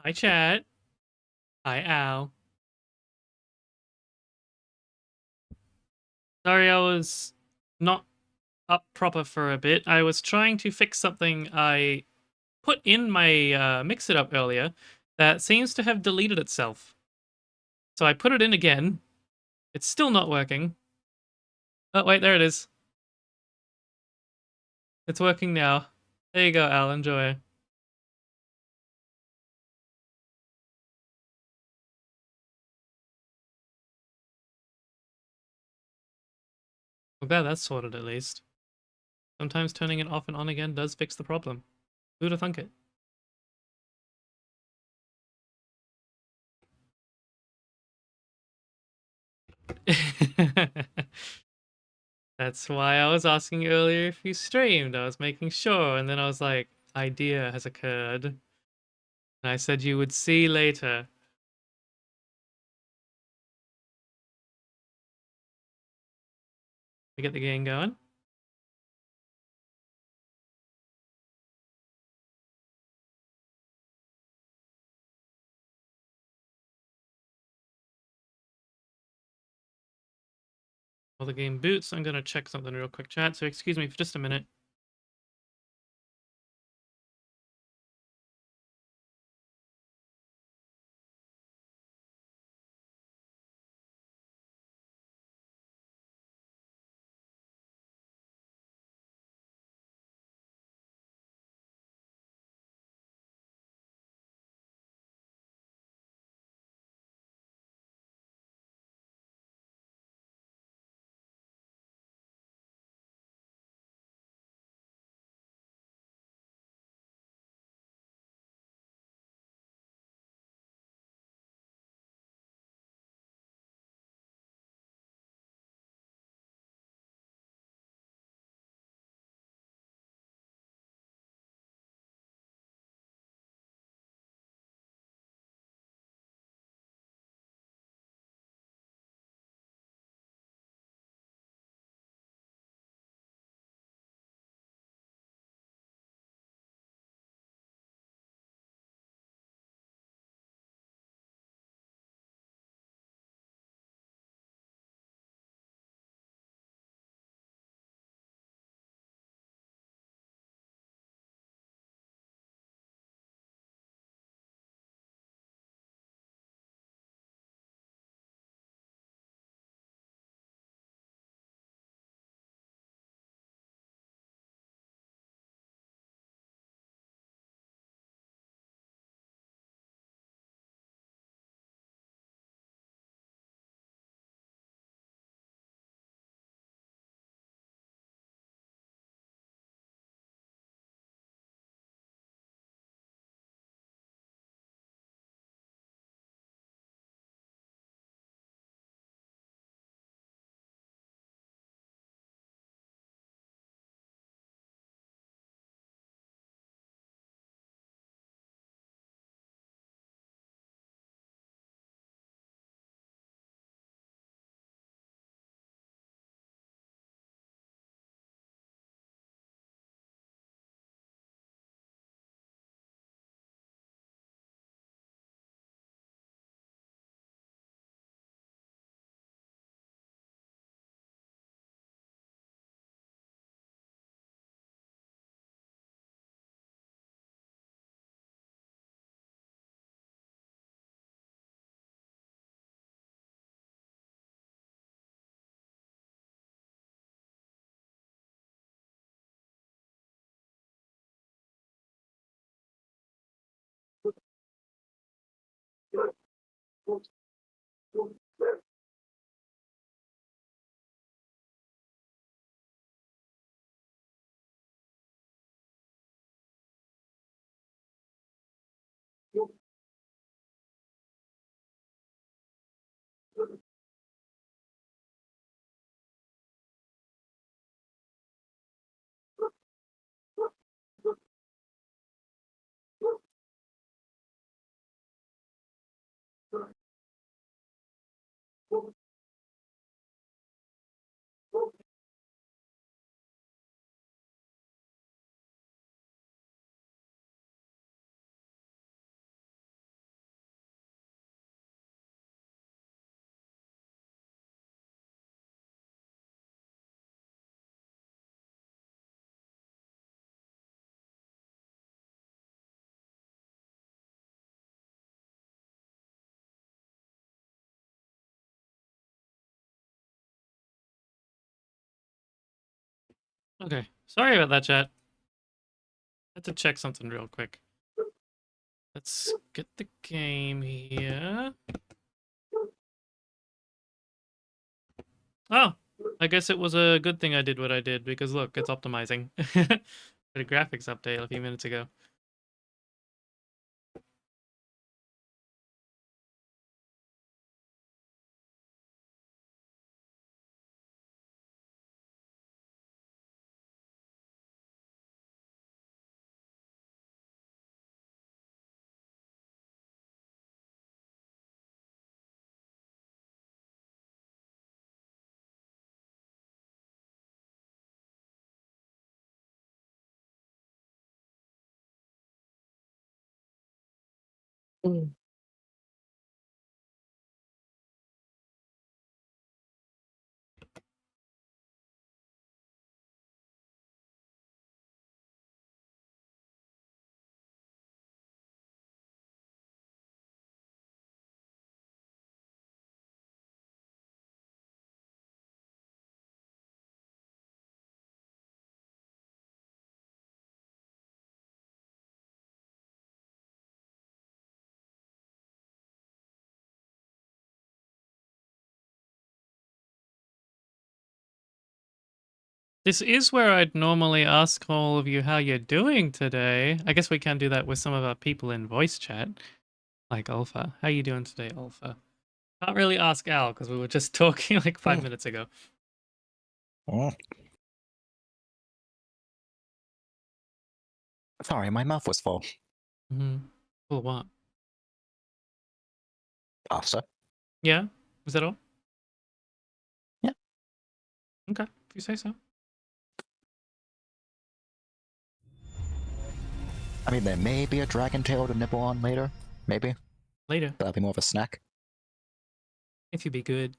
Hi, chat. Hi, Al. Sorry, I was not up proper for a bit. I was trying to fix something I put in my Mix It Up earlier that seems to have deleted itself. So I put it in again. It's still not working. Oh, wait, there it is. It's working now. There you go, Al. Enjoy. Well, glad that's sorted at least. Sometimes turning it off and on again does fix the problem. Who'd have thunk it? That's why I was asking earlier if you streamed. I was making sure, and then I was like, idea has occurred. And I said you would see later. We get the game going. While the game boots, I'm gonna check something real quick, chat. So excuse me for just a minute. Okay. Sorry about that, chat. Had to check something real quick. Let's get the game here. Oh, I guess it was a good thing I did what I did, because look, it's optimizing. Did a graphics update a few minutes ago. Mm. This is where I'd normally ask all of you how you're doing today. I guess we can do that with some of our people in voice chat, like Alpha. How you doing today, Alpha? Can't really ask Al because we were just talking like 5 minutes ago. Sorry, my mouth was full. Full what? Pasta. Yeah? Was that all? Yeah. Okay, if you say so. I mean, there may be a dragon tail to nibble on later. Maybe. Later, That'll be more of a snack. if you be good.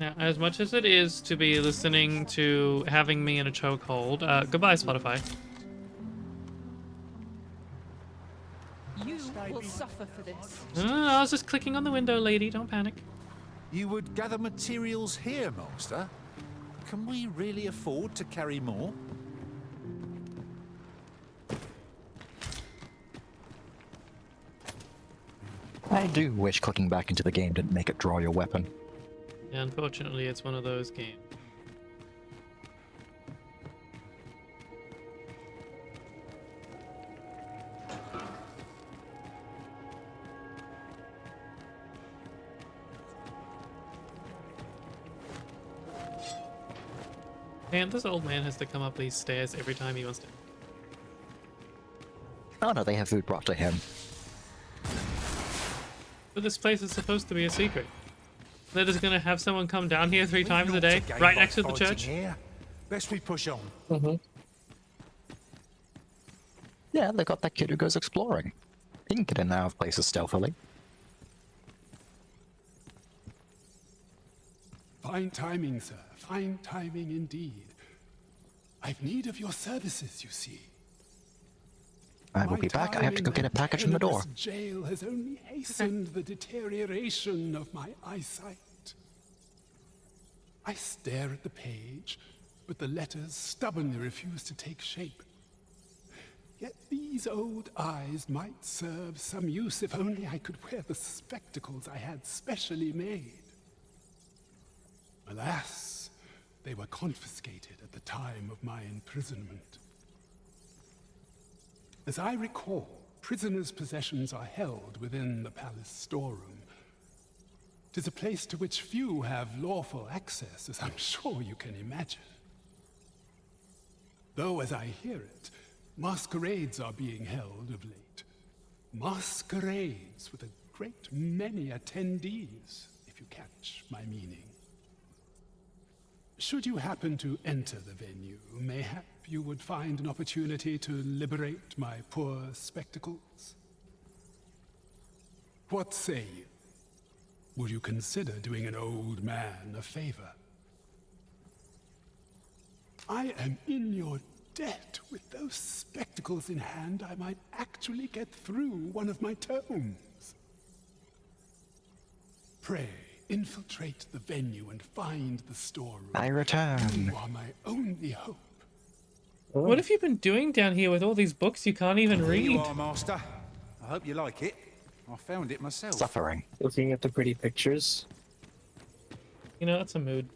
Now, as much as it is to be listening to having me in a chokehold, goodbye, Spotify. You will suffer for this. I was just clicking on the window, lady. Don't panic. You would gather materials here, Master? Can we really afford to carry more? I do wish clicking back into the game didn't make it draw your weapon. Yeah, unfortunately, it's one of those games. Man, this old man has to come up these stairs every time he wants to. Oh no, they have food brought to him. But this place is supposed to be a secret. They're just gonna have someone come down here 3 times a We've day, naught to gain right by next to the fighting church. Here. Best we push on. Yeah, they got that kid who goes exploring. He can get in and out of places stealthily. Fine timing, sir. Fine timing indeed. I've need of your services, you see. I will be back. I have to go get a package from the door. This jail has only hastened the deterioration of my eyesight. I stare at the page, but the letters stubbornly refuse to take shape. Yet these old eyes might serve some use if only I could wear the spectacles I had specially made. Alas, they were confiscated at the time of my imprisonment. As I recall, prisoners' possessions are held within the palace storeroom. 'Tis a place to which few have lawful access, as I'm sure you can imagine. Though, as I hear it, masquerades are being held of late. Masquerades with a great many attendees, if you catch my meaning. Should you happen to enter the venue, mayhap you would find an opportunity to liberate my poor spectacles. What say you? Would you consider doing an old man a favor? I am in your debt. With those spectacles in hand, I might actually get through one of my tomes. Pray, infiltrate the venue and find the storeroom. I return. You are my only hope. What have you been doing down here with all these books you can't even There you read? are, Master. I hope you like it. I found it myself. Suffering. Looking at the pretty pictures. You know, that's a mood.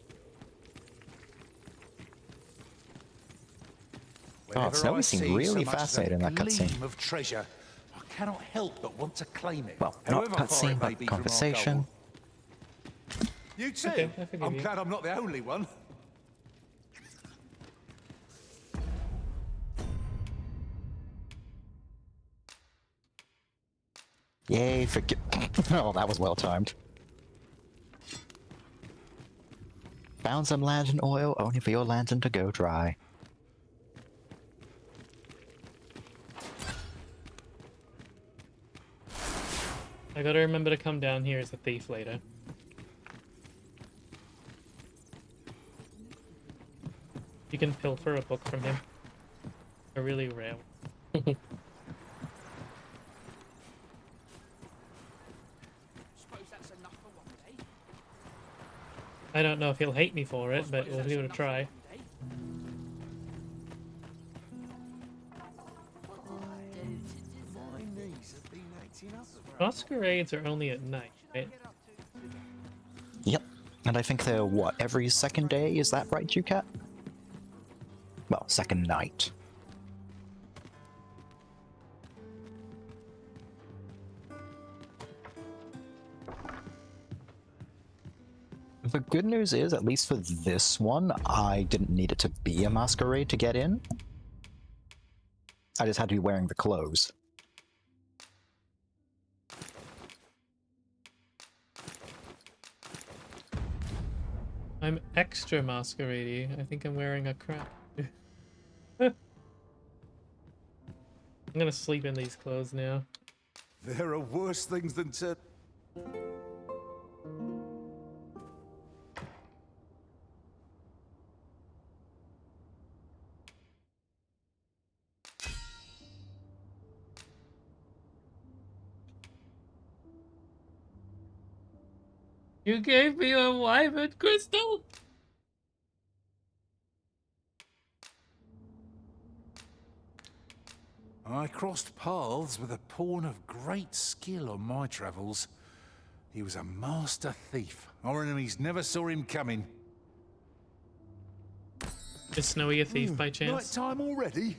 Whenever Snowy I seemed see really so much as a fascinated in that cutscene. gleam of treasure, I cannot help but want to claim it. Well, not however far it cutscene, may but be from our conversation. goal. You too. Okay, I forgive I'm you. glad I'm not the only one. Yay, forget. Oh, that was well timed. Found some lantern oil, only for your lantern to go dry. I gotta remember to come down here as a thief later. You can pilfer a book from him. They're really rare. I don't know if he'll hate me for it, but we'll give it a try. Masquerades are only at night, right? Yep. And I think they're, what, every second day? Is that right, Ducat? Well, second night. The good news is, at least for this one, I didn't need it to be a masquerade to get in. I just had to be wearing the clothes. I'm extra masquerade-y. I think I'm wearing a crown. I'm gonna sleep in these clothes now. There are worse things than to... You gave me a wyvern crystal? I crossed paths with a pawn of great skill on my travels. He was a master thief. Our enemies never saw him coming. Is Snowy a thief by Night chance? time already?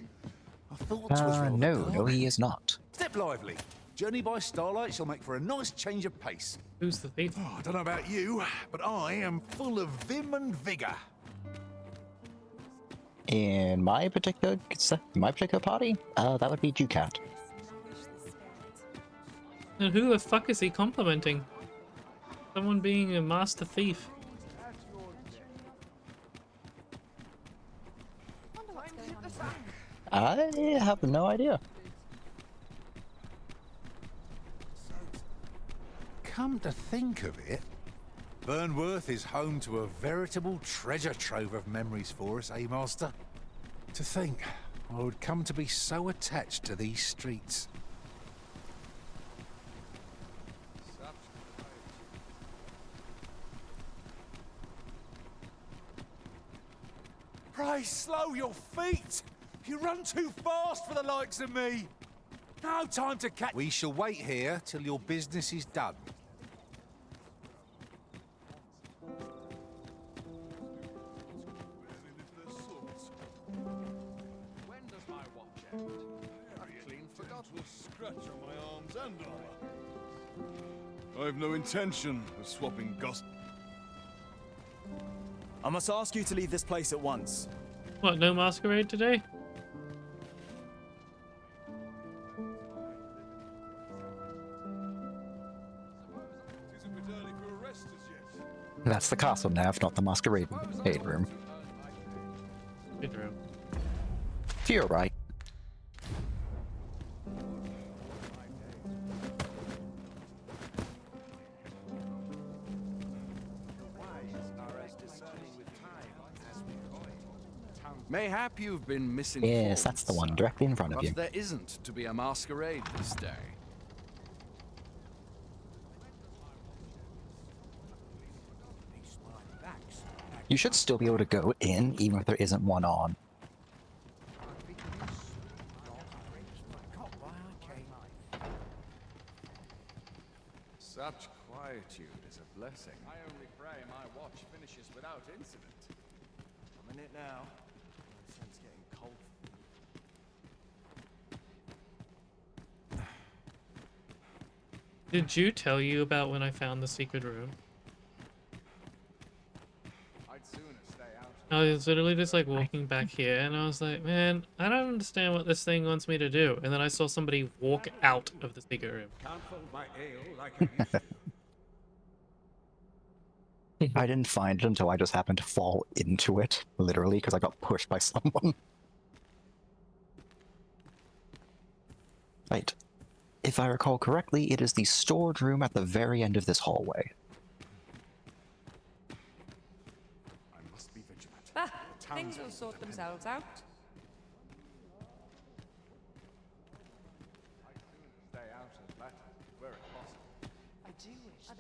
I thought 'twas rather No, dark. no, he is not. Step lively. Journey by starlight shall make for a nice change of pace. Who's the thief? Oh, I don't know about you, but I am full of vim and vigour. In my particular party, that would be Ducat. And who the fuck is he complimenting? Someone being a master thief. I have no idea. Come to think of it, Burnworth is home to a veritable treasure trove of memories for us, eh, Master? To think I would come to be so attached to these streets. Pray slow your feet! You run too fast for the likes of me! No time to catch... We shall wait here till your business is done. When does my watch end? I clean forgot to scratch on my arms and armor. I've no intention of swapping gossip. I must ask you to leave this place at once. What, no masquerade today? It is a bit early for a rest as yet. That's the castle nav, not the masquerade room. Good room. You're right. Mayhap you've been missing. Yes, that's the one, directly in front of you. But there isn't to be a masquerade this day. You should still be able to go in, even if there isn't one on. Such quietude is a blessing. I only pray my watch finishes without incident. I'm in it now. My sense getting cold. Did you tell you about when I found the secret room? I'd sooner stay out. I was literally just like walking back here and I was like, man, I don't understand what this thing wants me to do. And then I saw somebody walk out of the secret room. Can't hold my ale like I used to. I didn't find it until I just happened to fall into it, literally, because I got pushed by someone. Right. If I recall correctly, it is the stored room at the very end of this hallway. I must be vigilant. Bah, things will sort themselves out. I'd sooner stay out of battle where it's possible. I do wish that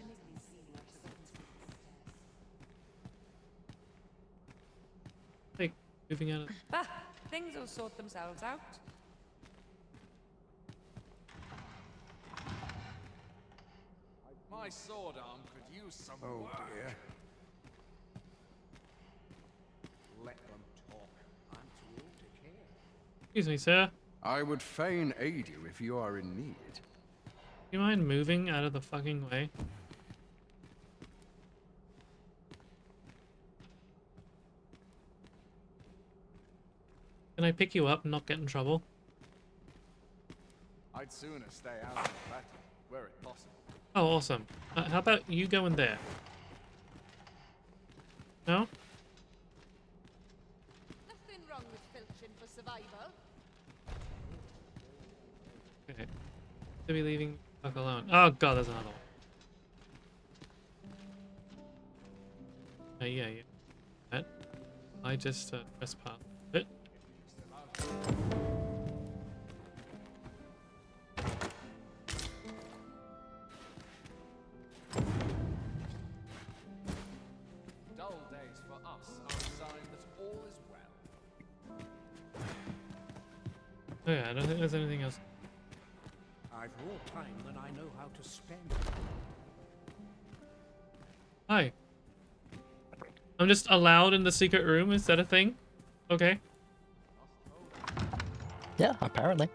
Like, moving out of... Bah, things will sort themselves out. My sword arm could use some work. Dear. Let them talk. I'm too old to care. Excuse me, sir. I would fain aid you if you are in need. Do you mind moving out of the fucking way? Can I pick you up and not get in trouble? I'd sooner stay out of battle where it's possible. Oh, awesome. How about you go in there? No? Nothing wrong with filching for survival. Okay. To be leaving fuck alone. Oh god, there's another one. Yeah. That. I just press past it. Dull days for us are a sign that all is well. Oh yeah, I don't think there's anything else. I've more time than I know how to spend. Hi. I'm just allowed in the secret room, is that a thing? Okay. Yeah, apparently.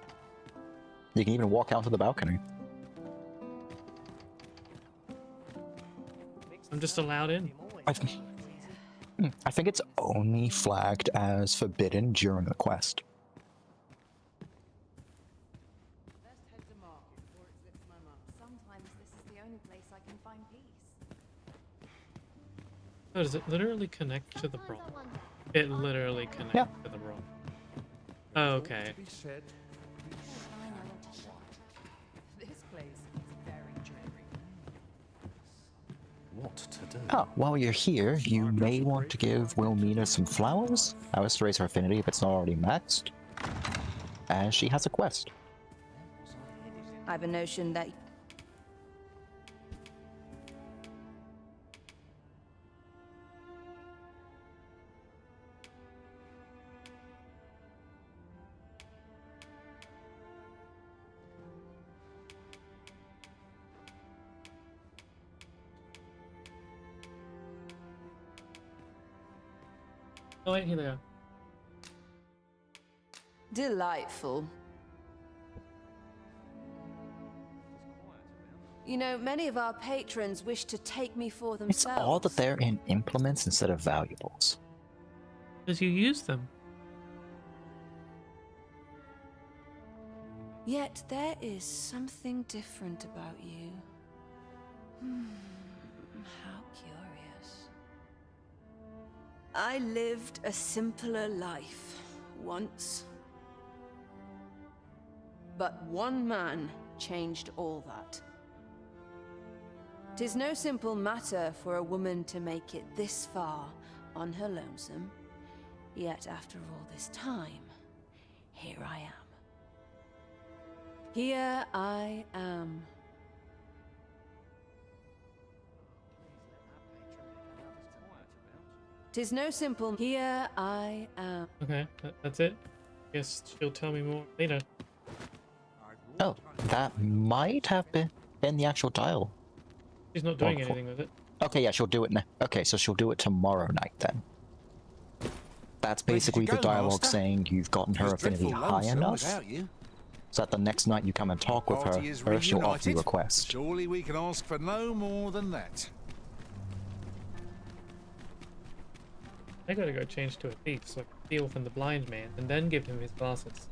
You can even walk out to the balcony. I'm just allowed in. I think it's only flagged as forbidden during a quest. Best head to market before it slips my mind. Sometimes this is the only place I can find peace. Oh, does it literally connect to the Sometimes brawl? I wonder. It literally connects Yeah. to the brawl. Okay. Be said. I know what to want. This place is very dreary. What to do? Ah, while you're here, you may want to give Wilmina some flowers. I was to raise her affinity if it's not already maxed. As she has a quest. I've a notion that Oh wait, here they are. delightful. You know, many of our patrons wish to take me for It's themselves. odd that they're in implements instead of valuables. Because you use them. Yet there is something different about you. How curious. I lived a simpler life once. But one man changed all that. 'Tis no simple matter for a woman to make it this far on her lonesome. Yet after all this time, here I am. Here I am. 'Tis no simple. Here I am. Okay, that's it. Guess she'll tell me more later. Oh, that might have been the actual dial. She's not doing anything with it. Okay, yeah, she'll do it now. Okay, so she'll do it tomorrow night then. That's basically the dialogue saying you've gotten her affinity high enough, so that the next night you come and talk with her she'll offer you a quest. Surely we can ask for no more than that. I gotta go change to a thief so I can steal from the blind man and then give him his glasses.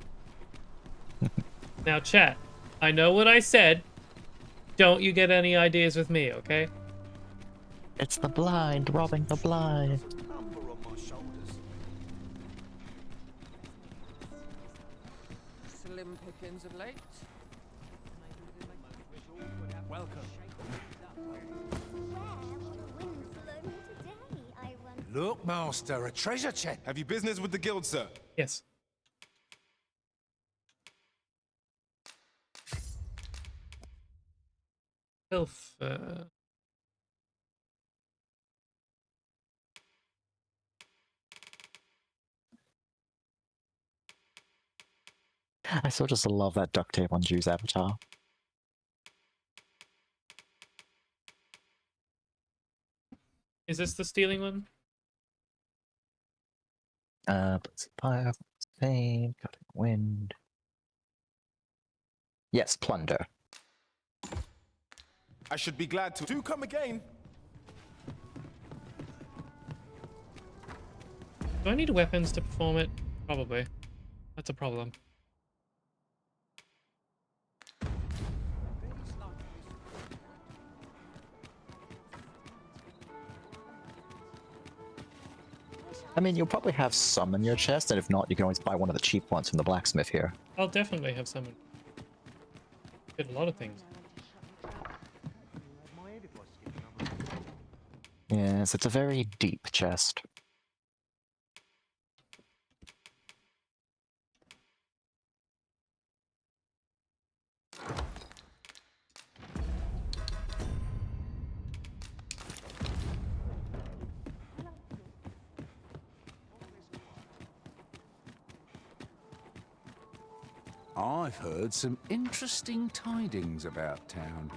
Now, chat, I know what I said. Don't you get any ideas with me, okay? It's the blind robbing the blind. Slim pickings of late. Welcome. Look, Master, a treasure chest. Have you business with the guild, sir? Yes. Filth. I still just love that duct tape on Drew's avatar. Is this the stealing one? Fire, fame, cutting wind. Yes, plunder. I should be glad to. Do come again. Do I need weapons to perform it? Probably. That's a problem. I mean, you'll probably have some in your chest, and if not, you can always buy one of the cheap ones from the blacksmith here. I'll definitely have some. Get a lot of things. Yes, it's a very deep chest. I've heard some interesting tidings about town.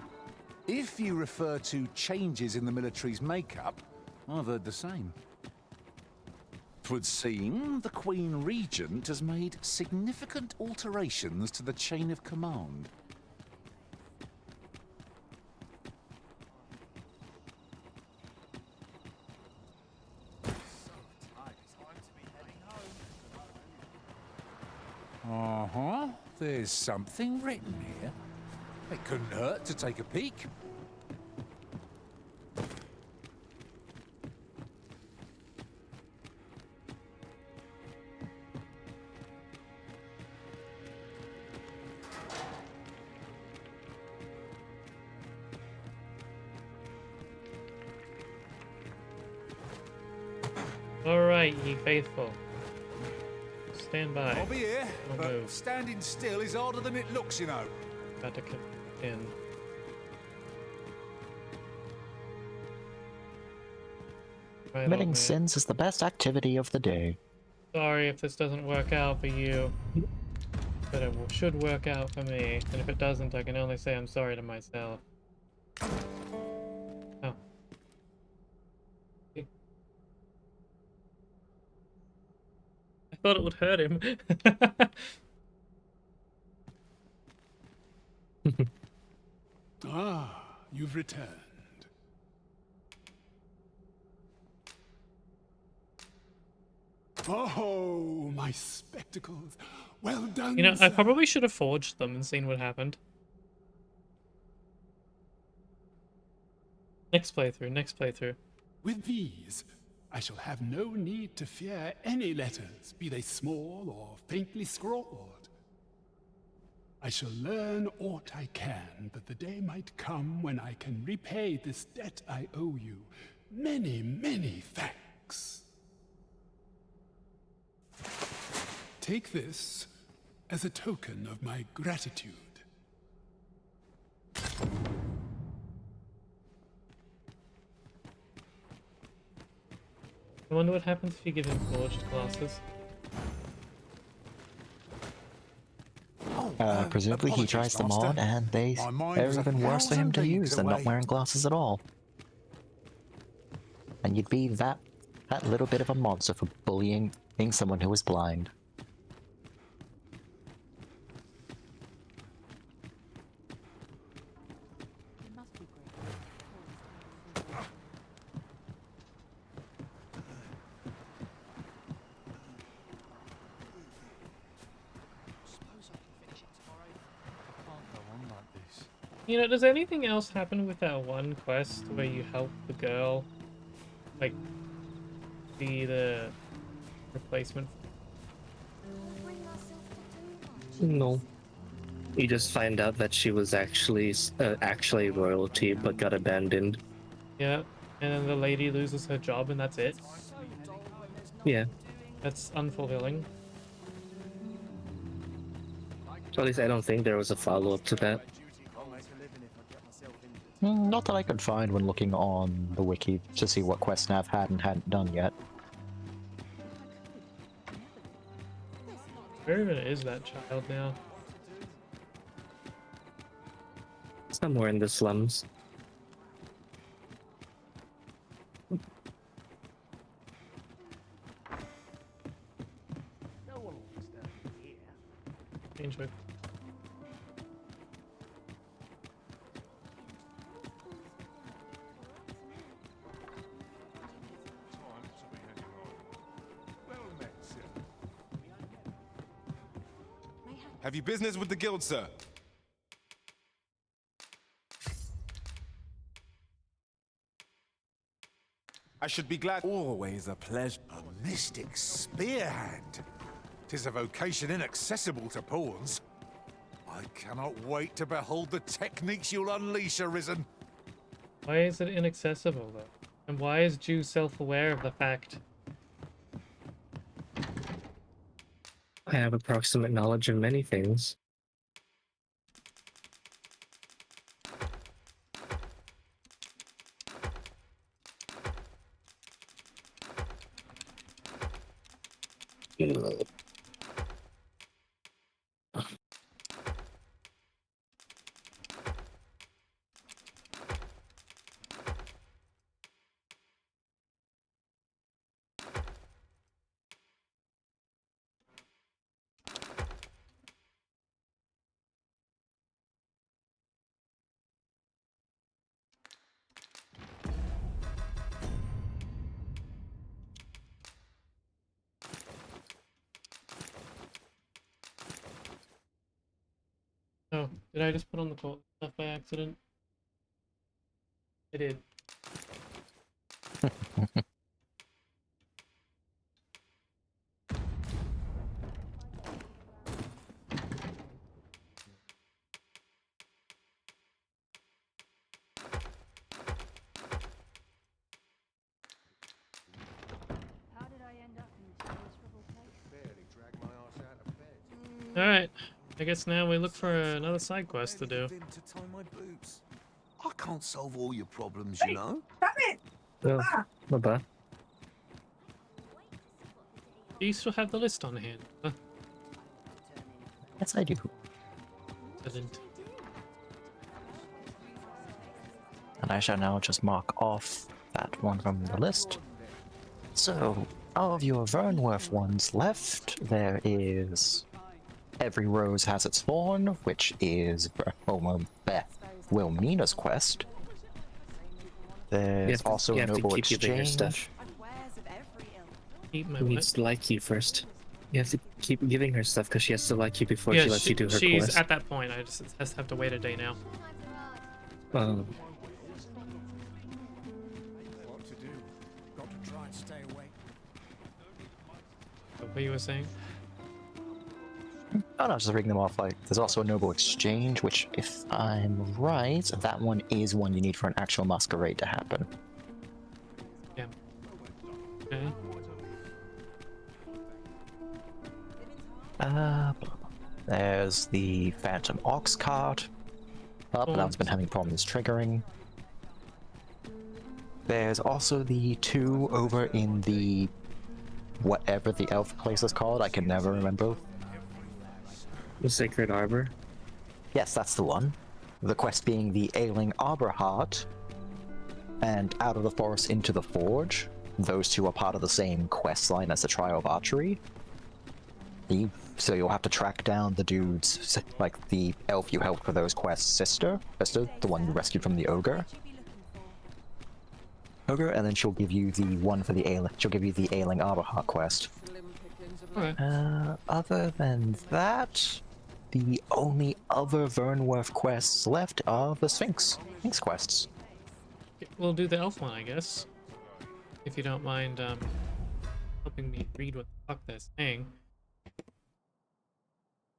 If you refer to changes in the military's makeup, I've heard the same. 'Twould seem the Queen Regent has made significant alterations to the chain of command. Uh-huh. There's something written here. It couldn't hurt to take a peek. Alright, ye faithful. Stand by. I'll be here, Don't but move. standing still is harder than it looks, you know. About to come in. Right, Committing old man. sins is the best activity of the day. Sorry if this doesn't work out for you. But it should work out for me. And if it doesn't, I can only say I'm sorry to myself. Oh. I thought it would hurt him. Ah, you've returned. Oh, my spectacles. Well done, You know, I sir. probably should have forged them and seen what happened. Next playthrough, next playthrough. With these, I shall have no need to fear any letters, be they small or faintly scrawled. I shall learn aught I can, that the day might come when I can repay this debt I owe you. Many, many thanks. Take this as a token of my gratitude. I wonder what happens if you give him forged glasses. Presumably he tries them on, and they're even worse for him to use than not wearing glasses at all. And you'd be that little bit of a monster for bullying someone who is blind. You know, does anything else happen with that one quest where you help the girl, like, be the replacement? No. You just find out that she was actually royalty, but got abandoned. Yeah, and then the lady loses her job and that's it? Yeah. That's unfulfilling. At least I don't think there was a follow-up to that. Not that I could find when looking on the wiki to see what quest Nav had and hadn't done yet. Where even is that child now? Somewhere in the slums. Enjoy. Have you business with the guild, sir? I should be glad. Always a pleasure. A mystic spearhand. 'Tis a vocation inaccessible to pawns. I cannot wait to behold the techniques you'll unleash, Arisen. Why is it inaccessible, though? And why is Jew self-aware of the fact? I have approximate knowledge of many things. Oh, did I just put on the court stuff by accident? I did. How did I end up in this miserable place? Barely dragged my ass out of bed. Alright, I guess now we look for another side quest to do. To tie my boots. I can't solve all your problems, you know. Well, bye-bye. Do you still have the list on hand? Yes, I do. Excellent. And I shall now just mark off that one from the list. So, of your Vernworth ones left, there is Every Rose Has Its Thorn, which is Wilmina's quest. There's also you have Noble to keep giving her Exchange. stuff. Keep my Who needs what? to like you first? You have to keep giving her stuff because she has to like you before Yeah, she lets you do her she's quest. at that point. I just have to wait a day now. What to do? Got to try and stay awake. What you were saying? Oh no, just reading them off. Like, there's also a noble exchange, which, if I'm right, that one is one you need for an actual masquerade to happen. Yeah. Okay. There's the Phantom Ox card. Oh, but that one's been having problems triggering. There's also the two over in the whatever the elf place is called. I can never remember. The Sacred Arbor? Yes, that's the one. The quest being the Ailing Arbor Heart and Out of the Forest into the Forge. Those two are part of the same quest line as the Trial of Archery. So you'll have to track down the dude's, like the elf you helped for those quests, sister, the one you rescued from the ogre, and then she'll give you the one for the Ailing Arbor Heart quest. Okay. Other than that, the only other Vernworth quests left are the Sphinx quests. We'll do the elf one, I guess. If you don't mind helping me read what the fuck they're saying.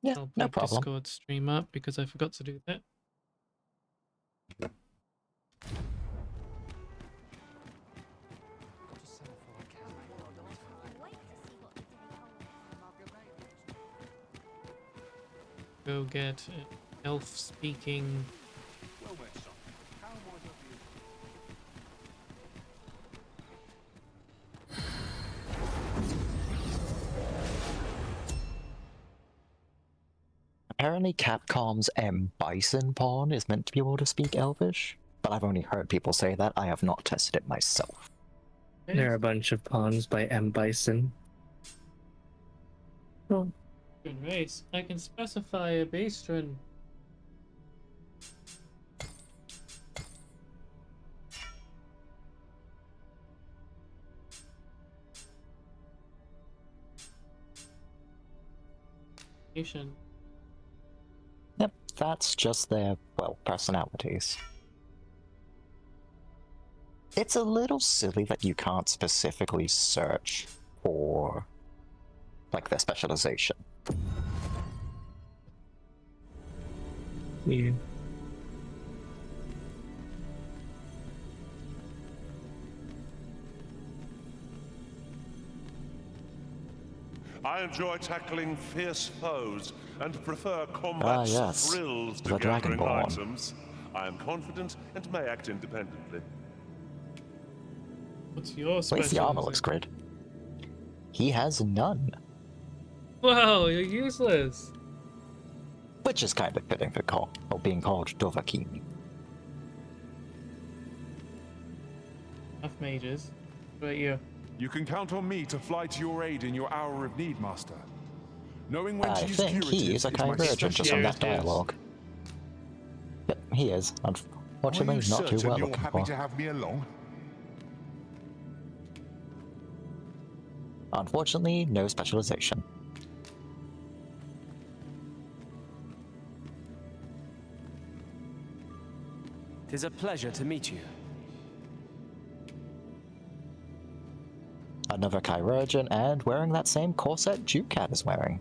Yeah, I'll no put problem. Discord stream up because I forgot to do that. Go get an elf speaking. Apparently Capcom's Bison pawn is meant to be able to speak Elvish, but I've only heard people say that. I have not tested it myself. There are a bunch of pawns by M. Bison. Oh. Race. I can specify a bastron. Yep, that's just their, well, personalities. It's a little silly that you can't specifically search for, like, their specialization. Yeah. I enjoy tackling fierce foes and prefer combat's yes, thrills the to gathering Dragonborn. items. I am confident and may act independently. What's your At least the armor looks specialization? great. He has none. Whoa, you're useless. Which is kind of fitting for being called Dovahkiin. Enough mages. What about you? You can count on me to fly to your aid in your hour of need, Master. Knowing when to I use think he is a curatives my Chimerian just from that dialogue. Yep, he is. Unfortunately, not too well you're looking happy for. to have me along? Unfortunately, no specialization. Tis a pleasure to meet you. Another Chirurgeon, and wearing that same corset Ducat is wearing.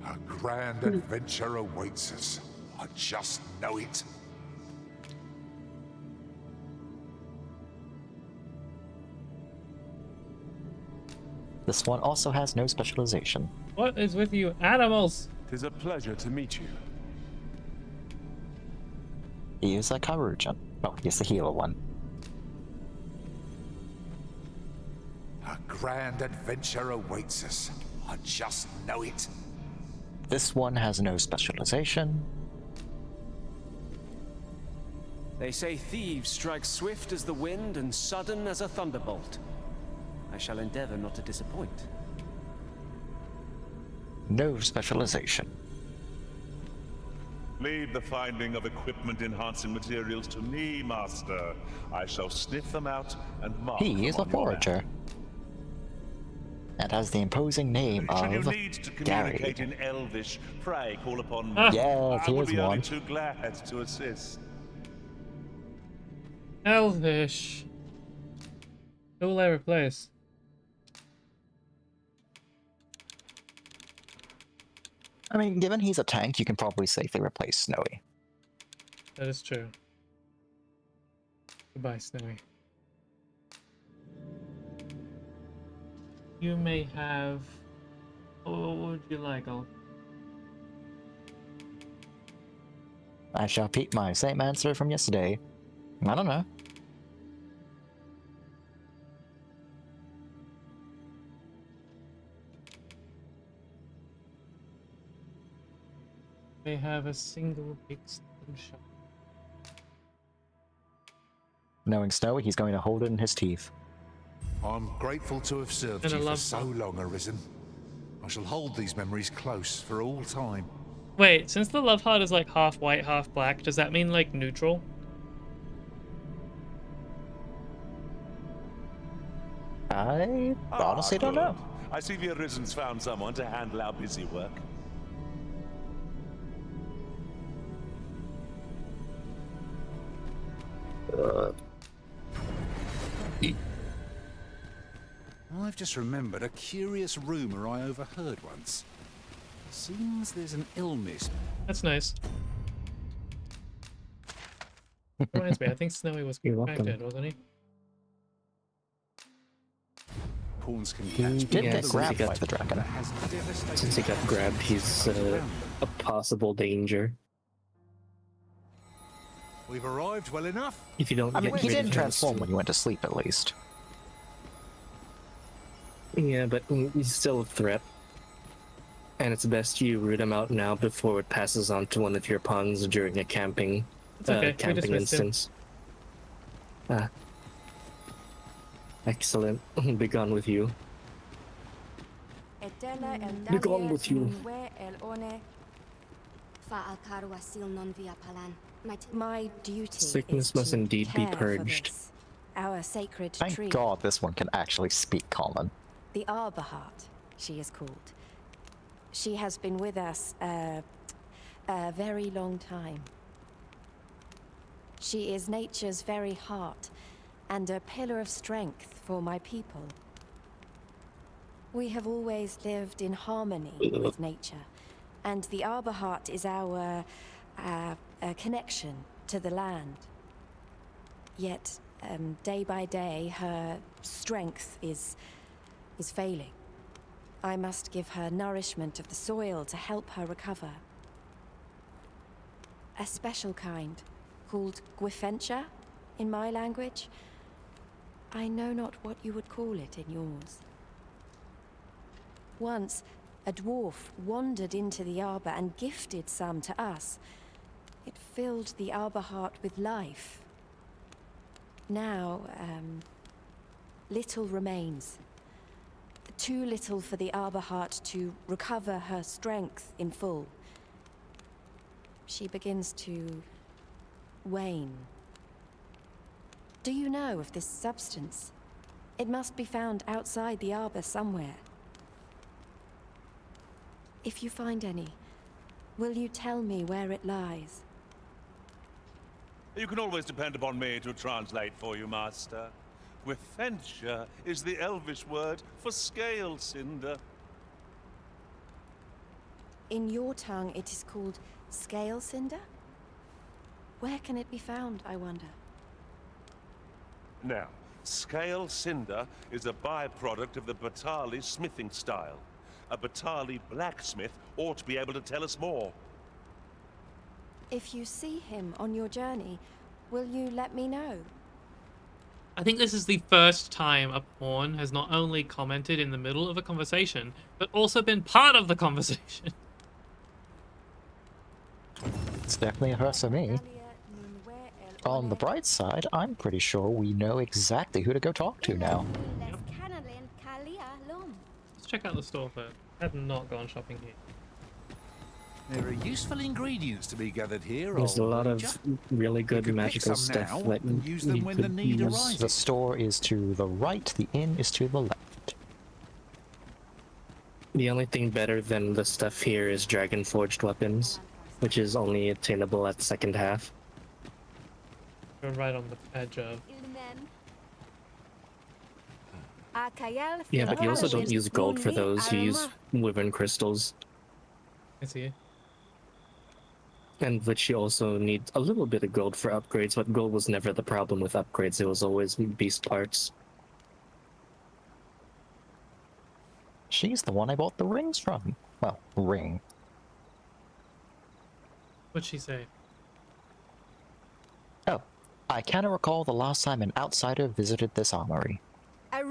A grand adventure awaits us. I just know it. This one also has no specialization. What is with you animals? Tis a pleasure to meet you. He is a Chirurgeon. Oh, he's the healer one. A grand adventure awaits us. I just know it. This one has no specialization. They say thieves strike swift as the wind and sudden as a thunderbolt. I shall endeavor not to disappoint. No specialization. Leave the finding of equipment-enhancing materials to me, Master. I shall sniff them out and mark He them is a on your map. forager. And has the imposing name Should you of need to Gary. communicate in Elvish, pray call upon me. Yes, I will here's be only one. too glad to assist. Elvish. Who will I replace? I mean, given he's a tank, you can probably safely replace Snowy. That is true. Goodbye, Snowy. You may have... Oh, what would you like? I shall repeat my same answer from yesterday. I don't know. They have a single big stone shot. Knowing Snowy, he's going to hold it in his teeth. I'm grateful to have served And you a for love so heart. long, Arisen. I shall hold these memories close for all time. Wait, since the love heart is like half white, half black, does that mean like neutral? I honestly don't know. I see the Arisen's found someone to handle our busy work. I've just remembered a curious rumour I overheard once. Seems there's an illness. That's nice. Reminds me, I think Snowy was infected, wasn't he? Pawns can He catch did Yeah, get since grabbed he by got- the dragon. Since he got grabbed, he's a possible danger. We've arrived well enough. If you don't I get mean, he rid didn't of him transform soon. when he went to sleep, at least. Yeah, but he's still a threat. And it's best you root him out now before it passes on to one of your pawns during a camping, It's okay. We camping dismissed him. instance. Ah. Excellent. Be gone with you. Be gone with you. My duty Sickness is must to indeed be care for purged. this, our sacred Thank tree. God this one can actually speak common. The Arbor Heart, she is called. She has been with us a very long time. She is nature's very heart and a pillar of strength for my people. We have always lived in harmony with nature, and the Arbor Heart is our connection to the land. Yet, day by day, her strength is failing. I must give her nourishment of the soil to help her recover. A special kind, called Gwifentia in my language. I know not what you would call it in yours. Once, a dwarf wandered into the arbor and gifted some to us. It filled the Arbor Heart with life. Now, little remains. Too little for the Arbor Heart to recover her strength in full. She begins to wane. Do you know of this substance? It must be found outside the arbor somewhere. If you find any, will you tell me where it lies? You can always depend upon me to translate for you, Master. Gwifentia is the Elvish word for scale cinder. In your tongue, it is called scale cinder? Where can it be found, I wonder? Now, scale cinder is a byproduct of the Batali smithing style. A Batali blacksmith ought to be able to tell us more. If you see him on your journey, will you let me know? I think this is the first time a pawn has not only commented in the middle of a conversation, but also been part of the conversation. It's definitely a first for me. On the bright side, I'm pretty sure we know exactly who to go talk to now. Let's check out the store first. I have not gone shopping here. There are useful ingredients to be gathered here. There's a old lot of ranger. really good You can pick magical some stuff now that and use them you when the could need use. arises. The store is to the right, the inn is to the left. The only thing better than the stuff here is dragon forged weapons, which is only attainable at the second half. We're right on the edge of. Yeah, but you also don't use gold for those, you use wyvern crystals. I see. And which you also need a little bit of gold for upgrades, but gold was never the problem with upgrades. It was always beast parts. She's the one I bought the rings from. Well, ring. What'd she say? Oh, I cannot recall the last time an outsider visited this armory. I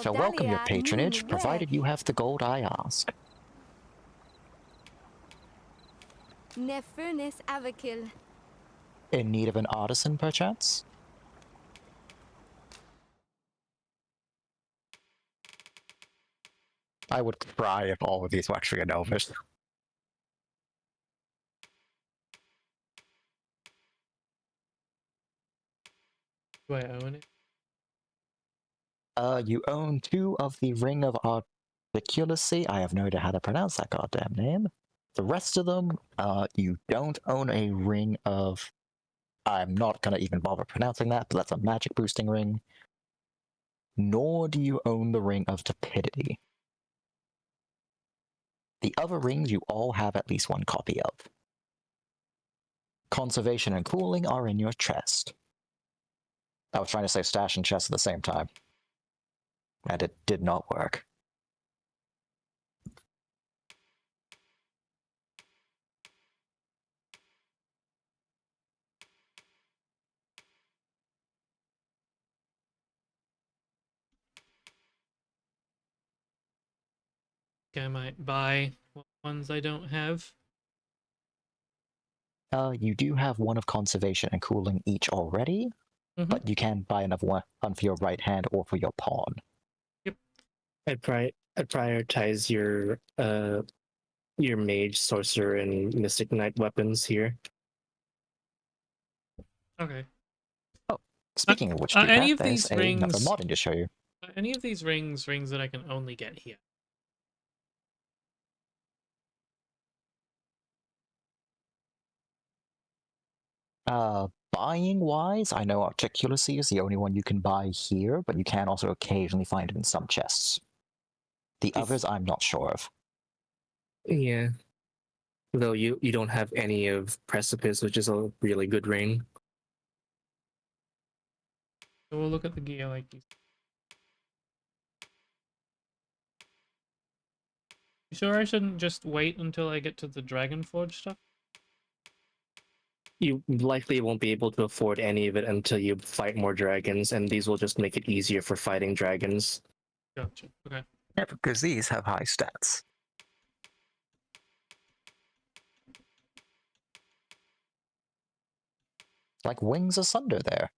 shall welcome your patronage, provided you have the gold I ask. In need of an artisan, perchance? I would cry if all of these were actually Elvish. Do I own it? You own 2 of the Ring of Articulacy. I have no idea how to pronounce that goddamn name. The rest of them, you don't own a Ring of... I'm not gonna even bother pronouncing that, but that's a magic boosting ring. Nor do you own the Ring of Tepidity. The other rings you all have at least 1 copy of. Conservation and Cooling are in your chest. I was trying to say stash and chest at the same time. And it did not work. I might buy ones I don't have. You do have 1 of Conservation and Cooling each already, but you can buy another one for your right hand or for your pawn. Yep. I'd prioritize your mage, sorcerer, and mystic knight weapons here. Okay. Oh, speaking of which, any of there's these another rings, mod to show you. Any of these rings that I can only get here? Buying wise, I know Articulacy is the only one you can buy here, but you can also occasionally find it in some chests. The others, I'm not sure of. Yeah. Though you don't have any of Precipice, which is a really good ring. So we'll look at the gear like you. You sure I shouldn't just wait until I get to the Dragonforge stuff? You likely won't be able to afford any of it until you fight more dragons, and these will just make it easier for fighting dragons. Gotcha. Okay. Yeah, because these have high stats. Like Wings Asunder there.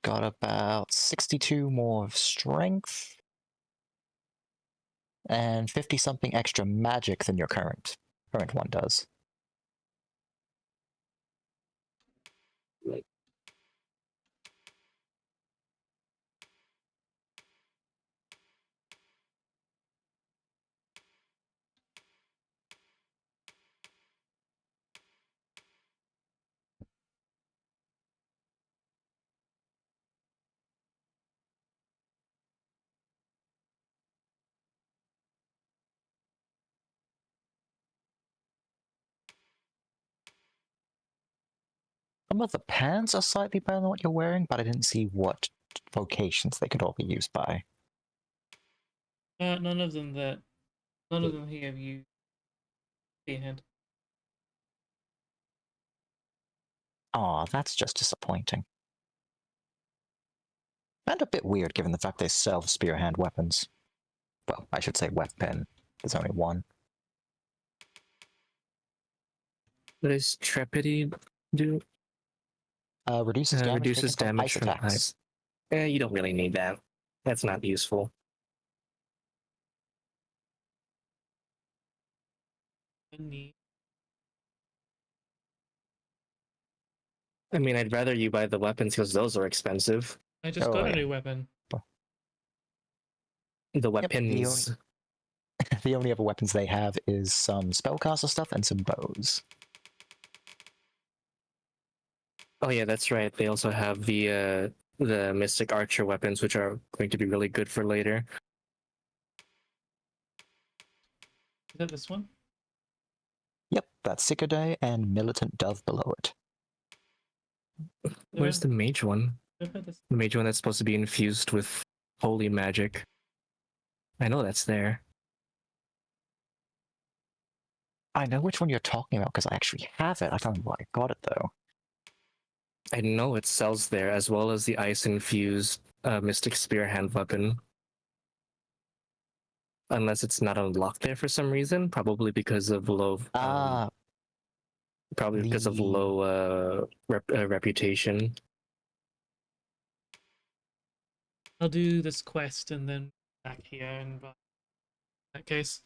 Got about 62 more of strength. And 50 something extra magic than your current one does. Some of the pants are slightly better than what you're wearing, but I didn't see what vocations they could all be used by. None of them here have you hand. Aw, that's just disappointing. And a bit weird given the fact they sell spear hand weapons. Well, I should say weapon. There's only one. What does Trepidity do? Reduces damage from ice attacks. You don't really need that. That's not useful. I mean, I'd rather you buy the weapons because those are expensive. I just got a new weapon. The weapons. Yep, the only other weapons they have is some spellcaster stuff and some bows. Oh yeah, that's right. They also have the mystic archer weapons, which are going to be really good for later. Is that this one? Yep, that's Cicadae and Militant Dove below it. Where's the mage one? I've heard this. The mage one that's supposed to be infused with holy magic. I know that's there. I know which one you're talking about because I actually have it. I don't know why I got it though. I know it sells there, as well as the ice-infused Mystic Spear hand weapon. Unless it's not unlocked there for some reason, probably because of low. Probably because of low reputation. I'll do this quest and then back here, and in that case,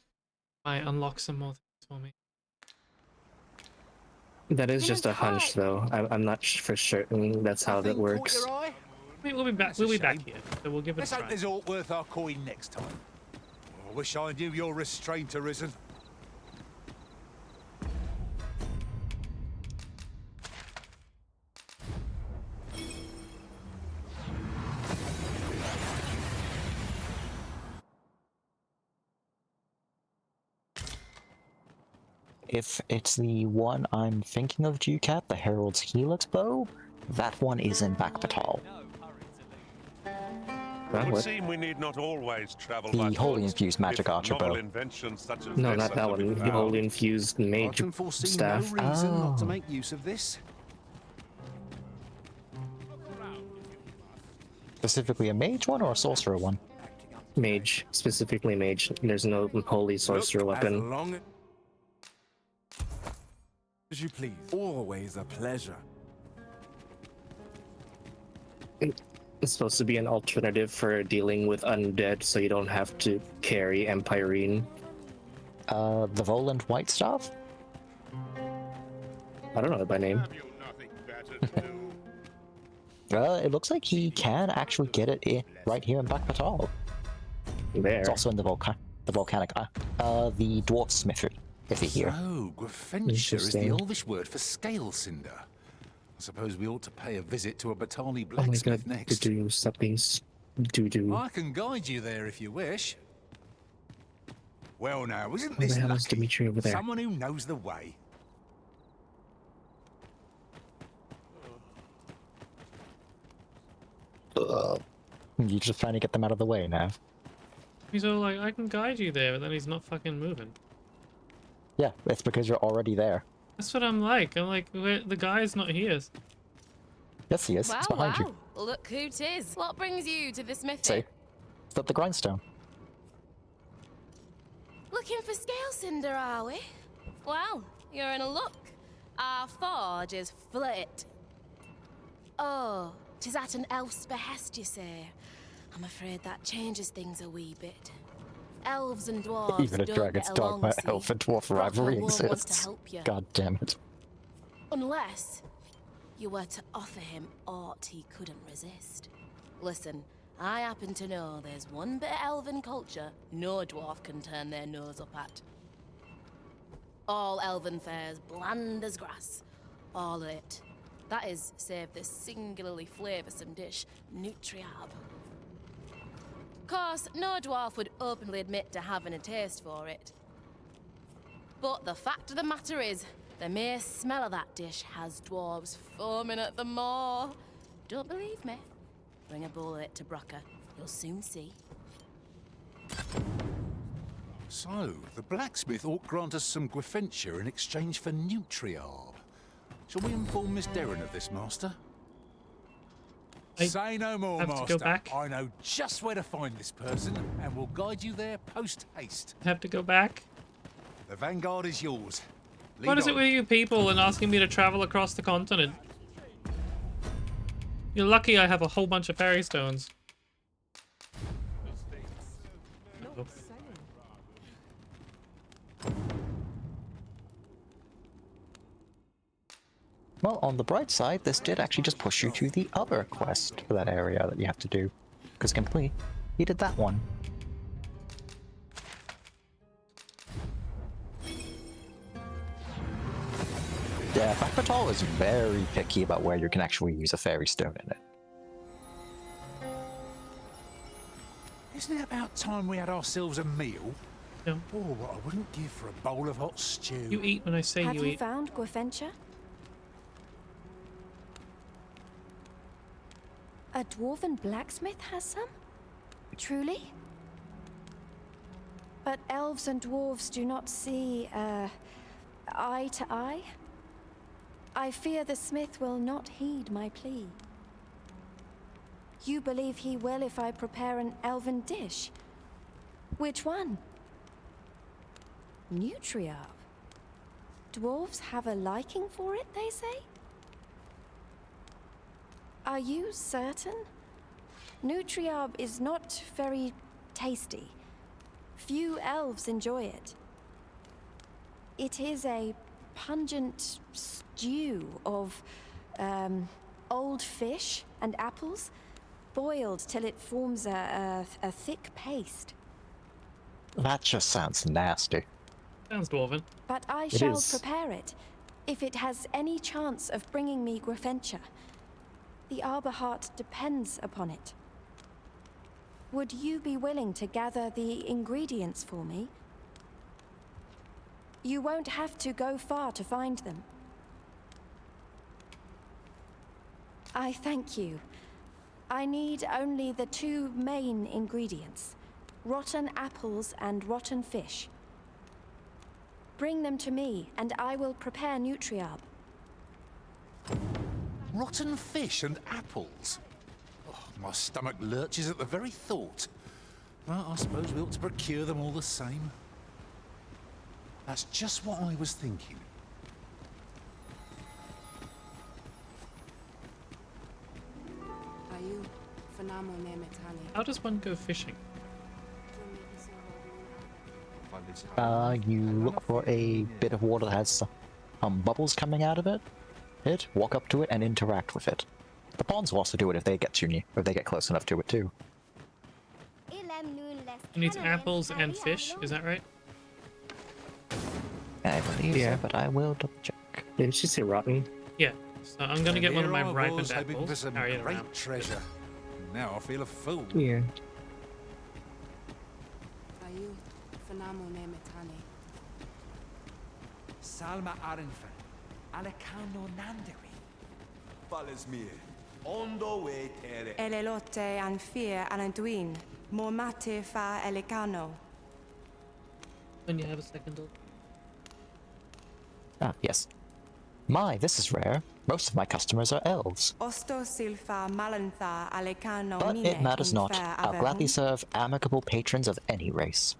I unlock some more things for me. That is just a hunch, though. I'm not for certain that's how that works. We'll be back. We'll be back here, so we'll give it a Let's try. hope there's aught worth our coin next time. I wish I knew your restraint, Arisen. If it's the one I'm thinking of, Ducat, the Herald's Helix bow, that one is in Bakbatal. It would seem we need not always travel The by Holy foot. Infused Magic If Archer bow. novel inventions such as No, this not are that to one. be The found. holy infused mage I can foresee staff. no reason not to make use of this. Specifically a mage one or a sorcerer one? Mage, specifically mage. There's no holy sorcerer weapon. As long as you please. Always a pleasure. It's supposed to be an alternative for dealing with undead, so you don't have to carry Empyrene. The Voland White Staff? I don't know it by name. It looks like he can actually get it right here in Bakbatal. There. It's also in the volcanic, the dwarf smithy, if you're here. So, Graffenture is the Elvish word for scale cinder. I suppose we ought to pay a visit to a Batali blacksmith next. Do something. I can guide you there if you wish. Well now, isn't Where this the hell is lucky? Dimitri over there? Someone who knows the way. You're just trying to get them out of the way, Nav. He's all like, I can guide you there, but then he's not fucking moving. Yeah, it's because you're already there. That's what I'm like. I'm like, the guy's not here. Yes, he is. He's behind you. Look who 'tis. What brings you to the smithy? See? It's at the grindstone. Looking for scale cinder, are we? Well, you're in a luck. Our forge is flit. Oh, 'tis at an elf's behest, you say. I'm afraid that changes things a wee bit. Elves and dwarves Even a don't dragon's get along, dogma, see. elf and dwarf Brocker rivalry won't want to exists. help you. God damn it. Unless you were to offer him aught he couldn't resist. Listen, I happen to know there's one bit of elven culture no dwarf can turn their nose up at. All elven fare's bland as grass. All of it. That is, save this singularly flavoursome dish, Nutriab. Course, no dwarf would openly admit to having a taste for it. But the fact of the matter is, the mere smell of that dish has dwarves foaming at the maw. Don't believe me? Bring a bowl of it to Brocker. You'll soon see. So, the blacksmith ought grant us some Graffenture in exchange for Nutriarb. Shall we inform Miss Derrin of this, Master? Say no more, have Master. to go back? I know just where to find this person, and will guide you there post-haste. Have to go back? The vanguard is yours. Lead What is it on. with you people and asking me to travel across the continent? You're lucky I have a whole bunch of fairy stones. Uh-oh. Well, on the bright side, this did actually just push you to the other quest for that area that you have to do. Because complete, you did that one. Yeah, Bakbatal is very picky about where you can actually use a fairy stone in it. Isn't it about time we had ourselves a meal? Yeah. Oh, what I wouldn't give for a bowl of hot stew. You eat when I say Have you you eat. found Gwefencha? A dwarven blacksmith has some? Truly? But elves and dwarves do not see, eye to eye. I fear the smith will not heed my plea. You believe he will if I prepare an elven dish? Which one? Nutriarb. Dwarves have a liking for it, they say? Are you certain? Nutriarb is not very tasty. Few elves enjoy it. It is a pungent stew of old fish and apples, boiled till it forms a thick paste. That just sounds nasty. Sounds dwarven. But I It shall is. prepare it, if it has any chance of bringing me Gwefencha. The Arbor Heart depends upon it. Would you be willing to gather the ingredients for me? You won't have to go far to find them. I thank you. I need only the two main ingredients: rotten apples and rotten fish. Bring them to me, and I will prepare Nutriarb. Rotten fish and apples. Oh, my stomach lurches at the very thought. Well, I suppose we ought to procure them all the same. That's just what I was thinking. How does one go fishing? You look for a bit of water that has bubbles coming out of it. Walk up to it and interact with it. The pawns will also do it if they get too near, or if they get close enough to it too. It needs apples and fish, is that right? I believe so, but I will double check. Didn't she say rotten? Yeah. So I'm gonna get one of my Here I ripened was hoping apples. for some Carry it great around. treasure. Now I feel a fool. Yeah. Salma Arenfen, Alekano Nanderi. Falesmir, Ondo Wait Ere. Elelote Anfir Alanduin, Momate Fa Elecano. When you have a second dog. Ah, yes. My, this is rare. Most of my customers are elves. Osto Silfa Malantha Alecano But Mine it matters not. Infer I'll gladly Averhum. serve amicable patrons of any race.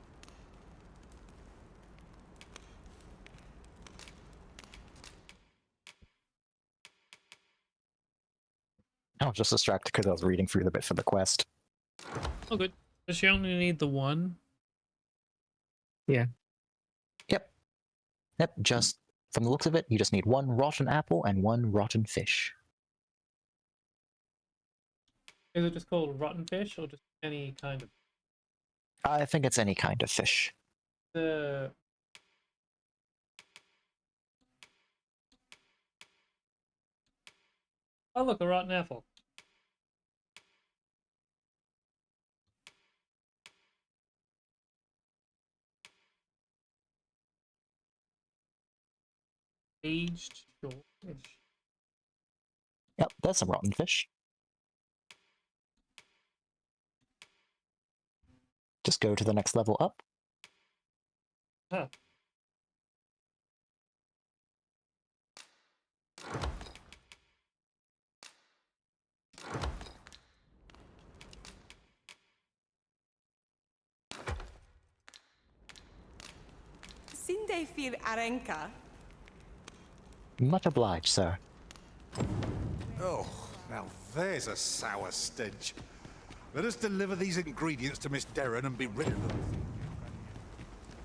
I was just distracted because I was reading through the bit for the quest. Oh, good. Does she only need the one? Yeah. Yep, just from the looks of it, you just need one rotten apple and one rotten fish. Is it just called rotten fish or just any kind of? I think it's any kind of fish. The Oh, look, a rotten apple. Aged fish. Yep, there's some rotten fish. Just go to the next level up. Huh. Sinde Fir Arenka. Much obliged, sir. Oh, now there's a sour stench. Let us deliver these ingredients to Miss Derren and be rid of them.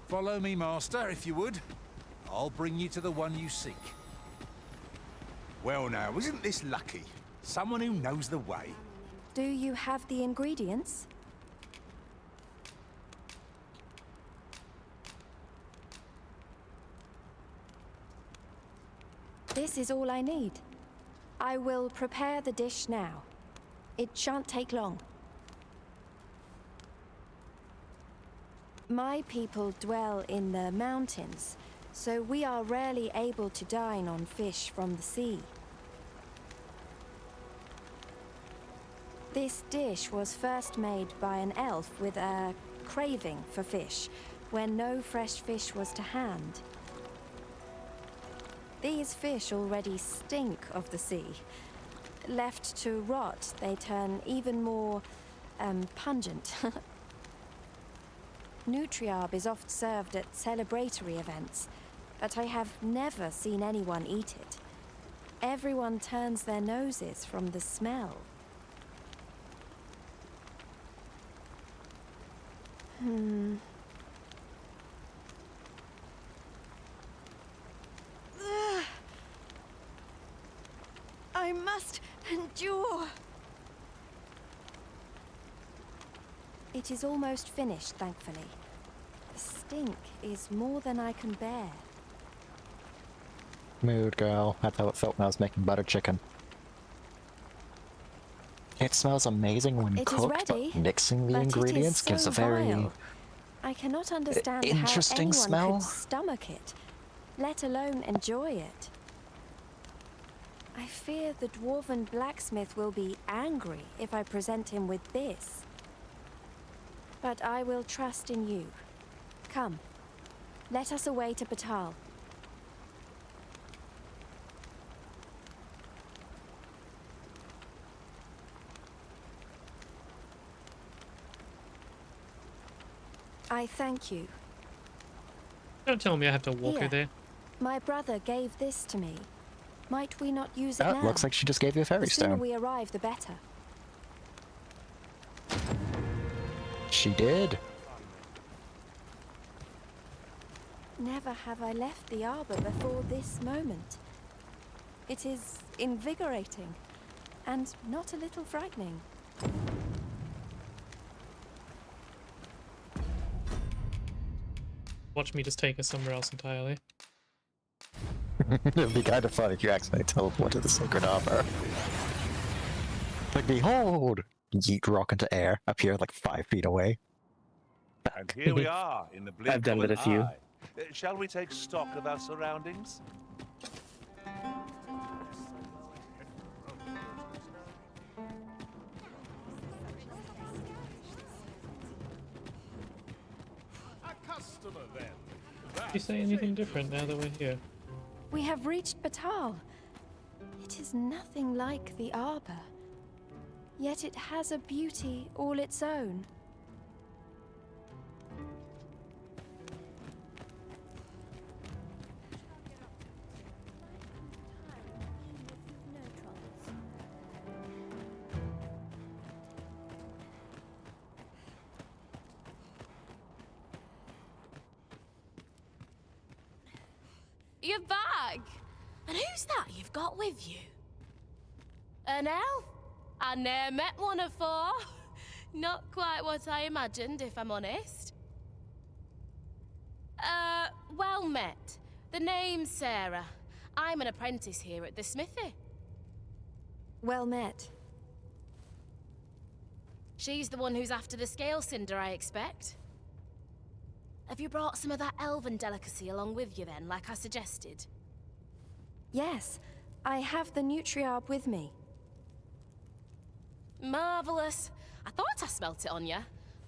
Follow me, Master, if you would. I'll bring you to the one you seek. Well now, isn't this lucky? Someone who knows the way. Do you have the ingredients? This is all I need. I will prepare the dish now. It shan't take long. My people dwell in the mountains, so we are rarely able to dine on fish from the sea. This dish was first made by an elf with a craving for fish, when no fresh fish was to hand. These fish already stink of the sea. Left to rot, they turn even more, pungent. Nutriarb is oft served at celebratory events, but I have never seen anyone eat it. Everyone turns their noses from the smell. I must endure. It is almost finished, thankfully. The stink is more than I can bear. Mood, girl. That's how it felt when I was making butter chicken. It smells amazing when It is cooked, ready, but mixing the but ingredients it is gives so a very vile. I cannot understand how interesting anyone smell. could stomach it, let alone enjoy it. I fear the dwarven blacksmith will be angry if I present him with this. But I will trust in you. Come, let us away to Batal. I thank you. Don't tell me I have to walk her Here. there. My brother gave this to me. Might we not use it now? Looks like she just gave you a fairy The sooner stone. we arrive, the better. She did. Never have I left the arbor before this moment. It is invigorating, and not a little frightening. Watch me just take her somewhere else entirely. It'd be kind of fun if you accidentally teleport to the sacred arbor. Like, behold! Yeet rock into air, appear like 5 feet away. And here we are in the blink I've done of that an a few. eye. Shall we take stock of our surroundings? A customer, then. Did you say anything different now that we're here? We have reached Batal. It is nothing like the arbor. Yet it has a beauty all its own. You're back! And who's that you've got with you? An elf? I ne'er met one afore. Not quite what I imagined, if I'm honest. Well met. The name's Sarah. I'm an apprentice here at the smithy. Well met. She's the one who's after the scale cinder, I expect. Have you brought some of that elven delicacy along with you then, like I suggested? Yes, I have the Nutriarb with me. Marvellous. I thought I smelt it on you.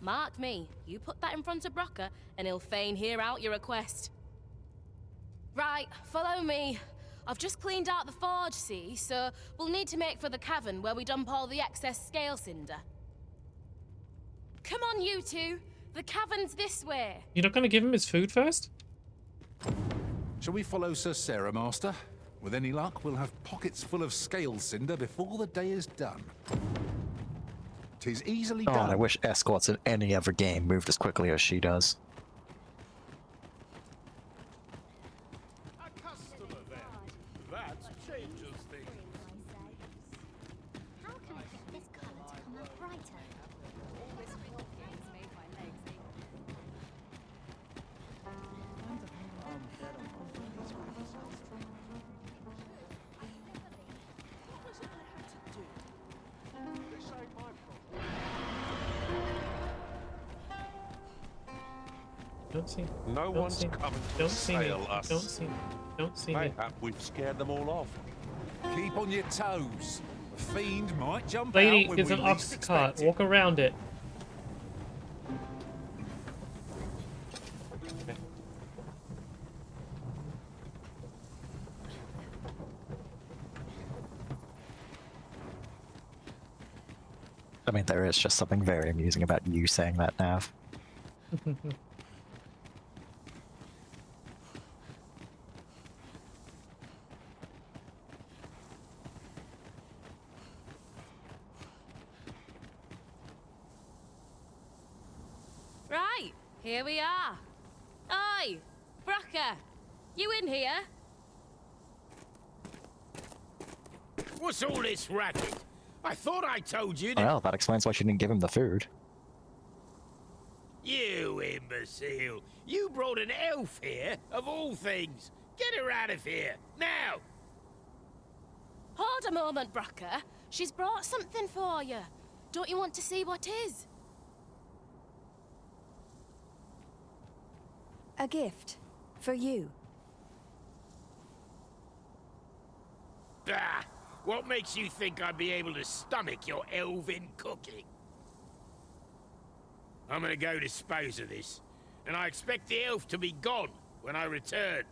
Mark me, you put that in front of Brocker, and he'll fain hear out your request. Right, follow me. I've just cleaned out the forge, see, so we'll need to make for the cavern where we dump all the excess scale cinder. Come on, you two. The cavern's this way. You're not going to give him his food first? Shall we follow Sir Sarah, Master? With any luck, we'll have pockets full of scale cinder before the day is done. 'Tis easily Oh, done. I wish escorts in any other game moved as quickly as she does. A customer, then. That changes things. How can I get this color to come out brighter? Don't see me. No Don't one's see me. coming to Don't see me. assail us. Don't see me. Don't see me. Mayhap we've scared them all off. Keep on your toes. A fiend might jump Lady, out when there's we an least ox cart. expect it. Walk around it. Okay. I mean, there is just something very amusing about you saying that, Nav. Right, here we are. Oi, Brocker, you in here? What's all this racket? I thought I told you that. Well, that explains why she didn't give him the food. You imbecile! You brought an elf here, of all things. Get her out of here, now! Hold a moment, Brocker. She's brought something for you. Don't you want to see what is? A gift. For you. Bah! What makes you think I'd be able to stomach your elven cooking? I'm gonna go dispose of this, and I expect the elf to be gone when I return.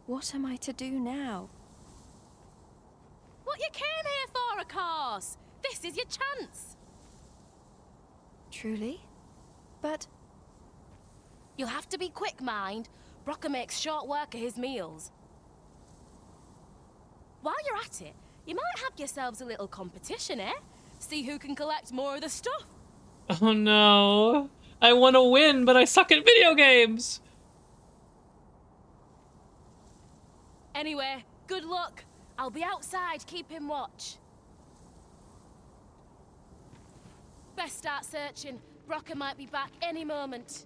What am I to do now? What you came here for, of course. This is your chance. Truly? But... You'll have to be quick, mind. Brocker makes short work of his meals. While you're at it, you might have yourselves a little competition, eh? See who can collect more of the stuff. Oh no. I want to win, but I suck at video games. Anyway, good luck. I'll be outside keeping watch. Best start searching. Brocker might be back any moment.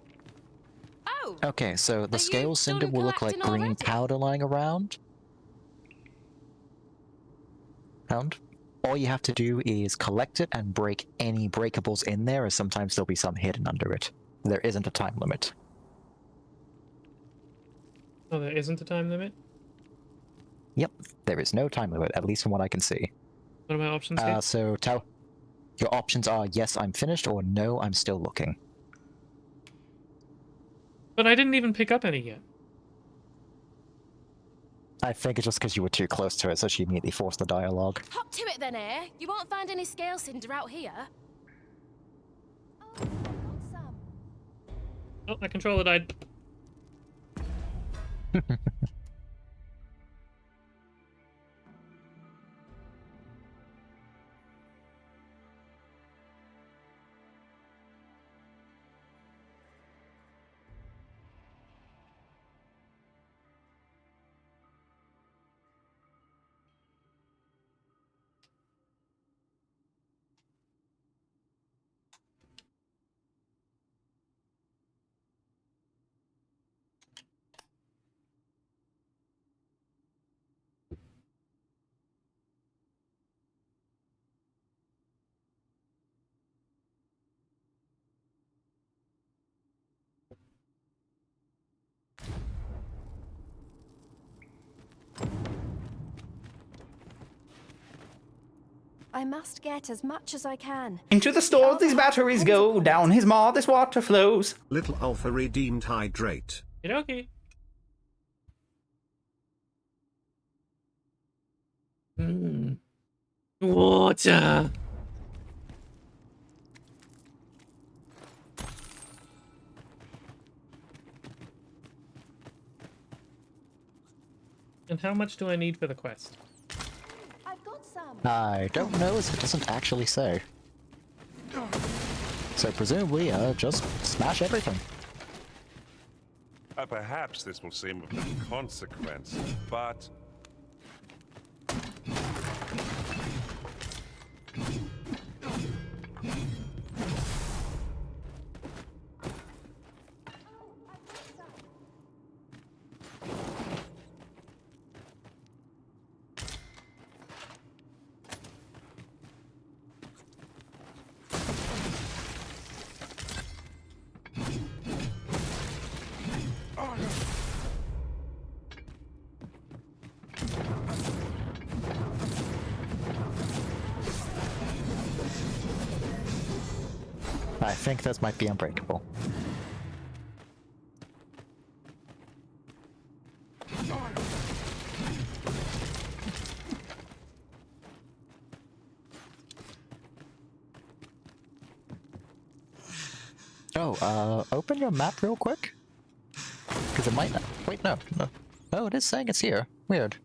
Oh! Okay, so the Are scale you cinder done will look like collecting green already? powder lying around. All you have to do is collect it and break any breakables in there, as sometimes there'll be some hidden under it. There isn't a time limit. Oh, there isn't a time limit? Yep, there is no time limit, at least from what I can see. What are my options here? So tell... Your options are yes, I'm finished, or no, I'm still looking. But I didn't even pick up any yet. I think it's just because you were too close to it, so she immediately forced the dialogue. Hop to it then, eh? You won't find any scale cinder out here. Oh, my controller died. I must get as much as I can. Into the stores these batteries go, down his maw this water flows. Little Alpha redeemed hydrate. Okay. Water. And how much do I need for the quest? I've got some. I don't know, as it doesn't actually say. So presumably, just smash everything. Perhaps this will seem of little consequence, but... I think this might be unbreakable. Oh, open your map real quick? Because it might not. Wait, no. Oh, it is saying it's here. Weird.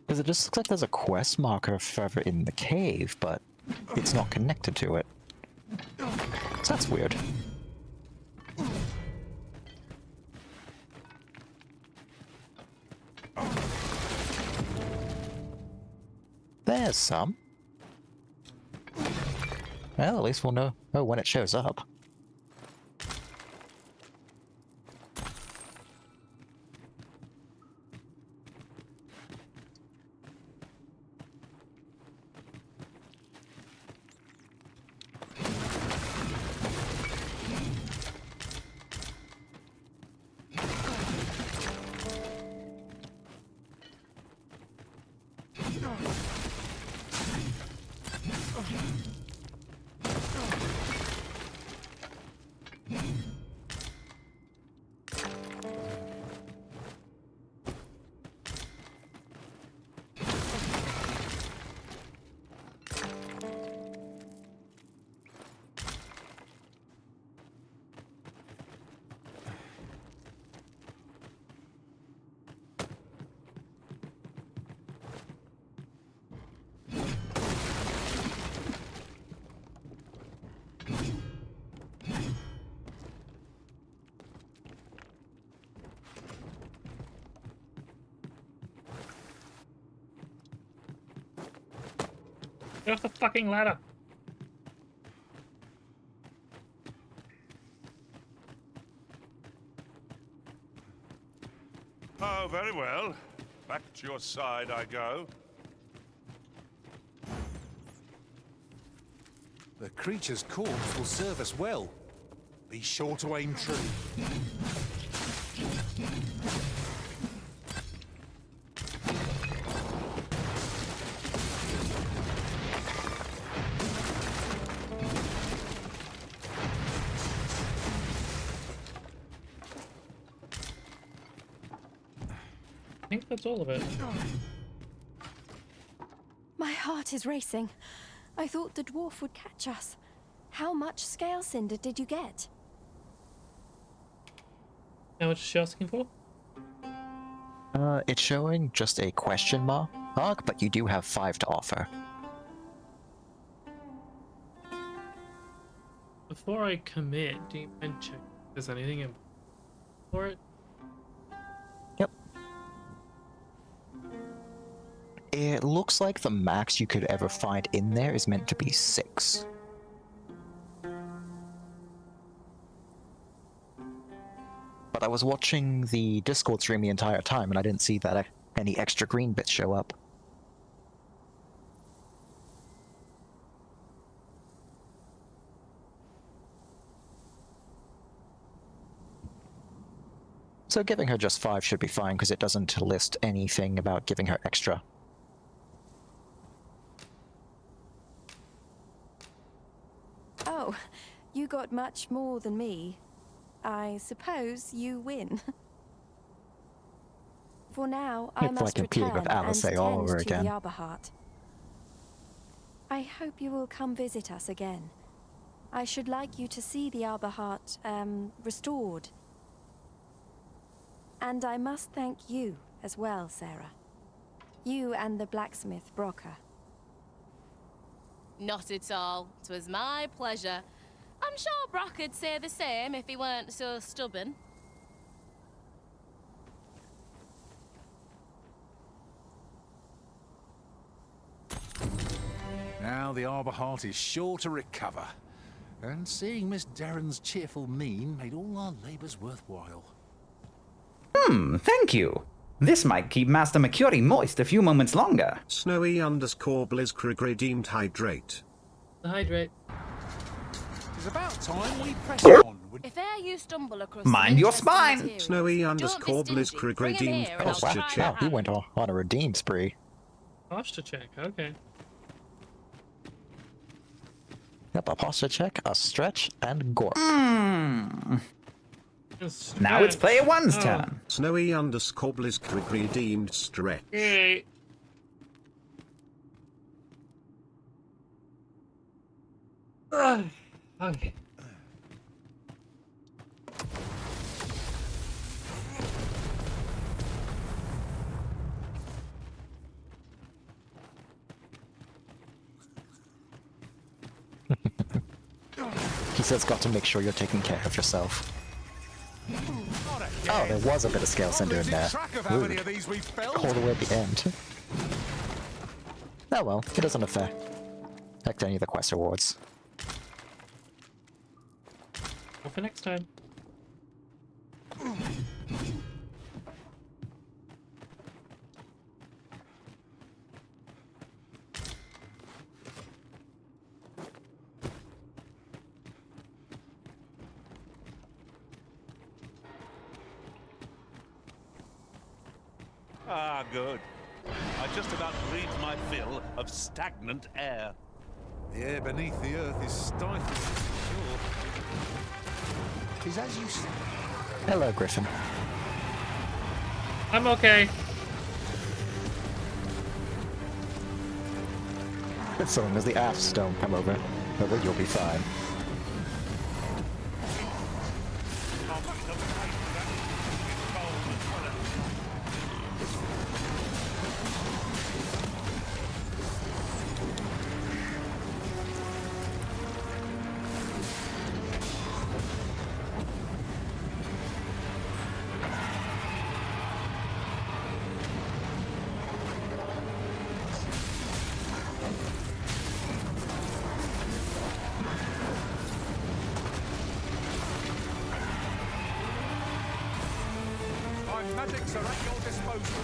Because it just looks like there's a quest marker further in the cave, but it's not connected to it. So that's weird. There's some. Well, at least we'll know when it shows up. Get off the fucking ladder! Oh, very well. Back to your side I go. The creature's corpse will serve us well. Be sure to aim true. I think that's all of it. My heart is racing. I thought the dwarf would catch us. How much scale cinder did you get? How much is she asking for? It's showing just a question mark, but you do have 5 to offer. Before I commit, do you mind checking if there's anything in for it? Yep. It looks like the max you could ever find in there is meant to be 6. But I was watching the Discord stream the entire time and I didn't see that any extra green bits show up. So giving her just 5 should be fine because it doesn't list anything about giving her extra. Oh, you got much more than me. I suppose you win. For now, I It's must like competing return with Alice and all tend over to again. the Arbor Heart. I hope you will come visit us again. I should like you to see the Arbor Heart, restored. And I must thank you as well, Sarah. You and the blacksmith, Brocker. Not at all. 'Twas my pleasure. I'm sure Brock'd say the same if he weren't so stubborn. Now the Arbor Heart is sure to recover. And seeing Miss Darren's cheerful mien made all our labours worthwhile. Thank you. This might keep Master Mercury moist a few moments longer. Snowy_Blizzcrig redeemed hydrate. Hydrate. It's about time we press on. If e'er you stumble across Mind your spine! Snowy_Blizzcrig redeemed posture Wow, check. he went on a redeem spree. Posture check, okay. Yep, a posture check, a stretch, and gorp. Now it's player one's turn. Snowy underscore Blizz redeemed stretch. Okay. Okay. He says, got to make sure you're taking care of yourself. Oh, there was a bit of Scale Cinder in there. Rude. All the way at the end. Oh well, it doesn't affect any of the quest rewards. Go for next time. Ah, good. I just about breathed my fill of stagnant air. The air beneath the earth is stifling, sure. Is as you say. Hello, Griffin. I'm okay. So long as the afts don't come over, you'll be fine. My magics are at your disposal.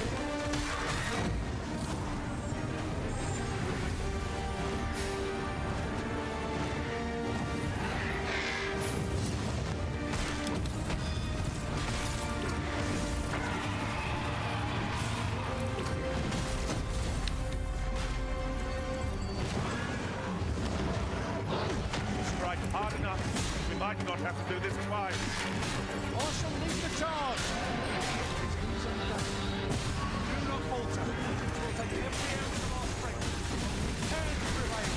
Strike hard enough. We might not have to do this twice. I shall lead the charge. Do not falter. We'll take every ounce of our strength. Turn prevail.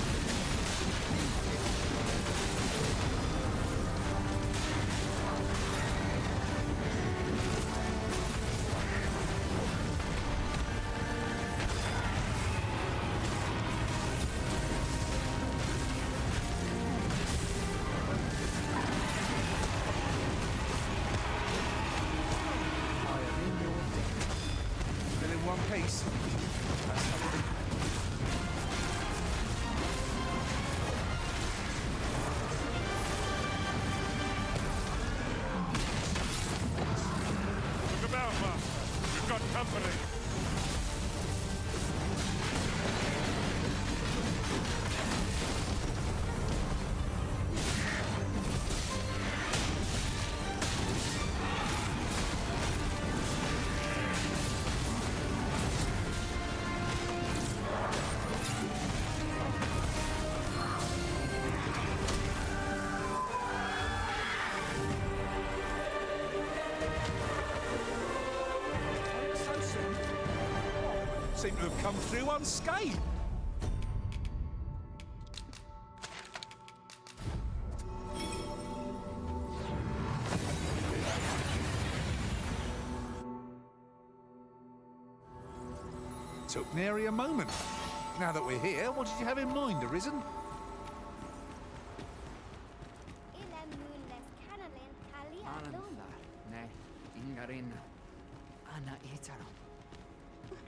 Still in one piece. That's something. Look about, Master. We've got company. So soon. Seem to have come through unscathed. Took nary a moment. Now that we're here, what did you have in mind, Arisen?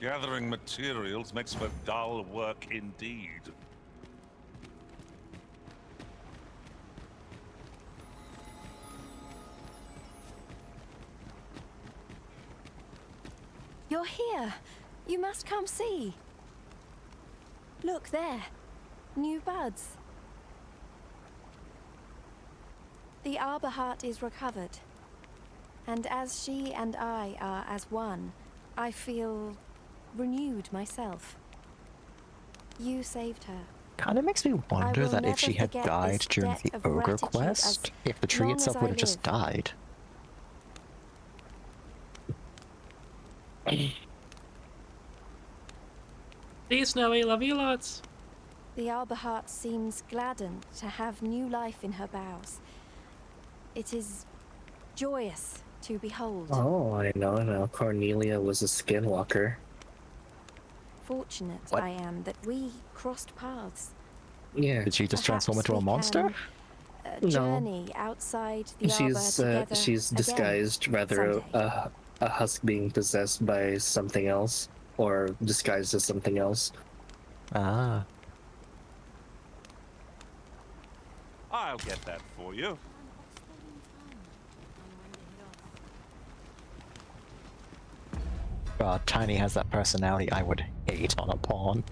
Gathering materials makes for dull work indeed. You're here. You must come see. Look there. New buds. The Arbor Heart is recovered. And as she and I are as one, I feel renewed myself. You saved her, Kind of makes me wonder will that if never she had forget died this during debt the of ogre gratitude quest, as if the tree long as itself I would have just live. died. See you, Snowy. Love you lots. The Arbor Heart seems gladdened to have new life in her boughs. It is joyous to behold. Oh, I know now. Cornelia was a skinwalker. Fortunate What? I am that we crossed paths. Yeah. Did she just transform Perhaps into a we monster? can, journey outside the Arbor together She's disguised, again, rather someday. a husk being possessed by something else, or disguised as something else. Ah. I'll get that for you. God, Tiny has that personality I would hate on a pawn.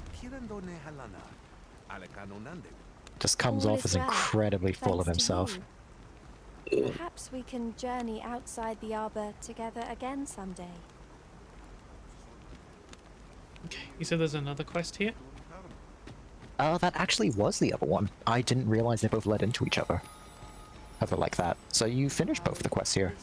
Just comes All off is as well, incredibly full of thanks to himself. you. Perhaps we can journey outside the Arbor together again someday. Okay, you said there's another quest here? That actually was the other one. I didn't realize they both led into each other. Ever like that. So you finished both the quests here.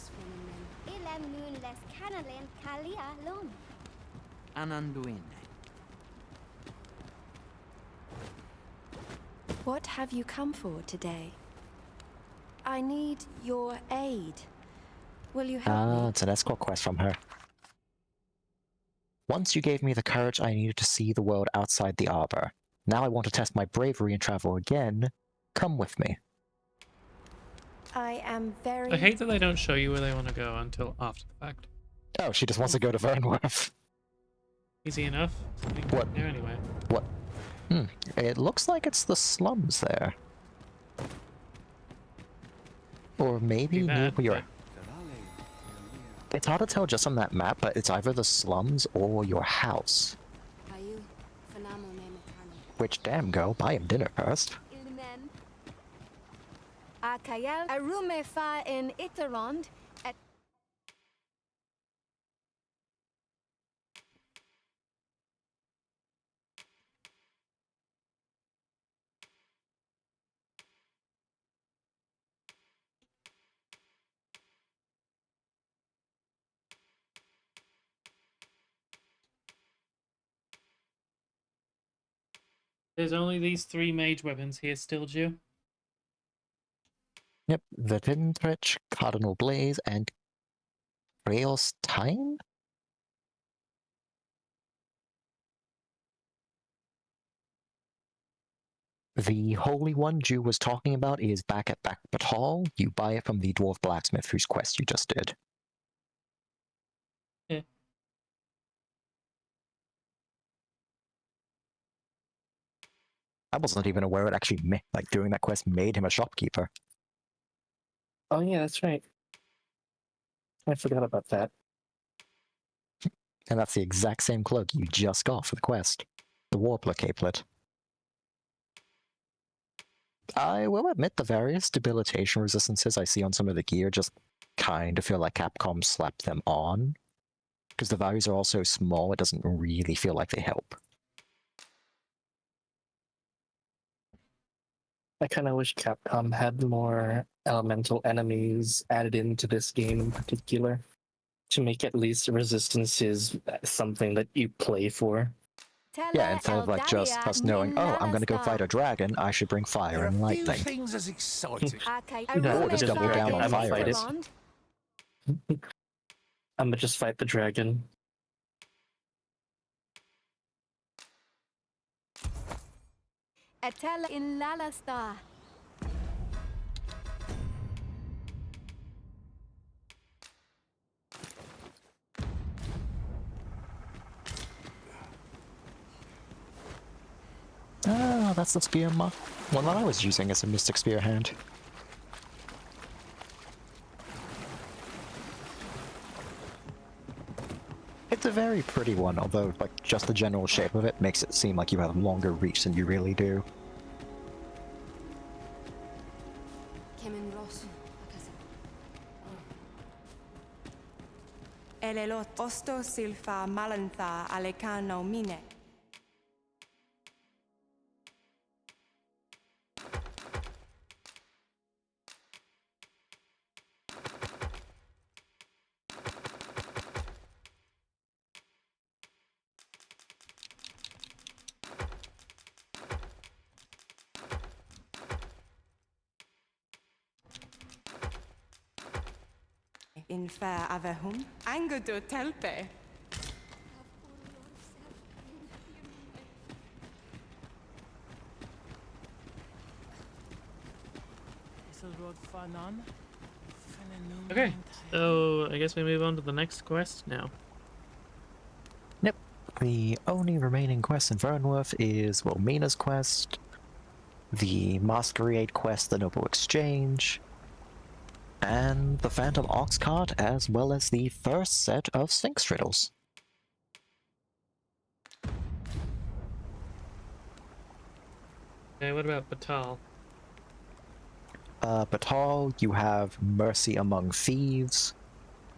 What have you come for today? I need your aid. Will you help me? It's an escort quest from her. Once you gave me the courage I needed to see the world outside the Arbor. Now I want to test my bravery and travel again. Come with me. I am very... I hate that they don't show you where they want to go until after the fact. Oh, she just wants to go to Vernworth. Easy enough. Something What? there anyway. What? It looks like it's the slums there. Or maybe near where you're... It's hard to tell just on that map, but it's either the slums or your house. Which, damn, girl, buy him dinner first. There's only these 3 mage weapons here still, Jew. Yep, the Vindrich, Cardinal Blaze, and Railstein? The Holy One Jew was talking about is back at Backbit Hall. You buy it from the Dwarf Blacksmith whose quest you just did. Yeah. I wasn't even aware it actually, doing that quest made him a shopkeeper. Oh yeah, that's right. I forgot about that. And that's the exact same cloak you just got for the quest. The Warbler Capelet. I will admit the various debilitation resistances I see on some of the gear just kind of feel like Capcom slapped them on. Because the values are all so small, it doesn't really feel like they help. I kind of wish Capcom had more elemental enemies added into this game in particular, to make at least resistances something that you play for. Yeah, instead of like just us knowing, oh, I'm gonna go fight a dragon, I should bring fire There are and a few lightning. things as exciting. Or just double down on fire. I'm gonna just fight the dragon. Etela in Lalasta. Ah, that's the spear one that I was using as a Mystic Spear hand. It's a very pretty one, although like just the general shape of it makes it seem like you have longer reach than you really do. Elelot osto silfa malantha alecano mine. In fair avehum, angodo telpe. Okay, so I guess we move on to the next quest now. Yep. The only remaining quest in Vernworth is, well, Mina's quest, the Masquerade quest, the Noble Exchange, and the Phantom Ox Cart, as well as the first set of Sphinx Riddles. Okay, what about Batal? Batal, you have Mercy Among Thieves,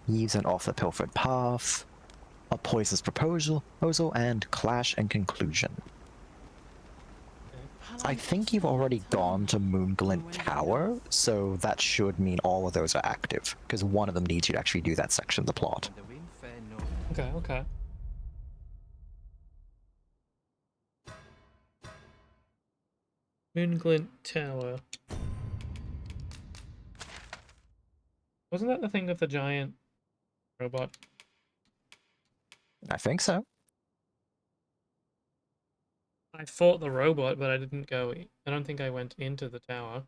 Thieves and Off the Pilfered Path, A Poisonous Proposal, and Clash and Conclusion. I think you've already gone to Moonglint Tower, so that should mean all of those are active, because one of them needs you to actually do that section of the plot. Okay, okay. Moonglint Tower. Wasn't that the thing with the giant robot? I think so. I fought the robot, but I didn't go. I don't think I went into the tower.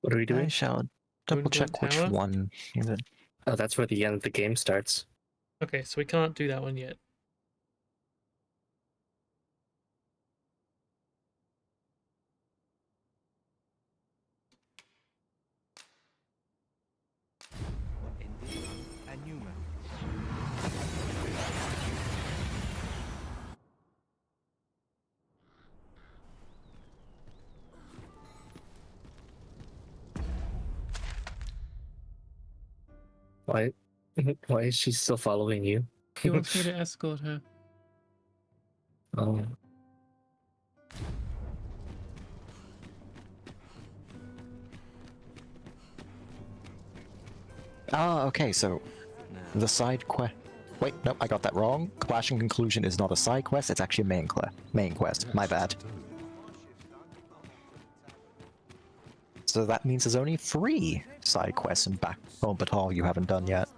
What are we doing? I shall double check which Tower? one is it. Oh, that's where the end of the game starts. Okay, so we can't do that one yet. Why? Why is she still following you? He wants me to escort her. Oh. Ah, okay, so the side quest. Wait, nope, I got that wrong. Clash and Conclusion is not a side quest, it's actually a main quest. My bad. So that means there's only 3 side quests in Backbone Batal you haven't done yet.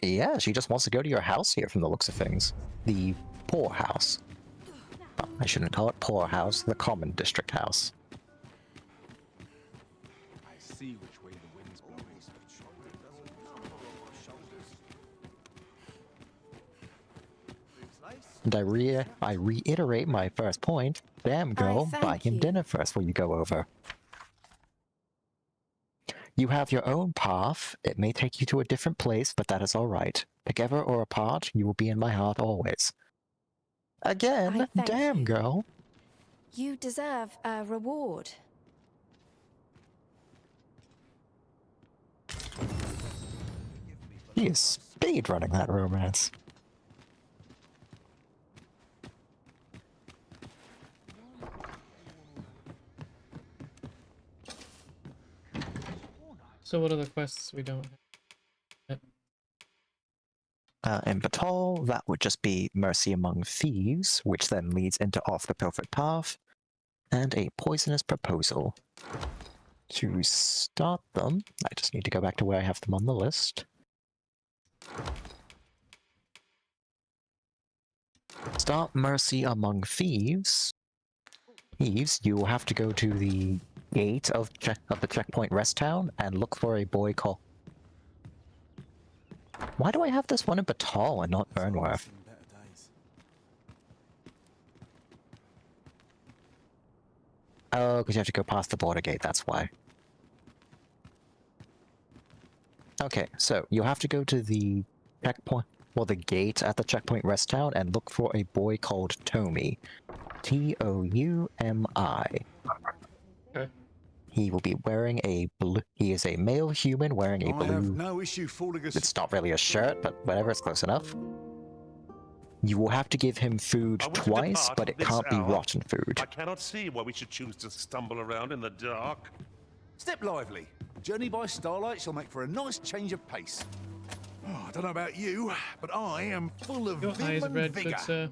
Yeah, she just wants to go to your house here from the looks of things. The poor house. Oh, I shouldn't call it poor house, the common district house. I see which way the wind's blowing. And I reiterate my first point. Damn girl, buy him dinner first before you go over. You have your own path. It may take you to a different place, but that is alright. Together or apart, you will be in my heart always. Again, damn girl. You deserve a reward. He is speed running that romance. So what are the quests we don't have? In Batal, that would just be Mercy Among Thieves, which then leads into Off the Pilfered Path, and a Poisonous Proposal. To start them, I just need to go back to where I have them on the list. Start Mercy Among Thieves. You will have to go to the gate of the checkpoint rest town and look for a boy called... Why do I have this one in Batal and not Vernworth? Oh, because you have to go past the border gate, that's why. Okay, so you have to go to the checkpoint, well, the gate at the checkpoint rest town and look for a boy called Toumi. Toumi. Okay. He will be wearing a blue... He is a male human wearing a blue... I have no issue falling asleep. It's not really a shirt, but whatever, it's close enough. You will have to give him food twice, but it can't be rotten food. I cannot see why we should choose to stumble around in the dark. Step lively. Journey by starlight shall make for a nice change of pace. Oh, I don't know about you, but I am full of Your eyes vim and red, vigor. good sir.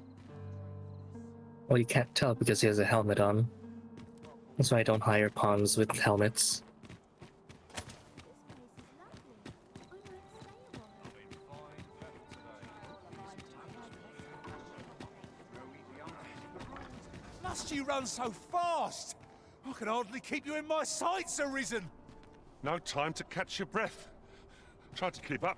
Well, you can't tell because he has a helmet on. That's why I don't hire pawns with helmets. Must you run so fast? I can hardly keep you in my sights, Arisen. No time to catch your breath. Try to keep up.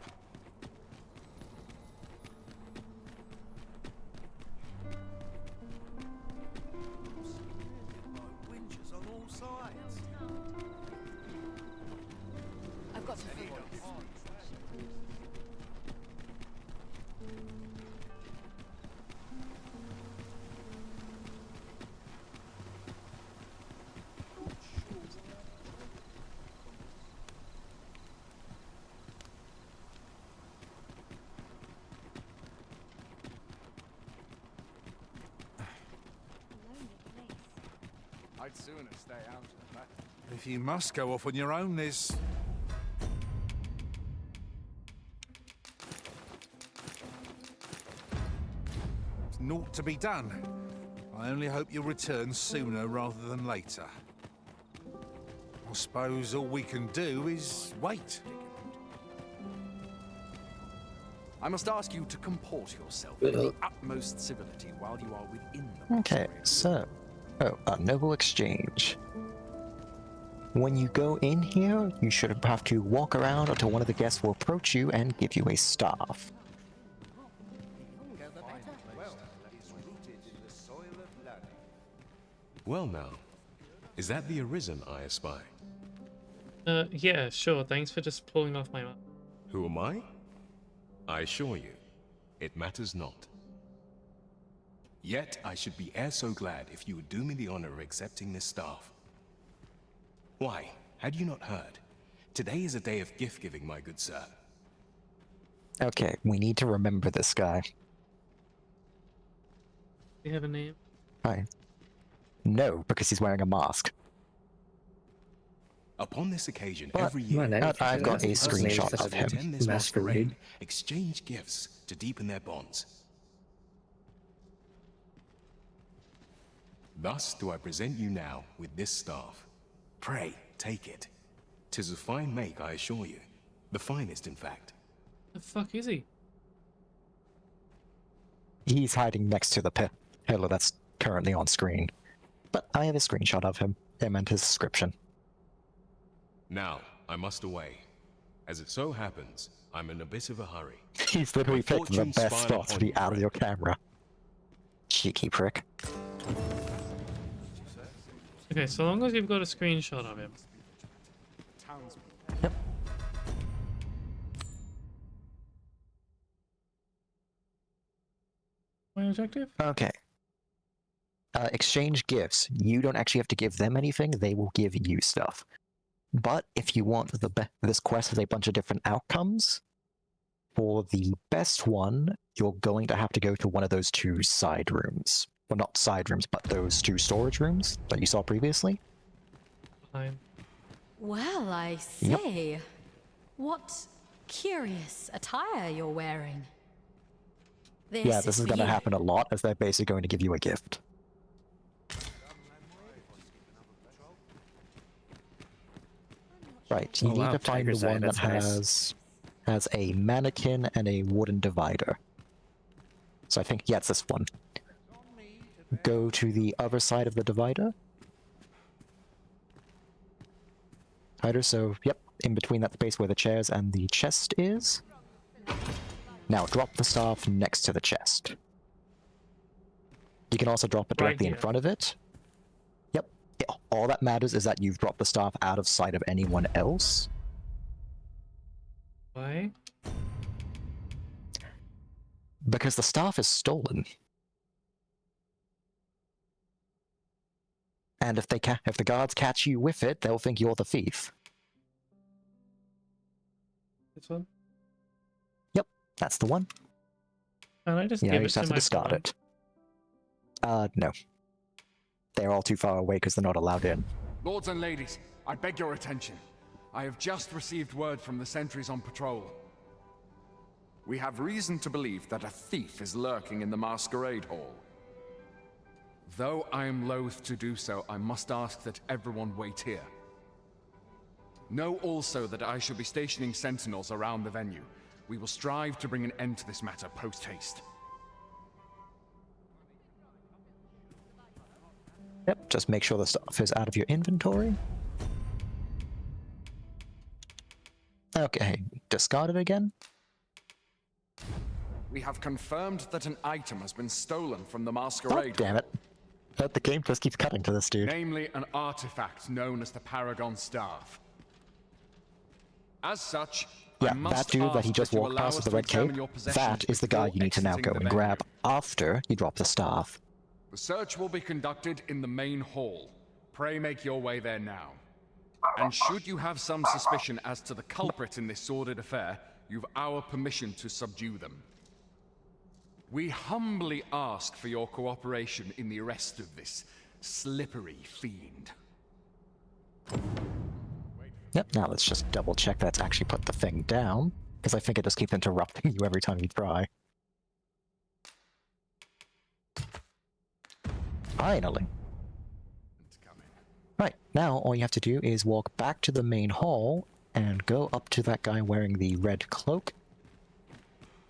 Winches on all sides. I've got to focus. I'd sooner stay out of that. If you must go off on your own, there's naught to be done. I only hope you'll return sooner rather than later. I suppose all we can do is wait. I must ask you to comport yourself with the utmost civility while you are within the Okay, so... Oh, a noble exchange. When you go in here, you should have to walk around until one of the guests will approach you and give you a staff. Well now, is that the Arisen I espy? Yeah, sure. Thanks for just pulling off my map. Who am I? I assure you, it matters not. Yet I should be e'er so glad if you would do me the honor of accepting this staff. Why, had you not heard? Today is a day of gift-giving, my good sir. Okay, we need to remember this guy. Do you have a name? Hi. No, because he's wearing a mask. Upon this occasion, But every year, I've got a screenshot of him. attend this masquerade, exchange gifts to deepen their bonds. Thus do I present you now with this staff. Pray, take it. 'Tis a fine make, I assure you. The finest, in fact. The fuck is he? He's hiding next to the pillar that's currently on screen. But I have a screenshot of him and his description. Now, I must away. As it so happens, I'm in a bit of a hurry. He's literally My picked the fortunes best smile spot to upon be you, out of friend. your camera. Cheeky prick. Okay, so long as you've got a screenshot of him. Yep. My objective? Okay. Exchange gifts. You don't actually have to give them anything, they will give you stuff. But if you want this quest has a bunch of different outcomes, for the best one, you're going to have to go to one of those two side rooms. Well, not side rooms, but those two storage rooms that you saw previously. Fine. Well, I say. What curious attire you're wearing. Yeah, this is going to happen a lot, as they're basically going to give you a gift. Right, you need to find the one that has a mannequin and a wooden divider. So I think, yeah, it's this one. Go to the other side of the divider. So, yep, in between that space where the chairs and the chest is. Now drop the staff next to the chest. You can also drop it directly in front of it. Yep, all that matters is that you've dropped the staff out of sight of anyone else. Why? Because the staff is stolen. And if the guards catch you with it, they'll think you're the thief. This one? Yep, that's the one. Can I just Yeah, give you it just to have to my discard pawn? it. No. They're all too far away because they're not allowed in. Lords and ladies, I beg your attention. I have just received word from the sentries on patrol. We have reason to believe that a thief is lurking in the masquerade hall. Though I am loath to do so, I must ask that everyone wait here. Know also that I shall be stationing sentinels around the venue. We will strive to bring an end to this matter post-haste. Yep, just make sure the stuff is out of your inventory. Okay, discard it again. We have confirmed that an item has been stolen from the Oh, masquerade. damn it. The game just keeps cutting to this dude. Namely, an artifact known as the Paragon Staff. As such, Yeah, I must that dude that he ask just you walked allow past us with the to red cape, examine your possessions that is the guy before you need to now exiting go the and venue. grab after you drop the staff. The search will be conducted in the main hall. Pray make your way there now. And should you have some suspicion as to the culprit in this sordid affair, you've our permission to subdue them. We humbly ask for your cooperation in the arrest of this slippery fiend. Yep, now let's just double check that's actually put the thing down, because I think it just keeps interrupting you every time you try. Finally. Right, now all you have to do is walk back to the main hall and go up to that guy wearing the red cloak.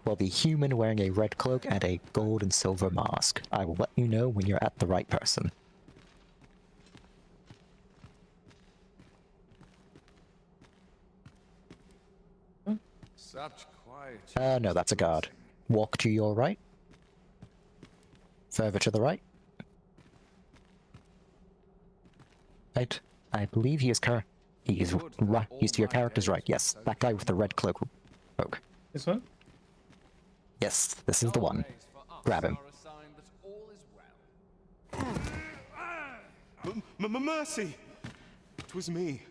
Well, the human wearing a red cloak and a gold and silver mask. I will let you know when you're at the right person. Such quiet. No, that's a guard. Walk to your right. Further to the right. Right. I believe he is he's right. He's to your character's right. Yes, that guy with the red cloak. This one? Yes, this is the one. Grab him. Mercy! 'Twas me.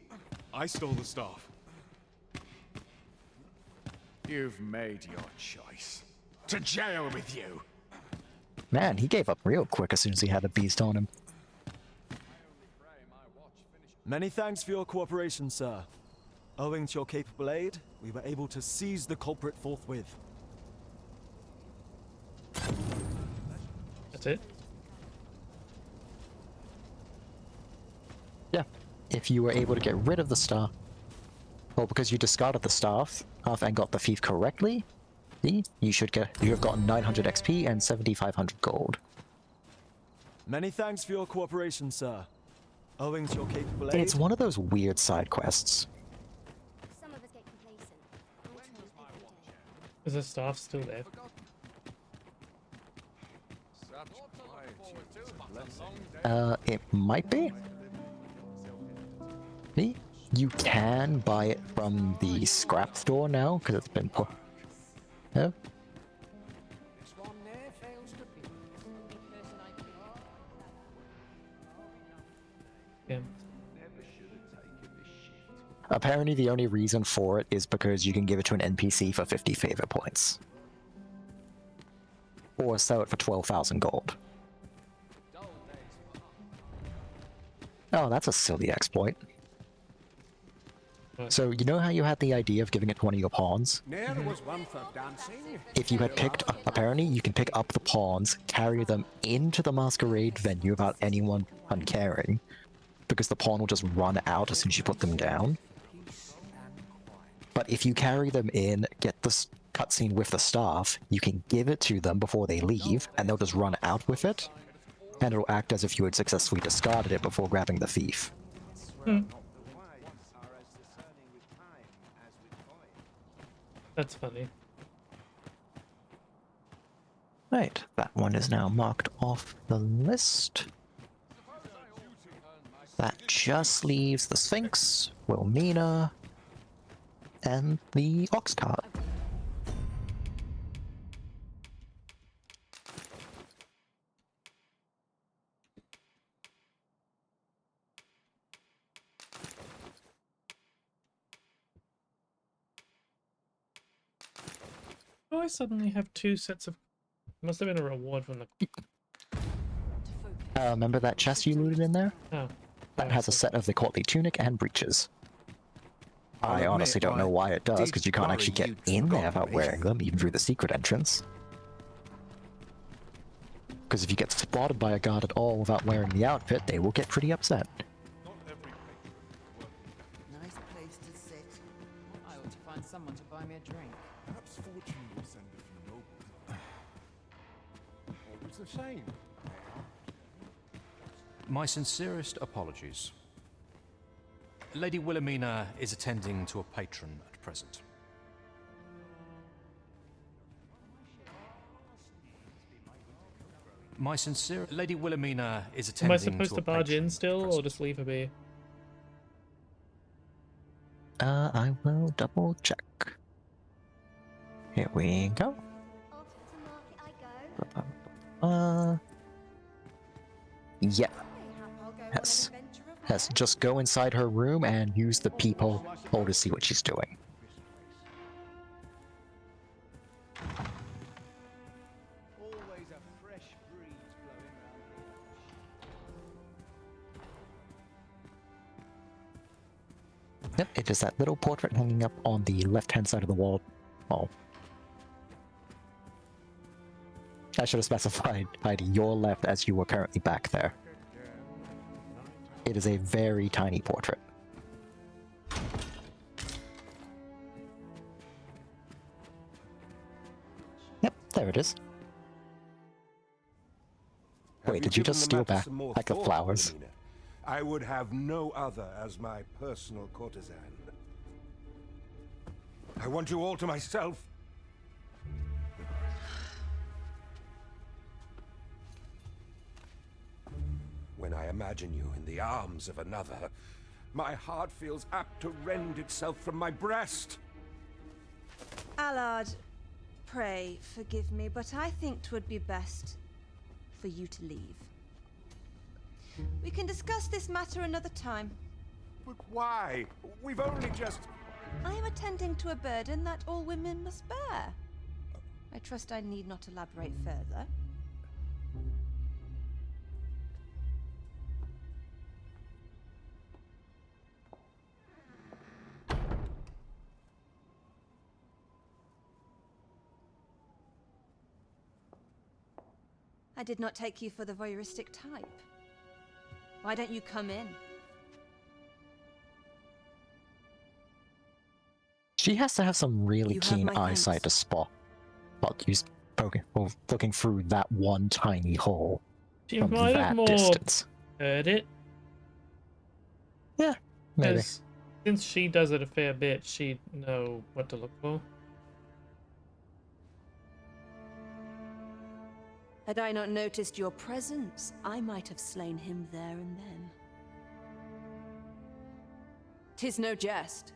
I stole the staff. You've made your choice. To jail with you! Man, he gave up real quick as soon as he had a beast on him. Many thanks for your cooperation, sir. Owing to your capable aid, we were able to seize the culprit forthwith. That's it? Yeah. If you were able to get rid of the staff, well, because you discarded the staff and got the thief correctly, you have gotten 900 XP and 7,500 gold. Many thanks for your cooperation, sir. Owing to your capable aid... It's one of those weird side quests. Some of us get complacent. Is the staff still there? It might be. See? You can buy it from the scrap store now, because it's been put... Oh? Yeah. Apparently the only reason for it is because you can give it to an NPC for 50 favor points. Or sell it for 12,000 gold. Oh, that's a silly exploit. So, you know how you had the idea of giving it to one of your pawns? There was one for dancing. If you had picked, apparently you can pick up the pawns, carry them into the masquerade venue without anyone uncaring, because the pawn will just run out as soon as you put them down. But if you carry them in, get the cutscene with the staff, you can give it to them before they leave, and they'll just run out with it, and it'll act as if you had successfully discarded it before grabbing the thief. That's funny. Right, that one is now marked off the list. That just leaves the Sphinx, Wilmina, and the ox cart. Oh, I suddenly have two sets of... Must have been a reward from the... Remember that chest you looted in there? Oh. That has a set of the courtly tunic and breeches. I honestly don't know why it does, because you can't actually get in there without wearing them, even through the secret entrance. Because if you get spotted by a guard at all without wearing the outfit, they will get pretty upset. Nice place to sit. I ought to find someone to buy me a drink. Perhaps fortune will send a few nobles. Always the same. My sincerest apologies. Lady Wilhelmina is attending to a patron at present. My sincere Lady Wilhelmina is Am I attending supposed to to a barge patron in at still, present. or just leave her be? I will double check. Here we go. Yeah. Yes, just go inside her room and use the peephole to see what she's doing. Always a fresh breeze blowing around. Yep, it is that little portrait hanging up on the left-hand side of the wall. Oh. I should have specified Heidi, your left as you were currently back there. It is a very tiny portrait. Yep, there it is. Wait, did you just steal back like the flowers? Wilhelmina? I would have no other as my personal courtesan. I want you all to myself. When I imagine you in the arms of another, my heart feels apt to rend itself from my breast. Allard, pray forgive me, but I think 'twould be best for you to leave. We can discuss this matter another time. But why? We've only just... I am attending to a burden that all women must bear. I trust I need not elaborate further. I did not take you for the voyeuristic type. Why don't you come in? She has to have some really You have keen my eyesight to thanks. spot while she's looking through that one tiny hole She from might have that more distance. heard it. Yeah, maybe. 'Cause since she does it a fair bit, she'd know what to look for. Had I not noticed your presence, I might have slain him there and then. 'Tis no jest.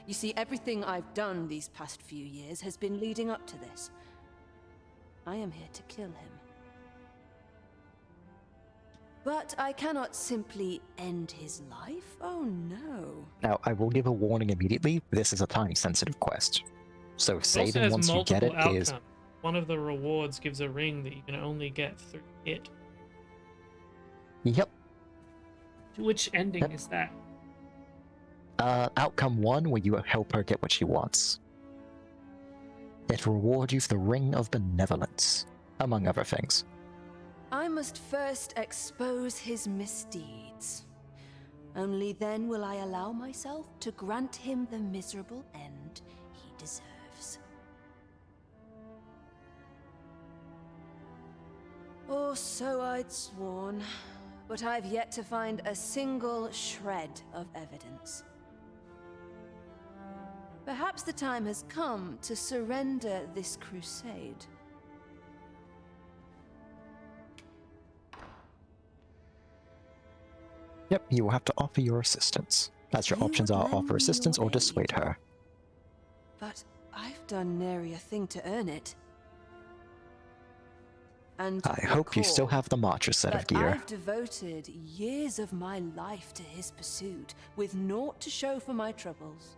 You see, everything I've done these past few years has been leading up to this. I am here to kill him. But I cannot simply end his life. Oh no. Now, I will give a warning immediately. This is a time-sensitive quest. So It also saving has once you get multiple it is... outcomes. One of the rewards gives a ring that you can only get through it. Yep. Which ending is that? Outcome 1, where you help her get what she wants. It rewards you for the Ring of Benevolence, among other things. I must first expose his misdeeds. Only then will I allow myself to grant him the miserable end he deserves. Or so I'd sworn, but I've yet to find a single shred of evidence. Perhaps the time has come to surrender this crusade. Yep, you will have to offer your assistance, as your You options would are lend offer me assistance your or dissuade aid. her. But I've done nary a thing to earn it. And I hope you still recall have the Marcher set of that gear. I've devoted years of my life to his pursuit, with naught to show for my troubles.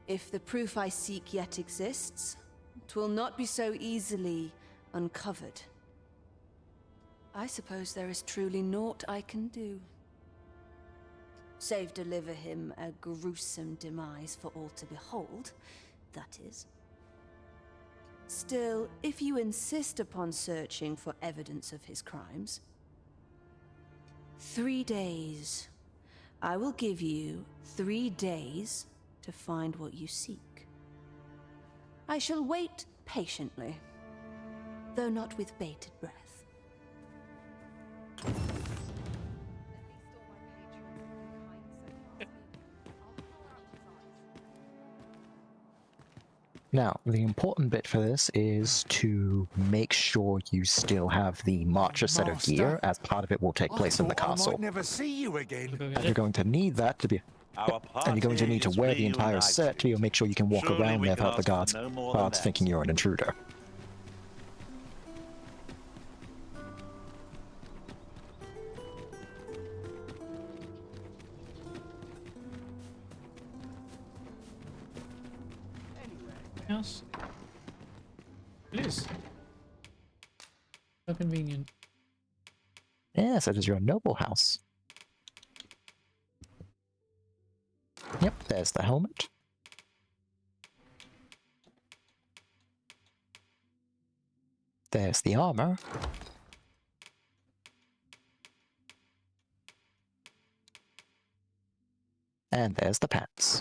If the proof I seek yet exists, 'twill not be so easily uncovered. I suppose there is truly naught I can do. Save deliver him a gruesome demise for all to behold, that is. Still, if you insist upon searching for evidence of his crimes, 3 days. I will give you 3 days to find what you seek. I shall wait patiently, though not with bated breath. Now, the important bit for this is to make sure you still have the Marcher set of gear, as part of it will take place in the castle. I might never see you again. And you're going to need that to be... Our and you're going to need to party wear is the entire set to be able to make sure you can walk Surely around we there can without the ask for guards, no more than that. thinking you're an intruder. Yes. It is. So convenient. Yes, it is your noble house. Yep, there's the helmet. There's the armor. And there's the pants.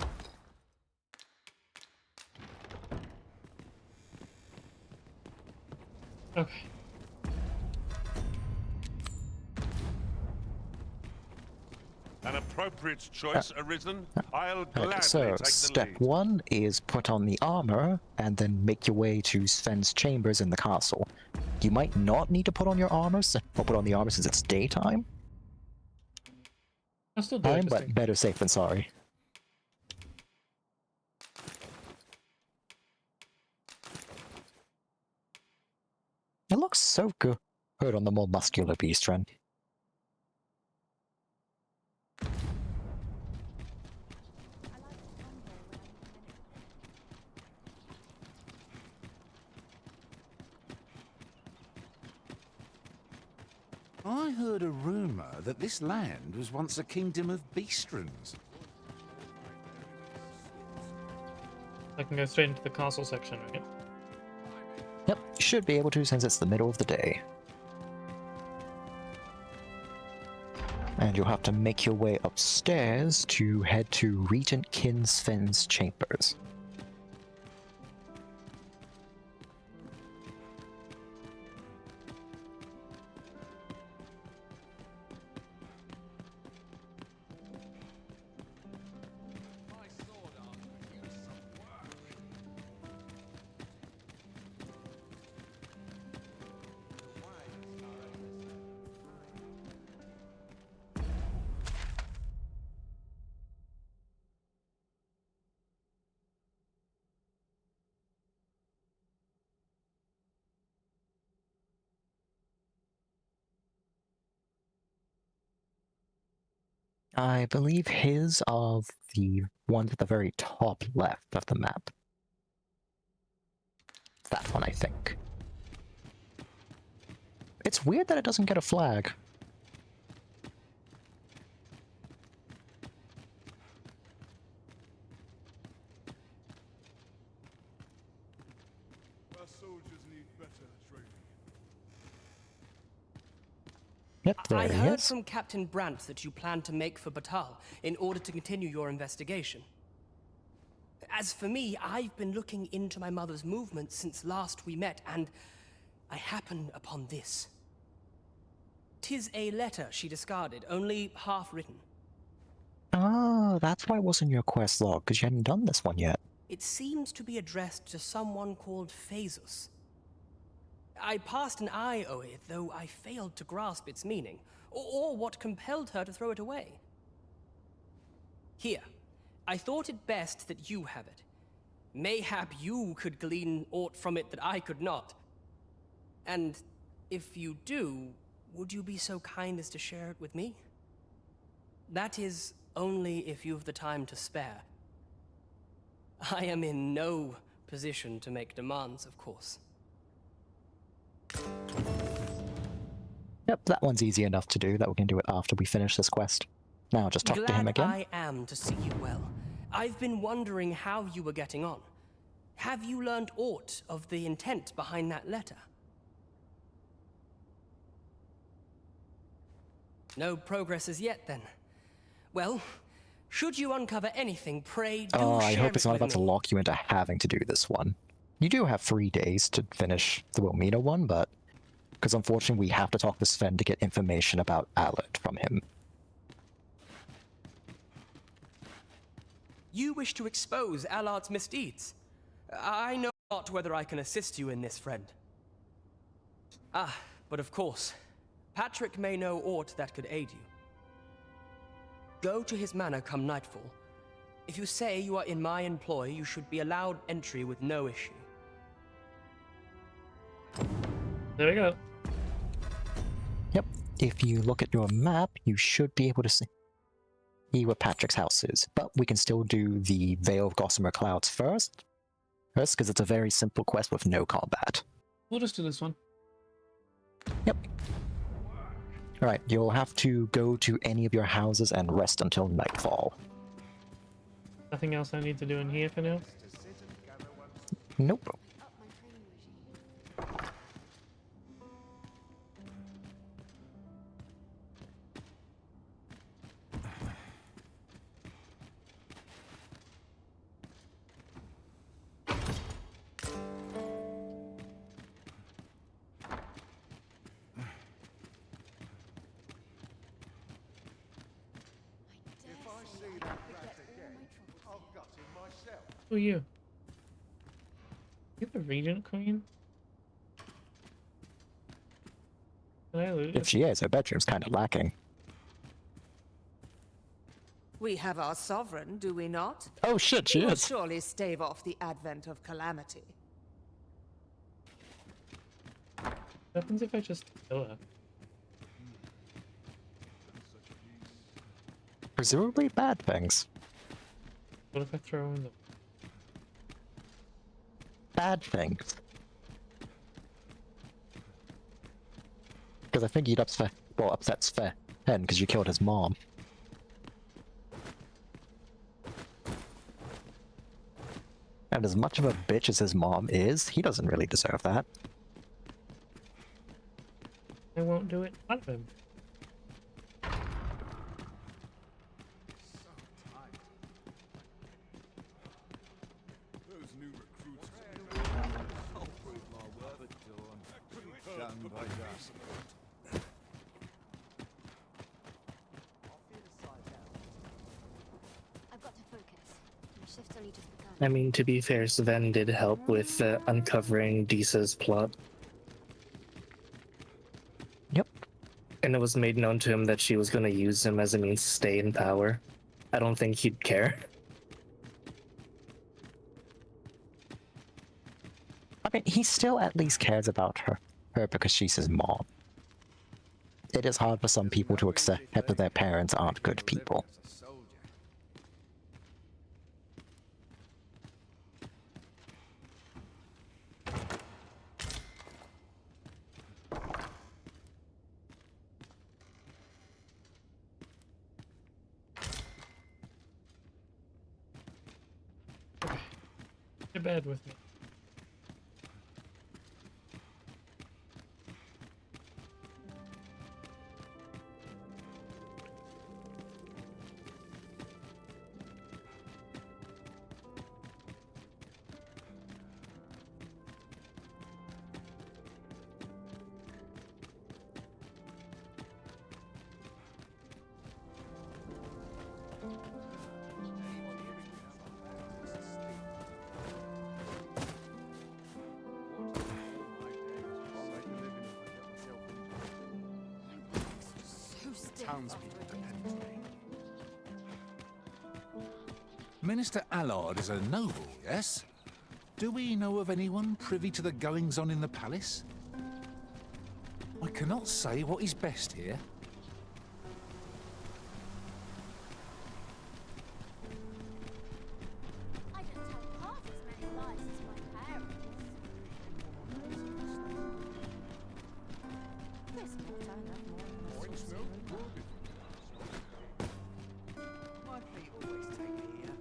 Okay. An appropriate choice arisen. I'll gladly Okay, so take the step lead. 1 is put on the armor, and then make your way to Sven's chambers in the castle. You might not need to put on your armor, or put on the armor since it's daytime. I'll still do it. But better safe than sorry. It looks so good on the more muscular beast, Ren. I heard a rumour that this land was once a kingdom of beastrons. I can go straight into the castle section, right? Yep, you should be able to since it's the middle of the day. And you'll have to make your way upstairs to head to Regent Kin Sven's chambers. I believe his are the ones at the very top left of the map. That one, I think. It's weird that it doesn't get a flag. Our soldiers need better training. Yep, there I he heard is. from Captain Brandt that you plan to make for Batal in order to continue your investigation. As for me, I've been looking into my mother's movements since last we met, and I happened upon this. 'Tis a letter she discarded, only half written. Oh, that's why it wasn't your quest log, because you hadn't done this one yet. It seems to be addressed to someone called Phaesus. I passed an eye over it, though I failed to grasp its meaning, or what compelled her to throw it away. Here, I thought it best that you have it. Mayhap you could glean aught from it that I could not. And if you do, would you be so kind as to share it with me? That is, only if you've the time to spare. I am in no position to make demands, of course. Yep, that one's easy enough to do. That we can do it after we finish this quest. Now just talk to him again. I am to see you well. I've been wondering how you were getting on. Have you learned aught of the intent behind that letter? No progress as yet, then. Well, should you uncover anything, pray do I share hope it's it not with about to me. lock you into having to do this one. You do have 3 days to finish the Wilmina one, but... Because unfortunately we have to talk to Sven to get information about Alert from him. You wish to expose Allard's misdeeds. I know not whether I can assist you in this, friend. Ah, but of course, Patrick may know aught that could aid you. Go to his manor come nightfall. If you say you are in my employ, you should be allowed entry with no issue. There we go. Yep, if you look at your map, you should be able to see where Patrick's house is. But we can still do the Vale of Gossamer Clouds first, because it's a very simple quest with no combat. We'll just do this one. Yep. Alright, you'll have to go to any of your houses and rest until nightfall. Nothing else I need to do in here for now? Nope. Who are you? You the Regent Queen? Can I lose? If she is, her bedroom's kind of lacking. We have our sovereign, do we not? Oh shit, she He will is. surely stave off the advent of calamity. What happens if I just kill her? Presumably bad things. What if I throw her in the... Bad things. Because I think you'd upset Sven because you killed his mom. And as much of a bitch as his mom is, he doesn't really deserve that. I won't do it. One of him. I've got to focus. My shift's only just begun. I mean, to be fair, Sven did help with uncovering Disa's plot. Yep. And it was made known to him that she was going to use him as a means to stay in power. I don't think he'd care. I mean, he still at least cares about her because she's his mom. It is hard for some people to accept that their parents aren't good people. To bed with me. Townspeople depend on me. Minister Allard is a noble, yes? Do we know of anyone privy to the goings-on in the palace? I cannot say what is best here. I can tell half as many lies as my parents. This might turn out more than a saucy rumor. My feet always take me here.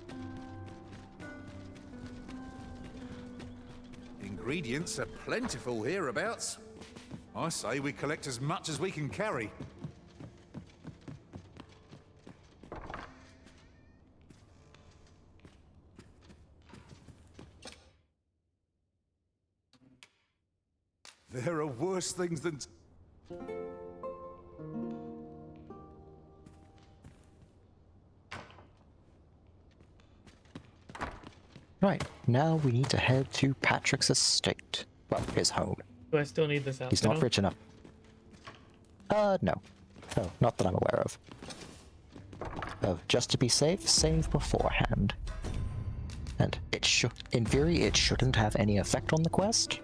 Ingredients are plentiful hereabouts. I say we collect as much as we can carry. There are worse things than... Right, now we need to head to Patrick's estate. Well, his home. Do I still need this outfit? He's not rich enough. No. Oh, not that I'm aware of. Oh, just to be safe, save beforehand. And it should, in theory, it shouldn't have any effect on the quest.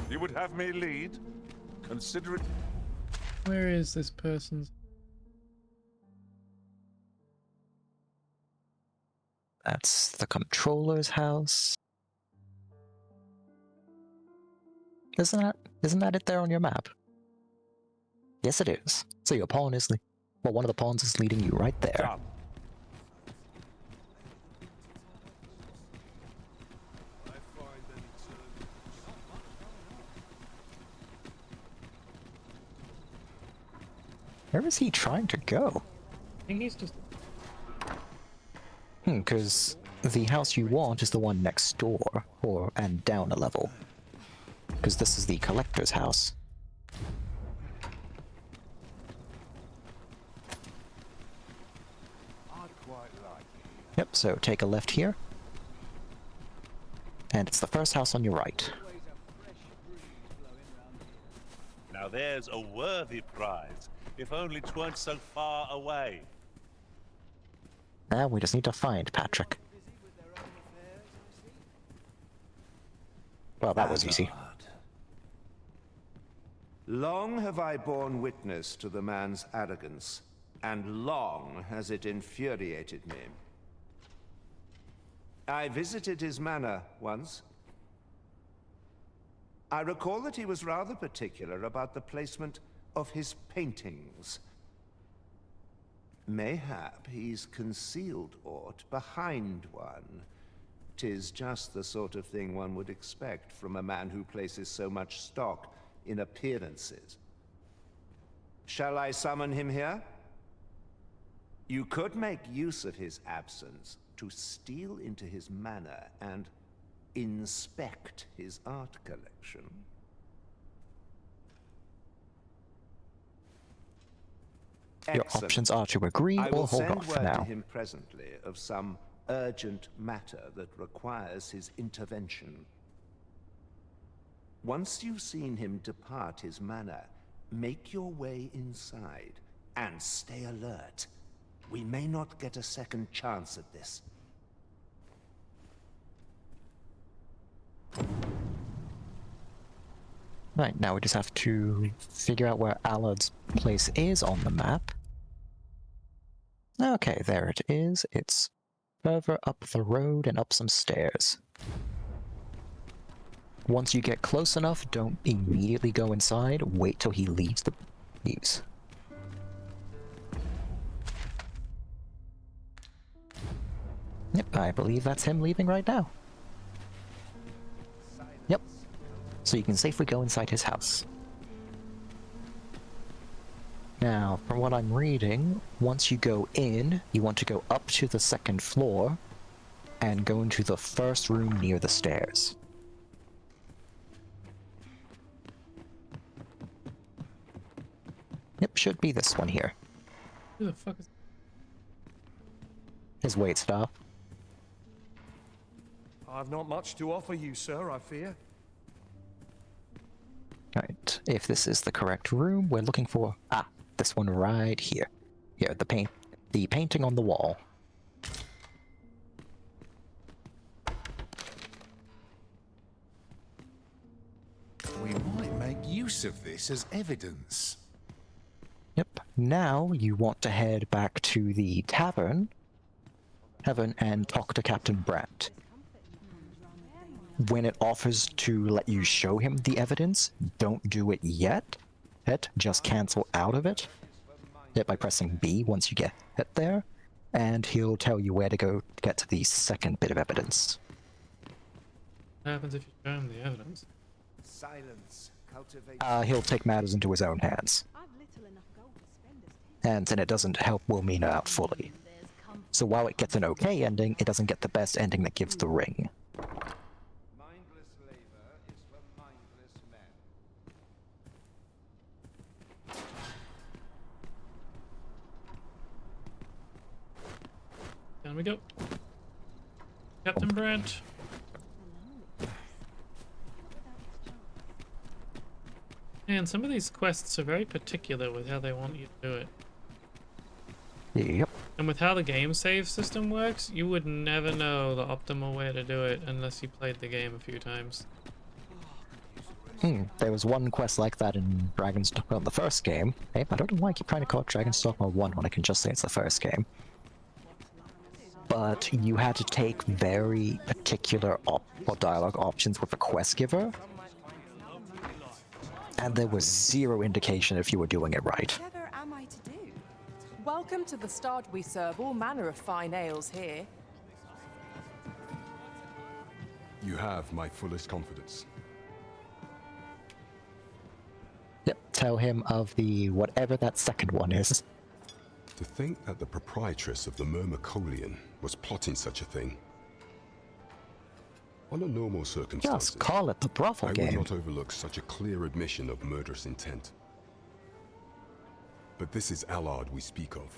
You would have me lead? Consider it... Where is this person's? That's the controller's house. Isn't that it there on your map? Yes, it is. So your pawn is well, one of the pawns is leading you right there. Done. Where is he trying to go? I think he's just... Because the house you want is the one next door, and down a level. Because this is the collector's house. Yep, so take a left here. And it's the first house on your right. Now there's a worthy prize, if only 'tweren't so far away. Now we just need to find Patrick. Well, that was easy. Long have I borne witness to the man's arrogance, and long has it infuriated me. I visited his manor once. I recall that he was rather particular about the placement of his paintings. Mayhap he's concealed aught behind one. 'Tis just the sort of thing one would expect from a man who places so much stock in appearances. Shall I summon him here? You could make use of his absence to steal into his manor and inspect his art collection. Your Excellent. options are to agree I or will hold send off for word now. to him presently of some urgent matter that requires his intervention. Once you've seen him depart his manor, make your way inside and stay alert. We may not get a second chance at this. Right, now we just have to figure out where Allard's place is on the map. Okay, there it is. It's further up the road and up some stairs. Once you get close enough, don't immediately go inside. Wait till he leaves. Yep, I believe that's him leaving right now. Yep. So you can safely go inside his house. Now, from what I'm reading, once you go in, you want to go up to the second floor and go into the first room near the stairs. Yep, should be this one here. Who the fuck is... His waitstaff. I've not much to offer you, sir, I fear. Right, if this is the correct room, we're looking for... Ah, this one right here. Here, the painting on the wall. We might make use of this as evidence. Yep, now you want to head back to the tavern and talk to Captain Brandt. when it offers to let you show him the evidence, don't do it yet. Just cancel out of it by pressing B once you get it there, and he'll tell you where to go to get to the second bit of evidence. What happens if you show him the evidence? Silence. He'll take matters into his own hands. And then it doesn't help Wilmina out fully. So while it gets an okay ending, it doesn't get the best ending that gives the ring. Mindless labor is for mindless men. Down we go. Captain Brent. Man, some of these quests are very particular with how they want you to do it. Yep. And with how the game save system works, you would never know the optimal way to do it unless you played the game a few times. There was one quest like that in Dragon's Dogma, the first game. Hey, I don't know why I keep trying to call it Dragon's Dogma 1 when I can just say it's the first game. But you had to take very particular dialogue options with the quest giver, and there was zero indication if you were doing it right. Whatever am I to do? Welcome to the start. We serve all manner of fine ales here. You have my fullest confidence. Yep, tell him of the whatever that second one is. To think that the proprietress of the Myrmecolian was plotting such a thing. Under normal circumstances, just call it the brothel game. I would not overlook such a clear admission of murderous intent. But this is Allard we speak of.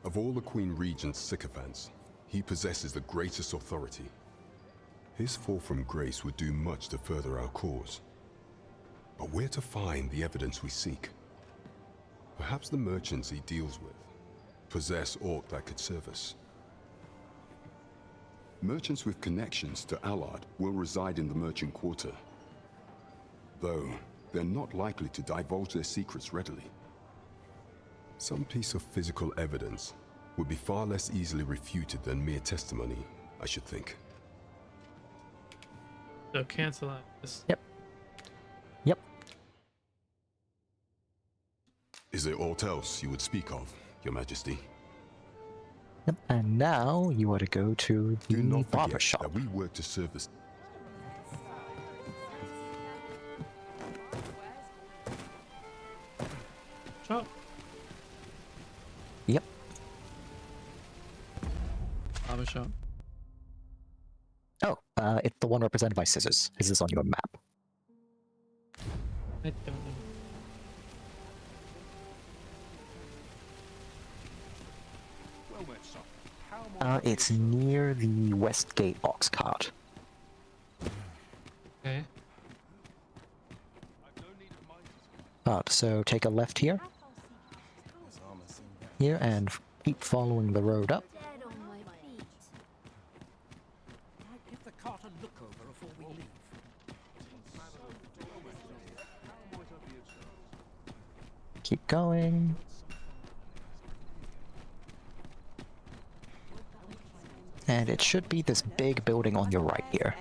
Of all the Queen Regent's sycophants, he possesses the greatest authority. His fall from grace would do much to further our cause. But where to find the evidence we seek? Perhaps the merchants he deals with possess aught that could serve us. Merchants with connections to Allard will reside in the merchant quarter, though they're not likely to divulge their secrets readily. Some piece of physical evidence would be far less easily refuted than mere testimony, I should think. So cancel out this. Yep. Yep. Is there aught else you would speak of, Your Majesty? Yep. And now you are to go to the barber shop. That we work to serve this. Shop. Yep. Barber shop. Oh, it's the one represented by scissors. Is this on your map? I don't know. It's near the Westgate Ox Cart. Okay. So take a left here. Here, and keep following the road up. Give the cart a look over before we leave. Keep going. And it should be this big building on your right here.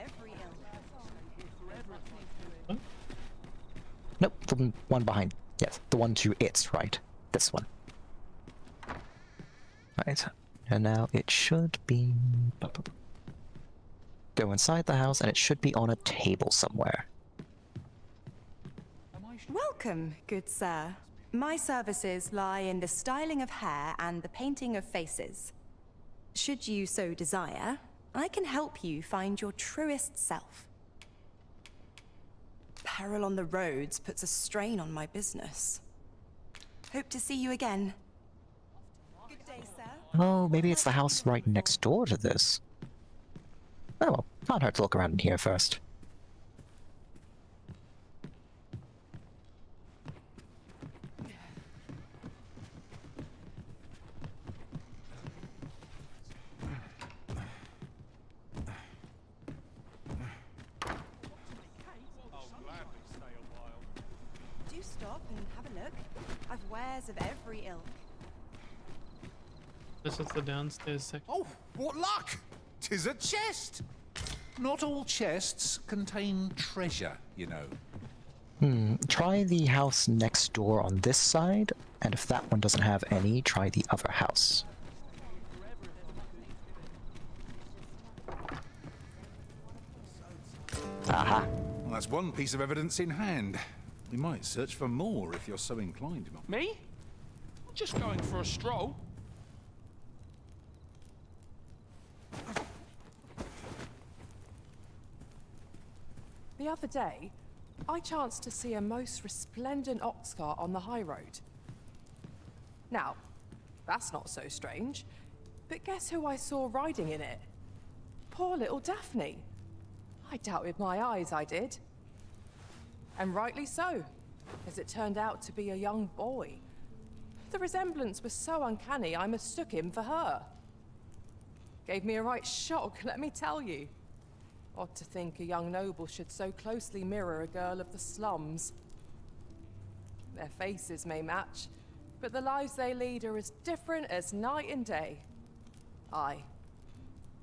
Nope, the one behind. Yes, the one to its right. This one. Right, and now it should be... Go inside the house, and it should be on a table somewhere. Welcome, good sir. My services lie in the styling of hair and the painting of faces. Should you so desire, I can help you find your truest self. Peril on the roads puts a strain on my business. Hope to see you again. Good day, sir. Oh, maybe it's the house right next door to this. Oh well, can't hurt to look around in here first. Do stop and have a look. I've wares of every ilk. This is the downstairs section. Oh, what luck! 'Tis a chest! Not all chests contain treasure, you know. Try the house next door on this side, and if that one doesn't have any, try the other house. Aha. Well, that's one piece of evidence in hand. We might search for more if you're so inclined. Me? Just going for a stroll. The other day, I chanced to see a most resplendent ox cart on the high road. Now, that's not so strange, but guess who I saw riding in it? Poor little Daphne. I doubted my eyes, I did. And rightly so, as it turned out to be a young boy. The resemblance was so uncanny, I mistook him for her. Gave me a right shock, let me tell you. Odd to think a young noble should so closely mirror a girl of the slums. Their faces may match, but the lives they lead are as different as night and day. Aye,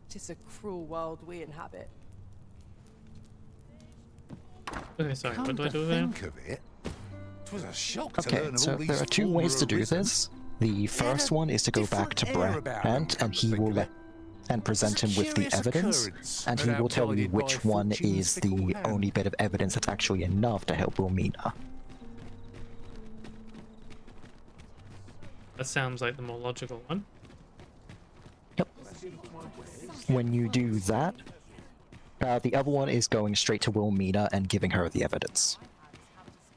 'tis a cruel world we inhabit. Okay, sorry, what do I do there? now? Think of it. It was a shock to Okay, learn of so all these there are two ways to do arisen. this. The first one is to go back to Brant, and he will and present him with the evidence, and he will tell you which one is the only bit of evidence that's actually enough to help Wilmina. That sounds like the more logical one. Yep. When you do that, the other one is going straight to Wilmina and giving her the evidence.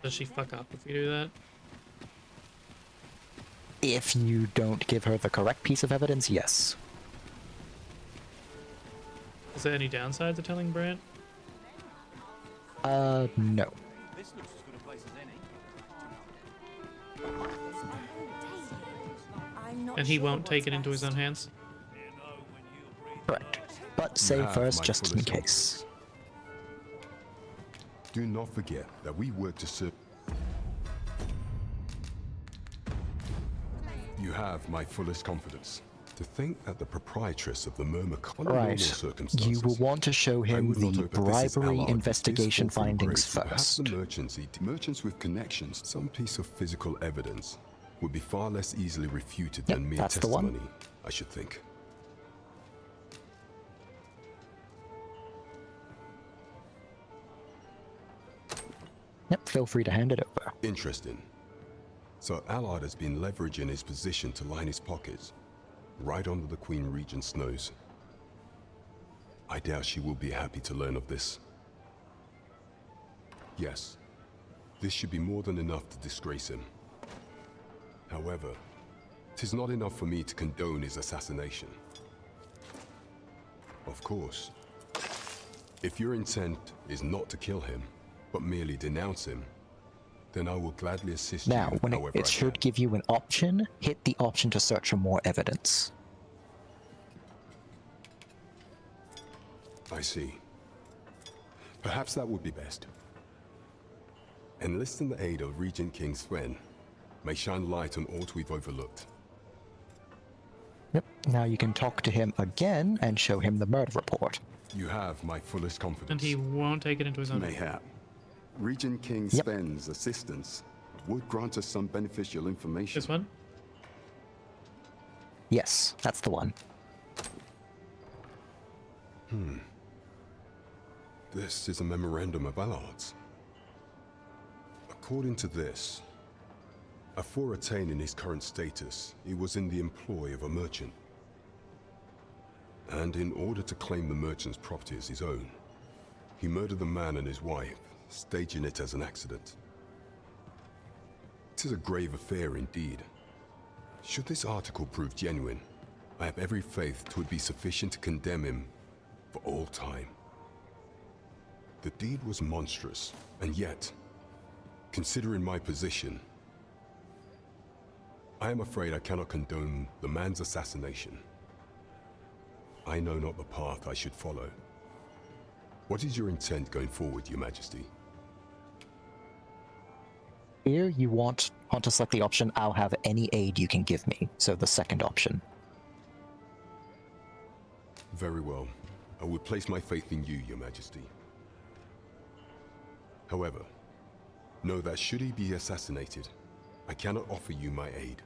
Does she fuck up if you do that? If you don't give her the correct piece of evidence, yes. Is there any downside to telling Brant? No. This looks as good a place as any. And he won't take it into his own hands? Correct. But save have first my just full in case. Do not forget that we work to serve. You have my fullest confidence. To think that the proprietress of the Murmur under normal Right. circumstances, You will want to show I him would not the hope that this is bribery allied with investigation this form from findings Grace. Perhaps first. the merchants with connections, some piece of physical evidence would be far less easily refuted than mere that's the one. testimony, I should think. Yep, feel free to hand it over. Interesting. So Allard has been leveraging his position to line his pockets, right under the Queen Regent's nose. I doubt she will be happy to learn of this. Yes, this should be more than enough to disgrace him. However, 'tis not enough for me to condone his assassination. Of course, if your intent is not to kill him, but merely denounce him, then I will gladly assist Now, you when however it I should give you an option, hit the option to search for more evidence. I see. Perhaps that would be best. Enlisting the aid of Regent King's friend may shine light on all we've overlooked. Yep, now you can talk to him again and show him the murder report. You have my fullest confidence. And he won't take it into his own. Mayhap. Regent King Sven's assistance would grant us some beneficial information. This one? Yes, that's the one. This is a memorandum of Allard's. According to this, afore attaining his current status, he was in the employ of a merchant. And in order to claim the merchant's property as his own, he murdered the man and his wife, staging it as an accident. It is a grave affair indeed. Should this article prove genuine, I have every faith 'twould be sufficient to condemn him for all time. The deed was monstrous, and yet, considering my position, I am afraid I cannot condone the man's assassination. I know not the path I should follow. What is your intent going forward, Your Majesty? Here you want to select the option, I'll have any aid you can give me. So the second option. Very well. I would place my faith in you, Your Majesty. However, know that should he be assassinated, I cannot offer you my aid.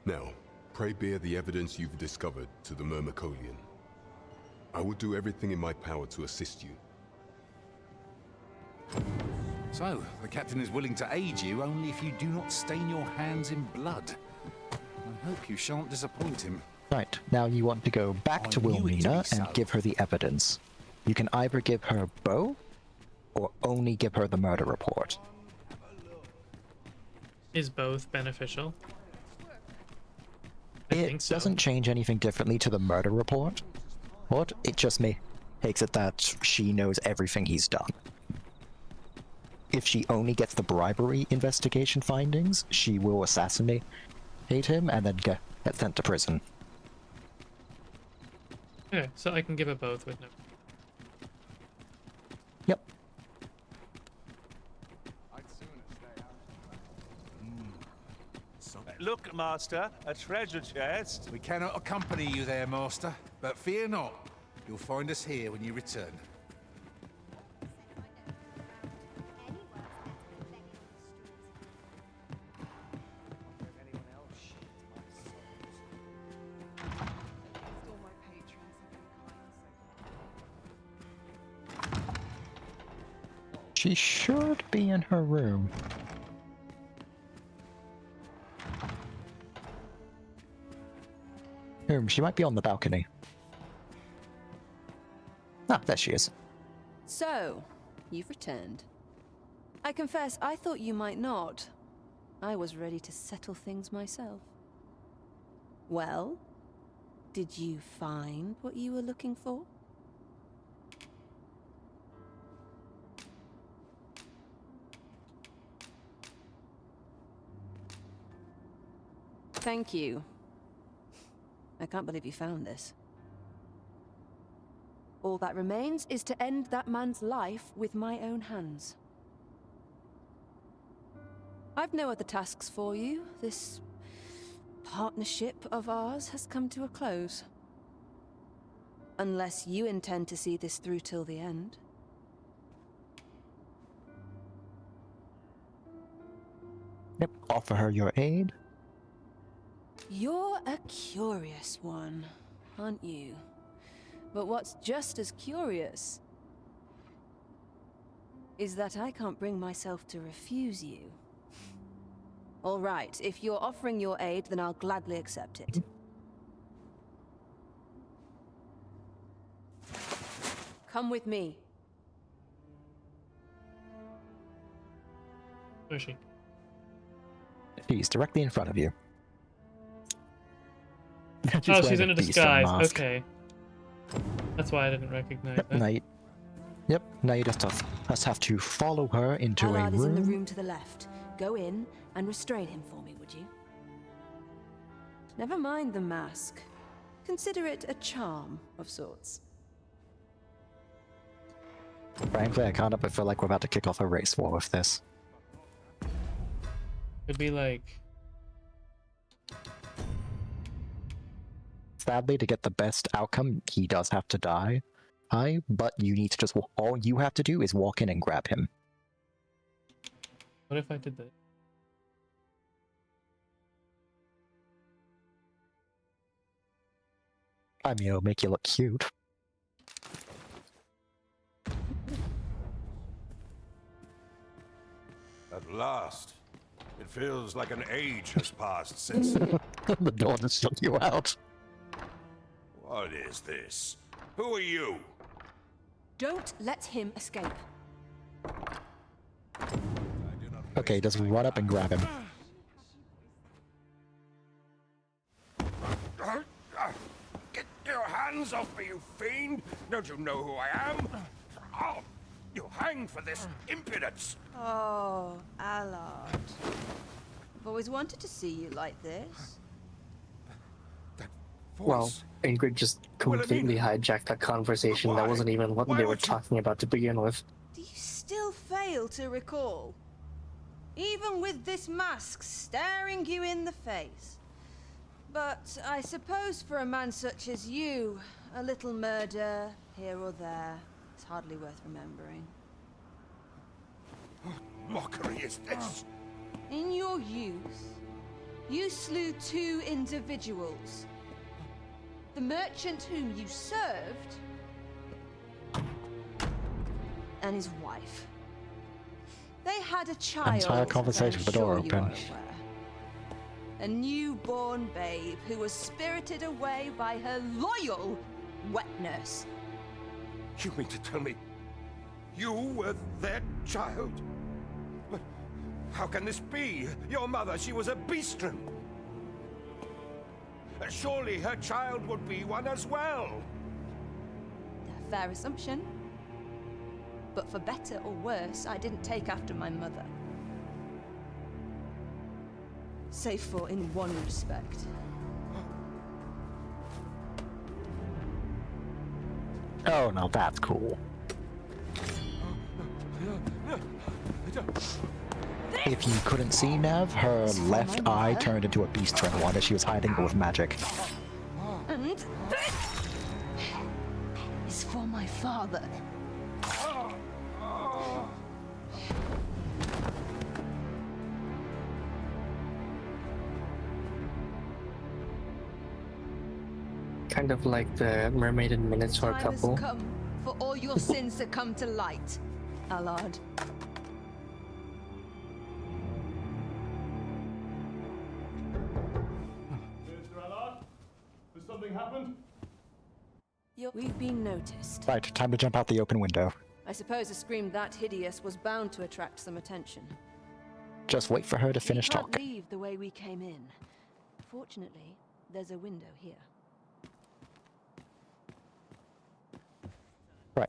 Now, pray bear the evidence you've discovered to the Myrmicolian. I will do everything in my power to assist you. So, the captain is willing to aid you only if you do not stain your hands in blood. I hope you shan't disappoint him. Right, now you want to go back to Wilhelmina and give her the evidence. You can either give her both, or only give her the murder report. Is both beneficial? It doesn't change anything differently to the murder report. It just makes it that she knows everything he's done. If she only gets the bribery investigation findings, she will assassinate him and then get sent to prison. Okay, so I can give it both with no. Yep. Look, Master, a treasure chest. We cannot accompany you there, Master, but fear not. You'll find us here when you return. She should be in her room. She might be on the balcony. Ah, there she is. So, you've returned. I confess, I thought you might not. I was ready to settle things myself. Well, did you find what you were looking for? Thank you. I can't believe you found this. All that remains is to end that man's life with my own hands. I've no other tasks for you. This partnership of ours has come to a close. Unless you intend to see this through till the end. Yep, offer her your aid. You're a curious one, aren't you? But what's just as curious is that I can't bring myself to refuse you. All right, if you're offering your aid, then I'll gladly accept it. Come with me. Where is she? She's directly in front of you. Oh, she's in a disguise. Okay. That's why I didn't recognize that. Now you just have to follow her into a Allard is in the room. room to the left. Go in and restrain him for me, would you? Never mind the mask. Consider it a charm of sorts. Frankly, I can't help but feel like we're about to kick off a race war with this. Could be like... Sadly, to get the best outcome, he does have to die. But you need to just... All you have to do is walk in and grab him. What if I did that? I mean, it'll make you look cute. At last. It feels like an age has passed since... The door just shut you out. What is this? Who are you? Don't let him escape. Okay, just run up and grab him. Get your hands off me, you fiend! Don't you know who I am? Oh, you hang for this impudence! Oh, Allard. I've always wanted to see you like this. Well, Ingrid just completely hijacked that conversation. That wasn't even what they were talking about to begin with. Do you still fail to recall? Even with this mask staring you in the face. But I suppose for a man such as you, a little murder here or there. It's hardly worth remembering. What mockery is this? In your youth, you slew 2 individuals. The merchant whom you served, and his wife. They had a child. Entire conversation with the door open. A newborn babe who was spirited away by her loyal wet nurse. You mean to tell me you were their child? But how can this be? Your mother, she was a beastren. Surely her child would be one as well. A fair assumption. But for better or worse, I didn't take after my mother. Save for in one respect. Oh, no, that's cool. If you couldn't see Nev, her left eye turned into a beast trend one as she was hiding it with magic. And is for my father. Kind of like the mermaid and minotaur Time couple. has come for all your sins to come to light, Allard. Mr. Allard, has something happened? We've been noticed. Right, time to jump out the open window. I suppose a scream that hideous was bound to attract some attention. Just wait for her to finish We can't talking. leave the way we came in. Fortunately, there's a window here. Right.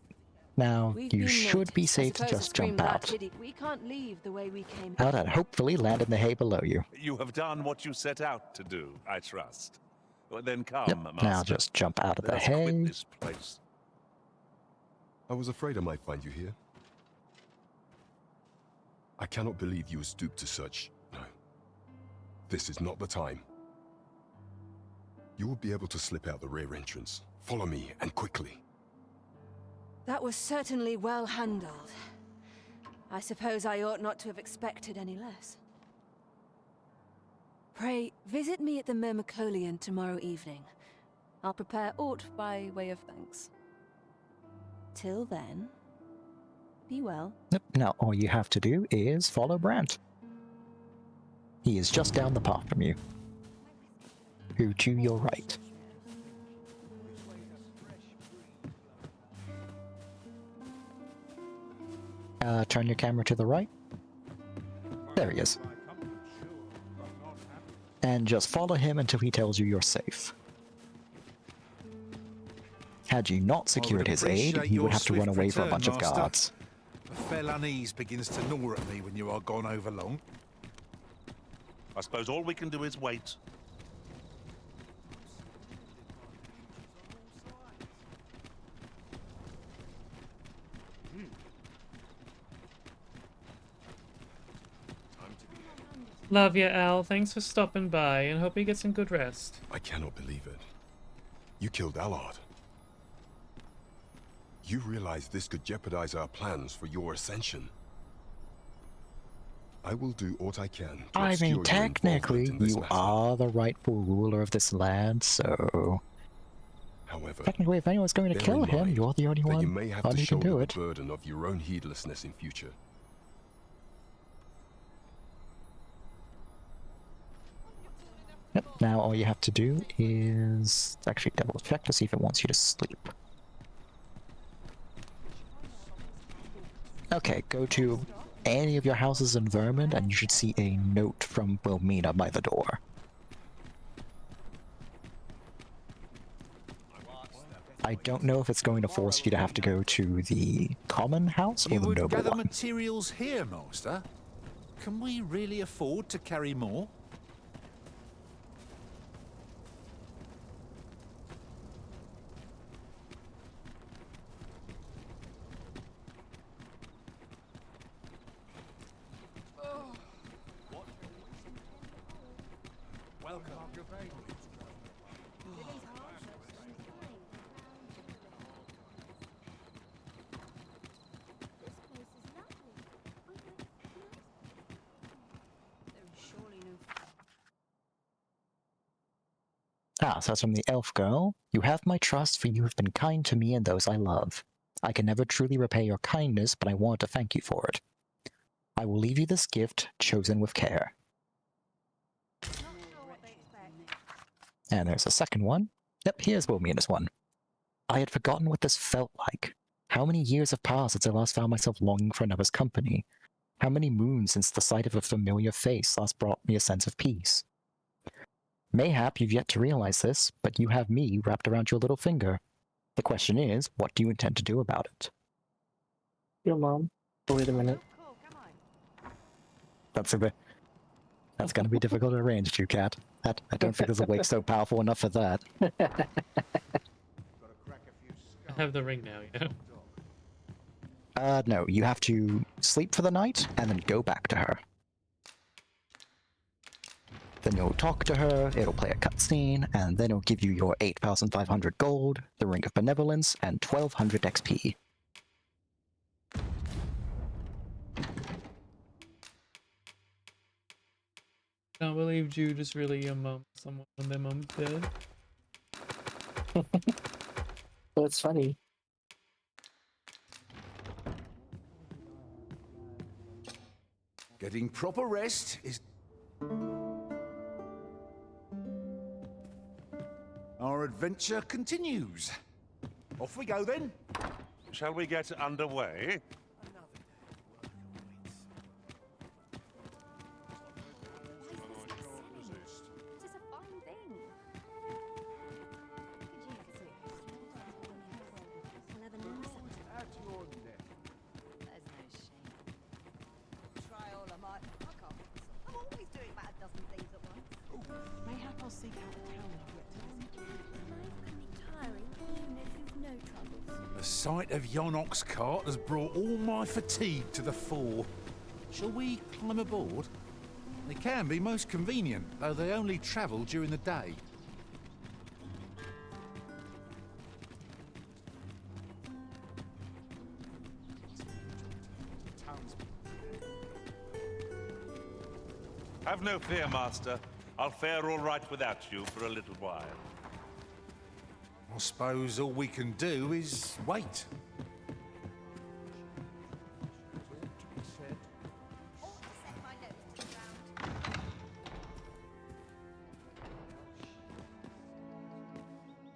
Now, We've you been should be noticed. I safe to suppose a just scream jump that out. We can't leave the way we came Out and hopefully land in the hay below you. You have done what you set out to do, I trust. Well, then come, Yep, Master. now just jump out of the Let us quit hay. this place. I was afraid I might find you here. I cannot believe you would stoop to such. No. This is not the time. You will be able to slip out the rear entrance. Follow me, and quickly. That was certainly well handled. I suppose I ought not to have expected any less. Pray, visit me at the Myrmicolion tomorrow evening. I'll prepare aught by way of thanks. Till then, be well. Yep, now all you have to do is follow Brant. He is just down the path from you. Who to your right. Turn your camera to the right. There he is. And just follow him until he tells you you're safe. Had you not secured his aid, you would have to run away from a bunch of guards. A fell unease begins to gnaw at me when you are gone over long. I suppose all we can do is wait. Love ya, Al. Thanks for stopping by, and hope you get some good rest. I cannot believe it. You killed Allard. You realize this could jeopardize our plans for your ascension. I will do what I can to I obscure mean, your technically, involvement in this you matter. are the rightful ruler of this land, so... However, technically, if anyone's going to bear kill in him, mind you're the only that one you may have who to can shoulder do the it. burden of your own heedlessness in future. Yep, now all you have to do is actually double check to see if it wants you to sleep. Okay, go to any of your houses in Vermund and you should see a note from Wilmina by the door. I don't know if it's going to force you to have to go to the common house or You the would noble gather one. materials here, Master? Can we really afford to carry more? Ah, so that's from the elf girl. You have my trust, for you have been kind to me and those I love. I can never truly repay your kindness, but I want to thank you for it. I will leave you this gift, chosen with care. And there's a second one. Yep, here's Wilhelmina's one. I had forgotten what this felt like. How many years have passed since I last found myself longing for another's company? How many moons since the sight of a familiar face last brought me a sense of peace? Mayhap you've yet to realize this, but you have me wrapped around your little finger. The question is, what do you intend to do about it? Your mom. Oh, wait a minute. That's going to be difficult to arrange, you cat. I don't think there's a wake so powerful enough for that. I have the ring now, yeah. No, you have to sleep for the night and then go back to her. Then you'll talk to her, it'll play a cutscene, and then it'll give you your 8,500 gold, the Ring of Benevolence, and 1,200 XP. Can't believe Jude is really your mum. Someone when their mum's dead. Well, it's funny. Getting proper rest is... Our adventure continues. Off we go then. Shall we get underway? Mayhap I'll seek out a town I've yet to visit. Life can be tiring even if you've no troubles. The sight of yon ox cart has brought all my fatigue to the fore. Shall we climb aboard? They can be most convenient, though they only travel during the day. Have no fear, Master. I'll fare all right without you for a little while. I suppose all we can do is wait.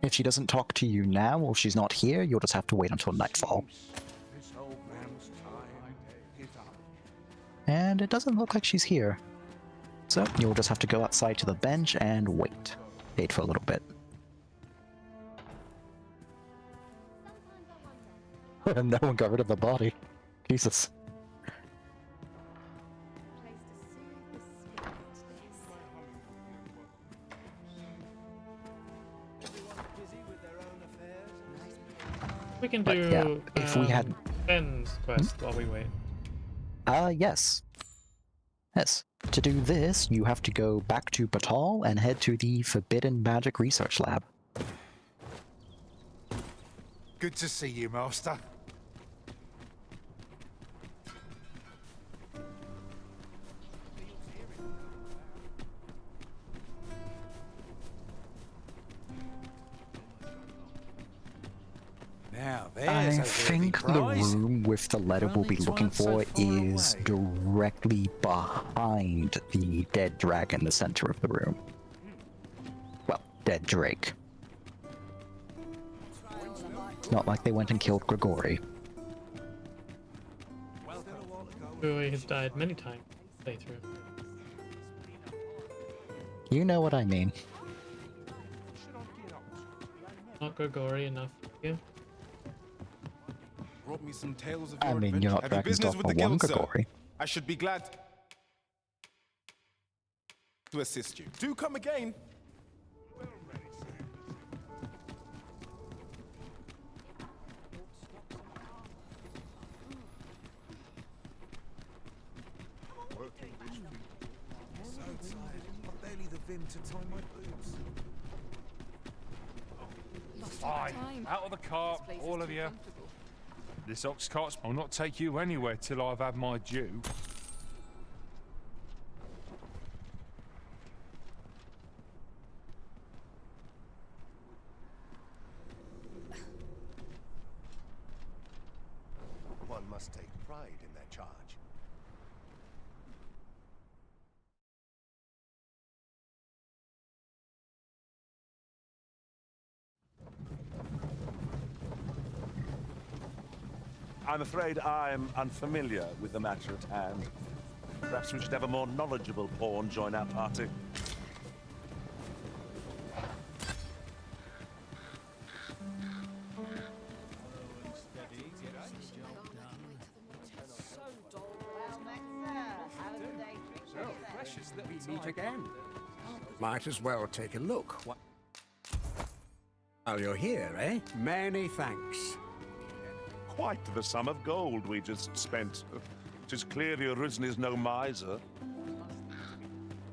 If she doesn't talk to you now, or she's not here, you'll just have to wait until nightfall. And it doesn't look like she's here. So you'll just have to go outside to the bench and wait. Wait for a little bit. No one got rid of the body. Jesus. We can But do yeah, if we had... Ben's quest while we wait. Yes. Yes. To do this, you have to go back to Batal and head to the Forbidden Magic Research Lab. Good to see you, Master. Now, I think the room with the letter we'll be looking for is directly behind the dead dragon in the center of the room. Well, dead Drake. It's not like they went and killed Grigori. Grigori has died many times playthrough. You know what I mean. Not Grigori enough for you. Brought me some tales of I your mean, you're not adventure. Have you Dragon's business with Dogma the 1 guild, sir? Grigori. I should be glad to assist you. Do come again. So tired. I've barely the vim to tie my boots. Fine. Out of the cart, all of you. This ox cart will not take you anywhere till I've had my due. I'm afraid I'm unfamiliar with the matter at hand. Perhaps we should have a more knowledgeable pawn join our party. We meet again. Might as well take a look. While you're here, eh? Many thanks. Quite the sum of gold we just spent. 'Tis clear the Arisen is no miser.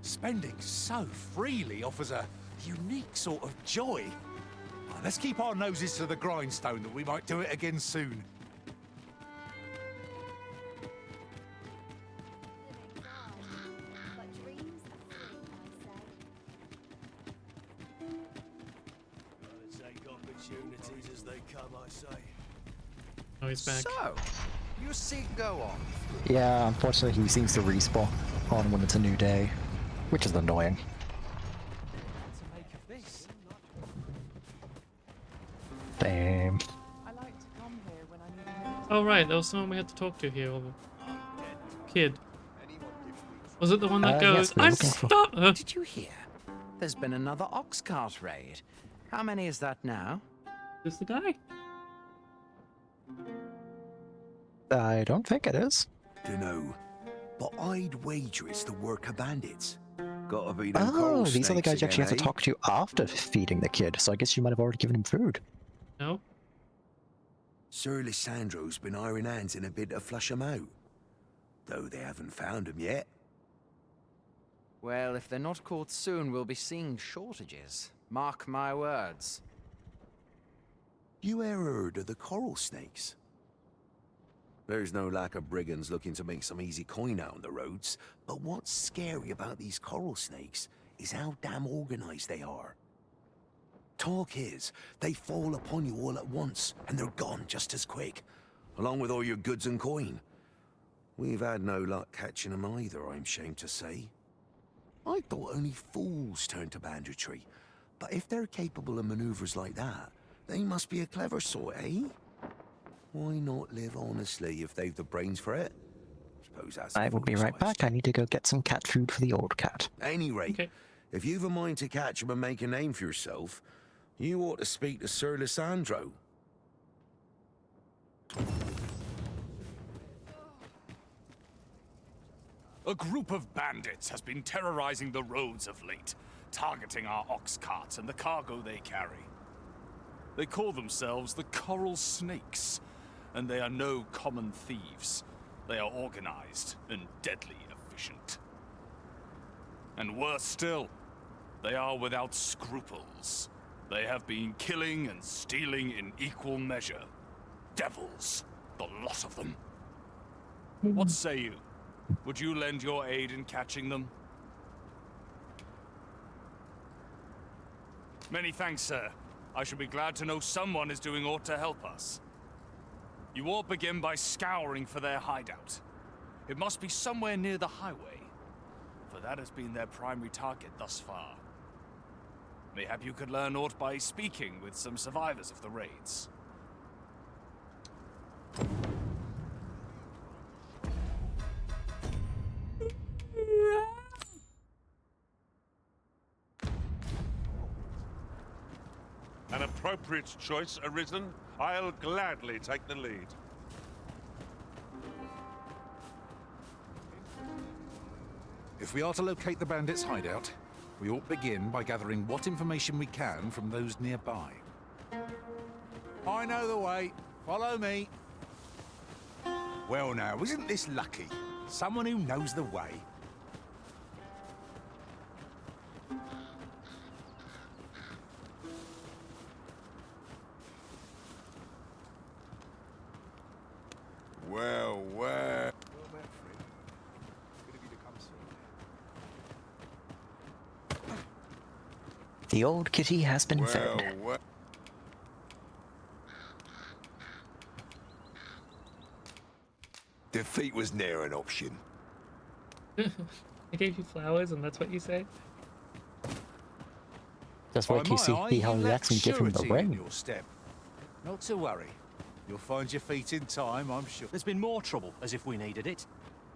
Spending so freely offers a unique sort of joy. Let's keep our noses to the grindstone that we might do it again soon. Oh, he's back. So, you see go on. Yeah, unfortunately he seems to respawn on when it's a new day, which is annoying. Damn. Oh right, there was someone we had to talk to here. Kid. Was it the one that goes, I'm stuck? Did you hear? There's been another ox cart raid. How many is that now? Is the guy? I don't think it is. Dunno, but I'd wager it's the work of bandits. Gotta be them Oh, coral these are the snakes guys you actually again, have to eh? talk to after feeding the kid, so I guess you might have already given him food. No. Sir Lissandro's been iron hands in a bid to flush 'em out. Though they haven't found 'em yet. Well, if they're not caught soon, we'll be seeing shortages. Mark my words. You ever heard of the coral snakes? There's no lack of brigands looking to make some easy coin out on the roads, but what's scary about these coral snakes is how damn organized they are. Talk is, they fall upon you all at once, and they're gone just as quick, along with all your goods and coin. We've had no luck catching them either, I'm ashamed to say. I thought only fools turned to banditry, but if they're capable of maneuvers like that, they must be a clever sort, eh? Why not live honestly if they've the brains for it? Suppose that's I will be right back. I need to go get some cat food for the old cat. Any rate, if you've a mind to catch 'em and make a name for yourself, you ought to speak to Sir Lissandro. A group of bandits has been terrorizing the roads of late, targeting our ox carts and the cargo they carry. They call themselves the Coral Snakes, and they are no common thieves. They are organized and deadly efficient. And worse still, they are without scruples. They have been killing and stealing in equal measure. Devils, the lot of them. What say you? Would you lend your aid in catching them? Many thanks, sir. I shall be glad to know someone is doing aught to help us. You ought begin by scouring for their hideout. It must be somewhere near the highway, for that has been their primary target thus far. Mayhap you could learn aught by speaking with some survivors of the raids. An appropriate choice, Arisen. I'll gladly take the lead. If we are to locate the bandits' hideout, we ought begin by gathering what information we can from those nearby. I know the way. Follow me. Well now, isn't this lucky? Someone who knows the way. Well. The old kitty has been fed. Defeat was ne'er an option. I gave you flowers and that's what you say? Just wait till you see how he reacts when you give him the surety in ring. your step. Not to worry. You'll find your feet in time, I'm sure. There's been more trouble, as if we needed it.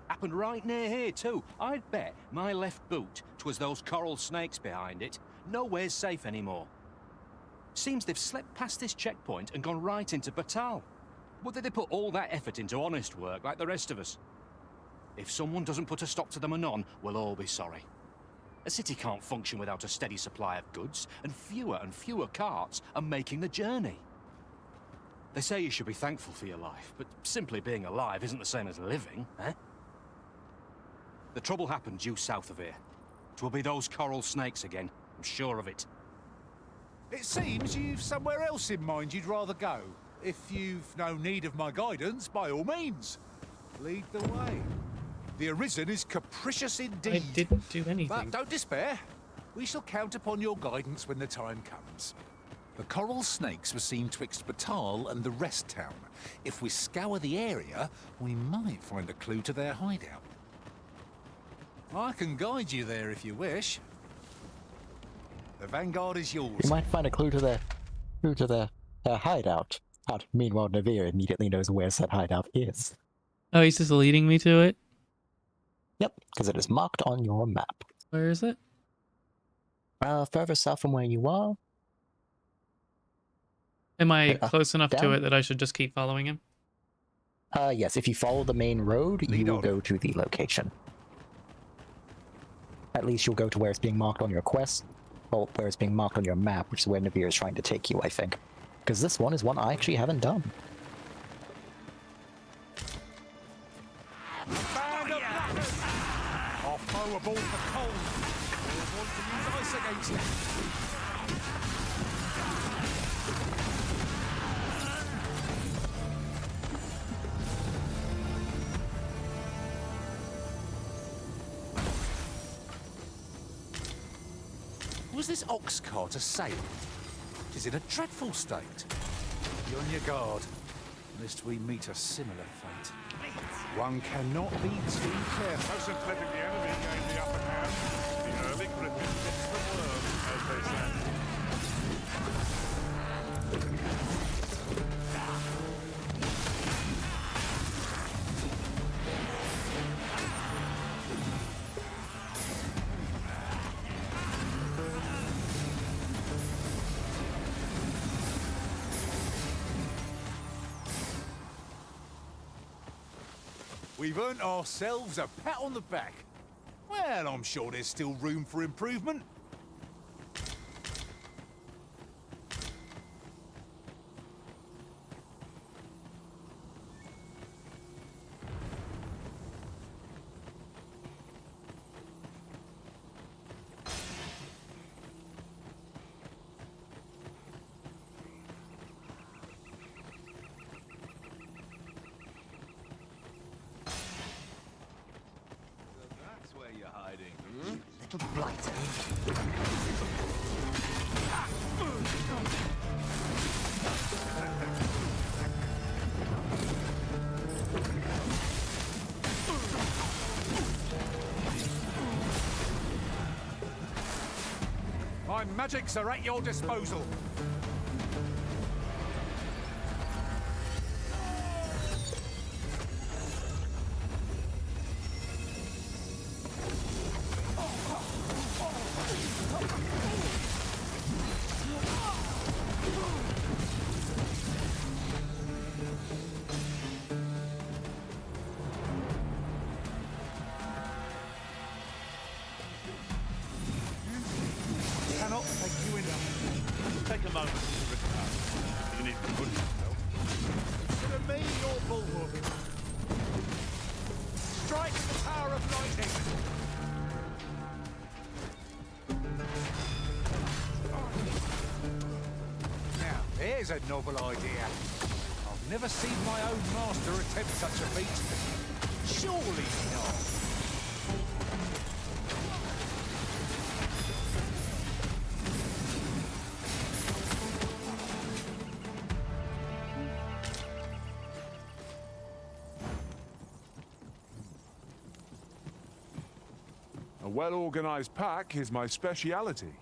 Happened right near here, too. I'd bet my left boot 'twas those coral snakes behind it. Nowhere's safe anymore. Seems they've slipped past this checkpoint and gone right into Batal. Would they put all that effort into honest work like the rest of us? If someone doesn't put a stop to them anon, we'll all be sorry. A city can't function without a steady supply of goods, and fewer carts are making the journey. They say you should be thankful for your life, but simply being alive isn't the same as living, eh? The trouble happened due south of here. 'Twill be those coral snakes again, I'm sure of it. It seems you've somewhere else in mind you'd rather go. If you've no need of my guidance, by all means, lead the way. The Arisen is capricious indeed. I didn't do anything. But don't despair. We shall count upon your guidance when the time comes. The coral snakes were seen twixt Batal and the rest town. If we scour the area, we might find a clue to their hideout. I can guide you there if you wish. The vanguard is yours. You might find a clue to their hideout. Meanwhile, Naveer immediately knows where said hideout is. Oh, he's just leading me to it? Yep, because it is marked on your map. Where is it? Further south from where you are. Am I close enough to down? it that I should just keep following him? Yes, if you follow the main road, you will go to the location. At least you'll go to where it's being marked on your quest, or where it's being marked on your map, which is where Naveer is trying to take you, I think. Because this one is one I actually haven't done. Our foe are born for cold. We'll want to use ice against them. Was this ox cart a sail? It is in a dreadful state. Be on your guard, lest we meet a similar fate. One cannot be too careful. No sense letting the enemy gain the upper hand. The early griffin gets the worm, as they say. We've earned ourselves a pat on the back. Well, I'm sure there's still room for improvement. Little blighter. My magics are at your disposal. Take a moment to recover. You need good help. Consider me your bulwark. Strike the power of lightning. Now, here's a novel idea. I've never seen my own master attempt such a feat. Surely not. A well-organized pack is my speciality.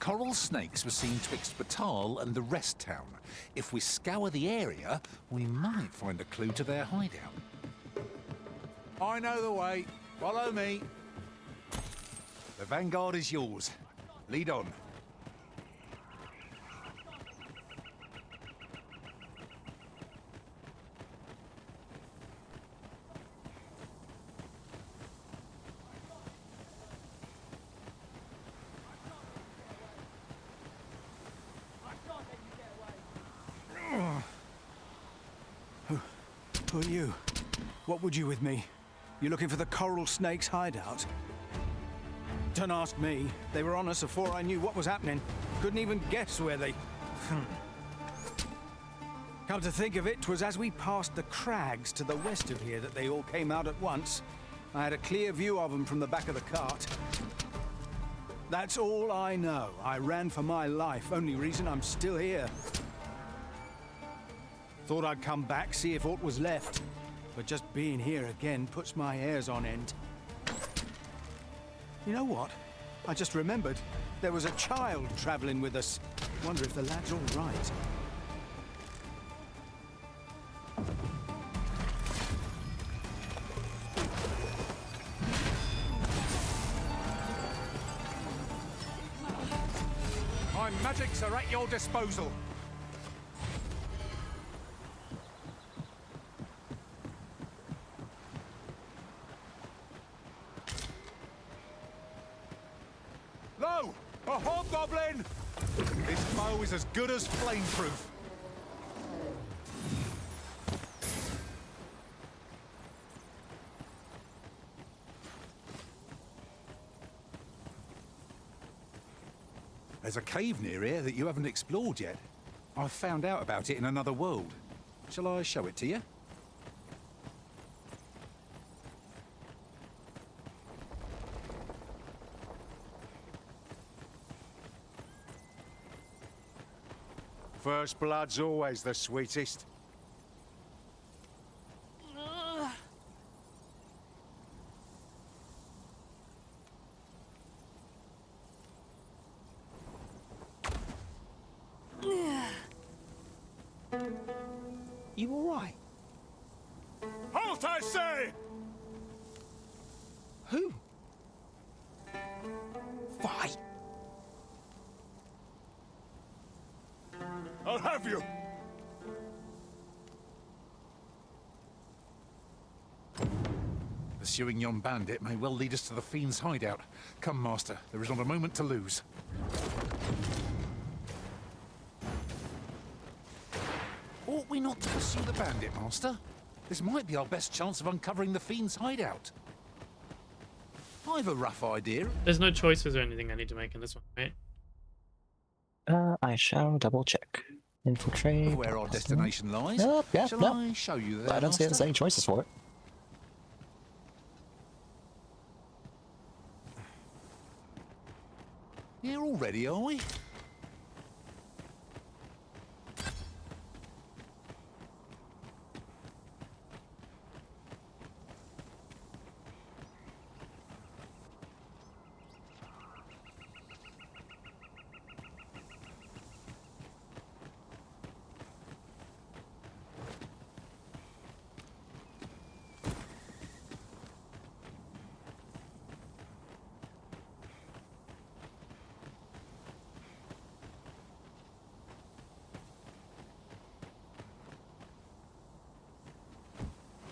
coral snakes were seen twixt Batal and the rest town. If we scour the area, we might find a clue to their hideout. I know the way. Follow me. The vanguard is yours. Lead on. Who are you? What would you with me? You looking for the coral snake's hideout? Don't ask me. They were on us before I knew what was happening. Couldn't even guess where they... Come to think of it, 'twas as we passed the crags to the west of here that they all came out at once. I had a clear view of them from the back of the cart. That's all I know. I ran for my life. Only reason I'm still here. Thought I'd come back, see if aught was left. But just being here again puts my hairs on end. You know what? I just remembered. There was a child traveling with us. Wonder if the lad's all right. My magics are at your disposal. Lo! A hobgoblin! This bow is as good as flameproof. There's a cave near here that you haven't explored yet. I've found out about it in another world. Shall I show it to you? First blood's always the sweetest. You all right? Halt, I say! Who? Fight! I'll have you! Pursuing yon bandit may well lead us to the fiend's hideout. Come, Master, there is not a moment to lose. Ought we not to pursue the bandit, Master? This might be our best chance of uncovering the fiend's hideout. I've a rough idea. There's no choices or anything I need to make in this one, right? I shall double check. Infiltrate. Where our destination lies. Yeah, Shall I show you there, I don't see there's Master? any choices for it. Here already, are we?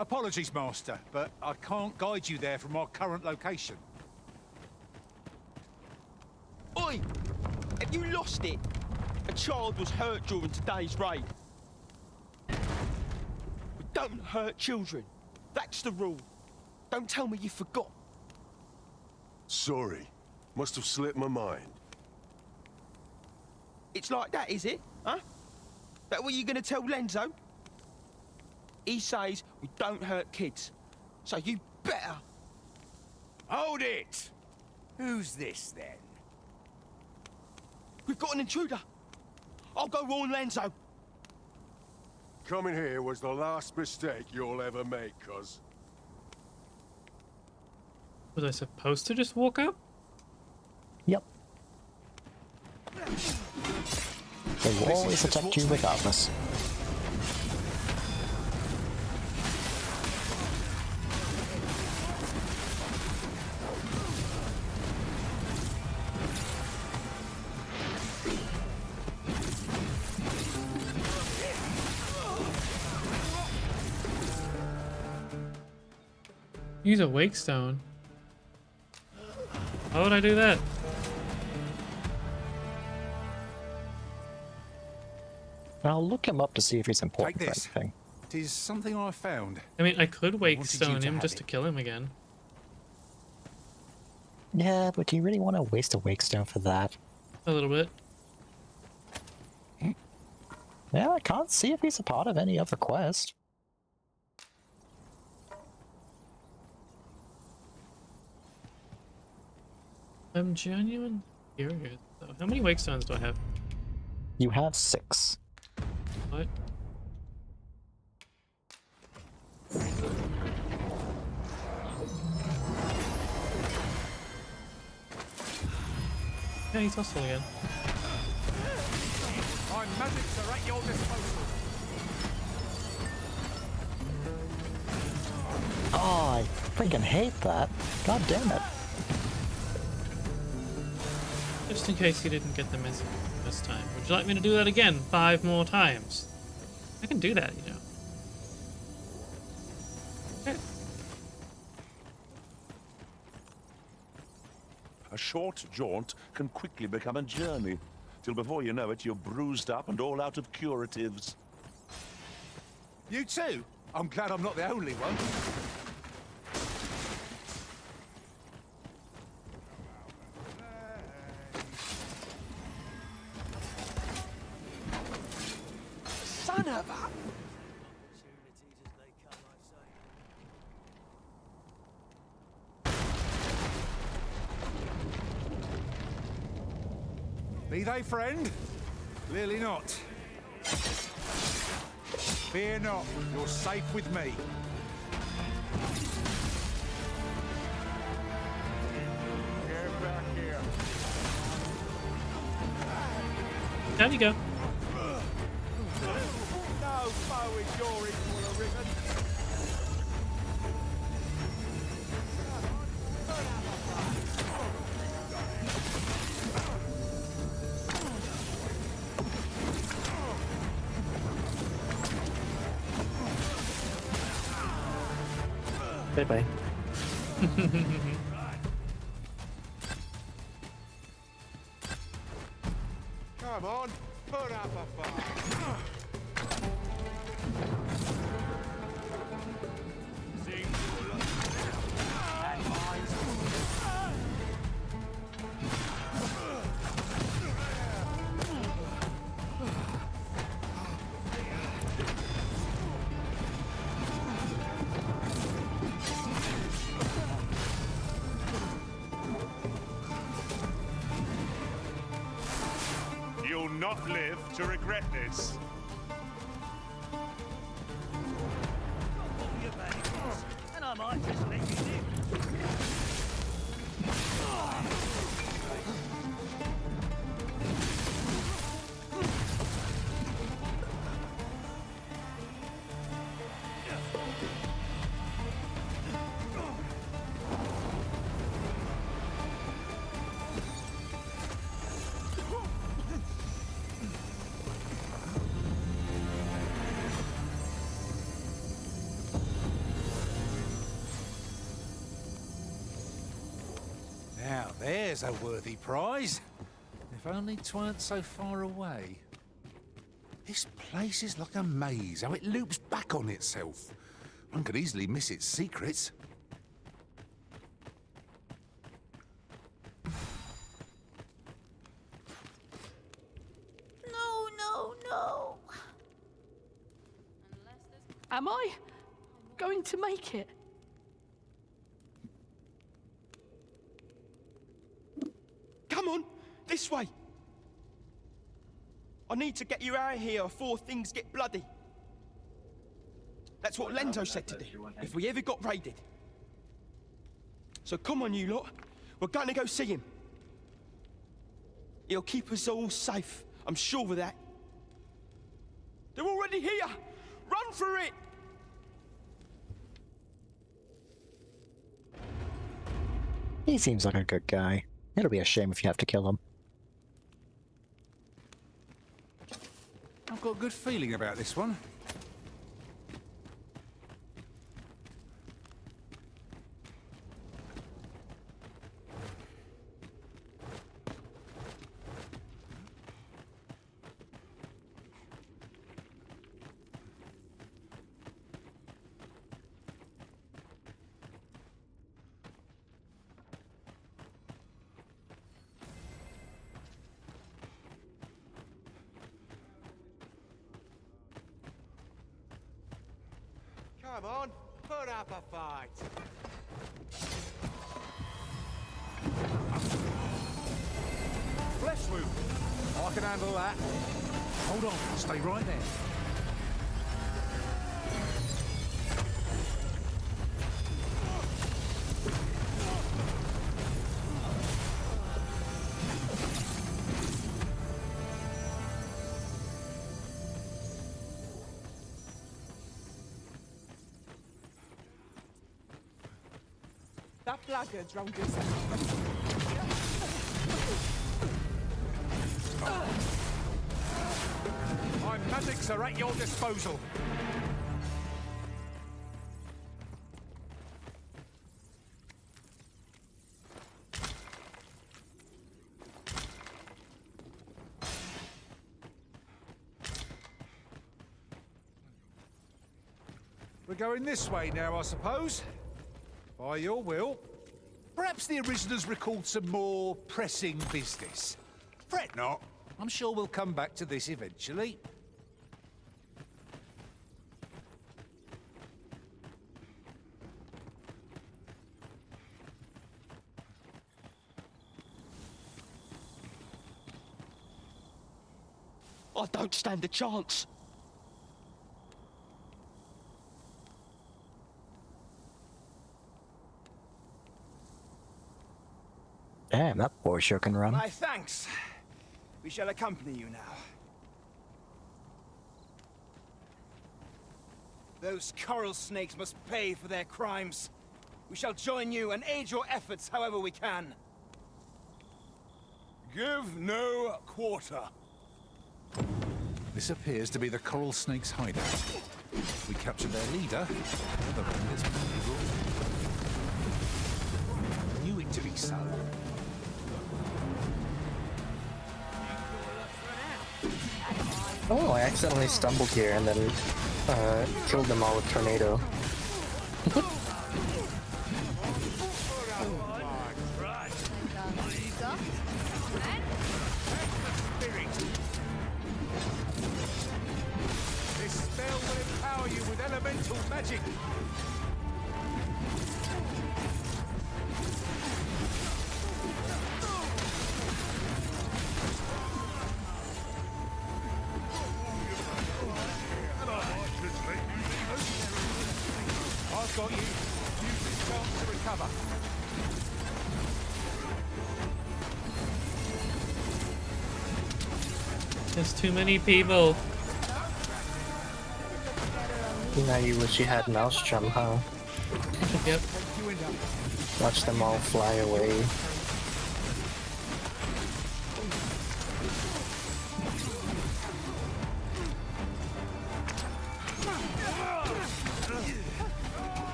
Apologies, Master, but I can't guide you there from our current location. Oi! Have you lost it? A child was hurt during today's raid. We don't hurt children. That's the rule. Don't tell me you forgot. Sorry. Must have slipped my mind. It's like that, is it? Huh? That what you're gonna tell Lenzo? He says we don't hurt kids. So you better... Hold it! Who's this, then? We've got an intruder. I'll go warn Lenzo. Coming here was the last mistake you'll ever make, cuz. Was I supposed to just walk up? Yep. They will always attack you regardless. Use a wake stone. How would I do that? I'll look him up to see if he's important Take for this. anything. It is something I found. I mean, I could wake wanted you stone to him have just it. to kill him again. Yeah, but do you really want to waste a wake stone for that? A little bit. Yeah, I can't see if he's a part of any other quest. I'm genuinely curious though. How many wake stones do I have? You have 6. What? Yeah, he's hostile again. My magics are at your disposal. Oh, I freaking hate that. God damn it. Just in case you didn't get the message this time. Would you like me to do that again 5 more times? I can do that, you know. Okay. A short jaunt can quickly become a journey, till before you know it, you're bruised up and all out of curatives. You too? I'm glad I'm not the only one. Son of a... Be they friend? Clearly not. Fear not, you're safe with me. Get back here. Down you go. No foe is your equal arisen. Bye-bye. Come on, put up a fight. You'll not live to regret this. And I might just let you live. Now, there's a worthy prize. If only 'tweren't so far away. This place is like a maze, how it loops back on itself. One could easily miss its secrets. No. Am I going to make it? Come on, this way. I need to get you out of here before things get bloody. That's what Lenzo said to do, if we ever got raided. So come on, you lot. We're going to go see him. He'll keep us all safe. I'm sure of that. They're already here! Run for it! He seems like a good guy. It'll be a shame if you have to kill him. I've got a good feeling about this one. Come on, put up a fight. Flesh wound. I can handle that. Hold on, stay right there. That blackguard's round this. My magics are at your disposal. We're going this way now, I suppose. By your will. Perhaps the originals recalled some more pressing business. Fret not. I'm sure we'll come back to this eventually. I don't stand a chance. Damn, that boy sure can run. My thanks. We shall accompany you now. Those coral snakes must pay for their crimes. We shall join you and aid your efforts however we can. Give no quarter. This appears to be the coral snake's hideout. If we capture their leader, the bandits knew it to be so. Oh, I accidentally stumbled here and then killed them all with tornado. This spell will empower you with elemental magic. I've got you. Use this chance to recover. There's too many people. Now you wish you had Maelstrom, huh? Yep. Watch them all fly away.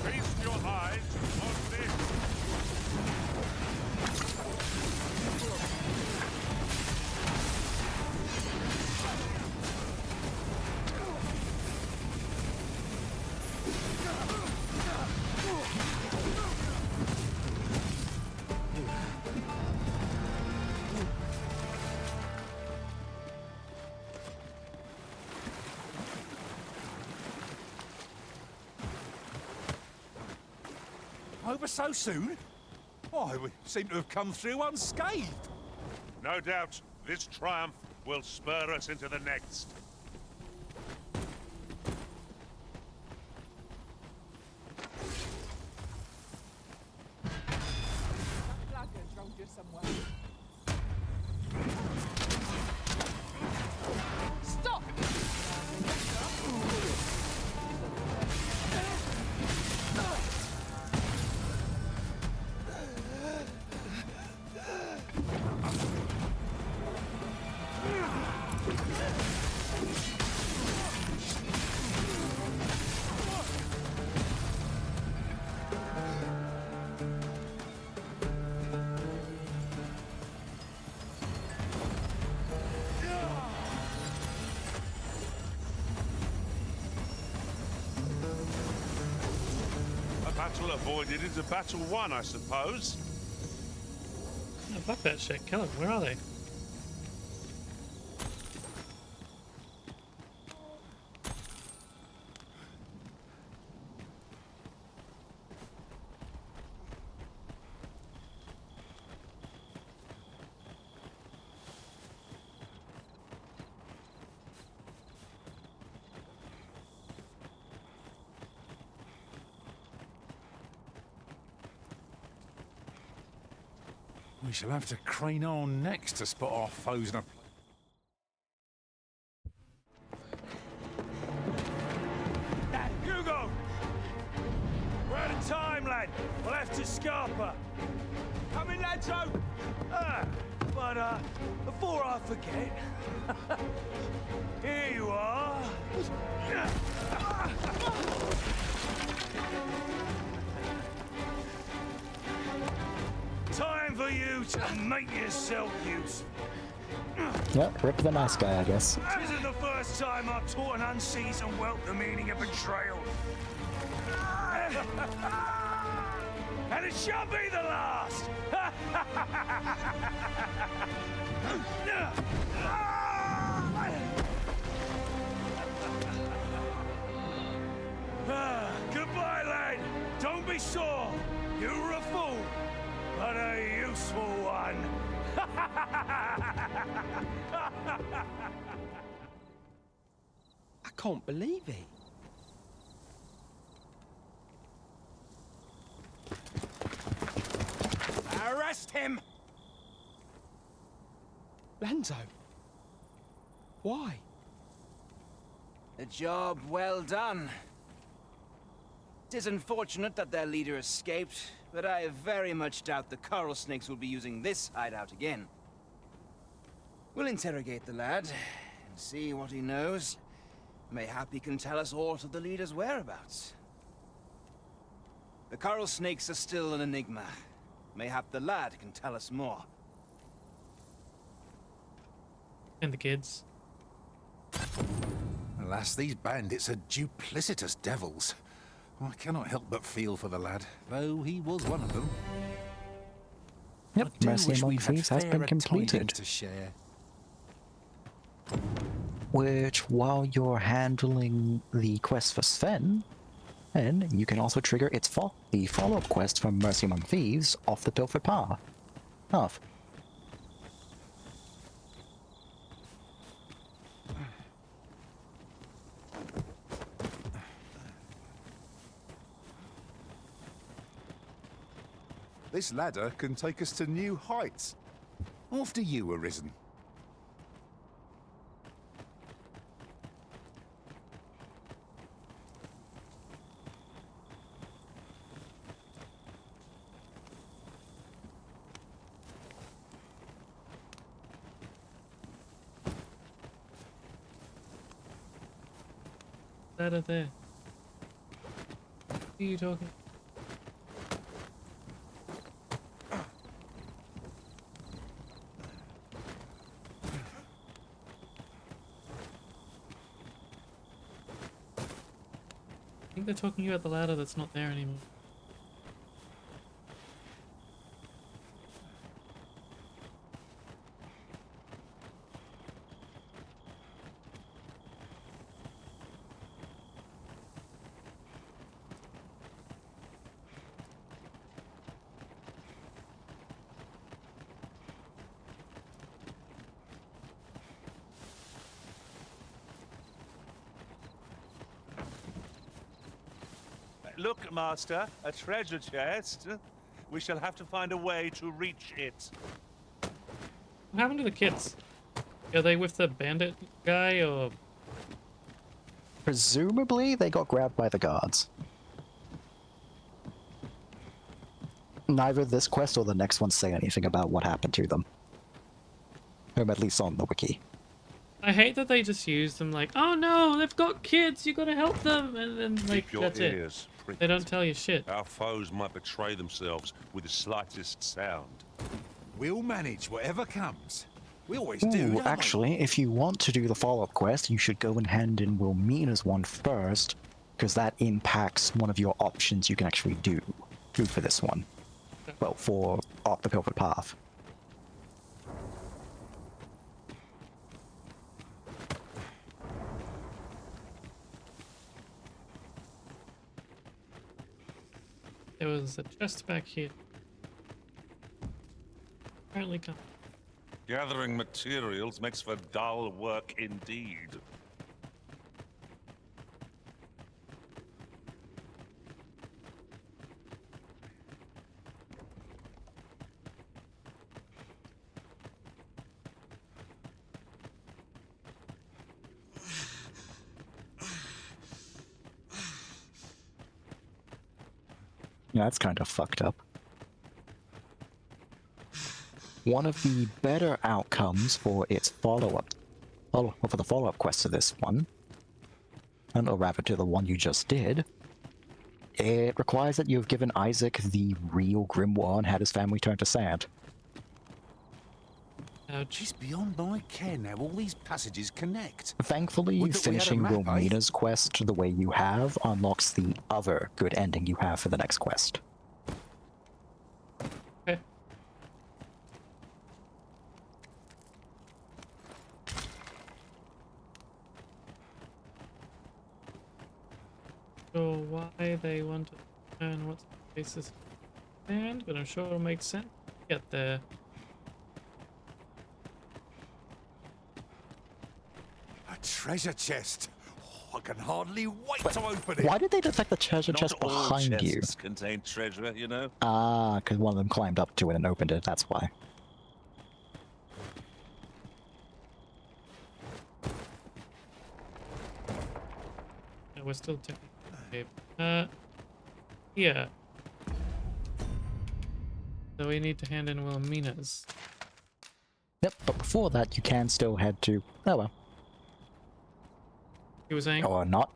Feast your eyes on this. Over so soon? Why, we seem to have come through unscathed. No doubt, this triumph will spur us into the next. That blackguard's round here somewhere. battle avoided is a battle won, I suppose. Oh, fuck that shit. Kill them. Where are they? We shall have to crane our necks to spot our foes in a... Hugo! We're out of time, lad. We'll have to scarper. Come in, lads, but before I forget, here you are. Time for you to make yourself useful. Yep, rip the nice guy, I guess. This isn't the first time I've taught an unseasoned whelp the meaning of betrayal. And it shall be the last! Goodbye, lad. Don't be sore. You were a fool, but a useful one. I can't believe it. Arrest him! Lanzo. Why? A job well done. It is unfortunate that their leader escaped, but I very much doubt the coral snakes will be using this hideout again. We'll interrogate the lad and see what he knows. Mayhap he can tell us aught of the leader's whereabouts. The coral snakes are still an enigma. Mayhap the lad can tell us more. And the kids. Alas, these bandits are duplicitous devils. I cannot help but feel for the lad, though he was one of them. Yep, I do Mercy wish Among we had Thieves has been fairer completed. tidings to share. Which, while you're handling the quest for Sven, and you can also trigger the follow-up quest from Mercy Among Thieves off the Pilfered Path. This ladder can take us to new heights. After you, Arisen. Ladder there. Who are you talking? I think they're talking about the ladder that's not there anymore. Look, Master, a treasure chest. We shall have to find a way to reach it. What happened to the kids? Are they with the bandit guy, or...? Presumably, they got grabbed by the guards. Neither this quest or the next one say anything about what happened to them. Or at least on the wiki. I hate that they just use them like, oh no, they've got kids, you gotta help them, and then like, Keep your that's ears it. pricked. They don't tell you shit. Our foes might betray themselves with the slightest sound. We'll manage whatever comes. We always Ooh, do, actually, if you want to do the follow-up quest, you should go and hand in Wilmina's one first, because that impacts one of your options you can actually do for this one. Well, for Off the Pilfered Path. There was a chest back here. Apparently come. Gathering materials makes for dull work indeed. Yeah, that's kind of fucked up. One of the better outcomes for its follow-up, for the follow-up quest to this one, and or rather to the one you just did, it requires that you've given Isaac the real grimoire and had his family turn to sand. Ouch. It's beyond my ken how all these passages connect. Thankfully, Would that we had a finishing map, eh? Wilmina's quest the way you have unlocks the other good ending you have for the next quest. Okay. So why they want to turn what's the basis and but I'm sure it'll make sense. Get there. A treasure chest. Oh, I can hardly wait to open it. Why did they detect the treasure Not chest all behind you? chests contain treasure, you know. Ah, because one of them climbed up to it and opened it, that's why. Yeah, we're still taking. Okay. Yeah. So we need to hand in Wilmina's. Yep, but before that you can still head to... Oh well. You were saying? Or not.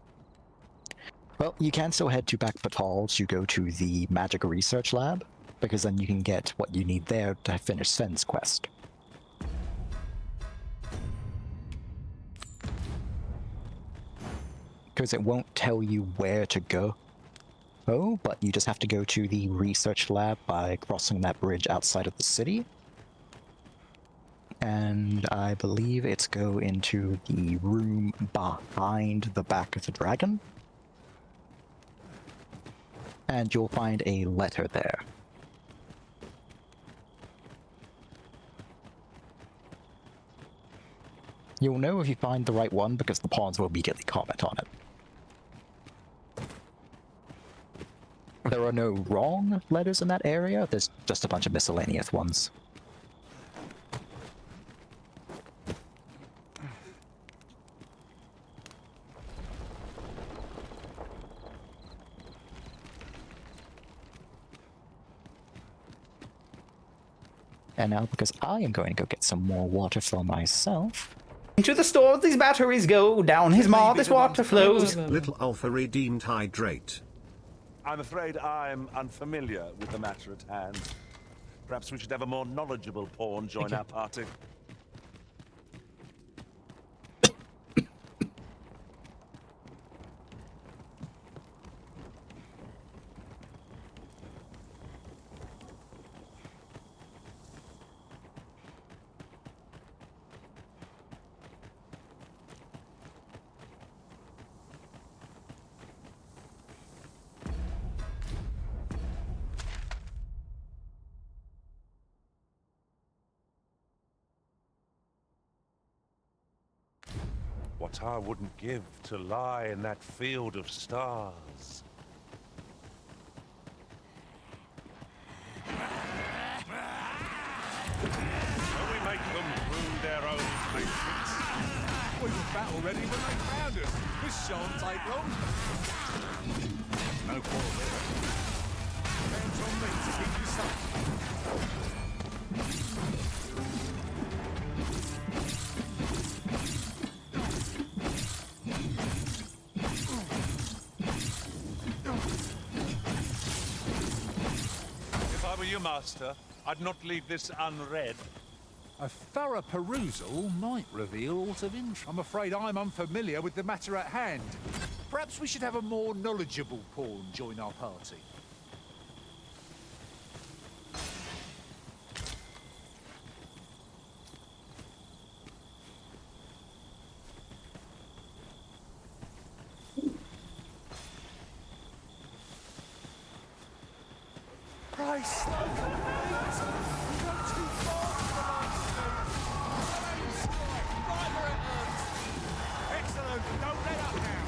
Well, you can still head to Back Batal to go to the Magic Research Lab, because then you can get what you need there to finish Sen's quest. Because it won't tell you where to go. Oh, but you just have to go to the research lab by crossing that bridge outside of the city. And I believe it's go into the room behind the back of the dragon. And you'll find a letter there. You'll know if you find the right one because the pawns will immediately comment on it. There are no wrong letters in that area, there's just a bunch of miscellaneous ones. And now, because I am going to go get some more water for myself... Into the store these batteries go, down his maw this water flows. Little Alpha redeemed hydrate. I'm afraid I'm unfamiliar with the matter at hand. Perhaps we should have a more knowledgeable pawn join our party. What I wouldn't give to lie in that field of stars. Shall we make them rue their own patience? We were battle ready when they found us. This shan't take long. No quarrel there. Depends on me to keep you safe. If I were you, Master, I'd not leave this unread. A thorough perusal might reveal aught of interest. I'm afraid I'm unfamiliar with the matter at hand. Perhaps we should have a more knowledgeable pawn join our party. Price! Slow complete! You go too far for the right where it hurts! Excellent! Don't let up now!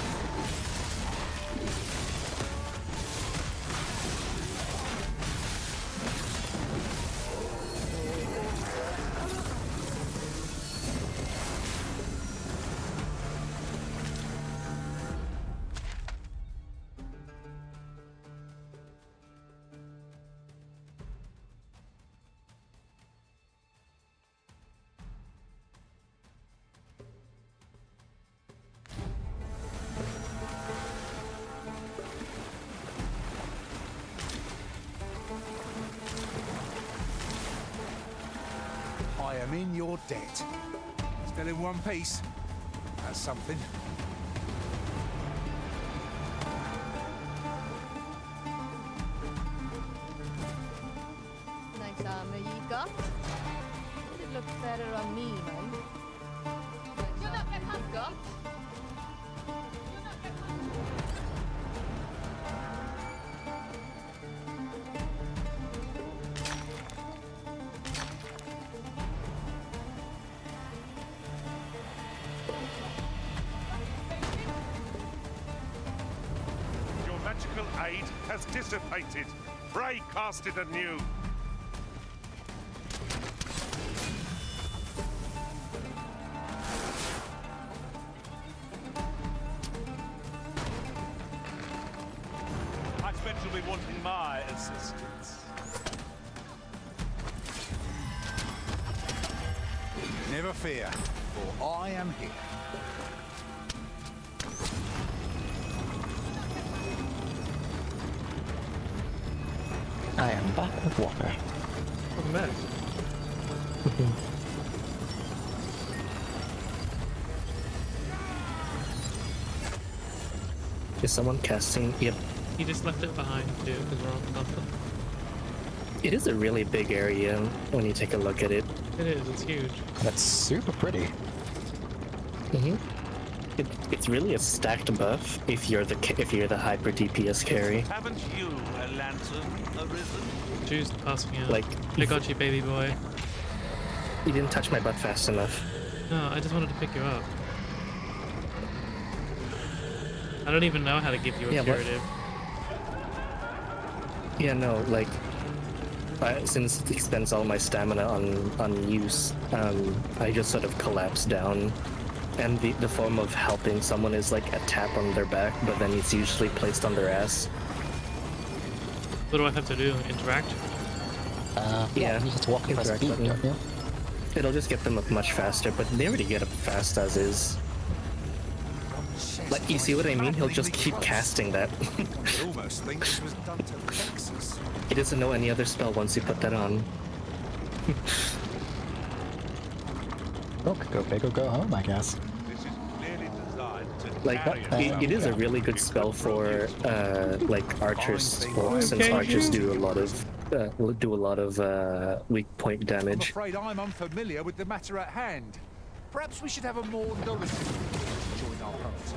I am in your debt. Still in one piece. That's something. Nice armor you got. It looks better on me, mate. Nice armor you got. Your magical aid has dissipated. Pray cast it anew. I expect you'll be wanting my assistance. Never fear, for I am here. I am back with water. What a mess. Is someone casting? Yep. He just left it behind too, because we're on nothing. It is a really big area when you take a look at it. It is, it's huge. That's super pretty. Mm-hmm. It's really a stacked buff if you're the hyper DPS carry. Haven't you a lantern arisen? Juice passing out. Like, I got you, baby boy. You didn't touch my butt fast enough. No, I just wanted to pick you up. I don't even know how to give you a curative. Yeah, no, like, since it expends all my stamina on use, I just sort of collapse down. And the form of helping someone is like a tap on their back, but then it's usually placed on their ass. What do I have to do? Interact? Yeah, you just walk and press B, don't you? It'll just get them up much faster, but they already get up fast as is. Like, you see what I mean? He'll just keep casting that. I almost think this was done to Texas. He doesn't know any other spell once you put that on. Look, go big or go home, I guess. This is clearly designed to Like, it is a really good spell for like archers, since archers do a lot of weak point I'm damage. afraid I'm unfamiliar with the matter at hand. Perhaps we should have a more knowledgeable join our party.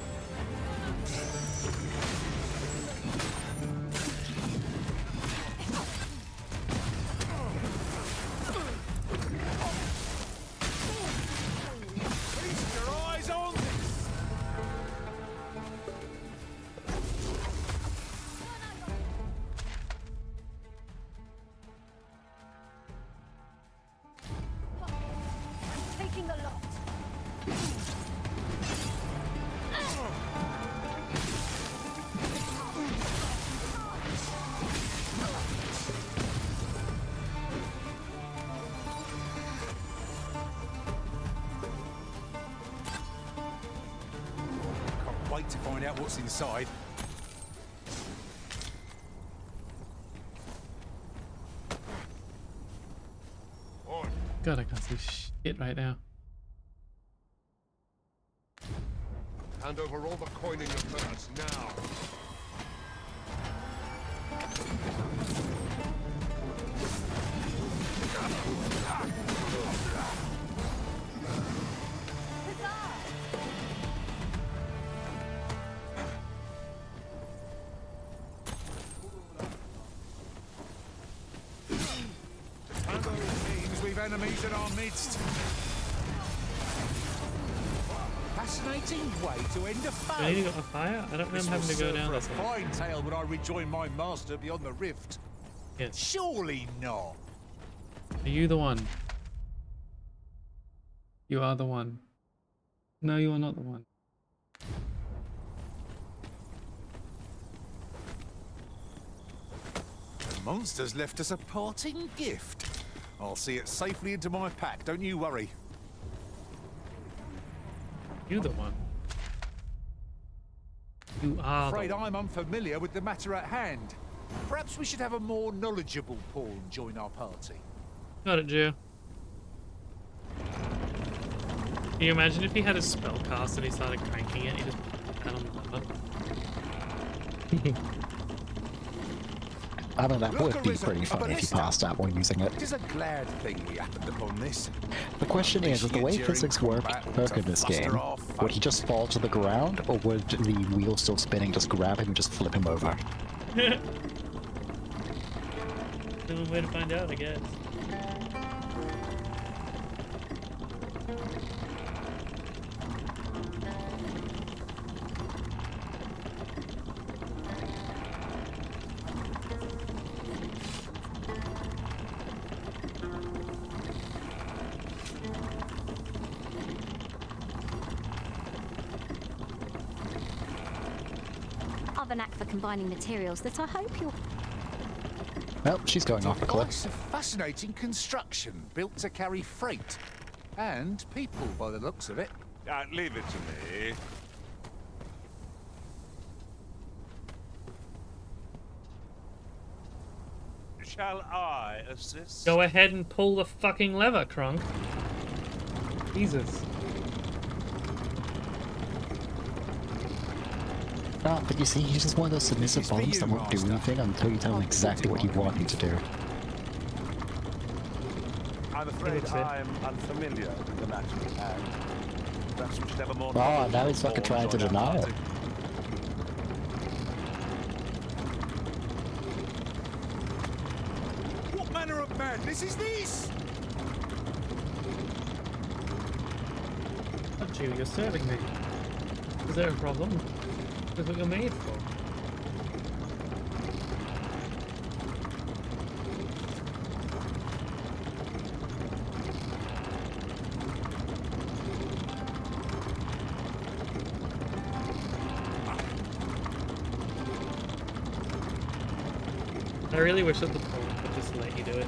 Feast your eyes on this! Taking a lot. Can't wait to find out what's inside. God, I can't see shit right now. Hand over all the coin in your purse, now. Seems we've enemies in our midst. Fascinating way to end a fight. Do I need to go on fire? I don't remember having to go down this this way. way. Fine tale when I rejoin my master beyond the rift. Yes. Surely not. Are you the one? You are the one. No, you are not the one. The monster's left us a parting gift. I'll see it safely into my pack, don't you worry. You the one. You are Afraid the one. I'm unfamiliar with the matter at hand. Perhaps we should have a more knowledgeable pawn join our party. Got it, Jew. Can you imagine if he had a spell cast and he started cranking it? He just put that on the lever. I mean, that would be pretty funny if you passed out while using it. It is a glad thing we happened upon this. The question is, with the way physics work in this game, would he just fall to the ground, or would the wheel still spinning just grab him and just flip him over? The only way to find out, I guess. I've a knack for combining materials that I hope you'll... Well, she's going off a cliff. It's a fascinating construction built to carry freight. And people, by the looks of it. Leave it to me. Shall I assist? Go ahead and pull the fucking lever, Krunk. Jesus. Ah, but you see, he's just one of those submissive bombs that won't do anything until you tell him exactly what you want him to do. I'm afraid I'm unfamiliar with the matter, and perhaps we should have a more... Oh, now he's fucking trying to deny it. What manner of madness is this? Not you, you're serving me. Is there a problem? That's what you're made for. I really wish that the phone would just let you do it.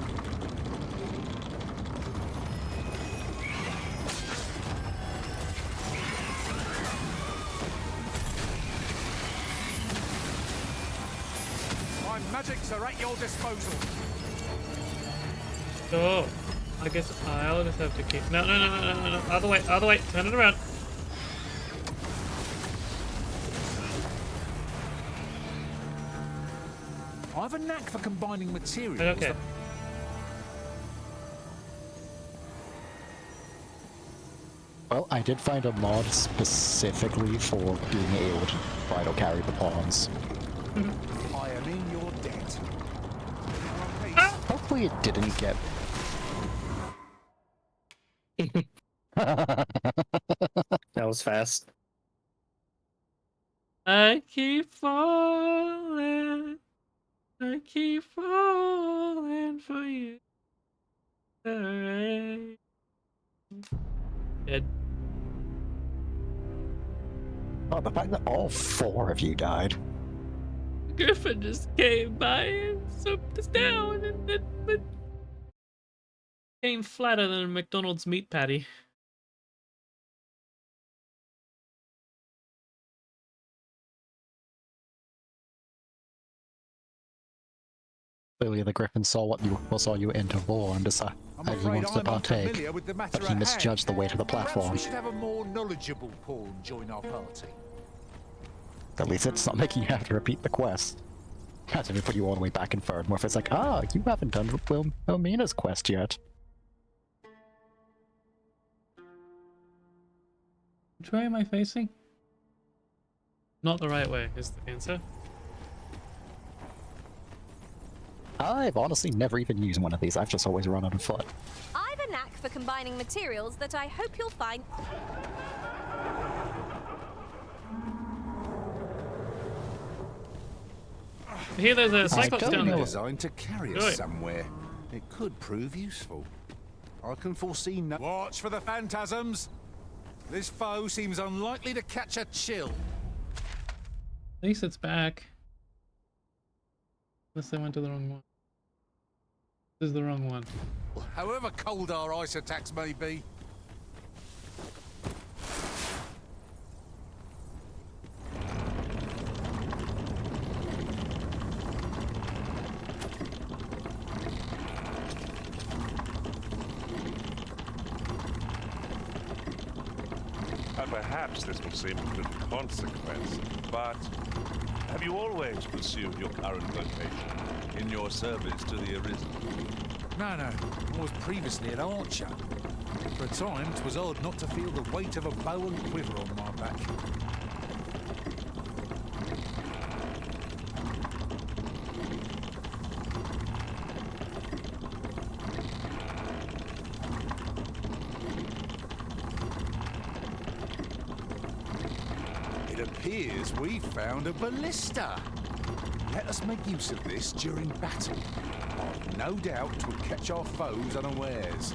My magics are at your disposal. Oh, I guess I'll just have to keep... No, no, no, no, no, no, other way, turn it around. I have a knack for combining materials. Okay. Well, I did find a mod specifically for being able to try to carry the pawns. I am in your debt. Hopefully it didn't get... That was fast. I keep falling. I keep falling for you. Dead. Oh, the fact that all 4 of you died. Griffin just came by and swooped us down and then came flatter than a McDonald's meat patty. Clearly the Griffin saw you enter war and decided he wants to partake, but he misjudged the weight of the Perhaps platform. we should have a more knowledgeable pawn join our party. At least it's not making you have to repeat the quest. That's if we put you all the way back in Ferdmore. It's like, ah, you haven't done Wilmina's quest yet. Which way am I facing? Not the right way is the answer. I've honestly never even used one of these. I've just always run on foot. I've a knack for combining materials that I hope you'll find. I hear there's a Cyclops down there. Designed to carry us somewhere. It could prove useful. I can foresee no— Watch for the phantasms! This foe seems unlikely to catch a chill. At least it's back. Unless I went to the wrong one. This is the wrong one. However cold our ice attacks may be. Perhaps this will seem of little consequence, but have you always pursued your current vocation in your service to the Arisen? No. I was previously an archer. For a time, 'twas odd not to feel the weight of a bow and quiver on my back. It appears we found a ballista. Let us make use of this during battle. I've no doubt 'twill catch our foes unawares.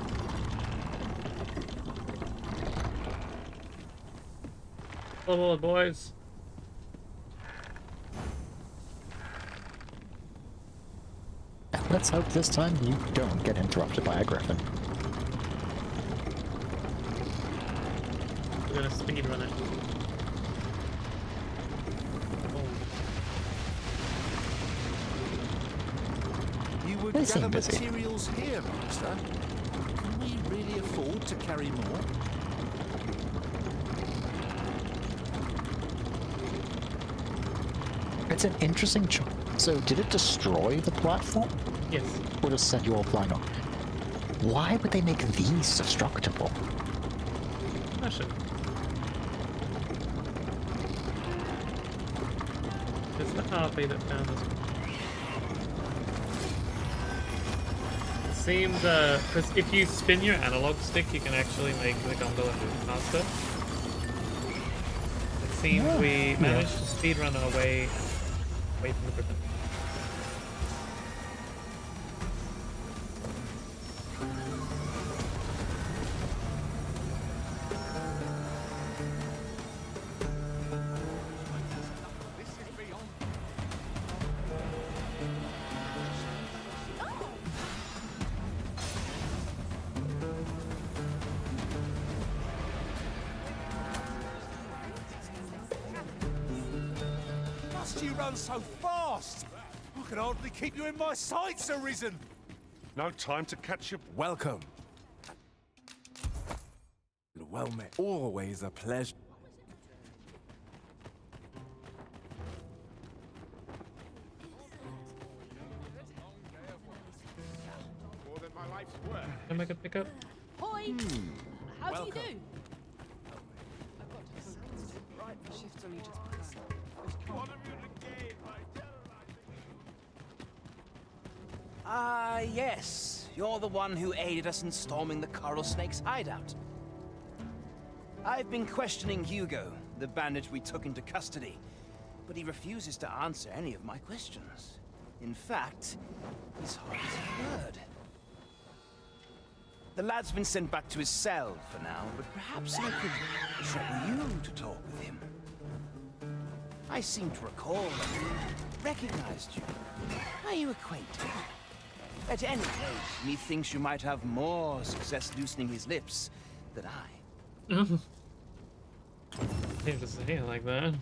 Hello, boys. Let's hope this time you don't get interrupted by a griffin. We're gonna speed run it. You would They gather seem busy. materials here, Master. Can we really afford to carry more? It's an interesting choice. So, did it destroy the platform? Yes. Or just set you all flying off? Why would they make these destructible? Question. It's the harpy that found us. It seems, because if you spin your analog stick, you can actually make the gondola move faster. It seems we managed to speedrun our way away from the griffin. Must you run so fast? I can hardly keep you in my sights, Arisen. No time to catch you. Welcome. Well met. Always a pleasure. More than my life's work. Can I make a pickup? Hoi! How do you Welcome. do? Ah, yes. You're the one who aided us in storming the Coral Snake's hideout. I've been questioning Hugo, the bandit we took into custody, but he refuses to answer any of my questions. In fact, he's hard as a bird. The lad's been sent back to his cell for now, but perhaps I could trouble you to talk with him. I seem to recall that he recognized you. Are you acquainted? At any rate, methinks you might have more success loosening his lips than I. Hate to say it like that.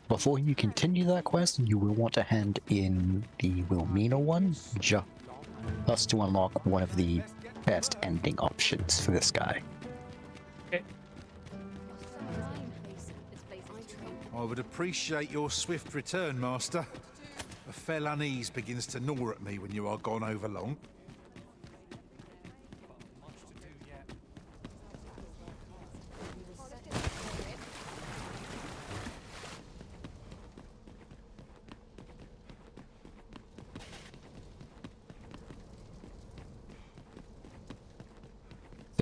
Before you continue that quest, you will want to hand in the Wilmina one, just to unlock one of the best ending options for this guy. Okay. I would appreciate your swift return, Master. A fell unease begins to gnaw at me when you are gone over long.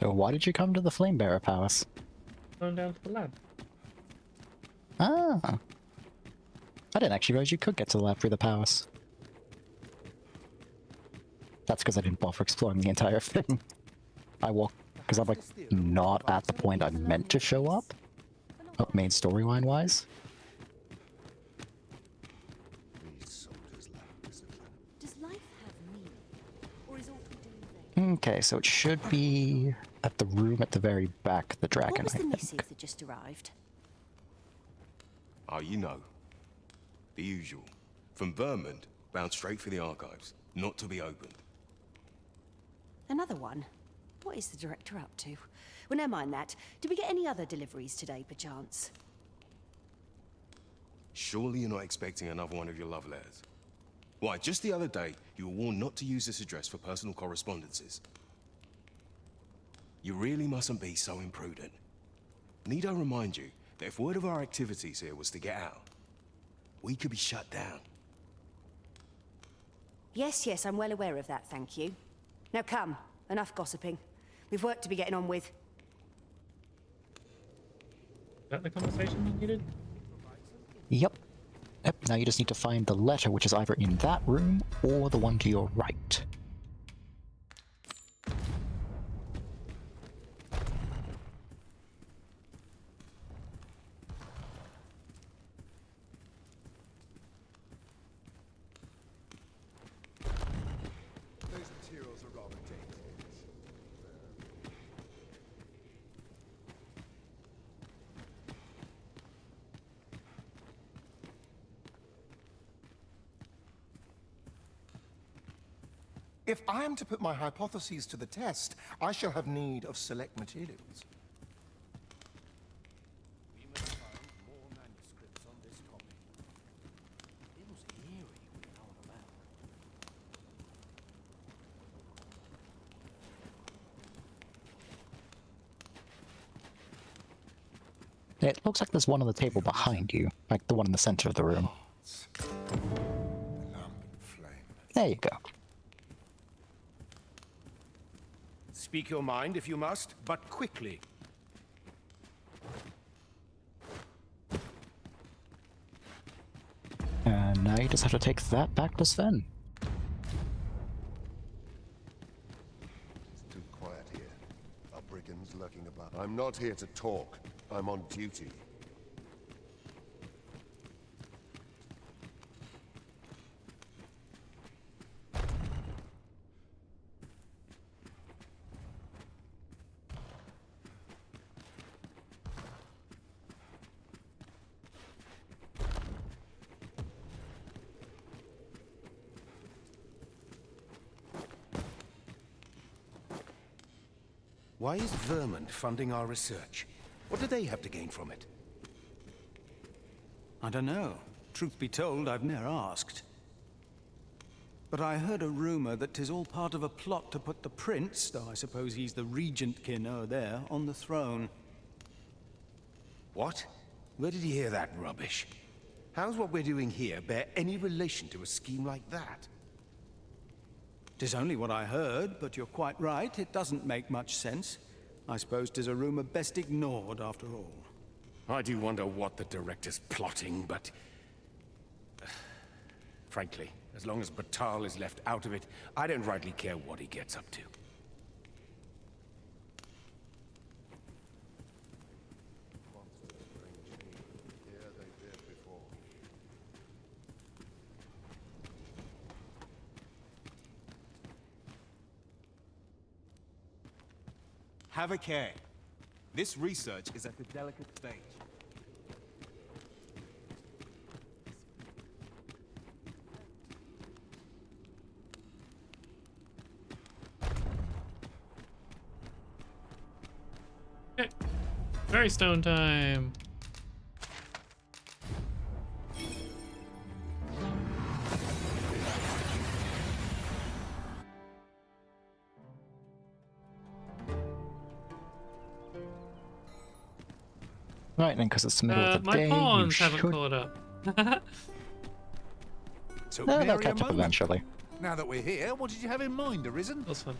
So why did you come to the Flamebearer Palace? Going down to the lab. Ah. I didn't actually realize you could get to the lab through the palace. That's because I didn't bother exploring the entire thing. I walked because I'm like not at the point I meant to show up, main storyline wise. Does life have meaning? Or is all we do Okay, so it should be at the room at the very back of the dragon, What was I the think. missive that just arrived? Oh, you know. The usual. From Vermont, bound straight for the archives. Not to be opened. Another one? What is the director up to? Well, never mind that. Did we get any other deliveries today, perchance? Surely you're not expecting another one of your love letters. Why, just the other day, you were warned not to use this address for personal correspondences. You really mustn't be so imprudent. Need I remind you that if word of our activities here was to get out, we could be shut down. Yes, I'm well aware of that, thank you. Now come, enough gossiping. We've work to be getting on with. Is that the conversation you needed? Yep. Yep, now you just need to find the letter, which is either in that room or the one to your right. Those materials are rather dated. If I am to put my hypotheses to the test, I shall have need of select materials. We must find more manuscripts on this topic. It was eerie without a map. It looks like there's one on the table behind you, like the one in the center of the room. There you go. Speak your mind if you must, but quickly. And now you just have to take that back to Sven. It's too quiet here. Are brigands lurking about? I'm not here to talk. I'm on duty. Why is Vermont funding our research? What do they have to gain from it? I don't know. Truth be told, I've ne'er asked. But I heard a rumor that 'tis all part of a plot to put the prince, though I suppose he's the regent-kin o'er there, on the throne. What? Where did you hear that rubbish? How's what we're doing here bear any relation to a scheme like that? 'Tis only what I heard, but you're quite right. It doesn't make much sense. I suppose 'tis a rumor best ignored, after all. I do wonder what the director's plotting, but... frankly, as long as Batal is left out of it, I don't rightly care what he gets up to. Have a care. This research is at a delicate stage. Okay. Very stone time. Right, then, because it's the middle of the my day, you pawns should... haven't caught up. Took No, they'll Mary a catch up moment. eventually. Now that we're here, what did you have in mind, Arisen? That's fun.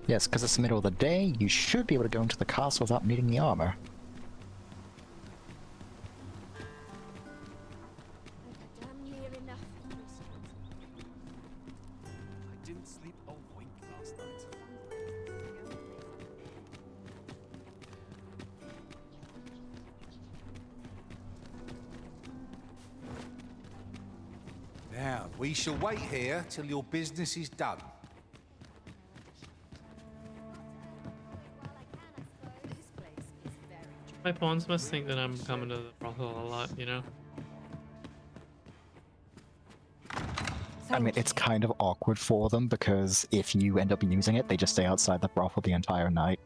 Yes, because it's the middle of the day, you should be able to go into the castle without needing the armor. Damn near enough. I didn't sleep a wink last night. Now, we shall wait here till your business is done. My pawns must think that I'm coming to the brothel a lot, you know? I mean, it's kind of awkward for them, because if you end up using it, they just stay outside the brothel the entire night.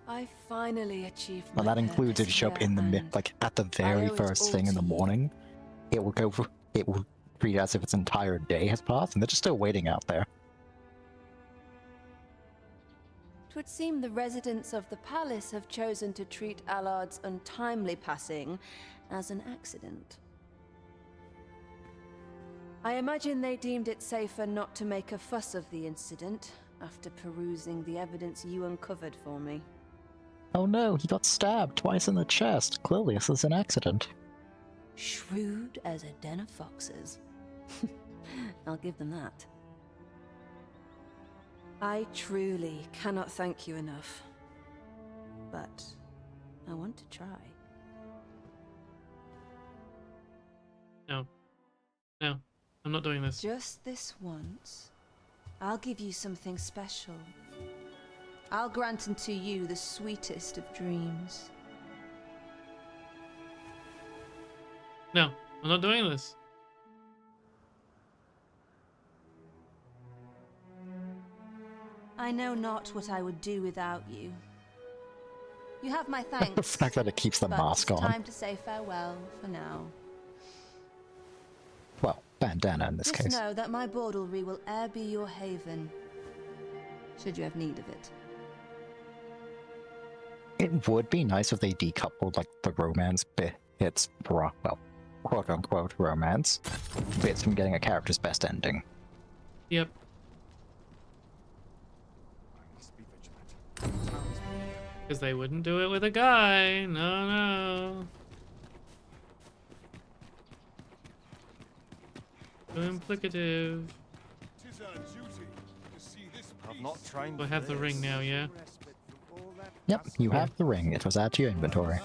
I finally achieved And my that includes if you show up in the like at the very first thing in the morning, it will it will treat it as if its entire day has passed, and they're just still waiting out there. Twould seem the residents of the palace have chosen to treat Allard's untimely passing as an accident. I imagine they deemed it safer not to make a fuss of the incident after perusing the evidence you uncovered for me. Oh no, he got stabbed twice in the chest. Clearly this is an accident. Shrewd as a den of foxes. I'll give them that. I truly cannot thank you enough. But I want to try. No. No. I'm not doing this. Just this once, I'll give you something special. I'll grant unto you the sweetest of dreams. No. I'm not doing this. I know not what I would do without you. You have my thanks. The fact that it keeps the but mask it's on. time to say farewell for now. Well, bandana in this Just case. know that my bordlery will e'er be your haven, should you have need of it. It would be nice if they decoupled like the romance bits, well, quote unquote romance bits from getting a character's best ending. Yep. Because they wouldn't do it with a guy. No, no. Too implicative. I've not trained. I have the ring now, yeah? Yep, you have the ring. It was added to your inventory.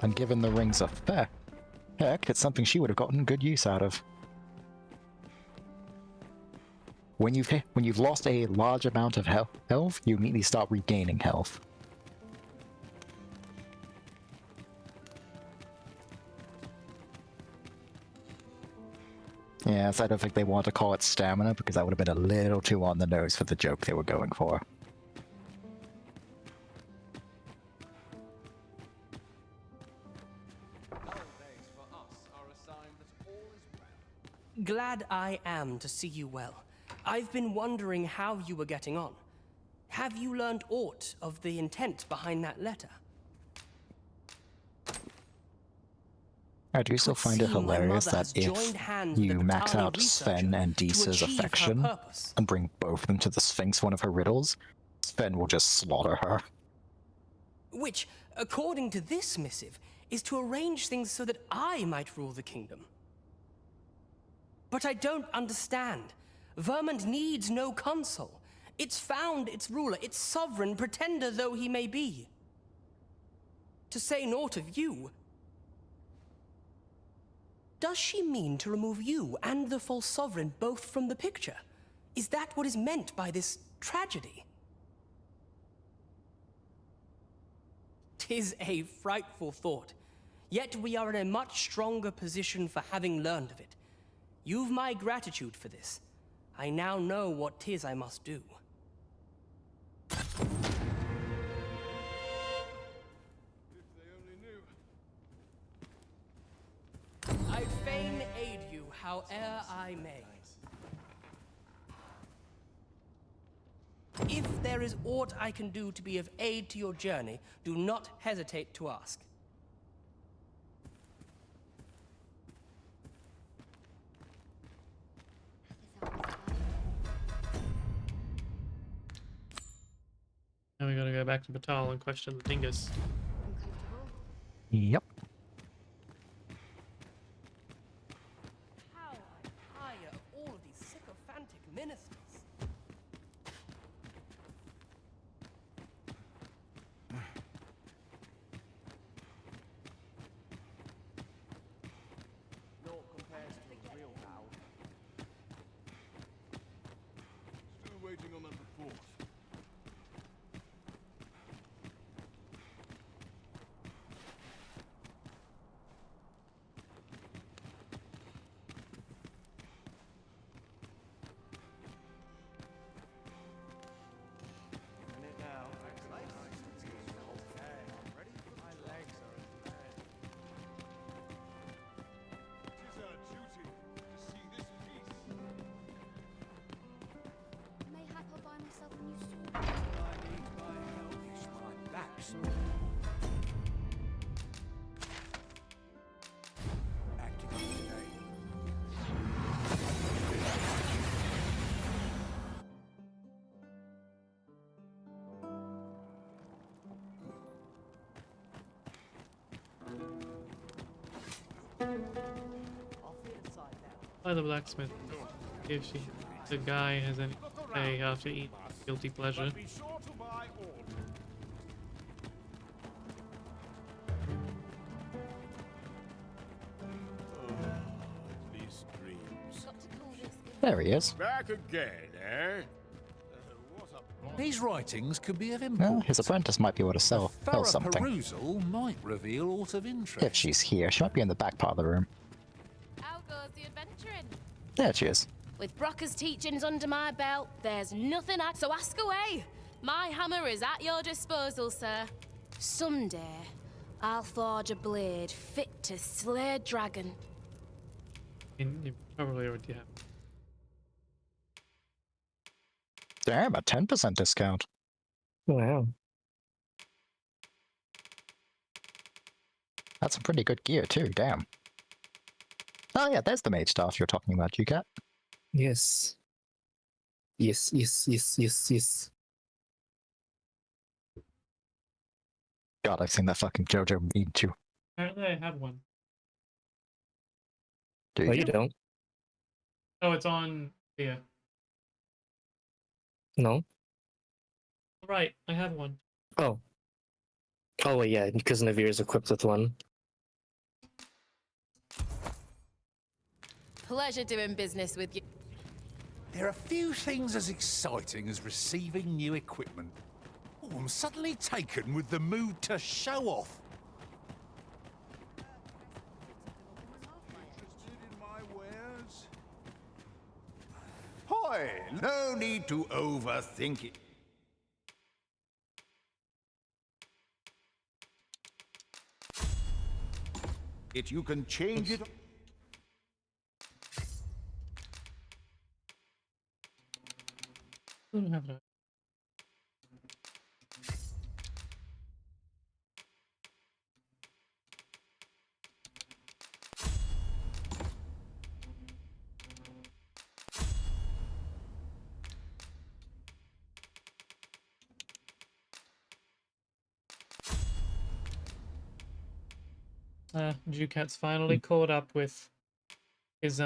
And given the ring's effect, it's something she would have gotten good use out of. When you've lost a large amount of health, you immediately start regaining health. Yes, I don't think they want to call it stamina because that would have been a little too on the nose for the joke they were going for. Glad I am to see you well. I've been wondering how you were getting on. Have you learned aught of the intent behind that letter? I do still find it hilarious that if you max out Sven and Disa's affection and bring both of them to the Sphinx one of her riddles, Sven will just slaughter her. Which, according to this missive, is to arrange things so that I might rule the kingdom. But I don't understand. Vermund needs no consul. It's found its ruler, its sovereign, pretender though he may be. To say naught of you, does she mean to remove you and the false sovereign both from the picture? Is that what is meant by this tragedy? 'Tis a frightful thought, yet we are in a much stronger position for having learned of it. You've my gratitude for this. I now know what 'tis I must do. I fain howe'er I may. If there is aught I can do to be of aid to your journey, do not hesitate to ask. Now we gotta go back to Batal and question the dingus. Yep. How I tire of all of these sycophantic ministers. Naught compares to a real vow. Still waiting on that report. Minute now. Okay, I'm ready. My legs are in bed. It is our duty to see this peace. Mayhap I'll buy myself a new sword. I need my help. It's my backsword. Activate the name. By the blacksmith. If she, the guy has any say after eating guilty pleasure. Be sure to buy all. At least dreams. There he is. Back again, eh? These writings could be of Well, import. his apprentice might be able to sell Thorough something. perusal might reveal aught of interest. If she's here, she might be in the back part of the room. How goes the adventuring? There she is. With Brocker's teachings under my belt, there's nothing so ask away. My hammer is at your disposal, sir. Someday, I'll forge a blade fit to slay a dragon. You probably already have. Damn, a 10% discount. Wow. That's some pretty good gear too, damn. Oh yeah, there's the mage staff you're talking about, you cat. Yes. Yes, yes, yes, yes, yes. God, I've seen that fucking JoJo meme too. Apparently I have one. Do Oh, you don't? Oh, it's on here. No? Right, I have one. Oh. Oh, wait, yeah, because Navir is equipped with one. Pleasure doing business with you. There are few things as exciting as receiving new equipment. Oh, I'm suddenly taken with the mood to show off. Interested in my wares? Hoy, no need to overthink it. You can change it. I don't have that. Ducat's finally caught up with his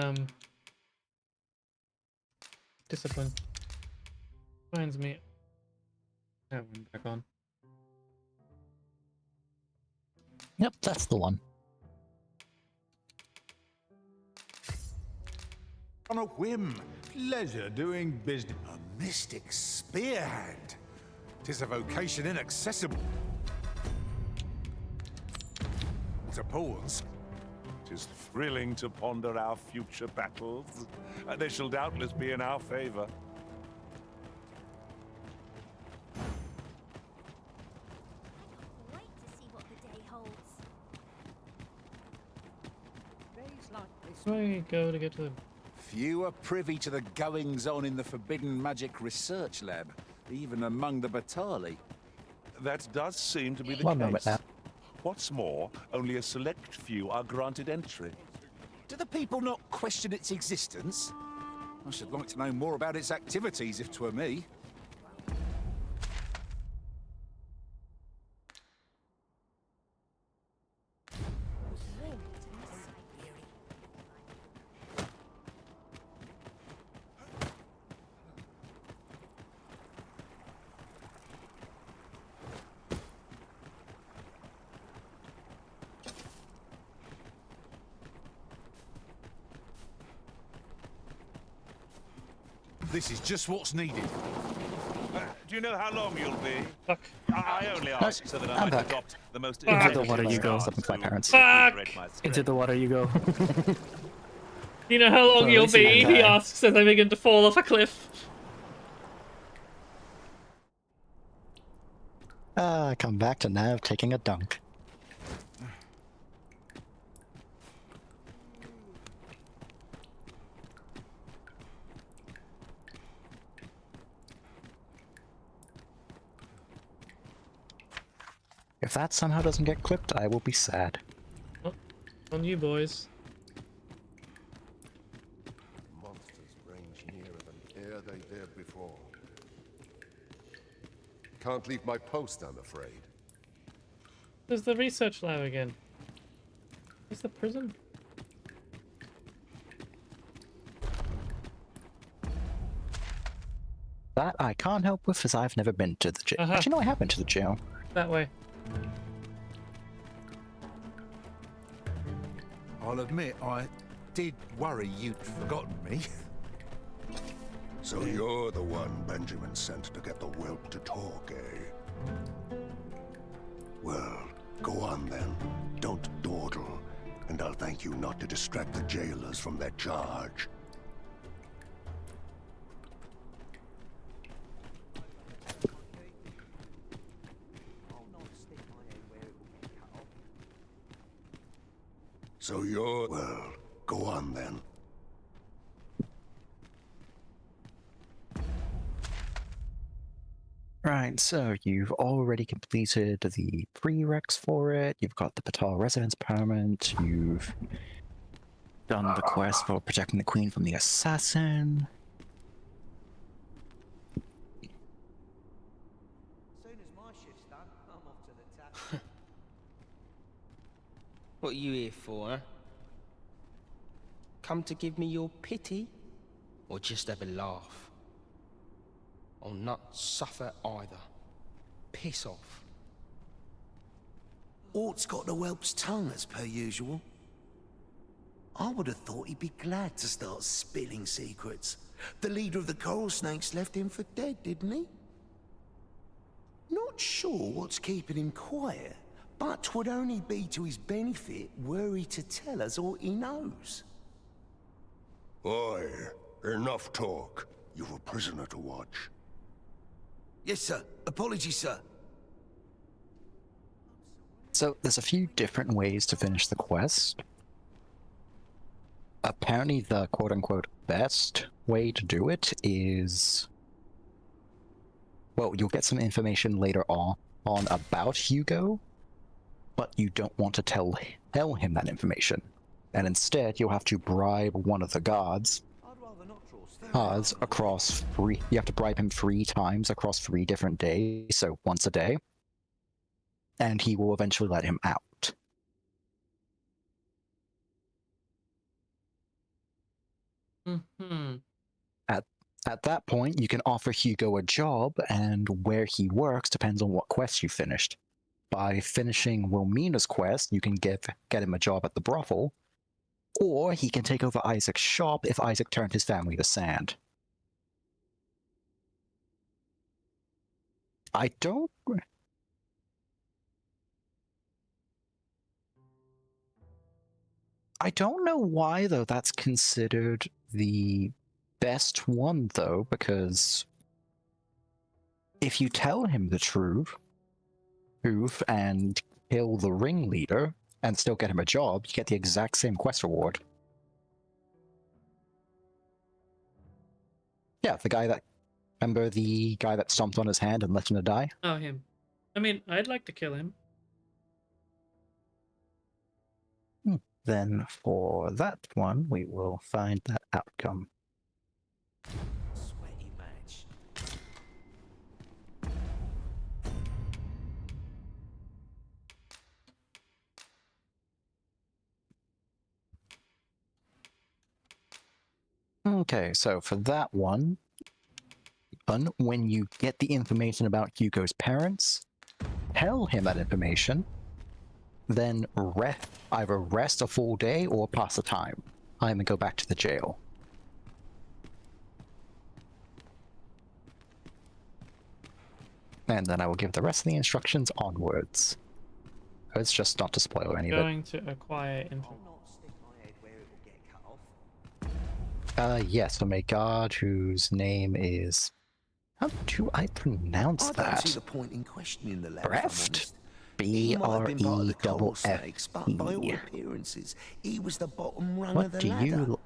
discipline. Reminds me. That one back on. Yep, that's the one. On a whim. Pleasure doing business. A mystic spearhand. 'Tis a vocation inaccessible. To pawns. 'Tis thrilling to ponder our future battles. They shall doubtless be in our favor. Wait to see what the day holds. Days like this Where do you go to get to the... Few are privy to the goings-on in the Forbidden Magic Research Lab, even among the Batali. That does seem to be the One case. moment now. What's more, only a select few are granted entry. Do the people not question its existence? I should like to know more about its activities, if 'twere me. This is just what's needed. Do you know how long you'll be? Fuck. I only ask so that I I'm might back. adopt the most Into the water you go. Something with my parents. Fuck! Into the water you go. You know how long So you'll at least you be? didn't He die. asks as I begin to fall off a cliff. I come back to Nav taking a dunk. If that somehow doesn't get clipped, I will be sad. Oh, on you boys. Monsters range nearer than e'er they dared before. Can't leave my post, I'm afraid. There's the research lab again. Where's the prison? That I can't help with, as I've never been to the jail. Actually, no, I have been to the jail. That way. I'll admit, I did worry you'd forgotten me. So you're the one Benjamin sent to get the whelp to talk, eh? Well, go on then. Don't dawdle, and I'll thank you not to distract the jailers from their charge. So you're... well, go on then. Right, so you've already completed the prereqs for it, you've got the Batal residence permit, you've done the quest for protecting the queen from the assassin. What are you here for, huh? Come to give me your pity? Or just have a laugh? I'll not suffer either. Piss off. Ort's got the whelp's tongue, as per usual. I would have thought he'd be glad to start spilling secrets. The leader of the coral snakes left him for dead, didn't he? Not sure what's keeping him quiet, but 'twould only be to his benefit were he to tell us all he knows. Oi, enough talk. You've a prisoner to watch. Yes, sir. Apologies, sir. So there's a few different ways to finish the quest. Apparently the quote-unquote best way to do it is... well, you'll get some information later on about Hugo, but you don't want to tell him that information. And instead, you'll have to bribe one of the guards across three... you have to bribe him 3 times across 3 different days, so once a day. And he will eventually let him out. Mm-hmm. At that point, you can offer Hugo a job, and where he works depends on what quest you finished. By finishing Wilmina's quest, you can get him a job at the brothel, or he can take over Isaac's shop if Isaac turned his family to sand. I don't know why, though, that's considered the best one, though, because if you tell him the truth and kill the ringleader and still get him a job, you get the exact same quest reward. Yeah, the guy that... Remember the guy that stomped on his hand and left him to die? Oh, him. I mean, I'd like to kill him. Then for that one, we will find that outcome. Sweaty match. Okay, so for that one, when you get the information about Hugo's parents, tell him that information, then either rest a full day or pass the time. And go back to the jail. And then I will give the rest of the instructions onwards. It's just not to spoil any of it. Going to acquire information. Yes, from a guard whose name is... How do I pronounce that? I don't see the point in questioning the lad. Breft? He might have been part of the coral B-R-E-F-F-E. snakes, but by all appearances, he was the bottom rung What of the do ladder. you...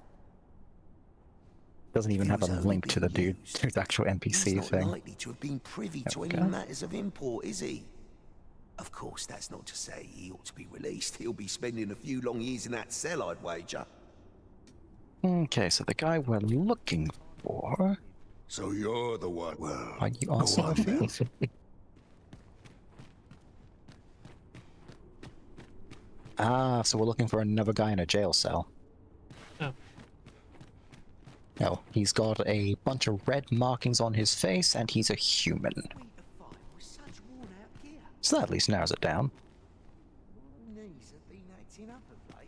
Doesn't even have a link to the dude, to the actual NPC He's not thing. likely to have been privy to any matters of import, is he? Of course, that's not to say he ought to be released. He'll be spending a few long years in that cell, I'd wager. Okay, so the guy we're looking for... So you're the one. Well, are you also a thief? Ah, so we're looking for another guy in a jail cell. Oh. Oh, he's got a bunch of red markings on his face, and he's a human. So that at least narrows it down. Knees have been acting up of late.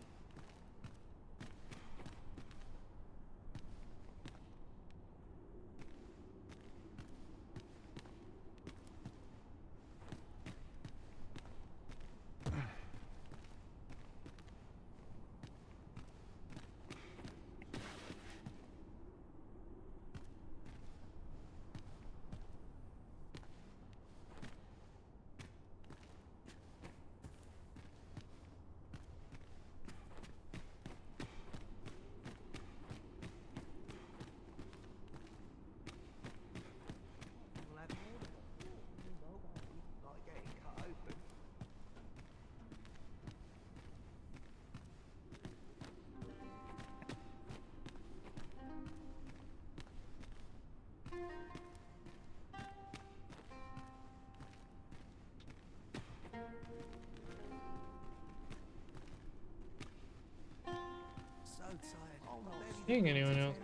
Seeing anyone else?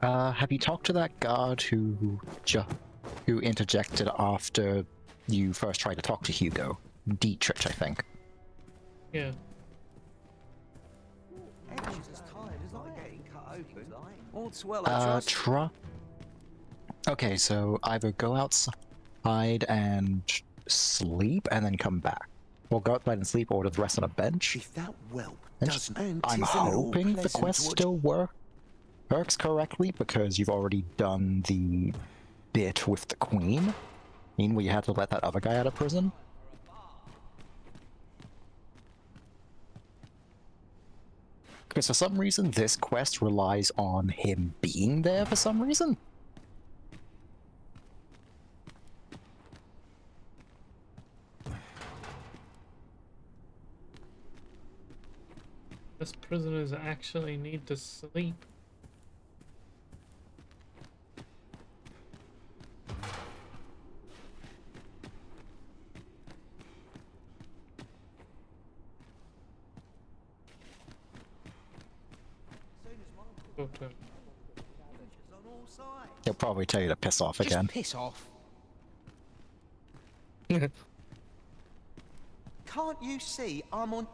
Have you talked to that guard who interjected after you first tried to talk to Hugo? Dietrich, I think. Yeah. Okay, so either go outside and sleep and then come back. Or go outside and sleep or just rest on a bench. If that whelp And doesn't, I'm hoping the quest still works correctly, because you've already done the bit with the queen. I mean, where you had to let that other guy out of prison. Because for some reason, this quest relies on him being there for some reason. Us prisoners actually need to sleep. He'll probably tell you to piss off again. Just piss off. Can't you see I'm on...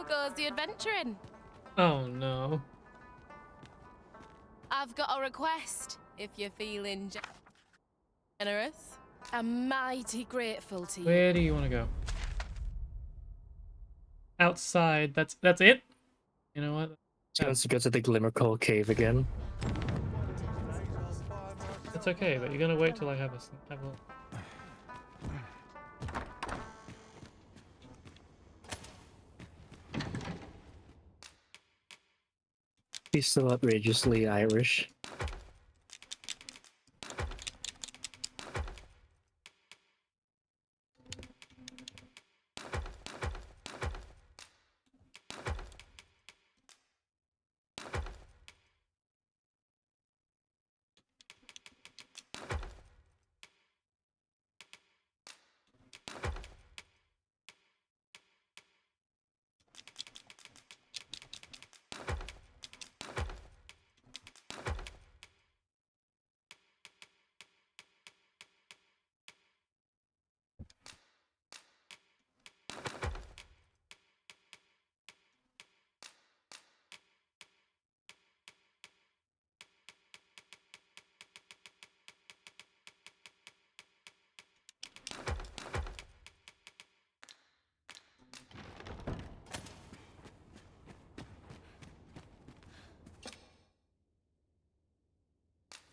How goes the adventuring? Oh no. I've got a request, if you're feeling generous. I'm mighty grateful to you. Where do you want to go? Outside. That's it? You know what? She wants to go to the Glimmercoal Cave again. It's okay, but you're gonna wait till I have a look. He's so outrageously Irish.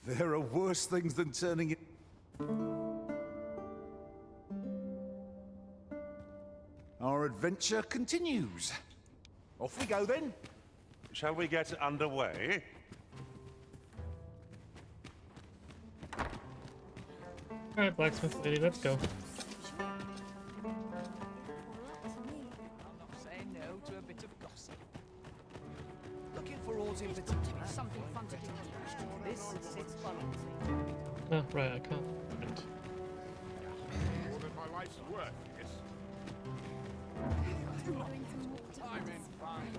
There are worse things than turning it. Our adventure continues. Off we go then. Shall we get underway? Alright, blacksmith lady, let's go. Saying no to a bit of gossip. Looking for aught in particular. Something fun to do. This sits balancing. Oh, right, I can't. More than my life's worth, yes. I'm in fine.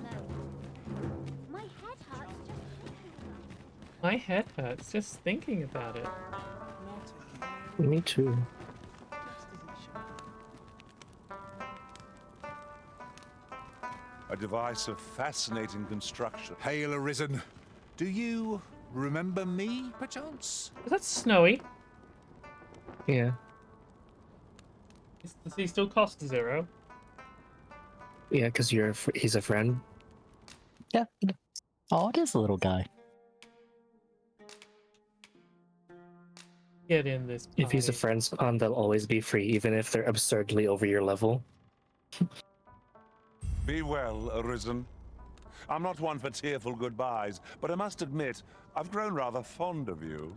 My head hurts just My head hurts just thinking about it. Me too. A device of fascinating construction. Hail Arisen. Do you remember me, perchance? Is that Snowy? Yeah. Does he still cost 0? Yeah, because he's a friend. Yeah. Oh, it is a little guy. Get in this party. If he's a friend spawn, they'll always be free, even if they're absurdly over your level. Be well, Arisen. I'm not one for tearful goodbyes, but I must admit, I've grown rather fond of you.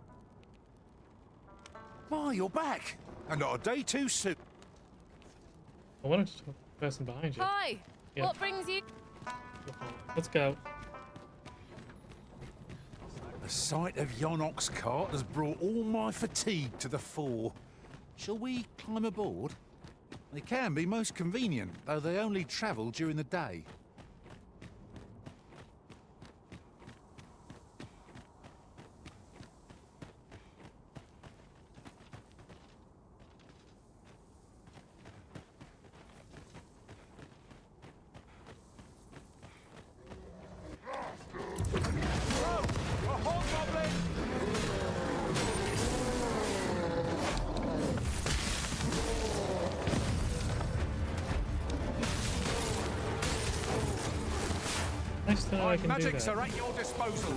My, you're back. And not a day too soon. I wanted to talk to the person behind you. Hi! Yeah. What brings you? Let's go. The sight of yon ox cart has brought all my fatigue to the fore. Shall we climb aboard? They can be most convenient, though they only travel during the day. Nice to know I can do Magics that. are at your disposal.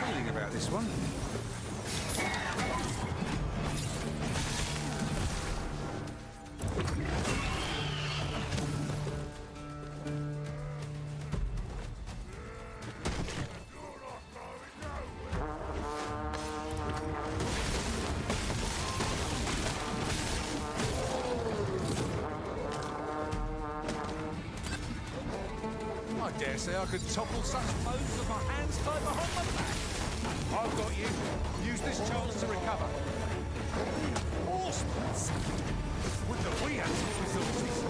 Feeling about this one. say I could topple such foes with my hands tied behind my back. I've got you. Use this chance to recover. Horsemen? Would that we had such resources.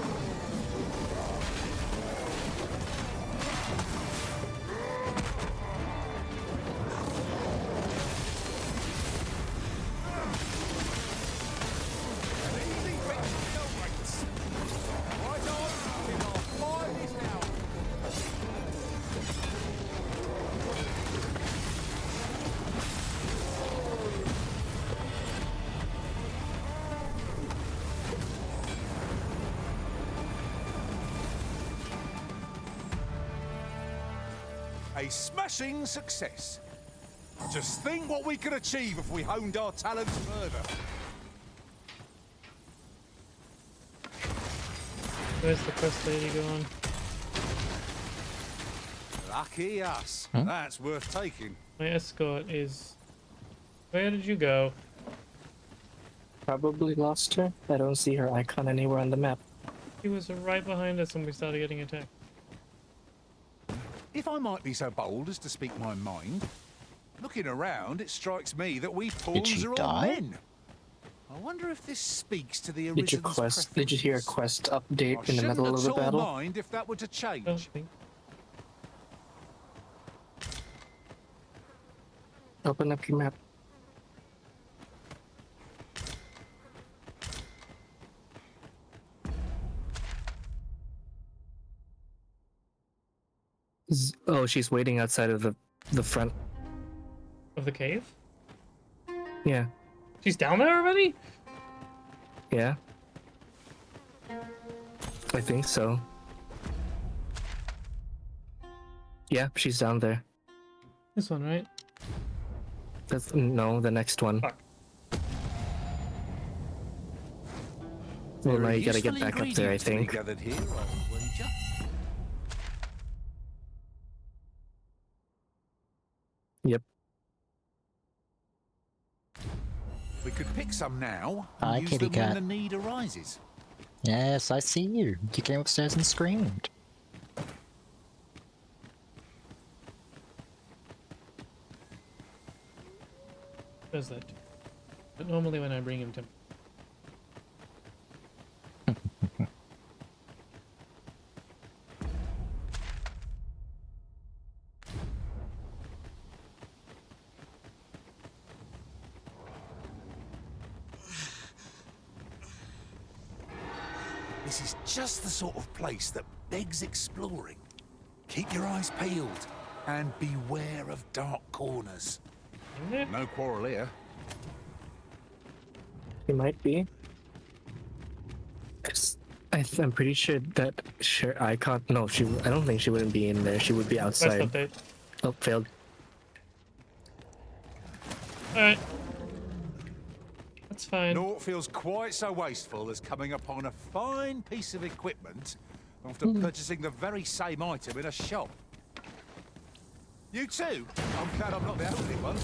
A smashing success. Just think what we could achieve if we honed our talents further. Where's the quest lady going? Lucky us. That's worth taking. My escort is... Where did you go? Probably lost her. I don't see her icon anywhere on the map. She was right behind us when we started getting attacked. If I might be so bold as to speak my mind, looking around, it strikes me that we pawns are all men. I wonder if this speaks to the Arisen's Did you hear a quest update in the middle of the battle? I shouldn't at all mind if that were to change. Open up your map. Oh, she's waiting outside of the front of the cave. Yeah. She's down there already? Yeah. I think so. Yeah, she's down there. This one, right? No, the next one. Fuck. Well, now you gotta get back up there, I think. Yep. We could pick some now Hi, and use kitty them cat. when the need arises. Yes, I see you. You came upstairs and screamed. Does that? But normally when I bring him to... This is just the sort of place that begs exploring. Keep your eyes peeled and beware of dark corners. No quarrel here. She might be. I'm pretty sure that icon. No, I don't think she wouldn't be in there. She would be outside. Update. Oh, failed. Alright. That's fine. Naught feels quite so wasteful as coming upon a fine piece of equipment after purchasing the very same item in a shop. You too? I'm glad I'm not the only one.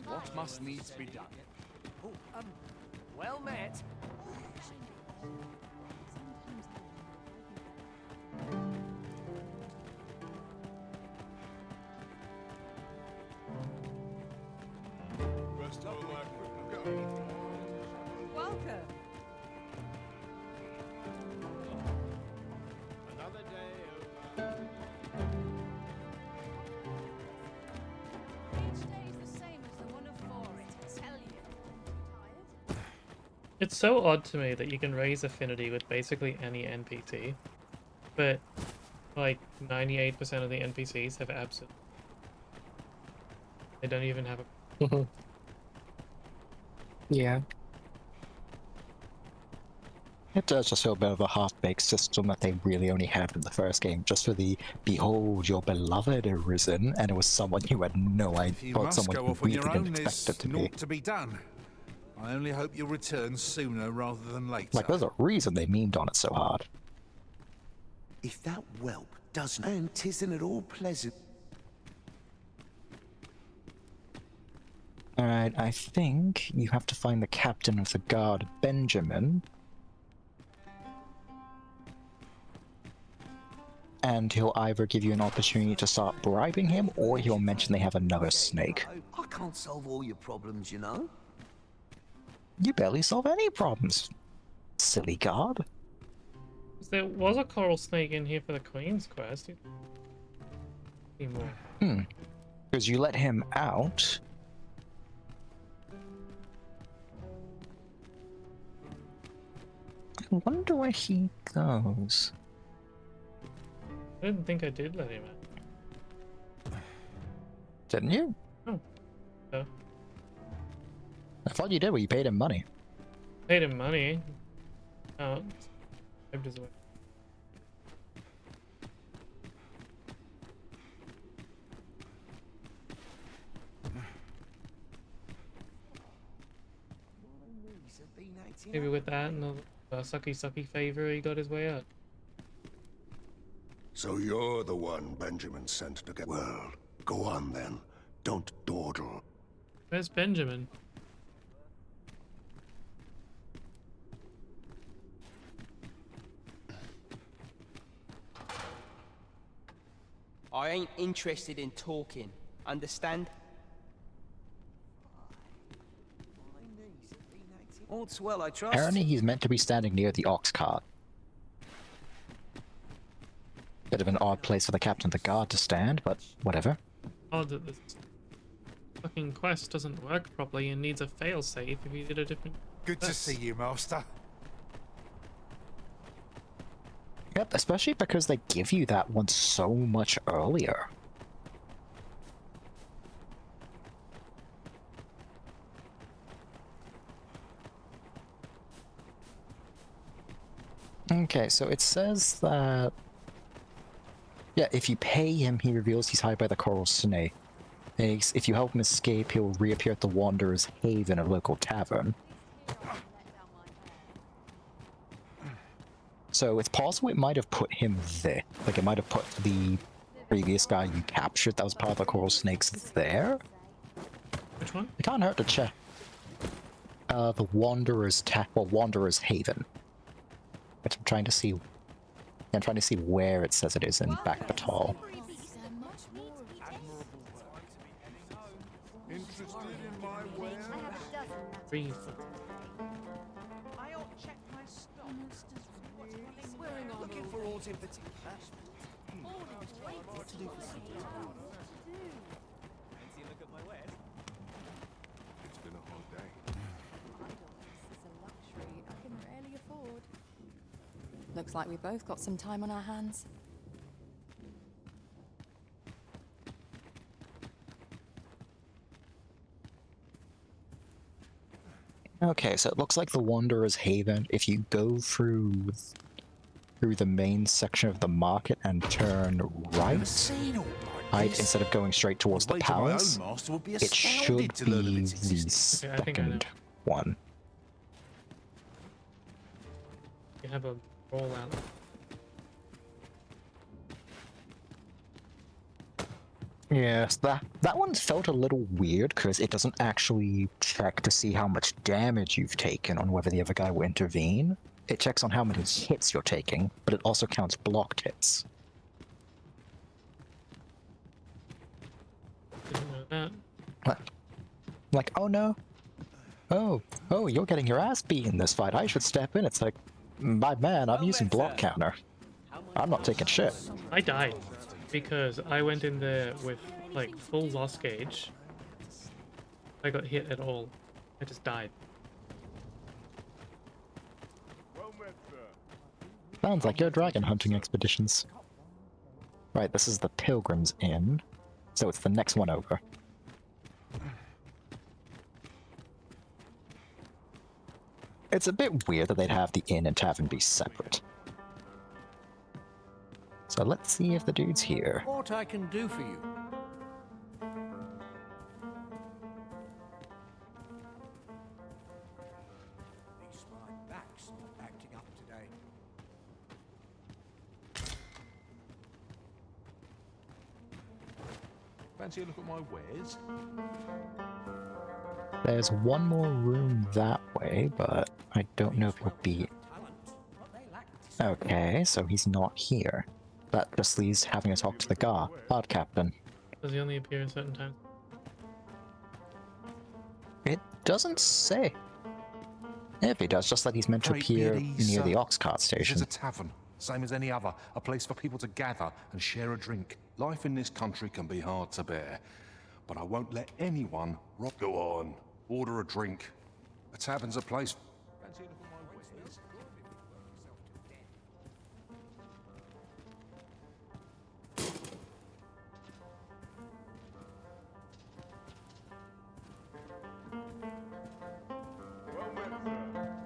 What must needs be done? Well met. Welcome. Another day Each day is the same as the one before it, I tell you. It's so odd to me that you can raise affinity with basically any NPC, but like 98% of the NPCs have absent. They don't even have a. Yeah. It does just feel a bit of a half-baked system that they really only had in the first game, just for the "Behold, your beloved arisen," and it was someone you had no idea, You or must someone go you off on really your didn't own. expect There's it to be. naught to be done. I only hope you'll return sooner rather than later. Like, there's a reason they memed on it so hard. If that whelp doesn't, and 'tisn't at all pleasant. Alright, I think you have to find the captain of the guard, Benjamin. And he'll either give you an opportunity to start bribing him, or he'll mention they have another snake. I can't solve all your problems, you know. You barely solve any problems, silly guard. There was a coral snake in here for the Queen's quest. Anymore. Because you let him out. I wonder where he goes. I didn't think I did let him out. Didn't you? Oh. No. I thought you did, well, you paid him money. Paid him money. Oh. I'm just maybe with that and the sucky favor, he got his way out. So you're the one Benjamin sent to get... Well, go on then. Don't dawdle. Where's Benjamin? I ain't interested in talking. Understand? All's well, I trust. Apparently he's meant to be standing near the ox cart. Bit of an odd place for the captain of the guard to stand, but whatever. Odd that this fucking quest doesn't work properly and needs a failsafe if you did a different Good quest. to see you, Master. Yep, especially because they give you that one so much earlier. Okay, so it says that... Yeah, if you pay him, he reveals he's hired by the coral snake. If you help him escape, he'll reappear at the Wanderer's Haven, a local tavern. So it's possible it might have put him there. Like, it might have put the previous guy you captured that was part of the coral snakes there? Which one? It can't hurt to check. The Wanderer's Wanderer's Haven. Which I'm trying to see... I'm trying to see where it says it is in Back Batal. Interested in my wares? Brief. I ought check my stock. Looking for odds in particular. What to do for some look at my wares. It's been a hot day. This is a luxury I can rarely afford. Looks like we both got some time on our hands. Okay, so it looks like the Wanderer's Haven. If you go through the main section of the market and turn right, instead of going straight towards the palace, it should be the second one. You have a rollout. Yes, that one felt a little weird because it doesn't actually check to see how much damage you've taken on whether the other guy will intervene. It checks on how many hits you're taking, but it also counts blocked hits. Didn't know that. Huh. Like, oh no. Oh, you're getting your ass beat in this fight. I should step in. It's like, my man, I'm using block counter. I'm not taking shit. I died because I went in there with like full loss gauge. I got hit at all. I just died. Sounds like your dragon hunting expeditions. Right, this is the Pilgrim's Inn, so it's the next one over. It's a bit weird that they'd have the inn and tavern be separate. So let's see if the dude's here. What I can do for you? My back's not acting up today. Fancy a look at my wares? There's one more room that way, but I don't know if he'll be... Okay, so he's not here. That just leaves having to talk to the guard captain. Does he only appear at certain times? It doesn't say. If he does, just like he's meant to appear near the ox cart station. This is a tavern, same as any other. A place for people to gather and share a drink. Life in this country can be hard to bear, but I won't let anyone rob. Go on, order a drink. A tavern's a place. Fancy a look at my wares?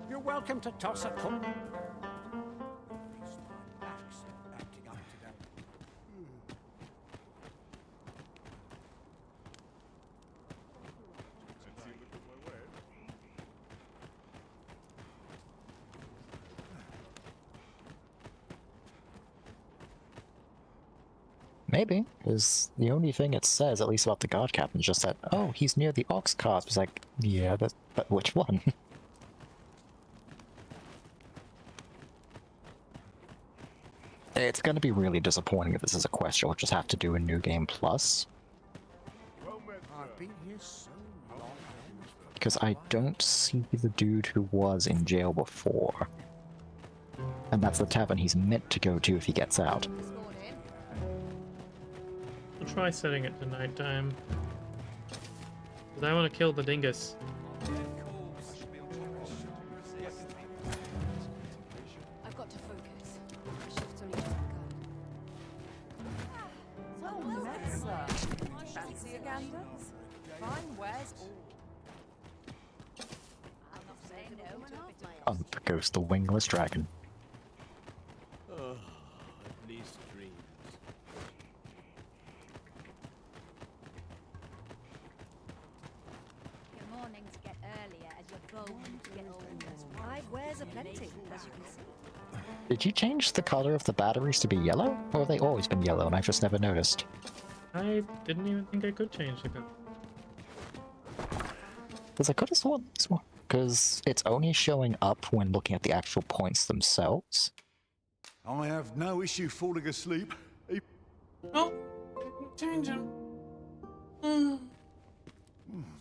You're welcome to toss a coin. Maybe, because the only thing it says, at least about the guard captain, is just that, oh, he's near the ox cart. It's like, yeah, but which one? It's gonna be really disappointing if this is a quest you'll just have to do in New Game Plus. I've been here so long. Because I don't see the dude who was in jail before. And that's the tavern he's meant to go to if he gets out. I'll try setting it to nighttime. Because I want to kill the dingus. I've got to focus. My shift's only just begun. Fancy a gander? Fine wares all. I'm not saying no when Up goes the wingless dragon. Oh, at least dreams. Your mornings get earlier as your bones get older. My wares are plenty, as you can see. Did you change the color of the batteries to be yellow? Or have they always been yellow and I've just never noticed? I didn't even think I could change the color. Because I could have sworn this one. Because it's only showing up when looking at the actual points themselves. I have no issue falling asleep. Oh, change him.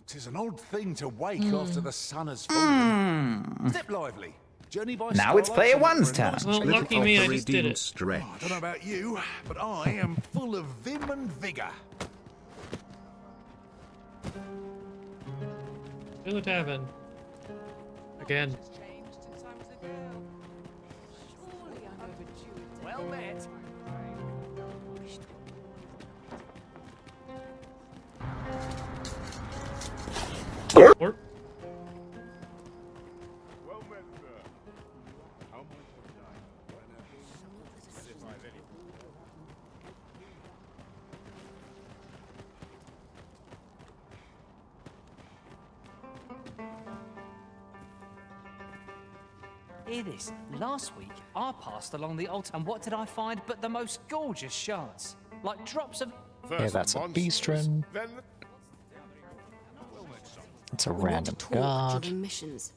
Tis an odd thing to wake after the sun has fallen. Step lively. Journey by Now it's player one's turn. Well, lucky me, I just did it. I don't know about you, but I am full of vim and vigor. To the tavern. Again. Well met. Or Hear this. Last week, I passed along the altar, and what did I find but the most gorgeous shards? Like drops of... Yeah, that's a beastren. It's a random guard. Missions.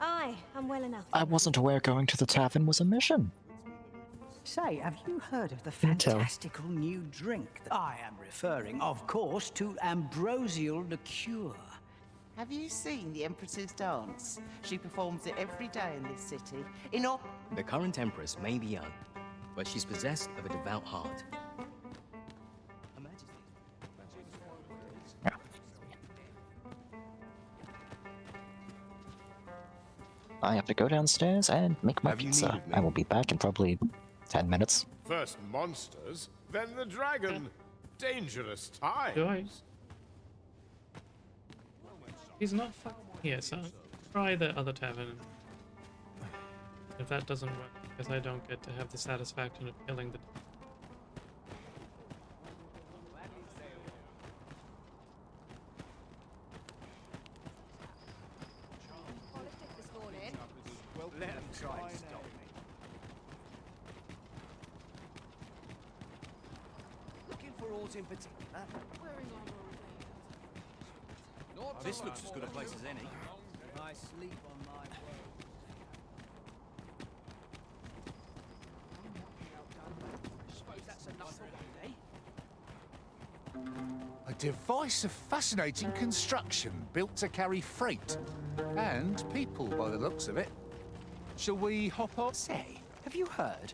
Aye, I'm well enough. I wasn't aware going to the tavern was a mission. Say, have you heard of the Can tell. fantastical new drink? I am referring, of course, to ambrosial liqueur. Have you seen the Empress's dance? She performs it every day in this city. The current Empress may be young, but she's possessed of a devout heart. I have to go downstairs and make my Have you pizza. needed me? I will be back in probably 10 minutes. First monsters, then the dragon. Dangerous Do I? times. He's not fucking here, so try the other tavern. If that doesn't work, because I don't get to have the satisfaction of killing the... Let them try and stop me. Looking for aught in particular? This looks as good a place as any. I sleep on my word. Suppose that's enough for one day. A device of fascinating construction built to carry freight. And people, by the looks of it. Shall we hop on? Say, have you heard?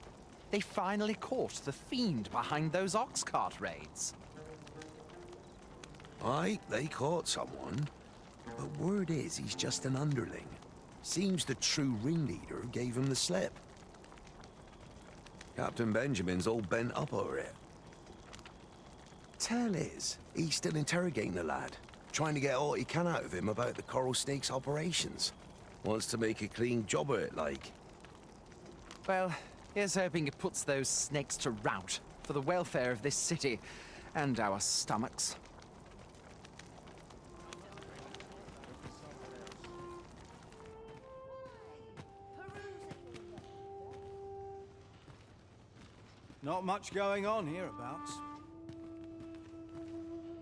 They finally caught the fiend behind those ox cart raids. Aye, they caught someone. But word is he's just an underling. Seems the true ringleader gave him the slip. Captain Benjamin's all bent up over it. Tell is, he's still interrogating the lad, trying to get all he can out of him about the Coral Snake's operations. Wants to make a clean job of it, like. Well, here's hoping it puts those snakes to rout for the welfare of this city and our stomachs. Not much going on hereabouts.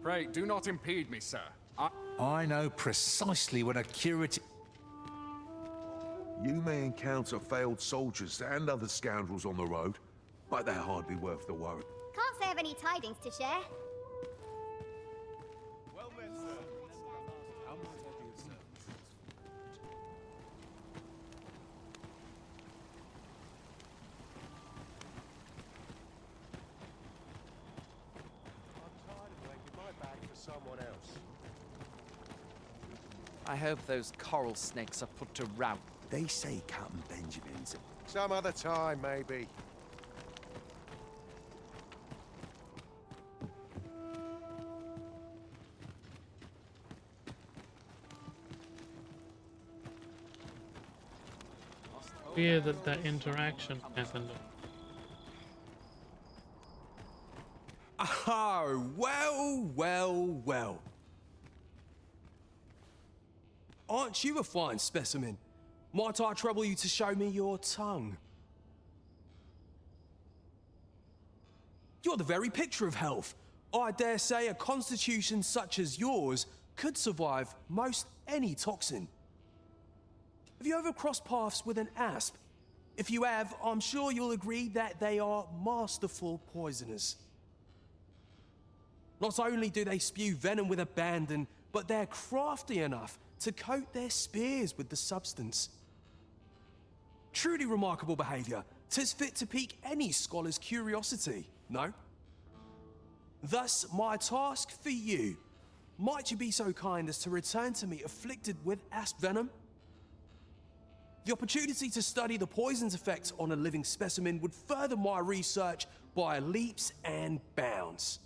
Pray, do not impede me, sir. I know precisely when a curative... You may encounter failed soldiers and other scoundrels on the road, but they're hardly worth the worry. Can't say I've any tidings to share. Well met, sir. How might I be of service? I'm tired of waiting my bag for someone else. I hope those coral snakes are put to rout. They say Captain Benjamin's... Some other time, maybe. Weird that that interaction happened. Oh, well, well, well. Aren't you a fine specimen? Might I trouble you to show me your tongue? You're the very picture of health. I dare say a constitution such as yours could survive most any toxin. Have you ever crossed paths with an asp? If you have, I'm sure you'll agree that they are masterful poisoners. Not only do they spew venom with abandon, but they're crafty enough to coat their spears with the substance. Truly remarkable behavior. 'Tis fit to pique any scholar's curiosity, no? Thus, my task for you. Might you be so kind as to return to me afflicted with asp venom? The opportunity to study the poison's effect on a living specimen would further my research by leaps and bounds.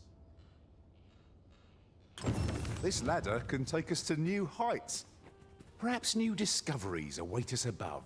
This ladder can take us to new heights. Perhaps new discoveries await us above.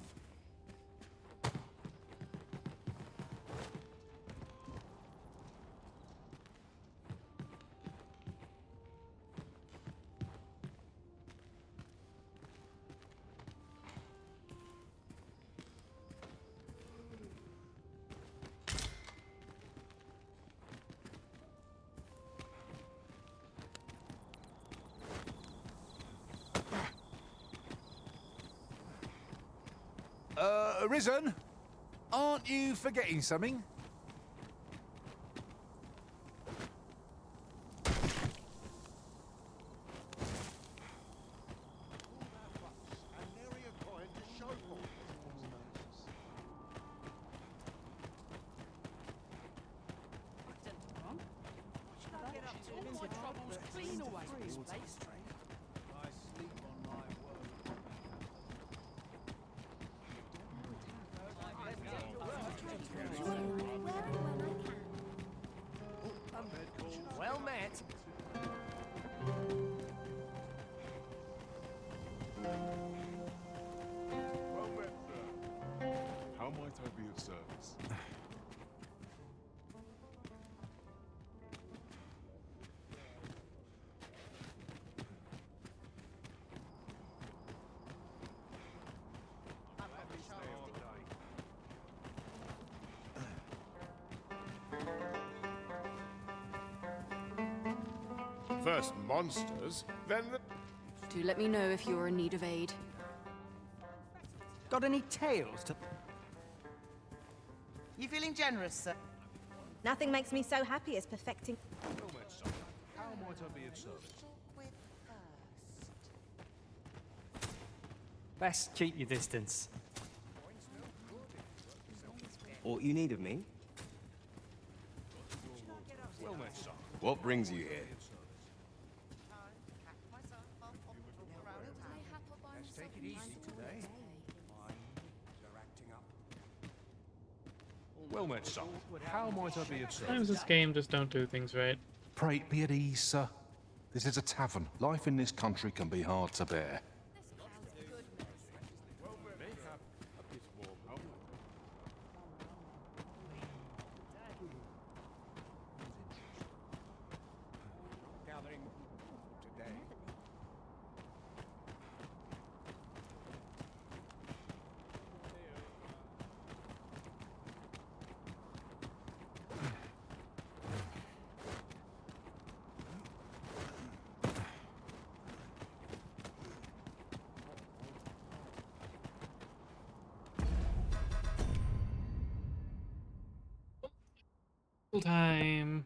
Risen? Aren't you forgetting something? clean away this place. I sleep on my word. Well met. Well met, sir. How might I be of service? First monsters, then the... Do let me know if you're in need of aid. Got any tales to... You feeling generous, sir? Nothing makes me so happy as perfecting. Well met, sir. How might I be of service? Best keep your distance. What you need of me? Well met, sir. What brings you here? Let's take it easy today. Well met, sir. How might I be of Sometimes service? this game just don't do things right. Pray, be at ease, sir. This is a tavern. Life in this country can be hard to bear. Gathering today. Full time.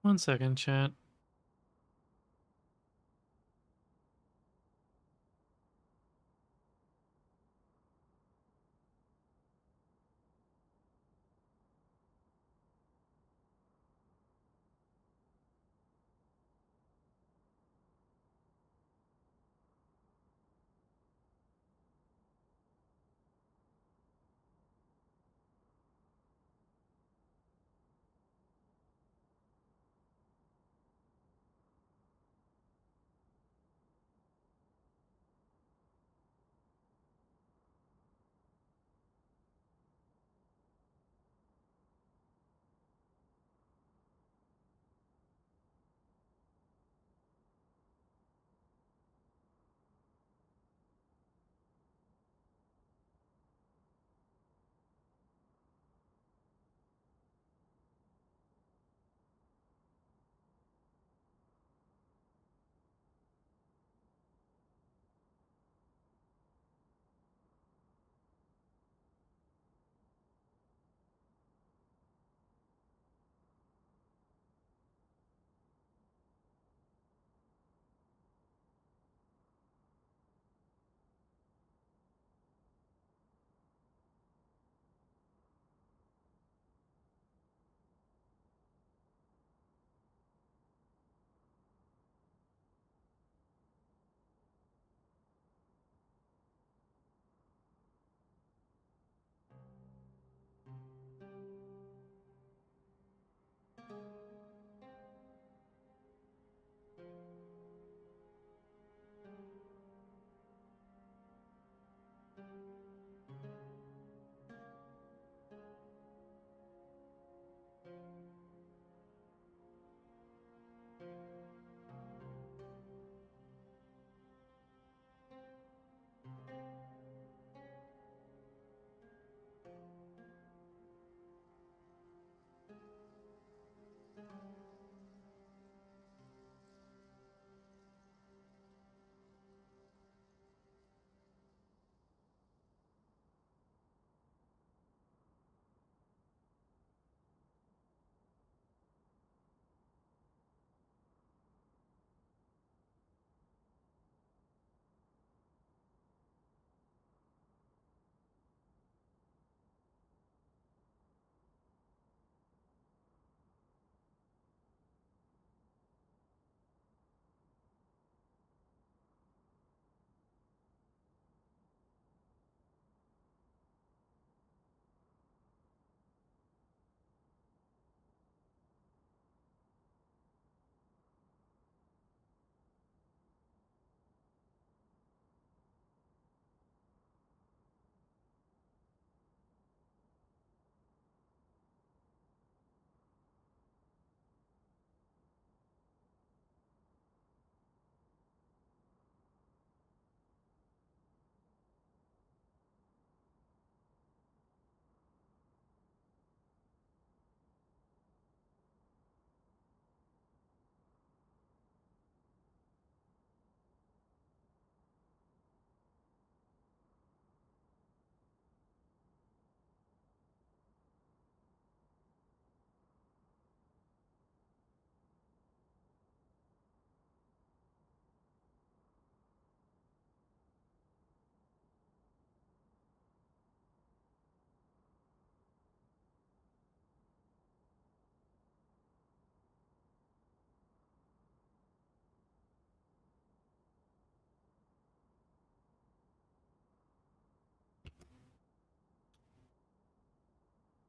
1 second, chat.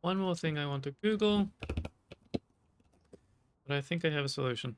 One more thing I want to Google, but I think I have a solution.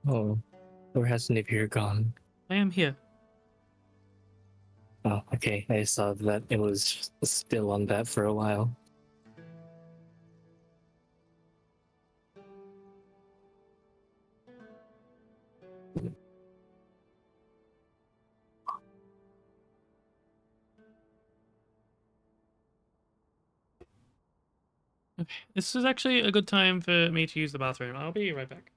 Oh, where has Nivier gone? I am here. Oh, okay. I saw that it was still on that for a while. Okay. This is actually a good time for me to use the bathroom. I'll be right back.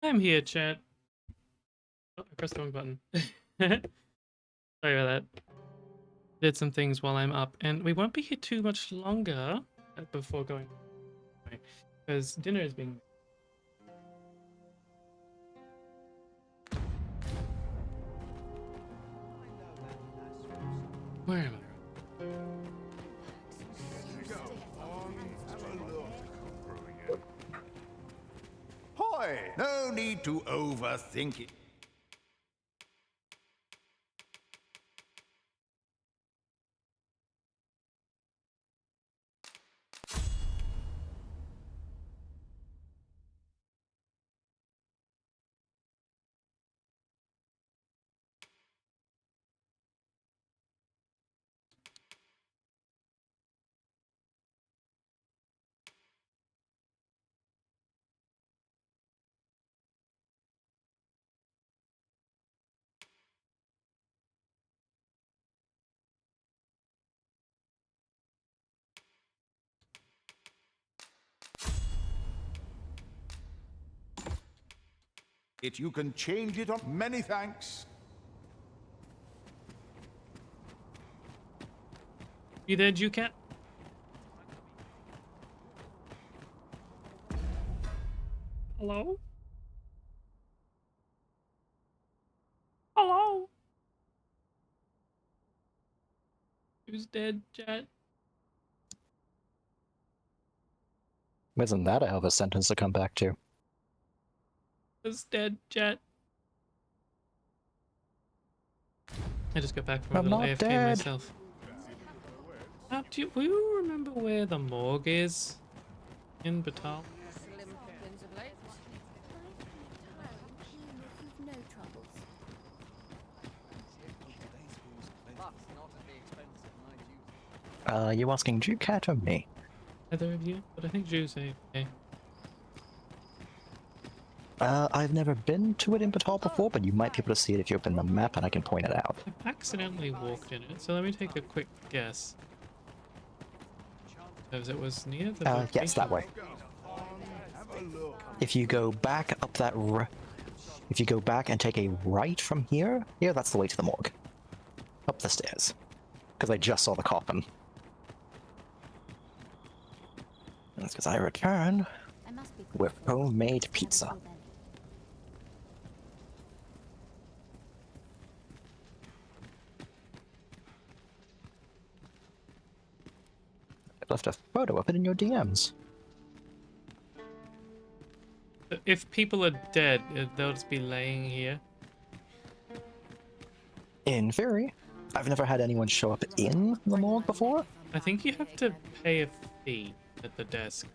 I'm here, chat. Oh, I pressed the wrong button. Sorry about that. Did some things while I'm up, and we won't be here too much longer before going, because dinner is being. Where am I? Hoy! No need to overthink it. You can change it on. Many thanks. You there, Jucat? Hello? Hello? Who's dead, chat? Isn't that a hell of a sentence to come back to? Who's dead, chat? I just got back from a I'm little not AFK dead. myself. Do you remember where the morgue is? In Batal? You asking Jucat or me? Either of you? But I think Drew's AFK. I've never been to it in Batal before, but you might be able to see it if you open the map and I can point it out. I accidentally walked in it, so let me take a quick guess. Because it was near the location. Yes, that way. If you go back up that if you go back and take a right from here, that's the way to the morgue. Up the stairs. Because I just saw the coffin. That's because I returned with homemade pizza. I left a photo of it in your DMs. If people are dead, they'll just be laying here. In theory. I've never had anyone show up in the morgue before. I think you have to pay a fee at the desk.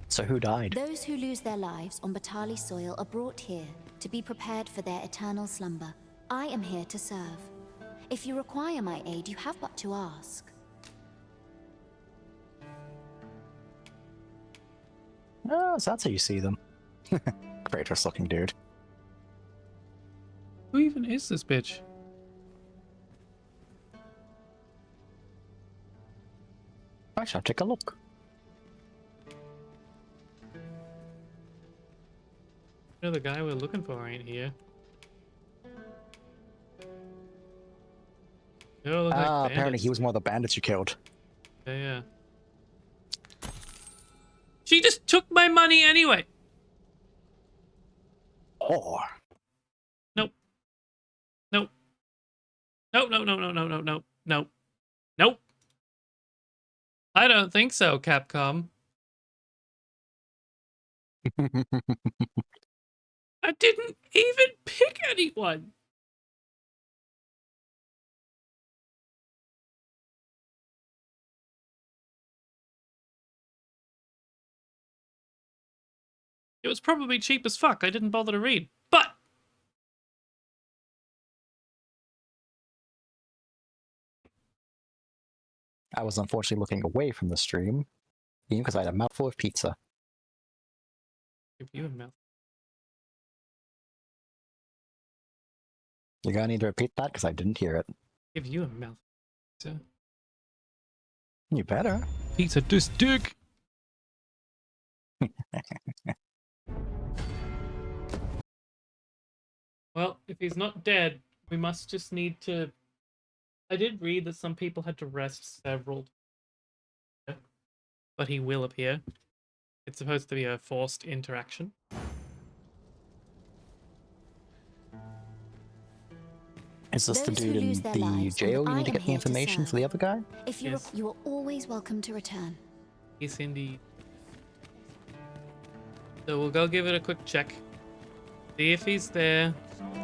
So who died? Those who lose their lives on Batali soil are brought here to be prepared for their eternal slumber. I am here to serve. If you require my aid, you have but to ask. Oh, so that's how you see them. Kratos looking dude. Who even is this bitch? I shall take a look. You know, the guy we're looking for ain't here. They all look like Apparently bandits. he was one of the bandits you killed. Yeah. She just took my money anyway. Or. Nope. Nope. Nope, no, no, no, no, no, no, no. Nope. I don't think so, Capcom. I didn't even pick anyone. It was probably cheap as fuck. I didn't bother to read. But I was unfortunately looking away from the stream, because I had a mouthful of pizza. give you a mouth. You're gonna need to repeat that because I didn't hear it. Give you a mouth. So, You better. pizza this dick. Well, if he's not dead, we must just need to. I did read that some people had to rest several times, but he will appear. It's supposed to be a forced interaction. Is this the Those who dude in lose their the lives, jail you I need to am get the here to information serve. for the other guy? If you Yes. you are always welcome to return. Yes, indeed. So we'll go give it a quick check. See if he's there,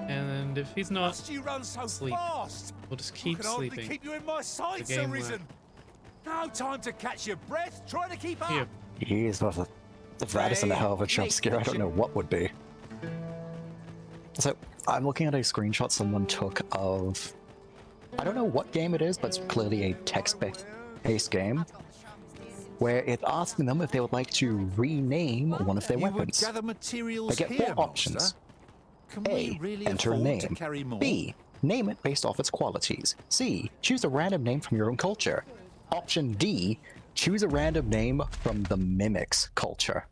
and if he's not, Must you run so sleep. fast? We'll just I keep can hardly sleeping. keep you in my sights, The game Arisen. No time to catch your breath. Trying to keep up. Here. Jeez, if that isn't a hell of a jump scare, I don't know what would be. So, I'm looking at a screenshot someone took of... I don't know what game it is, but it's clearly a text-based game, where it's asking them if they would like to rename one of their You would weapons. gather materials They get here, four options. Master. Can A. we really Enter a afford to name. carry more? B. Name it based off its qualities. C. Choose a random name from your own culture. Option D. Choose a random name from the Mimics culture.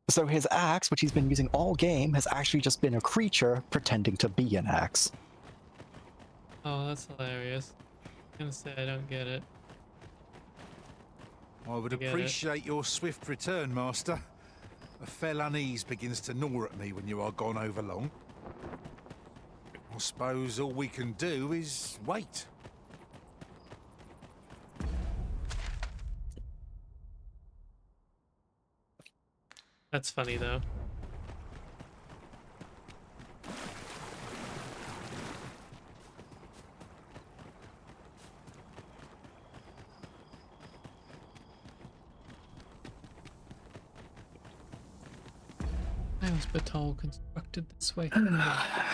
So his axe, which he's been using all game, has actually just been a creature pretending to be an axe. Oh, that's hilarious. I'm gonna say I don't get it. I would I get it. appreciate your swift return, Master. A fell unease begins to gnaw at me when you are gone over long. I suppose all we can do is wait. That's funny though. Why was Batal constructed this way?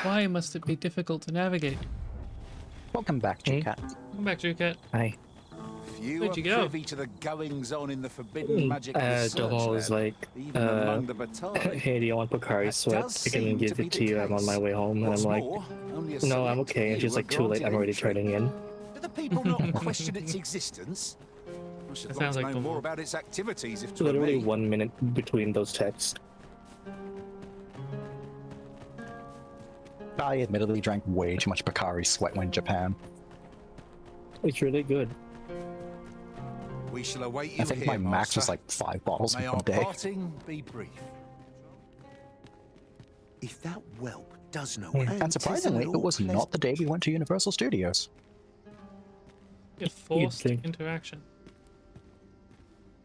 Why must it be difficult to navigate? Welcome back, Jucat. Welcome back, Jucat. Hi. Few Where'd are you go? privy to the goings-on in the forbidden magic of the Dogma was Search like, Lab, even among the Batari. hey, do you want Pocari That sweat? does I can seem to give be it the to you. I'm on case. my way home. And What's I'm like, more, only a no, I'm select okay. And few she's are like, too late. granted I'm already entry. turning in. Do the people not question its existence? I should That like sounds to like know the more one. about its activities, if to Literally me. 1 minute between those texts. I admittedly drank way too much Pocari sweat when in Japan. It's really good. We shall await you I think here, my max was Master. like 5 bottles May in one our day. parting be brief. If that whelp does know And surprisingly, it was not the day we went to Universal Studios. A forced think. interaction.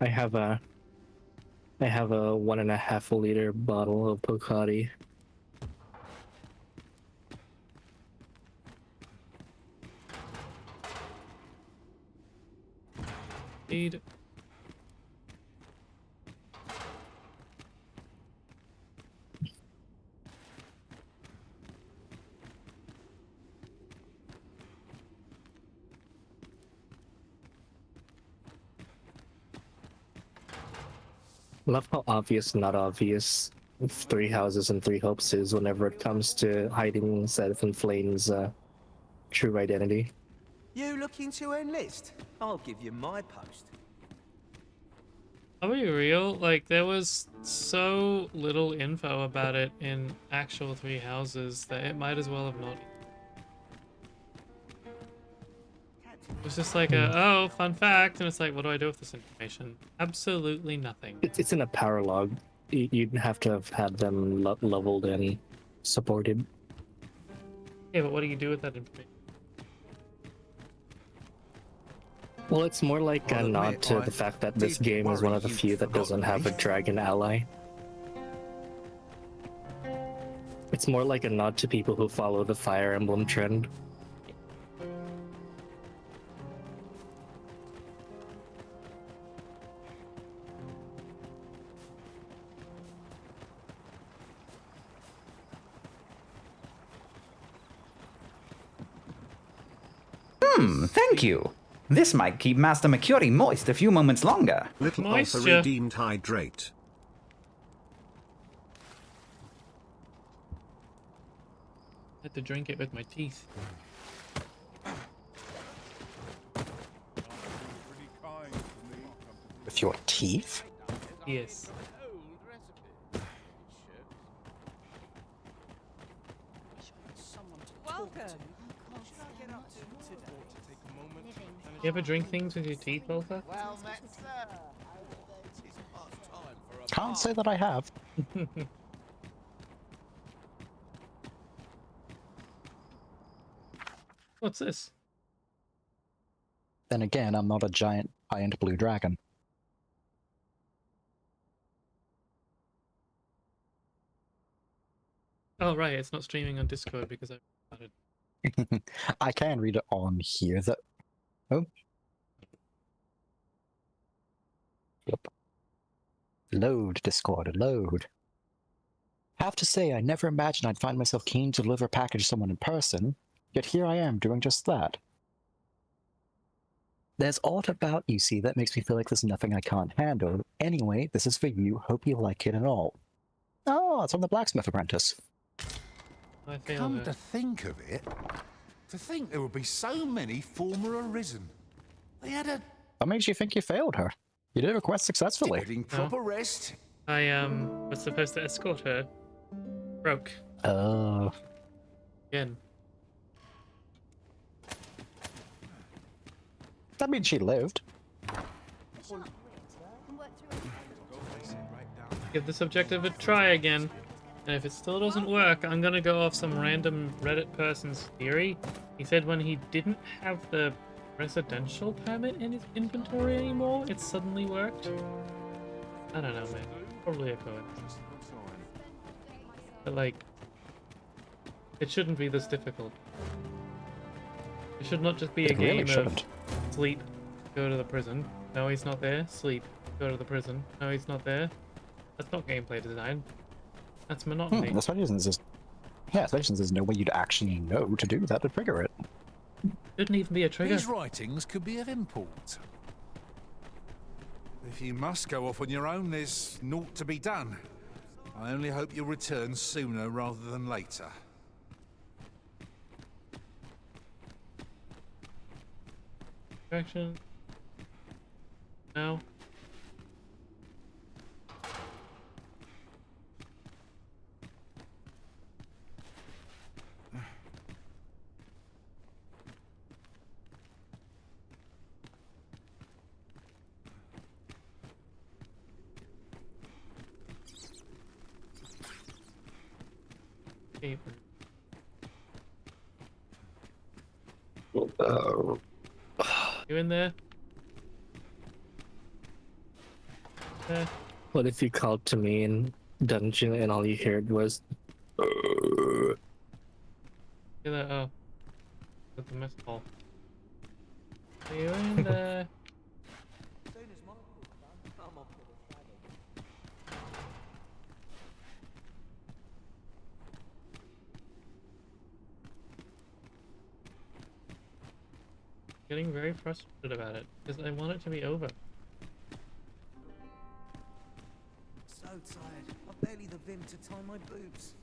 I have a 1.5 liter bottle of Pocari. Indeed. Love how obvious, not obvious, Three Houses and Three Hopes is whenever it comes to hiding Seth and Flame's true identity. You looking to enlist? I'll give you my post. I'll be real, like, there was so little info about it in actual Three Houses that it might as well have not. It was just like a, oh, fun fact, and it's like, what do I do with this information? Absolutely nothing. It's in a power log. You'd have to have had them leveled and supported. Yeah, but what do you do with that information? Well, it's more like a I'll nod admit, to I the fact that this did game is one of the worry few you'd that doesn't have a forgotten me. dragon ally. It's more like a nod to people who follow the Fire Emblem trend. Thank you. This might keep Master Mercury moist a few moments longer. Little Moisture. Alpha redeemed hydrate. had to drink it with my teeth. With your teeth? Yes. Welcome. You ever drink things with your teeth, Olfa? Well met, sir. Can't say that I have. What's this? Then again, I'm not a giant blue dragon. Oh right, it's not streaming on Discord because I started. I can read it on here. That oh, yep. Load Discord, load. Have to say, I never imagined I'd find myself keen to deliver a package to someone in person. Yet here I am doing just that. There's aught about you see that makes me feel like there's nothing I can't handle. Anyway, this is for you. Hope you like it and all. Oh, it's from the Blacksmith Apprentice. I failed Come it. to think of it, to think there would be so many former Arisen. They had a... What makes you think you failed her? You did a quest successfully. Getting proper rest. I was supposed to escort her. Broke. Oh. Again. That means she lived. Give this objective a try again. And if it still doesn't work, I'm gonna go off some random Reddit person's theory. He said when he didn't have the residential permit in his inventory anymore, it suddenly worked. I don't know, man. Probably a coincidence. But like, it shouldn't be this difficult. It should not just be a game of sleep, go to the prison. No, he's not there. Sleep, go to the prison. No, he's not there. That's not gameplay design. That's monotony. Especially since there's no way you'd actually know to do that to trigger it. Shouldn't even be a trigger. These writings could be of import. If you must go off on your own, there's naught to be done. I only hope you'll return sooner rather than later. Direction. No. Paper. You in there? What if you called to me in dungeon and all you heard was You there? Oh. That's a missed call. Are you in there? Getting very frustrated about it because I want it to be over. So tired. I've barely the vim to tie my boots.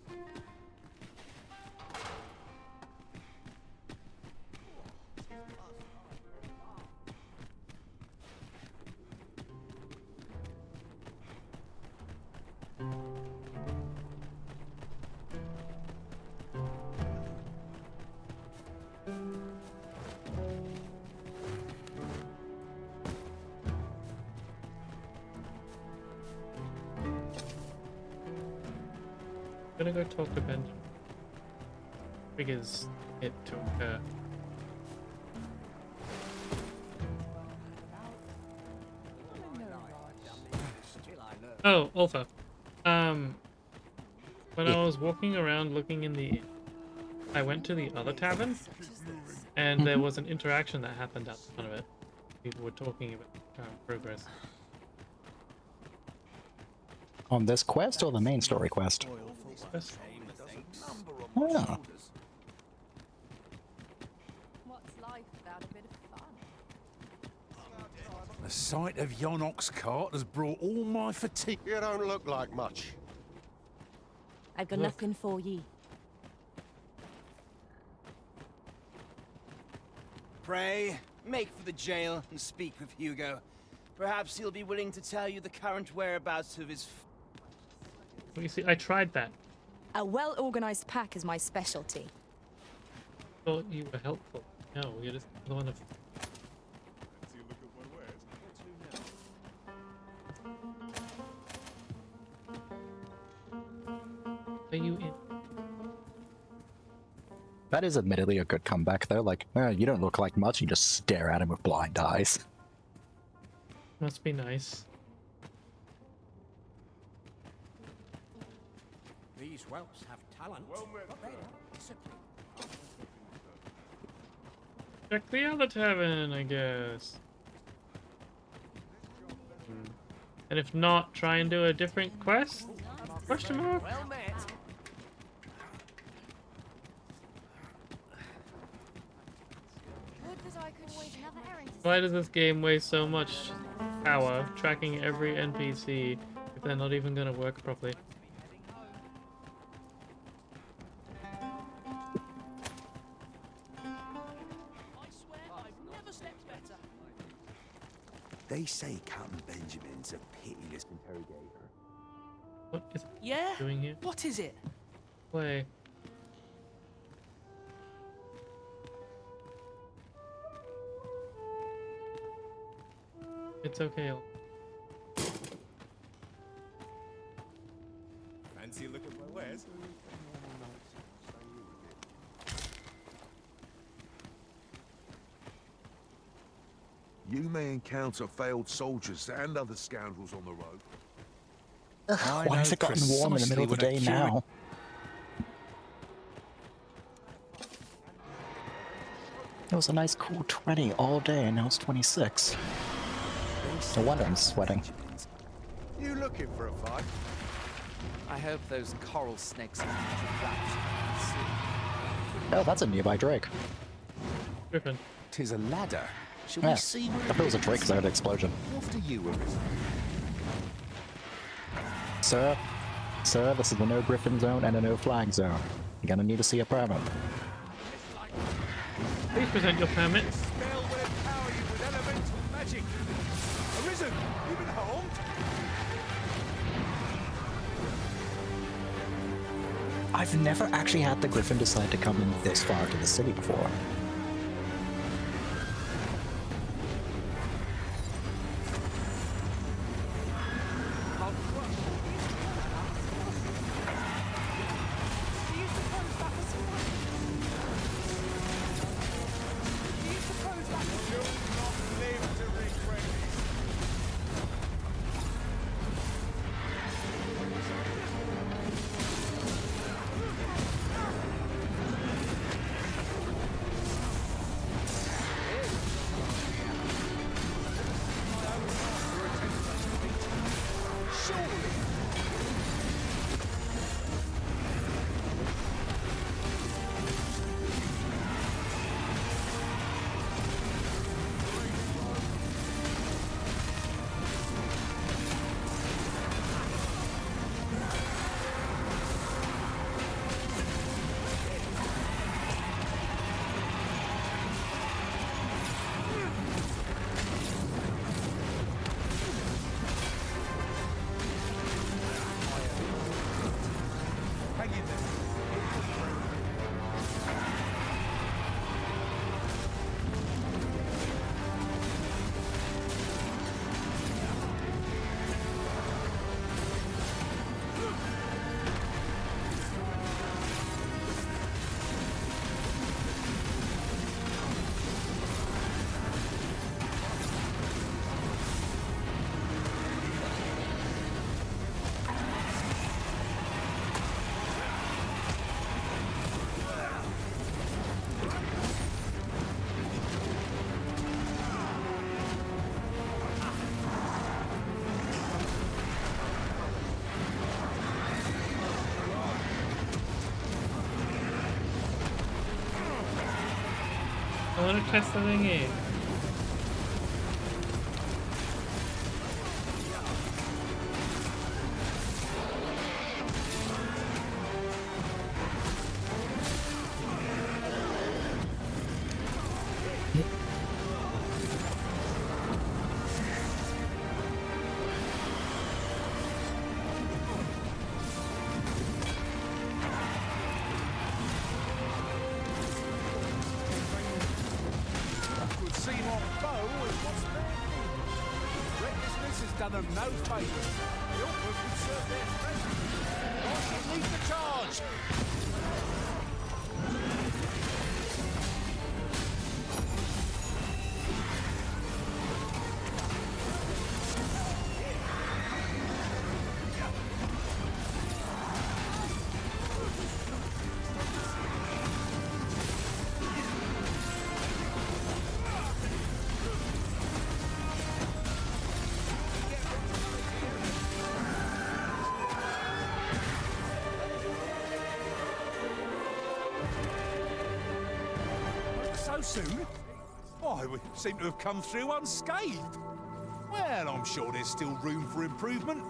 I'm gonna go talk to Ben. Triggers it to occur. Oh, Ulfa. When I was walking around looking in the... I went to the other tavern, and there was an interaction that happened out the front of it. People were talking about progress. On this quest or the main story quest? Quest. Oh. What's life without a bit of fun? The sight of yon ox cart has brought all my fatigue. You don't look like much. I've got nothing for ye. pray. Make for the jail and speak with Hugo. Perhaps he'll be willing to tell you the current whereabouts of his... Well, you see, I tried that. A well-organized pack is my specialty. Thought you were helpful. No, you're just the one of... Are you in? That is admittedly a good comeback, though. Like, you don't look like much, you just stare at him with blind eyes. Must be nice. These whelps have talent. Well met, but they don't discipline. Check the other tavern, I guess. And if not, try and do a different quest? Question mark? Well met. Why does this game waste so much power tracking every NPC if they're not even gonna work properly? They say Captain Benjamin's a pitiless interrogator. What is Yeah? doing here? What is it? Play. It's okay. Fancy look at my wares? You may encounter failed soldiers and other scoundrels on the road. Ugh, why has it gotten warm in the middle of the day now? It was a nice cool 20 all day, and now it's 26. No wonder I'm sweating. You looking for a fight? I hope those coral snakes are wrapped. Oh, that's a nearby drake. Griffin. 'Tis a ladder. Shall Yeah, we see where I thought it was a drake because I heard an explosion. After you, Arisen. Sir, this is the no griffin zone and a no flag zone. You're gonna need to see a permit. Please present your permit. Spell will empower you with elemental magic. Arisen, you been harmed? I've never actually had the griffin decide to come in this far to the city before. I want to test the thingy. done them no favours. The Orcas would serve their friends. I shall lead the charge. So soon? Why, we seem to have come through unscathed. Well, I'm sure there's still room for improvement.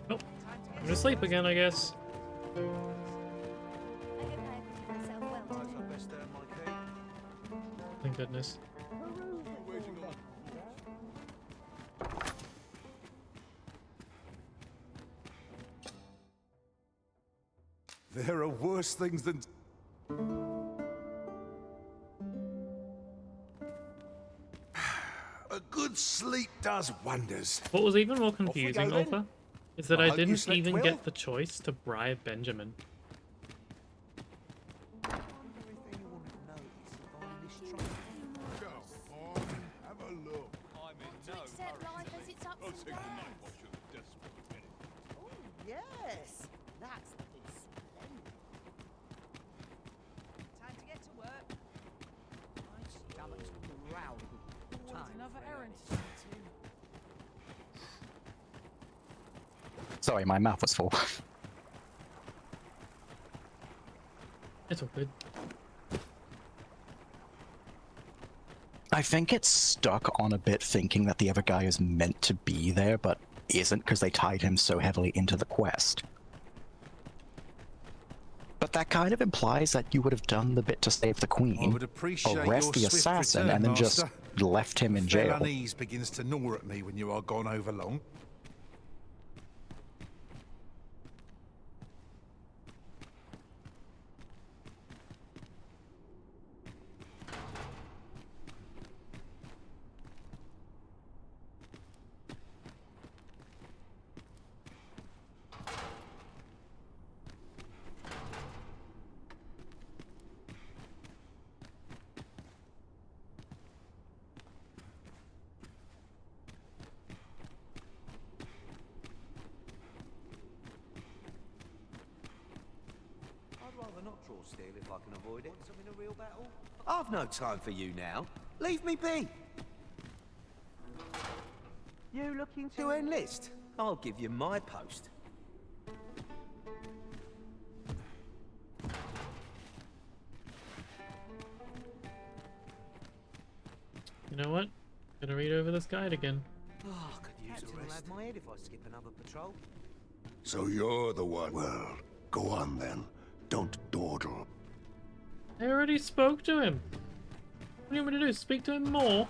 Nope. I'm gonna sleep again, I guess. Thank goodness. There are worse things than... A good sleep does wonders. What was even more confusing, then. Alpha, is that I I hope you didn't slept even well. get the choice to bribe Benjamin. Have a look. I'm in no hurry. I'll take the night watch of desperate minute. Oh, yes. That's looking splendid. Time to get to work. My stomach's growling. Time another errand to send Sorry, my mouth was full. It's all good. I think it's stuck on a bit thinking that the other guy is meant to be there, but isn't because they tied him so heavily into the quest. But that kind of implies that you would have done the bit to save the queen, I would appreciate arrest your the swift assassin, return, and then Master. just left him in Fell jail. unease begins to gnaw at me when you are gone over long. I'd rather not draw steel if I can avoid it. I'm in a real battle. I've no time for you now. Leave me be. You looking to enlist? I'll give you my post. You know what? Gonna read over this guide again. Oh, I could use a rest. Have my head if I skip another patrol. So you're the one. Well, go on then. Don't dawdle. I already spoke to him. What do you want me to do? Speak to him more?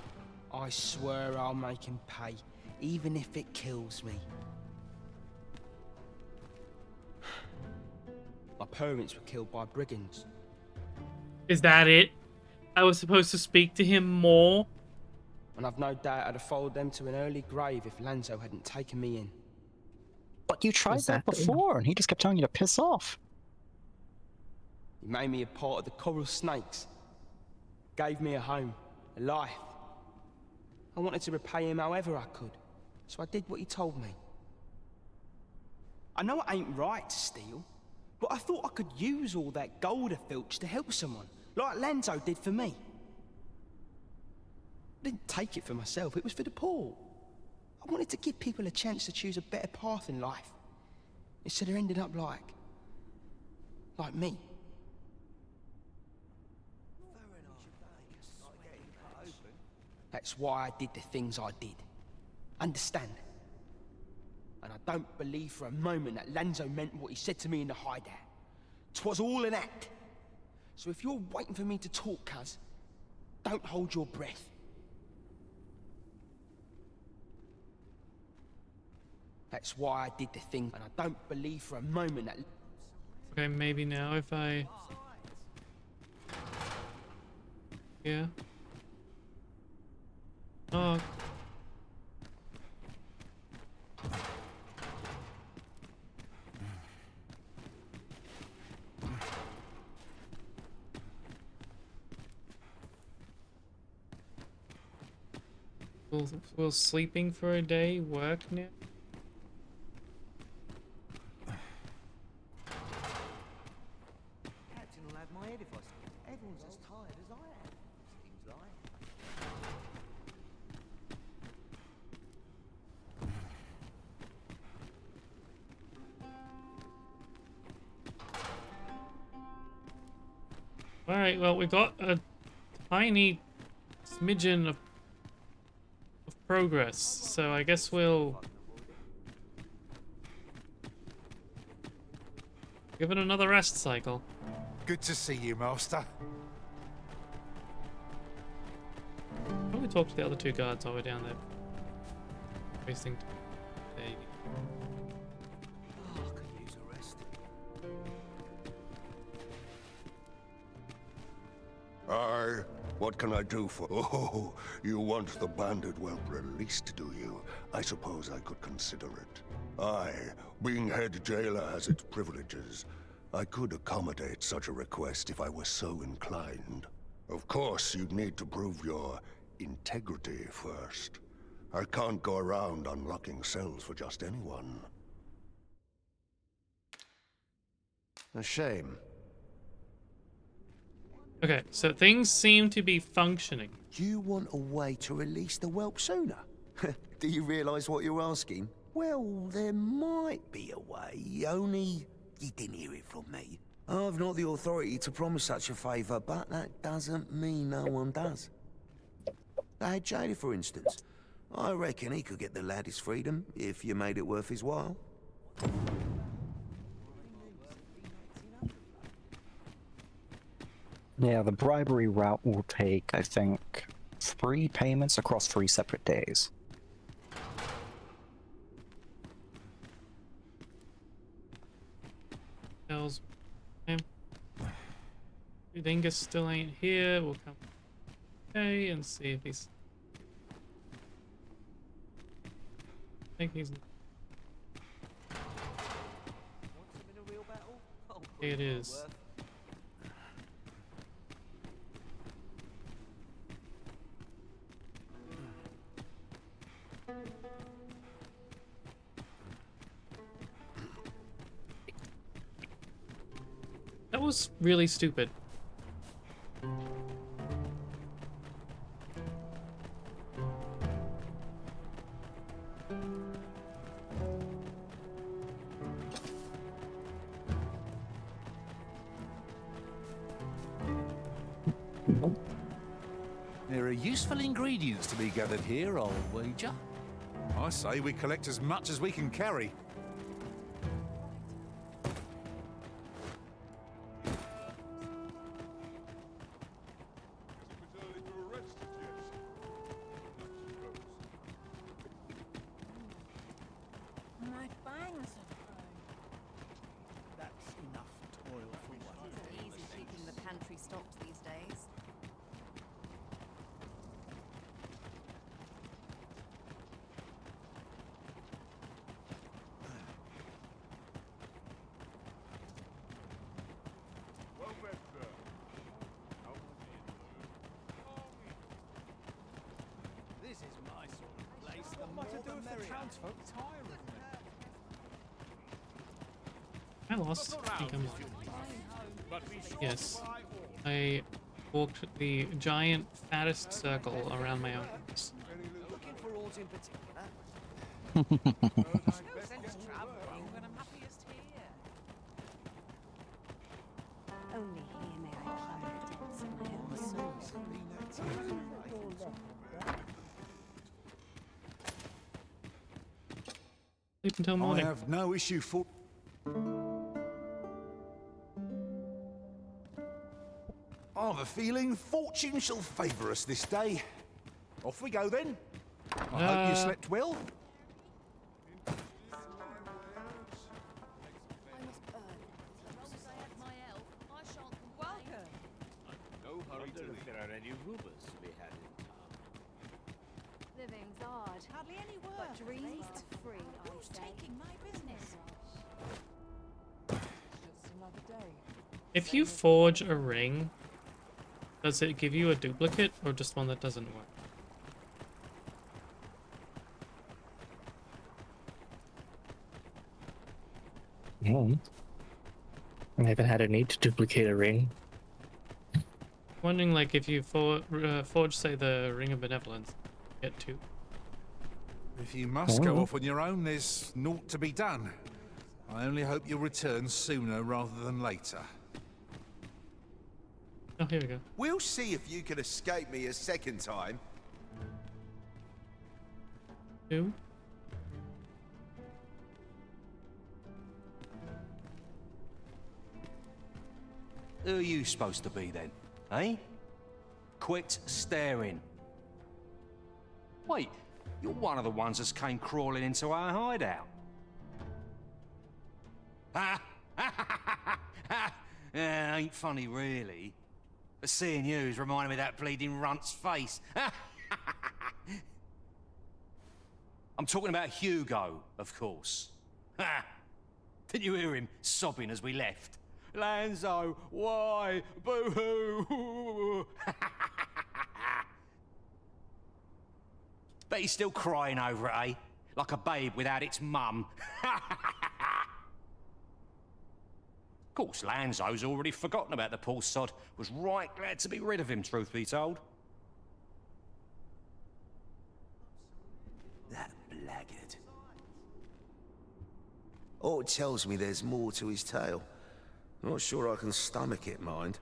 I swear I'll make him pay, even if it kills me. My parents were killed by brigands. Is that it? I was supposed to speak to him more? And I've no doubt I'd have followed them to an early grave if Lanzo hadn't taken me in. But you tried that before, and he just kept telling you to piss off. He made me a part of the coral snakes. Gave me a home, a life. I wanted to repay him however I could, so I did what he told me. I know it ain't right to steal, but I thought I could use all that gold I filched to help someone, like Lanzo did for me. I didn't take it for myself, it was for the poor. I wanted to give people a chance to choose a better path in life, instead of ending up like me. That's why I did the things I did. Understand? And I don't believe for a moment that Lanzo meant what he said to me in the hideout. 'Twas all an act. So if you're waiting for me to talk, cuz, don't hold your breath. That's why I did the thing, and I don't believe for a moment that... Okay, maybe now if I... Yeah. Oh. Will sleeping for a day work now? Captain will have my head if I sleep. Everyone's as tired as I am, seems like. Alright, well, we got a tiny smidgen of progress, so I guess we'll give it another rest cycle. Good to see you, Master. Probably talk to the other two guards while we're down there. Wasting day. Oh, I could use a rest. Aye, what can I do for... Oh, you want the bandit whelp released, do you? I suppose I could consider it. Aye, being head jailer has its privileges. I could accommodate such a request if I were so inclined. Of course, you'd need to prove your integrity first. I can't go around unlocking cells for just anyone. A shame. Okay, so things seem to be functioning. Do you want a way to release the whelp sooner? Do you realise what you're asking? Well, there might be a way, only you didn't hear it from me. I've not the authority to promise such a favour, but that doesn't mean no one does. The head jailer, for instance. I reckon he could get the lad his freedom, if you made it worth his while. Yeah, the bribery route will take, I think, 3 payments across 3 separate days. Tells him. Dingus still ain't here. We'll come okay and see if he's. I think he's. It is. That was really stupid. There are useful ingredients to be gathered here, I'll wager. I say we collect as much as we can carry. My bangs are That's enough toil for one It's day. easy keeping the pantry stocked these days. This is my sort of place. The more the merrier. Townsfolk tire of me. I lost. I think I'm. Yes. I walked the giant fattest circle around my own house. Looking for aught in particular? No sense travelling when I'm happiest here. only here may I calm the depths of my own soul. Sleep until morning. I have no issue for... I have a feeling fortune shall favour us this day. Off we go then. I hope you slept well. wonder if there are any rumors to be had in town. Living's hard. Hardly any work. But dreams are free, I Who's say. taking my business? Just another day. If you forge a ring, does it give you a duplicate or just one that doesn't work? I haven't had a need to duplicate a ring. Wondering, like, if you forge, say, the Ring of Benevolence, get two. If you must go off on your own, there's naught to be done. I only hope you'll return sooner rather than later. Oh, here we go. We'll see if you can escape me a second time. Two. Who are you supposed to be then, eh? Quit staring. Wait, you're one of the ones that came crawling into our hideout. Ha! Yeah, ain't funny really. But seeing you's reminding me of that bleeding runt's face. I'm talking about Hugo, of course. Ha! Didn't you hear him sobbing as we left? Lanzo, why? Boo-hoo! Bet he's still crying over it, eh? Like a babe without its mum. Of course, Lanzo's already forgotten about the poor sod. Was right glad to be rid of him, truth be told. That blackguard. Oh, it tells me there's more to his tale. Not sure I can stomach it, mind.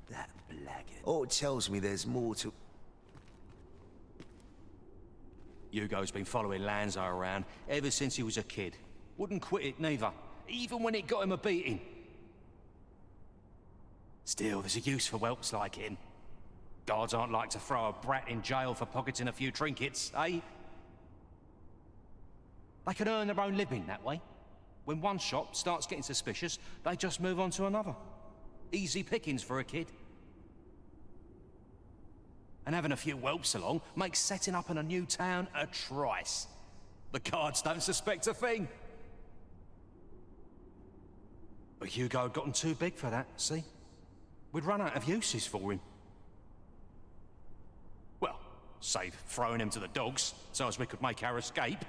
That blackguard. Oh, it tells me there's more to... Hugo's been following Lanzo around ever since he was a kid. Wouldn't quit it neither, even when it got him a beating. Still, there's a use for whelps like him. Guards aren't like to throw a brat in jail for pocketing a few trinkets, eh? They can earn their own living that way. When one shop starts getting suspicious, they just move on to another. Easy pickings for a kid. And having a few whelps along makes setting up in a new town a trice. The guards don't suspect a thing. But Hugo had gotten too big for that, see? We'd run out of uses for him. Well, save throwing him to the dogs so as we could make our escape.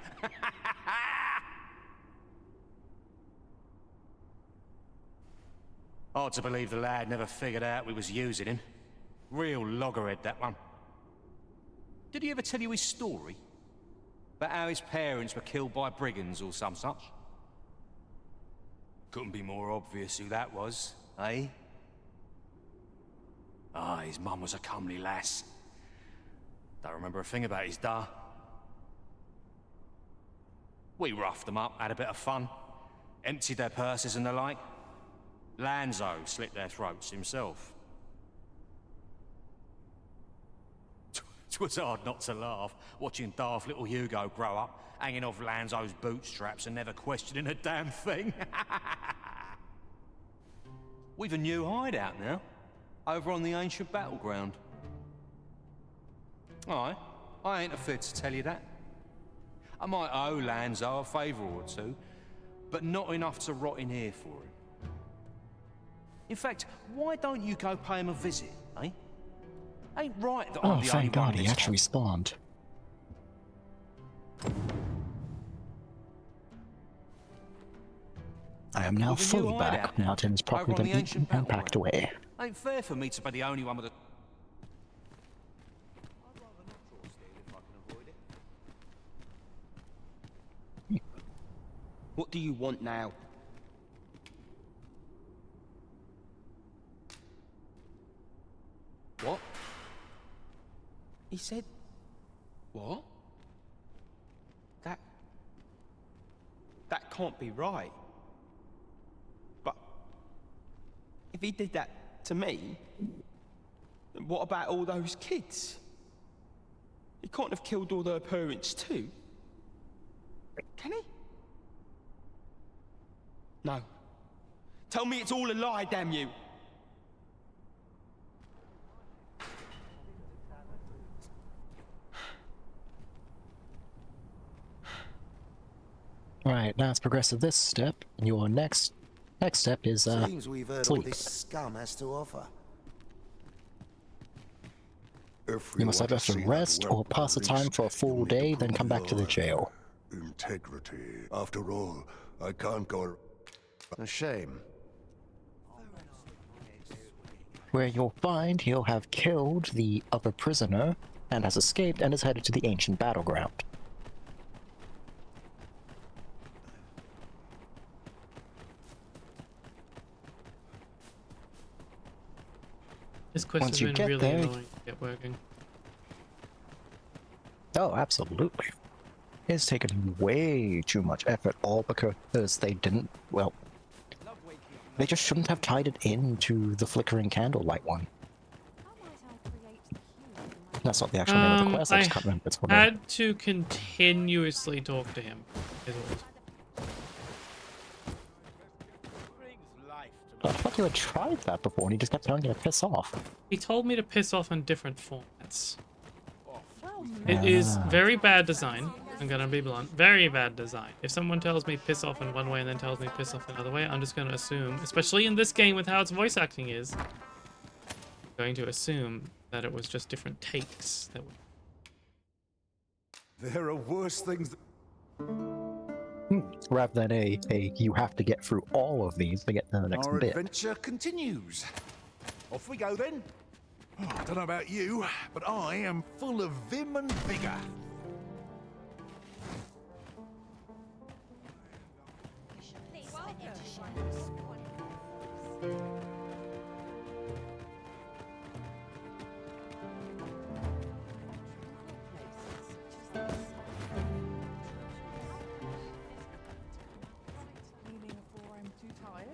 Hard to believe the lad never figured out we was using him. Real loggerhead, that one. Did he ever tell you his story? About how his parents were killed by brigands or some such? Couldn't be more obvious who that was, eh? Ah, his mum was a comely lass. Don't remember a thing about his da. We roughed them up, had a bit of fun. Emptied their purses and the like. Lanzo slit their throats himself. 'Twas hard not to laugh, watching daft little Hugo grow up, hanging off Lanzo's bootstraps and never questioning a damn thing. We've a new hideout now, over on the ancient battleground. Aye, I ain't afraid to tell you that. I might owe Lanzo a favour or two, but not enough to rot in here for him. In fact, why don't you go pay him a visit, eh? Ain't right that I'm Oh, the only thank one God, in he this actually spawned. I am now With a new fully back. hideout Martin's over properly on the been ancient eaten and packed away. Ain't fair for me to be the only one with a... What do you want now? What? He said... What? That can't be right. But... if he did that to me, then what about all those kids? He can't have killed all their parents too. Can he? No. Tell me it's all a lie, damn you! Alright, now let's progress to this step. Your next step is Seems we've heard all sleep. this scum has to offer. If You must want either to have to see that rest or whelp pass the time released, for a you'll full need to day, then prove come back to the your jail. integrity. After all, I can't go. A shame. Where you'll find he'll have killed the other prisoner and has escaped and is headed to the ancient battleground. This quest Once has you been get really there- annoying to get working. Oh, absolutely. It's taken way too much effort, all because they didn't, well, they just shouldn't have tied it into the flickering candlelight one. That's not the actual name of the quest, I just can't remember its full name. Had to continuously talk to him. Is what it was. I thought you had tried that before and he just kept telling you to piss off. He told me to piss off in different formats. It is very bad design. I'm gonna be blunt. Very bad design. If someone tells me piss off in one way and then tells me piss off another way, I'm just gonna assume, especially in this game with how its voice acting is, I'm going to assume that it was just different takes. That There are worse things. Rather than a you have to get through all of these to get to the next Our bit. adventure continues. Off we go then. Oh, I don't know about you, but I am full of vim and vigor. Meaning for I'm too tired?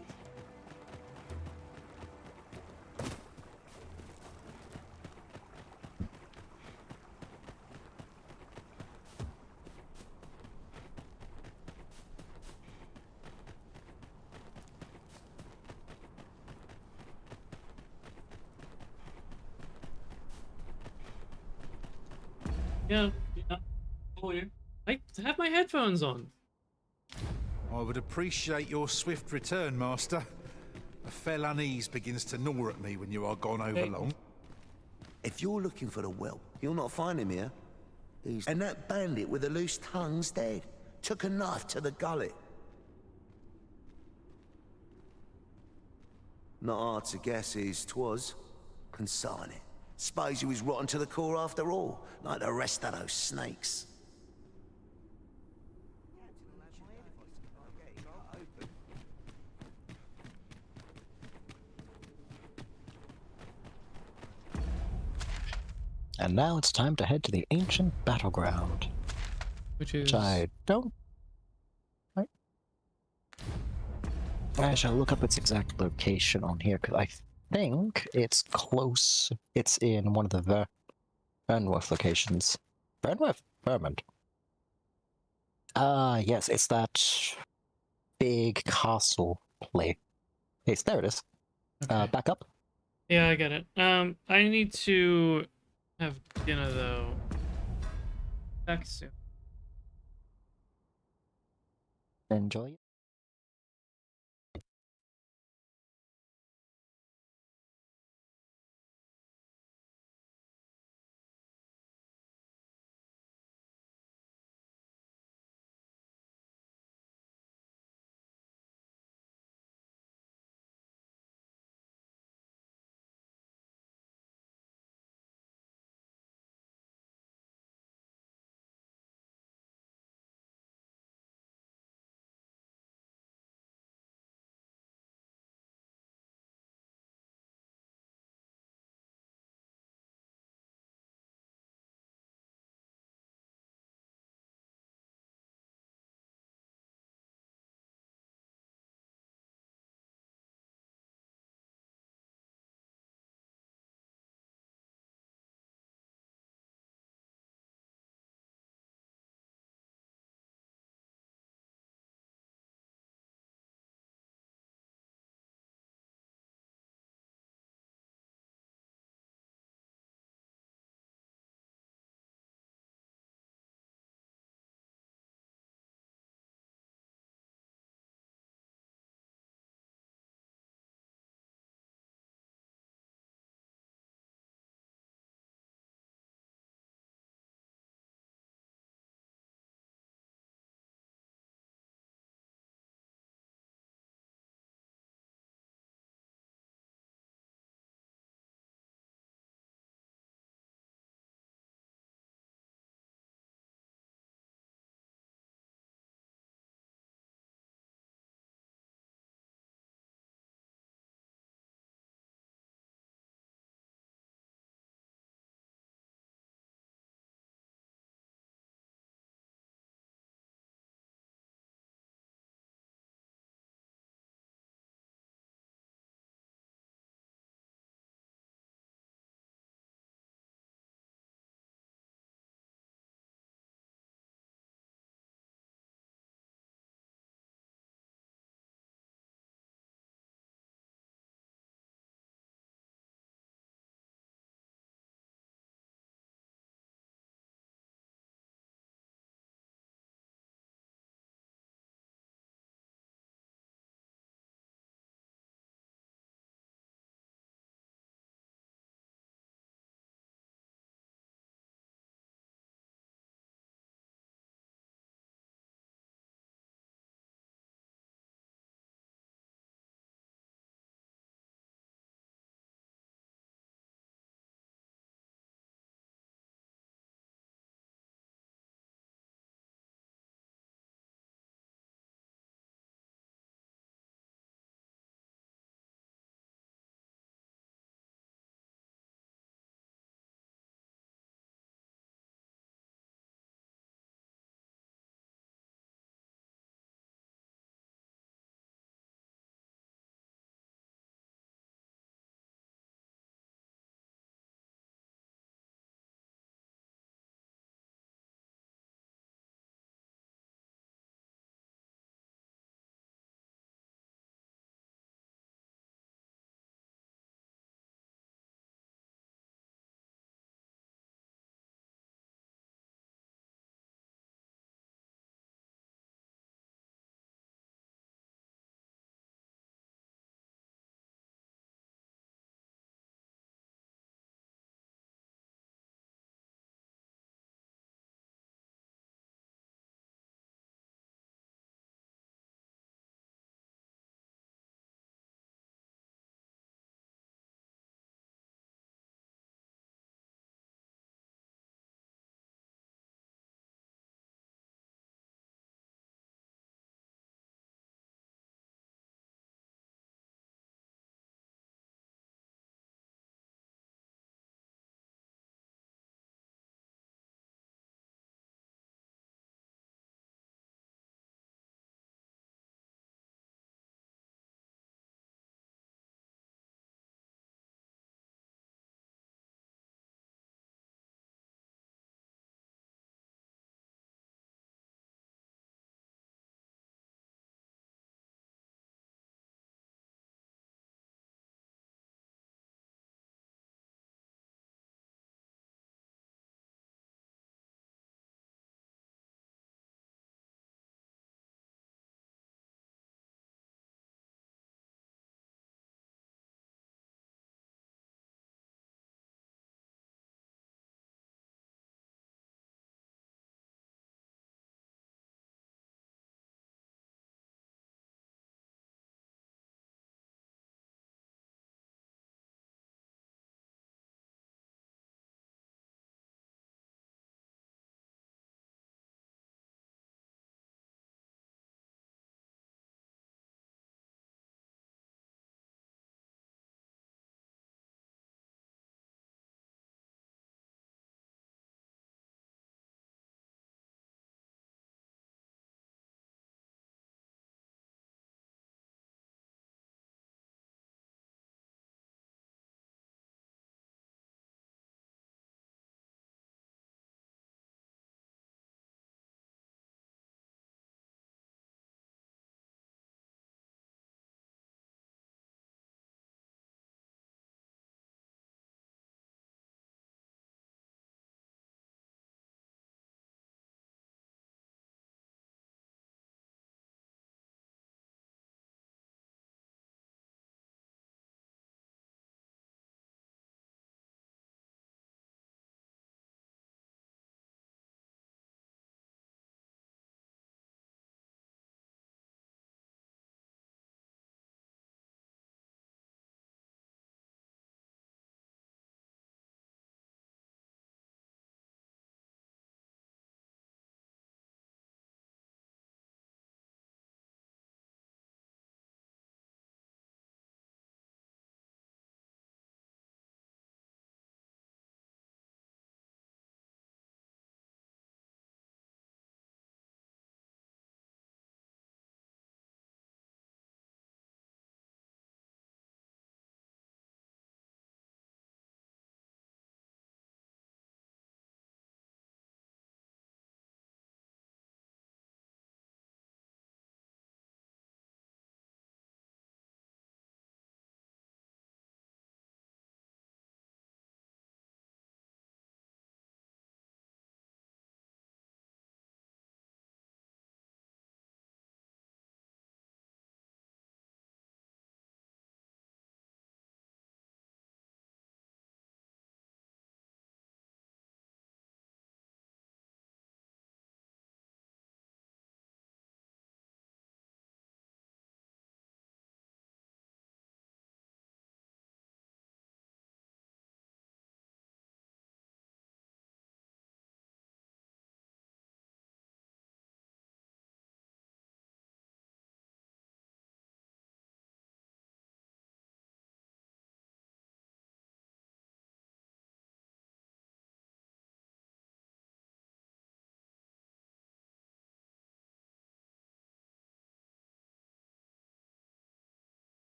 yeah. Oh, yeah. I have my headphones on. I would appreciate your swift return, Master. A fell unease begins to gnaw at me when you are gone over long. If you're looking for the whelp, you'll not find him here. And that bandit with the loose tongue's dead. Took a knife to the gullet. Not hard to guess whose 'twas. Consign it. Suppose he was rotten to the core after all, like the rest of those snakes. And now it's time to head to the ancient battleground. Which is... Which I don't... Right. I shall look up its exact location on here, because I think it's close. It's in one of the Vernworth locations. Vernworth? Vermont. Yes, it's that big castle place. Yes, there it is. Okay. Back up. Yeah, I get it. I need to have dinner though. Back soon. Enjoy.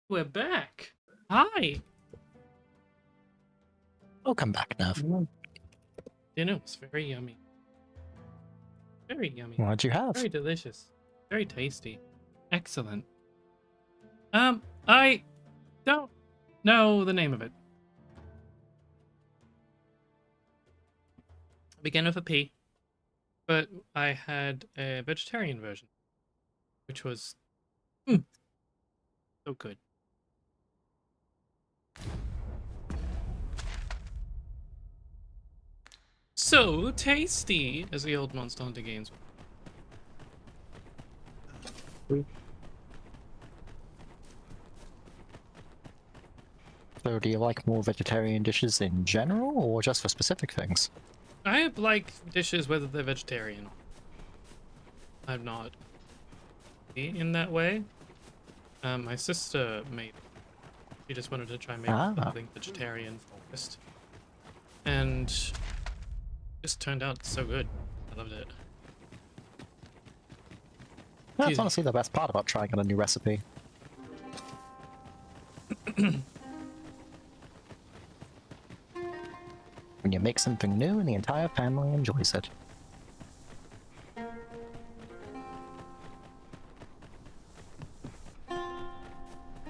We're back. Hi. Welcome back, Nav. Dinner was very yummy. Very yummy. What'd you have? Very delicious. Very tasty. Excellent. I don't know the name of it. Began with a P, but I had a vegetarian version, which was so good. So tasty, as the old Monster Hunter games. So do you like more vegetarian dishes in general, or just for specific things? I like dishes whether they're vegetarian. I'm not in that way. My sister made. She just wanted to try making something vegetarian focused, and just turned out so good. I loved it. That's honestly the best part about trying out a new recipe. When you make something new and the entire family enjoys it.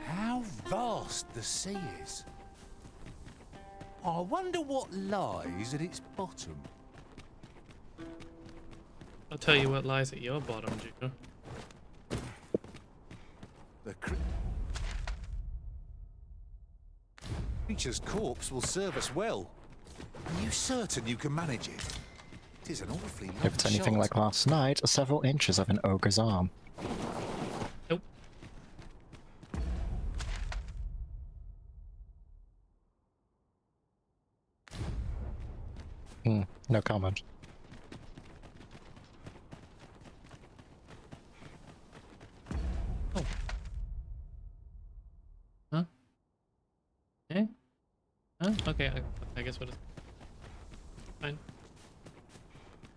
How vast the sea is. I wonder what lies at its bottom. I'll tell you what lies at your bottom, Juno. The creature's corpse will serve us well. Are you certain you can manage it? It is an awfully long If it's anything shot. like last night, several inches of an ogre's arm. Nope. No comment. Oh. Huh? Eh? Huh? Okay, I guess what is... Fine.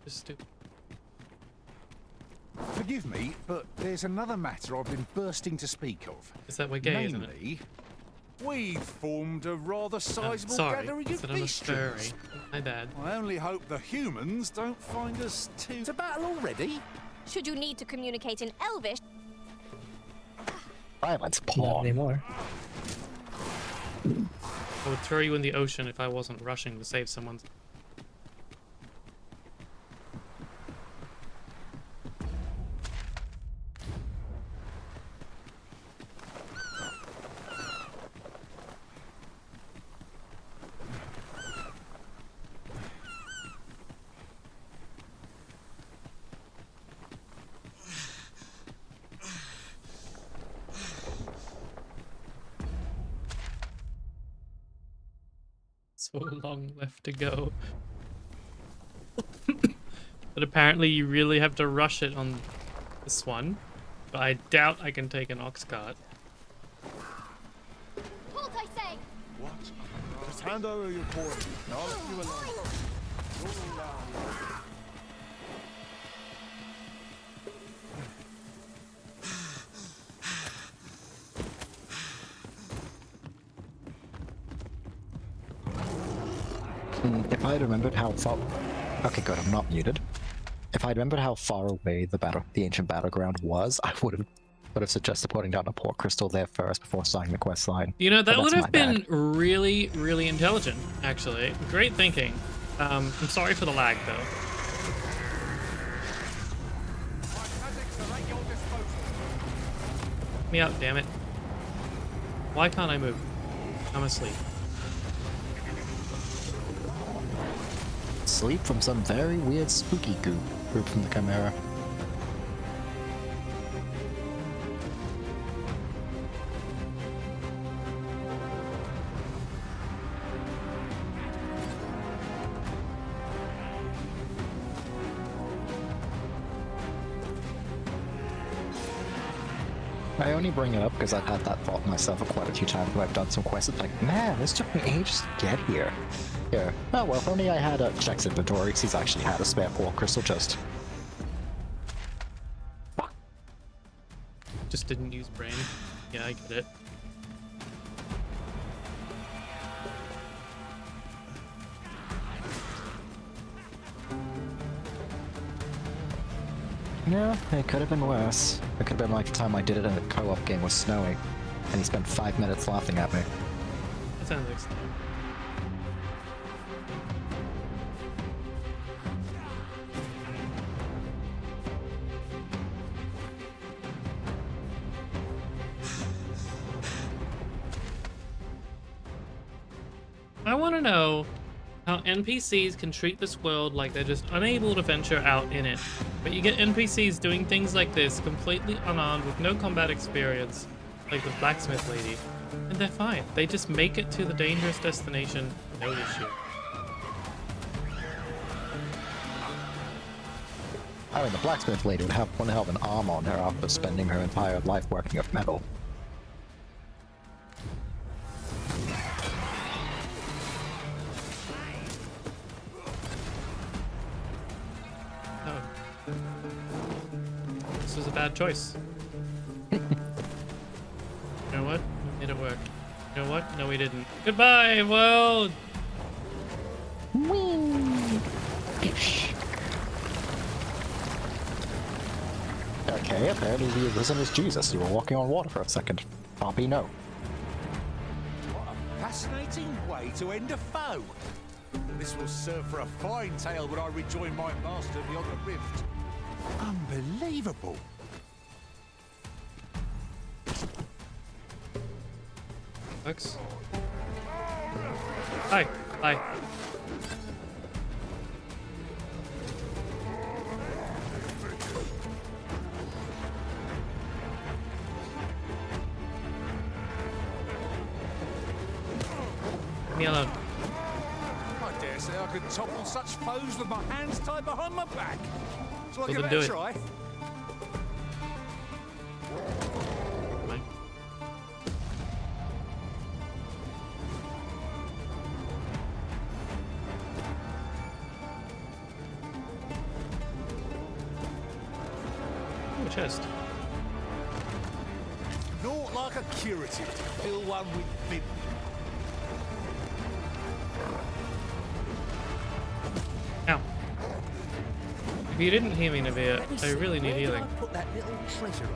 Just stupid. Forgive me, but there's another matter I've been bursting to speak of. Is that we're gay, isn't it? Namely, we've formed a rather sizable sorry, gathering said of I'm a bestials. furry. My bad. I only hope the humans don't find us too... To battle already? Should you need to communicate in Elvish, Violence Not porn. anymore. I would throw you in the ocean if I wasn't rushing to save someone's... So long left to go. But apparently you really have to rush it on this one. But I doubt I can take an ox cart. halt, I say! What? Just hand over your cord. I'll let you alone. If I had remembered how far... Okay, good, I'm not muted. If I remembered how far away the ancient battleground was, I would have suggested putting down a port crystal there first before starting the quest line. You know, that But would that's have my been bad. really, really intelligent, actually. Great thinking. I'm sorry for the lag, though. Get me out, damn it. Why can't I move? I'm asleep. Sleep from some very weird spooky group from the Chimera. I only bring it up because I've had that thought myself quite a few times when I've done some quests. It's like, man, this took me ages to get here. Yeah. Oh well, if only I had a checks inventory, because he's actually had a spare port crystal just. Just didn't use brain. Yeah, I get it. Yeah, it could have been worse. It could have been like the time I did it in a co-op game with Snowy, and he spent 5 minutes laughing at me. That sounds like Snowy. I want to know how NPCs can treat this world like they're just unable to venture out in it. But you get NPCs doing things like this, completely unarmed with no combat experience, like the blacksmith lady, and they're fine. They just make it to the dangerous destination, no issue. I mean, the blacksmith lady would have one hell of an arm on her after spending her entire life working with metal. This was a bad choice. You know what? We made it work. You know what? No, we didn't. Goodbye, world! Okay, apparently the risen is Jesus. You were walking on water for a second. Poppy, no. What a fascinating way to end a foe. This will serve for a fine tale when I rejoin my master beyond the rift. Unbelievable. Lux. Hi. Hi. Leave me alone. I dare say I could topple such foes with my hands tied behind my back. So I Well, give then it do a it. try. Mine. Ooh, a chest. Naught like a curative to fill one with vim. Ow. If you didn't hear me, Navia, I really need healing. Put that little treasure on.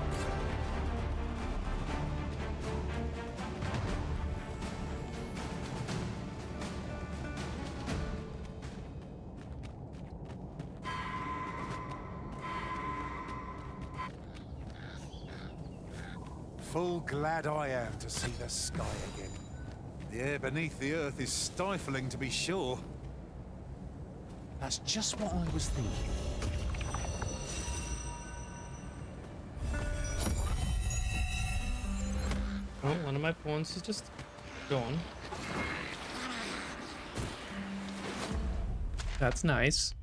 Full glad I am to see the sky again. The air beneath the earth is stifling, to be sure. That's just what I was thinking. Oh, one of my pawns is just gone. That's nice.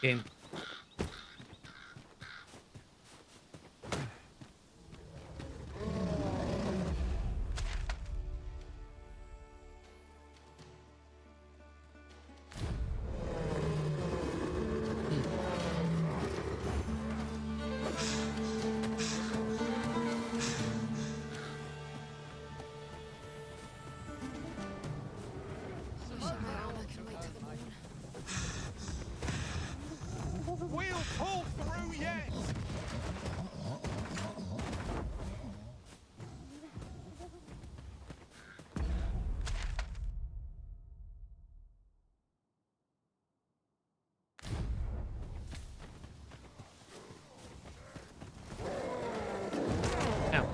Game. We'll pull through yet! Ow.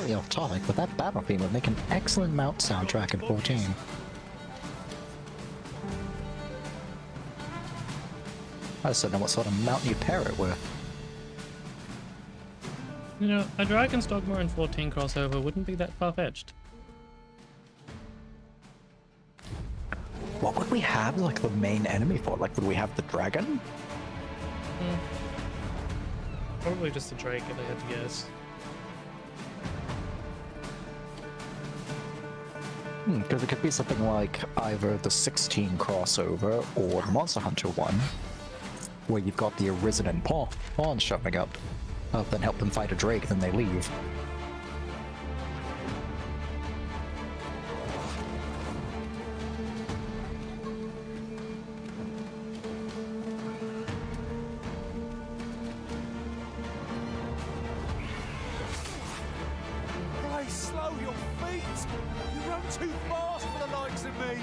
completely off topic, but that battle theme would make an excellent mount soundtrack in 14. I just don't know what sort of mount you pair it with. You know, a Dragon's Dogma and 14 crossover wouldn't be that far-fetched. What would we have, like, the main enemy for? Like, would we have the dragon? Probably just a Drake, if I had to guess. Because it could be something like either the 16 crossover or the Monster Hunter one, where you've got the Arisen and Pawn showing up, then help them fight a Drake, then they leave. Hey, slow your feet! You run too fast for the likes of me!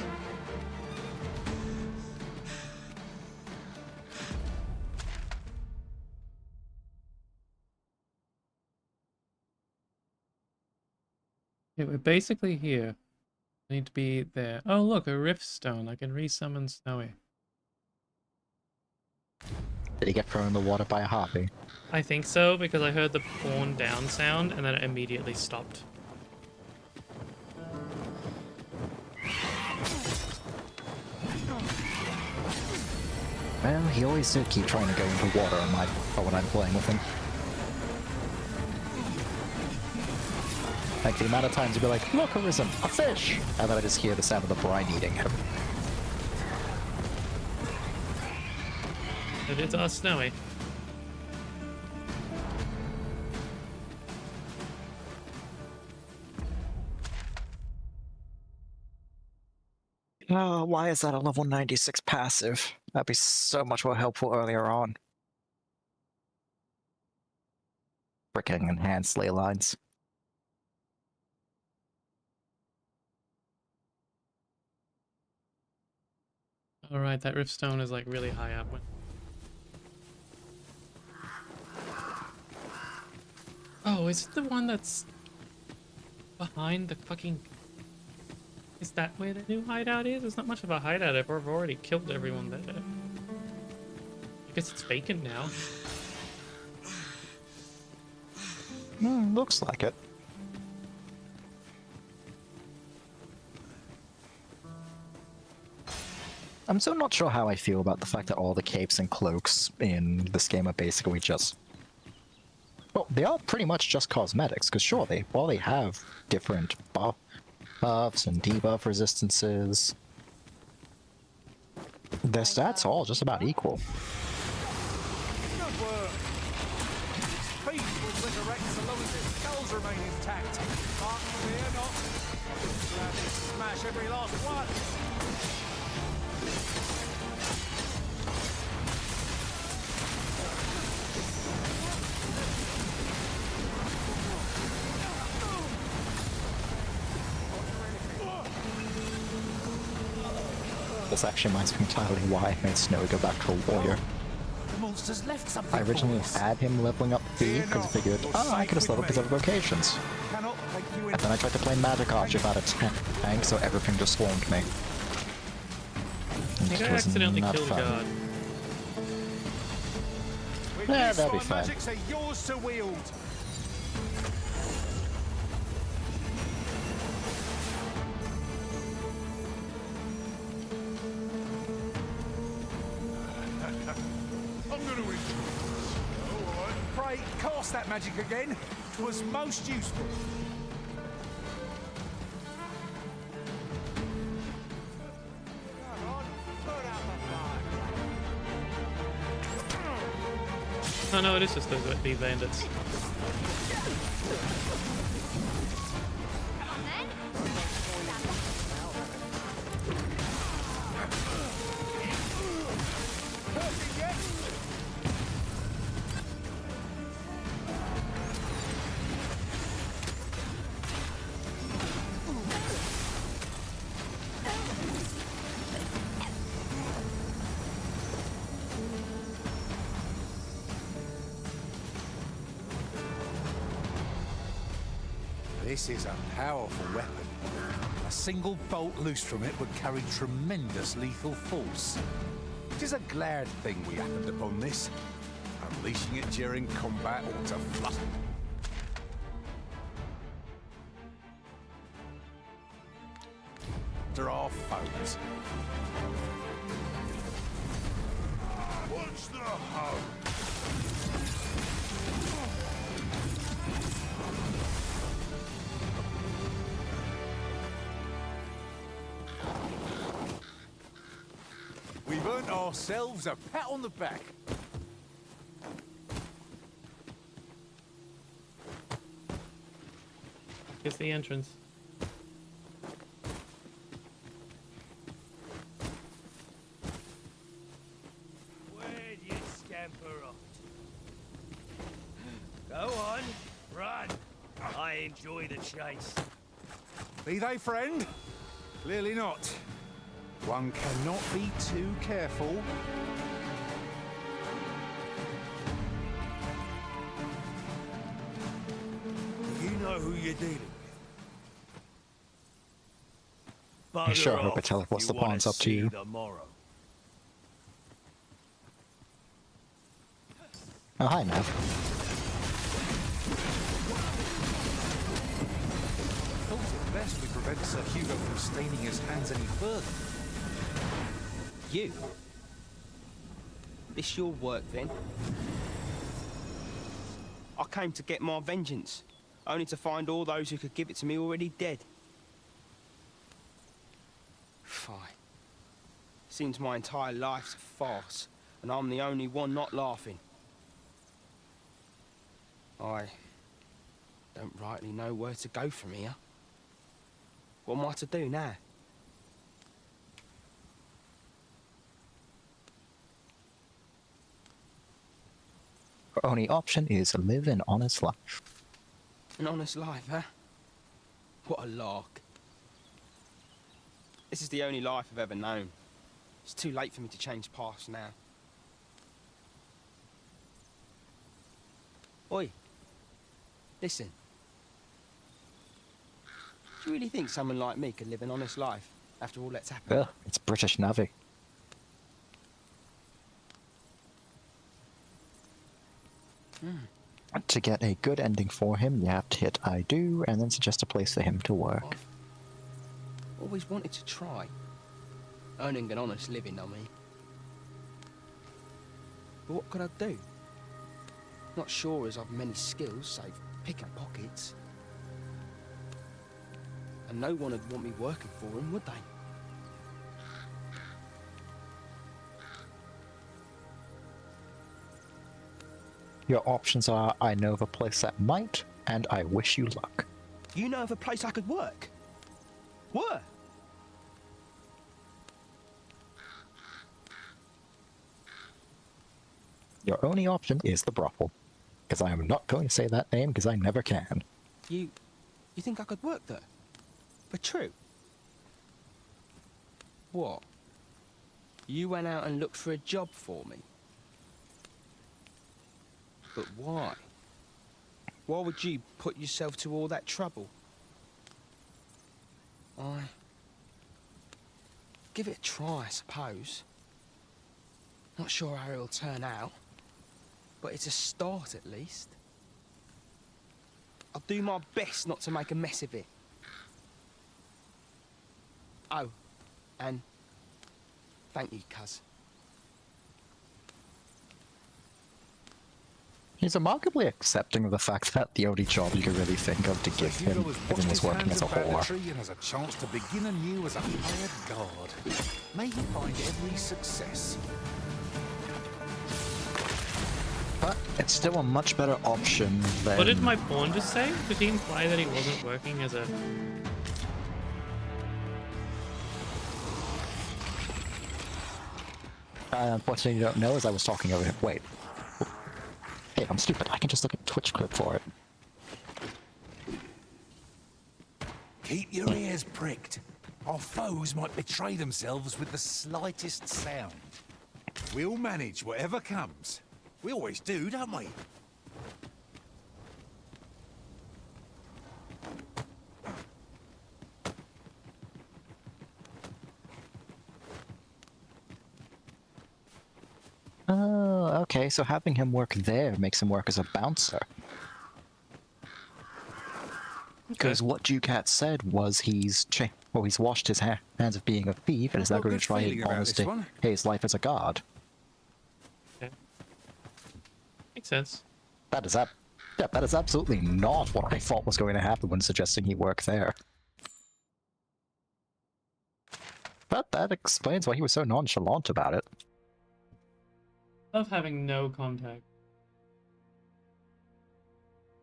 Yeah, we're basically here. I need to be there. Oh, look, a rift stone. I can resummon Snowy. Did he get thrown in the water by a harpy? I think so, because I heard the pawn down sound and then it immediately stopped. Well, he always did keep trying to go into water when I'm playing with him. Like, the amount of times he'd be like, look, Arisen, a fish! And then I just hear the sound of the brine eating him. But it's us, Snowy. Oh, why is that a level 96 passive? That'd be so much more helpful earlier on. Freaking enhanced ley lines. Alright, that rift stone is like really high up. Oh, is it the one that's behind the fucking... Is that where the new hideout is? It's not much of a hideout if I've already killed everyone there. I guess it's vacant now. Looks like it. I'm still not sure how I feel about the fact that all the capes and cloaks in this game are basically just... Well, they are pretty much just cosmetics, because sure, while they have different buffs and debuff resistances, their stats are all just about equal. Good work! Speed will resurrect so long as his skulls remain intact. But fear not. Gladly smash every last one! This actually reminds me entirely why I made Snowy go back to a warrior. The monster's left something. I originally had him leveling up B because I figured, oh, I could have leveled up his other locations. And then I tried to play Magic Archer without a tank, so everything just swarmed me. I think I accidentally killed God. Yeah, that'll be fine. Magics are yours to wield. I'm going to win. All right. Pray, cast that magic again. 'Twas most useful. Oh no, it is just those these bandits. This is a powerful weapon. A single bolt loose from it would carry tremendous lethal force. It is a glad thing we happened upon this. Unleashing it during combat ought to flutter our foes. What's the hoe? We've earned ourselves a pat on the back. Here's the entrance. Where'd you scamper off? Go on, run. I enjoy the chase. Be they friend? Clearly not. One cannot be too careful. Do you know who you're dealing with? I sure Bugger hope off it teleports if the you wanna pawns up to see you. the morrow. Oh, hi, Nav. Thought it best we prevent Sir Hugo from staining his hands any further. You? This your work, then? I came to get my vengeance, only to find all those who could give it to me already dead. Fine. Seems my entire life's a farce, and I'm the only one not laughing. I don't rightly know where to go from here. What am I to do now? Our only option is live an honest life. An honest life, huh? What a lark. This is the only life I've ever known. It's too late for me to change paths now. Oi. Listen. Do you really think someone like me could live an honest life after all that's happened? Well, it's British Navy. To get a good ending for him, you have to hit I do, and then suggest a place for him to work. Always wanted to try. Earning an honest living, I mean. But what could I do? Not sure as I've many skills, save picking pockets. And no one would want me working for him, would they? Your options are I know of a place that might, and I wish you luck. You know of a place I could work? Where? Your only option is the brothel. Because I am not going to say that name, because I never can. You think I could work there? For true? What? You went out and looked for a job for me? But why? Why would you put yourself to all that trouble? Give it a try, I suppose. Not sure how it'll turn out, but it's a start at least. I'll do my best not to make a mess of it. Oh, and thank you, cuz. He's remarkably accepting of the fact that the only job you can really think of to give him is working as a whore. And has a chance to begin anew as a hired guard. May he find every success. But it's still a much better option than... What did my pawn just say? Did he imply that he wasn't working as a... Unfortunately, you don't know as I was talking over him. Wait. Hey, I'm stupid. I can just look at Twitch clip for it. Keep your ears pricked. Our foes might betray themselves with the slightest sound. We'll manage whatever comes. We always do, don't we? Oh, okay, so having him work there makes him work as a bouncer. Because what Ducat said was he's washed his hands of being a thief and is now Got a going to good try feeling and about honest this one. his life as a guard. Okay. Makes sense. That is absolutely not what I thought was going to happen when suggesting he work there. But that explains why he was so nonchalant about it. Love having no contact.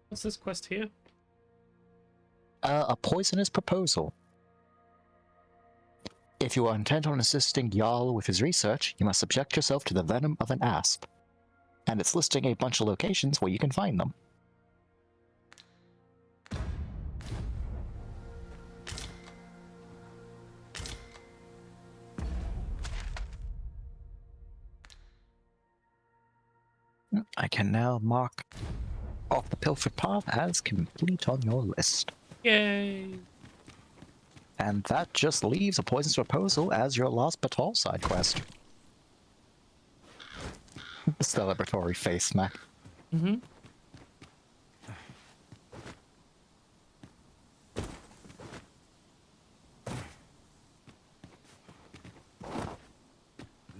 What's this quest here? A poisonous proposal. If you are intent on assisting Jarl with his research, you must subject yourself to the venom of an asp. And it's listing a bunch of locations where you can find them. I can now mark off the Pilfered Path as complete on your list. Yay! And that just leaves a Poisonous Proposal as your last Batal side quest. Celebratory face smack. Mm-hmm.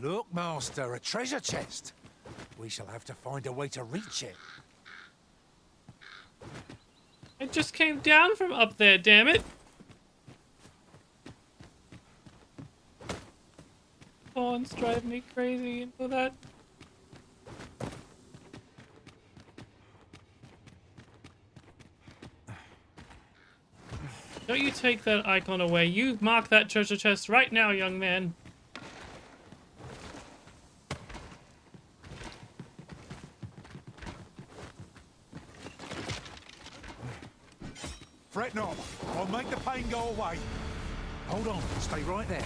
Look, Master, a treasure chest. We shall have to find a way to reach it. I just came down from up there, damn it! Pawns drive me crazy into that. Don't you take that icon away. You mark that treasure chest right now, young man. Fret not. I'll make the pain go away. Hold on. Stay right there.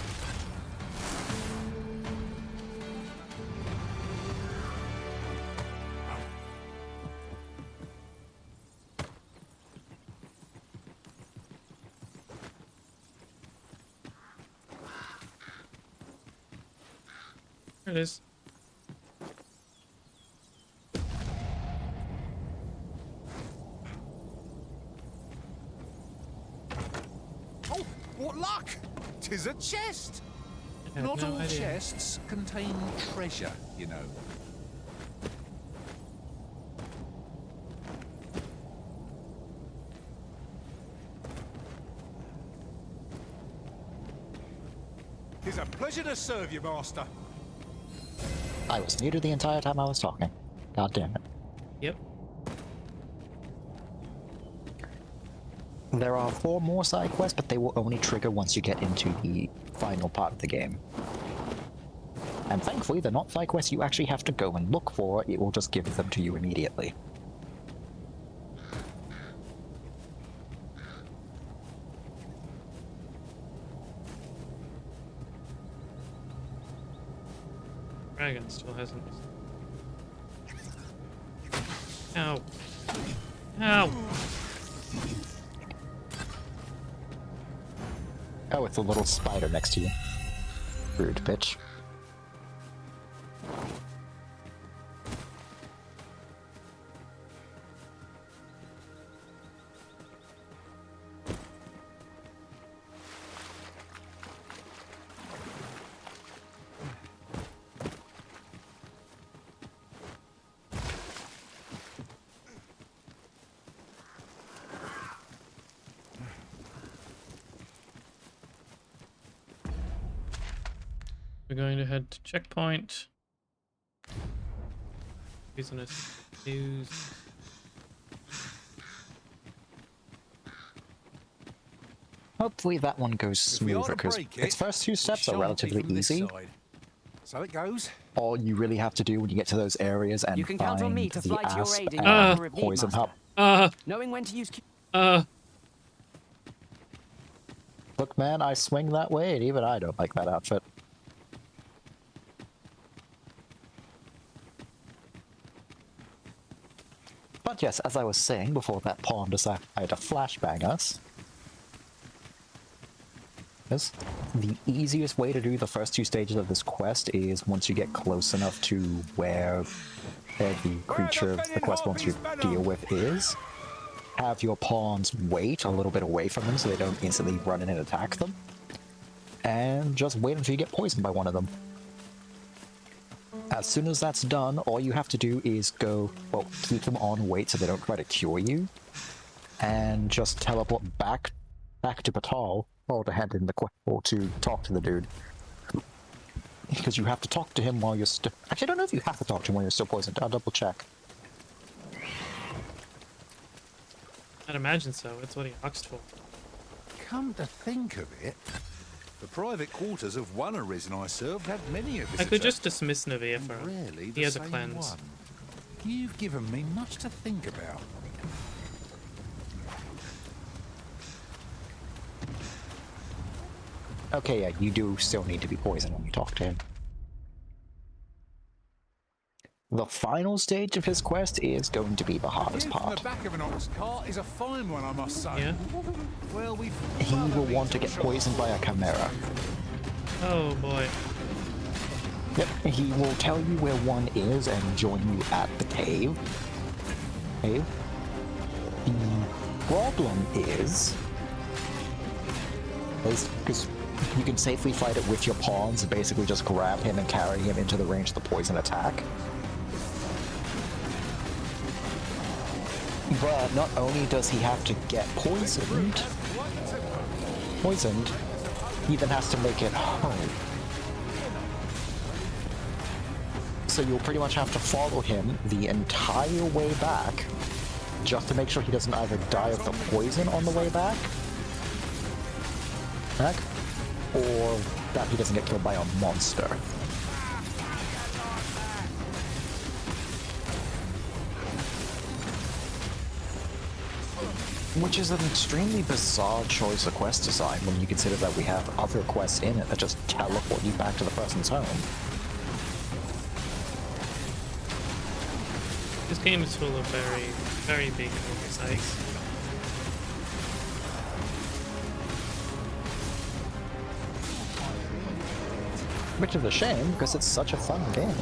There it is. Oh, what luck! 'Tis a chest! I had Not no all idea. chests contain treasure, you know. It's a pleasure to serve you, Master. I was muted the entire time I was talking. God damn it. Yep. There are 4 more side quests, but they will only trigger once you get into the final part of the game. And thankfully, they're not side quests you actually have to go and look for, it will just give them to you immediately. Dragon still hasn't. Ow. Ow. Oh, it's a little spider next to you. Rude bitch. We're going to head to checkpoint. Business news. Hopefully that one goes smoother, because its first 2 steps are relatively easy. So it goes. All you really have to do when you get to those areas and You can find count on me to the fly to your asp aid in and your hour of need, poison Master. hub. Knowing when to use. Look, man, I swing that way, and even I don't like that outfit. But yes, as I was saying before that pawn decided to flashbang us, Yes. The easiest way to do the first 2 stages of this quest is once you get close enough to where the creature the quest wants you to deal with is, have your pawns wait a little bit away from them so they don't instantly run in and attack them, and just wait until you get poisoned by one of them. As soon as that's done, all you have to do is go, well, keep them on wait so they don't try to cure you, and just teleport back to Batal, or to hand in the or to talk to the dude. Because you have to talk to him while you're still... Actually, I don't know if you have to talk to him when you're still poisoned. I'll double check. I'd imagine so. It's what he asked for. Come to think of it, the private quarters of one arisen I served had many a visitor. I could just dismiss Navia for rarely he has a same cleanse. one. You've given me much to think about. Okay, yeah, you do still need to be poisoned when you talk to him. The final stage of his quest is going to be the hardest part. The back of an ox cart is a fine one, I must say. Yeah. Well, He will want to get poisoned by a chimera. Oh boy. Yep, he will tell you where one is and join you at the cave. The problem is because you can safely fight it with your pawns and basically just grab him and carry him into the range of the poison attack. But not only does he have to get poisoned, he then has to make it home. So you'll pretty much have to follow him the entire way back, just to make sure he doesn't either die of the poison on the way back, or that he doesn't get killed by a monster. Which is an extremely bizarre choice of quest design when you consider that we have other quests in it that just teleport you back to the person's home. This game is full of very, very big oversights. Which is a shame, because it's such a fun game.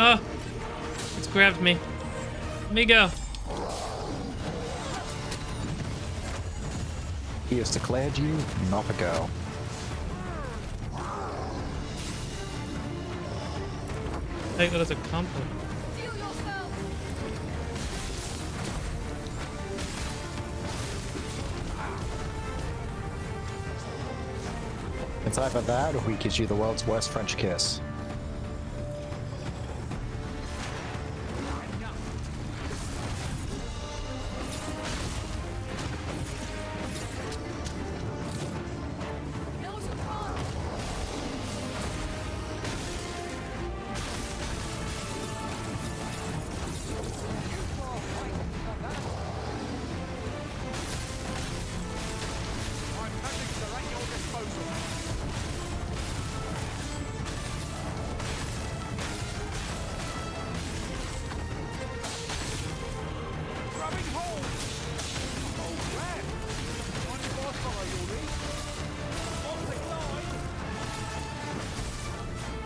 Oh! It's grabbed me. Let me go. He has declared you not a go. Take that as a compliment. It's either that or he gives you the world's worst French kiss.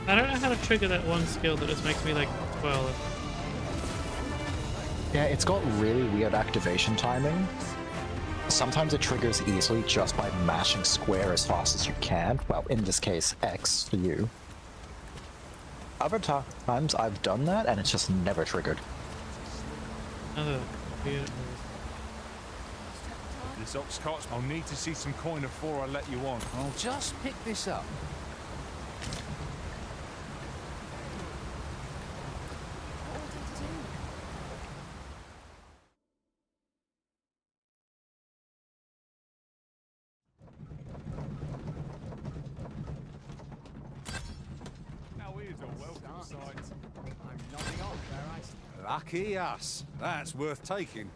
I don't know how to trigger that one skill that just makes me like 12. Yeah, it's got really weird activation timing. Sometimes it triggers easily just by mashing square as fast as you can. Well, in this case, X for you. Other times I've done that and it's just never triggered. Another weird. This ox cart's... I'll need to see some coin before I let you on. I'll just pick this up. Lucky us. That's worth taking.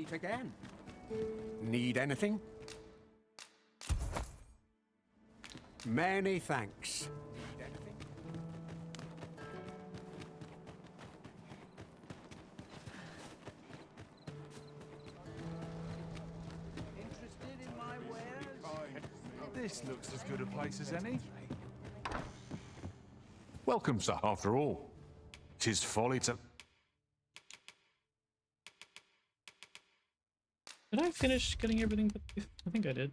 meet again. Need anything? Many thanks. Need anything? Interested in my wares? This looks as good a place as any. Welcome, sir, after all. 'Tis folly to... Did I finish getting everything? I think I did.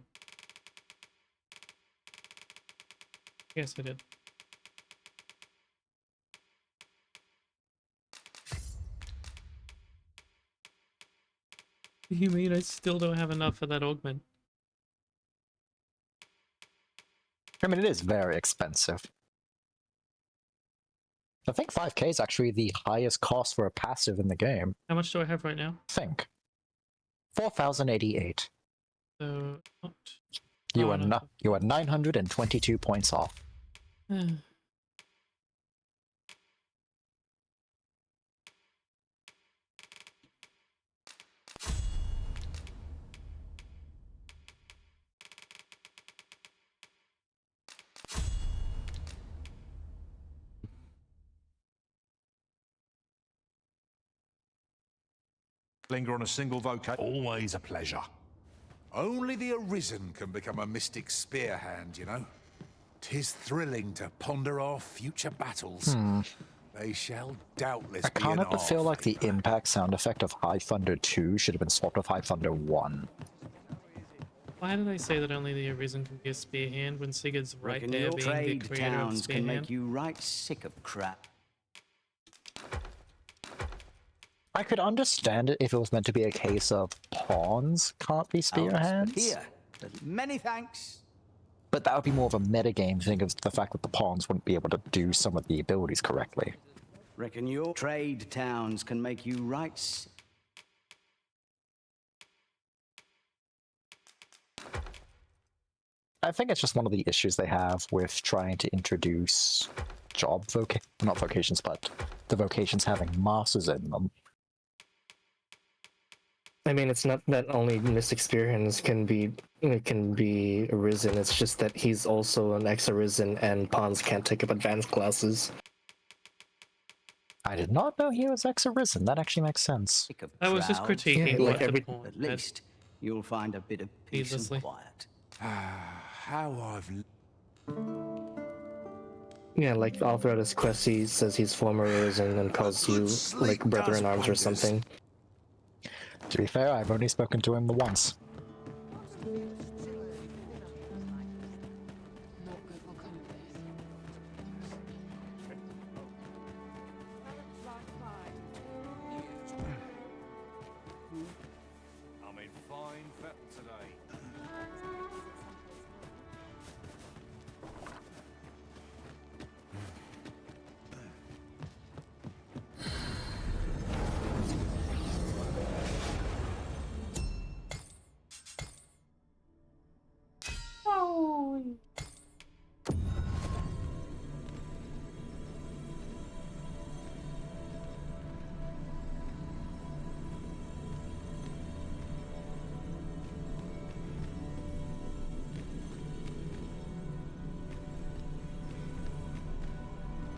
Yes, I did. You mean I still don't have enough for that augment? I mean, it is very expensive. I think 5k is actually the highest cost for a passive in the game. How much do I have right now? Think. 4,088. So, what? You are 922 points off. Linger on a single vocation. Always a pleasure. Only the Arisen can become a mystic spear hand, you know. 'Tis thrilling to ponder our future battles. They shall doubtless I be can't in help but our feel like the impact sound effect of High Thunder 2 should have been swapped with High Thunder 1. Why do they say that only the Arisen can be a spear hand when Sigurd's right Reckon there your being the trade creator of towns spear can hand? make you right sick of crap. I could understand it if it was meant to be a case of pawns can't be spear hands. Here, but many thanks. But that would be more of a metagame thing of the fact that the pawns wouldn't be able to do some of the abilities correctly. Reckon your trade towns can make you right. I think it's just one of the issues they have with trying to introduce not vocations, but the vocations having masters in them. I mean, it's not that only Mystic Spearhands can be Arisen. It's just that he's also an ex-Arisen, and pawns can't take up advanced classes. I did not know he was ex-Arisen. That actually makes sense. I was just critiquing like what every... the pawn At least you'll find a bit of peace Needlessly. and quiet. How I've... Yeah, like all throughout his quest, he says he's former Arisen and calls you like brother in arms or something. To be fair, I've only spoken to him once. I'm in fine fettle today.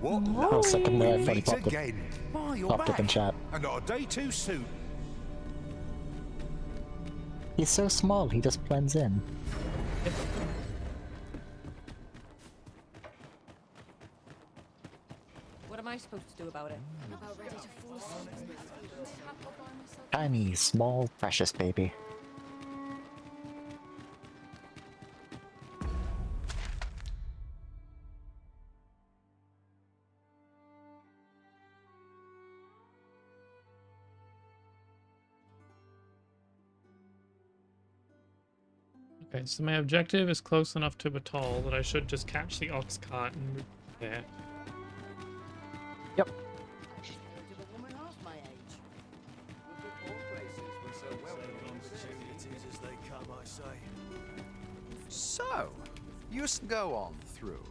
What? Oh, second there, I We thought he meet popped up, again. Oh, you're popped up back. in chat. And not a day too soon. He's so small, he just blends in. What am I supposed to do about it? About ready to fall asleep. Tiny, small, precious baby. Okay, so my objective is close enough to Batal that I should just catch the ox cart and move there. Yep. So, you go on through.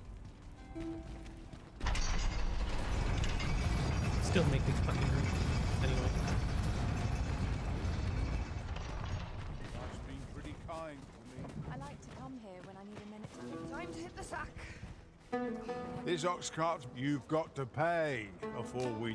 Still make me fucking hurt. Anyway. I like to come here when I need a minute to... Time to hit the sack. This ox cart, you've got to pay before we...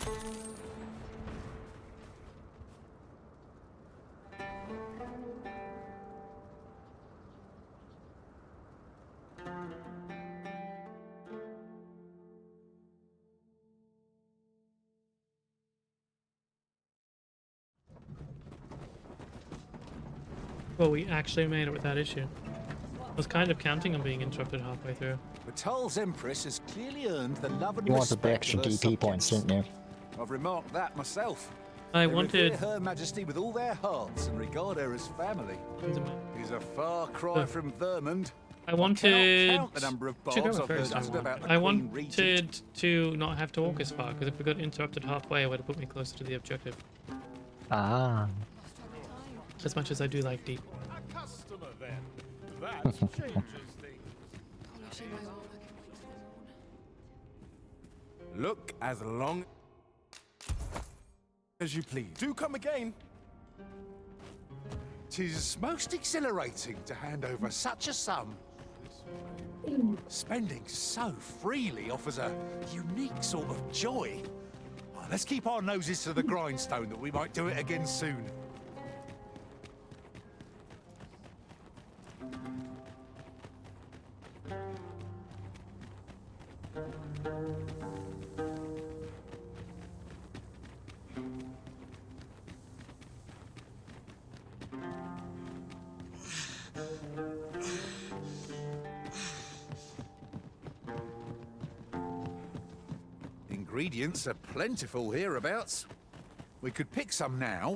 Well, we actually made it without issue. I was kind of counting on being interrupted halfway through. Batal's Empress has clearly earned the love and You wanted the respect extra of her DP points, subjects. didn't you? I've remarked that myself. I They wanted... revere Her Majesty with all their hearts and regard her as family. He's a far cry from Vermund. I wanted Count the number of to go barbs I've first. heard uttered about the I Queen Regent. wanted to not have to walk as far, because if we got interrupted halfway, it would have put me closer to the objective. Ah. As much as I do like deep. A customer then. That changes things. Look as long as you please. Do come again. 'Tis most exhilarating to hand over such a sum. Spending so freely offers a unique sort of joy. Oh, let's keep our noses to the grindstone that we might do it again soon. Ingredients are plentiful hereabouts. We could pick some now.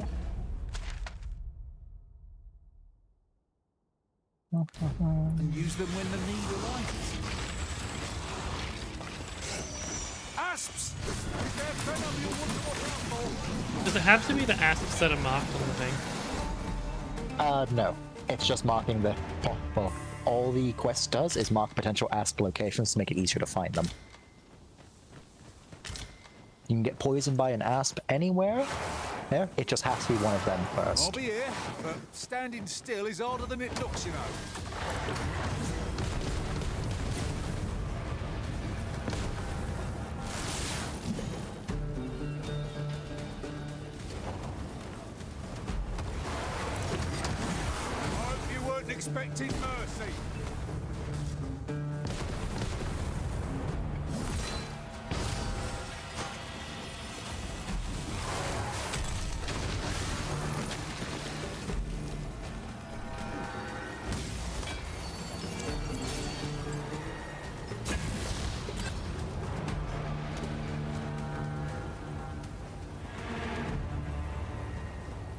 And use them when the need arises. Asps! Is there a venom you want to watch out for? Does it have to be the asps that are marked on the thing? No. It's just marking the... Well, all the quest does is mark potential asp locations to make it easier to find them. You can get poisoned by an asp anywhere. There, it just has to be one of them first. I'll be here, but standing still is harder than it looks, you know. I hope you weren't expecting mercy.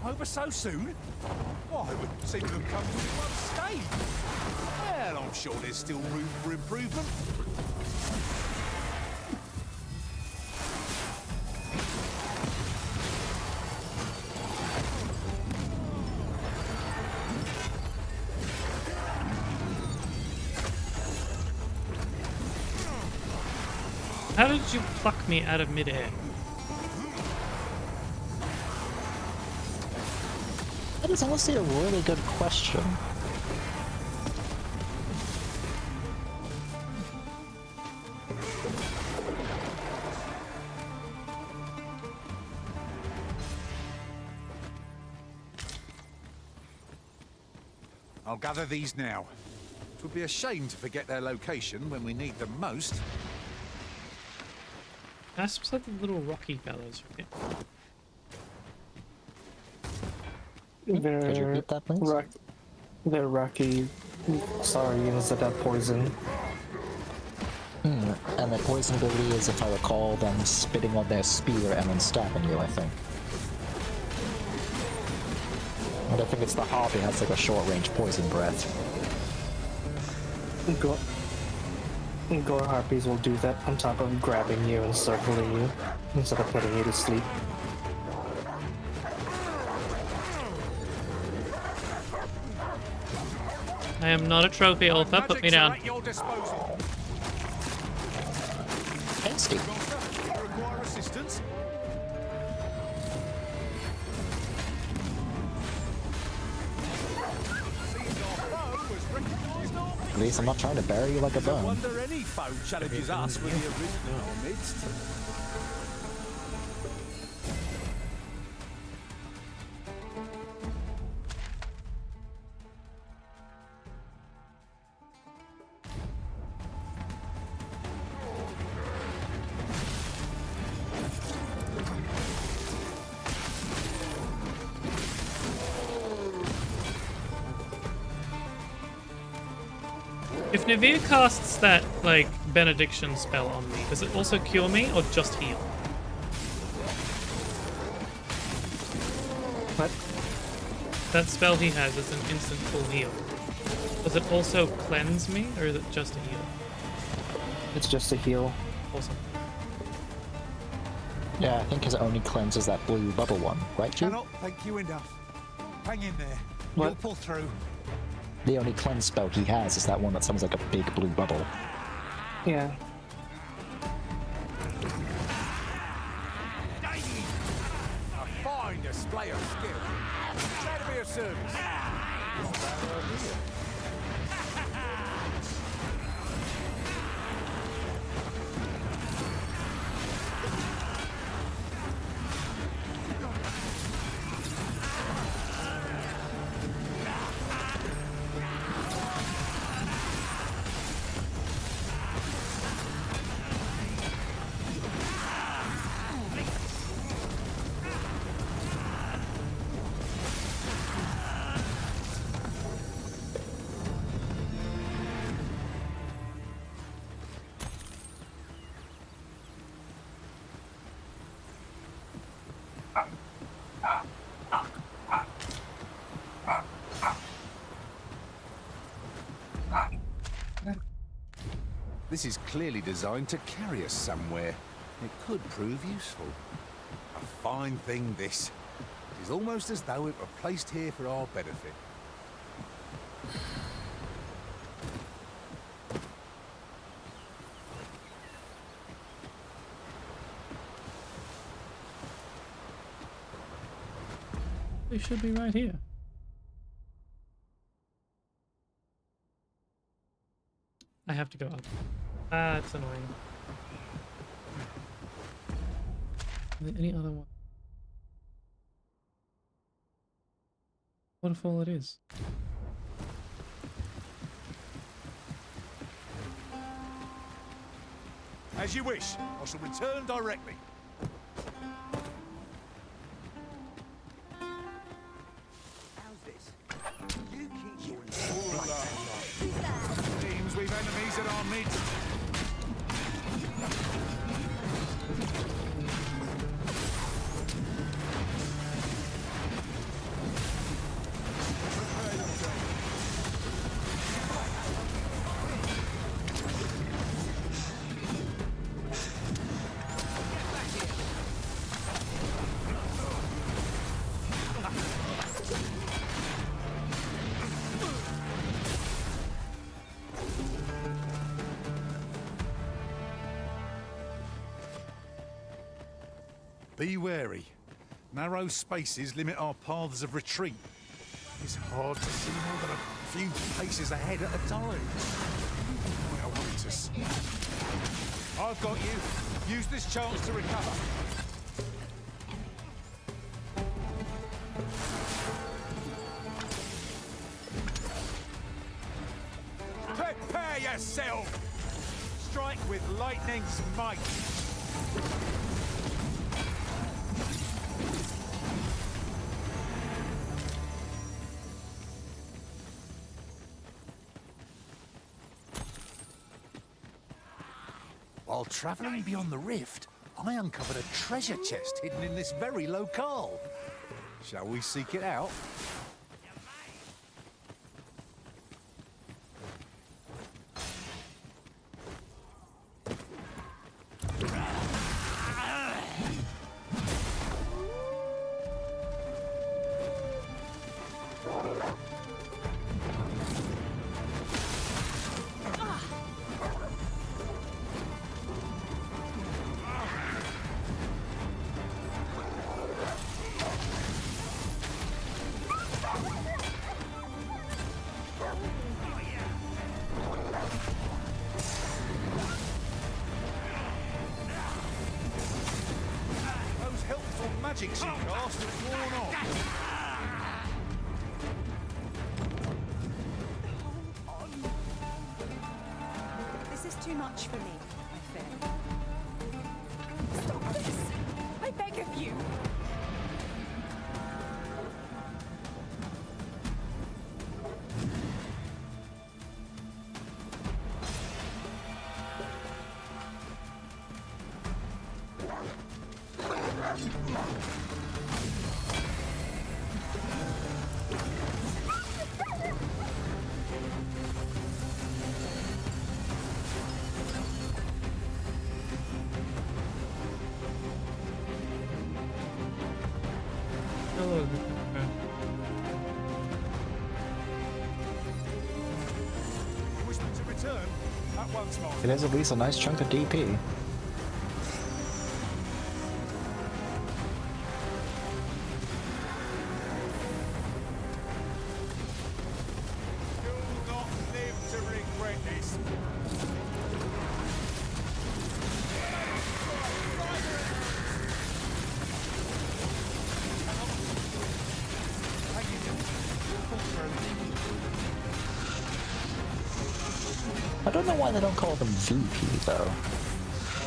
Over so soon? Why, it would seem to have come to one stage. Well, I'm sure there's still room for improvement. How did you pluck me out of midair? That is honestly a really good question. I'll gather these now. It would be a shame to forget their location when we need them most. Asps are the little rocky fellows, right? Could you repeat that, please? They're rocky saurians that have poison. And the poison ability is, if I recall, them spitting on their spear and then stabbing you, I think. And I think it's the Harpy has like a short-range poison breath. Gore harpies will do that on top of grabbing you and circling you instead of putting you to sleep. I am not a trophy, Alpha. Put me down. Tasty. Require assistance? Seems our At least I'm not trying to bury you like a No bone. wonder any foe challenges us with the original in our midst. If Nivea casts that, like, benediction spell on me, does it also cure me or just heal? What? That spell he has is an instant full heal. Does it also cleanse me or is it just a heal? It's just a heal. Awesome. Yeah, I think it only cleanses that blue bubble one, right, Ju? Cannot thank you enough. Hang in there. What? You'll pull through. The only cleanse spell he has is that one that sounds like a big blue bubble. Yeah. A fine display of skill. Glad to be of service. Not bad idea. This is clearly designed to carry us somewhere. It could prove useful. A fine thing, this. It is almost as though it were placed here for our benefit. They should be right here. I have to go up. That's annoying. Are there any other one? Waterfall it is. As you wish. I shall return directly. How's this? You keep your Seems we've enemies at our midst. Be wary. Narrow spaces limit our paths of retreat. It's hard to see more than a few paces ahead at a time. Might await us. I've got you. Use this chance to recover. Prepare yourself! Strike with lightning's might! While travelling beyond the rift, I uncovered a treasure chest hidden in this very locale. Shall we seek it out? magic she cast has worn off. This is too much for me, I fear. Stop this! I beg of you! It is at least a nice chunk of DP. I don't know why they don't call them VP though.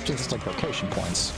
Just like location points.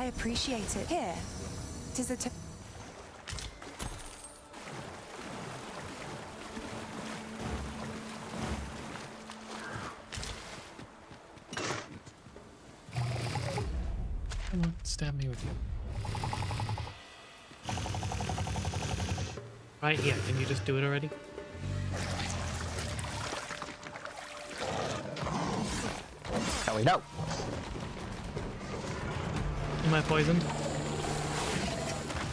I appreciate it. Here, 'tis a Come on, stab me with you. Right here, can you just do it already? Ellie, no! Am I poisoned?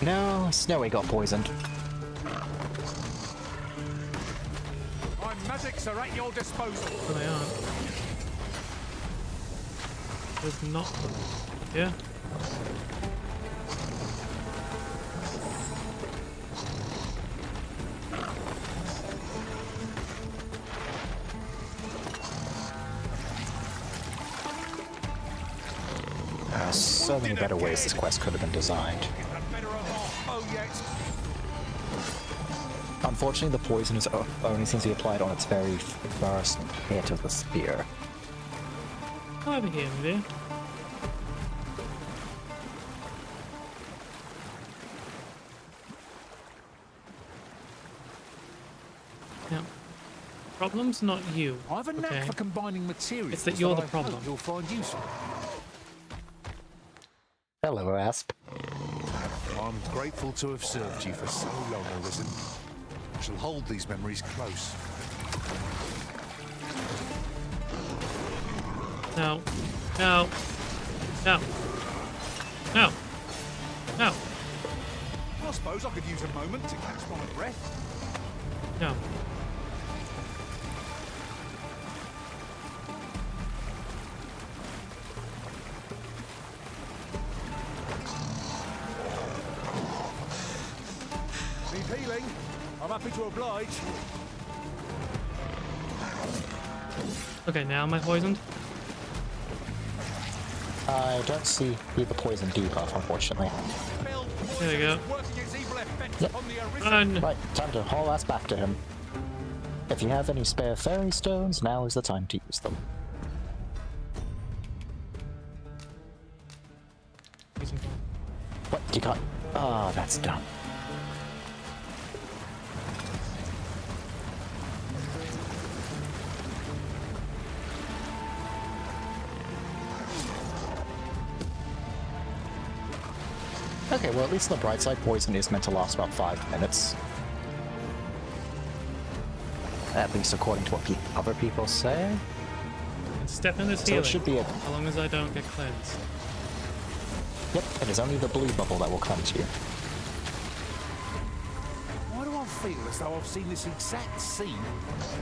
No, Snowy got poisoned. My magics are at your disposal. No, they aren't. There's not. Yeah. So many better ways this quest could have been designed. Unfortunately, the poison is only seems to be applied on its very first hit of the spear. Come over here, my dear. Now, problem's not you. I have a knack for combining materials. It's that you're the I hope problem. You'll find useful. Hello, Asp. I'm grateful to have served you for so long, Arisen. I shall hold these memories close. No. No. No. No. No. I suppose I could use a moment to catch my breath. No. Need healing. I'm happy to oblige. Okay, now am I poisoned? I don't see the poison debuff, unfortunately. There we go. Yep. Run! Right, time to haul ass back to him. If you have any spare fairy stones, now is the time to use them. What? You can't... Oh, that's dumb. Okay, well, at least on the bright side, poison is meant to last about 5 minutes. At least according to what other people say. And step in this So healing. it should be a... As long as I don't get cleansed. Yep, it is only the blue bubble that will cleanse you. Why do I feel as though I've seen this exact scene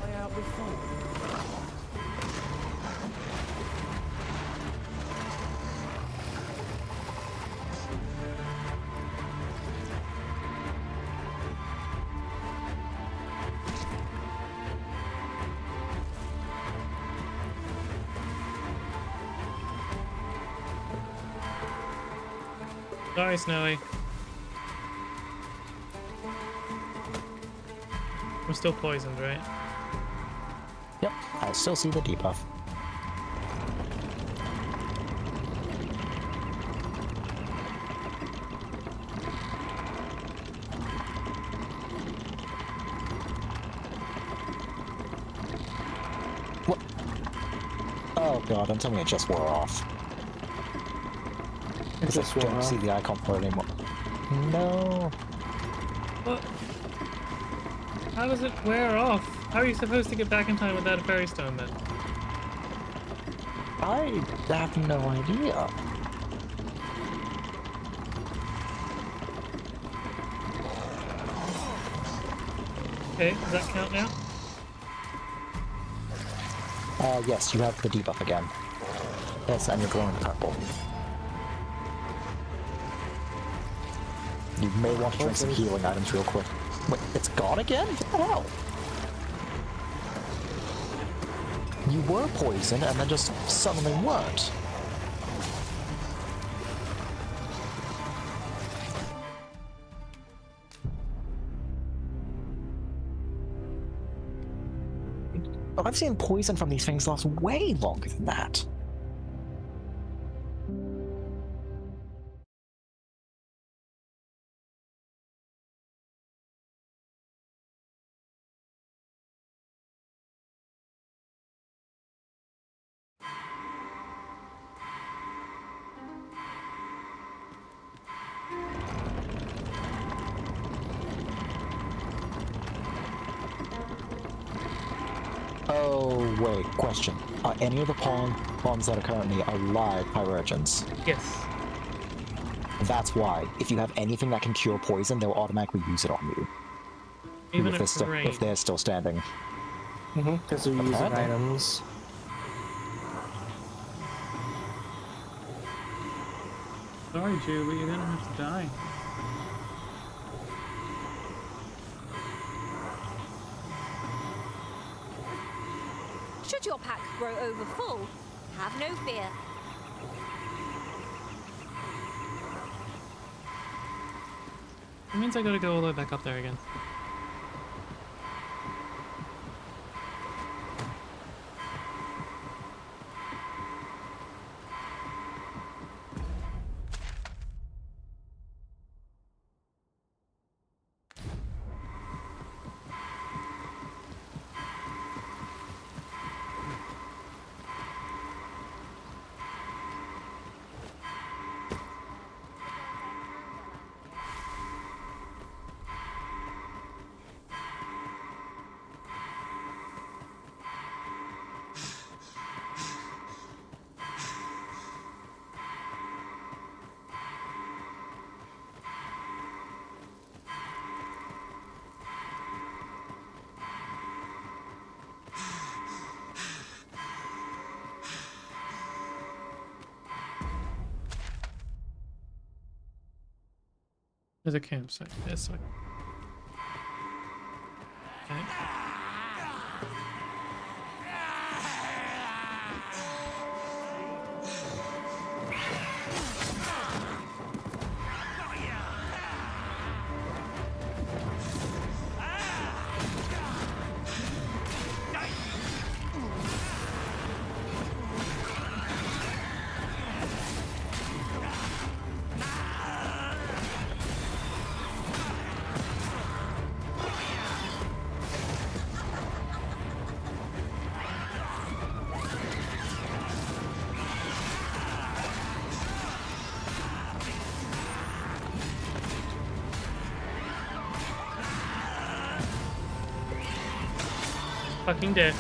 play out before? Sorry, Snowy. I'm still poisoned, right? Yep, I still see the debuff. What? Oh god, don't tell me it just wore off. It just I wore don't off. see the icon for it anymore. No. What? How does it wear off? How are you supposed to get back in time without a fairy stone then? I have no idea. Okay, does that count now? Yes, you have the debuff again. Yes, and you're glowing purple. You may want to drink some healing items real quick. Wait, it's gone again? What the hell? You were poisoned and then just suddenly weren't. Oh, I've seen poison from these things last way longer than that. Oh, wait, question. Are any of the pawns that are currently alive Pyrogens? Yes. That's why. If you have anything that can cure poison, they'll automatically use it on you. Even if they're still standing. Mm-hmm, because they're using Apparently. items. Sorry, Jew, but you're gonna have to die. Should your pack grow over full, have no fear. It means I gotta go all the way back up there again. There's a campsite there, so. Okay. Fucking dead.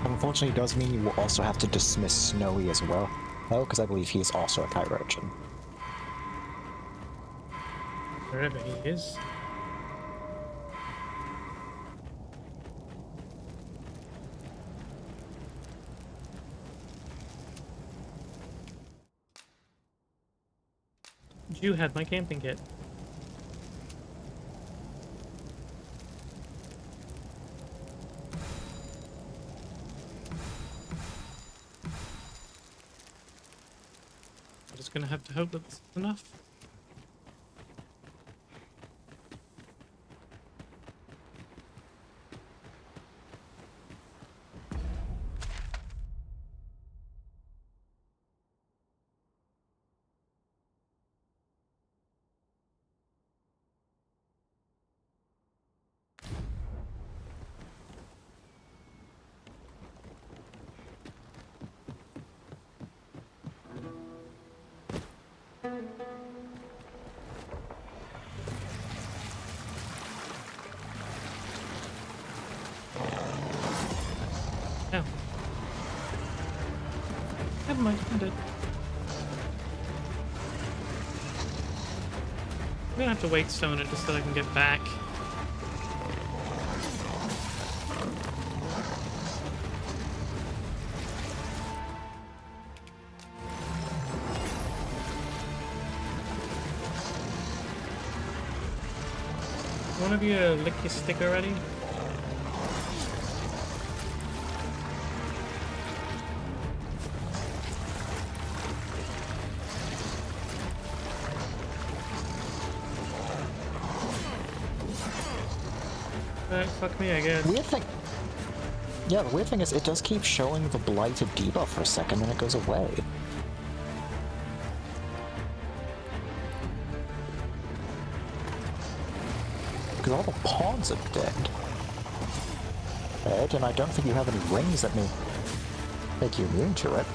Unfortunately, it does mean you will also have to dismiss Snowy as well, though, because I believe he is also a Chirurgeon. Wherever he is. You had my camping kit. I'm just gonna have to hope that's enough. Oh. Never mind, I'm dead. I'm gonna have to wait stone it just so I can get back. One of you lick your stick already? Fuck me, I guess. Weird thing. Yeah, the weird thing is it does keep showing the blighted debuff for a second and it goes away. Because all the pawns are dead. Right, and I don't think you have any rings that may make you immune to it.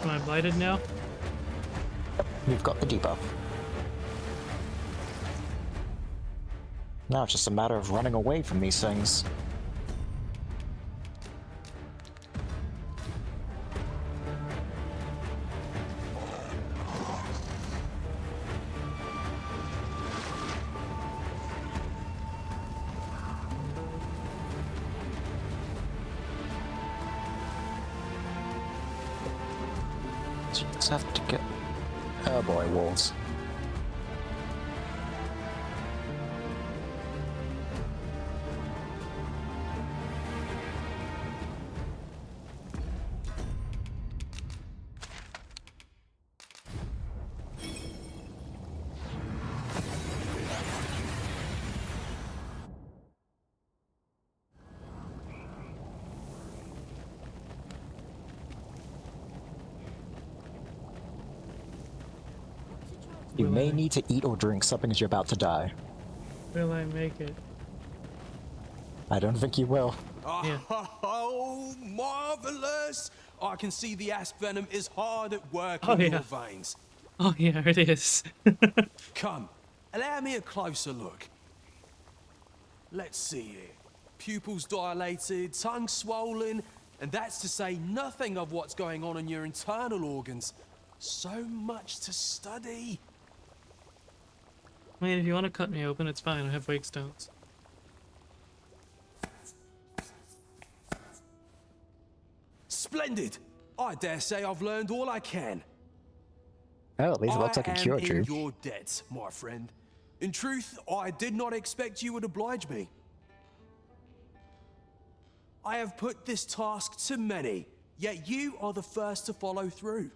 Am I blighted now? You've got the debuff. Now it's just a matter of running away from these things. So you just have to get... Oh boy, wolves. You may need to eat or drink something as you're about to die. Will I make it? I don't think you will. Yeah. Oh, marvelous! I can see the asp venom is hard at work Oh, in yeah. your veins. Oh yeah, it is. Come, allow me a closer look. Let's see here. Pupils dilated, tongue swollen, and that's to say nothing of what's going on in your internal organs. So much to study. I mean, if you want to cut me open, it's fine. I have wake stones. Splendid! I dare say I've learned all I can. Oh, at least it looks like a cure, I am Drew. in your debt, my friend. In truth, I did not expect you would oblige me. I have put this task to many, yet you are the first to follow through.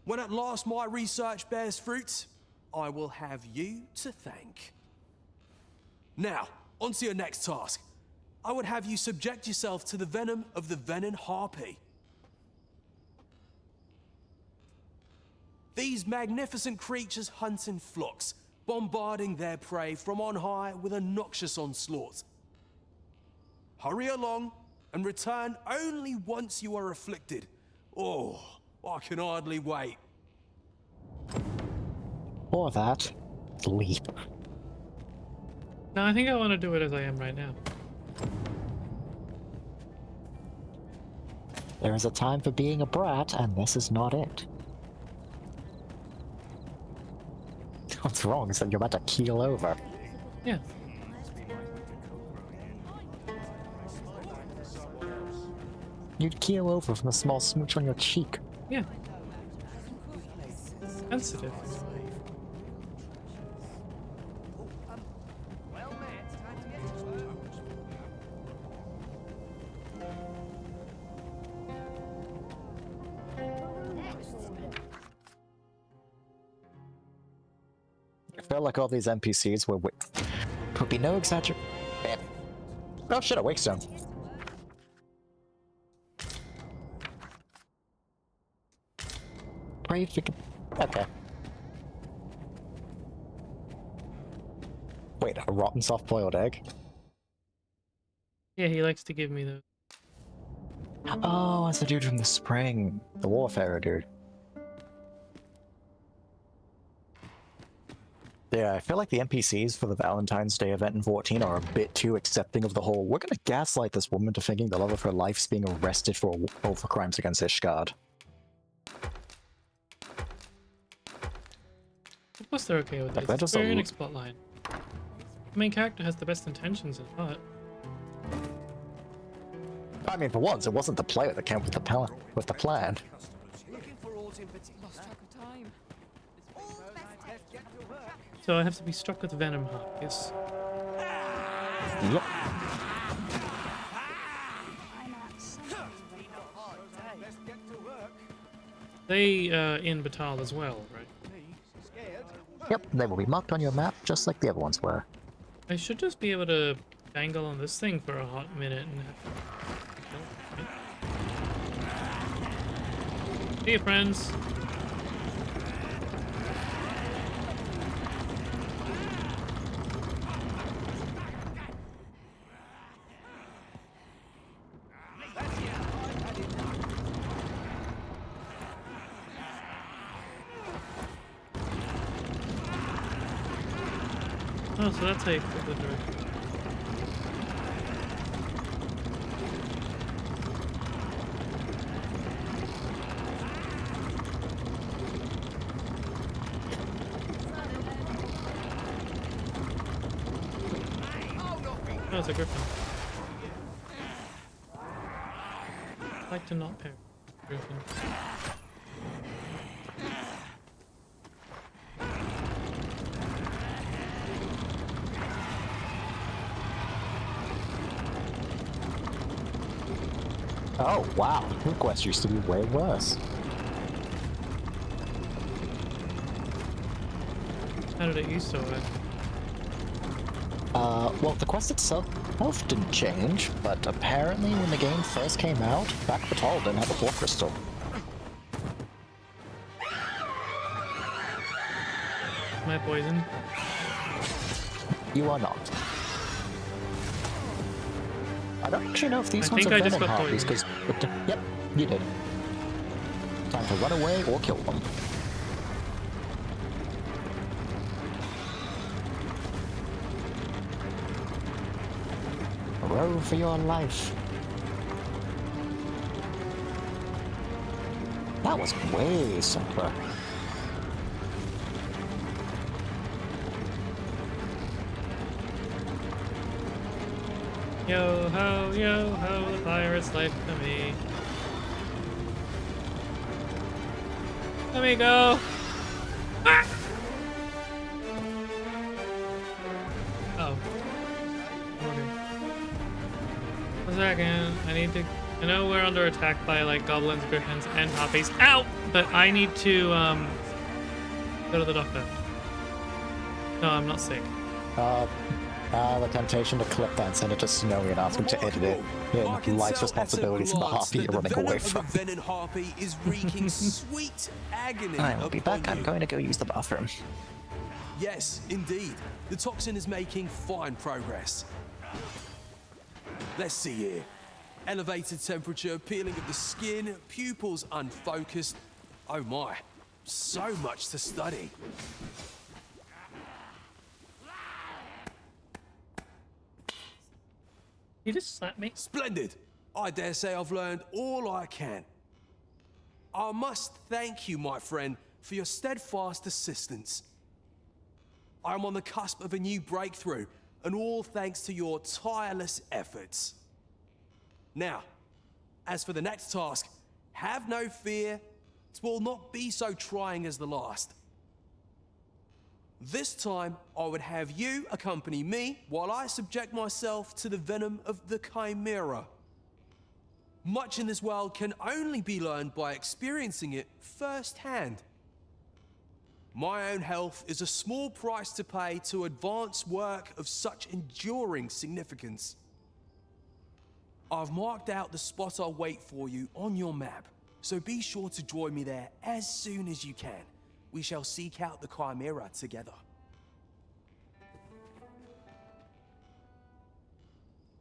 When at last my research bears fruit, I will have you to thank. Now, on to your next task. I would have you subject yourself to the venom of the venin harpy. These magnificent creatures hunt in flocks, bombarding their prey from on high with a noxious onslaught. Hurry along and return only once you are afflicted. Oh, I can hardly wait. Or that. Leap. No, I think I want to do it as I am right now. There is a time for being a brat, and this is not it. What's wrong is that you're about to keel over. Yeah. You'd keel over from a small smooch on your cheek. Yeah. Sensitive. I felt like all these NPCs were would be no exaggeration. Oh shit, a wake stone. Pray if you can. Okay. Wait, a rotten soft-boiled egg? Yeah, he likes to give me those. Oh, it's the dude from the spring. The warfare dude. Yeah, I feel like the NPCs for the Valentine's Day event in 14 are a bit too accepting of the whole, we're gonna gaslight this woman to thinking the love of her life's being arrested for crimes against Ishgard. Of course they're okay with Like, this. that It's just a very a next plotline. The main character has the best intentions in heart. I mean, for once, it wasn't the player that came with the plan. Looking for aught in particular? Lost track of time. So I have to be struck with venom harpies. Yep. They in Batal as well, right? Yep, they will be marked on your map just like the other ones were. I should just be able to dangle on this thing for a hot minute and have... Hey, friends. Oh, so that's how you flip the direction. Oh, it's a griffin. I'd like to not pair griffin. Oh, wow. The quest used to be way worse. How did it used to work? Well, the quest itself didn't change, but apparently when the game first came out, Back Batal didn't have a War Crystal. Am I poisoned? You are not. I don't actually know if these I ones think are I just venom got harpies, because... Yep, you did. Time to run away or kill them. Row for your life. That was way simpler. Yo ho, the pirate's life to me. Let me go. Ah! Oh. Okay. A second. I need to. I know we're under attack by like goblins, griffins, and harpies. Ow! But I need to go to the doctor. No, I'm not sick. The temptation to clip that and send it to Snowy and ask him to edit it. Yeah, life's responsibilities and the harpy you're running away from. Venom harpy is wreaking sweet agony. I will be back. I'm going to go use the bathroom. Yes, indeed. The toxin is making fine progress. Let's see here. Elevated temperature, peeling of the skin, pupils unfocused. Oh my, so much to study. You just slapped me. Splendid. I dare say I've learned all I can. I must thank you, my friend, for your steadfast assistance. I'm on the cusp of a new breakthrough, and all thanks to your tireless efforts. Now, as for the next task, have no fear. It will not be so trying as the last. This time, I would have you accompany me while I subject myself to the venom of the Chimera. Much in this world can only be learned by experiencing it firsthand. My own health is a small price to pay to advance work of such enduring significance. I've marked out the spot I'll wait for you on your map, so be sure to join me there as soon as you can. We shall seek out the Chimera together.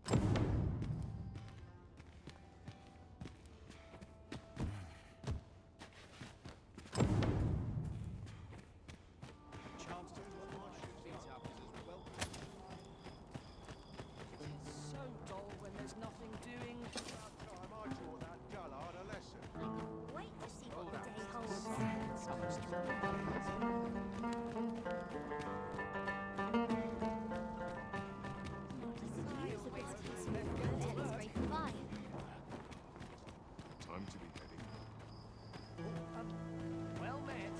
So dull when there's nothing doing. Wait to see what the day holds. Time to be heading. Well met.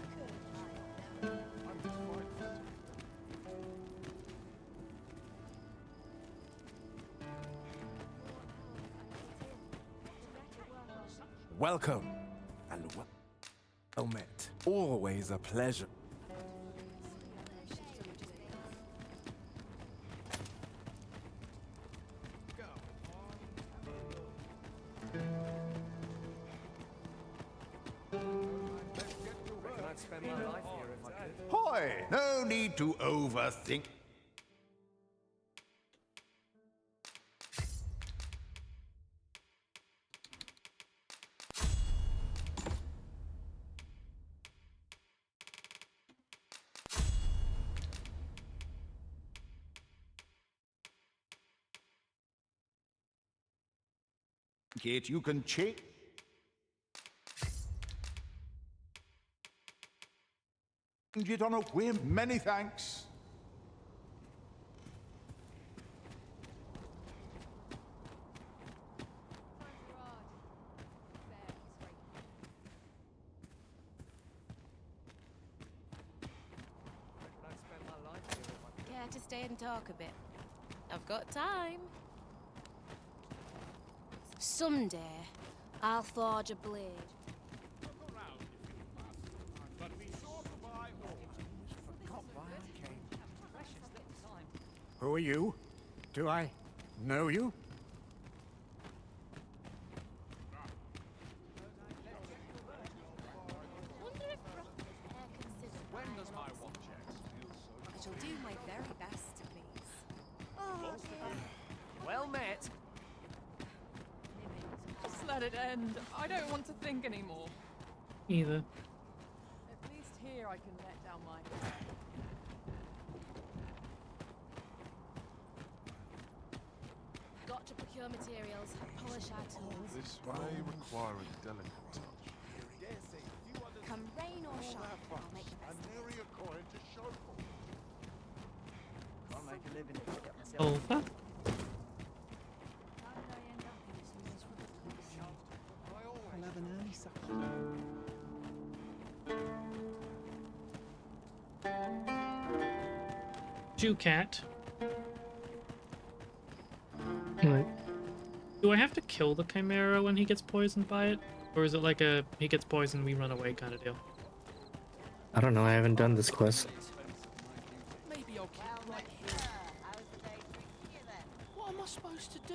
Welcome, and well met. Always a pleasure. Reckon I'd spend my life here if I could. Hi, no need to overthink. Kate, you can check. It on a whim. Many thanks. Care to stay and talk a bit? I've got time. Someday, I'll forge a blade. Who are you? Do I know you? When does my watch let it end. I don't want to think anymore. Either. At least here I can let down my hair. Got to procure materials, polish our tools. This may require a delicate touch. Come rain or shine, I'll make the best of it. Can't make a living if I get myself. Over. I'll have an early supper. Cat. Right. Do I have to kill the Chimera when he gets poisoned by it? Or is it like a he gets poisoned, we run away kind of deal? I don't know, I haven't done this quest. Maybe I'll keep right here. What am I supposed to do?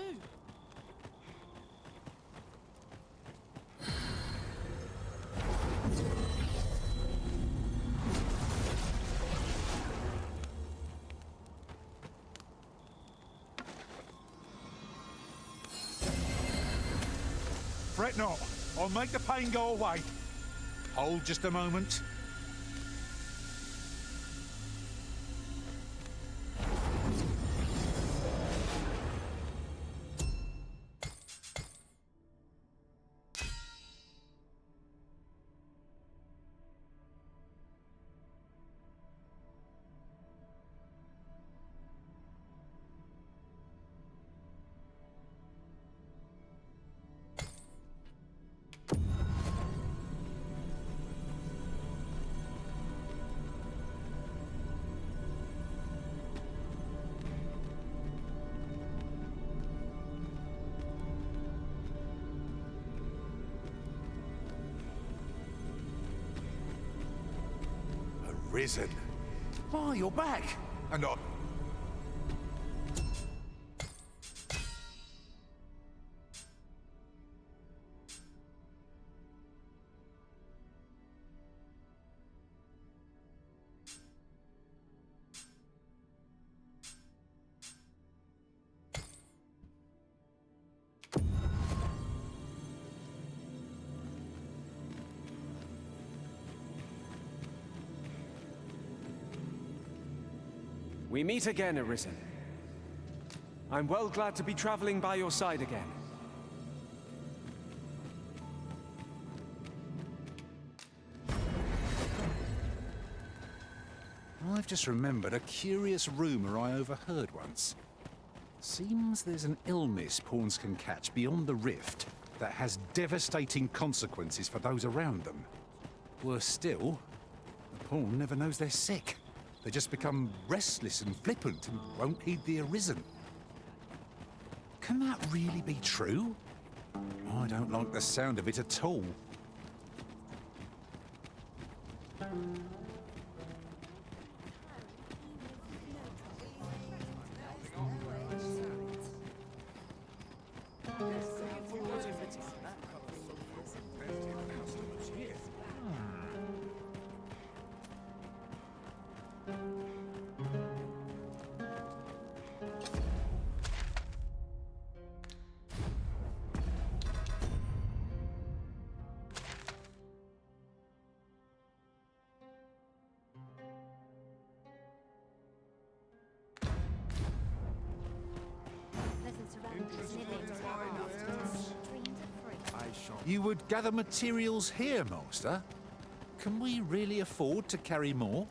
Fret not. I'll make the pain go away. Hold just a moment. Risen. Why, you're back. And I... We meet again, Arisen. I'm well glad to be traveling by your side again. I've just remembered a curious rumor I overheard once. Seems there's an illness pawns can catch beyond the rift that has devastating consequences for those around them. Worse still, the pawn never knows they're sick. They just become restless and flippant and won't heed the Arisen. Can that really be true? I don't like the sound of it at all. You would gather materials here, Master? Can we really afford to carry more?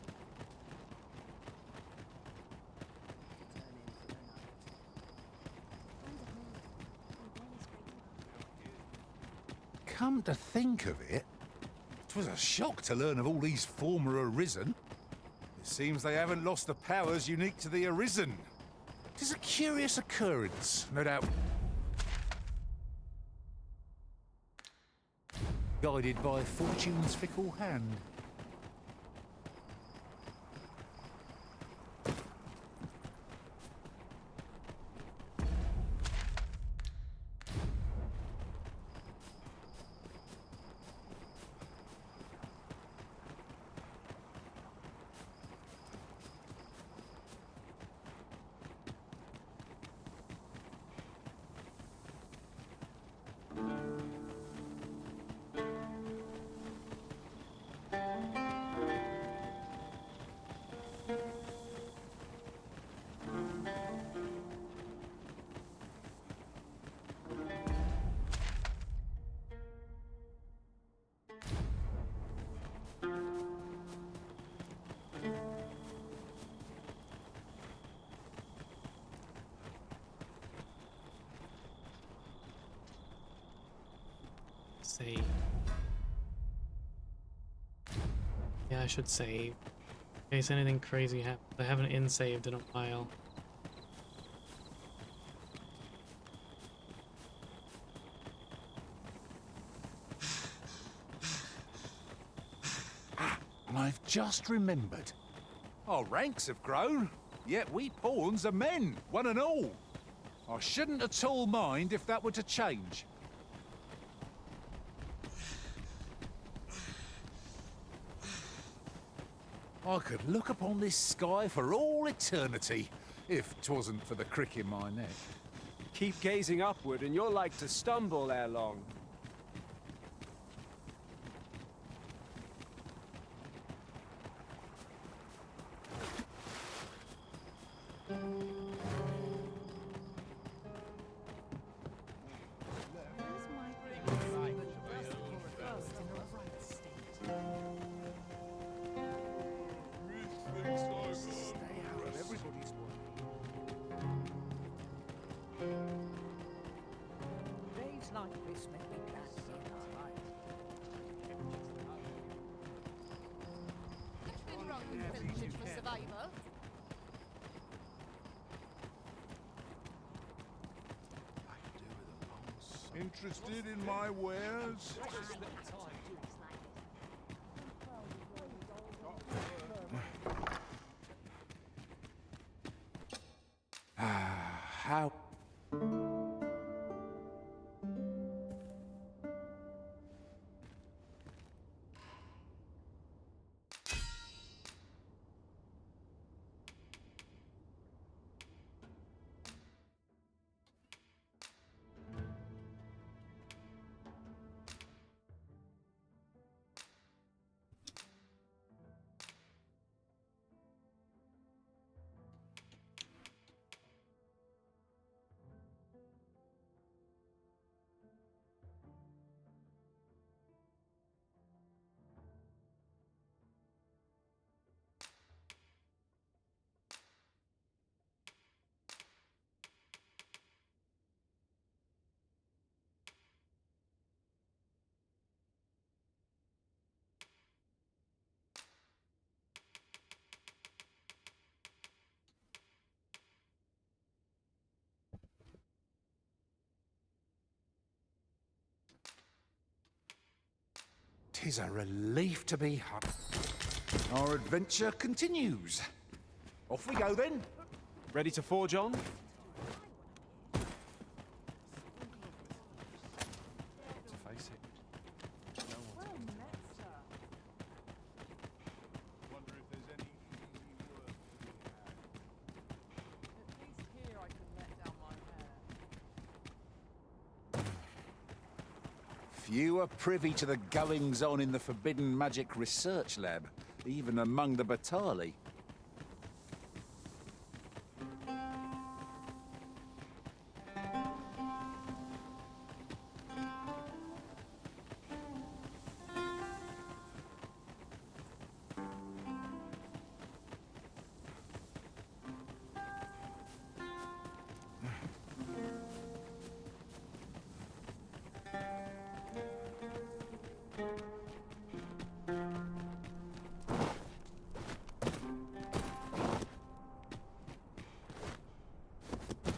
Come to think of it, 'twas a shock to learn of all these former Arisen. It seems they haven't lost the powers unique to the Arisen. 'Tis a curious occurrence, no doubt. Guided by fortune's fickle hand. save. Yeah, I should save. In case anything crazy happens. I haven't in-saved in a while. And I've just remembered. Our ranks have grown, yet we pawns are men, one and all. I shouldn't at all mind if that were to change. I could look upon this sky for all eternity, if 'twasn't for the crick in my neck. Keep gazing upward and you're like to stumble ere long. Days like this make me glad to be alive. Nothing wrong with privilege for survival. Interested in my wares? How? Tis a relief to be home. Our adventure continues. Off we go then. Ready to forge on? To face it, no one's Well met, sir. wonder if there's any easy work to be had. At least here I can let down my hair. Few are privy to the goings-on in the Forbidden Magic Research Lab, even among the Batali.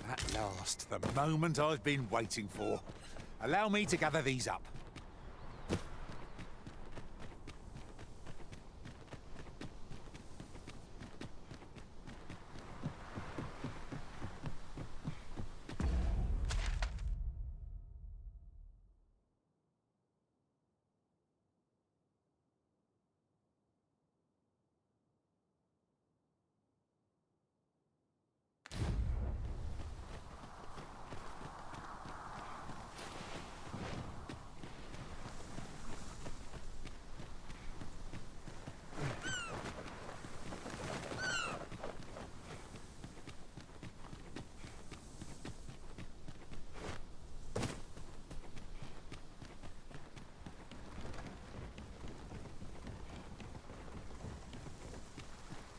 At last, the moment I've been waiting for. Allow me to gather these up.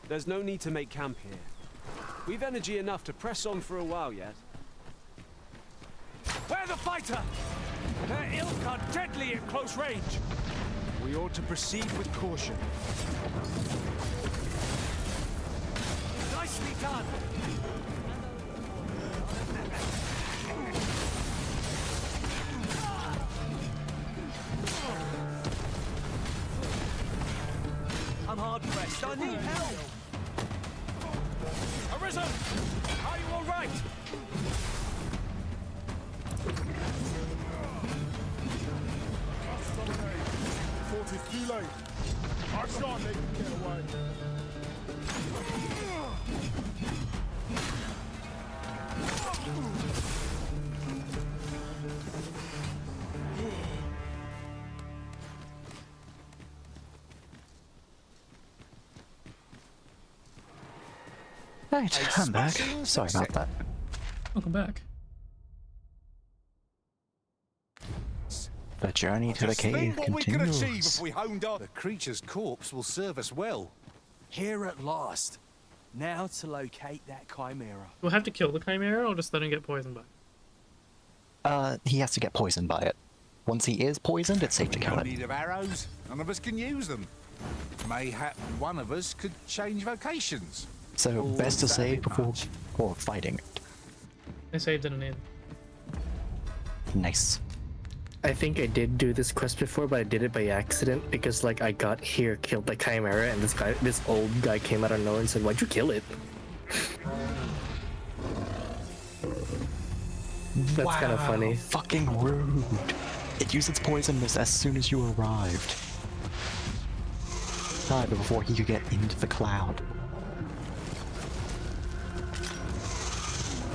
There's no need to make camp here. We've energy enough to press on for a while yet. Where the fighter? Their ilk are deadly at close range. We ought to proceed with caution. Nicely done. I'm hard pressed. I need help. Arisen! Are you all right? Thought it's too late. I can't let you get away. Right, I'm back. Sorry about that. Welcome back. The journey to the Just think cave what we could achieve continues. if we honed our... The creature's corpse will serve us well. Here at last. Now to locate that chimera. We'll have to kill the chimera or just let him get poisoned by it? He has to get poisoned by it. Once he is poisoned, it's safe to kill No it. need of arrows. None of us can use them. Mayhap one of us could change vocations. So, best to save before or fighting. I saved it in it. Nice. I think I did do this quest before, but I did it by accident because, like, I got here, killed the chimera, and this old guy came out of nowhere and said, "Why'd you kill it?" That's kind of funny. Fucking rude. It used its poisonness as soon as you arrived. Died before he could get into the cloud.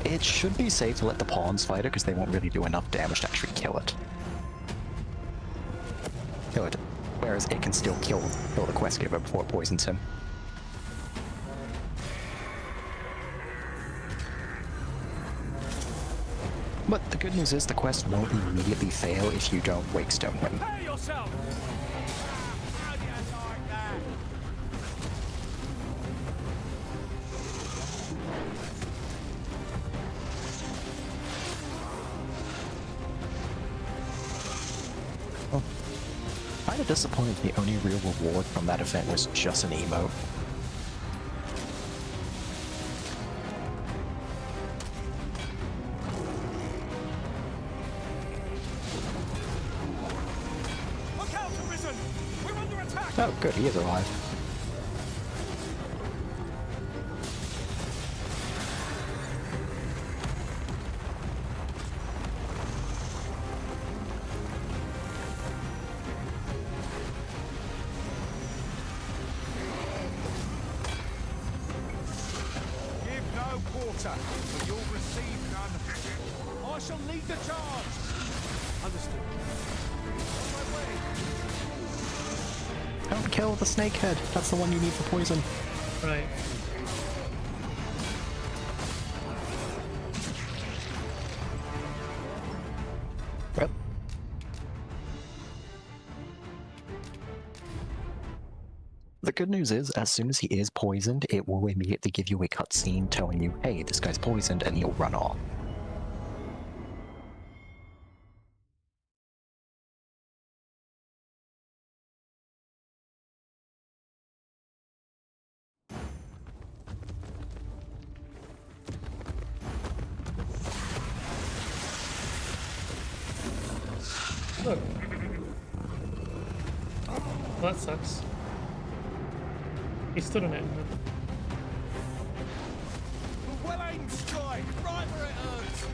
It should be safe to let the pawns fight it because they won't really do enough damage to actually kill it. Whereas it can still kill the quest giver before it poisons him. But the good news is the quest won't immediately fail if you don't wake Stonewind. Prepare yourself! How do you like that? Kinda disappointed the only real reward from that event was just an emote. Look out, Arisen! We're under attack! Oh, good, he is alive. Give no quarter, or you'll receive none. I shall lead the charge. Understood. Don't kill the snakehead. That's the one you need for poison. Right. Well. The good news is, as soon as he is poisoned, it will immediately give you a cutscene telling you, hey, this guy's poisoned, and he'll run off. Look. Well, that sucks. He stood on it. Well-aimed strike, right where it hurts.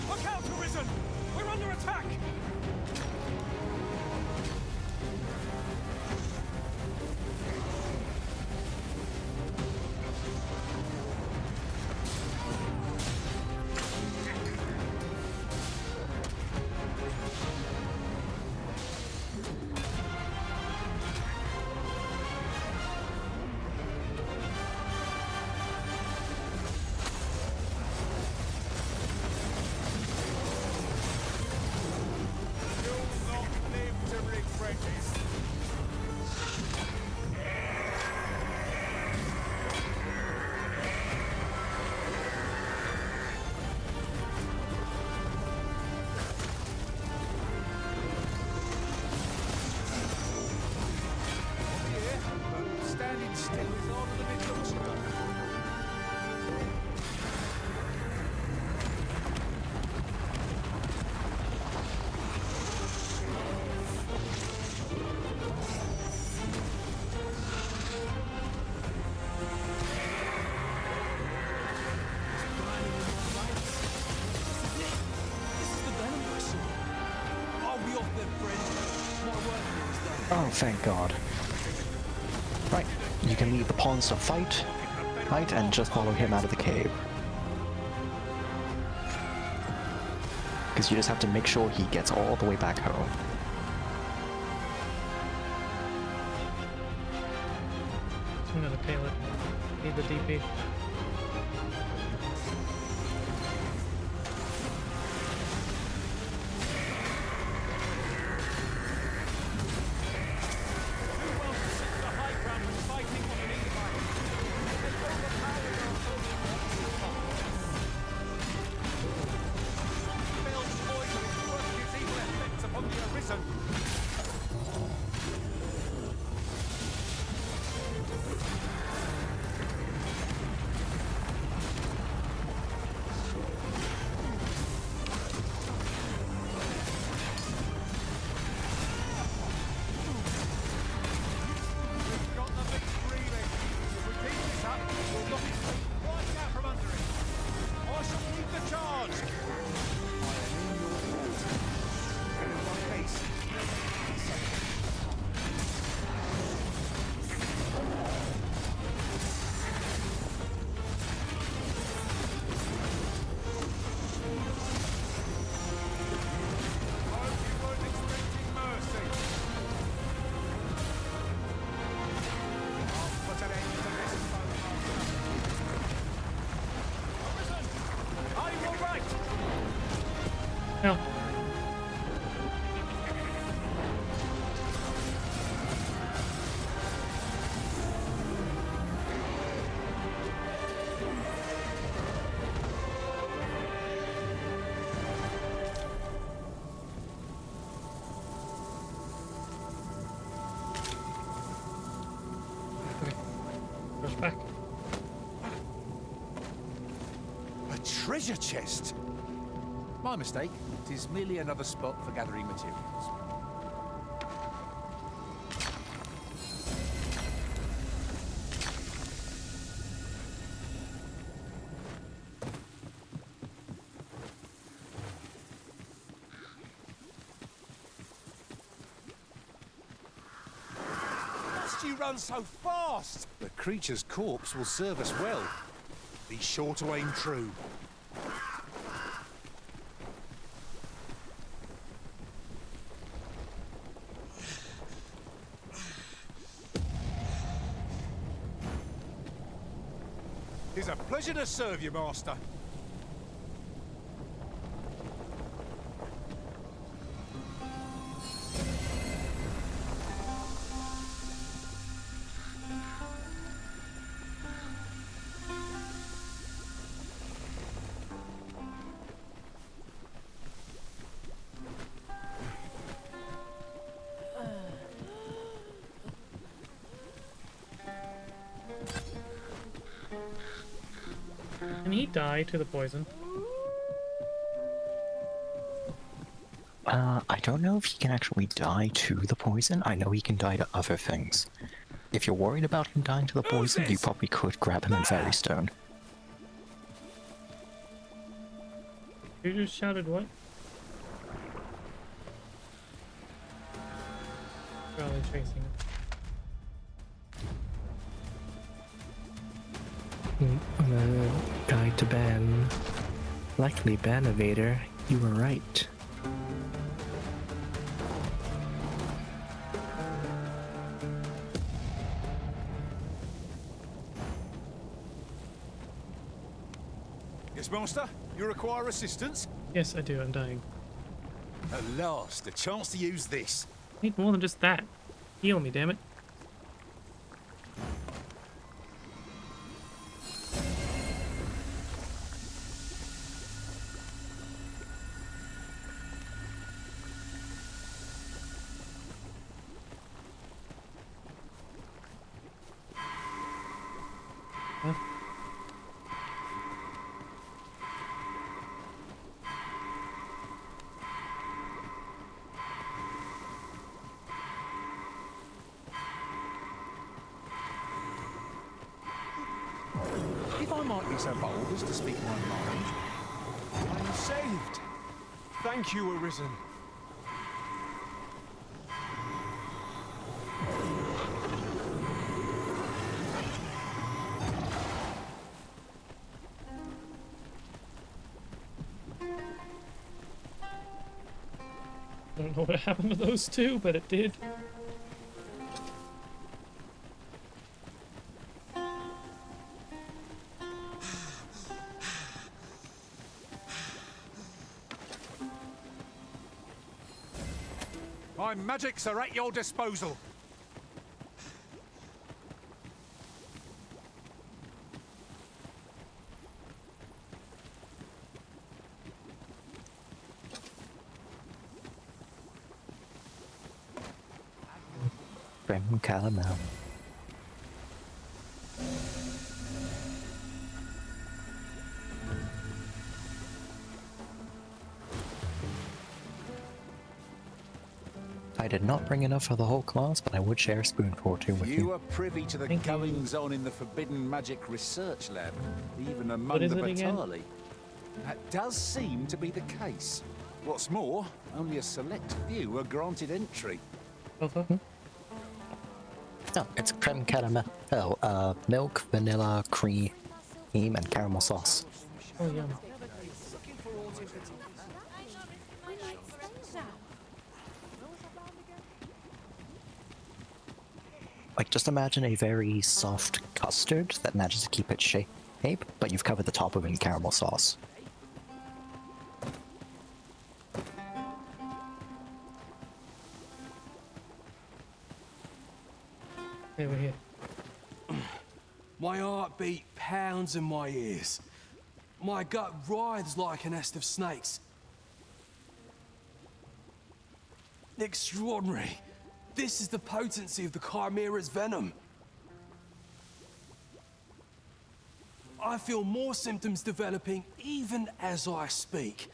Look out, Arisen! We're under attack! Oh, thank God. Right, you can leave the pawns to fight, right, and just follow him out of the cave. Because you just have to make sure he gets all the way back home. I'm gonna tail it. Need the DP. No. Okay. Push back. A treasure chest? My mistake. It is merely another spot for gathering materials. Must you run so fast? The creature's corpse will serve us well. Be sure to aim true. It's a pleasure to serve you, Master. Can he die to the poison? I don't know if he can actually die to the poison. I know he can die to other things. If you're worried about him dying to the poison, you probably could grab him in Fairy Stone. You just shouted what? Probably chasing it. Guide to ban. Likely ban evader. You were right. Yes, Master? You require assistance? Yes, I do. I'm dying. At last, a chance to use this. Need more than just that. Heal me, damn it. Huh? If I might be so bold as to speak my mind. I am saved. Thank you, Arisen. I don't know what happened to those two, but it did. My magics are at your disposal. Grim Calamel. I did not bring enough for the whole class, but I would share a spoonful or two with you. You are privy to the goings-on in the Forbidden Magic Research Lab, even among What is the it again? Batali. That does seem to be the case. What's more, only a select few are granted entry. No, it's creme caramel. Oh, milk, vanilla, cream, and caramel sauce. Oh, yum. Like, just imagine a very soft custard that manages to keep its shape, but you've covered the top of it in caramel sauce. Hey, we're here. My heart beat pounds in my ears. My gut writhes like a nest of snakes. Extraordinary. This is the potency of the Chimera's venom. I feel more symptoms developing even as I speak.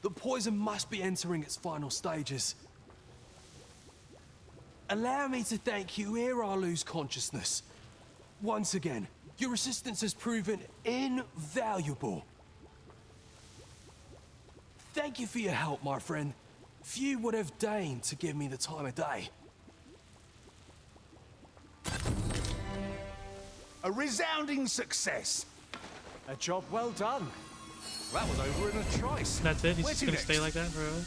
The poison must be entering its final stages. Allow me to thank you ere I lose consciousness. Once again, your assistance has proven invaluable. Thank you for your help, my friend. Few would have deigned to give me the time of day. A resounding success. A job well done. That was over in a trice. That's it? He's Where just to gonna next? stay like that forever?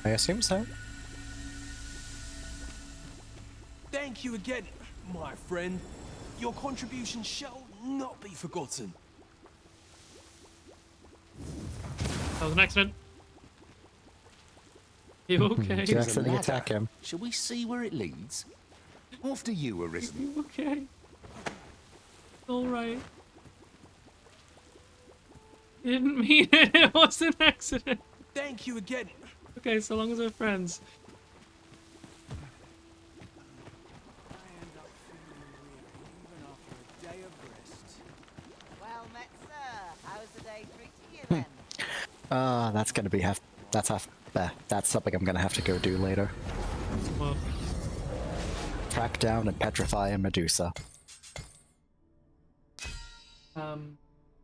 I assume so. Thank you again, my friend. Your contribution shall not be forgotten. That was an accident. You okay? You accidentally attack him. Shall we see where it leads? After you, Arisen. You okay? Alright. Didn't mean it. It was an accident. Thank you again. Okay, so long as we're friends. Well met, sir. How's the day treating you then? That's gonna be that's something I'm gonna have to go do later. Well, Track down and petrify a Medusa.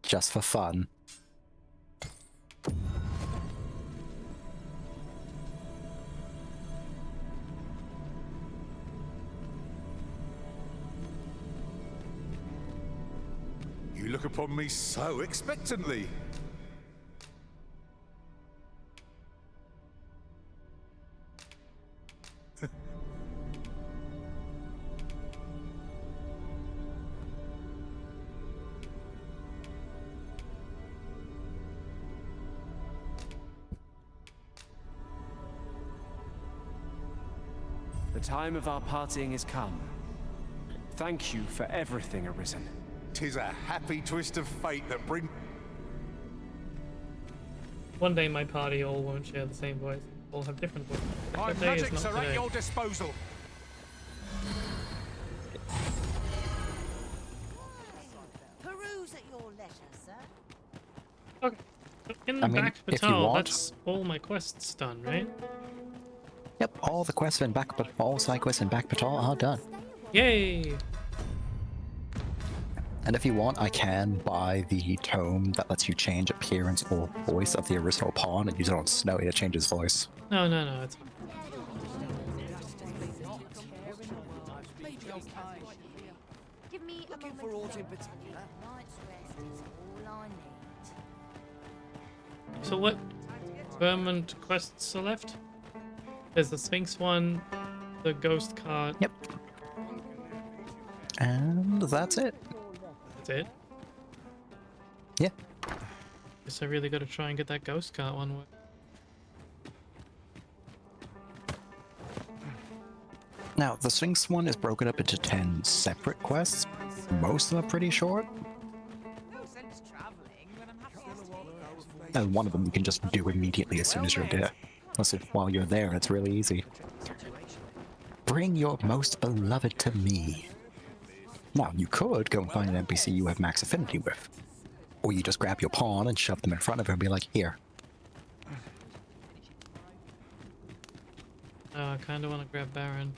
Just for fun. You look upon me so expectantly. The time of our parting is come. Thank you for everything, Arisen. 'Tis a happy twist of fate that brings. one day my party all won't share the same voice. All have different voices. My That day is magics not are at today. your disposal. Peruse at your leisure, sir. Okay. In I mean, back if you Batal, want- that's all my quests done, right? Yep, all the quests in all side quests in Back Patrol are done. Yay! And if you want, I can buy the tome that lets you change appearance or voice of the original pawn and use it on Snowy to change his voice. No, it's fine. Give me a moment. For aught in particular. Night's rest is all I need. So what? Vermont quests are left. There's the Sphinx one, the Ghost cart. Yep. And that's it. That's it? Yeah. Guess I really gotta try and get that Ghost cart one. Now, the Sphinx one is broken up into 10 separate quests. Most of them are pretty short. And one of them you can just do immediately as soon as you're there. Plus, while you're there, it's really easy. Bring your most beloved to me. Now, you could go and find an NPC you have max affinity with. Or you just grab your pawn and shove them in front of her and be like, here. I kind of want to grab Baron.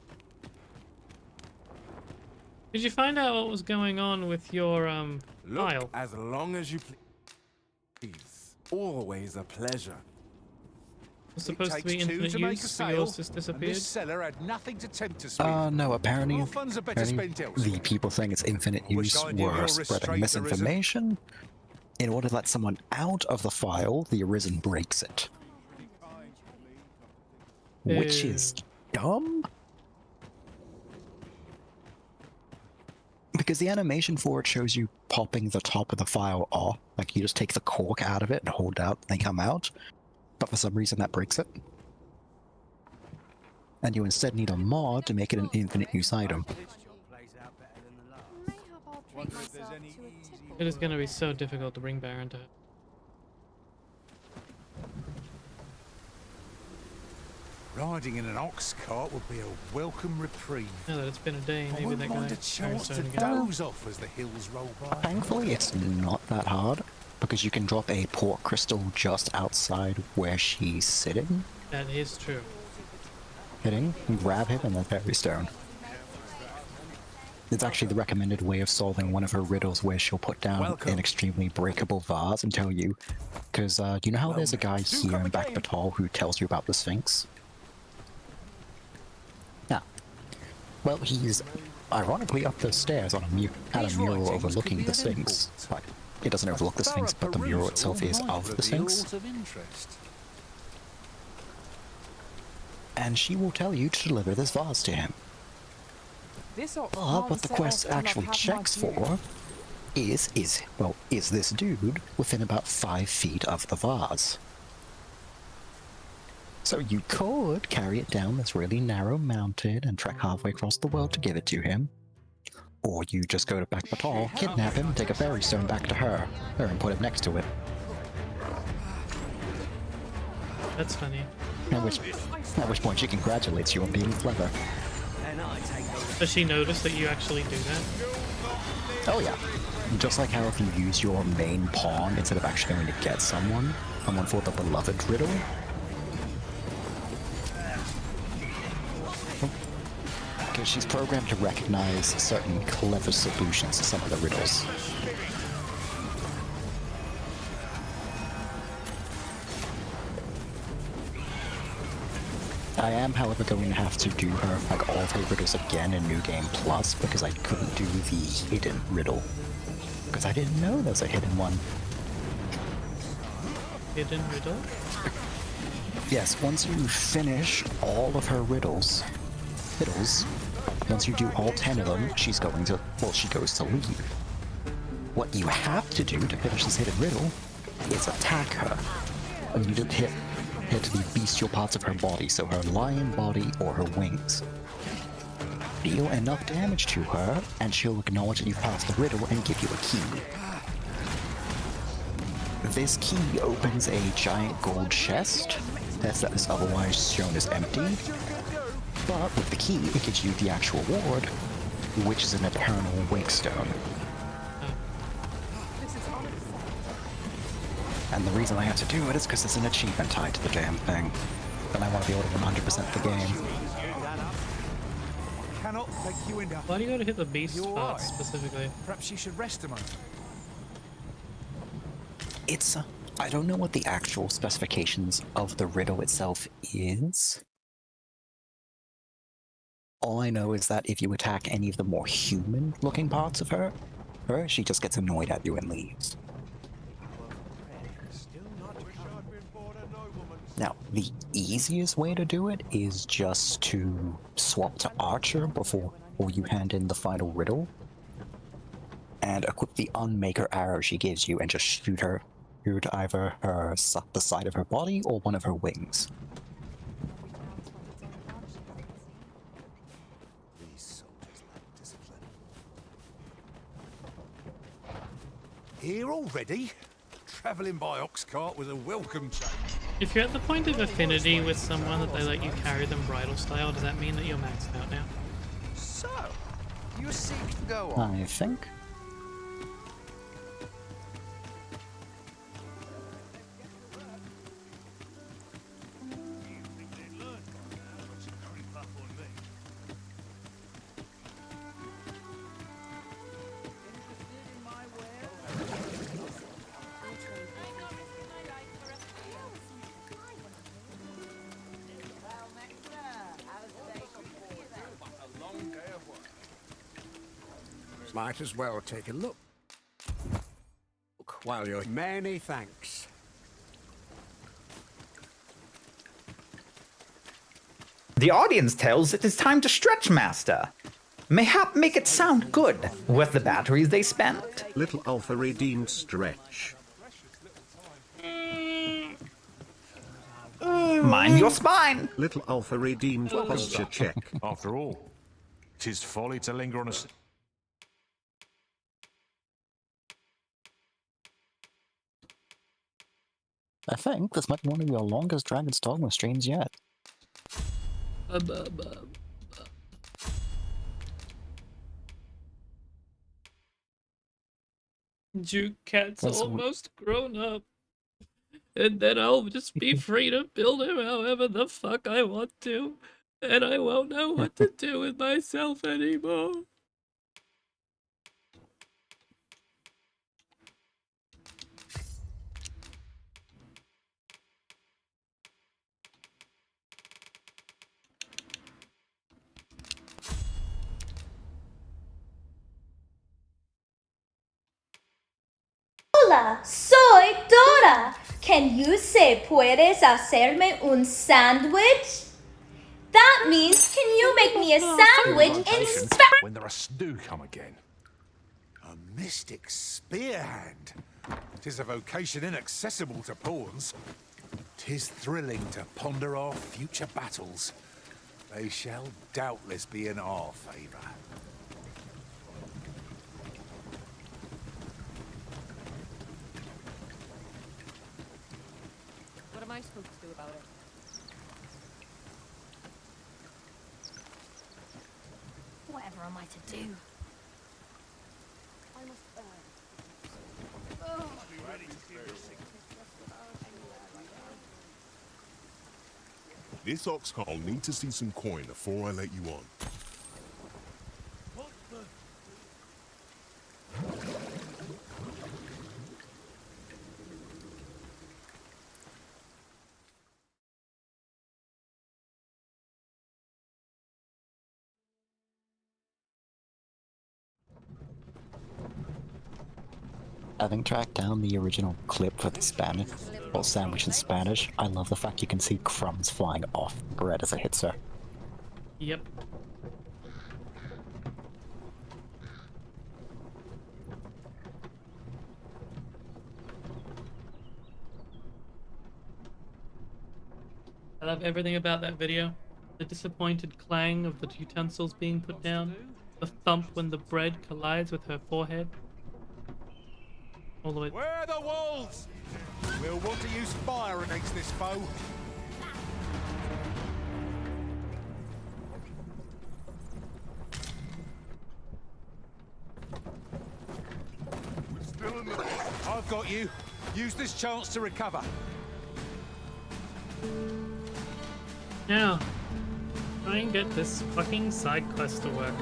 Did you find out what was going on with your file? As long as you please. Always a pleasure. Was supposed to be infinite use, but yours just disappeared? This seller had nothing to tempt us with. No, apparently better spent the people saying it's infinite use were spreading misinformation. In order to let someone out of the file, the Arisen breaks it. Which is dumb? Because the animation for it shows you popping the top of the file off. Like, you just take the cork out of it and hold out, and they come out. But for some reason that breaks it. And you instead need a mod to make it an infinite use item. It is going to be so difficult to bring Baron to her. Riding in an ox cart would be a welcome reprieve. Now that it's been a day, maybe that guy mind a chance to doze off as the hills roll by. Thankfully, it's not that hard, because you can drop a port crystal just outside where she's sitting. That is true. Hitting, grab him, and then fairy stone. It's actually the recommended way of solving one of her riddles, where she'll put down an extremely breakable vase and tell you, because you know how there's a guy here in Back Batal who tells you about the Sphinx? Yeah. Well, he's ironically up the stairs on a mural overlooking the Sphinx. Like, it doesn't overlook the Sphinx, but the mural itself is of the Sphinx. And she will tell you to deliver this vase to him. But what the quest actually checks for is this dude within about 5 feet of the vase? So you could carry it down this really narrow mountain and trek halfway across the world to give it to him. Or you just go to Back Batal, kidnap him, take a fairy stone back to her and put it next to it. That's funny. At which point she congratulates you on being clever. Does she notice that you actually do that? Oh yeah. Just like how if you use your main pawn instead of actually going to get someone for the beloved riddle. Because she's programmed to recognize certain clever solutions to some of the riddles. I am, however, going to have to do her, like, all of her riddles again in New Game Plus, because I couldn't do the hidden riddle. Because I didn't know there's a hidden one. Hidden riddle? Yes, once you finish all of her riddles, once you do all 10 of them, she goes to leave. What you have to do to finish this hidden riddle is attack her. And you just hit the bestial parts of her body, so her lion body or her wings. Deal enough damage to her, and she'll acknowledge that you've passed the riddle and give you a key. This key opens a giant gold chest that is otherwise shown as empty, but with the key it gives you the actual reward, which is an eternal wakestone. And the reason I have to do it is because there's an achievement tied to the damn thing. And I want to be able to 100% the game. Why do you gotta hit the beast part specifically? Perhaps you should rest a moment. It's, I don't know what the actual specifications of the riddle itself is. All I know is that if you attack any of the more human-looking parts of her, she just gets annoyed at you and leaves. Now, the easiest way to do it is just to swap to Archer before you hand in the final riddle, and equip the Unmaker arrow she gives you and just shoot either the side of her body or one of her wings. These soldiers lack discipline. Here already? Travelling by ox cart was a welcome change. If you're at the point of affinity with someone that they let you carry them bridal style, does that mean that you're maxed out now? So, you seek to go on? I think. Might as well take a look. While you're... Many thanks. The audience tells it is time to stretch, Master. Mayhap make it sound good with the batteries they spent. Little Alpha redeemed stretch. Mind your spine. Little Alpha redeemed posture check. After all, 'tis folly to linger on a... I think this might be one of your longest Dragon's Dogma streams yet. Juke Cat's almost grown up. And then I'll just be free to build him however the fuck I want to. And I won't know what to do with myself anymore. Hola, soy Dora. Can you say puedes hacerme un sándwich? That means can you make me a sandwich in Spanish? When the do come again. A mystic spear hand. 'Tis a vocation inaccessible to pawns. 'Tis thrilling to ponder our future battles. They shall doubtless be in our favour. What am I supposed to do about it? Whatever am I to do? I must This ox cart will need to see some coin before I let you on. Having tracked down the original clip for the Spanish, or sandwich in Spanish, I love the fact you can see crumbs flying off bread as it hits her. Yep. I love everything about that video. The disappointed clang of the utensils being put down, the thump when the bread collides with her forehead. All the way. Where are the wolves? We'll want to use fire against this foe. We're still in the... I've got you. Use this chance to recover. Now, try and get this fucking side quest to work.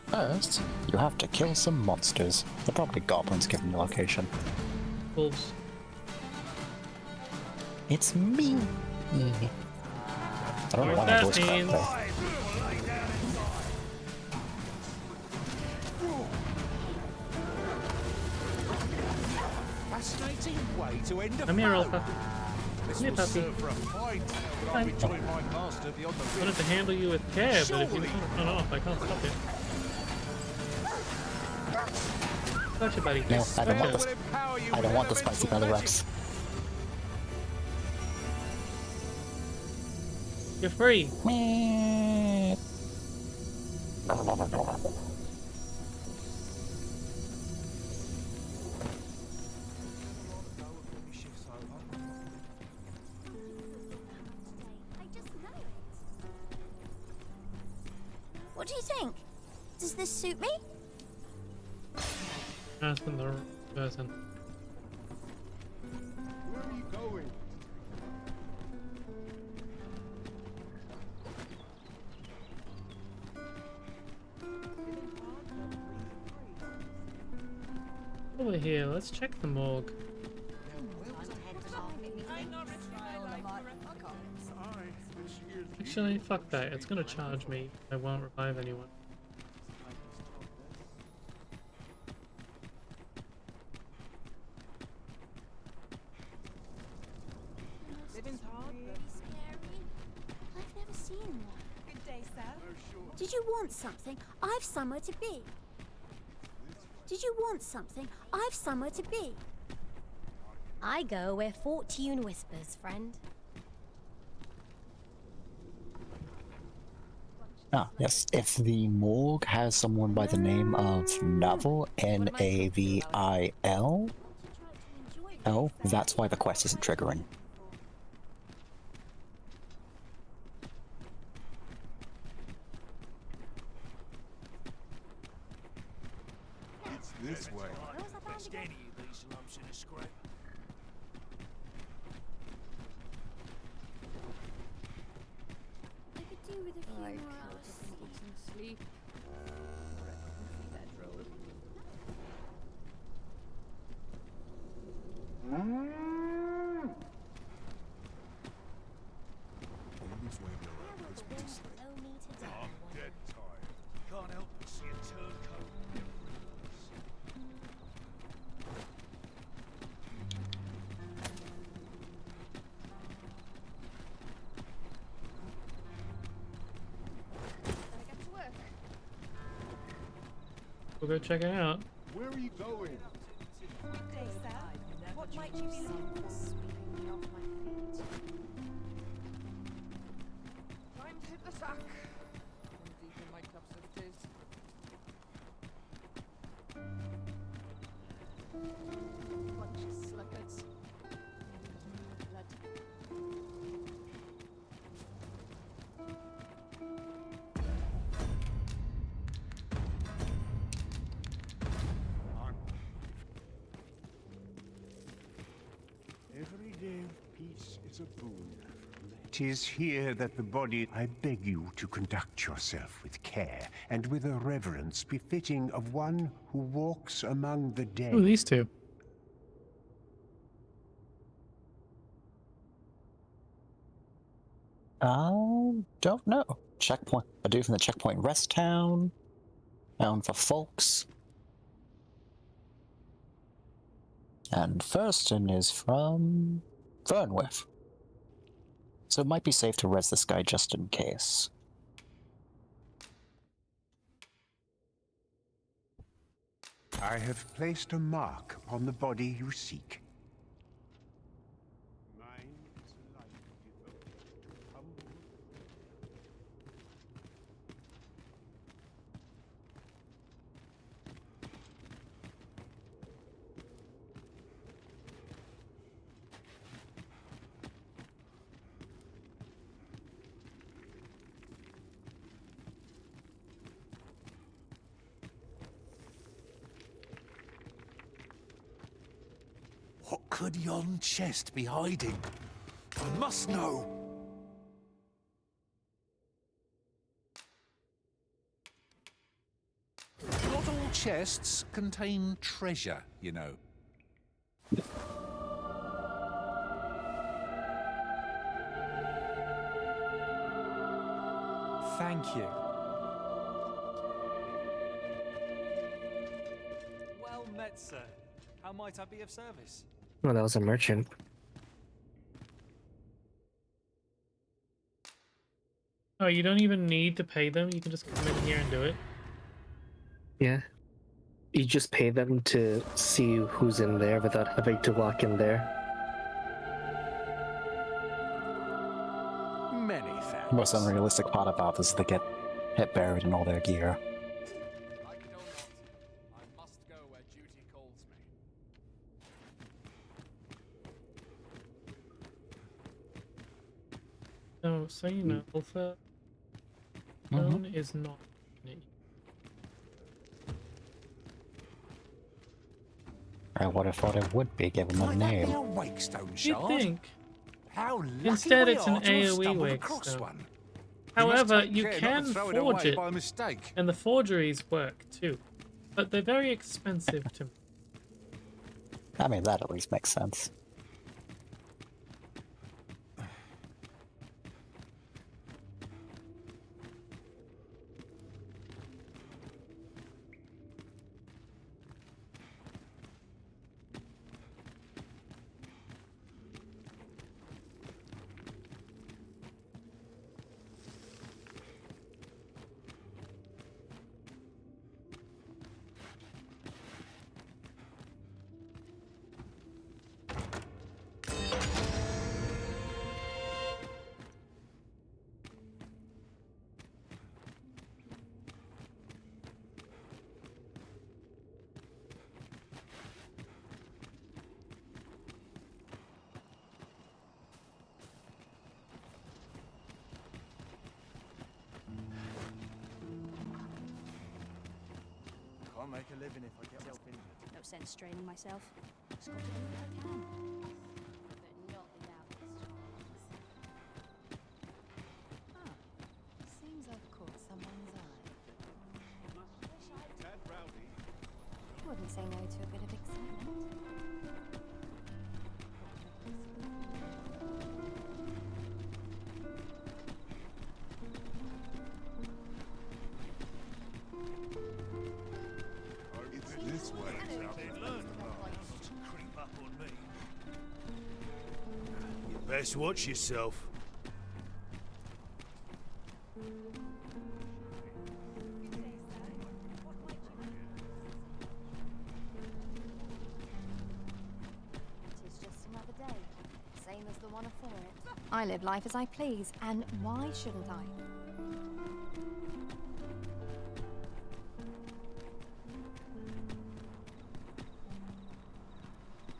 First, you have to kill some monsters. They're probably goblins given the location. Wolves. It's me! I don't know why my voice cracked there. Fascinating. dirty way to end a Come here, old foe. puppy. This Come here, will puppy. serve for a fine tale that I'll be joined my master beyond the I wanted to ridge. handle you with care, but if you Surely. want to run off, I can't stop you. Gotcha, buddy. No, I don't want Gotcha. this. I don't want the spicy belly wraps. You're free. What do you think? Does this suit me? Asking the person. Where are you going? Over here, let's check the morgue. Actually, fuck that. It's gonna charge me. I won't revive anyone. Living's hard, but scary. I've never seen one. Good day, sir. Did you want something? I've somewhere to be. Did you want something? I've somewhere to be. I go where fortune whispers, friend. Ah, yes. If the morgue has someone by the name of Navil, Navil, that's why the quest isn't triggering. It's this way. Best any of these lumps in a scrap. I could do with a few more hours. Sleep. Always way around this place. I'm dead tired. Can't help but see a turncoat. We'll go check it out. Where are you going? Good day, sir. What might you be looking for? Sweeping me off my feet. Time to hit the sack. I'm deep in my cups of tea. Bunch of sluggards. Blood. Every day of peace is a boon. 'Tis here that the body. I beg you to conduct yourself with care and with a reverence befitting of one who walks among the dead. Ooh, these two. Don't know. Checkpoint. I do from the checkpoint rest town. Down for folks. And Thurston is from Fernwith. So it might be safe to res this guy just in case. I have placed a mark upon the body you seek. Mine is a life devoted to humble. What could yon chest be hiding? I must know. Not all chests contain treasure, you know. Thank you. Well met, sir. How might I be of service? Well, that was a merchant. Oh, you don't even need to pay them. You can just come in here and do it. Yeah. You just pay them to see who's in there without having to walk in there. Many thanks. The most unrealistic part about this is they get hit buried in all their gear. So you know, Alpha Stone is not in it. I would have thought it would be given the name. You think? How Instead, lucky it's we an are to have AoE stumbled wake across stone. one. However, take you care not can to throw forge away it, by mistake. and the forgeries work too, but they're very expensive to me. I mean, that at least makes sense. Can't make a living if I get myself injured. No sense straining myself. Just got to do what I can. But not without distractions. Ah, seems I've caught someone's eye. Tad rowdy. Wouldn't say no to a bit of excitement. This way. They learn not to creep up on me. You best watch yourself. Tis just another day, same as the one afore it. I live life as I please, and why shouldn't I?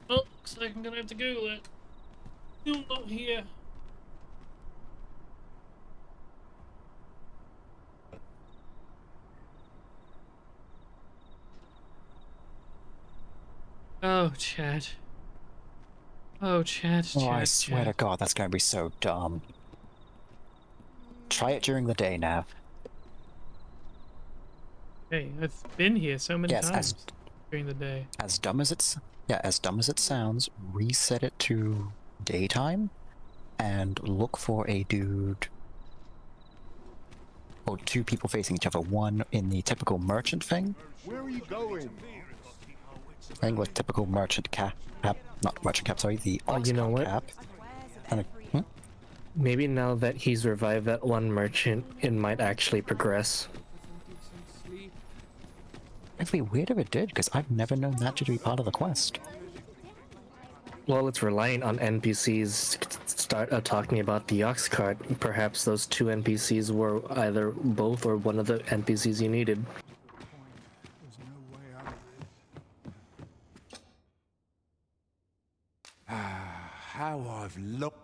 Oh, looks like I'm gonna have to Google it. Still not here. Oh, Chad. Oh, Chad, Oh, I Chad, swear to Chad. God, that's going to be so dumb. Try it during the day, Nav. Hey, I've been here so many Yes, times during the day. As dumb as it sounds, reset it to daytime, and look for a dude or two people facing each other. One in the typical merchant thing. Where are you going? Thing with typical merchant cap, not merchant cap, sorry, the ox You know what? cap. And Maybe now that he's revived that one merchant, it might actually progress. It'd be weird if it did, because I've never known that to be part of the quest. Well, it's relying on NPCs to start talking about the ox cart. Perhaps those two NPCs were either both or one of the NPCs you needed. How I've looked.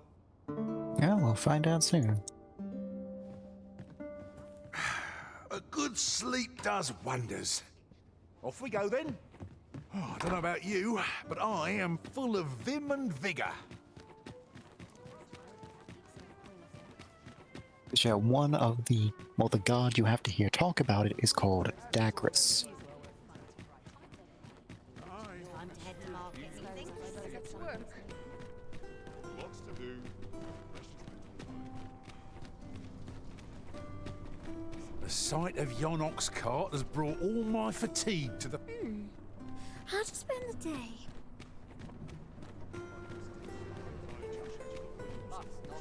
Yeah, we'll find out soon. A good sleep does wonders. Off we go then. Oh, I don't know about you, but I am full of vim and vigour. So one of the guard you have to hear talk about it is called Dagris. Time to head to market. Lots to do. The sight of yon ox cart has brought all my fatigue to the... How to spend the day?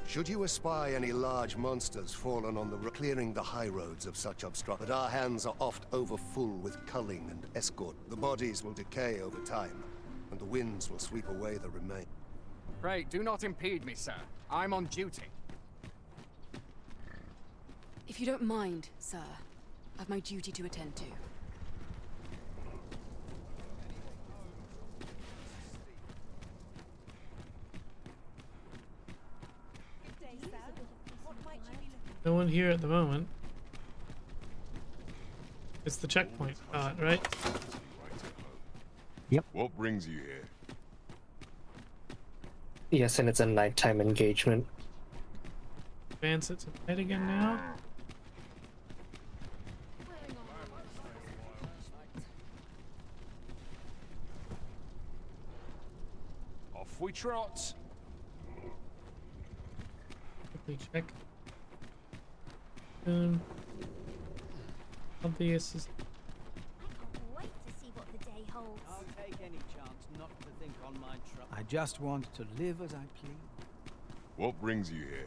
Should you espy any large monsters fallen on the clearing the high roads of such obstruction, but our hands are oft overfull with culling and escort. The bodies will decay over time, and the winds will sweep away the remains. Pray, do not impede me, sir. I'm on duty. If you don't mind, sir, I've my duty to attend to. No one here at the moment. It's the checkpoint part, right? Yep. What brings you here? Yes, and it's a nighttime engagement. Advance it to night again now. Off we trot. Quickly check. Obvious is Wait to see what the day holds. I'll take any chance not to think on my trouble. I just want to live as I please. What brings you here?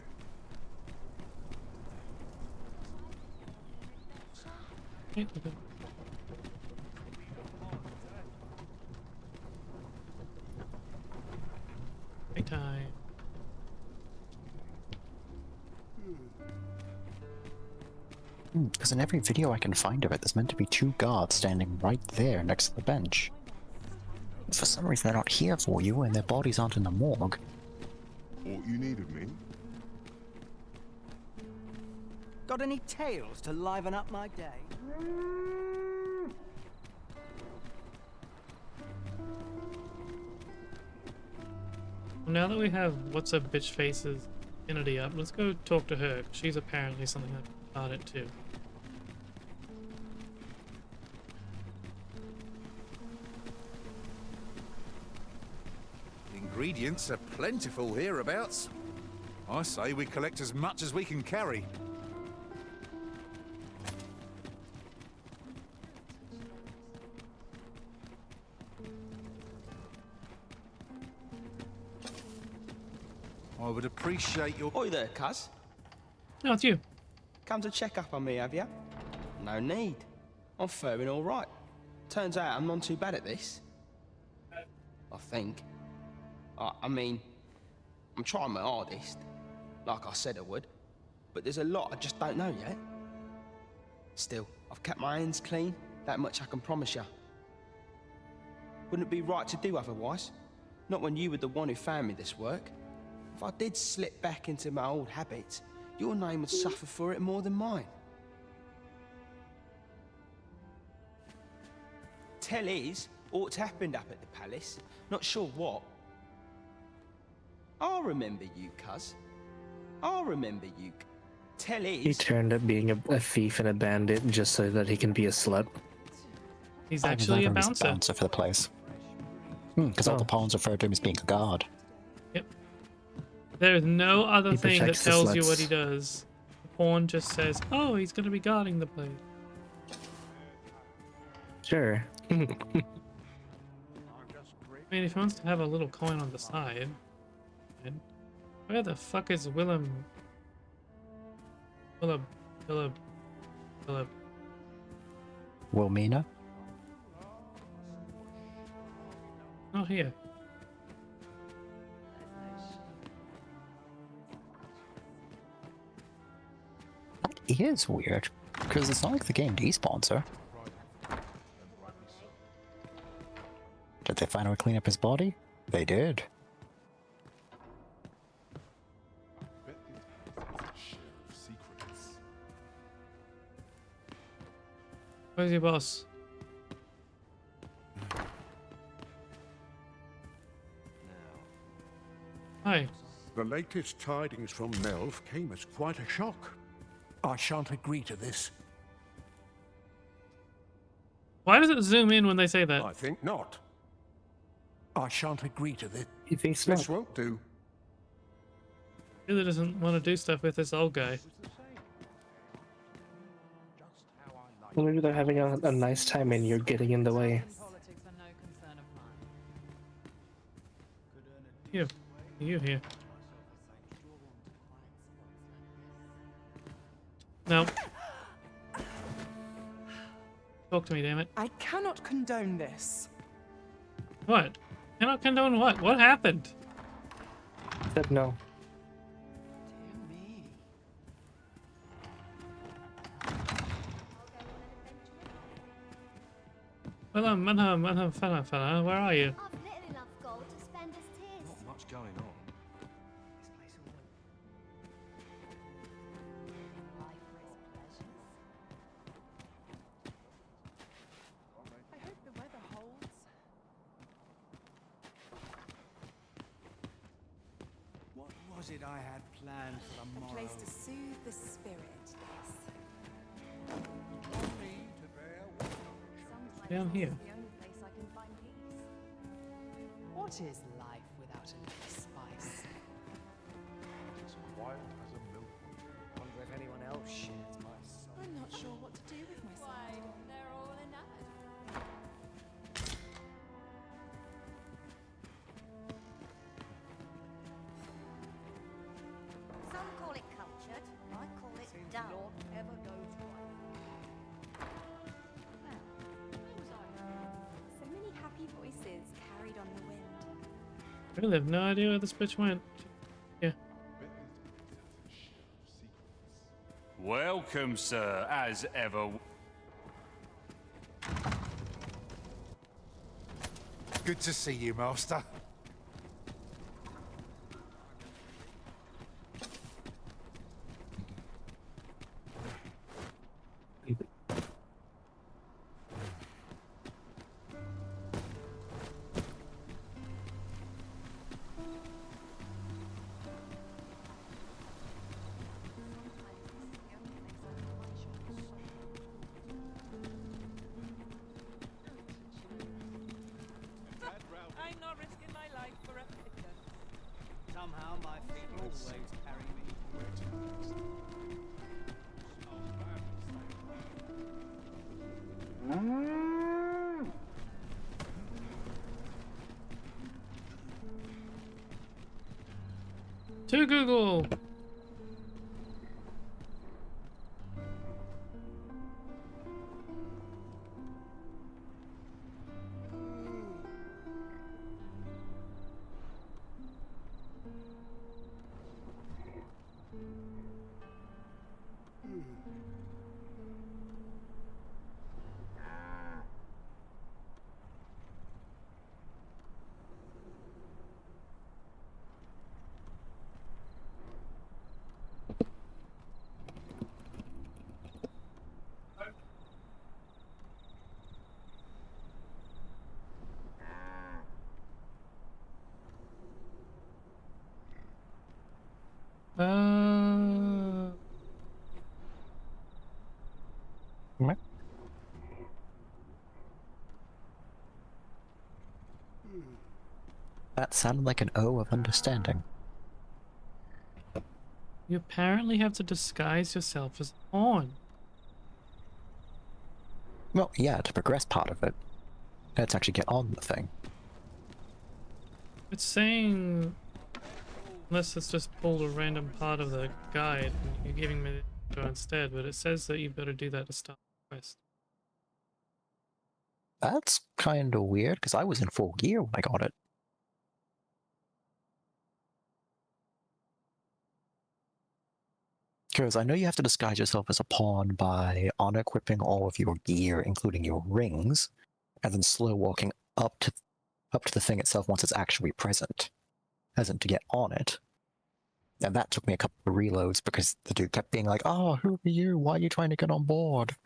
nighttime. Because in every video I can find of it, there's meant to be 2 guards standing right there next to the bench. For some reason they're not here for you, and their bodies aren't in the morgue. What you need of me? Got any tales to liven up my day? Well, now that we have What's Up Bitch Face's Infinity up, let's go talk to her. She's apparently something about it too. Ingredients are plentiful hereabouts. I say we collect as much as we can carry. I would appreciate your... Oi there, cuz. No, it's you. Come to check up on me, have ya? No need. I'm faring all right. Turns out I'm not too bad at this. I think. I mean, I'm trying my hardest, like I said I would, but there's a lot I just don't know yet. Still, I've kept my hands clean, that much I can promise you. Wouldn't it be right to do otherwise? Not when you were the one who found me this work. If I did slip back into my old habits, your name would suffer for it more than mine. Tell is, what's happened up at the palace, not sure what. I'll remember you, cuz. I'll remember you. Tell He is... turned up being a thief and a bandit just so that he can be a slut. He's actually a He's bouncer. for the place. Because all the pawns refer to him as being a guard. Yep. There's no other He thing that protects the tells you what sluts. he does. The pawn just says, oh, he's gonna be guarding the place. Sure. I mean, if he wants to have a little coin on the side. then- Where the fuck is Willem? Willem. Wilmina? Not here. That is weird, because it's not like the game despawns her. Did they finally clean up his body? They did. Where's your boss? Hi. The latest tidings from Melv came as quite a shock. I shan't agree to this. Why does it zoom in when they say that? I think not. I shan't agree to this. He thinks This not. won't do. Really doesn't want to do stuff with this old guy. Well, maybe they're having a nice time and you're getting in the way. You here. No. Talk to me, damn it. I cannot condone this. What? Cannot condone what? What happened? Said no. Well, fella, where are you? I've little enough gold to spend as tis. Not much going on. I hope the weather holds. What was it I had planned for A tomorrow? place to soothe the spirit, yes. Down here. The only place I can find peace. What is life without a little spice? As quiet as a milkwood. Wonder if anyone else shares my soul. I'm not sure what to do with myself. Why, they're all enamored. Some call it cultured, I call it dull. Ever goes right. So many happy voices carried on the wind. I really have no idea where this bitch went. Yeah. Welcome, sir, as ever. Good to see you, Master. I'm not risking my life for a picture. Somehow my feet always carry me. To Google. That sounded like an O of understanding. You apparently have to disguise yourself as a pawn. Well, yeah, to progress part of it. Let's actually get on the thing. It's saying, unless it's just pulled a random part of the guide and you're giving me the intro instead, but it says that you've got to do that to start the quest. That's kind of weird, because I was in full gear when I got it. Because I know you have to disguise yourself as a pawn by unequipping all of your gear, including your rings, and then slow walking up to the thing itself once it's actually present, as in to get on it. And that took me a couple of reloads because the dude kept being like, "Oh, who are you? Why are you trying to get on board?"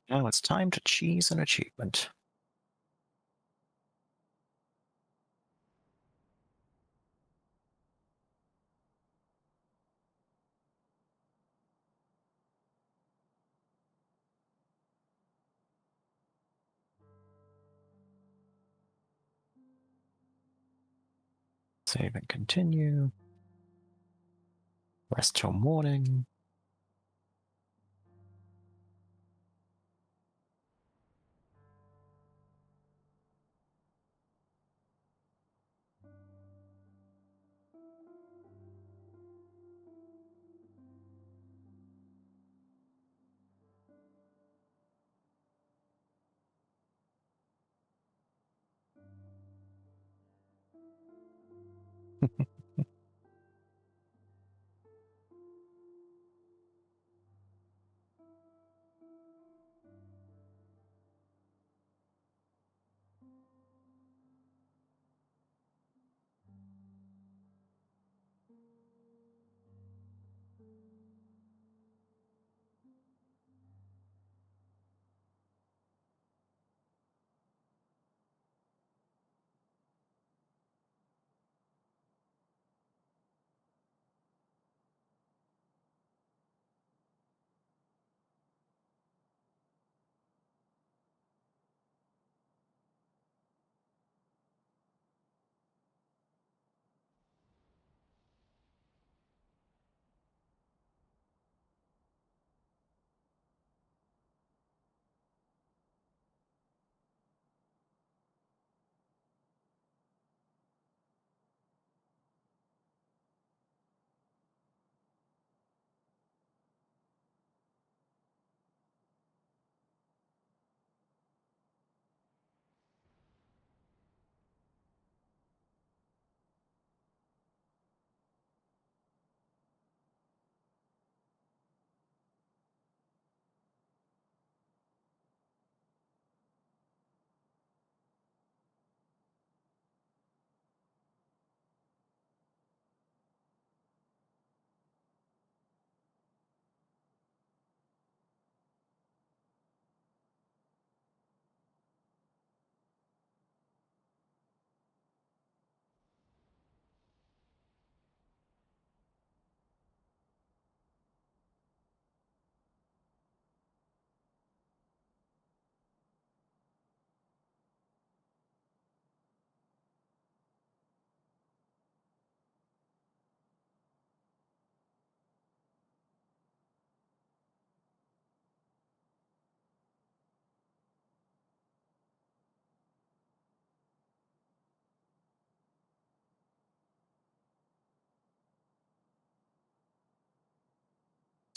Now it's time to cheese an achievement. Save and continue. Rest till morning.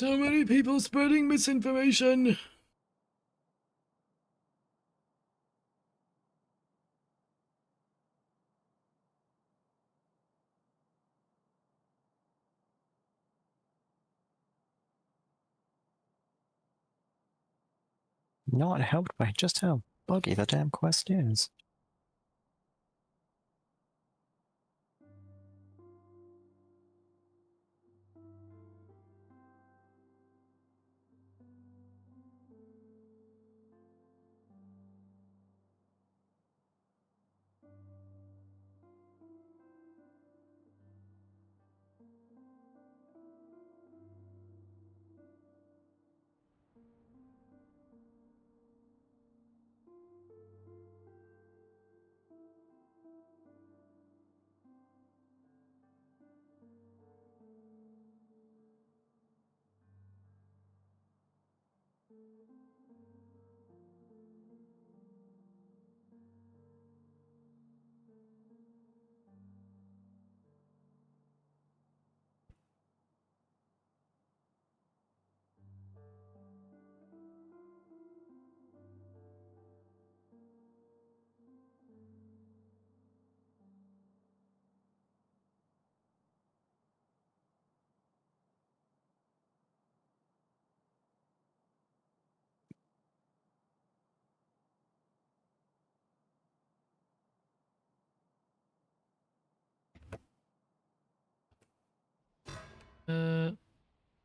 So many people spreading misinformation. Not helped by just how buggy the damn quest is.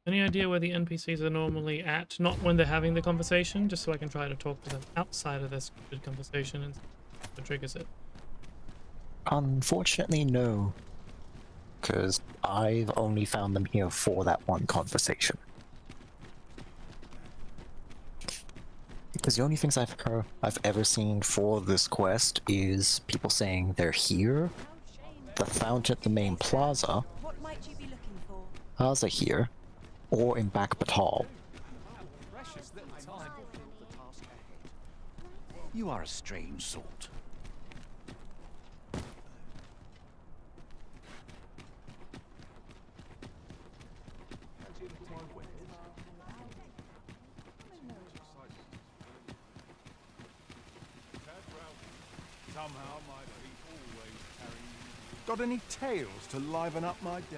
Any idea where the NPCs are normally at? Not when they're having the conversation, just so I can try to talk to them outside of this good conversation and see what triggers it. Unfortunately, no. Because I've only found them here for that one conversation. Because the only things I've ever seen for this quest is people saying they're here, the fountain at the main plaza, What might you be looking for? plaza here, or in back Batal. Precious little time. You are a strange sort. Somehow my feet always carry me. Got any tales to liven up my day?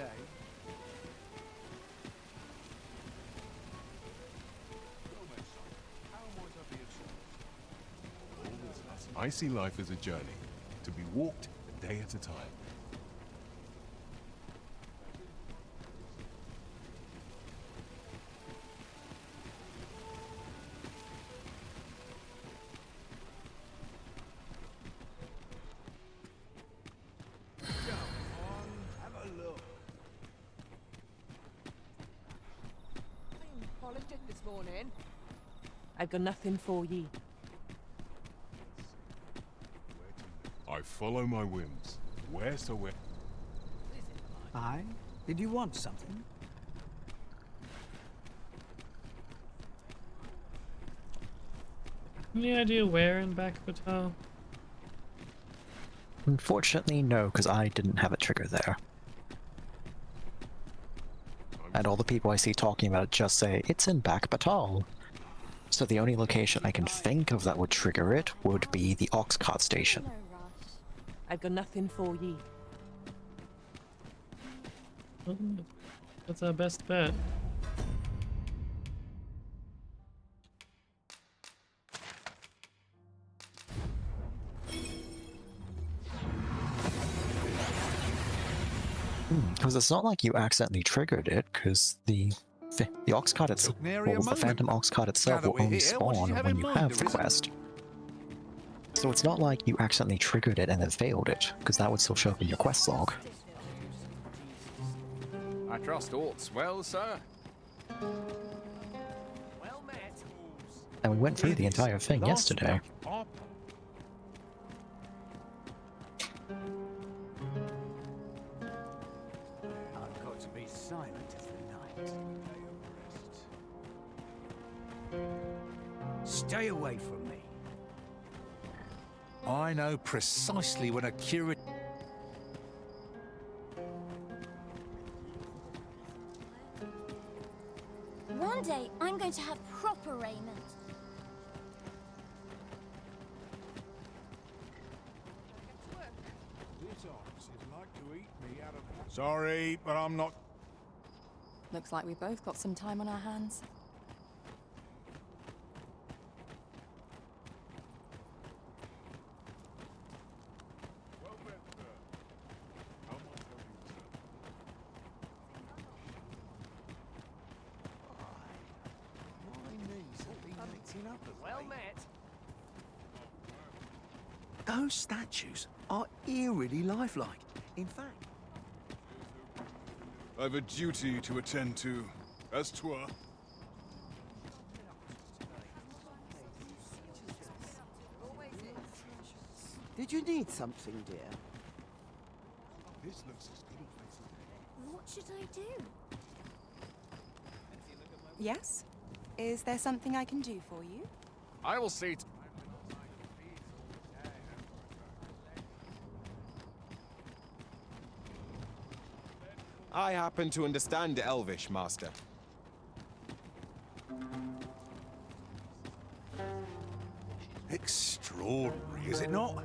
I see life as a journey, to be walked a day at a time. Polished it this morning. I've got nothing for ye. I follow my whims. Wheresoever. Aye? Did you want something? Any idea where in back Batal? Unfortunately, no, because I didn't have a trigger there. And all the people I see talking about it just say, it's in back Batal. So the only location I can think of that would trigger it would be the ox cart station. I've got nothing for ye. That's our best bet. Because it's not like you accidentally triggered it, because the ox cart itself, well, the phantom ox cart itself will only spawn when you have the quest. So it's not like you accidentally triggered it and then failed it, because that would still show up in your quest log. I trust all's well, sir. And we went through the entire thing yesterday. I've got to be silent as the night. Stay away from me. I know precisely when a curate. One day, I'm going to have proper raiment. This ox is like to eat me out of. Sorry, but I'm not. Looks like we both got some time on our hands. Well met. Those statues are eerily lifelike. In fact, I've a duty to attend to, as 'twere. Did you need something, dear? This looks as good a place as What should I do? Yes? Is there something I can do for you? I will see. I happen to understand Elvish, Master. Extraordinary, is it not?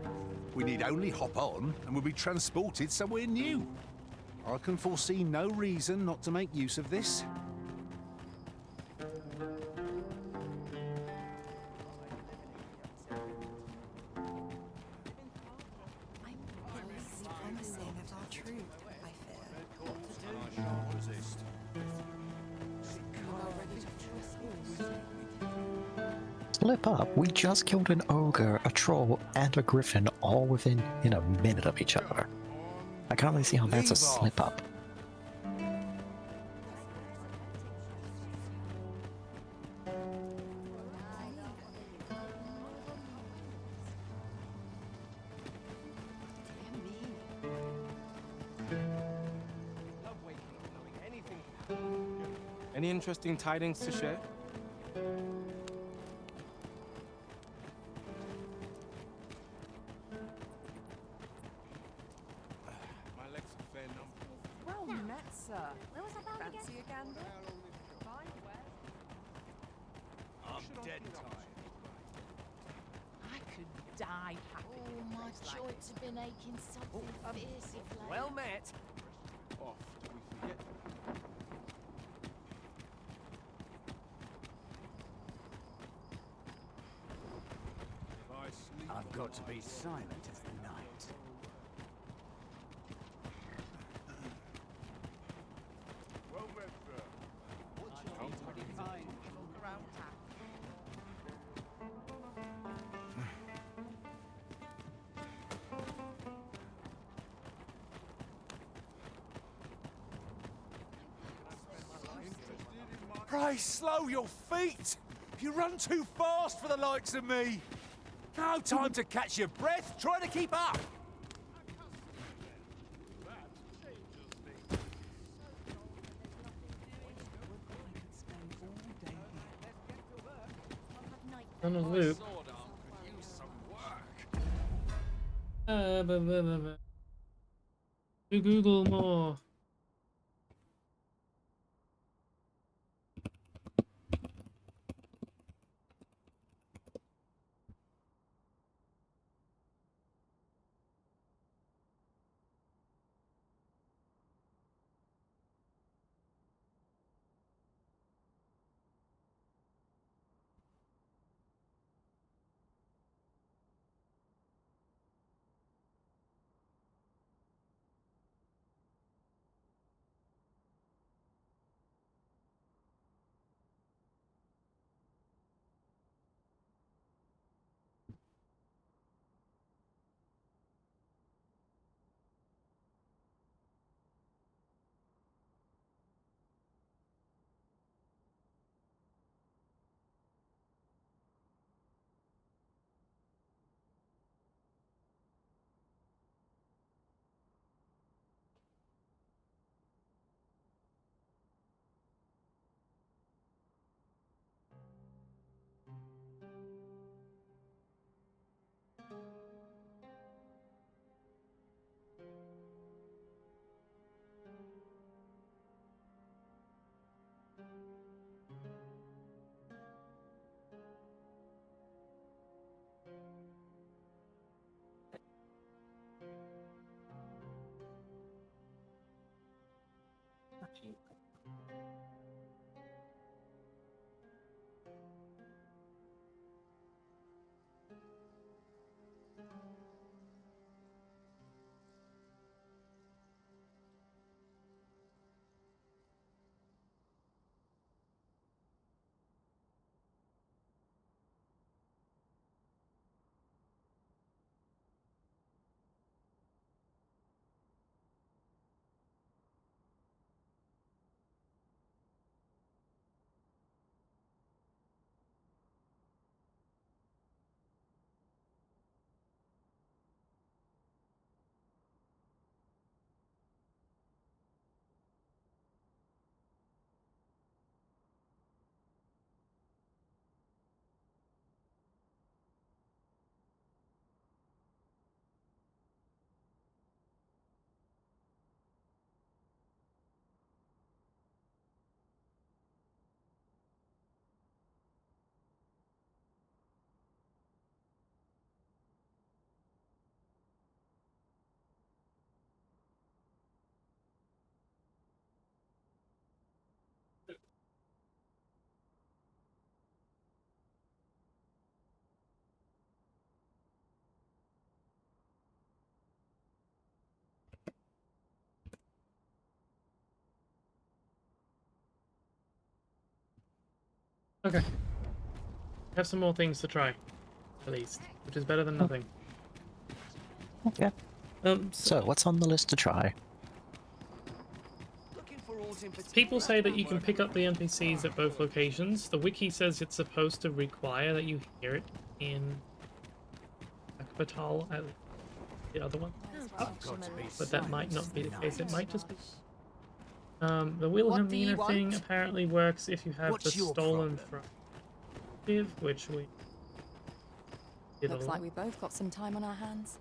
We need only hop on and we'll be transported somewhere new. I can foresee no reason not to make use of this. Promising of our truth, I fear. Slip up, we just killed an ogre, a troll, and a griffin all within, a minute of each other. I can't really see how that's a slip up. Any interesting tidings to share? My legs are fair numb. Well met, sir. Where was I bound again? Fancy a gander? Fine, where? I'm dead tired. I could die happy. Oh, my joints have been aching something fierce of late. Well met. Off, do we forget? If I sleep I've got to be silent as the night. Well met, sir. Pray slow your feet! You run too fast for the likes of me! No time to catch your breath, try to keep up! On a loop. To Google more. Okay. Have some more things to try, at least, which is better than nothing. Okay. So what's on the list to try? People say that you can pick up the NPCs at both locations. The wiki says it's supposed to require that you hear it in Akbatal at the other one. But that might not be the case. It might just be. The Wilhelmina thing apparently works if you have What's the your stolen problem? from which we did Looks a like lot. we both got some time on our hands.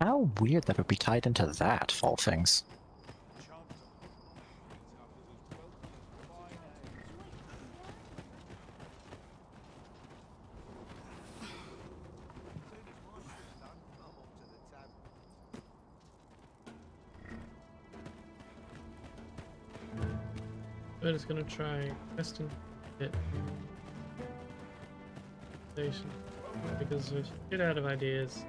How weird that would be tied into that, of all things. We're just gonna try Western it station because we get out of ideas.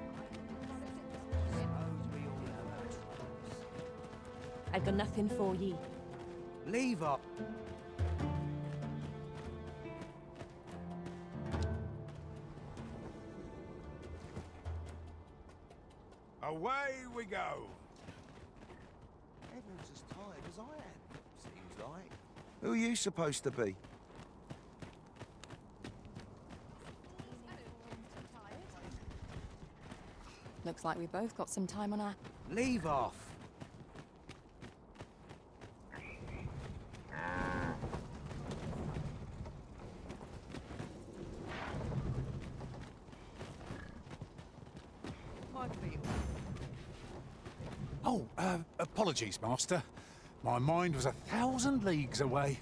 I've got nothing for ye. Leave up. Away we go. Everyone's as tired as I am, seems like. Who are you supposed to be? Looks like we both got some time on our... Leave off. Oh, apologies, Master. My mind was 1,000 leagues away.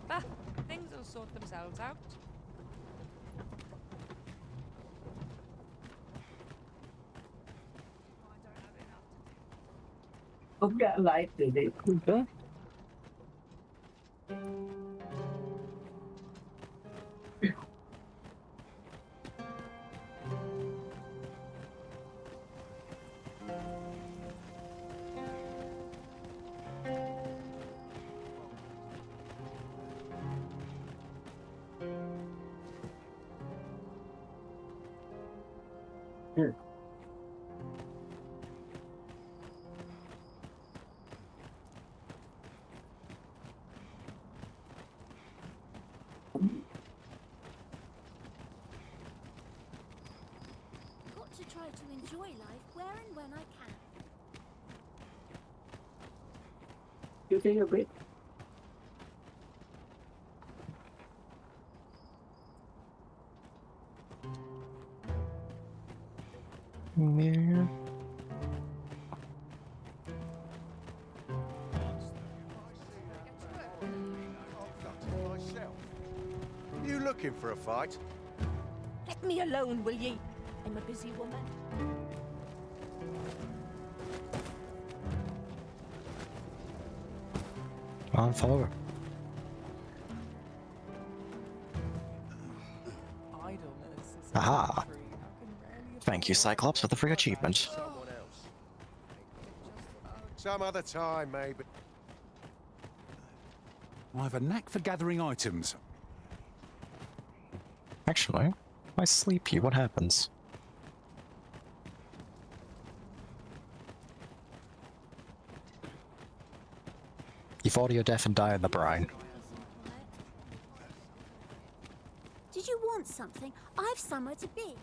Bah, things will sort themselves out. Cũng đã lại từ địa phương đó. Got to try to enjoy life where and when I can. You think a bit. Yeah. You looking for a fight? Let me alone, will ye? I'm a busy woman. On forward. Aha! Thank you, Cyclops, for the free achievement. Some other time, maybe. I have a knack for gathering items. Actually, I sleepy, what happens? You fall to your death and die in the brine. Did you want something? I've somewhere to be.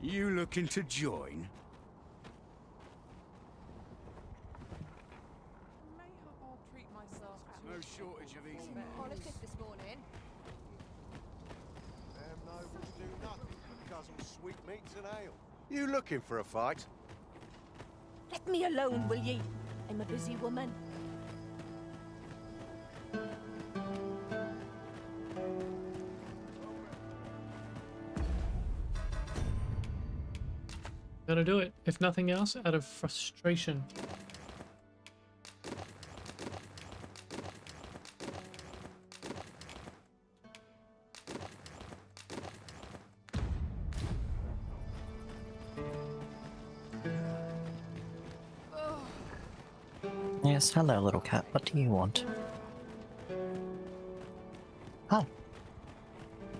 You looking to join? Mayhap I'll treat myself to No shortage of easy politics this morning. Damn noble to do nothing but guzzle sweetmeats and ale. You looking for a fight? Let me alone, will ye? I'm a busy woman. Gotta do it, if nothing else, out of frustration. Yes, hello, little cat. What do you want? Hi. Got to try to enjoy life where and when I can. Yes, hello, little cat. What do you want? Yes, hello, little cat. What do you want? Hi. Yes, hello, little cat. What do you want? Hi. Yes, hello, little cat. What do you want? Hi. Yes, hello, little cat. What do you want? Hi.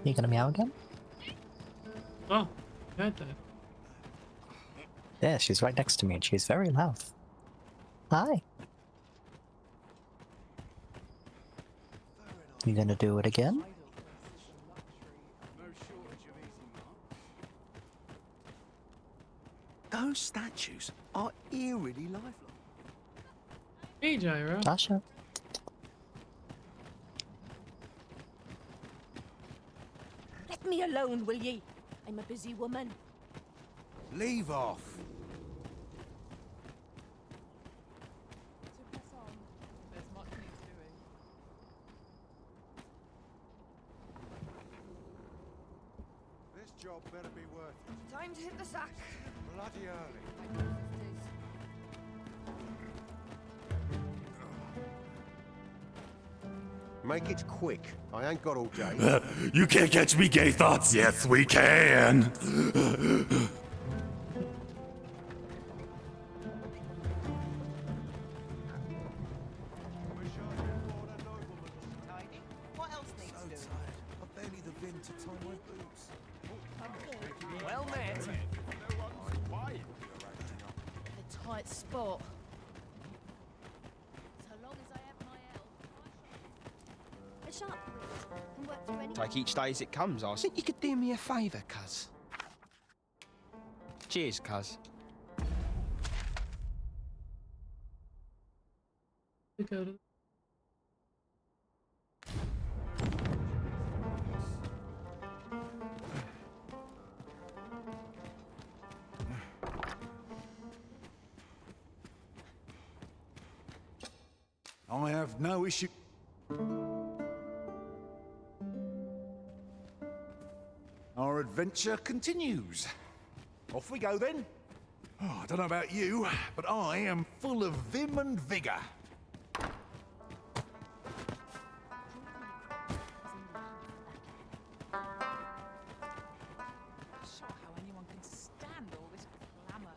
You gonna meow again? Oh, heard that. Yeah, she's right next to me and she's very loud. Hi. You gonna do it again? Those statues are eerily lifelike. Hey, Gyro. Tasha. Let me alone, will ye? I'm a busy woman. Leave off. This job better be worth it. Time to hit the sack. Bloody early. Make it quick. I ain't got all day. You can't catch me, gay thoughts. Yes, we can. What else needs doing? I barely the vin to tie my boots. Well met. The tight spot. So long as I have my help. A sharp wit can work through any. Take each day as it comes. I think you could do me a favour, cuz. Cheers, cuz. I have no issue. Our adventure continues. Off we go then. Oh, I don't know about you, but I am full of vim and vigour. Shocked how anyone can stand all this glamour.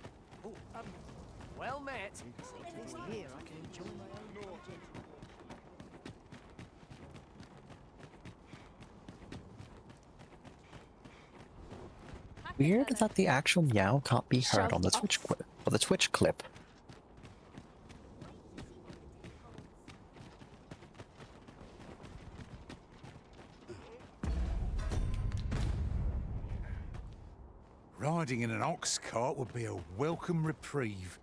Well met. Here I can enjoy my own. Weird that the actual meow can't be heard on the Twitch clip. Riding in an ox cart would be a welcome reprieve.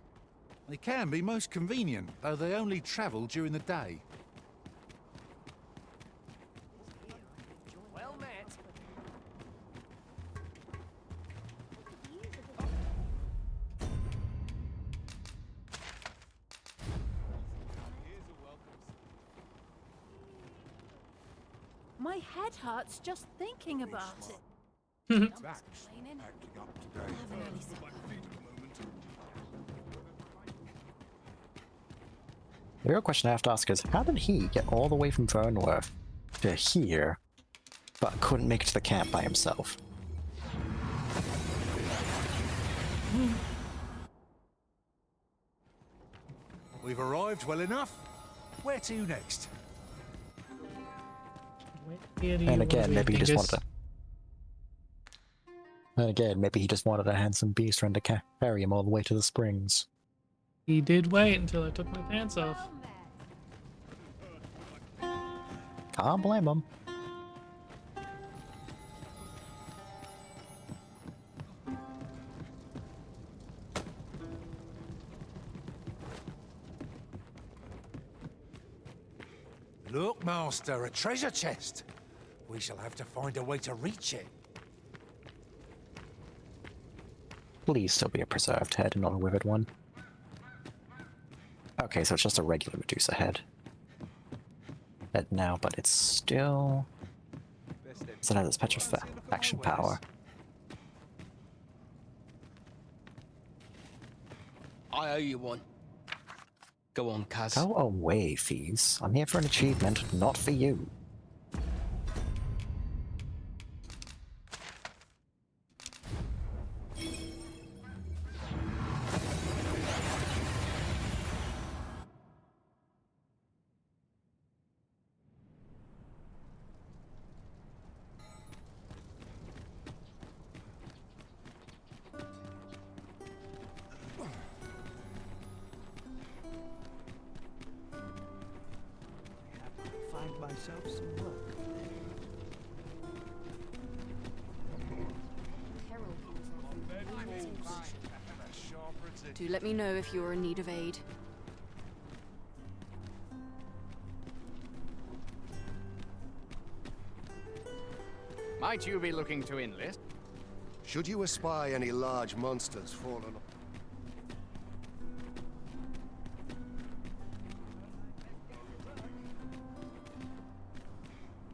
They can be most convenient, though they only travel during the day. Well met. My head hurts just thinking about it. That's acting up today. The real question I have to ask is, how did he get all the way from Vernworth to here, but couldn't make it to the camp by himself? We've arrived well enough. Where to next? And again, maybe he just wanted to. And again, maybe he just wanted a handsome beast friend to carry him all the way to the springs. He did wait until I took my pants off. Can't blame him. Look, Master, a treasure chest. We shall have to find a way to reach it. Please still be a preserved head and not a withered one. Okay, so it's just a regular Medusa head. Now, but it's still... It has its petrifaction power. I owe you one. Go on, Kaz. Go away, Fees. I'm here for an achievement, not for you. myself some work. Do let me know if you're in need of aid. Might you be looking to enlist? Should you espy any large monsters fallen...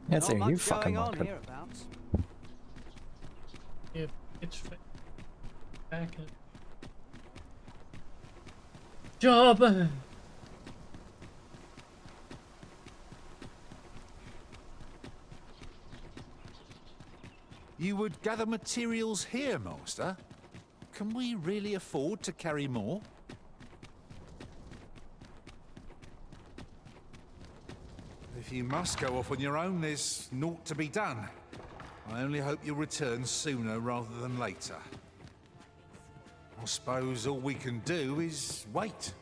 That's Not it, much you fucking going on market. hereabouts. Yeah, it's back. Job. You would gather materials here, Master? Can we really afford to carry more? If you must go off on your own, there's naught to be done. I only hope you'll return sooner rather than later. I suppose all we can do is wait.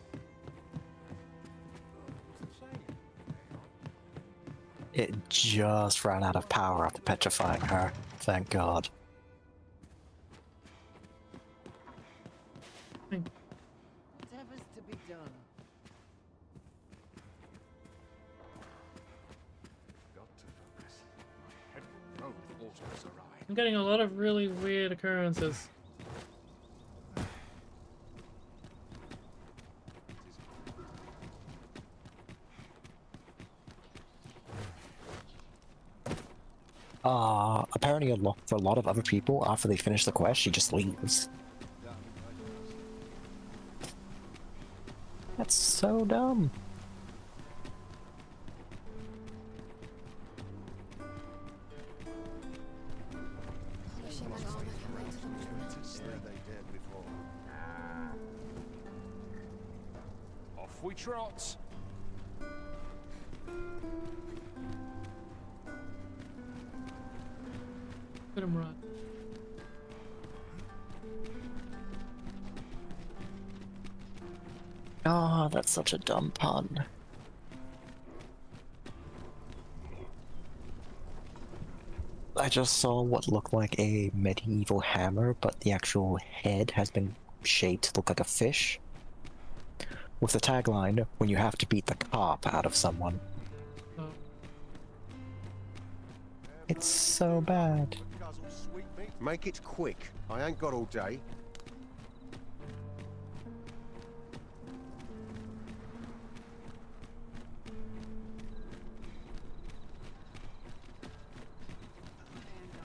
It just ran out of power after petrifying her. Thank God. Whatever's to be done. I'm getting a lot of really weird occurrences. Apparently for a lot of other people, after they finish the quest, she just leaves. That's so dumb. Off we trot. Put him right. Oh, that's such a dumb pun. I just saw what looked like a medieval hammer, but the actual head has been shaped to look like a fish. With the tagline, when you have to beat the cop out of someone. Oh. It's so bad. Make it quick. I ain't got all day.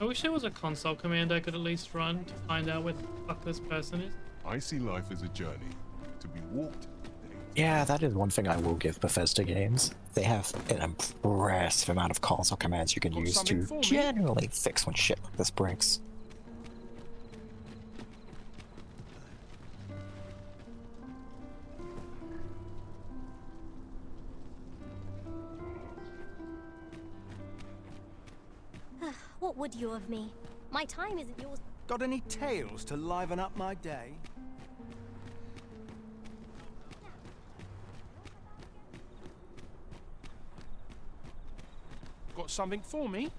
I wish there was a console command I could at least run to find out where the fuck this person is. I see life as a journey, to be walked. Yeah, that is one thing I will give Bethesda games. They have an impressive amount of console commands you can use to generally fix when shit like this breaks. What would you of me? My time isn't yours. Got any tales to liven up my day? Got something for me?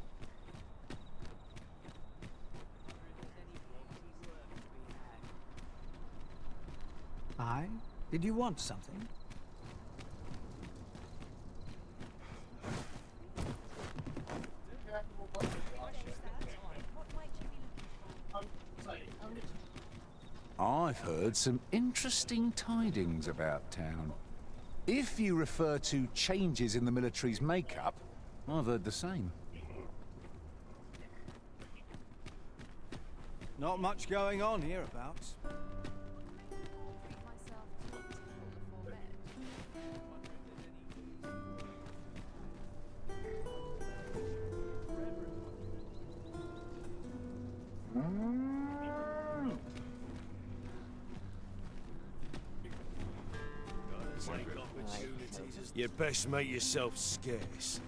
Aye? Did you want something? I've heard some interesting tidings about town. If you refer to changes in the military's makeup, I've heard the same. Not much going on hereabouts. You best make yourself scarce.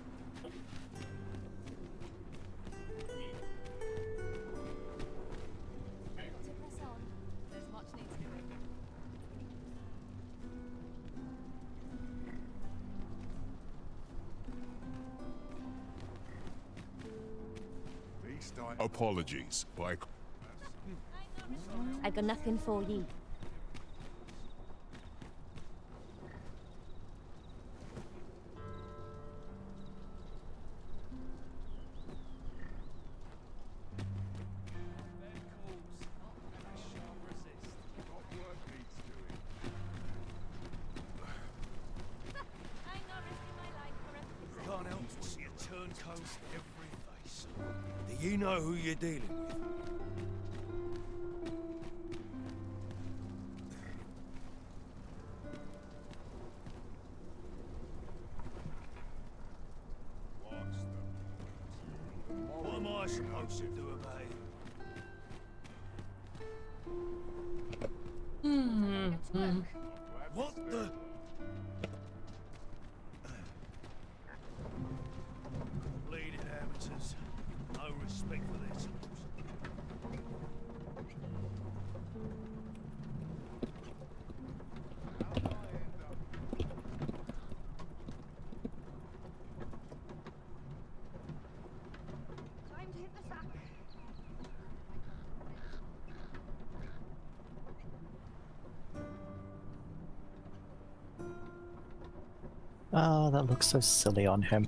Apologies, but I got nothing for ye. Can't help but see a turncoat every face. Do you know who you're dealing with? What am I supposed to do about it? What the? Bleeding amateurs. No respect for their tools. Time to hit the sack. Ah, that looks so silly on him.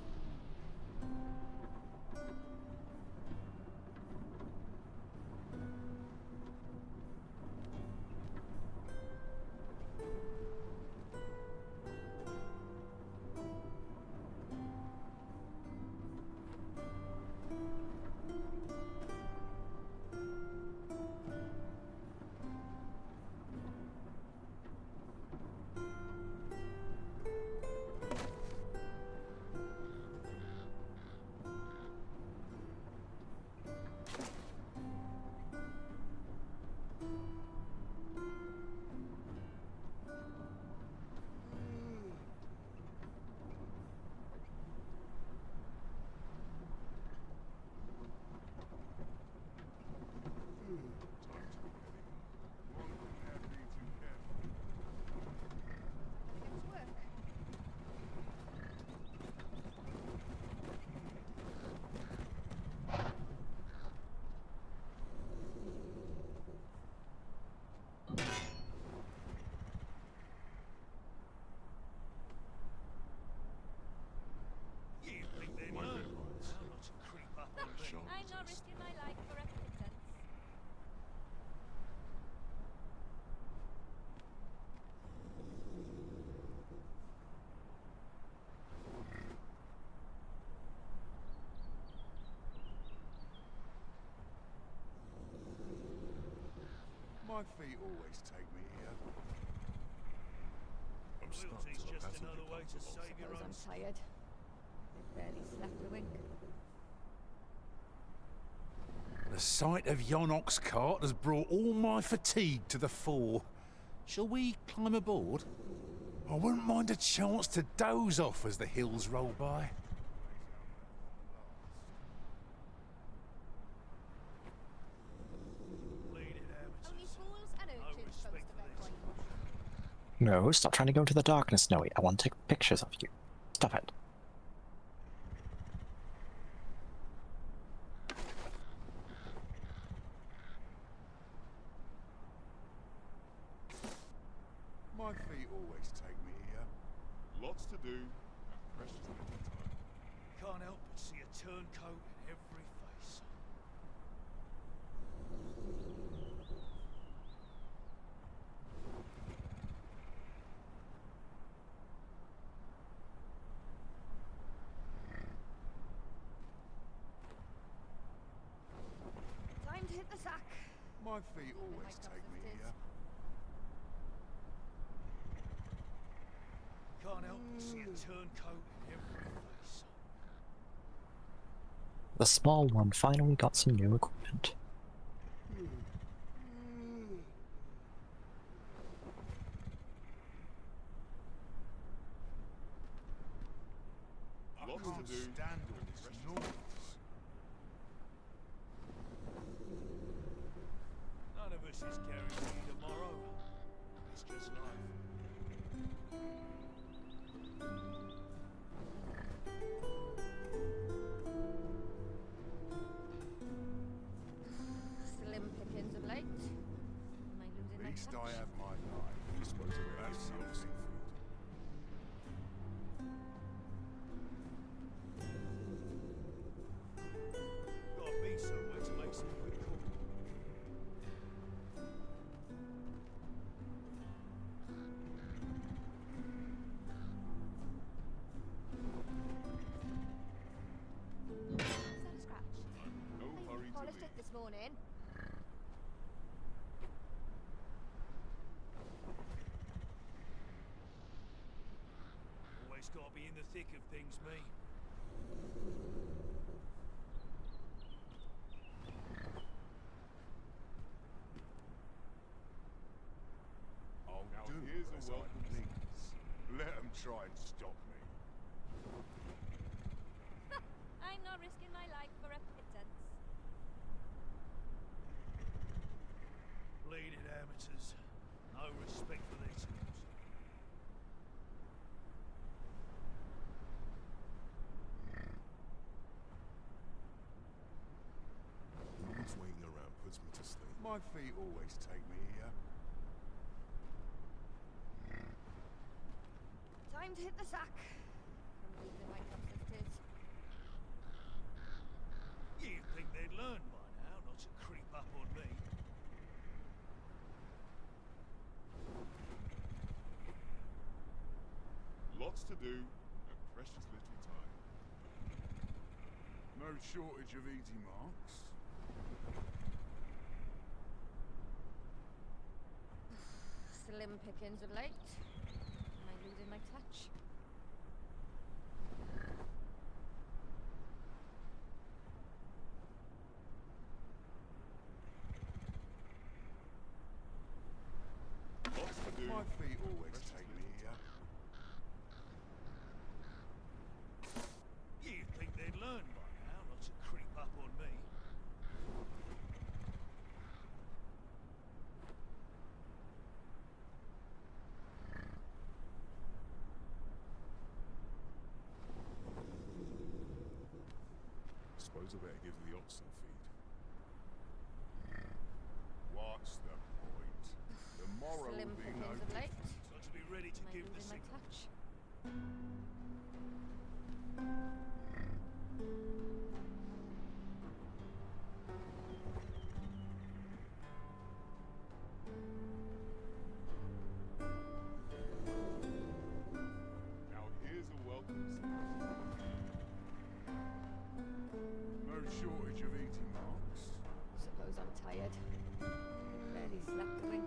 You think they know? How not to creep up on me? I'm not risking my life for a pittance. My feet always take me here. I'm Loyalty's just another way to save your own. I'm tired. I barely slept a wink. The sight of yon ox cart has brought all my fatigue to the fore. Shall we climb aboard? I wouldn't mind a chance to doze off as the hills roll by. Only fools and urchins boast of their coin. No, stop trying to go into the darkness, Snowy. I want to take pictures of you. Stop it. My feet always take me here. lots to do, and precious little time. Can't help but see a turncoat in every face. Time to hit the sack. My feet always take me here. Can't help but see a turncoat in every face. The small one finally got some new equipment. Lots to do. Stand all this noise. None of us is guaranteed tomorrow. It's just life. Least I have my life. Dispose of it. That's something. Gotta be somewhere to make some quick call. Is that a scratch? No hurry to Polished leave. it this morning. Always gotta be in the thick of things, me. I'll do here's as a welcome, please. Let them try and stop me. I'm not risking my life for a pittance. Bleeding amateurs. No respect for their tools. Noise waiting around puts me to sleep. My feet always take me here. Time to hit the sack. I'm leaving my cups as tis. You'd think they'd learn by now not to creep up on me. Lots to do and precious little time. No shortage of easy marks. Slim pickings of late. Am I losing my touch? Lots to do. My feet always take me here. You'd think they'd learn by now not to creep up on me. Suppose I better give the ox some feed. What's the point? Tomorrow Slim will be pickings no of late. different. Got to be ready to Am I give the losing my signal. touch? Now here's a welcome signal. No shortage of easy marks. Suppose I'm tired. Barely slept a wink.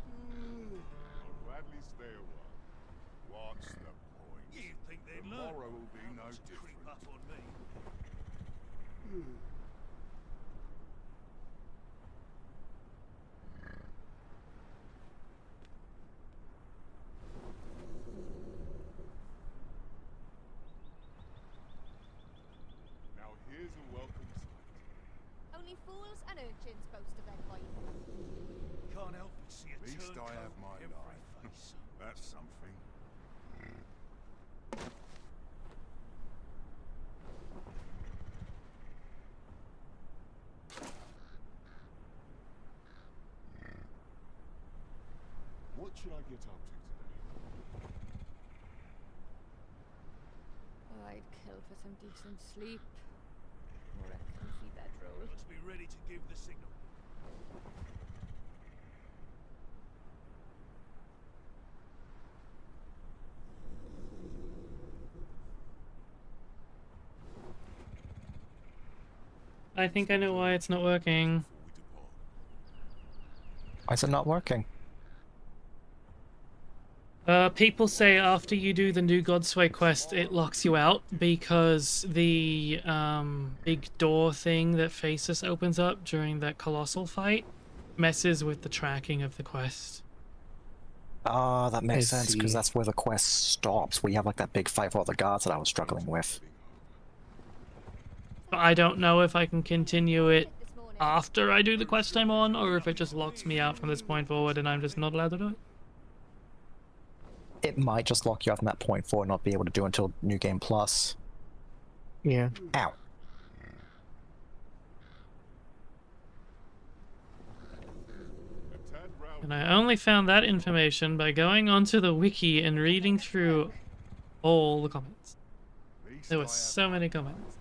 I'll gladly stay a while. What's the point? You'd think they'd learn. Tomorrow will be no different. Creep up on me. Now here's a welcome sight. Only fools and urchins boast of their coin. Can't help but see a Least I have my life. Face. That's something. What should I get up to today? I'd kill for some decent sleep. Or a comfy bedroll. Got to be ready to give the signal. I think I know why it's not working. Why is it not working? People say after you do the new Godsway quest, it locks you out because the big door thing that faces opens up during that colossal fight messes with the tracking of the quest. Ah, that makes I sense, because see. that's where the quest stops. We have like that big fight for all the guards that I was struggling with. But I don't know if I can continue it after I do the quest I'm on, or if it just locks me out from this point forward and I'm just not allowed to do it. It might just lock you off from that point forward and not be able to do until New Game Plus. Yeah. Ow. And I only found that information by going onto the wiki and reading through all the comments. There were so many comments.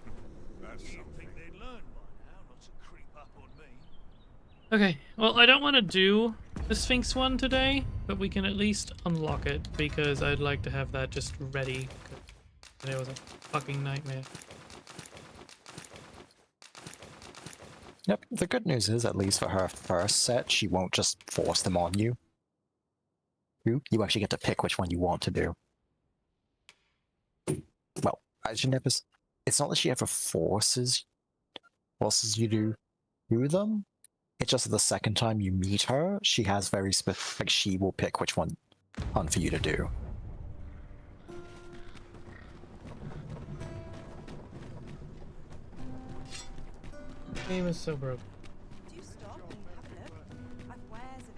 Okay, well, I don't want to do the Sphinx one today, but we can at least unlock it because I'd like to have that just ready. It was a fucking nightmare. Yep, the good news is, at least for her first set, she won't just force them on you. You actually get to pick which one you want to do. Well, she never... It's not that she ever forces you to do them. It's just that the second time you meet her, she has very specific... Like, she will pick which one for you to do. Game is so broke. Do stop and have a look. I've wares of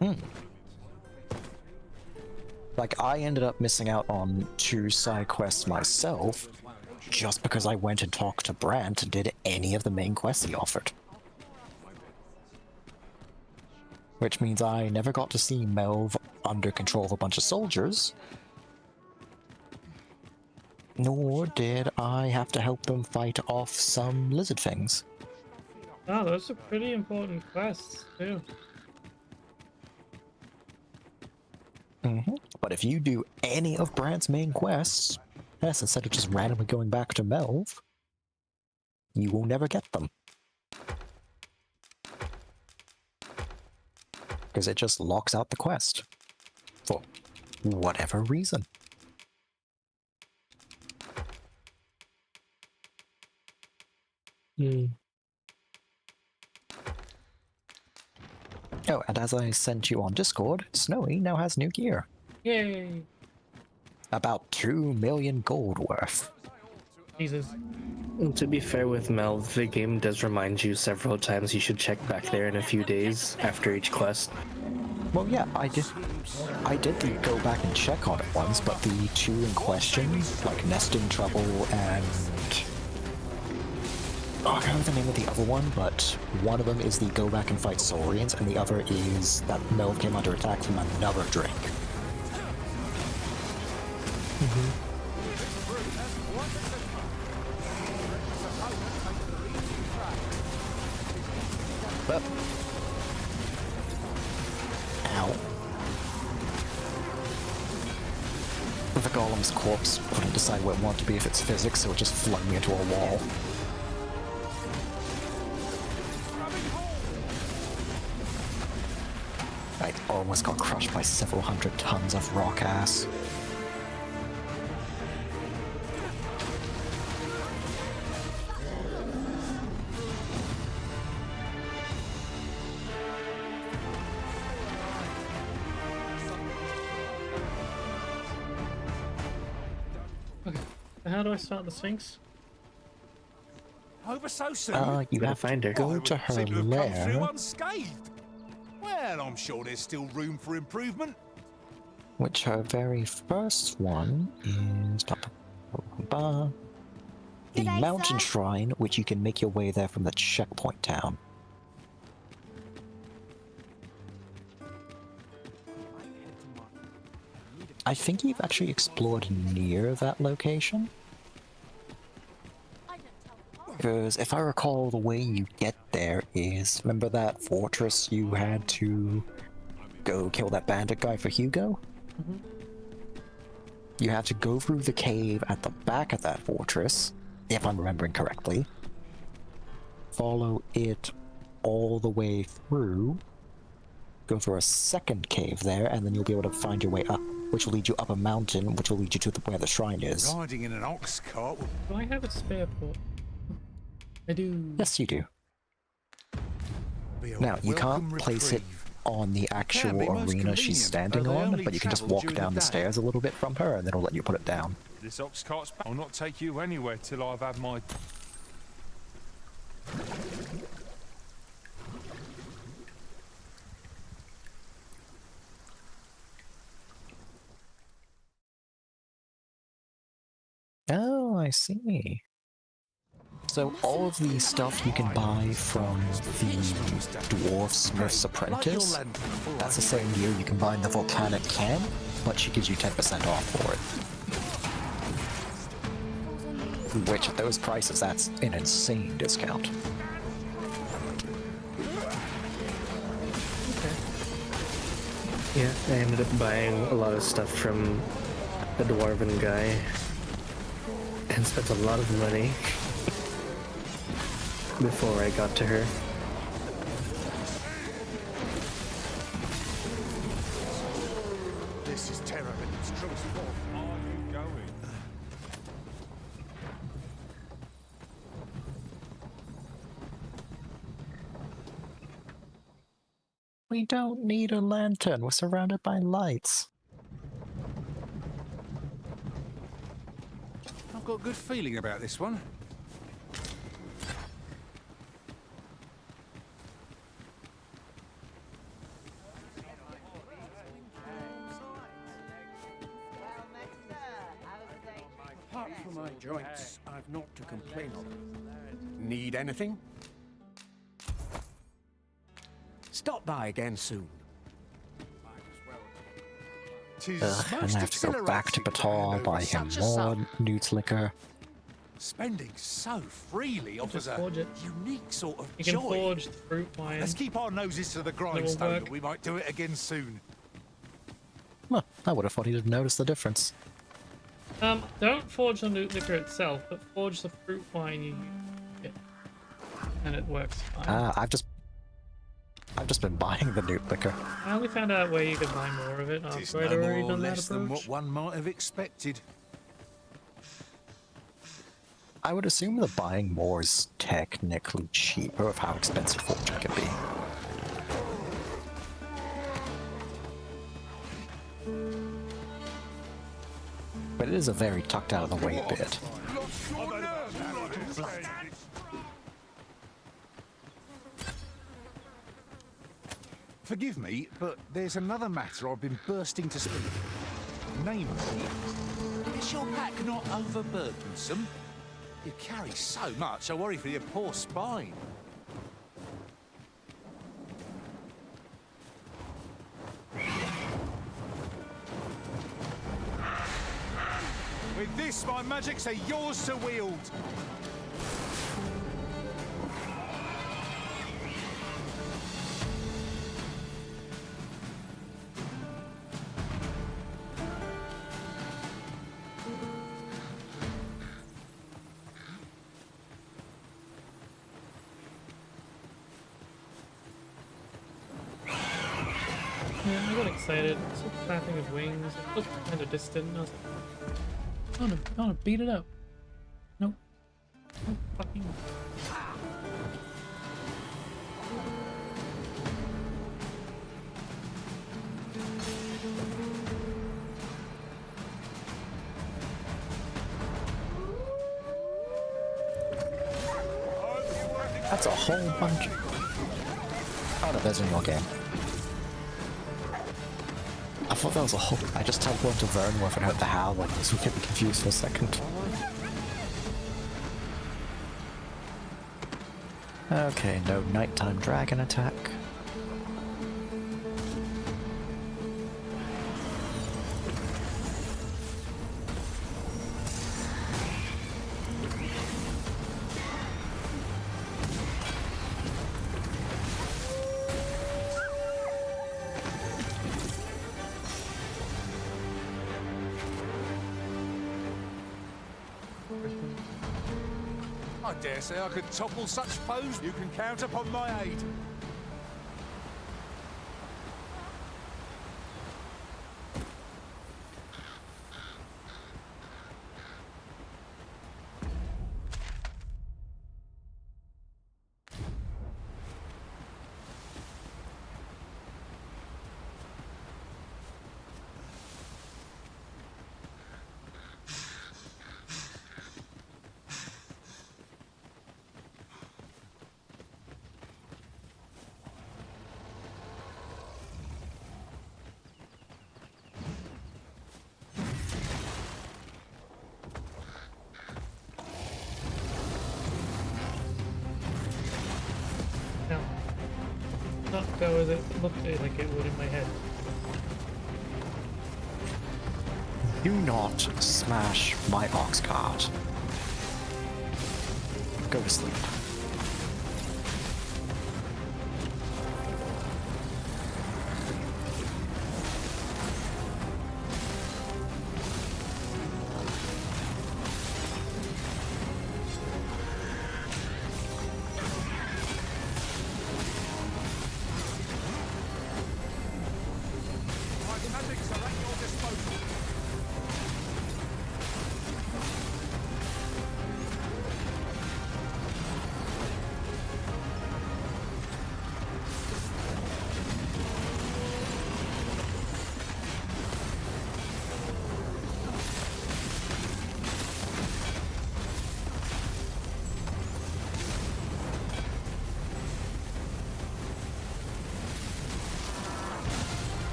every ilk. Like, I ended up missing out on 2 side quests myself, just because I went and talked to Brant and did any of the main quests he offered. Which means I never got to see Melv under control of a bunch of soldiers, nor did I have to help them fight off some lizard things. Oh, those are pretty important quests, too. But if you do any of Brant's main quests, yes, instead of just randomly going back to Melv, you will never get them. Because it just locks out the quest. For whatever reason. Oh, and as I sent you on Discord, Snowy now has new gear. Yay! About 2 million gold worth. Jesus. To be fair with Mel, the game does remind you several times you should check back there in a few days after each quest. Well, yeah, I did go back and check on it once, but the 2 in question, like Nesting Trouble and... Oh, I can't remember the name of the other one, but one of them is the go back and fight Saurians, and the other is that Melv came under attack from another drink. But... Ow. The golem's corpse couldn't decide what it wanted to be, if it's physics, so it just flung me into a wall. I almost got crushed by several hundred tons of rock ass. Okay, so how do I start the Sphinx? Over so soon. You have to go to her Seem to have come through lair, unscathed. Well, I'm sure there's still room for improvement. which her very first one is... The G'day, Mountain sir. Shrine, which you can make your way there from the checkpoint town. I think you've actually explored near that location. Because if I recall, the way you get there is... Remember that fortress you had to go kill that bandit guy for Hugo? You have to go through the cave at the back of that fortress, if I'm remembering correctly. Follow it all the way through. Go through a second cave there, and then you'll be able to find your way up, which will lead you up a mountain, which will lead you to where the shrine is. Riding in an ox cart. Do I have a spare port? I do. Yes, you do. Now, you can't place it on the actual arena she's standing on, but you can just walk down the stairs a little bit from her, and then it'll let you put it down. This ox cart's I'll not take you anywhere till I've had my... I see. So all of the stuff you can buy from the Dwarf Smith's Apprentice, that's the same year you can buy the Volcanic Can, but she gives you 10% off for it. Which at those prices, that's an insane discount. Yeah, I ended up buying a lot of stuff from the Dwarven guy and spent a lot of money before I got to her. This is terror in its truest form. Are you going? We don't need a lantern, we're surrounded by lights. I've got a good feeling about this one. Apart from my joints, I've naught to complain of. Need anything? Stop by again soon. And I have to go back to Batar, buy him more newt liquor. Spending so freely offers a forge it. unique sort of You joy. can forge the fruit wine. Let's keep our noses to the grindstone, and we might do it again soon. Huh, I would have thought he'd have noticed the difference. Don't forge the newt liquor itself, but forge the fruit wine you get, and it works fine. I've just been buying the newt liquor. I only found out where you could buy more of it It's after I'd no already more or done that less than approach. what one might have expected. I would assume that buying more is technically cheaper of how expensive forging can be. But it is a very tucked out of the way bit. Forgive me, but there's another matter I've been bursting to speak. Namely, is your pack not overburdensome? You carry so much, I worry for your poor spine. With this, my magics are yours to wield. Yeah, I got excited. I saw the flapping of wings. It looked kind of distant. And I was like, I want to beat it up. Nope. No fucking. That's a whole bunch. Oh no, there's a more game. I thought that was a whole. I just teleported to Vernworth and heard the howl, and I was getting confused for a second. Okay, no nighttime dragon attack. I dare say I could topple such foes. You can count upon my aid. not go as it looked like it would in my head. Do not smash my ox cart. Go to sleep.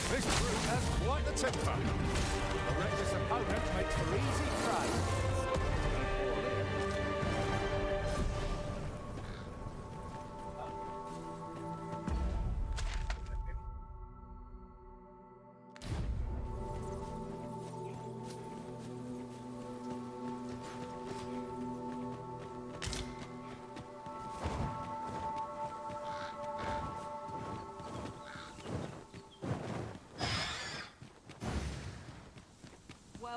This brute has quite the temper. A reckless opponent makes for easy prey.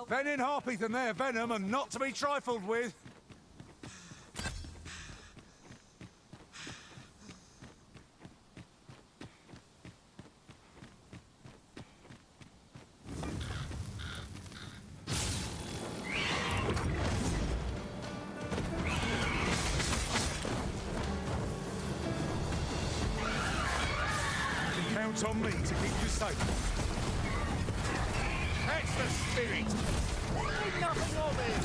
Venin harpies and their venom are not to be trifled with. You can count on me to keep you safe. That's the spirit! Ain't nothing of it!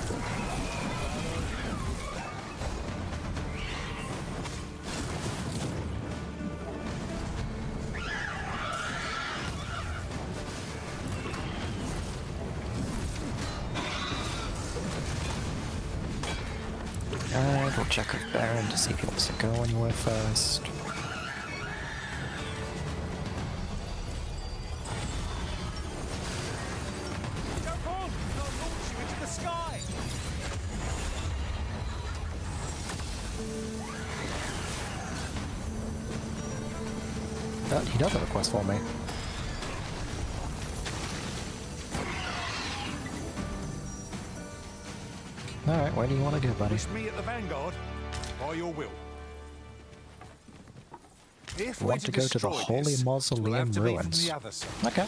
Alright, we'll check with Baron to see if he wants to go anywhere first. He does have a quest for me. Alright, where do you want to go, buddy? Wish me at the vanguard, by your will. If I want to go to the Holy Mausoleum ruins. Okay.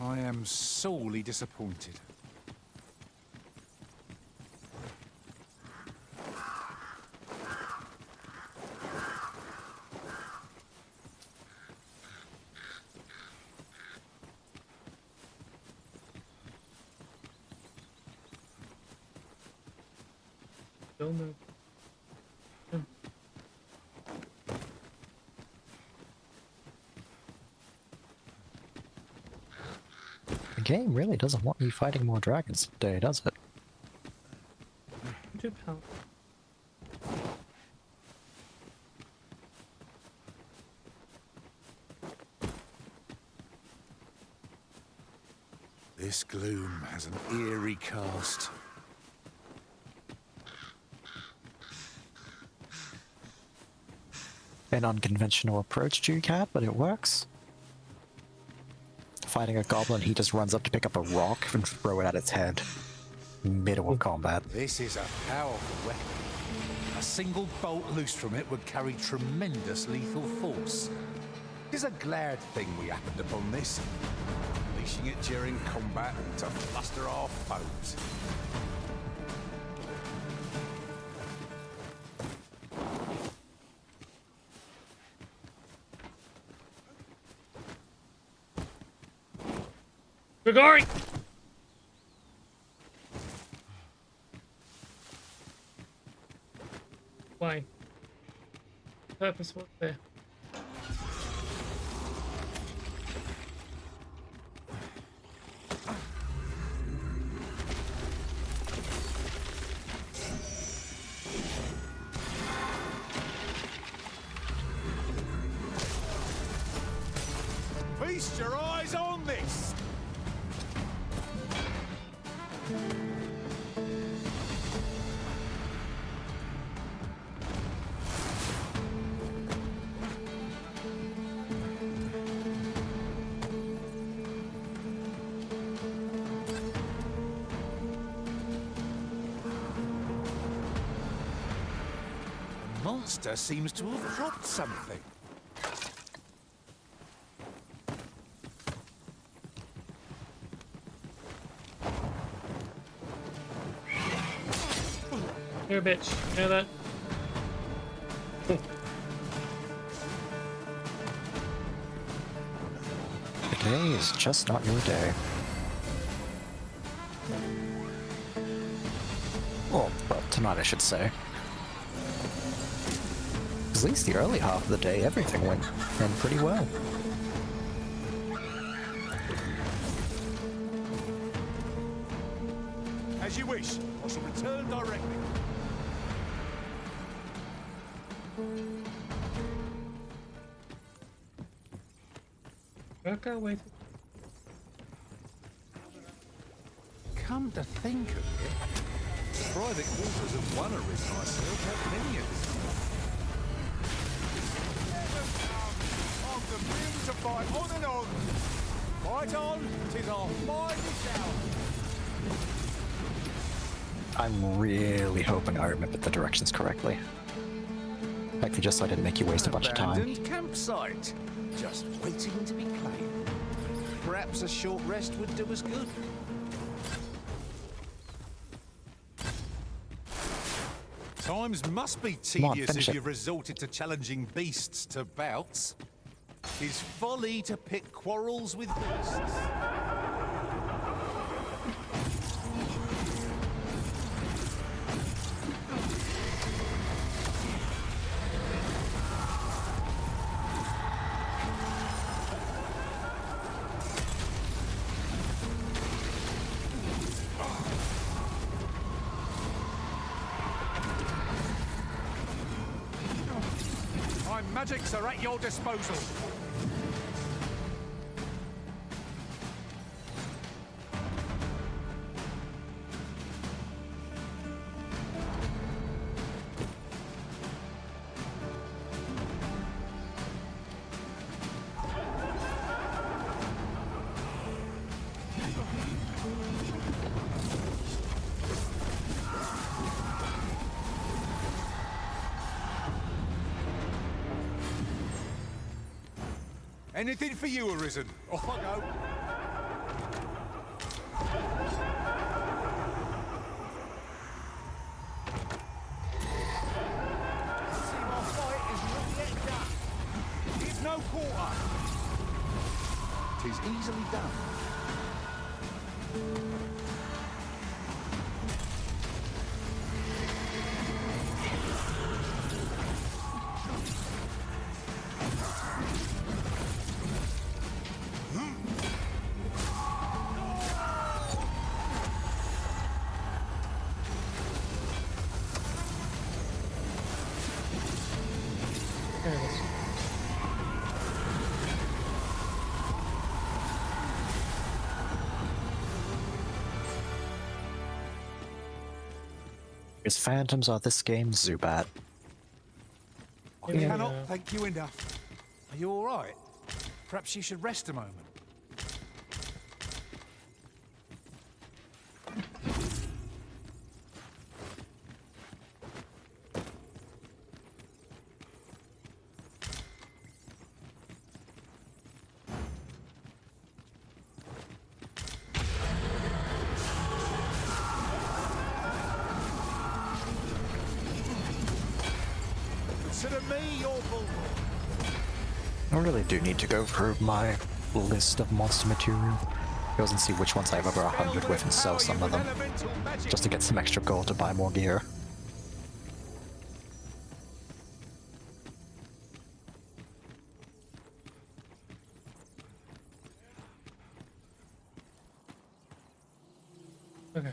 I am sorely disappointed. Still no. The game really doesn't want me fighting more dragons today, does it? 2 pounds. This gloom has an eerie cast. An unconventional approach, Ducat, but it works. Fighting a goblin, he just runs up to pick up a rock and throw it at its head. Middle of combat. This is a powerful weapon. A single bolt loosed from it would carry tremendous lethal force. It's a glad thing we happened upon this. Unleashing it during combat to fluster our foes. Grigori! Why? Purpose was there. Feast your eyes on this! The monster seems to have dropped something. You're a bitch. You know that? Today is just not your day. Well, tonight I should say. At least the early half of the day, everything went pretty well. As you wish. I shall return directly. Okay, wait. Come to think of it, private quarters have won a arisen myself have many of the brim to fight on and on. Fight on, 'tis our mighty hour. I'm really hoping I remembered the directions correctly. Like, just so I didn't make you waste a bunch of time. Abandoned campsite, just waiting to be claimed. Perhaps a short rest would do us good. Times must be tedious if you've resorted to challenging beasts to bouts. 'Tis folly to pick quarrels with beasts. My magics are at your disposal. Anything for you, Arisen. Off I go. See, my fight is not yet done. It's no quarter. 'Tis easily done. His phantoms are this game's Zubat. I cannot thank you enough. Are you all right? Perhaps you should rest a moment. Consider me your bulwark. I really do need to go through my list of monster material. Go and see which ones I have over 100 with and sell some of them. Just to get some extra gold to buy more gear. Okay.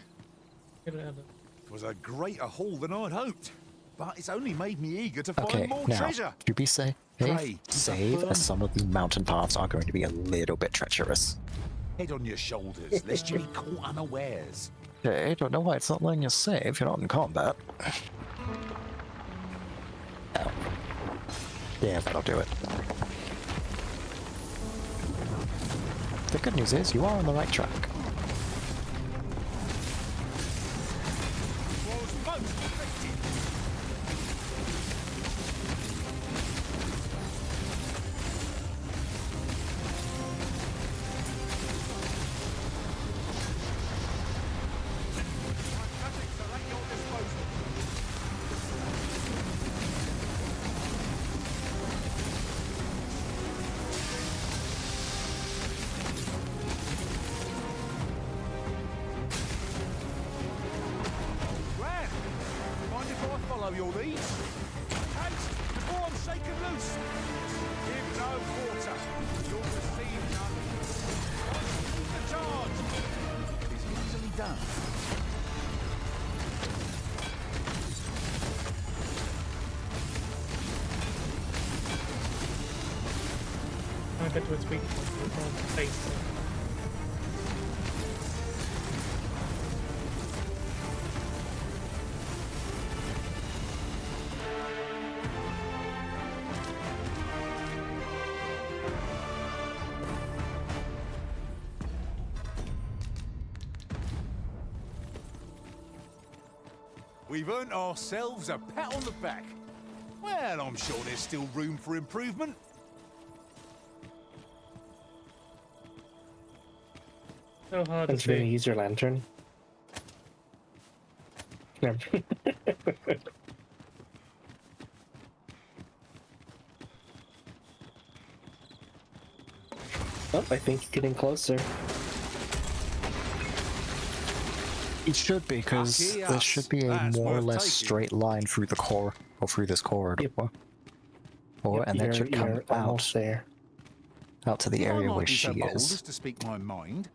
Get it out of It was a greater haul than I'd hoped, but it's only made me eager to Okay, find more now, treasure. to be safe, Save, as some of the mountain paths are going to be a little bit treacherous. Head on your shoulders, lest you be caught unawares. Okay, don't know why it's not letting you save. You're not in combat. Oh. Yeah, that'll do it. The good news is, you are on the right track. Your lead. Haste before I'm shaken loose. Give no quarter. You'll receive none. Lead the charge. It is easily done. I bet to its weak face. We've earned ourselves a pat on the back. Well, I'm sure there's still room for improvement. So hard I'm to trying to see. use your lantern. No. Oh, I think you're getting closer. It should be, because there should be a more or less straight line through the core, or through this corridor. Yep. And that should come out, there. out to the area where she bold is. as to speak my mind.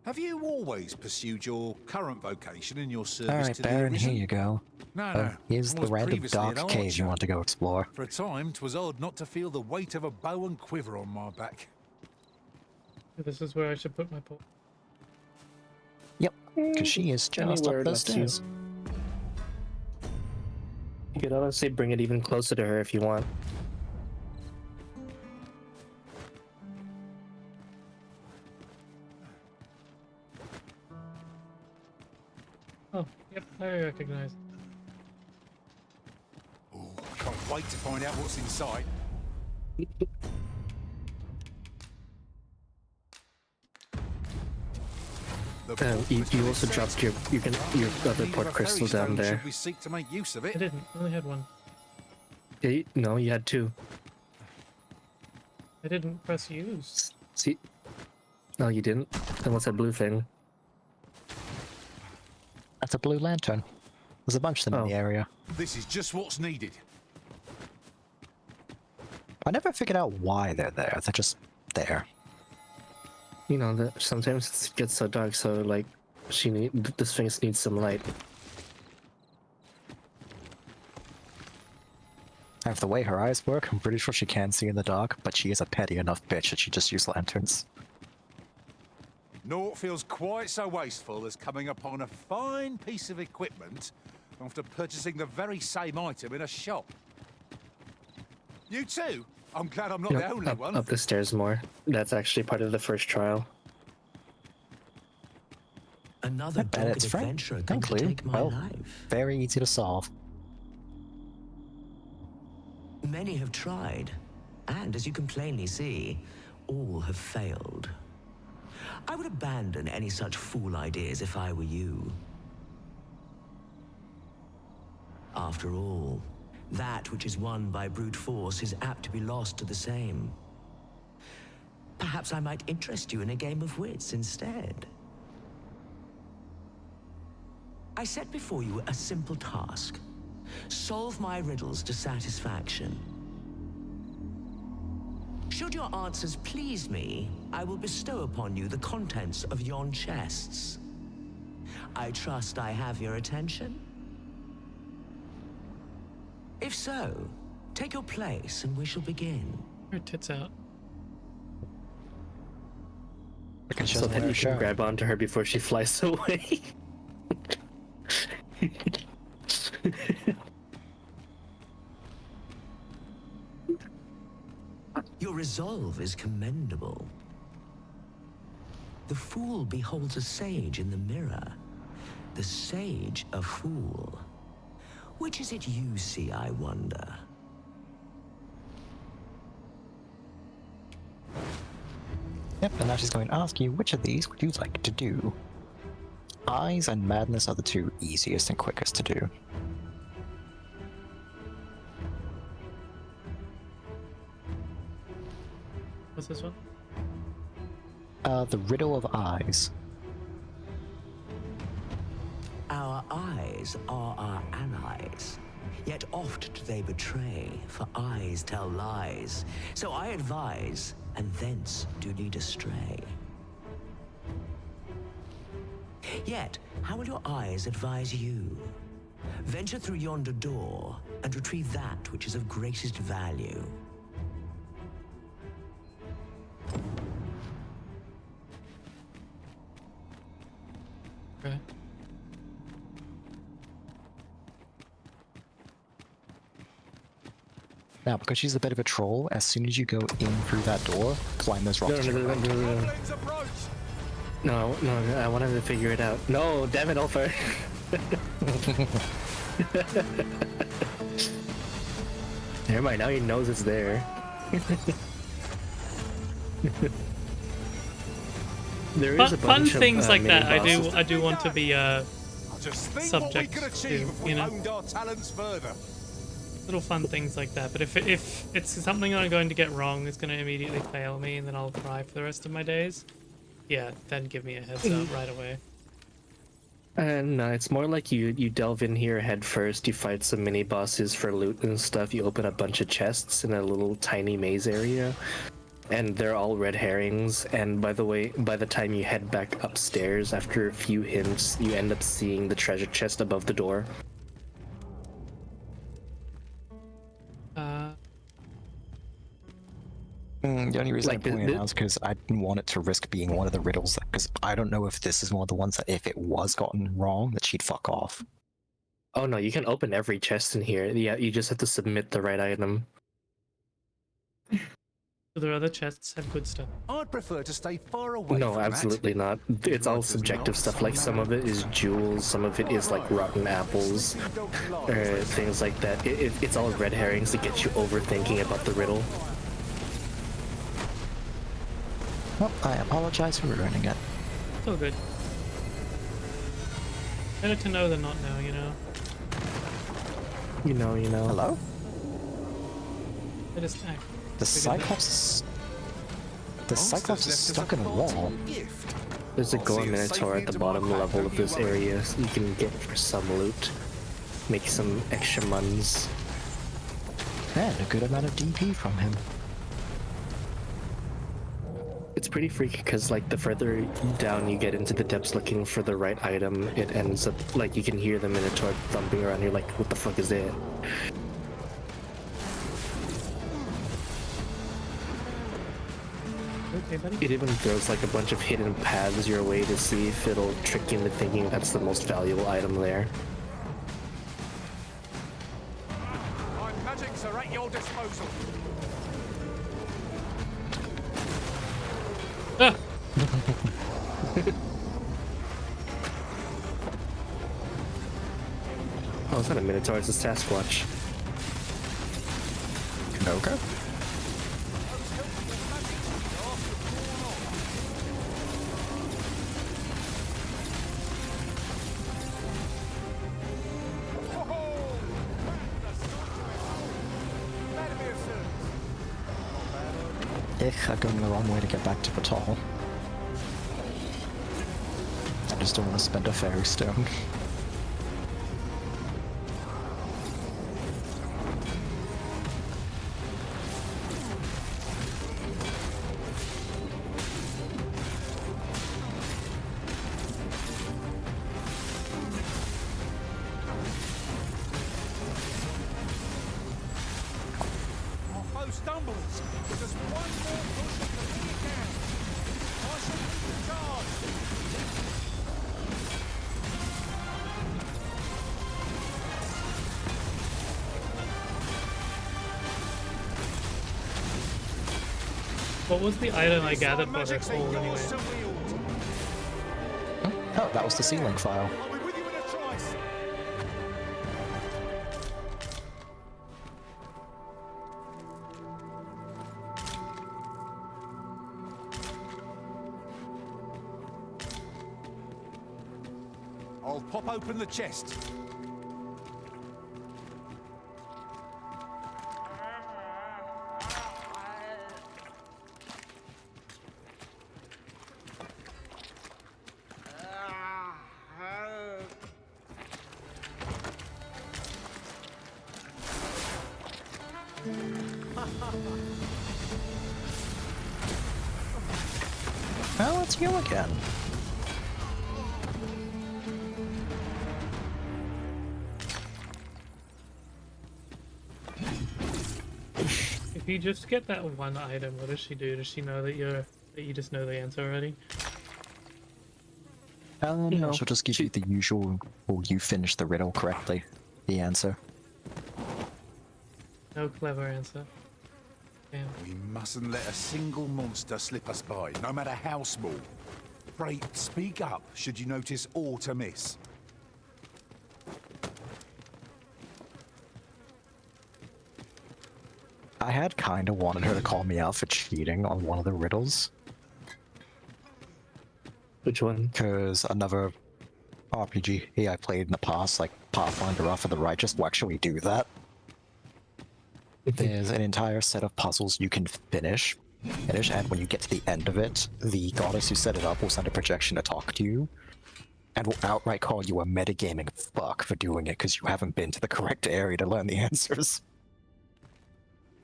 Have you always pursued your current vocation in your service Alright, to the Baron, here Arisen? you go. No. Here's I the was random previously dark an cave you archer. want to go explore. For a time, 'twas odd not to feel the weight of a bow and quiver on my back. This is where I should put my pole. Yep, because she is just Anywhere up the lets you. stairs. You could honestly bring it even closer to her if you want. Oh, yep, I recognize. Ooh, I can't wait to find out what's inside. You also dropped your other port crystal down there. Should we seek to make use of I it? didn't. I only had one. Yeah, no, you had two. I didn't press use. See? No, you didn't. Then what's that blue thing? That's a blue lantern. There's a bunch of them in the area. This is just what's needed. I never figured out why they're there. They're just there. You know that sometimes it gets so dark, so like the Sphinx needs some light. And the way her eyes work, I'm pretty sure she can see in the dark, but she is a petty enough bitch that she just uses lanterns. Naught feels quite so wasteful as coming upon a fine piece of equipment after purchasing the very same item in a shop. You too? I'm glad I'm not the only one. Up the stairs more. That's actually part of the first trial. Another dogged adventurer come to take my life. Very easy to solve. Many have tried, and as you can plainly see, all have failed. I would abandon any such fool ideas if I were you. After all, that which is won by brute force is apt to be lost to the same. Perhaps I might interest you in a game of wits instead. I set before you a simple task. Solve my riddles to satisfaction. Should your answers please me, I will bestow upon you the contents of yon chests. I trust I have your attention? If so, Take your place and we shall begin. Her tits out. Because she So doesn't that wear a you can shirt. grab onto her before she flies away. Your resolve is commendable. The fool beholds a sage in the mirror. The sage a fool. Which is it you see, I wonder? Yep, and now she's going to ask you, which of these would you like to do? Eyes and madness are the two easiest and quickest to do. What's this one? The riddle of eyes. Our eyes are our allies. Yet oft do they betray, for eyes tell lies. So I advise, and thence do lead astray. Yet, how will your eyes advise you? Venture through yonder door, and retrieve that which is of greatest value. Okay. Now, because she's a bit of a troll, as soon as you go in through that door, climb those rocks. No, I wanted to figure it out. No, damn it, Ulfer. Never mind, now he knows it's there. There is a Fun bunch things of, like that. mini-bosses. I do want to be Just think subject what we could to, achieve if we you know, honed our talents further. little fun things like that. But if it's something I'm going to get wrong, it's going to immediately fail me, and then I'll cry for the rest of my days. Yeah, then give me a heads up right away. No, it's more like you delve in here head first, you fight some mini bosses for loot and stuff, you open a bunch of chests in a little tiny maze area, and they're all red herrings, and by the way, by the time you head back upstairs, after a few hints, you end up seeing the treasure chest above the door. The only reason Like, I pointed it out is because I didn't want it to risk being one of the riddles, because I don't know if this is one of the ones that if it was gotten wrong, that she'd fuck off. Oh no, you can open every chest in here. Yeah, you just have to submit the right item. So there are other chests have good stuff. I'd prefer to stay far away No, from absolutely not. It's all subjective stuff. Like some of it is jewels, some of it is like rotten apples, or things like that. It's all red herrings to get you overthinking about the riddle. Well, I apologize for ruining it. It's all good. Better to know than not know, you know? You know. Hello? I just act. The Cyclops... The Cyclops is stuck in a wall. There's a Gore Minotaur at the bottom level of this area, so you can get for some loot. Make some extra muns. And a good amount of DP from him. It's pretty freaky because, like, the further down you get into the depths looking for the right item, it ends up, like, you can hear the Minotaur thumping around. You're like, what the fuck is that? Okay, buddy. It even throws, like, a bunch of hidden paths your way to see if it'll trick you into thinking that's the most valuable item there. My magics are at your disposal. Ah! Oh, it's not a Minotaur, it's a Sasquatch. Knoka? I'm going the wrong way to get back to Batal. I just don't want to spend a fairy stone. What was the item I gathered for her call anyway? Oh, that was the ceiling file. I'll pop open the chest. Oh, it's you again. If you just get that one item, what does she do? Does she know that you just know the answer already? No, she'll just give you the usual, well, you finished the riddle correctly, the answer. No clever answer. Damn. We mustn't let a single monster slip us by, no matter how small. Pray, speak up should you notice aught amiss. I had kinda wanted her to call me out for cheating on one of the riddles. Which one? Because another RPG I played in the past, like Pathfinder Wrath of the Righteous, will actually do that. There's an entire set of puzzles you can finish, and when you get to the end of it, the goddess who set it up will send a projection to talk to you, and will outright call you a metagaming fuck for doing it because you haven't been to the correct area to learn the answers.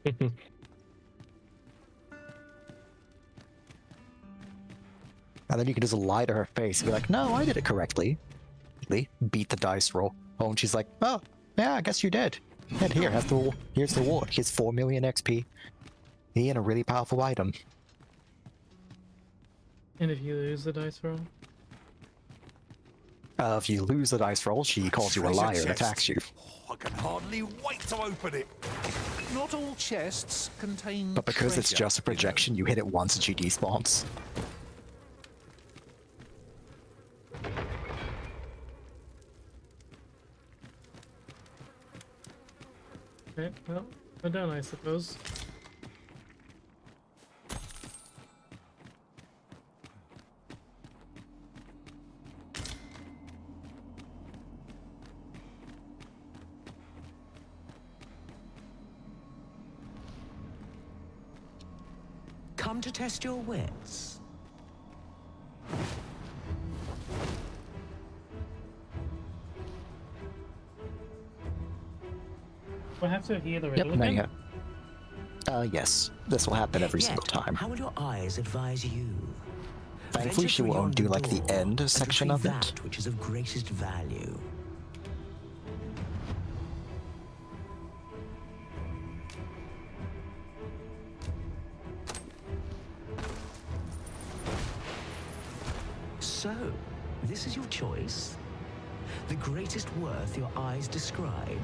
And then you can just lie to her face and be like, no, I did it correctly. Beat the dice roll. Oh, and she's like, oh, yeah, I guess you did. And here, here's the reward. Here's 4 million XP. And a really powerful item. And if you lose the dice roll? If you lose the dice roll, she calls you a liar and attacks you. Oh, I can hardly wait to open it. Not all chests contain But because it's treasure, just a projection, you hit it once and she despawns. Okay, well, we're done, I suppose. Come to test your wits. We'll have to hear the riddle Yep, again? yes. This will happen every single time. How will your eyes advise you? Thankfully, she will only do like the end section of it. That which is of greatest value. So, this is your choice? The greatest worth your eyes descried?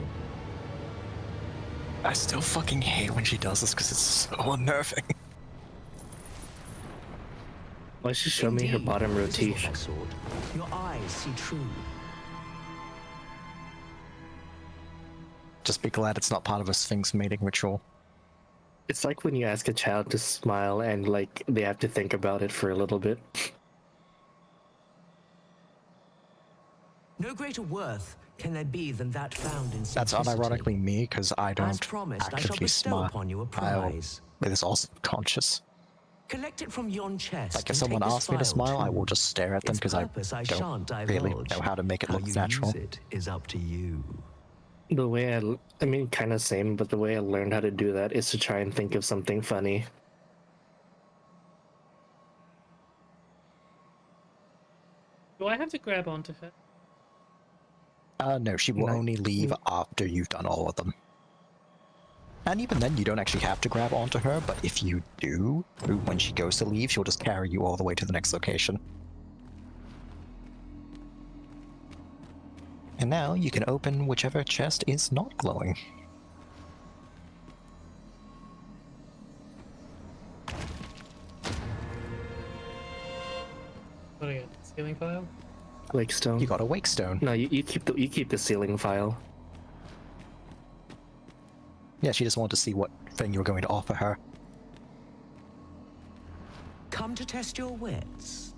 I still fucking hate when she does this because it's so unnerving. Why should she show me her bottom row teeth? Your eyes see true. Just be glad it's not part of a Sphinx mating ritual. It's like when you ask a child to smile and like they have to think about it for a little bit. No greater worth can there be than that found in That's simplicity. unironically me because I don't As promised, I shall actively bestow smile. upon you a prize. It is also conscious. Collect it from yon chest. Like if and someone take this asks me to file smile, I too. will just stare at them Its because I purpose I don't shan't really divulge. know how to make it How look you natural. use it is up to you. The way I mean, kind of same, but the way I learned how to do that is to try and think of something funny. Do I have to grab onto her? No, she will only leave after you've done all of them. And even then, you don't actually have to grab onto her, but if you do, when she goes to leave, she'll just carry you all the way to the next location. And now you can open whichever chest is not glowing. Ceiling file? Wake stone. You got a wake stone. No, you keep the ceiling file. Yeah, she just wanted to see what thing you were going to offer her. Come to test your wits.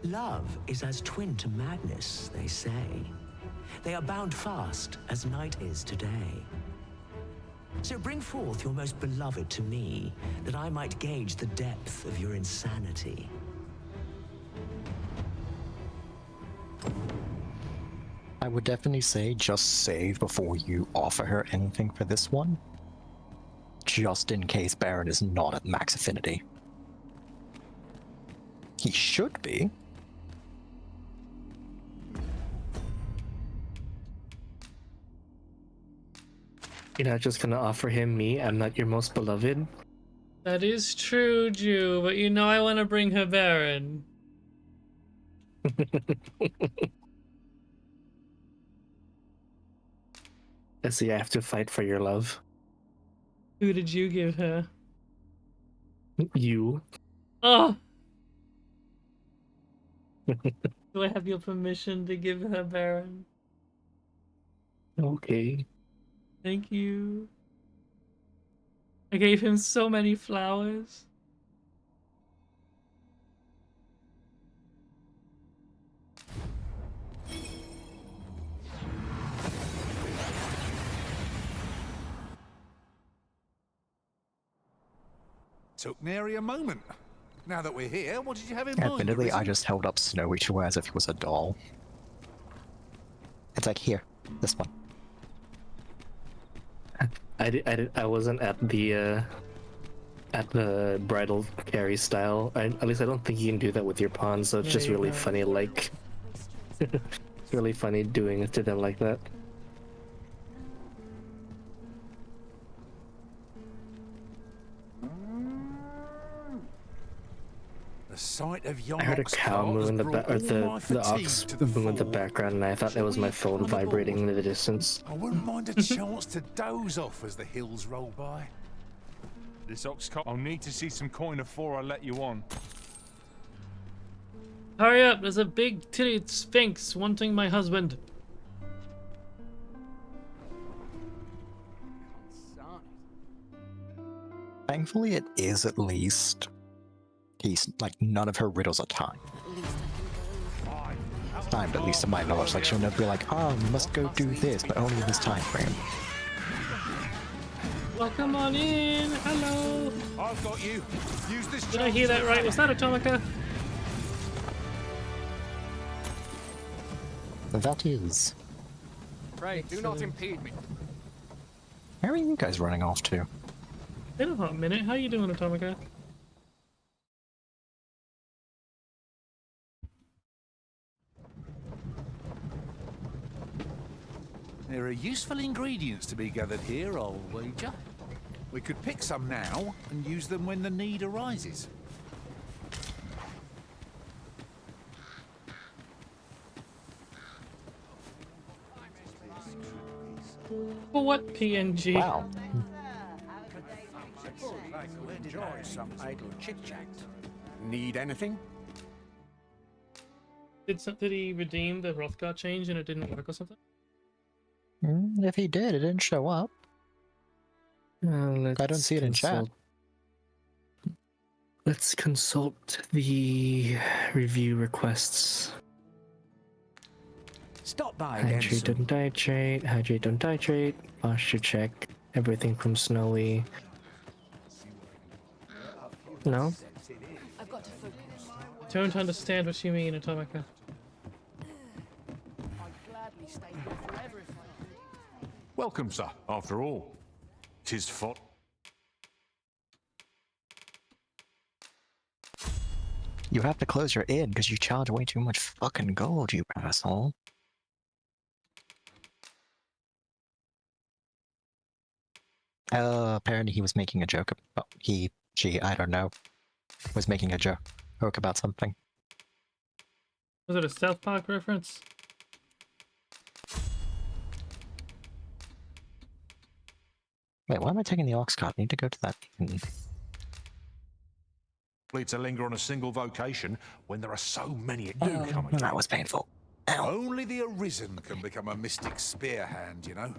Love is as twin to madness, they say. They are bound fast as night is today. So bring forth your most beloved to me, that I might gauge the depth of your insanity. I would definitely say just save before you offer her anything for this one. Just in case Baron is not at max affinity. He should be. You're not just gonna offer him me, I'm not your most beloved? That is true, Jew, but you know I want to bring her Baron. I see I have to fight for your love. Who did you give her? You. Oh! Do I have your permission to give her Baron? Okay. Thank you. I gave him so many flowers. Took nary a moment. Now that we're here, what did you have in mind? Admittedly, I Arisen? just held up Snowy to her as if he was a doll. It's like, here, this one. I wasn't at the bridal carry style. At least I don't think you can do that with your pawns, so it's just really funny, like... it's really funny doing it to them like that. The sight of I heard a cow moo in the the ox moo in the background, and I thought that was my phone vibrating in the distance. I wouldn't mind a chance to doze off as the hills roll by. This ox cart, I'll need to see some coin before I let you on. Hurry up, there's a big titty sphinx wanting my husband. Thankfully, it is at least. He's like, none of her riddles are timed. Timed, at least to my knowledge. Like, she'll never be like, oh, you must go do this, but only in this time frame. Well, come on in. Hello. I've got you. Use this. Did I hear that right? Was that Atomica? That is. Pray, do not impede me. Where are you guys running off to? Been a hot minute. How you doing, Atomica? There are useful ingredients to be gathered here, I'll wager. We could pick some now and use them when the need arises. For what PNG? Wow. Enjoy some idle chit-chat. Need anything? Did he redeem the Rothgar change and it didn't work or something? If he did, it didn't show up. I don't see it in chat. Let's consult the review requests. Stop by again. Hydrate, don't titrate, hydrate, don't titrate, posture check, everything from Snowy. No? I've got to focus. Don't understand what you mean, Atomica. I'd gladly stay here forever if I could. Welcome, sir. After all, 'tis for... You have to close your id because you charge way too much fucking gold, you asshole. Apparently he was making a joke about... she, I don't know, was making a joke about something. Was it a South Park reference? Wait, why am I taking the ox cart? I need to go to that To linger on a single vocation when there are so many that do come again. That was painful. Only the Arisen can become a mystic spear hand, you know.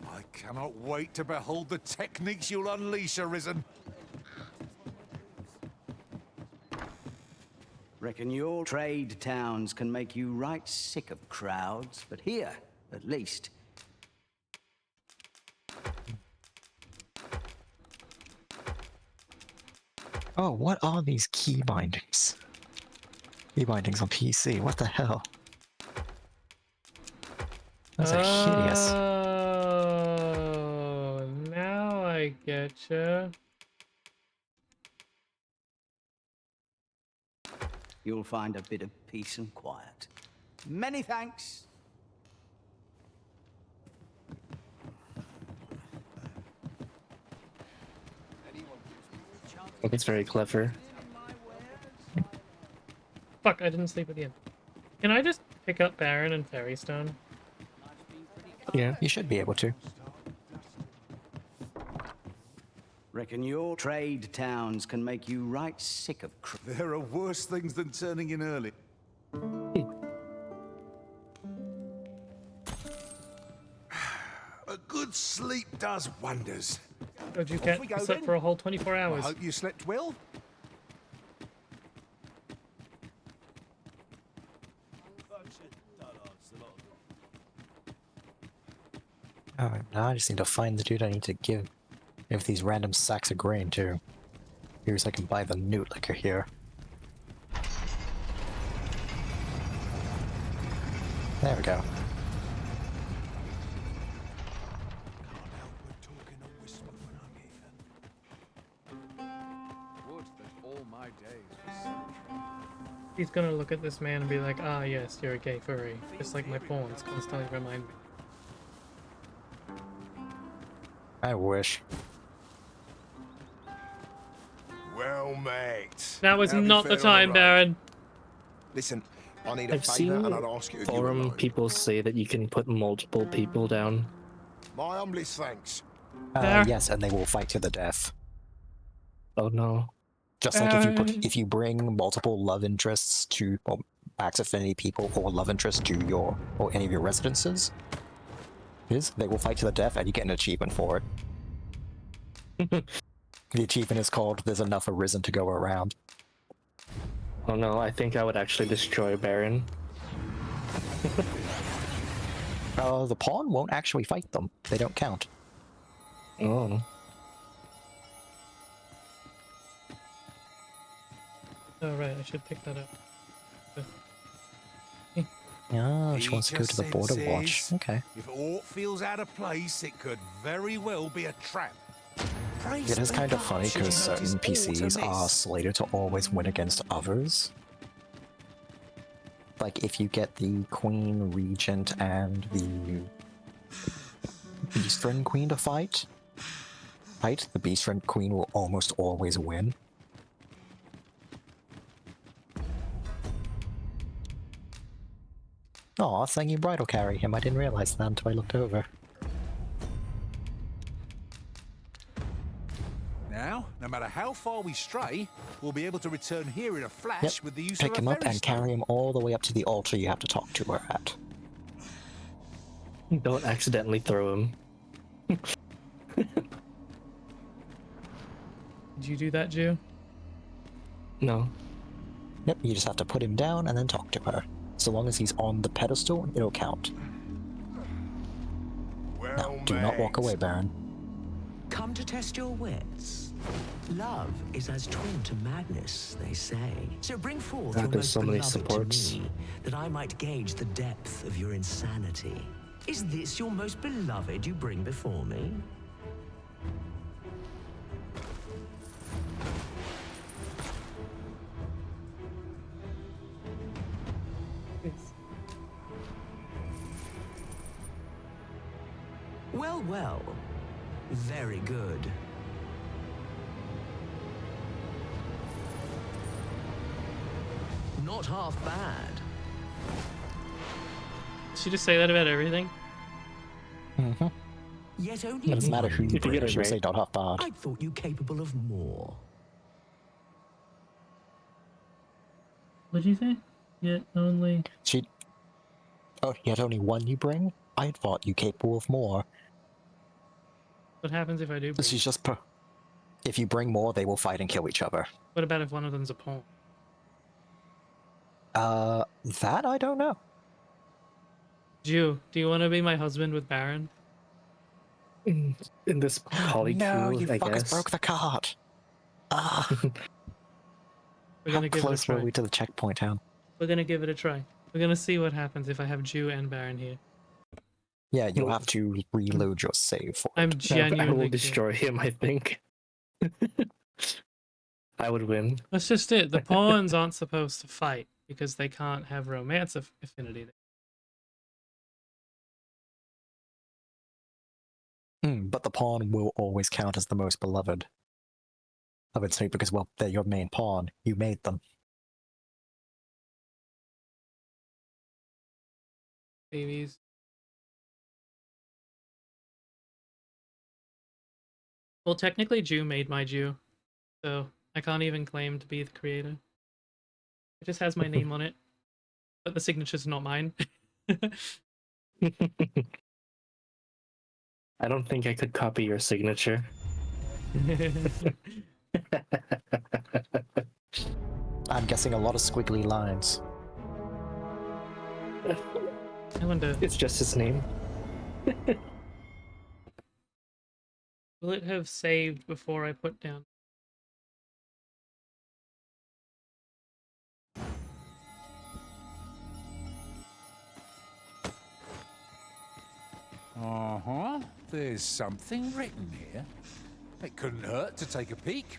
I cannot wait to behold the techniques you'll unleash, Arisen. Reckon your trade towns can make you right sick of crowds, but here, at least. Oh, what are these key bindings? Key bindings on PC, what the hell? Those are hideous. Oh, now I getcha. You'll find a bit of peace and quiet. Many thanks. It's very clever. Fuck, I didn't sleep at the end. Can I just pick up Baron and Fairy Stone? Yeah, you should be able to. Reckon your trade towns can make you right sick of There are worse things than turning in early. A good sleep does wonders. Did you get slept for a whole 24 hours? I hope you slept well. Oh, now I just need to find the dude I need to give these random sacks of grain to. Here's I can buy the newt liquor here. There we go. He's gonna look at this man and be like, ah yes, you're a gay furry. Just like my pawns constantly remind me. I wish. Well, mate. Now is Now be not the fair on time, road. Baron. Listen, I need a I've favour seen and I'd ask you to do it forum alone. people say that you can put multiple people down. My humblest thanks. Yes, and they will fight to the death. Oh no. Just like if you bring multiple love interests to Axe Affinity people or love interests to your or any of your residences, they will fight to the death and you get an achievement for it. The achievement is called "There's enough Arisen to go around." Oh no, I think I would actually destroy Baron. The pawn won't actually fight them. They don't count. Oh. Oh right, I should pick that up. Yeah, she wants to go to the border watch. Okay. If aught feels out of place, it could very well be a trap. It is kind of funny because certain PCs are slated to always win against others. Like if you get the Queen, Regent, and the Beastren Queen to fight, the Beastren Queen will almost always win. Aw, Thangy Bridal carry him. I didn't realize that until I looked over. Now, no matter how far we stray, we'll be able to return here in a flash with the use Pick of him a up fairy and stone. carry him all the way up to the altar you have to talk to her at. Don't accidentally throw him. Did you do that, Jew? No. Yep, you just have to put him down and then talk to her. So long as he's on the pedestal, it'll count. Well, Now, do not walk away, Baron. Come to test your wits. Love is as twin to madness, they say. So bring forth your There's most so many beloved supports. to me, that I might gauge the depth of your insanity. Is this your most beloved you bring before me? Well, well. Very good. Not half bad. Did she just say that about everything? Mm-hmm. Yet only It doesn't matter who you If you get bring, it she'll right. say not half bad. I thought you capable of more. What'd you say? Yet only... Oh, yet only one you bring? I thought you capable of more. What happens if I do bring... She's just if you bring more, they will fight and kill each other. What about if one of them's a pawn? That I don't know. Jew, do you want to be my husband with Baron? In this poly No, queue, you I fuckers guess. broke the cart. Ah. We're How gonna give it a close were try. we to the checkpoint town? We're gonna give it a try. We're gonna see what happens if I have Jew and Baron here. Yeah, you'll have to reload your save for it. I'm genuinely I will curious. destroy him, I think. I would win. That's just it. The pawns aren't supposed to fight because they can't have romance affinity. But the pawn will always count as the most beloved. I would say because, well, they're your main pawn. You made them. Babies. Well, technically, Jew made my Jew, so I can't even claim to be the creator. It just has my name on it, but the signature's not mine. I don't think I could copy your signature. I'm guessing a lot of squiggly lines. I wonder. It's just his name. Will it have saved before I put down? Uh-huh. There's something written here. It couldn't hurt to take a peek.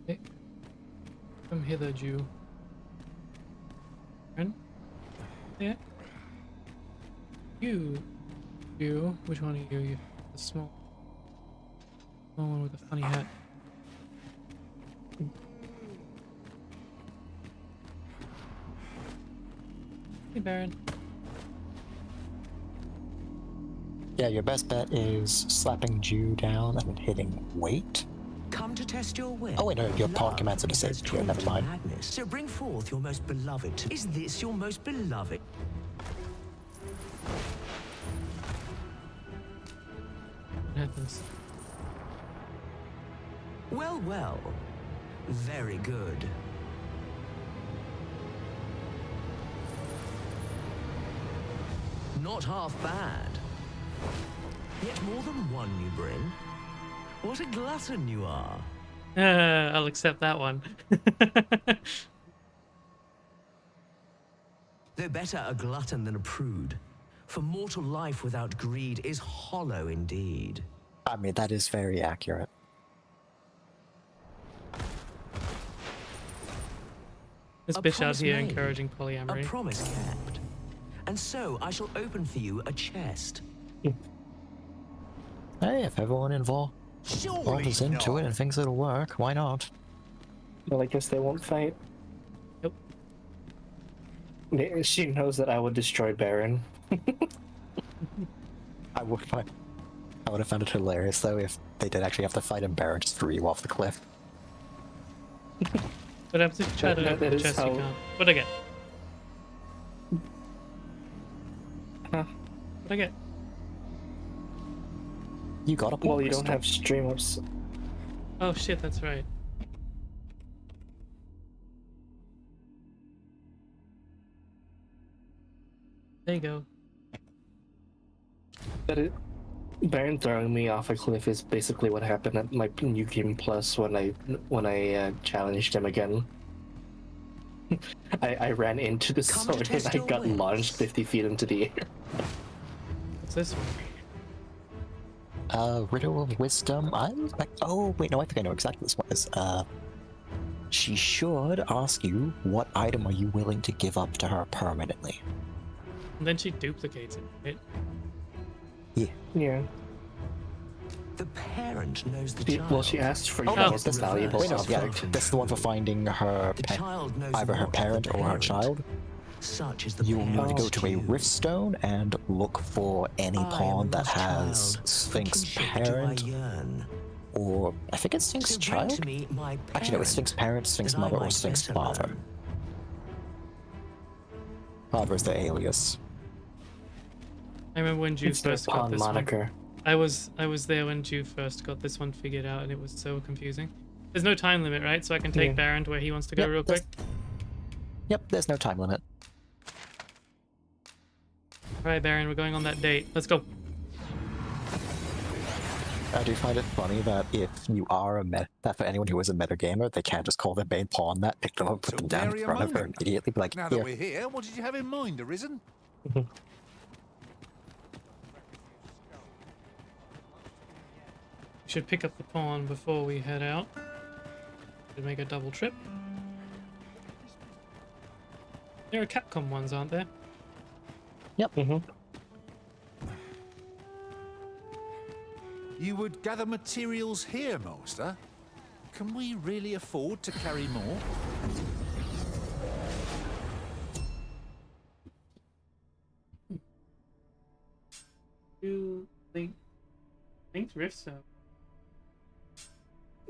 Okay. Come hither, Jew. Friend? Yeah. You. Which one are you? You the small one with the funny hat. Hey, Baron. Yeah, your best bet is slapping Jew down and hitting wait. Come to test your will. Oh wait, no, your pawn commands it to There's save. truth Never in mind. madness. So bring forth your most beloved. Is this your most beloved? What happens? Well, well. Very good. Not half bad. Yet more than one you bring. What a glutton you are. I'll accept that one. Though better a glutton than a prude, for mortal life without greed is hollow indeed. I mean, that is very accurate. This A bitch out promise here made, encouraging polyamory. A promise kept. And so I shall open for you a chest. Hey, if everyone involved is into it and thinks it'll work, why not? Well, I guess they won't fight. Nope. She knows that I would destroy Baron. I would have found it hilarious though if they did actually have to fight and Baron just threw you off the cliff. But after you try to open the chest, you can't. What'd I get? Huh? What'd I get? You got a pawn Well, you don't crystal. have stream ups. Oh shit, that's right. There you go. But Baron throwing me off a cliff is basically what happened at my New Game Plus when I challenged him again. I ran into the sword and I got launched 50 feet into the air. What's this one? Riddle of Wisdom. Oh, wait, no, I think I know exactly what this one is. She should ask you, what item are you willing to give up to her permanently? And then she duplicates it, right? Yeah. Yeah. The parent knows the child. Well, she asked for Oh, your no, most this, valuable wait, no, yeah, object. this is the one for finding her, child knows either her not parent the or her parent. child. Such is the You will need to go parent's to a due. Riftstone and look for any I pawn am that lost has child. Sphinx For kinship parent, do I yearn. or I think it's Sphinx So bring child? to me my Actually, no, it's Sphinx parent, Sphinx that I mother, or might Sphinx better father. learn. Harbor's the alias. I remember when Ju It's their first got pawn this moniker. one. I was there when Ju first got this one figured out, and it was so confusing. There's no time limit, right? So I can take Baron to where he wants to go real quick. Yep, there's no time limit. Alright, Baron, we're going on that date. Let's go. I do find it funny that if you are that for anyone who is a metagamer, they can't just call their main pawn that, pick them up, put them down in front of her immediately, be like, Now that we're here, what did you have in mind, Arisen? Should pick up the pawn before we head out. To make a double trip. There are Capcom ones, aren't there? Yep. You would gather materials here, Master? Can we really afford to carry more? You think Riftstone?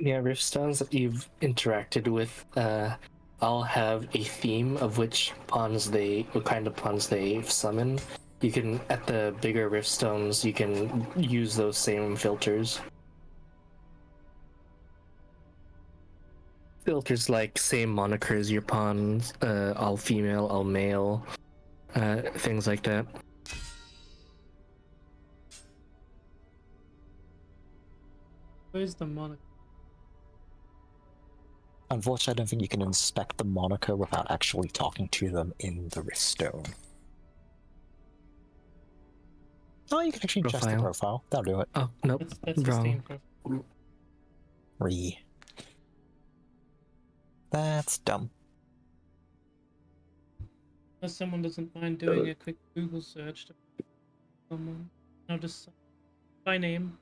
Yeah, rift stones that you've interacted with, I'll have a theme of what kind of pawns they summon. You can, at the bigger rift stones, you can use those same filters. Filters like same moniker as your pawns, all female, all male, things like that. Where's the moniker? Unfortunately, I don't think you can inspect the moniker without actually talking to them in the Riftstone. Oh, you can actually adjust the profile. That'll do it. Oh, nope. That's the Steam profile. That's dumb. Unless someone doesn't mind doing a quick Google search to someone. No, just by name.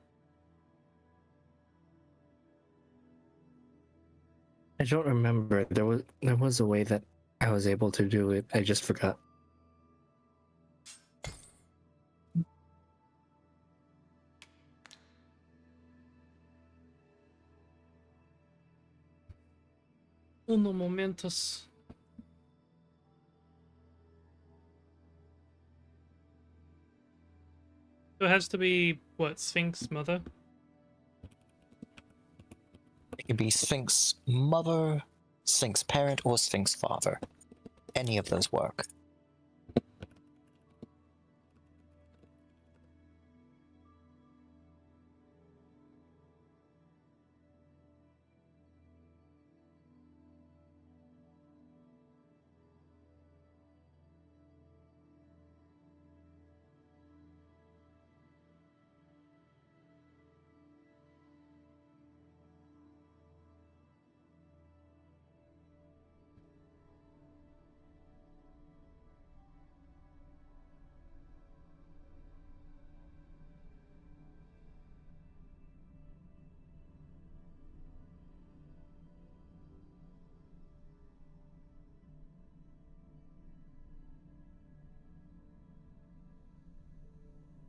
I don't remember. There was a way that I was able to do it. I just forgot. Uno momentos. So it has to be what, Sphinx Mother? It can be Sphinx Mother, Sphinx Parent, or Sphinx Father. Any of those work.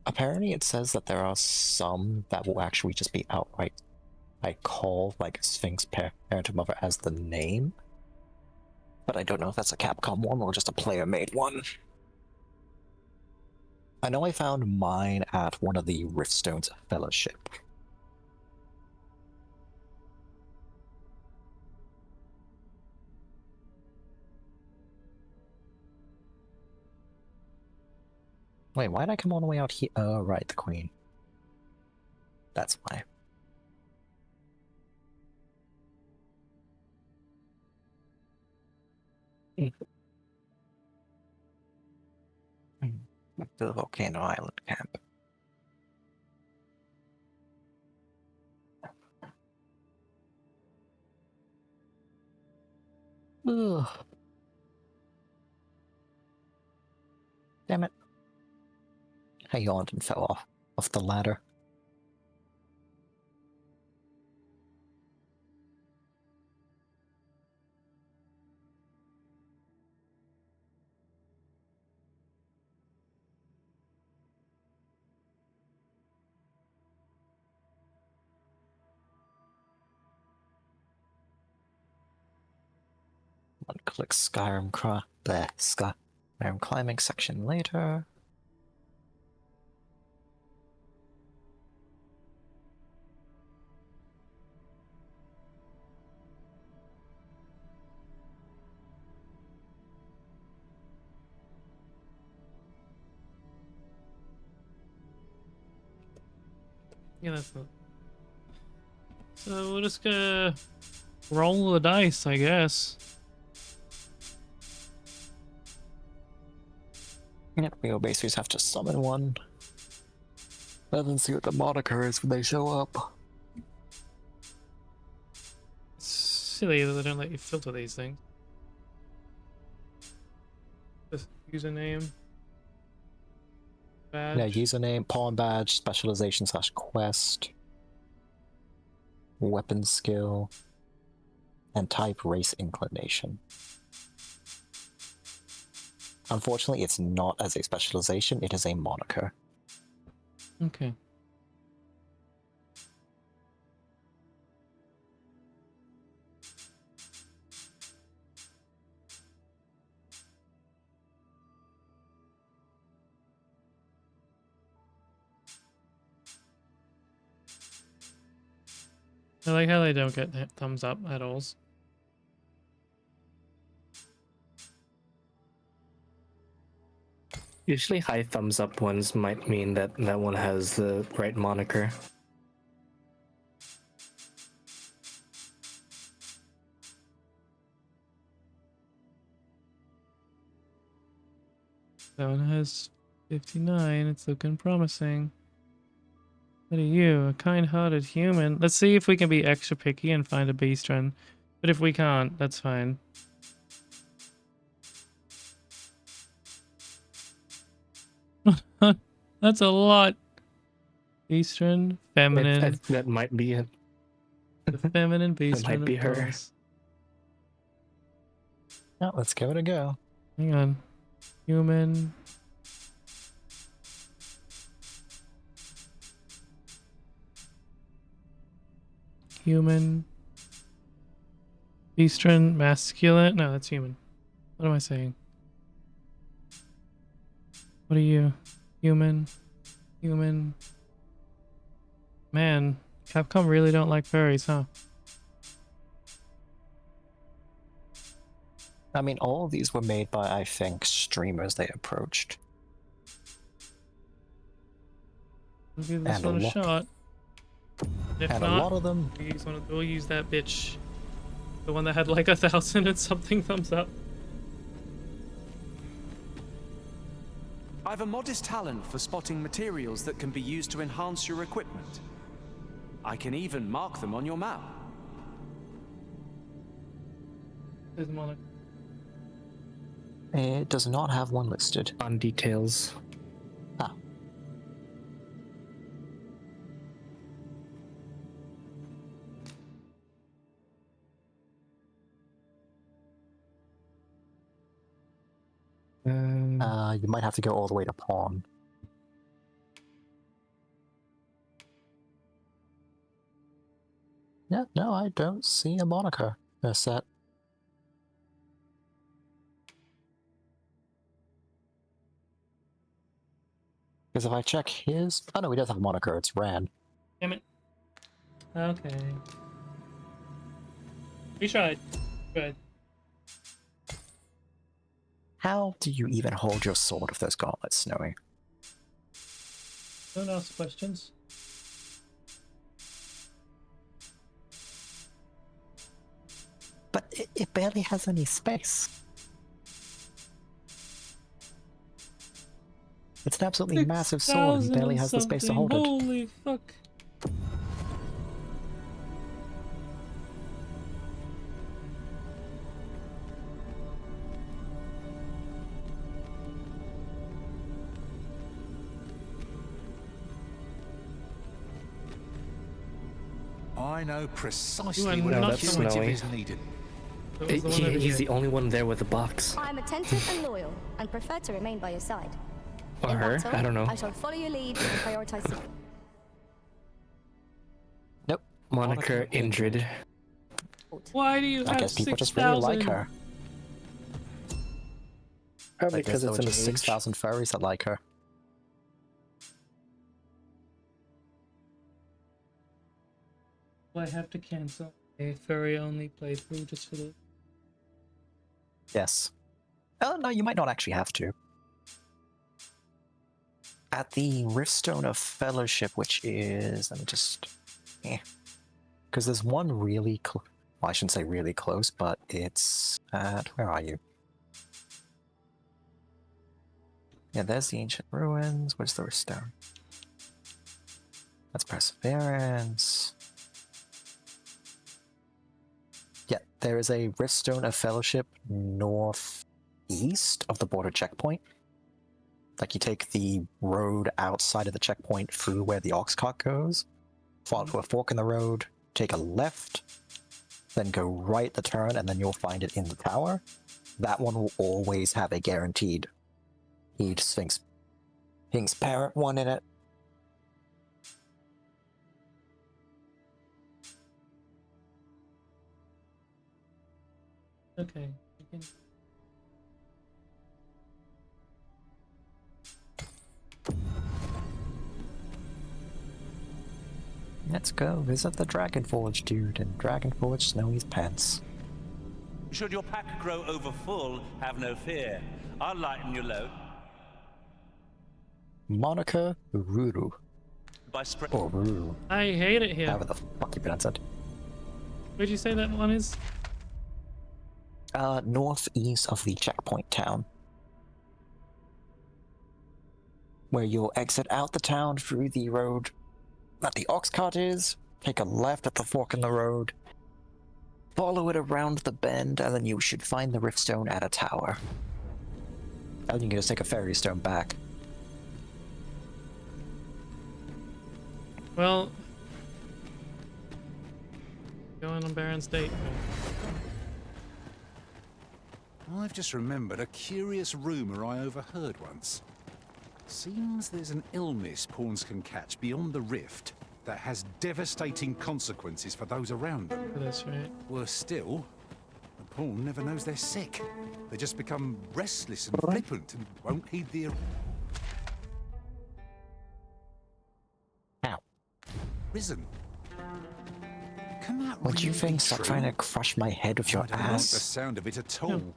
Apparently it says that there are some that will actually just be outright, call like Sphinx Parent or Mother as the name. But I don't know if that's a Capcom one or just a player-made one. I know I found mine at one of the Riftstones Fellowship. Wait, why did I come all the way out here? Oh, right, the Queen. That's why. Back to the Volcano Island camp. Ugh. Damn it. I yawned and fell off the ladder. One click Skyrim cry. Bleh, Sky. I'm climbing section later. Yeah, that's not. So we're just gonna roll the dice, I guess. Yep, we'll basically just have to summon one. And then see what the moniker is when they show up. It's silly that they don't let you filter these things. Just username. Badge. Yeah, username, pawn badge, specialization / quest, weapon skill, and type race inclination. Unfortunately, it's not as a specialization, it is a moniker. Okay. I like how they don't get thumbs up at all. Usually high thumbs up ones might mean that that one has the right moniker. That one has 59. It's looking promising. What are you? A kind-hearted human. Let's see if we can be extra picky and find a beast run. But if we can't, that's fine. That's a lot. Beastren, feminine. That might be it. The feminine beastren. That might be her. Course. Now let's give it a go. Hang on. Human. Human. Beastren, masculine. No, that's human. What am I saying? What are you? Human. Human. Man, Capcom really don't like furries, huh? I mean, all of these were made by, I think, streamers they approached. We'll give this And one a shot. If and not, a lot of them. we'll use that bitch. The one that had like 1,000 and something thumbs up. I've a modest talent for spotting materials that can be used to enhance your equipment. I can even mark them on your map. There's Monica. It does not have one listed. On details. Ah. You might have to go all the way to pawn. Yeah, no, I don't see a moniker set. Because if I check his... Oh no, he does have a moniker, it's Ran. Damn it. Okay. We tried. Good. How do you even hold your sword if there's gauntlets, Snowy? Don't ask questions. But it barely has any space. It's an absolutely massive sword and barely has the space to hold it. Holy fuck. I know precisely You are where not curative Snowy. is needed. He's the only one there with a box. I am attentive and loyal, and prefer to remain by your side. Or In her, battle, I don't know. I shall follow your lead and prioritize support. Nope. Moniker Indrid. Why do you have I guess people just really like 6,000? her. Probably I guess because there it's were an just age. 6,000 furries that like her. I have to cancel a furry-only playthrough just for the... Yes. Oh, no, you might not actually have to. At the Riftstone of Fellowship, which is... Let me just... Because there's one really well, I shouldn't say really close, but it's at... Where are you? Yeah, there's the Ancient Ruins. Where's the Riftstone? That's Perseverance. Yeah, there is a Riftstone of Fellowship northeast of the border checkpoint. Like, you take the road outside of the checkpoint through where the ox cart goes, follow to a fork in the road, take a left, then go right the turn, and then you'll find it in the tower. That one will always have a guaranteed Sphinx parent one in it. Okay. I can... Let's go visit the Dragonforge dude in Dragonforge Snowy's pants. Should your pack grow over full, have no fear. I'll lighten your load. Monica Ruru. By spray. Or Ruru. I hate it here. However the fuck you pronounce it. Where'd you say that one is? Northeast of the checkpoint town. Where you'll exit out the town through the road that the ox cart is, take a left at the fork in the road, follow it around the bend, and then you should find the Riftstone at a tower. And you can just take a ferry stone back. Well... Going on Baron's date. I've just remembered a curious rumour I overheard once. Seems there's an illness pawns can catch beyond the rift that has devastating consequences for those around them. That's right. Worse still, the pawn never knows they're sick. They just become restless and flippant and won't heed the... Ow. Risen. Can that What do you really think? be Stop true? trying to crush my head with your I don't like the ass. sound of it at all.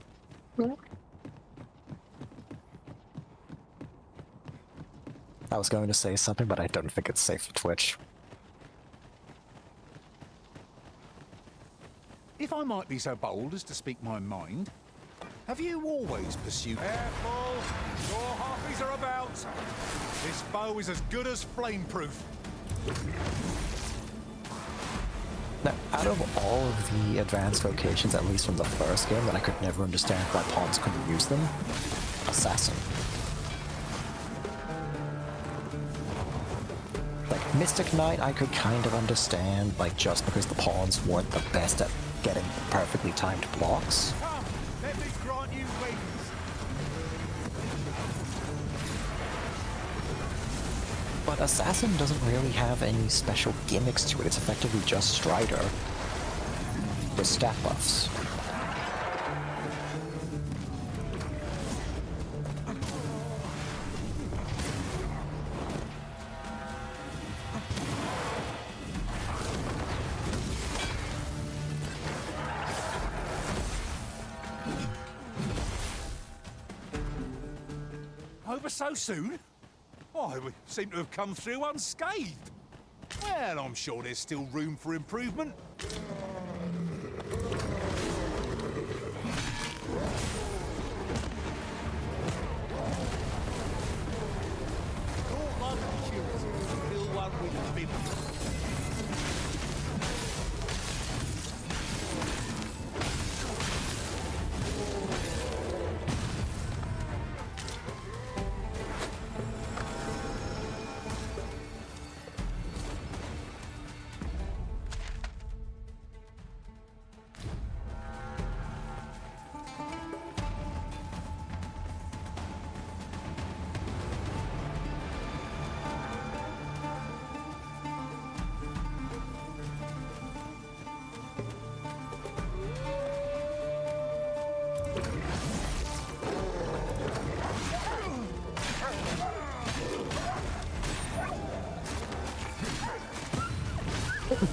I was going to say something, but I don't think it's safe for Twitch. If I might be so bold as to speak my mind, have you always pursued... Careful! Your harpies are about! This bow is as good as flame-proof. Now, out of all of the advanced vocations, at least from the first game, that I could never understand why pawns couldn't use them, Assassin. Like, Mystic Knight I could kind of understand, like, just because the pawns weren't the best at getting perfectly timed blocks. Come, let me grant you wings. But Assassin doesn't really have any special gimmicks to it. It's effectively just Strider with stat buffs. Over so soon? Why, we seem to have come through unscathed. Well, I'm sure there's still room for improvement. I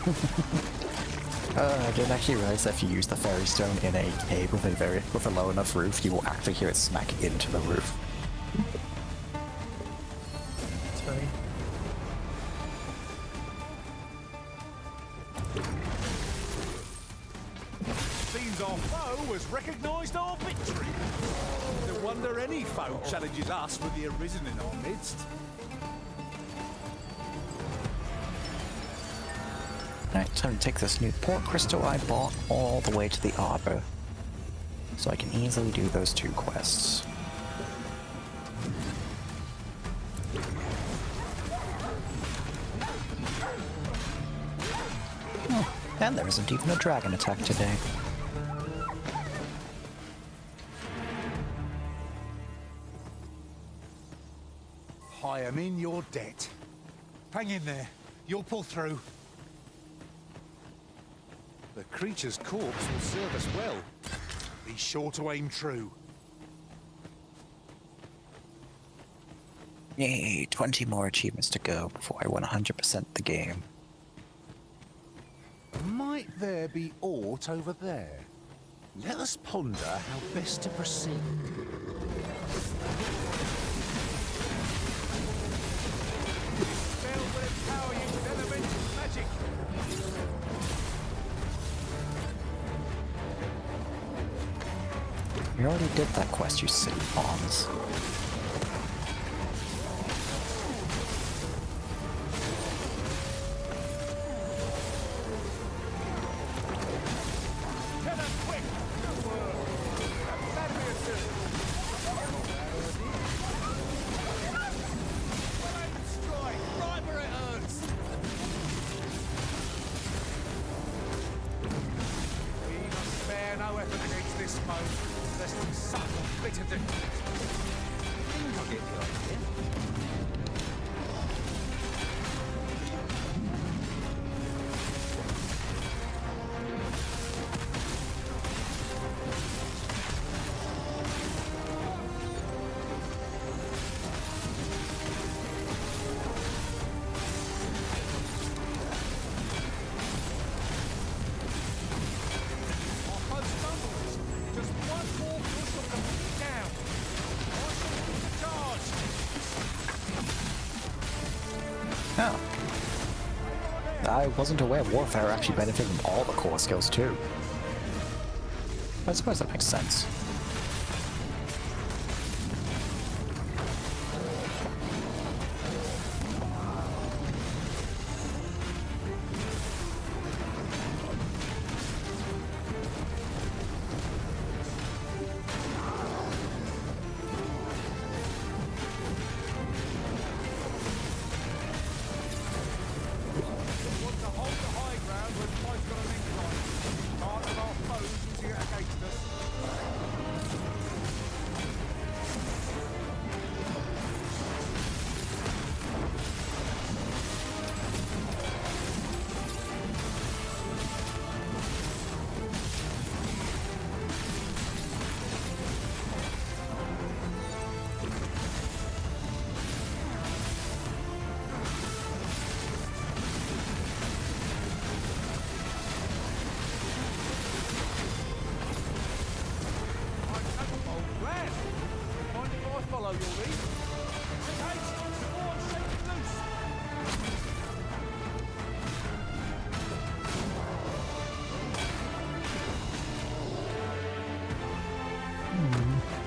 didn't actually realize that if you use the fairy stone in a cave with a low enough roof, you will actually hear it smack into the roof. It's funny. Seems our foe has recognised our victory. No wonder any foe challenges us with the arisen in our midst. Alright, time to take this new port crystal I bought all the way to the arbor, so I can easily do those 2 quests. Oh, and there isn't even a dragon attack today. I am in your debt. Hang in there. You'll pull through. The creature's corpse will serve us well. Be sure to aim true. Yay, 20 more achievements to go before I 100% the game. Might there be aught over there? Let us ponder how best to proceed. Spell will empower you with elemental magic. We already did that quest, you silly pawns. I wasn't aware Warfare actually benefited from all the core skills too. I suppose that makes sense.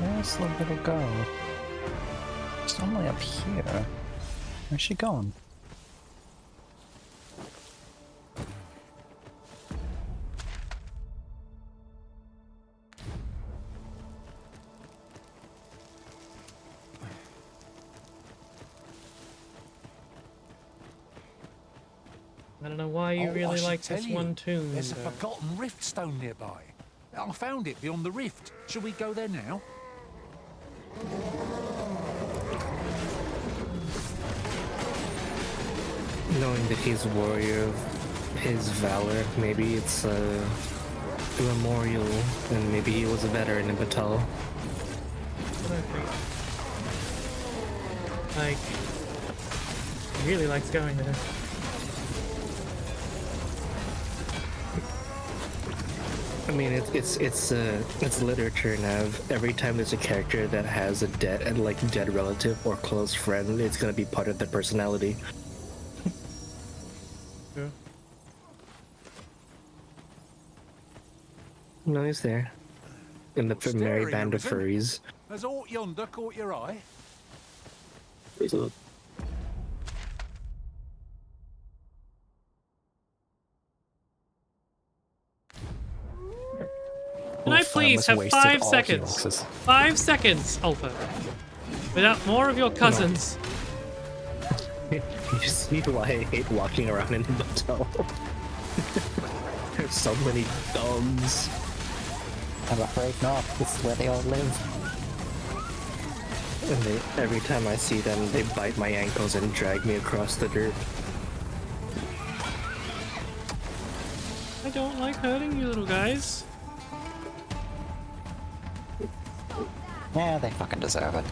Where's the little girl? It's normally up here. Where's she going? I don't know why you really like this one tune. There's a forgotten rift stone nearby. I found it beyond the rift. Shall we go there now? Knowing that he's a warrior of his valor, maybe it's a memorial, and maybe he was a veteran in Batal. Like, he really likes going there. I mean, it's literature now. Every time there's a character that has a dead relative or close friend, it's gonna be part of their personality. Yeah. No, he's there. In the merry band of furries. Has aught yonder caught your eye? Can I please have 5 seconds? 5 seconds, Alpha. Without more of your cousins. You see why I hate walking around in the motel. There's so many thumbs. I'm afraid not. This is where they all live. And every time I see them, they bite my ankles and drag me across the dirt. I don't like hurting you little guys. Yeah, they fucking deserve it.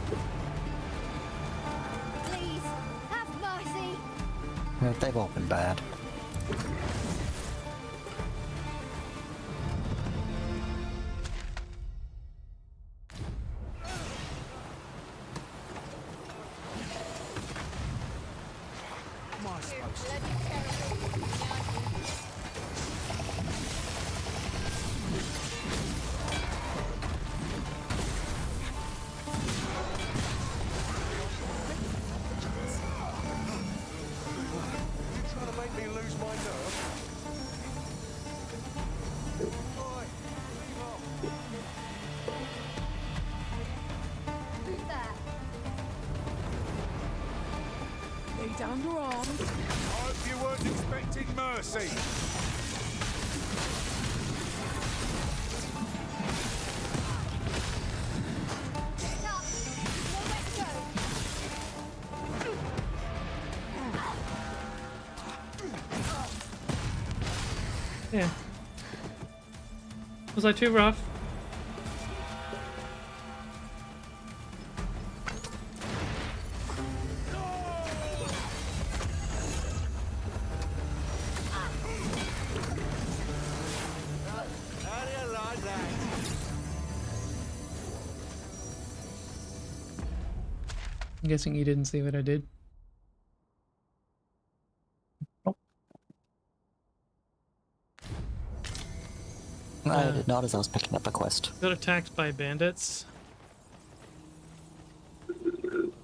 Please, have mercy. They've all been bad. Down your arms. I hope you weren't expecting mercy. Yeah. Was I too rough? I'm guessing you didn't see what I did. I did not, as I was picking up a quest. Got attacked by bandits.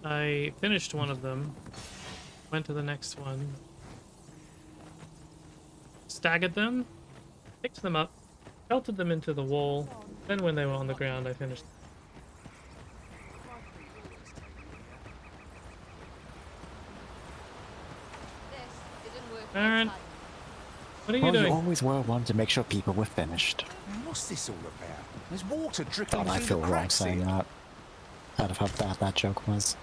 I finished one of them. Went to the next one. Staggered them. Picked them up. Pelted them into the wall. Then when they were on the ground, I finished. Aaron, what are you doing? You always were one to make sure people were finished. What's this all about? There's water dripping God, I through feel the wrong cracks saying here. that. Out of how bad that joke was.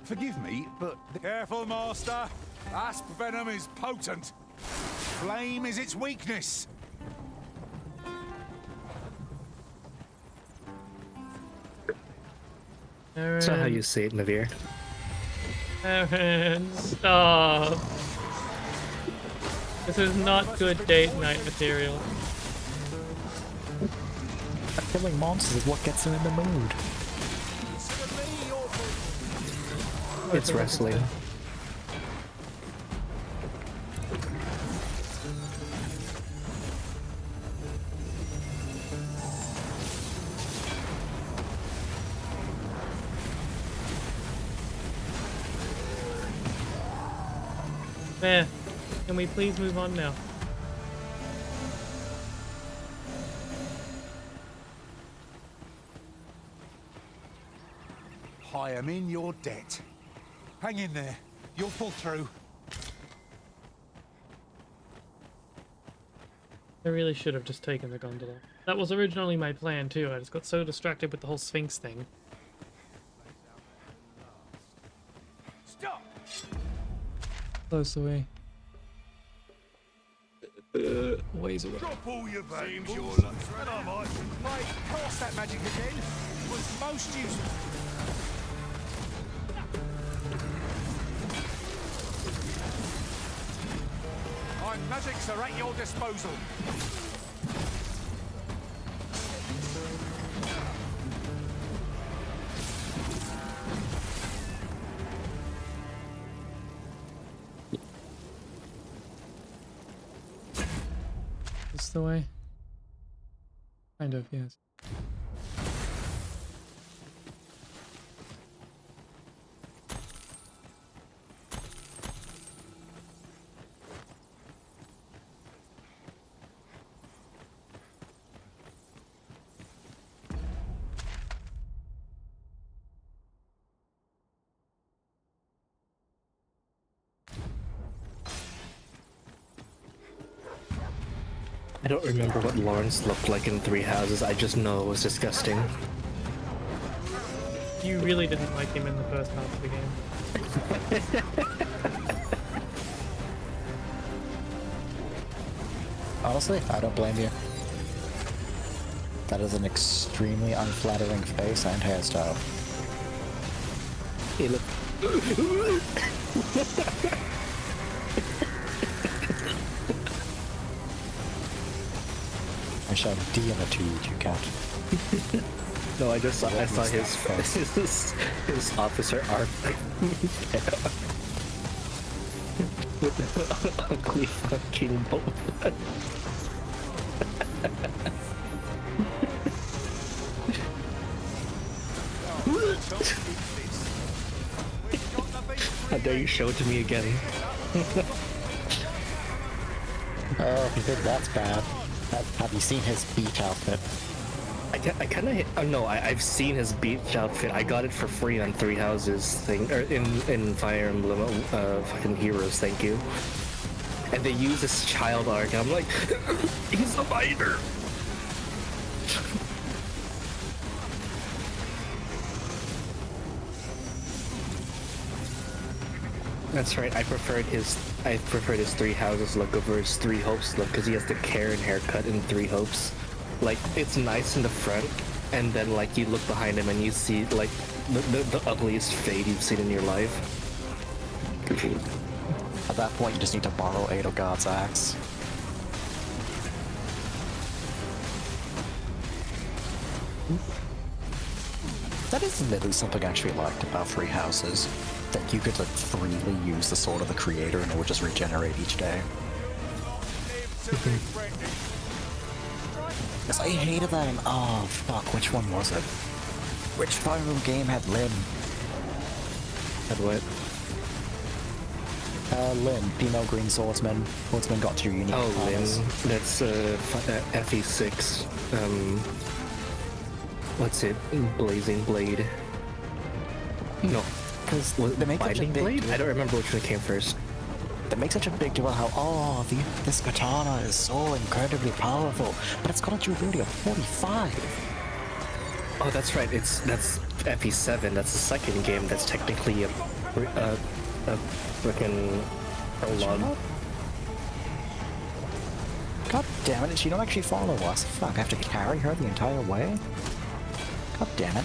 Forgive me, but... Careful, Master. Asp venom is potent. Flame is its weakness. Aaron. Is that how you say it, Navir? Aaron, stop. This is not good date night material. Killing monsters is what gets him in the mood. It's wrestling. There. Can we please move on now? I am in your debt. Hang in there. You'll pull through. I really should have just taken the gondola. That was originally my plan too. I just got so distracted with the whole Sphinx thing. Stop! Close away. Ways away. Drop all your valuables. Seems you're lucky. And I might. Mate, cast that magic again. It was most useful. My magics are at your disposal. This the way? Kind of, yes. I don't remember what Lawrence looked like in Three Houses, I just know it was disgusting. You really didn't like him in the first half of the game. Honestly, I don't blame you. That is an extremely unflattering face and hairstyle. He looked... I shall D in a two, you cat. No, I just saw, I saw his officer arm with the ugly fucking bolt. How dare you show it to me again? Oh, if you think that's bad. Have you seen his beach outfit? I kind of oh no, I've seen his beach outfit. I got it for free on Three Houses thing, or in Fire Emblem fucking Heroes. Thank you. And they use this child arc. I'm like, he's a miner. That's right. I preferred his Three Houses look over his Three Hopes look because he has the Karen haircut in Three Hopes. Like, it's nice in the front, and then like you look behind him and you see like the ugliest fade you've seen in your life. At that point, you just need to borrow Edelgard's axe. That is literally something I actually liked about Three Houses. That you could like freely use the Sword of the Creator and it would just regenerate each day. Because I hated that in, oh fuck, which one was it? Which Fire Emblem game had Lyn? Had what? Lyn, female green swordsman. Swordsman got two unique powers. Lyn, that's FE6. What's it? Blazing Blade. No. Because they make such a big Blade? deal. I don't remember which one came first. They make such a big deal about how, this katana is so incredibly powerful, but it's got a durability of 45. Oh, that's right. That's FE7. That's the second game. That's technically a freaking prologue. God damn it! She don't actually follow us. Fuck! I have to carry her the entire way. God damn it!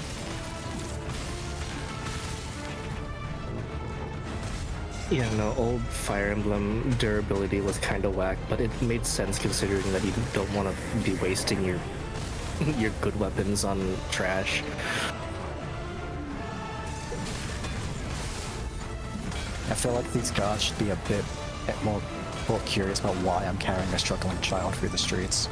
Yeah, no, old Fire Emblem durability was kind of whack, but it made sense considering that you don't want to be wasting your good weapons on trash. I feel like these guards should be a bit more curious about why I'm carrying a struggling child through the streets.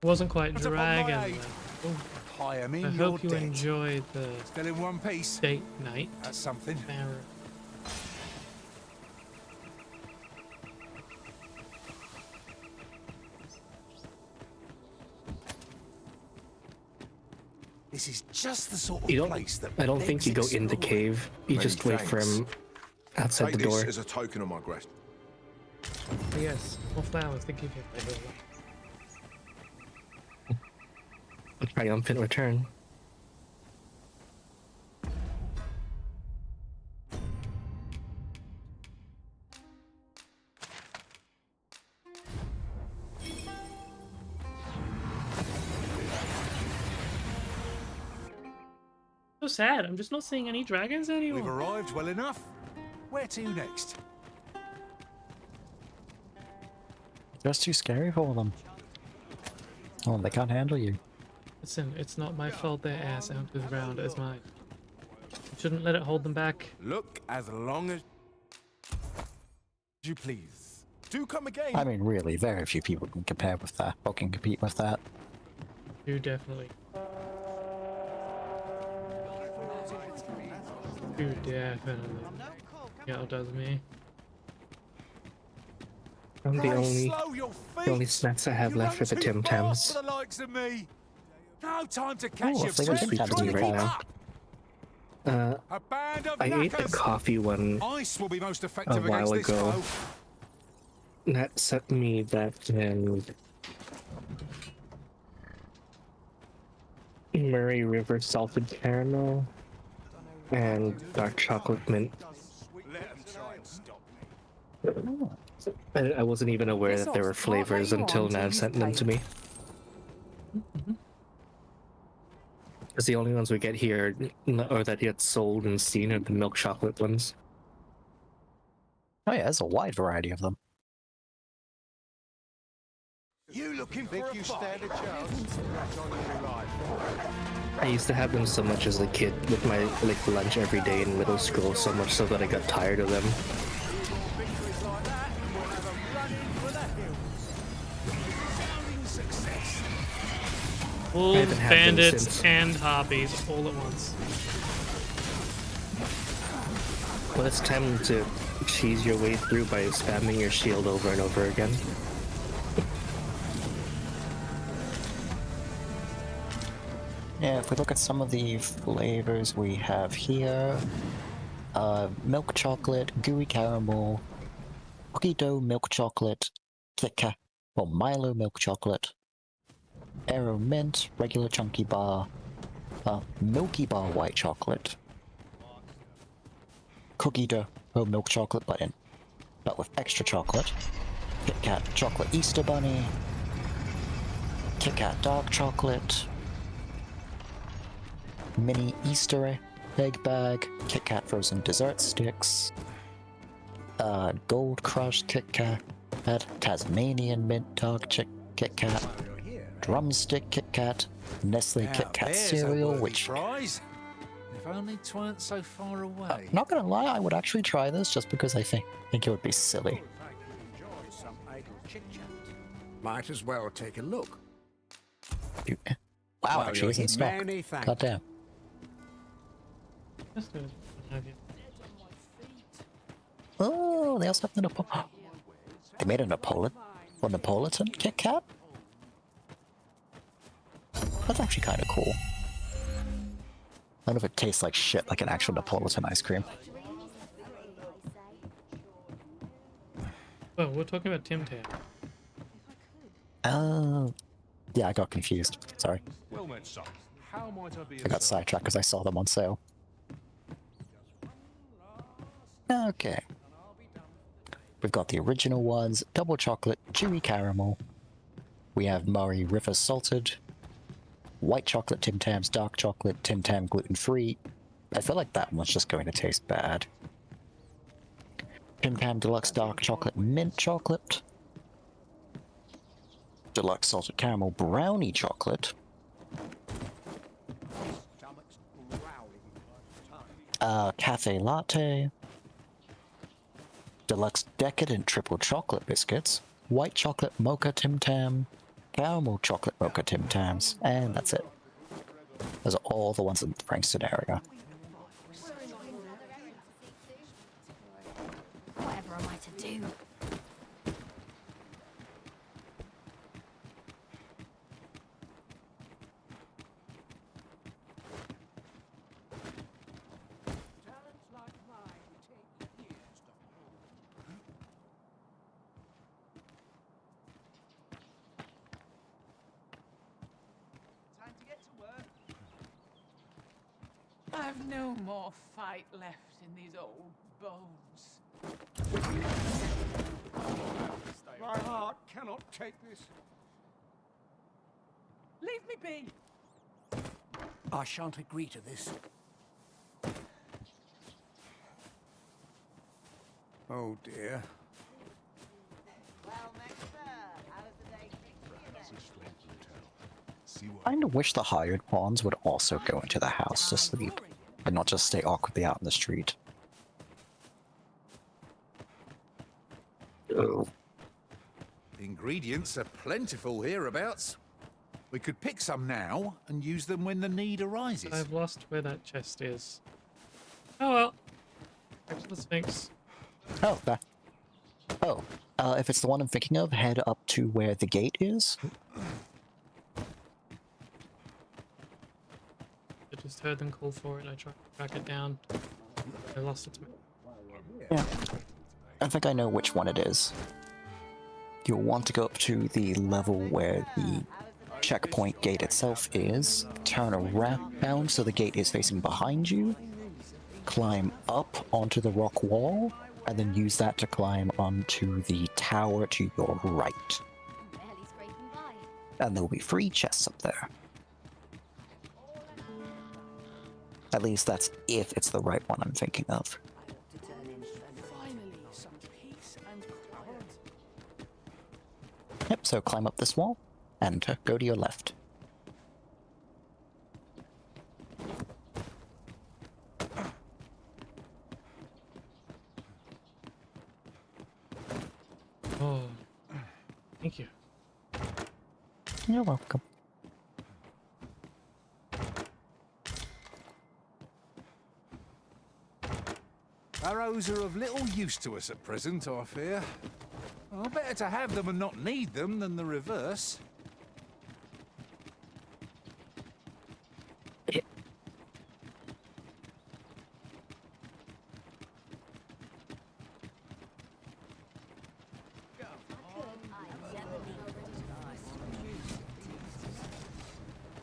Wasn't quite What's up on dragon. my aid? Oh, Hi, I'm in. I You're hope you dead. enjoyed the Still in one piece. date night. That's something. This is just the sort of place that I don't think you go begs in the exploring. cave. You Many just wait for thanks. him outside Take the door. this as a token of my gratitude. Oh, yes, more flowers. Thank you. A triumphant return. So sad. I'm just not seeing any dragons anymore. We've arrived well enough. Where to next? Just too scary for them. Oh, they can't handle you. Listen, it's not my fault their ass aren't as round as mine. You shouldn't let it hold them back. Look as long as you please. Do come again. I mean, really, very few people can compare with that, or can compete with that. You definitely. You definitely. Yeah, it does me. The only snacks I have left are the Tim Tams. For the likes of me. No time to catch Oh, your if they were breath. Tim Tams Keep right right now. now. A band of I ate the knackers. coffee one Ice will be most a effective while against this ago. foe. That sent me that and Murray River salted caramel and dark chocolate mint. I wasn't even aware that there were flavors until Nav sent them to me. Because the only ones we get here, or that get sold and seen, are the milk chocolate ones. Oh yeah, there's a wide variety of them. You looking for a stand a chance? Scratch on your life. I used to have them so much as a kid with my lunch every day in middle school, so much so that I got tired of them. Victories like that, and we'll have a run in for the hills. Sounding success. Wolves, haven't had them bandits, since. and harpies all at once. Well, it's time to cheese your way through by spamming your shield over and over again. Yeah, if we look at some of the flavors we have here, milk chocolate, gooey caramel, cookie dough milk chocolate, Kit Kat, well, Milo milk chocolate, Aero mint, regular chunky bar, Milky Bar white chocolate, cookie dough milk chocolate, but with extra chocolate, Kit Kat chocolate Easter bunny, Kit Kat dark chocolate, mini Easter egg bag, Kit Kat frozen dessert sticks, Gold Crush Kit Kat, Tasmanian mint dark Kit Kat, drumstick Kit Kat, Nestle Now, Kit Kat there's a cereal, worthy which prize. If only 'tweren't so far away. not gonna lie, I would actually try this just because I think it would be silly. Some idle chit-chat. Might as well take a look. Wow, Well, actually, you're it's in hit. stock. Many thanks. Goddamn. Just to have you. Oh, they also have the Napoleon. They made a Napolitan Kit Kat? That's actually kind of cool. I don't know if it tastes like shit, like an actual Napolitan ice cream. Oh, we're talking about Tim Tam. Yeah, I got confused. Sorry. Well met, son. How might I be I got sidetracked because I saw them on sale. Okay. We've got the original ones, double chocolate, chewy caramel. We have Murray River salted, white chocolate Tim Tams, dark chocolate Tim Tam gluten-free. I feel like that one's just going to taste bad. Tim Tam deluxe dark chocolate mint chocolate. Deluxe salted caramel brownie chocolate. Cafe latte. Deluxe decadent triple chocolate biscuits. White chocolate mocha Tim Tam. caramel chocolate mocha Tim Tams, and that's it. Those are all the ones in the Frankston area. Whatever am I to do? Time to get to work. I've no more fight left in these old bones. My heart cannot take this. Leave me be. I shan't agree to this. Oh dear. I kinda wish the hired pawns would also go into the house to sleep, and not just stay awkwardly out in the street. Ingredients are plentiful hereabouts. We could pick some now and use them when the need arises. I've lost where that chest is. Oh well. Back to the Sphinx. Oh, that. Oh, if it's the one I'm thinking of, head up to where the gate is. I just heard them call for it. I tried to track it down. I lost it. Yeah. I think I know which one it is. You'll want to go up to the level where the checkpoint gate itself is, turn around so the gate is facing behind you, climb up onto the rock wall, and then use that to climb onto the tower to your right. And there will be 3 chests up there. At least that's if it's the right one I'm thinking of. Finally, some peace and quiet. Yep, so climb up this wall, and go to your left. Oh, thank you. You're welcome. Arrows are of little use to us at present, I fear. Well, better to have them and not need them than the reverse.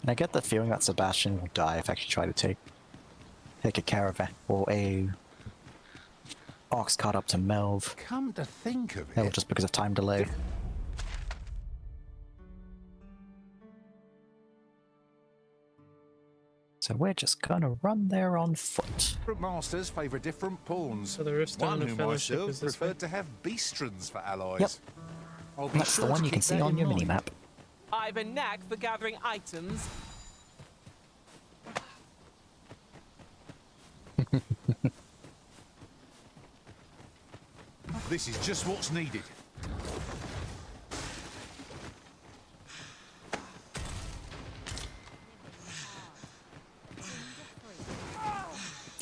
And I get the feeling that Sebastian will die if I actually try to take a caravan or a ox cart up to Melv. Come to think of Hell, it, just because of time delay. So we're just gonna run there on foot. different masters favour different pawns. So the Riftstone One of whom I Fellowship served is this preferred to have beastrons for allies. Yep. I'll be That's sure the one to you can keep see that on in your mind. minimap. I've a knack for gathering items. This is just what's needed.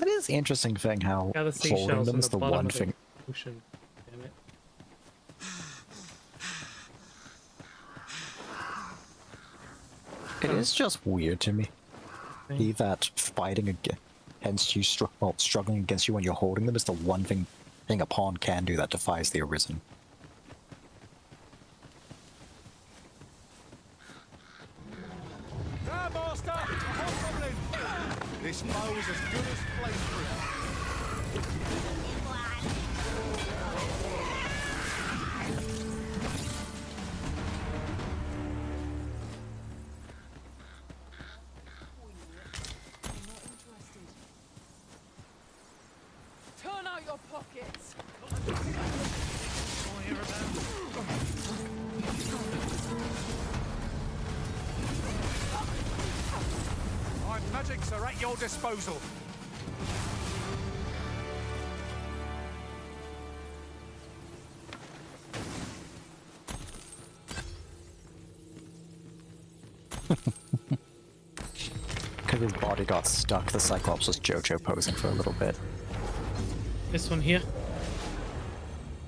It is the interesting thing how Yeah, the holding seashells them on is the the bottom one of the thing. ocean. Damn it. It is just weird to me. Be that fighting against you, struggling against you when you're holding them is the one thing a pawn can do that defies the Arisen. Ah, master! A hobgoblin! This bow is as good as flameproof. Turn out your pockets. My magics are at your disposal. Because his body got stuck, the Cyclops was JoJo posing for a little bit. This one here?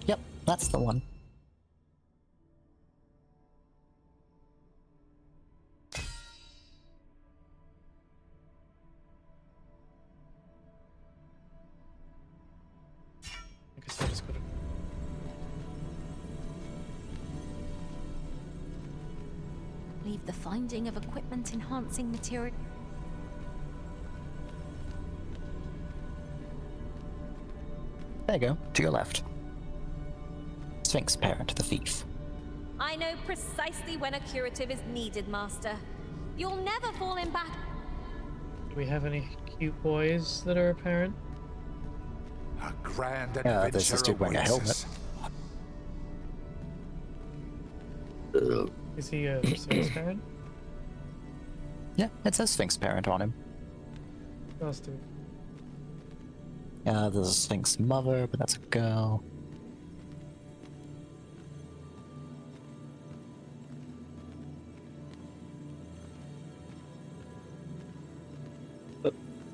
Yep, that's the one. I guess I just gotta... Leave the finding of equipment enhancing material. There you go, to your left. Sphinx parent, the thief. I know precisely when a curative is needed, Master. You'll never fall in back. Do we have any cute boys that are apparent? A grand Yeah, there's this dude wearing a helmet. Is he a Sphinx parent? Yeah, it says Sphinx parent on him. Must do. There's a Sphinx mother, but that's a girl.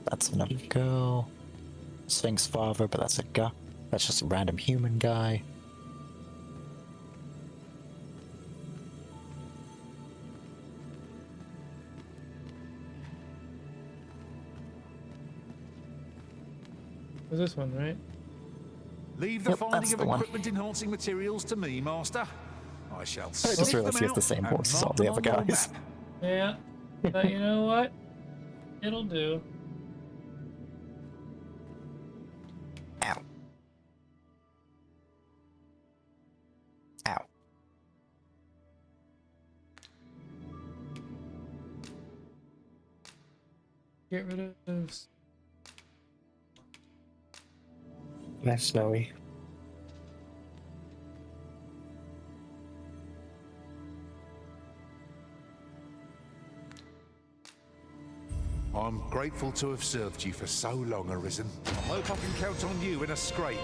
That's another girl. Sphinx father, but that's a guy. That's just a random human guy. Was this one, right? Leave the Yep, finding that's of the one. equipment enhancing materials to me, Master. I shall I just sniff realized them he has the out same and voice as mark all the them other on your guys. map. Yeah. But you know what? It'll do. Ow. Ow. Get rid of those. That's snowy. I'm grateful to have served you for so long, Arisen. I hope I can count on you in a scrape.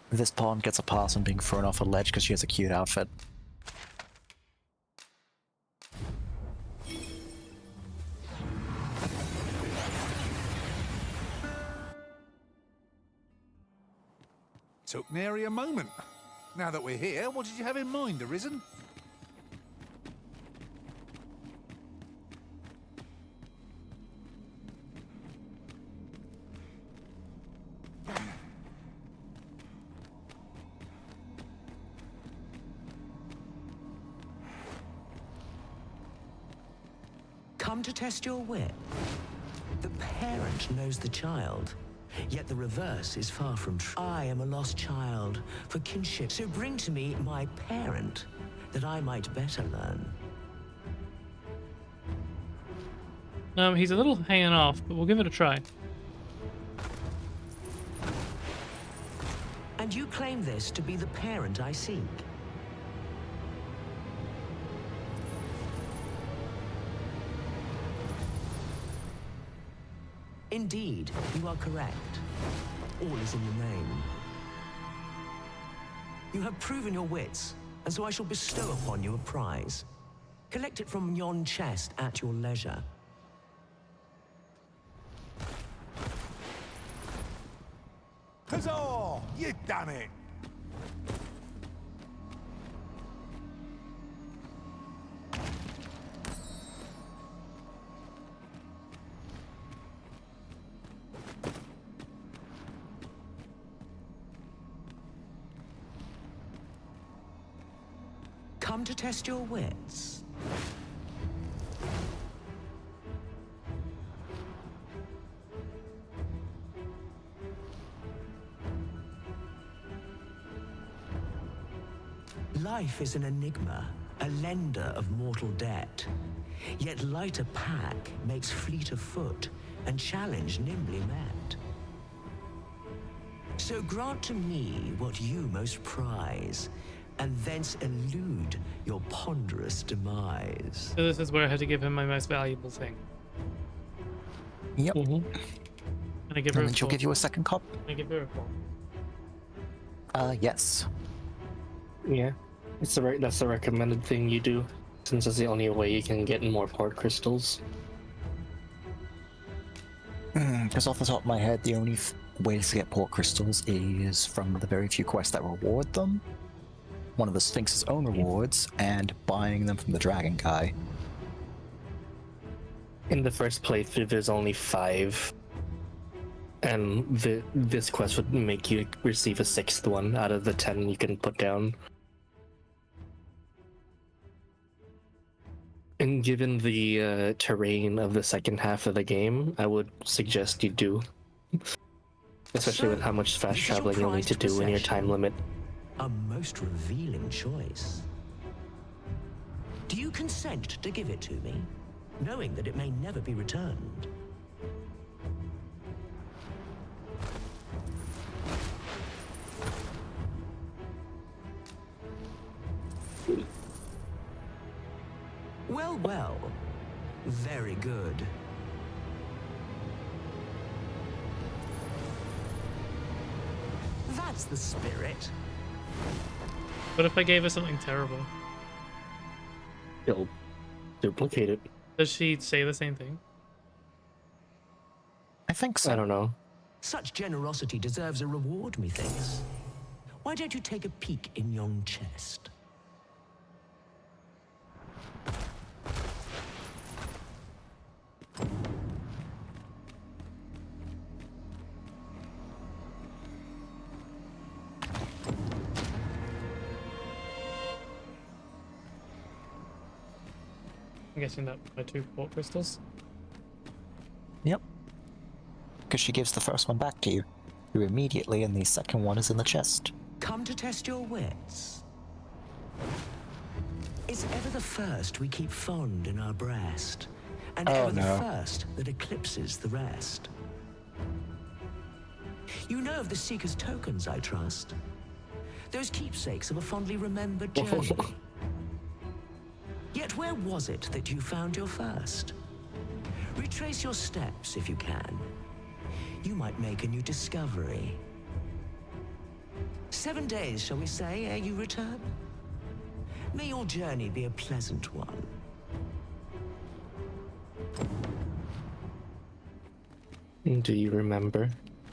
This pawn gets a pass on being thrown off a ledge because she has a cute outfit. Took nary a moment. Now that we're here, what did you have in mind, Arisen? Come to test your wit. The parent knows the child, yet the reverse is far from true. I am a lost child for kinship, so bring to me my parent, that I might better learn. He's a little hanging off, but we'll give it a try. And you claim this to be the parent I seek. Indeed, you are correct. All is in the name. You have proven your wits, and so I shall bestow upon you a prize. Collect it from yon chest at your leisure. Huzzah! You done it! Come to test your wits. Life is an enigma, a lender of mortal debt. Yet lighter pack makes fleet of foot, and challenge nimbly met. So grant to me what you most prize, and thence elude your ponderous demise. So this is where I have to give him my most valuable thing. Yep. Can I give her And a then she'll give you a second cup. Can I give her a 4? Yes. Yeah, that's the recommended thing you do, since it's the only way you can get more port crystals. Because off the top of my head, the only ways to get port crystals is from the very few quests that reward them, one of the Sphinx's own rewards, and buying them from the dragon guy. In the first playthrough, there's only 5, and this quest would make you receive a 6th one out of the 10 you can put down. And given the terrain of the second half of the game, I would suggest you do. Especially with how much fast traveling you'll need to do in your time limit. A most revealing choice. Do you consent to give it to me, knowing that it may never be returned? Well, well. Very good. That's the spirit. What if I gave her something terrible? You'll duplicate it. Does she say the same thing? I think so. I don't know. Such generosity deserves a reward, methinks. Why don't you take a peek in yon chest? I'm guessing that my 2 port crystals. Yep. Because she gives the first one back to you. You immediately, and the second one is in the chest. Come to test your wits. It's ever the first we keep fond in our breast, and ever the first that eclipses the rest. You know of the Seeker's tokens, I trust. Those keepsakes of a fondly remembered journey. Yet where was it that you found your first? Retrace your steps if you can. You might make a new discovery. 7 days, shall we say, ere you return? May your journey be a pleasant one. Do you remember?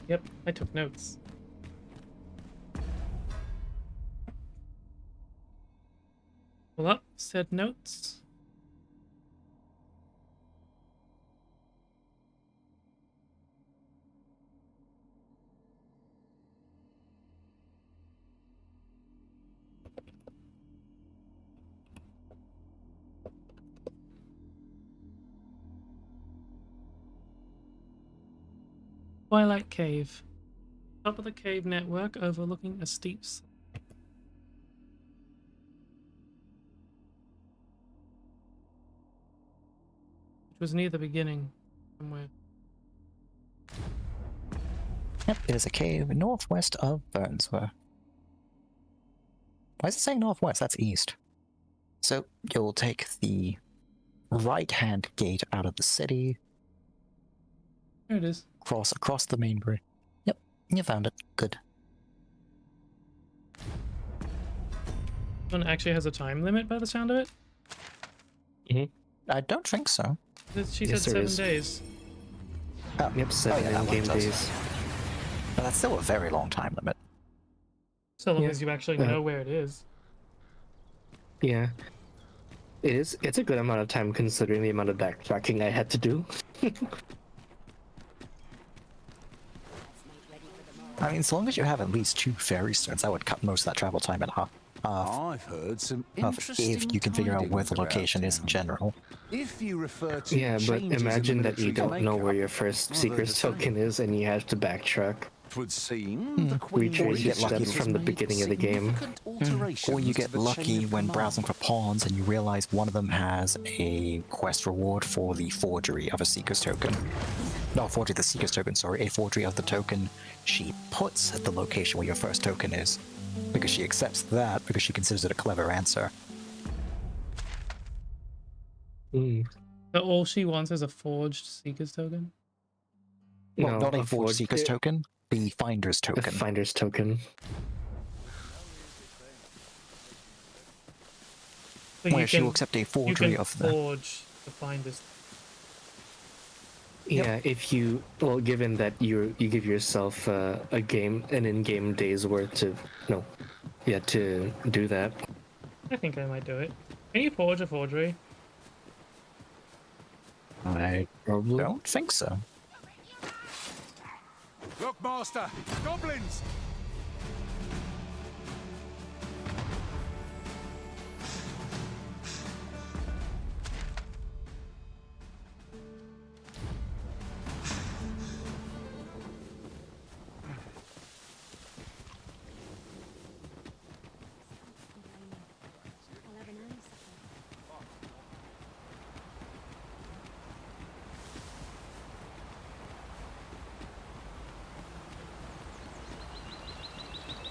Yep, I took notes. Pull up said notes. Twilight Cave. Top of the cave network overlooking a steep slope. Which was near the beginning, somewhere. Yep, it is a cave northwest of Burnsworth. Why is it saying northwest? That's east. So you'll take the right-hand gate out of the city. There it is. Cross across the main bridge. Yep, you found it. Good. One actually has a time limit by the sound of it? I don't think so. She said 7 days. Oh, yep, 7 in-game days. But that's still a very long time limit. So long as you actually know where it is. Yeah. It's a good amount of time considering the amount of backtracking I had to do. I mean, as long as you have at least 2 fairy stones, that would cut most of that travel time in half. I've heard some interesting if you can figure out where the tidings location about is in general. If you refer to Yeah, but changes in the imagine that you military don't know where makeup, your first well, Seeker's they're the same. token is and you have to backtrack. Twould seem the Queen Retrace your Voyager steps has from the made beginning of the game. significant alterations Or you to get the chain lucky of when command. browsing for pawns and you realize one of them has a quest reward for the forgery of a Seeker's token. Not forgery of the Seeker's token, sorry, a forgery of the token she puts at the location where your first token is. Because she accepts that because she considers it a clever answer. So all she wants is a forged Seeker's token? Well, No, not a Forge Seeker's token, the Finder's The token. Finder's token. So Where she'll accept a forgery of the... forge the Finder's. Yeah, if you given that you give yourself an in-game day's worth to to do that. I think I might do it. Can you forge a forgery? I probably don't think so. Look, Master! Goblins!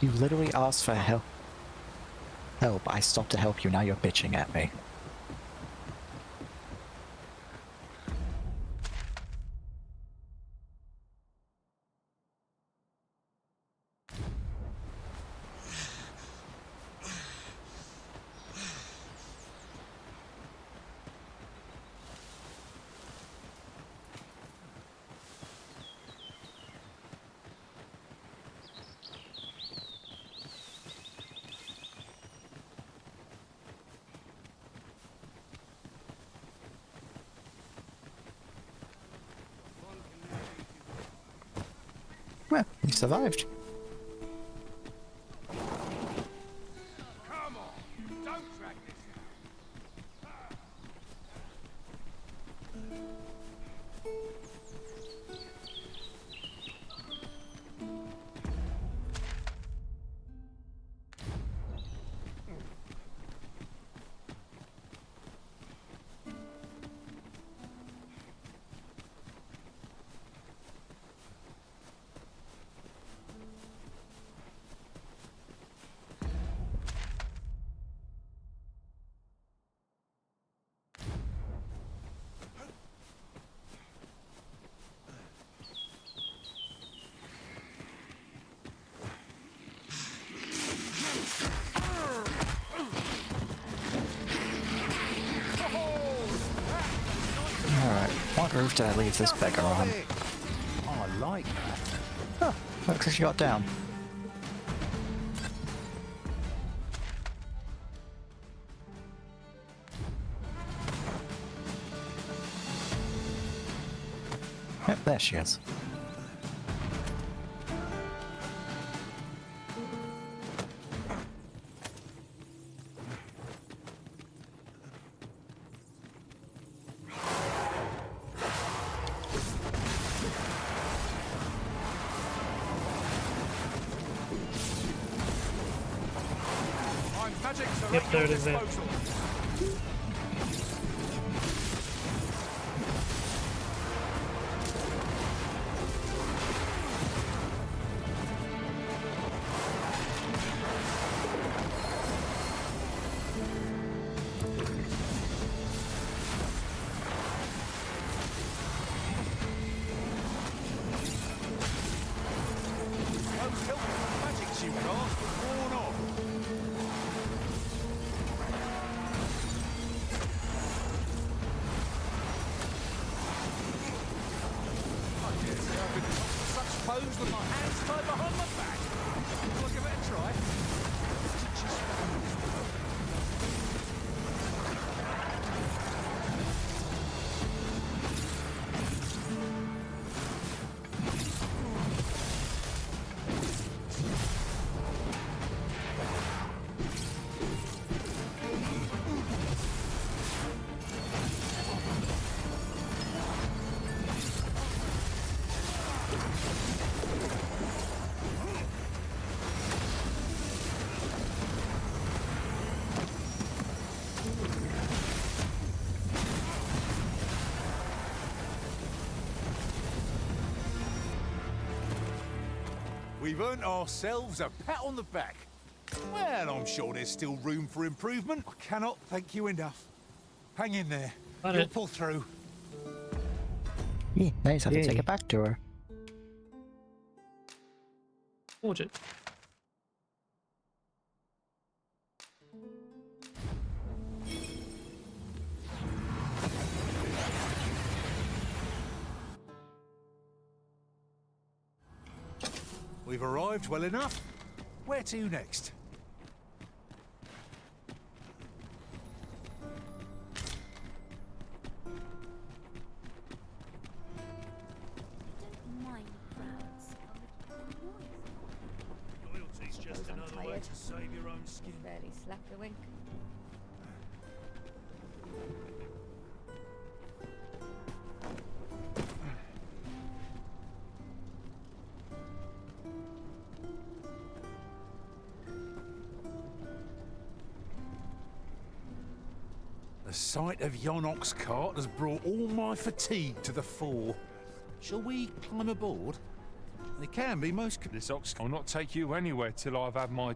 You literally asked for help. I stopped to help you, now you're bitching at me. Well, you survived. Come on! Don't drag this Alright, what roof did I leave this beggar on? Oh, I like that. Oh, looks like she got down. Yep, there she is. Yep, there it is there. Pose with my hands tied behind my back. I'll give it a try. We've earned ourselves a pat on the back. Well, I'm sure there's still room for improvement. I cannot thank you enough. Hang in there. You'll pull through. Yeah, I just have to take it back to her. Forge it. We've arrived well enough. Where to next? Mind crowds. Loyalty's just another way to save your own skin. Barely slept a wink. The sight of yon ox cart has brought all my fatigue to the fore. Shall we climb aboard? They can be most... This ox will not take you anywhere till I've had my...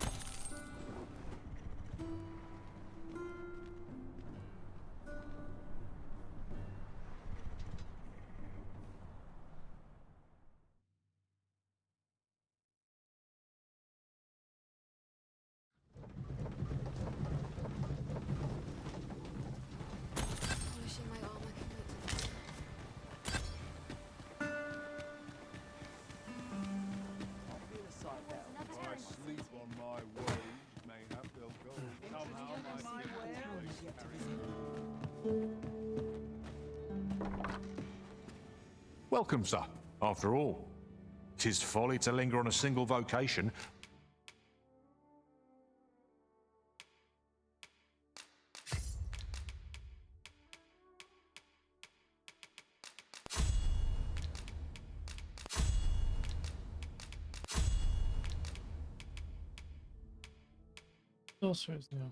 Wishing my armor could reach I sleep on my woes, mayhap they'll go somehow my Welcome, sir. After all, 'tis folly to linger on a single vocation. Sorcerers now.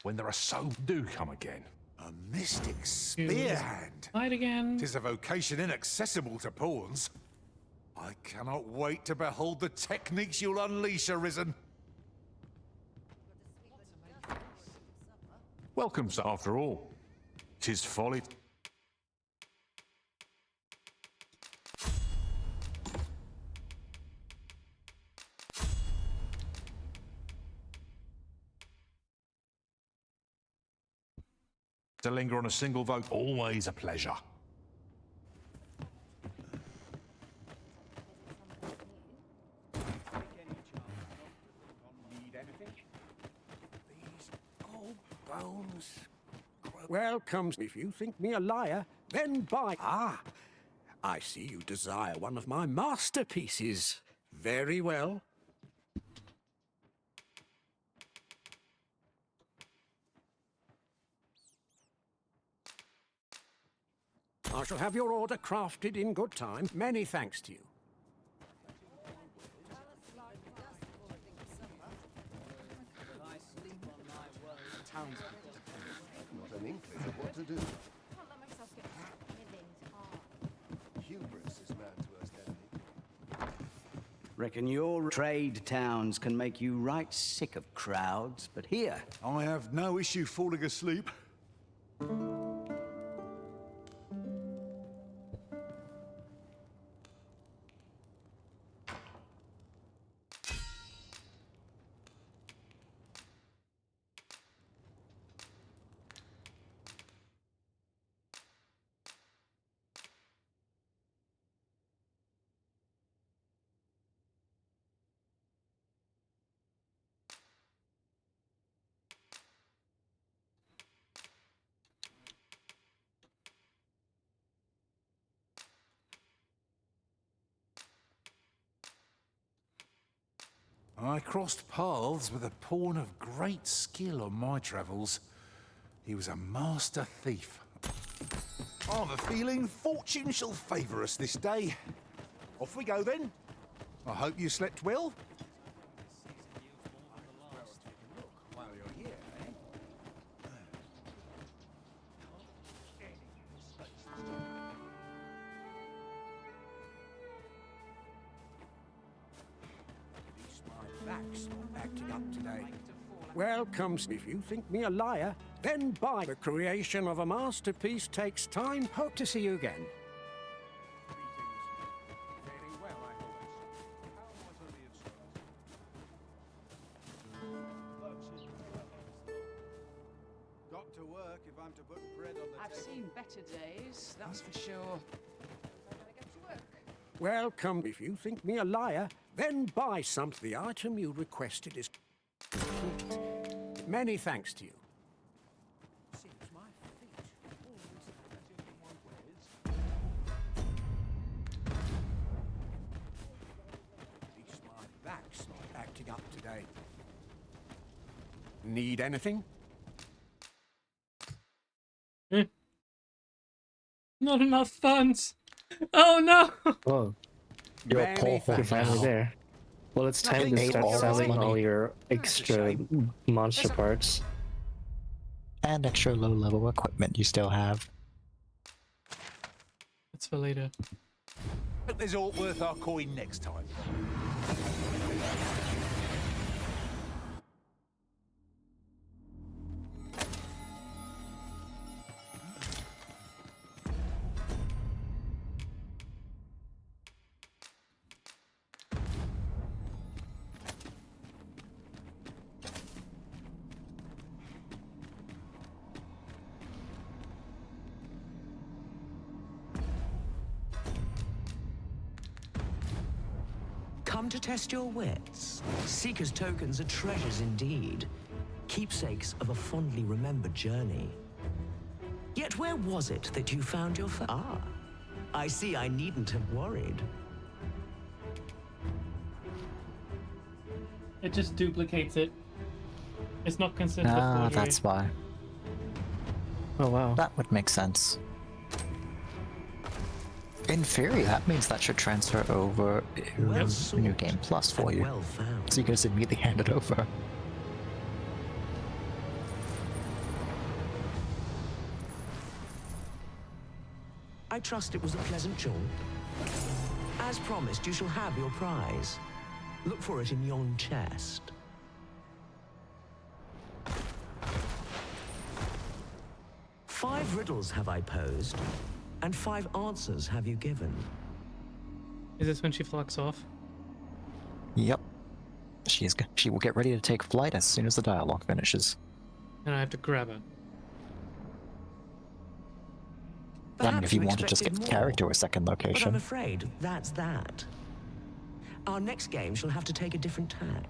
When there are so do come again. A mystic spear hand. Hide again. 'Tis a vocation inaccessible to pawns. I cannot wait to behold the techniques you'll unleash, Arisen. Welcome, sir. After all, 'tis folly... to linger on a single vote. Always a pleasure. Bones. Well, comes if you think me a liar, then by... Ah, I see you desire one of my masterpieces. Very well. I shall have your order crafted in good time. Many thanks to you. Not an inkling of what to do. Hubris is man to worst enemy. Reckon your trade towns can make you right sick of crowds, but here... I have no issue falling asleep. I crossed paths with a pawn of great skill on my travels. He was a master thief. I've a feeling fortune shall favour us this day. Off we go then. I hope you slept well. While you're here, eh? Back's not acting up today. Well, comes if you think me a liar, then buy. The creation of a masterpiece takes time. Hope to see you again. Got to work if I'm to put bread on the I've table. seen better days, that's for sure. Welcome. If you think me a liar, then buy some. The item you requested is complete. Many thanks to you. Seems my feet always better than one wears. At least my back's not acting up today. Need anything? Not enough funds. Oh no! Oh, You're poor. you're finally there. Well, it's time to start selling all your extra monster parts. And extra low-level equipment you still have. That's for later. Hope there's all worth our coin next time. Come to test your wits. Seeker's tokens are treasures indeed, keepsakes of a fondly remembered journey. Yet where was it that you found your Ah, I see I needn't have worried. It just duplicates it. It's not considered a Ah, forgery. that's why. Oh wow. That would make sense. In theory, that means that should transfer over to New Game Plus for you. So you can just immediately hand it over. I trust it was a pleasant jaunt. As promised, you shall have your prize. Look for it in yon chest. Five riddles have I posed, and 5 answers have you given. Is this when she flocks off? Yep. She will get ready to take flight as soon as the dialogue finishes. And I have to grab her. I mean, if you want to just get character a second But I'm location. afraid that's that. Our next game shall have to take a different tack.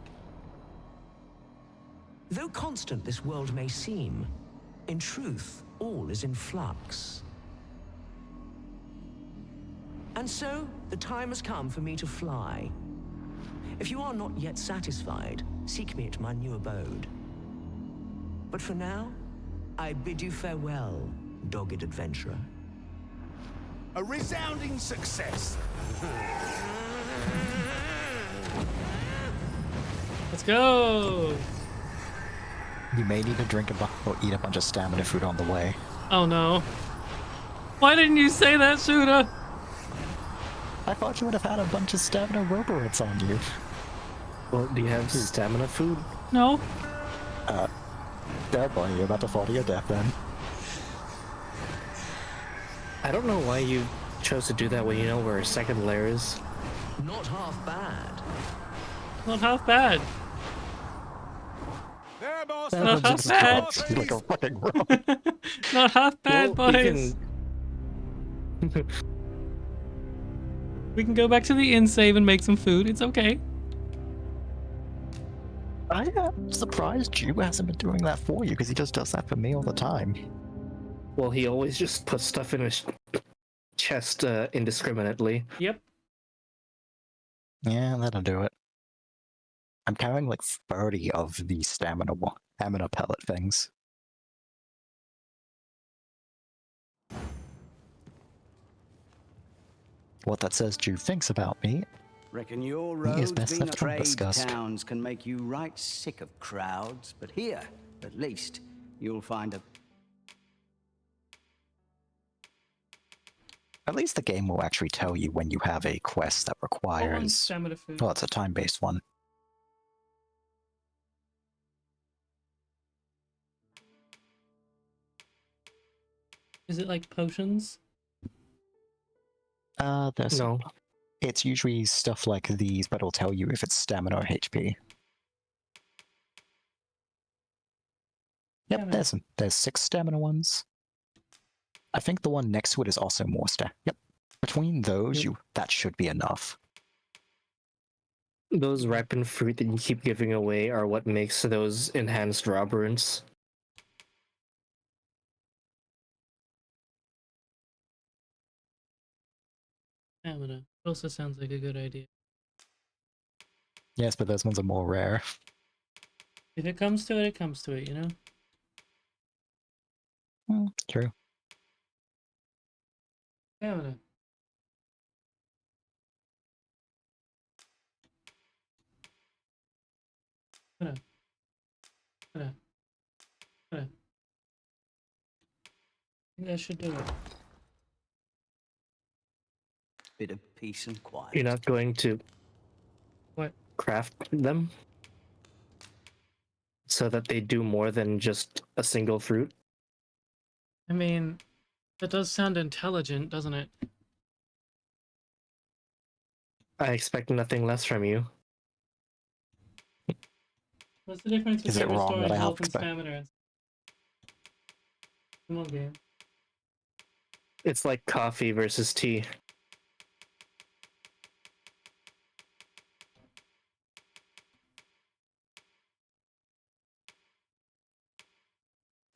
Though constant this world may seem, in truth, all is in flux. And so, the time has come for me to fly. If you are not yet satisfied, seek me at my new abode. But for now, I bid you farewell, dogged adventurer. A resounding success. Let's go! You may need to drink or eat a bunch of stamina food on the way. Oh no. Why didn't you say that sooner? I thought you would have had a bunch of stamina roborits on you. Well, do you have stamina food? No. There, buddy, you're about to fall to your death then. I don't know why you chose to do that when you know where a second lair is. Not half bad. Not half bad. There, boss. Not half bad. Like a fucking rock. Not half bad, Well, boys. We can go back to the inn save and make some food. It's okay. I am surprised Jew hasn't been doing that for you, because he just does that for me all the time. Well, he always just puts stuff in his chest indiscriminately. Yep. Yeah, that'll do it. I'm carrying like 30 of the stamina pellet things. What that says Jew thinks about me. Reckon your He is roads best being left trade undiscussed. towns can make you right sick of crowds, but here, at least, you'll find a... At least the game will actually tell you when you have a quest that requires... stamina food. Well, it's a time-based one. Is it like potions? There's No. It's usually stuff like these, but it'll tell you if it's stamina or HP. Yep, there's 6 stamina ones. I think the one next to it is also more Yep. Between those, that should be enough. Those ripened fruit that you keep giving away are what makes those enhanced raw burns. Stamina. Also sounds like a good idea. Yes, but those ones are more rare. If it comes to it, it comes to it, you know? True. Stamina. I think that should do it. Bit of peace and quiet. You're not going to craft them so that they do more than just a single fruit? I mean, that does sound intelligent, doesn't it? I expect nothing less from you. What's the difference Is it between wrong restoring that I health have and to- stamina? Come on, game. It's like coffee versus tea.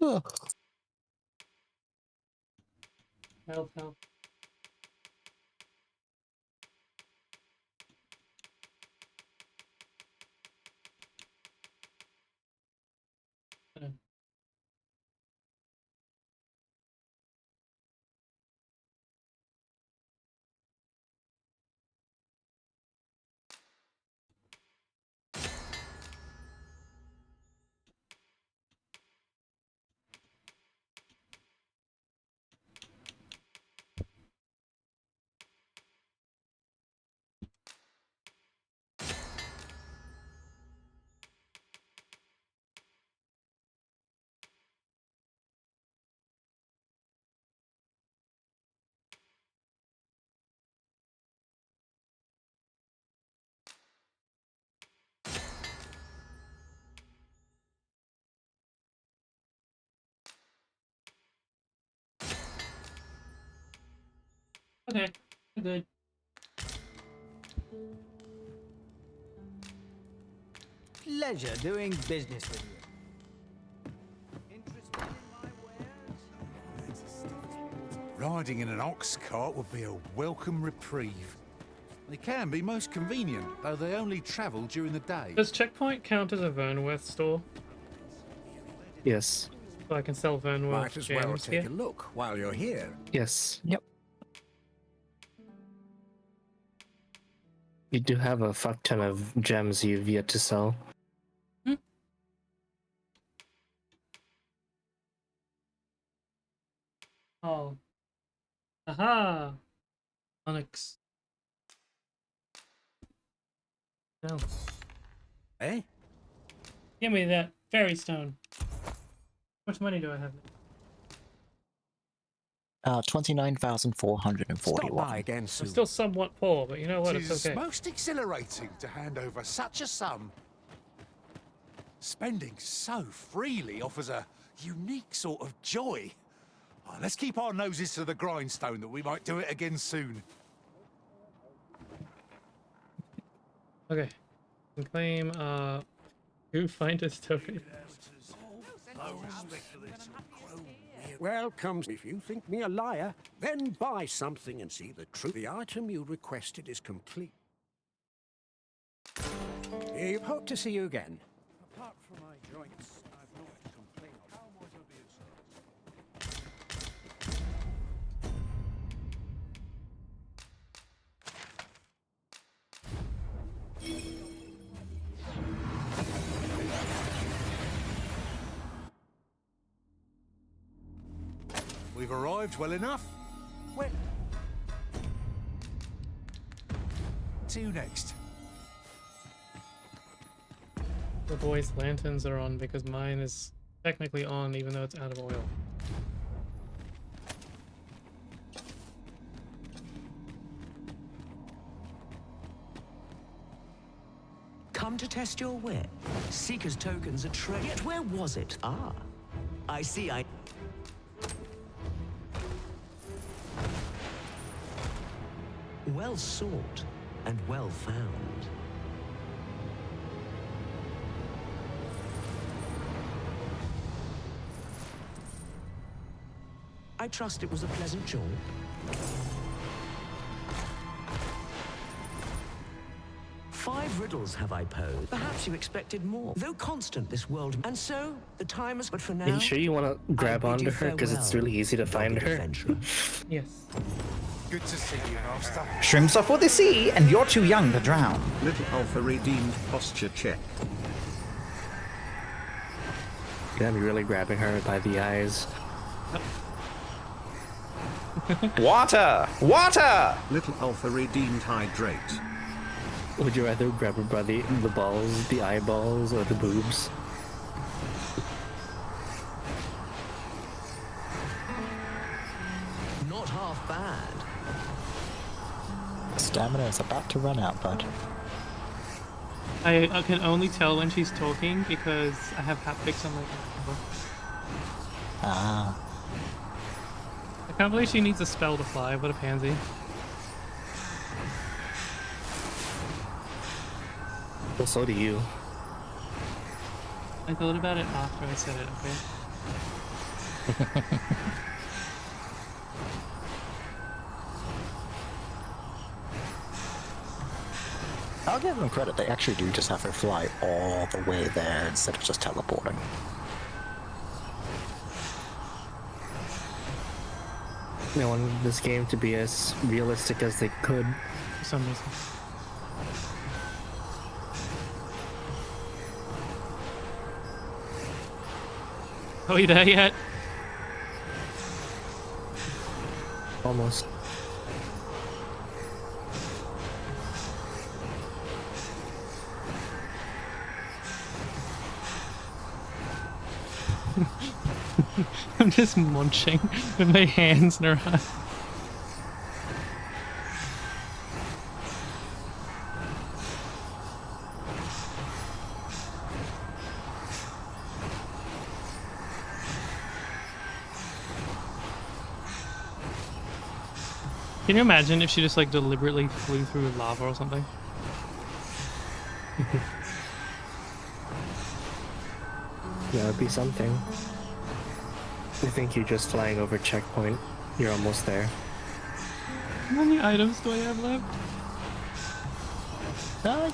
Ugh. Health. Okay, good. Pleasure doing business with you. Riding in an ox cart would be a welcome reprieve. They can be most convenient, though they only travel during the day. Does Checkpoint count as a Vernworth store? Yes. So I can sell Vernworth Might as well gems take here? a look while you're here. Yes. Yep. You do have a fuck ton of gems you've yet to sell. Oh. Aha! Onyx. No. Eh? Give me that fairy stone. How much money do I have? 29,441. Stop by again soon. I'm still somewhat poor, but you know what? It It's is okay. most exhilarating to hand over such a sum. Spending so freely offers a unique sort of joy. Oh, let's keep our noses to the grindstone that we might do it again soon. Okay. Can claim who find a story. Welcome. If you think me a liar, then buy something and see the truth. The item you requested is complete. We hope to see you again. Apart from my joints, I've naught to complain of. How might I be of service? We've arrived well enough. Where to next? The boys' lanterns are on because mine is technically on even though it's out of oil. come to test your wit? Seeker's tokens are trade. Yet where was it? Ah, I see. Well sought and well found. I trust it was a pleasant jaunt. Five riddles have I posed. Perhaps you expected more. Though constant this world, and so the time is. But for now, Are you sure you want to grab onto her? Because it's really easy to find her. Yes. Good to see you, Master. Shrimps are for the sea, and you're too young to drown. Little Alpha redeemed posture check. You're gonna be really grabbing her by the eyes. Water! Water! Little Alpha redeemed hydrate. Would you rather grab her by the balls, the eyeballs, or the boobs? Not half bad. Stamina is about to run out, bud. I can only tell when she's talking because I have haptics on my computer. Ah. I can't believe she needs a spell to fly. What a pansy. Well, so do you. I thought about it after I said it, okay? I'll give them credit, they actually do just have her fly all the way there instead of just teleporting. They wanted this game to be as realistic as they could. For some reason. Are we there yet? Almost. I'm just munching with my hands in her eye. Can you imagine if she just like deliberately flew through lava or something? That would be something. I think you're just flying over checkpoint. You're almost there. How many items do I have left?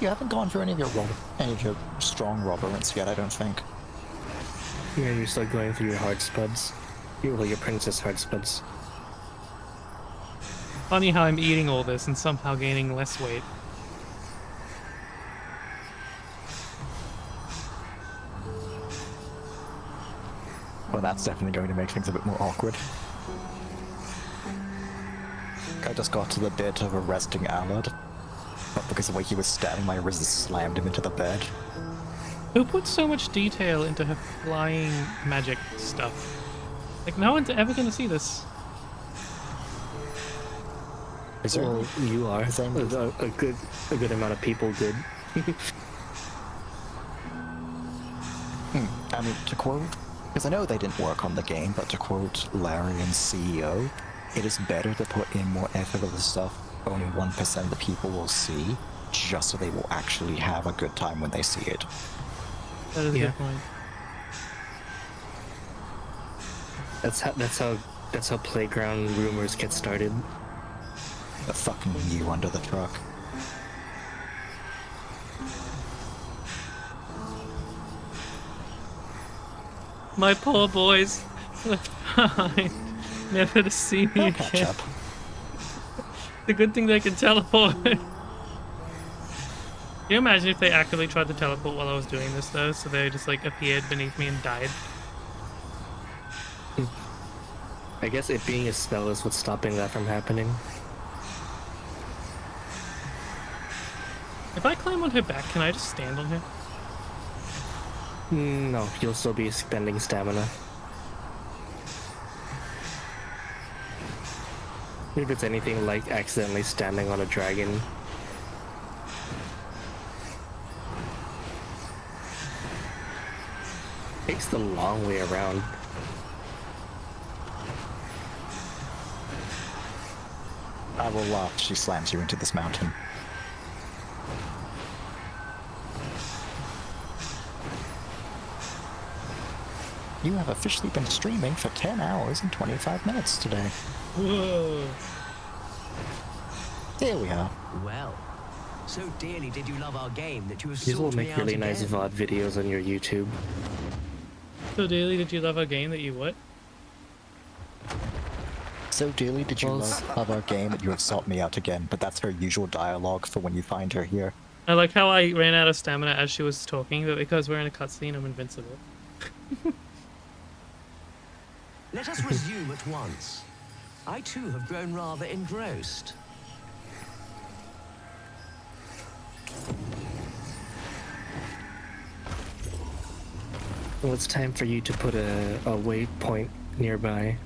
You haven't gone through any of your strong robberants yet, I don't think. Yeah, you're still going through your hard spuds. Well, your princess hard spuds. Funny how I'm eating all this and somehow gaining less weight. Well, that's definitely going to make things a bit more awkward. I just got to the bit of arresting Allard, but because of the way he was standing, my wrist slammed him into the bed. Who put so much detail into her flying magic stuff? Like, no one's ever gonna see this. Well, you are. A good amount of people did. I mean, to quote, because I know they didn't work on the game, but to quote Larian's CEO, it is better to put in more effort of the stuff only 1% of the people will see, just so they will actually have a good time when they see it. That is a good point. That's how playground rumors get started. The fucking you under the truck. My poor boys left behind, never to see me again. The good thing they can teleport. Can you imagine if they actively tried to teleport while I was doing this though, so they just like appeared beneath me and died? I guess it being a spell is what's stopping that from happening. If I climb on her back, can I just stand on her? No, you'll still be spending stamina. If it's anything like accidentally standing on a dragon. Takes the long way around. I will laugh. She slams you into this mountain. You have officially been streaming for 10 hours and 25 minutes today. Whoa. Here we are. Well, so dearly did you love our game that you have These will sought me make out really nice again. VOD videos on your YouTube. So dearly did you love our game that you what? So dearly did you love our game that you have sought me out again, but that's her usual dialogue for when you find her here. I like how I ran out of stamina as she was talking, but because we're in a cutscene, I'm invincible. Let us resume at once. I too have grown rather engrossed. Well, it's time for you to put a waypoint nearby.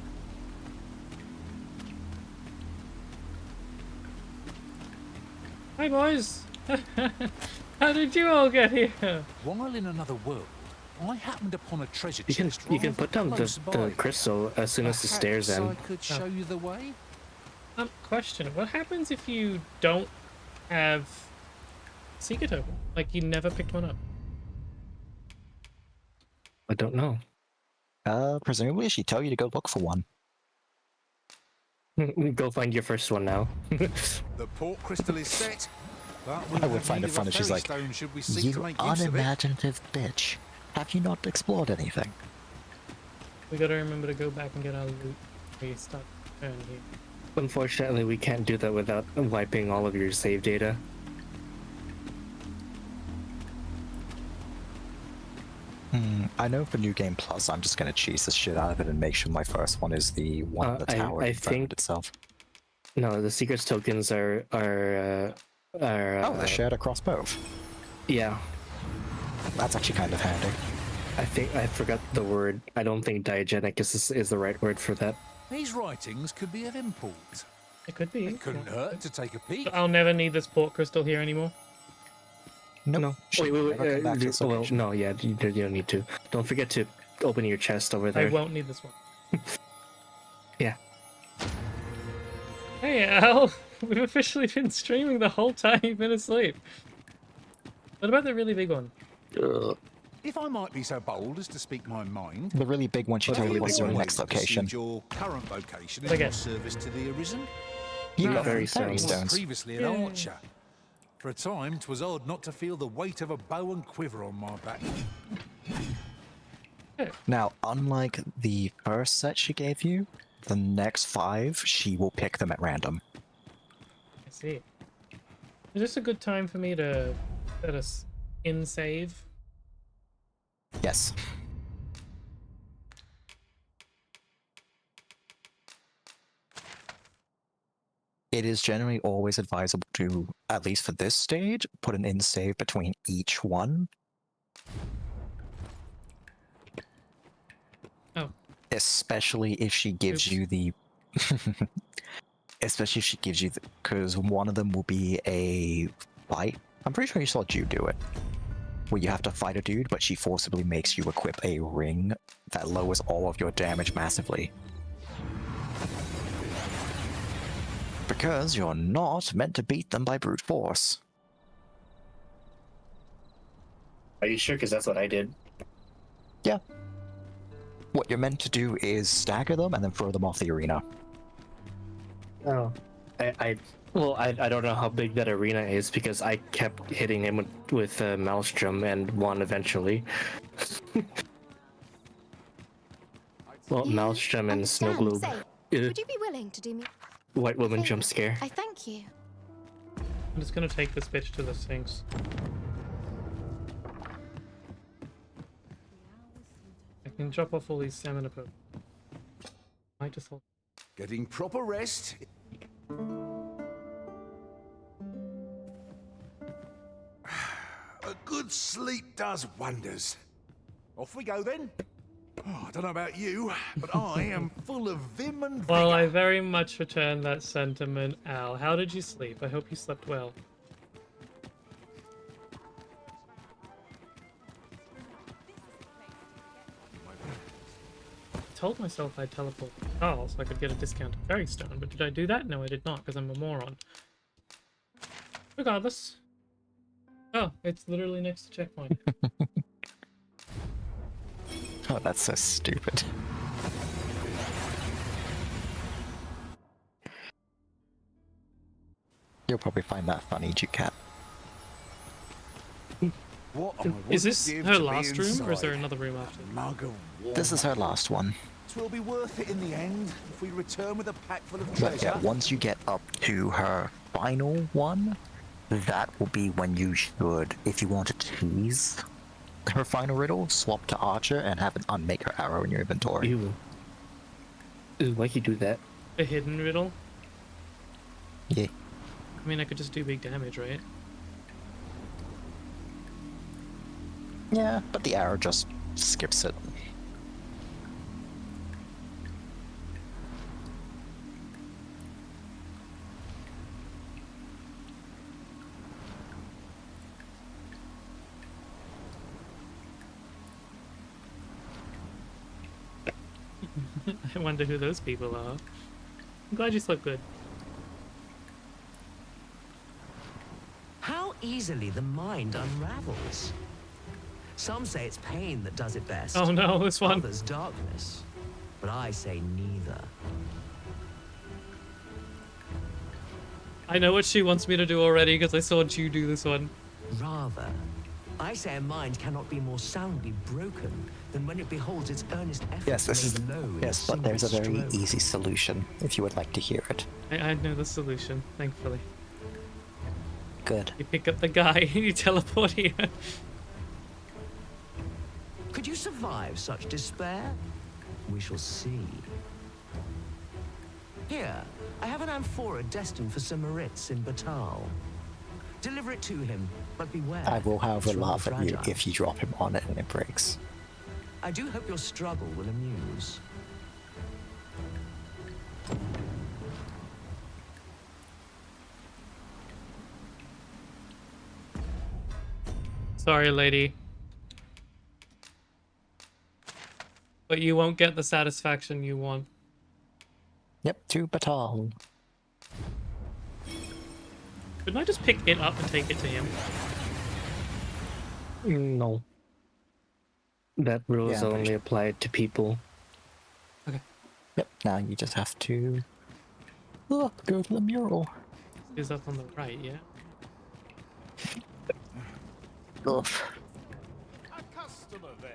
Hi boys! How did you all get here? While in another world, I happened upon a treasure You can chest put down close the by. crystal as soon as the stairs Perhaps end. I could show you the way? Question. What happens if you don't have secret open? Like you never picked one up? I don't know. Presumably she'd tell you to go look for one. Go find your first one now. The port crystal is set, but we I would have find need it of a funny if she's fairy like, stone should we seek to you make use of it. unimaginative bitch. Have you not explored anything? We gotta remember to go back and get our loot. We start turn here. Unfortunately, we can't do that without wiping all of your save data. I know for New Game Plus, I'm just gonna cheese the shit out of it and make sure my first one is the one in the tower I that found think itself. No, the secrets tokens are oh, they're shared across both. Yeah. That's actually kind of handy. I think I forgot the word. I don't think diagenic is the right word for that. These writings could be of import. It could be. It couldn't hurt to take a peek. But I'll never need this port crystal here anymore. Nope. No. She'll Wait. never come back to this Well, location. no, yeah, you don't need to. Don't forget to open your chest over there. I won't need this one. Yeah. Hey Al, we've officially been streaming the whole time you've been asleep. What about the really big one? If I might be so bold as to speak my mind, The really big one she told you was your next location. Your current location What I in your get? service to the Arisen. You got Fairy fairy stones. stones. Previously an Yay. archer. For a time, 'twas odd not to feel the weight of a bow and quiver on my back. Now, unlike the first set she gave you, the next 5, she will pick them at random. I see. Is this a good time for me to let us in save? Yes. It is generally always advisable to, at least for this stage, put an in save between each one. Oh. Especially if she gives Oops. you the... Especially if she gives you... Because one of them will be a fight. I'm pretty sure you saw Jude do it. Where you have to fight a dude, but she forcibly makes you equip a ring that lowers all of your damage massively. Because you're not meant to beat them by brute force. Are you sure? Because that's what I did. Yeah. What you're meant to do is stagger them and then throw them off the arena. Oh. I don't know how big that arena is because I kept hitting him with Maelstrom and won eventually. Well, Maelstrom and Snow Globe. Say, would you be willing to do me White woman a favor? jump scare. I thank you. I'm just gonna take this bitch to the Sphinx. I can drop off all these stamina potions. I just hold. Getting proper rest. A good sleep does wonders. Off we go then. Oh, I don't know about you, but I am full of vim and vigor. Well, I very much return that sentiment, Al. How did you sleep? I hope you slept well. told myself I'd teleport to Carl so I could get a discount at Ferrystone, but did I do that? No, I did not, because I'm a moron. Regardless. Oh, it's literally next to checkpoint. Oh, that's so stupid. You'll probably find that funny, Ducat. What Is this her last room, or is there another room after? This is her last one. It will be worth it in the end if we return with a pack full of But treasure. yeah, once you get up to her final one, that will be when you should, if you want to tease her final riddle, swap to Archer and have an unmake her arrow in your inventory. Ew. Why'd you do that? A hidden riddle? Yeah. I mean, I could just do big damage, right? Yeah, but the arrow just skips it. I wonder who those people are. I'm glad you slept good. How easily the mind unravels. Some say it's pain that does it best. Oh no, this one. Others darkness. But I say neither. I know what she wants me to do already because I saw you do this one. Rather, I say a mind cannot be more soundly broken than when it beholds its earnest effort. Yes, this is. low in Yes, but there's a single very stroke. easy solution if you would like to hear it. I know the solution, thankfully. Good. You pick up the guy and you teleport here. Could you survive such despair? We shall see. Here, I have an amphora destined for Sir Moritz in Batal. Deliver it to him, but beware. I will, however, it's rather laugh at you fragile. if you drop him on it and it breaks. I do hope your struggle will amuse. Sorry, lady. But you won't get the satisfaction you want. Yep, to Batal. Couldn't I just pick it up and take it to him? No. That rule is Yeah, I'm only pretty applied to people. Yep, now you just have to go to the mural. Is up on the right, yeah? Ugh. A customer then.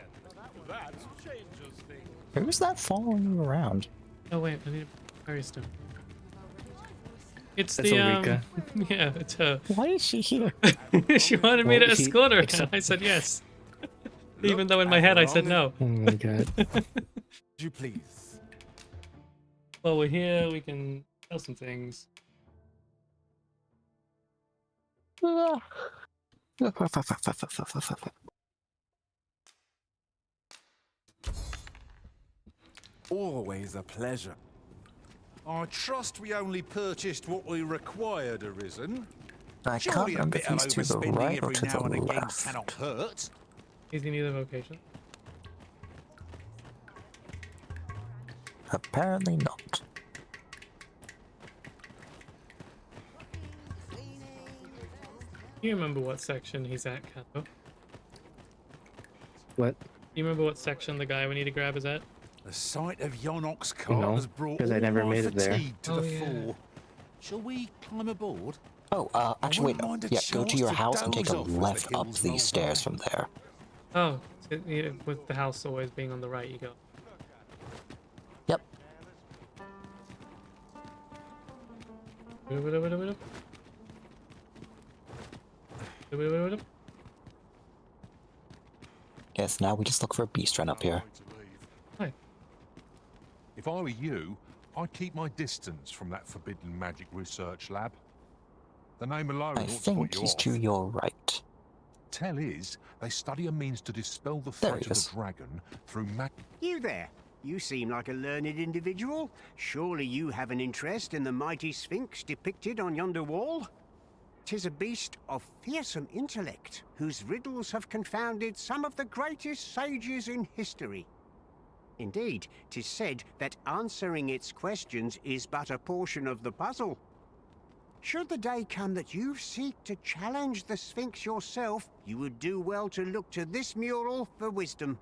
That changes things. Who's that following you around? Oh wait, I need a Ferrystone. It's That's the Ulrika. yeah, it's her. Why is she here? She wanted me to Well, escort her, and except- I said yes. Even though in my head I said no. Oh my god. Would you please? Well, we're here, we can sell some things. Always a pleasure. I trust we only purchased what we required, Arisen. I can't Surely a remember bit if of he's to the overspending right or every to now the and again left. cannot hurt. He's in either vocation. Apparently not. You remember what section he's at, Kato? What? You remember what section the guy we need to grab is at? The sight of Yonok's cart No, has brought 'cause I all never my made it there. fatigue to Oh, the yeah. fore. Shall we climb aboard? Oh, actually, wait, no. wouldn't mind a Yeah, go to chance your to house and take a doze off as the left up hills these roll stairs by. from there. Oh, so, yeah, with the house always being on the right, you go. Yep. Yes, now we just look for a beast run up here. Hi. If I were you, I'd keep my distance from that forbidden magic research lab. The name alone I ought to put think you he's off. to your right. Tell is, they study a means to dispel the There threat he of is. the dragon through You there. You seem like a learned individual. Surely you have an interest in the mighty Sphinx depicted on yonder wall? 'Tis a beast of fearsome intellect, whose riddles have confounded some of the greatest sages in history. Indeed, 'tis said that answering its questions is but a portion of the puzzle. Should the day come that you seek to challenge the Sphinx yourself, you would do well to look to this mural for wisdom.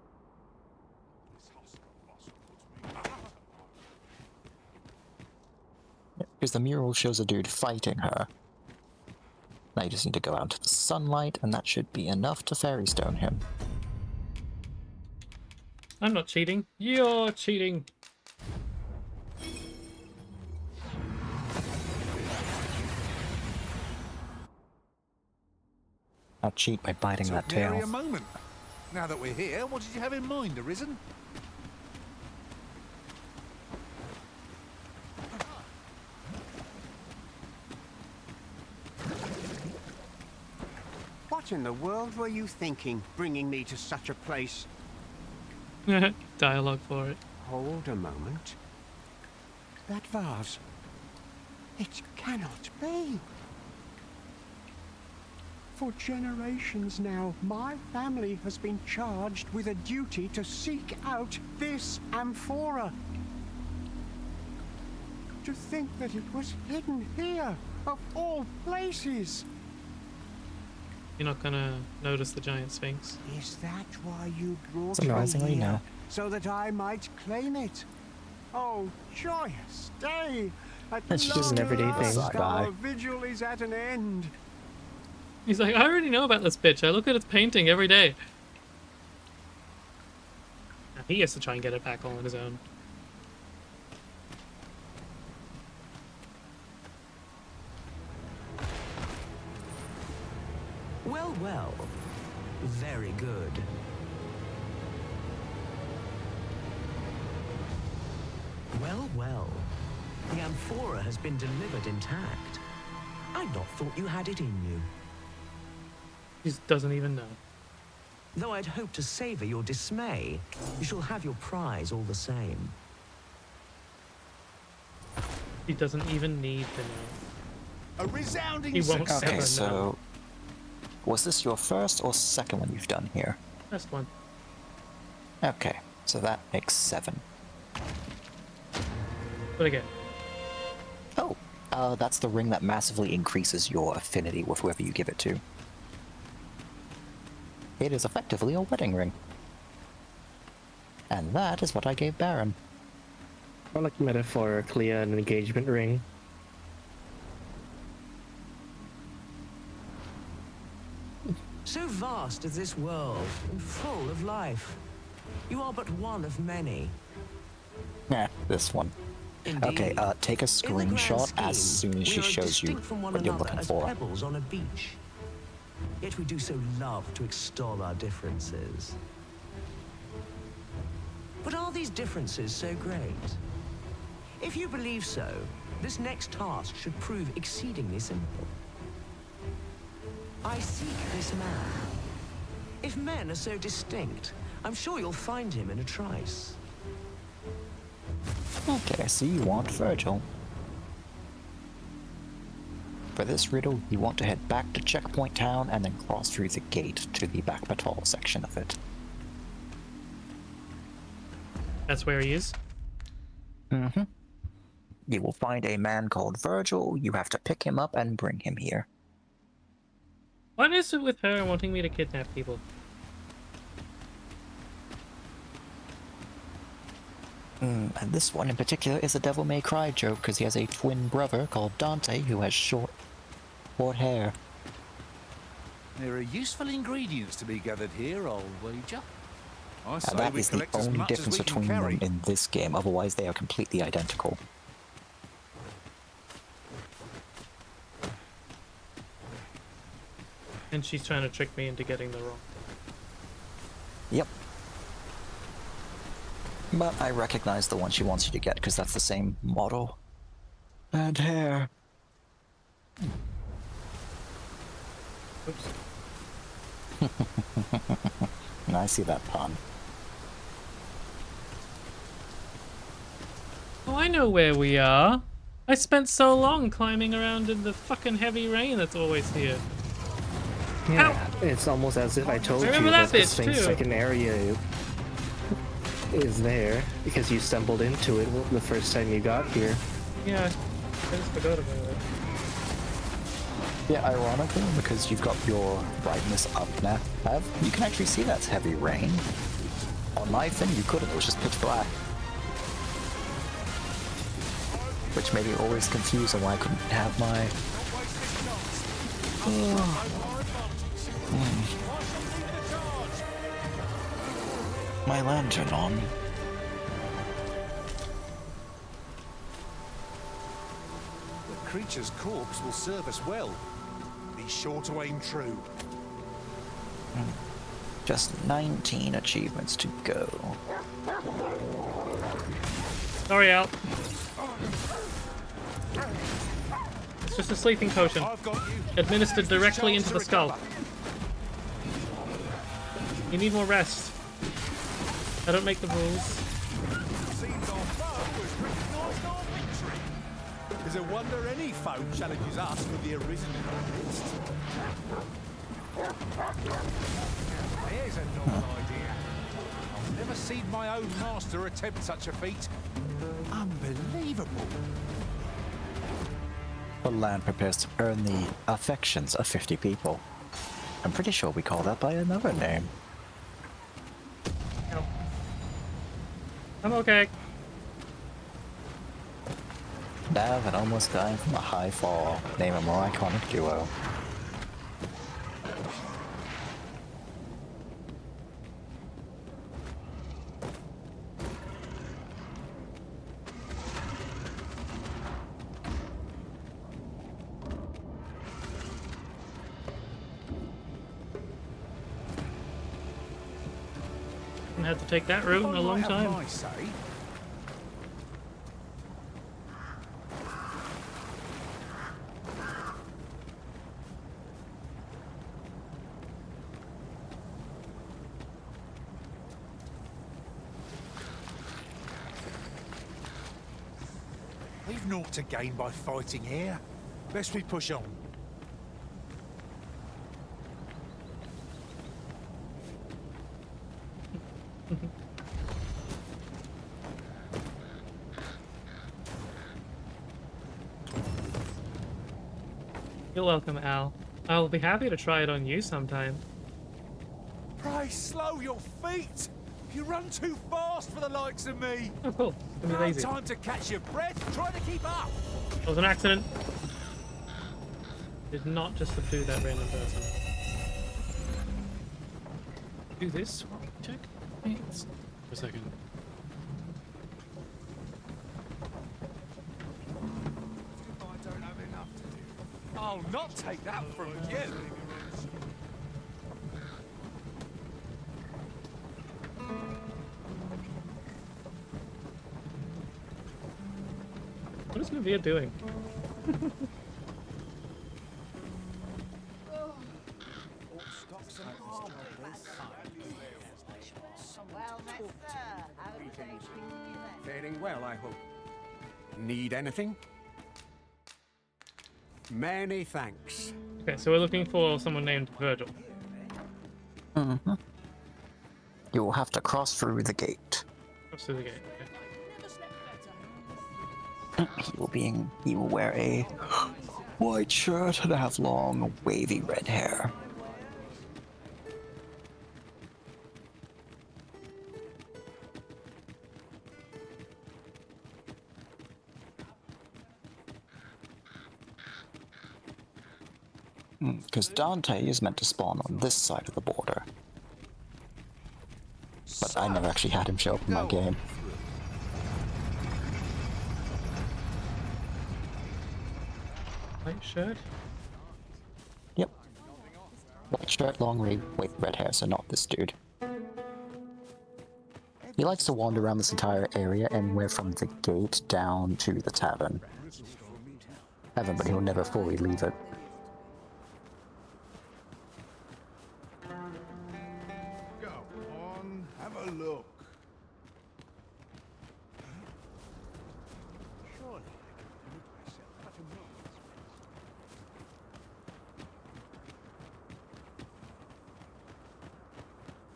Because the mural shows a dude fighting her. Now you just need to go out into the sunlight, and that should be enough to fairy stone him. I'm not cheating. You're cheating. I'll cheat by biting that tail. Nary a moment. Now that we're here, what did you have in mind, Arisen? What in the world were you thinking, bringing me to such a place? Dialogue for it. Hold a moment. That vase. It cannot be. For generations now, my family has been charged with a duty to seek out this amphora. To think that it was hidden here, of all places. You're not gonna notice the giant sphinx. Is that why you brought Surprisingly, me here? no. So that I might claim it? Oh, joyous day! At That's just an everyday thing. last, our vigil is at an end. He's like, I already know about this bitch. I look at its painting every day. Now he has to try and get it back all on his own. Well, well. Very good. Well, well. The amphora has been delivered intact. I'd not thought you had it in you. He just doesn't even know. Though I'd hoped to savor your dismay, you shall have your prize all the same. He doesn't even need to know. A resounding He won't Okay, ever so know. was this your first or second one you've done here? First one. Okay, so that makes 7. But again. Oh, that's the ring that massively increases your affinity with whoever you give it to. It is effectively a wedding ring. And that is what I gave Baron. Or like metaphorically an engagement ring. So vast is this world, and full of life. You are but one of many. Nah, this one. Indeed. Okay, take a In the grand screenshot scheme, as soon as she we are shows you distinct from one what you're another looking as for. pebbles on a beach. Yet we do so love to extol our differences. But are these differences so great? If you believe so, this next task should prove exceedingly simple. I seek this man. If men are so distinct, I'm sure you'll find him in a trice. Okay, so you want Virgil. For this riddle, you want to head back to Checkpoint Town and then cross through the gate to the back patrol section of it. That's where he is? Mm-hmm. You will find a man called Virgil. You have to pick him up and bring him here. What is it with her wanting me to kidnap people? And this one in particular is a Devil May Cry joke because he has a twin brother called Dante who has short hair. There are useful ingredients to be gathered here, I'll wager. I say That we is the collect as only much as difference we can between them carry. in this game, otherwise they are completely identical. And she's trying to trick me into getting the wrong thing. Yep. But I recognize the one she wants you to get because that's the same model. And hair. Oops. I see that pun. Oh, I know where we are. I spent so long climbing around in the fucking heavy rain that's always here. Yeah, it's almost as if I told Remember you that that the bitch, Sphinx too. I can area you. is there because you stumbled into it the first time you got here. Yeah, I just forgot about it. Yeah, ironically, because you've got your brightness up now, you can actually see that's heavy rain. On my thing, you couldn't, it was just pitch black. Which made me always confused on why I couldn't have my... my lantern on. The creature's corpse will serve us well. Be sure to aim true. Just 19 achievements to go. Sorry, Al. It's just a sleeping potion. Administered directly into the skull. You need more rest. I don't make the rules. Is it wonder any foe challenges us with the arisen list? There's a novel idea. I've never seen my own master attempt such a feat. Unbelievable. The land prepares to earn the affections of 50 people. I'm pretty sure we call that by another name. No. I'm okay. Nav and almost dying from a high fall. Name a more iconic duo. I had to take that route in a long time. We've naught to gain by fighting here. Best we push on. You're welcome, Al. I'll be happy to try it on you sometime. Pray slow your feet! You run too fast for the likes of me! Oh, cool. It's gonna be lazy. No time to catch your breath, try to keep up! It was an accident. Did not just subdue that random person. Do this. Check. Thanks. For a second. I don't have enough to do. I'll not take that from you! What is Navia doing? Faring well, I hope. Need anything? Many thanks. Okay, so we're looking for someone named Virgil. Mm-hmm. You will have to cross through the gate. Cross through the gate. Okay. He will wear a white shirt and have long, wavy red hair. Because Dante is meant to spawn on this side of the border. But I never actually had him show up in my game. White shirt? Yep. White shirt, long red hair, so not this dude. He likes to wander around this entire area, anywhere from the gate down to the tavern. But he'll never fully leave it. Go on, have a look. Surely I can permit myself but a moment.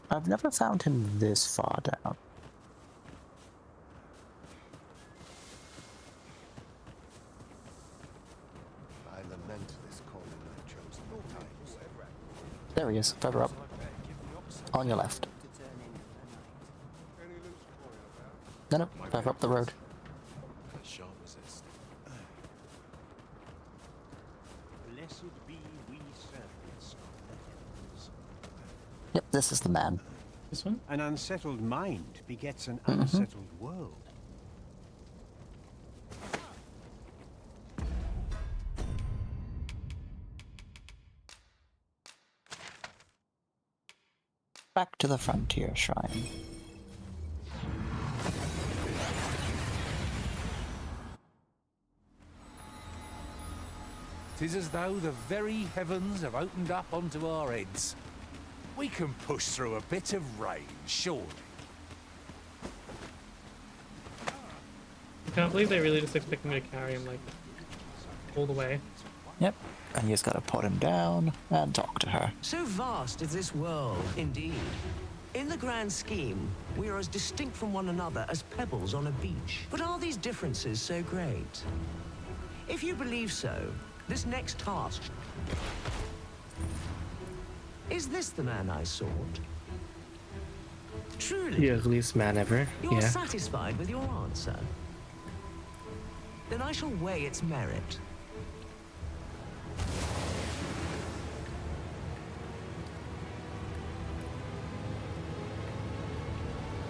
I've never found him this far down. There he is, further up. On your left. No, no, further up the road. Blessed be we servants of the heavens. Yep, this is the man. This one? An unsettled mind begets an unsettled world. Back to the Frontier Shrine. Tis as though the very heavens have opened up onto our heads. We can push through a bit of rain, surely. I can't believe they really just expect me to carry him, like, all the way. Yep, and you just gotta put him down and talk to her. So vast is this world, indeed. In the grand scheme, we are as distinct from one another as pebbles on a beach. But are these differences so great? If you believe so, this next task... Is this the man I sought? Truly? The ugliest man ever. You're Yeah. satisfied with your answer? Then I shall weigh its merit.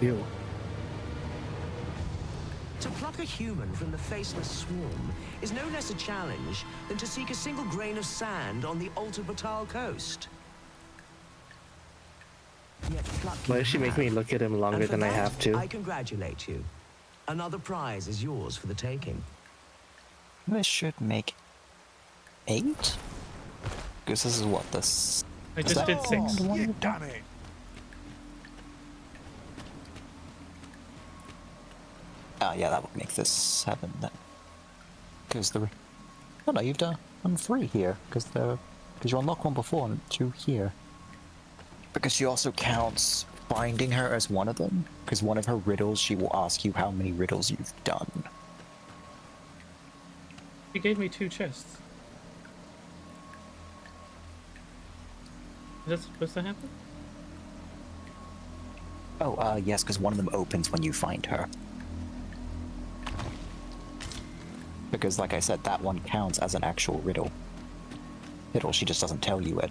Ew. To pluck a human from the faceless swarm is no less a challenge than to seek a single grain of sand on the Alta Batal coast. Yet pluck Why you does she make have, me look at him longer and for than I that, have to? I congratulate you. Another prize is yours for the taking. This should make 8? Because this is what, this... I just did 6. You done it! Ah, yeah, that would make this 7 then. Because the... Oh no, you've done 3 here, because you unlocked 1 before and 2 here. Because she also counts finding her as one of them, because one of her riddles, she will ask you how many riddles you've done. He gave me 2 chests. Is that supposed to happen? Oh, yes, because one of them opens when you find her. Because, like I said, that one counts as an actual riddle. She just doesn't tell you it.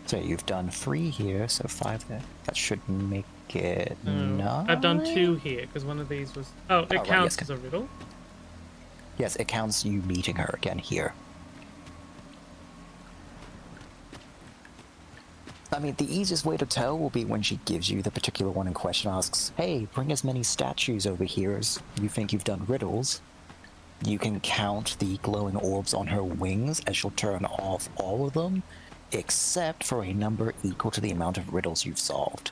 So you've done 3 here, so 5 there. That should make it 9? I've done 2 here, because one of these was... Oh, it right, counts yes. as a riddle? Yes, it counts you meeting her again here. I mean, the easiest way to tell will be when she gives you the particular one in question, asks, hey, bring as many statues over here as you think you've done riddles. You can count the glowing orbs on her wings as she'll turn off all of them, except for a number equal to the amount of riddles you've solved.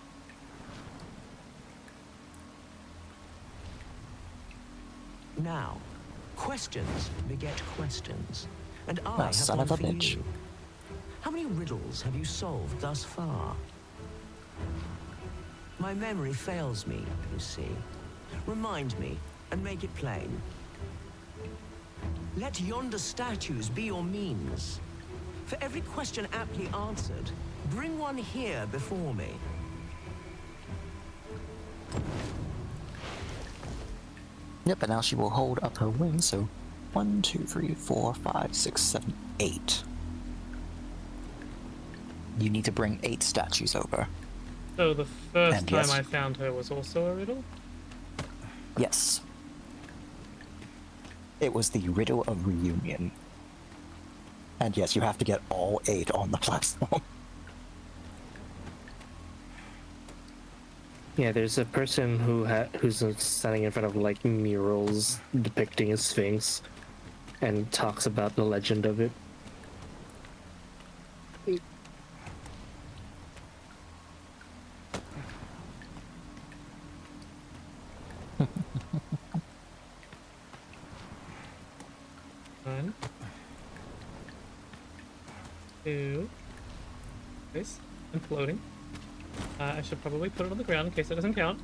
Now, questions beget questions, and I Ah, have son one of a for bitch. you. How many riddles have you solved thus far? My memory fails me, you see. Remind me, and make it plain. Let yonder statues be your means. For every question aptly answered, bring one here before me. Yep, and now she will hold up her wings, so 1, 2, 3, 4, 5, 6, 7, 8. You need to bring 8 statues over. So the first And time yes. I found her was also a riddle? Yes. It was the Riddle of Reunion. And yes, you have to get all 8 on the platform. Yeah, there's a person who's standing in front of like murals depicting a sphinx and talks about the legend of it. One. 2. Nice. And floating. I should probably put it on the ground in case it doesn't count.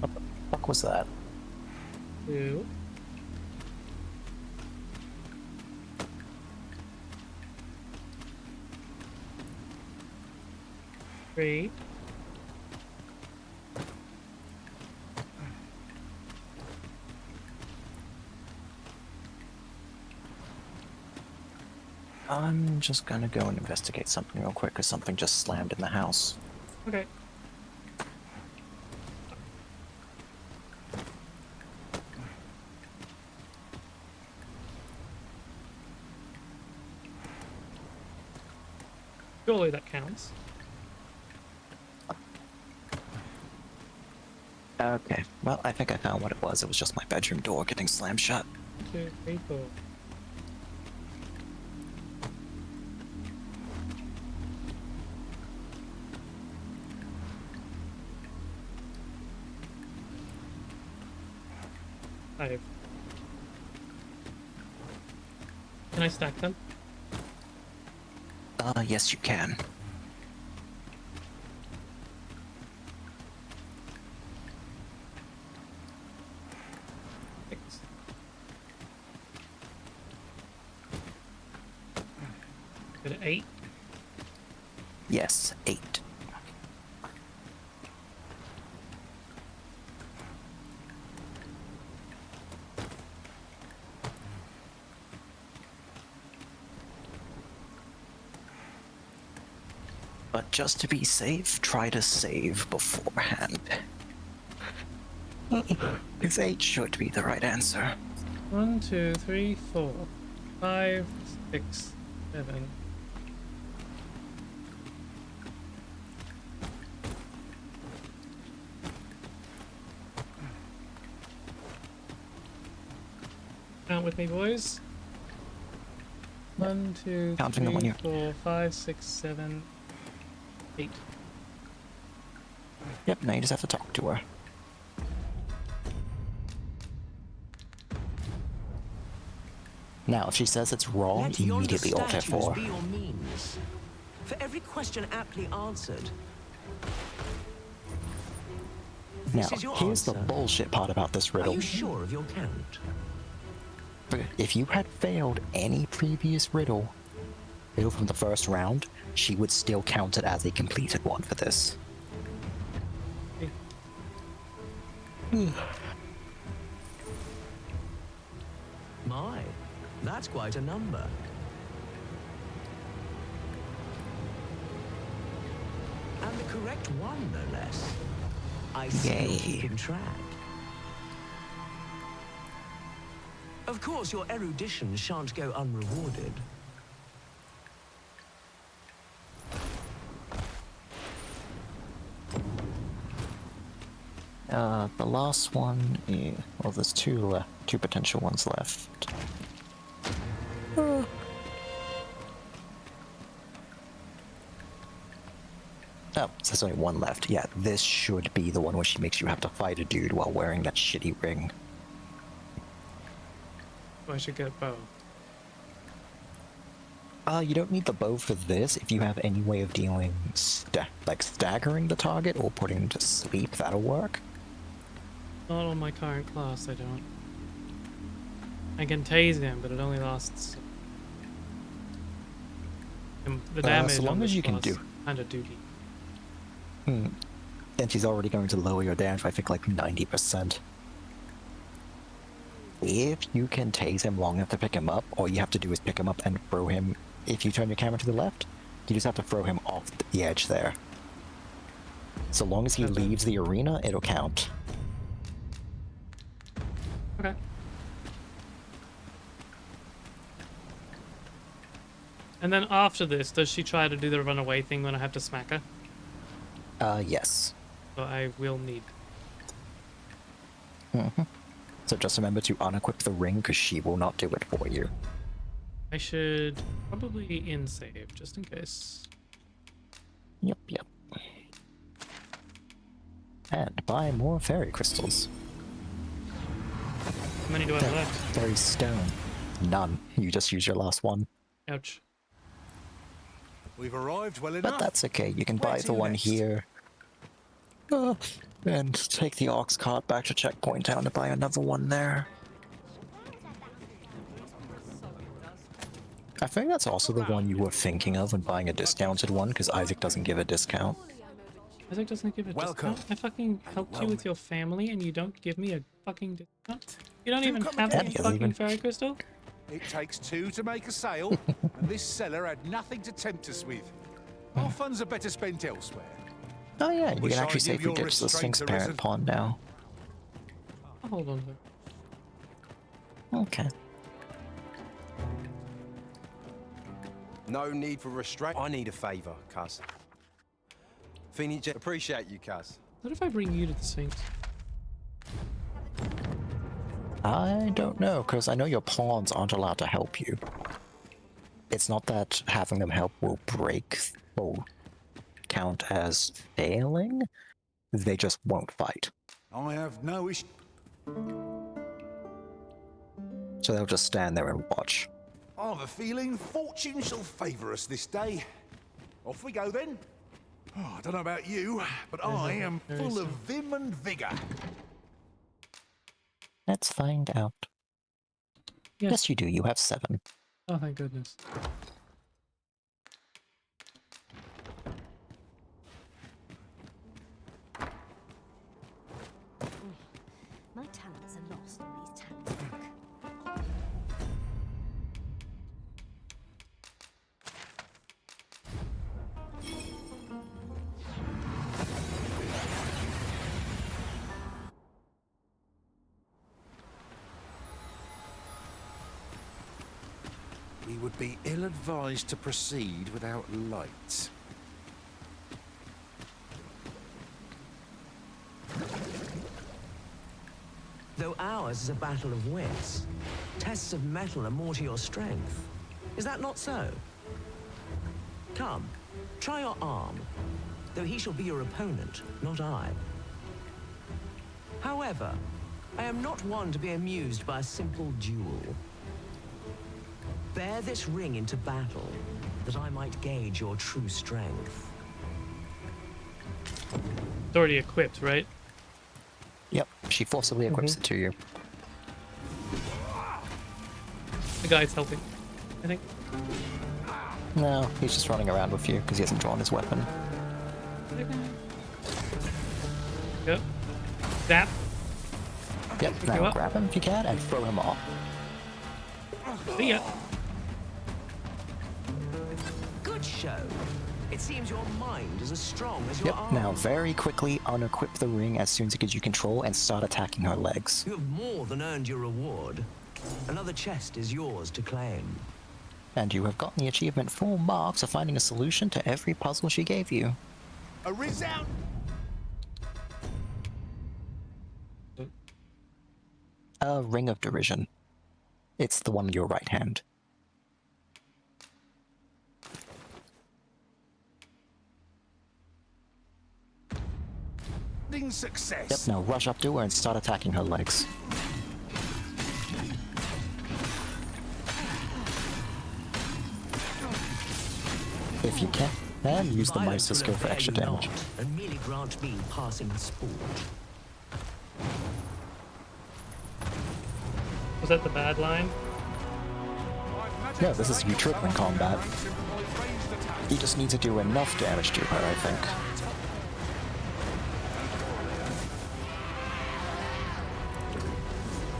What the fuck was that? 2. 3. I'm just gonna go and investigate something real quick, because something just slammed in the house. Okay. Surely that counts. Okay, well, I think I found what it was. It was just my bedroom door getting slammed shut. 1, 2, 3, 4. Five. Can I stack them? Yes, you can. Good 8. Yes, 8. But just to be safe, try to save beforehand. Because 8 should be the right answer. 1, 2, 3, 4, 5, 6, 7. Count with me, boys. 1, 2, Counting them on 3, you. 4, 5, 6, 7, 8. Yep, now you just have to talk to her. Now, if she says it's wrong, Let immediately yonder alt F4. statues be your means. For every question aptly answered. Now, This is your here's the answer. bullshit part about this riddle. Are you sure of your count? If you had failed any previous riddle from the first round, she would still count it as a completed one for this. My, that's quite a number. And the correct one, no less. I see you're keeping track. Of course, your erudition shan't go unrewarded. The last one is... Well, there's two potential ones left. Oh, so there's only one left. Yeah, this should be the one where she makes you have to fight a dude while wearing that shitty ring. I should get a bow. You don't need the bow for this. If you have any way of dealing, like staggering the target or putting him to sleep, that'll work. Not on my current class, I don't. I can tase him, but it only lasts. And the damage so long on as this you can class do. Kinda dookie. Then she's already going to lower your damage by, I think, like 90%. If you can tase him long enough to pick him up, all you have to do is pick him up and throw him. If you turn your camera to the left, you just have to throw him off the edge there. So long as he leaves the arena, it'll count. Okay. And then after this, does she try to do the runaway thing when I have to smack her? Yes. So I will need. So just remember to unequip the ring, because she will not do it for you. I should probably in-save, just in case. Yep. And buy more fairy crystals. How many do I have left? Fairy stone. None. You just use your last one. Ouch. We've arrived well enough. But that's okay. You can Where buy to the one next? here. And take the ox cart back to Checkpoint Town to buy another one there. I think that's also the one you were thinking of when buying a discounted one, because Isaac doesn't give a discount. Isaac doesn't give a Welcome. discount? I fucking helped you with your family and you don't give me a fucking discount? You don't even come have again? any fucking fairy crystal? It takes two to make a sale, and this seller had nothing to tempt us with. Our funds are better spent elsewhere. Oh yeah, you Wish can I actually knew safely your ditch the restraint Sphinx Parent arisen. pawn now. I'll hold on to it. Okay. No need for restraint. I need a favour, cuz. Phoenix, appreciate you, cuz. What if I bring you to the Sphinx? I don't know, because I know your pawns aren't allowed to help you. It's not that having them help will count as failing. They just won't fight. I have no issue. So they'll just stand there and watch. I have a feeling fortune shall favour us this day. Off we go then. Oh, I don't know about you, but I am full of vim and vigour. Let's find out. Yes, you do. You have 7. Oh, thank goodness. My talents are lost on these townsfolk. We would be ill-advised to proceed without lights. Though ours is a battle of wits, tests of metal are more to your strength. Is that not so? Come, try your arm, though he shall be your opponent, not I. However, I am not one to be amused by a simple duel. Bear this ring into battle, that I might gauge your true strength. It's already equipped, right? Yep, she forcibly equips it to you. The guy's helping, I think. No, he's just running around with you because he hasn't drawn his weapon. Yep. Zap. Yep, now grab him if you can and throw him off. See ya. Good show. It seems your mind is as strong as your Yep, arm. now very quickly unequip the ring as soon as it gives you control and start attacking her legs. You have more than earned your reward. Another chest is yours to claim. And you have gotten the achievement full marks of finding a solution to every puzzle she gave you. A resound. A Ring of Derision. It's the one in your right hand. Success. Yep, now rush up to her and start attacking her legs. If you can, then use the Meister skill for extra damage. And merely grant me passing sport. Was that the bad line? No, this is you tripling combat. You just need to do enough damage to her, I think.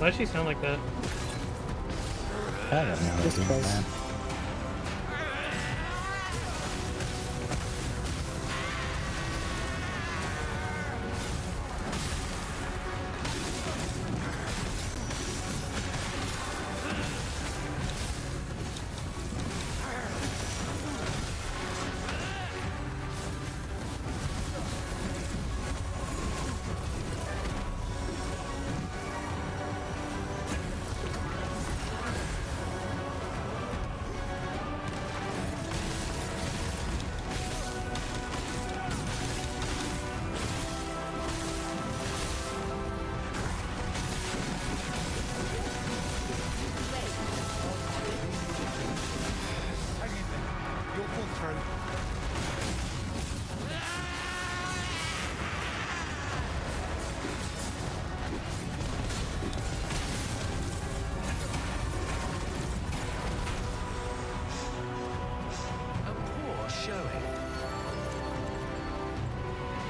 Why does she sound like that? I don't know, man.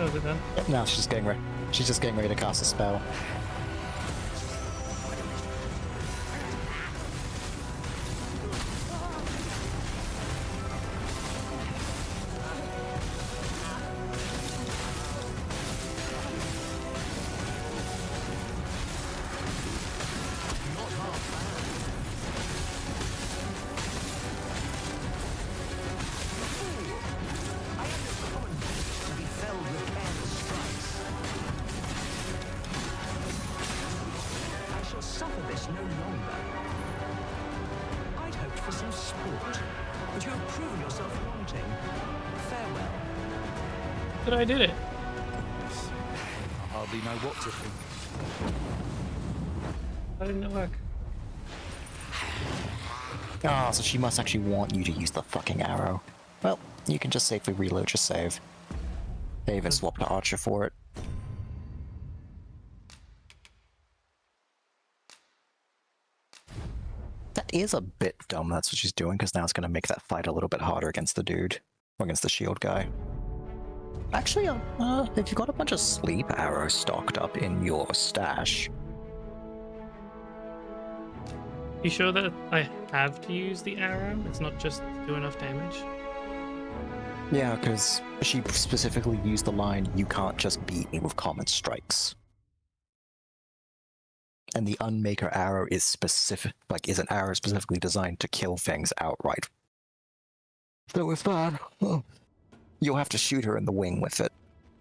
That was it then. Yep, now she's just getting ready. She's just getting ready to cast a spell. But I did it. I hardly know what to think. How didn't it work? Ah, so she must actually want you to use the fucking arrow. Well, you can just safely reload your save. They even swapped to Archer for it. That is a bit dumb, that's what she's doing, because now it's going to make that fight a little bit harder against the dude. Or against the shield guy. Actually, if you've got a bunch of sleep arrows stocked up in your stash... You sure that I have to use the arrow? It's not just do enough damage? Yeah, because she specifically used the line, "You can't just beat me with common strikes." And the Unmaker arrow is specific, is an arrow specifically designed to kill things outright. So with that, you'll have to shoot her in the wing with it.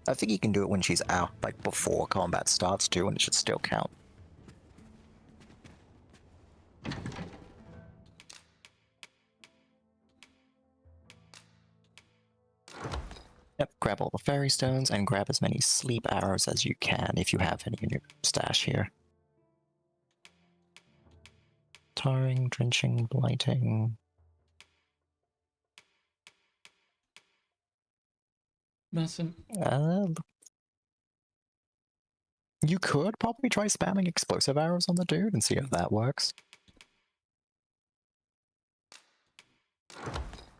I think you can do it when she's out, before combat starts too, and it should still count. Yep, grab all the fairy stones and grab as many sleep arrows as you can if you have any in your stash here. Tarring, drenching, blighting. Mustn't. You could probably try spamming explosive arrows on the dude and see if that works.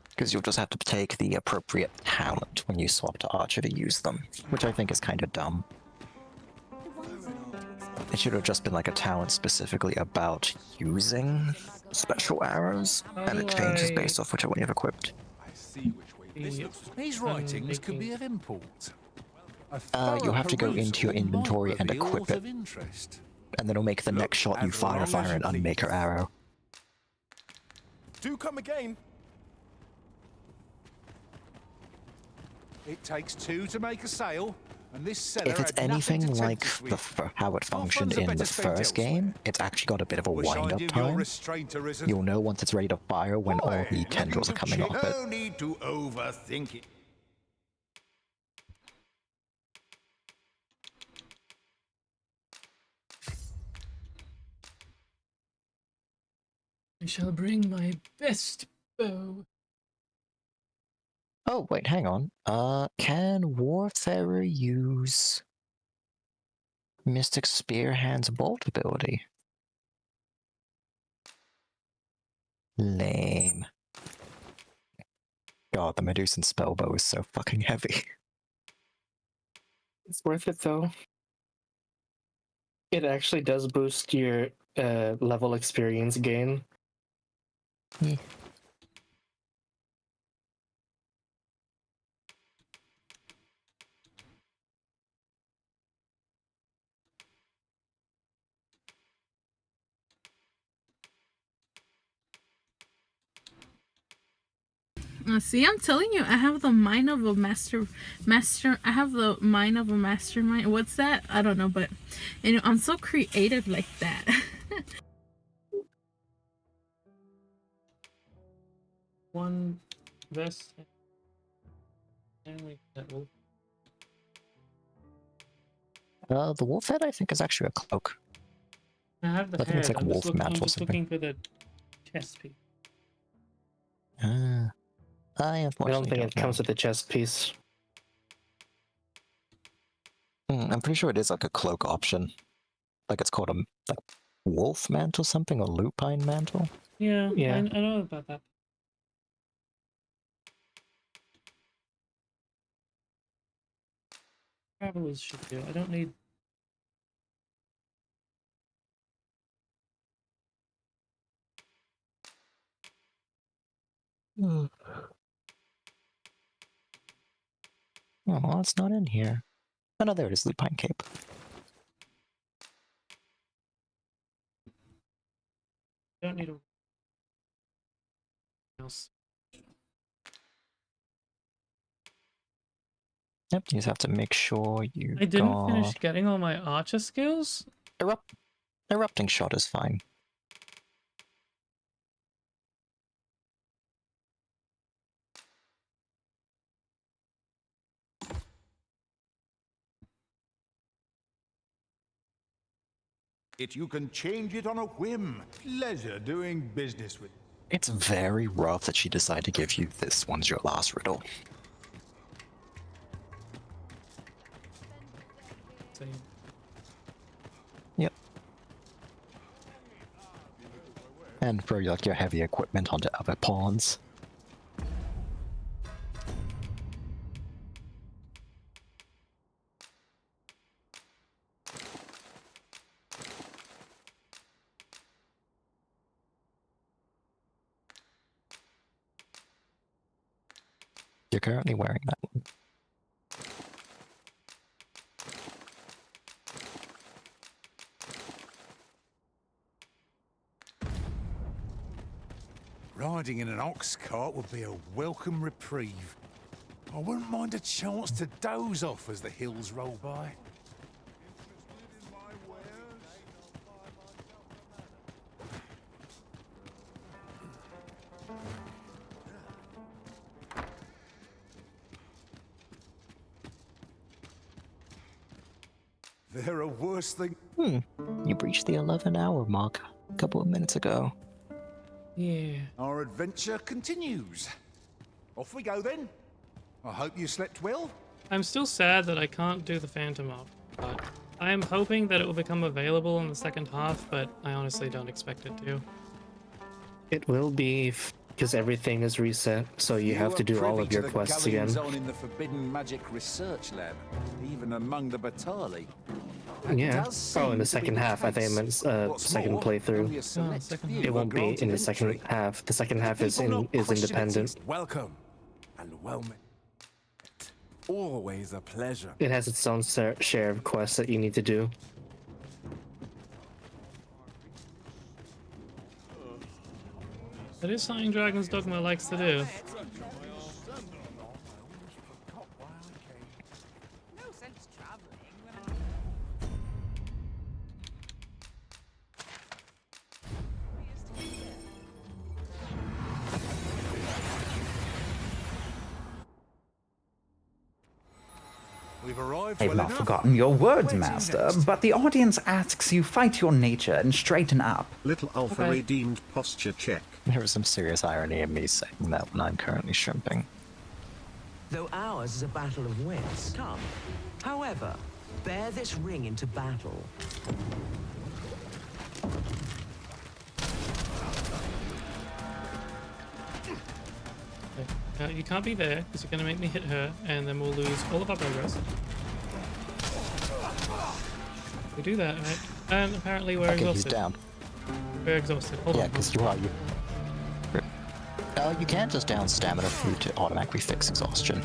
Because you'll just have to take the appropriate talent when you swap to Archer to use them, which I think is kind of dumb. It should have just been a talent specifically about using special arrows, and it changes based off whichever one you've equipped. I see which way. These writings could be of import. You'll have to go into your inventory and equip it. And then it'll make the next shot you fire an Unmaker arrow. Do come again. It takes two to make a sale, and this seller If it's had nothing anything to like tempt us with. how it functioned funds are in the better spent first game, it's actually got a bit of a Wish I wind-up knew your time. restraint had risen. You'll know once it's ready to fire when all the tendrils are coming off it. No need to overthink it. I shall bring my best bow. Oh, wait, hang on. Can Warfarer use Mystic Spear Hand's Bolt ability? Lame. God, the Medusan spellbow is so fucking heavy. It's worth it though. It actually does boost your level experience gain. Yeah. See, I'm telling you, I have the mind of a master. I have the mind of a mastermind. What's that? I don't know, but I'm so creative like that. One vest. And we that wolf. The wolf head, I think, is actually a cloak. I have the I think it's head. like wolf I'm mantle or just something. looking for the chest piece. I don't think it comes with the chest piece. I'm pretty sure it is like a cloak option. Like it's called a wolf mantle something, or lupine mantle. Yeah, Yeah. I know about that. Travelers should do. I don't need. Oh, it's not in here. Oh no, there it is, Lupine Cape. Don't need a. Else. Yep, you just have to make sure you I didn't finish got... getting all my archer skills. Erupting shot is fine. You can change it on a whim. Pleasure doing business with. It's very rough that she decided to give you this one's your last riddle. Same. Yep. And throw like your heavy equipment onto other pawns. You're currently wearing that one. Riding in an ox cart would be a welcome reprieve. I wouldn't mind a chance to doze off as the hills roll by. There are worse things. You breached the 11-hour mark a couple of minutes ago. Yeah. Our adventure continues. Off we go then. I hope you slept well. I'm still sad that I can't do the Phantom up, but I am hoping that it will become available in the second half, but I honestly don't expect it to. It will be, because everything is reset, so you have to do all of your quests again. On in the Forbidden Magic Research Lab, even among the Batali. Yeah. Oh, in the second half, I think I meant second playthrough. It won't be in the second half. The second half is independent. Welcome and well met. Always a pleasure. It has its own share of quests that you need to do. That is something Dragon's Dogma likes to do. I've not forgotten your words, Master, but the audience asks you fight your nature and straighten up. Little Alpha redeemed posture check. There is some serious irony in me saying that when I'm currently shrimping. Though ours is a battle of wits, come. However, bear this ring into battle. You can't be there, because you're going to make me hit her, and then we'll lose all of our progress. We do that, right? And apparently we're exhausted. He's down. We're exhausted. Hold on. Yeah, because you are. You can't just down stamina food to automatically fix exhaustion.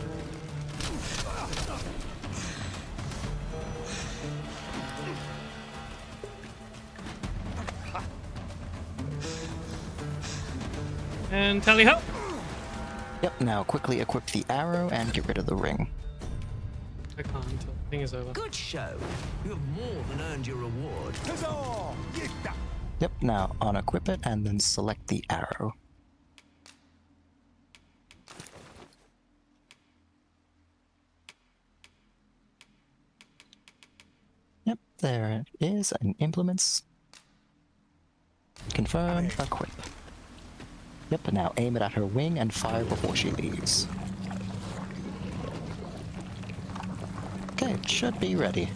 And tally ho! Yep, now quickly equip the arrow and get rid of the ring. I can't until the thing is over. Good show. You have more than earned your reward. Yep, now unequip it and then select the arrow. Yep, there it is, and implements. Confirm, equip. Yep, now aim it at her wing and fire before she leaves. Okay, it should be ready.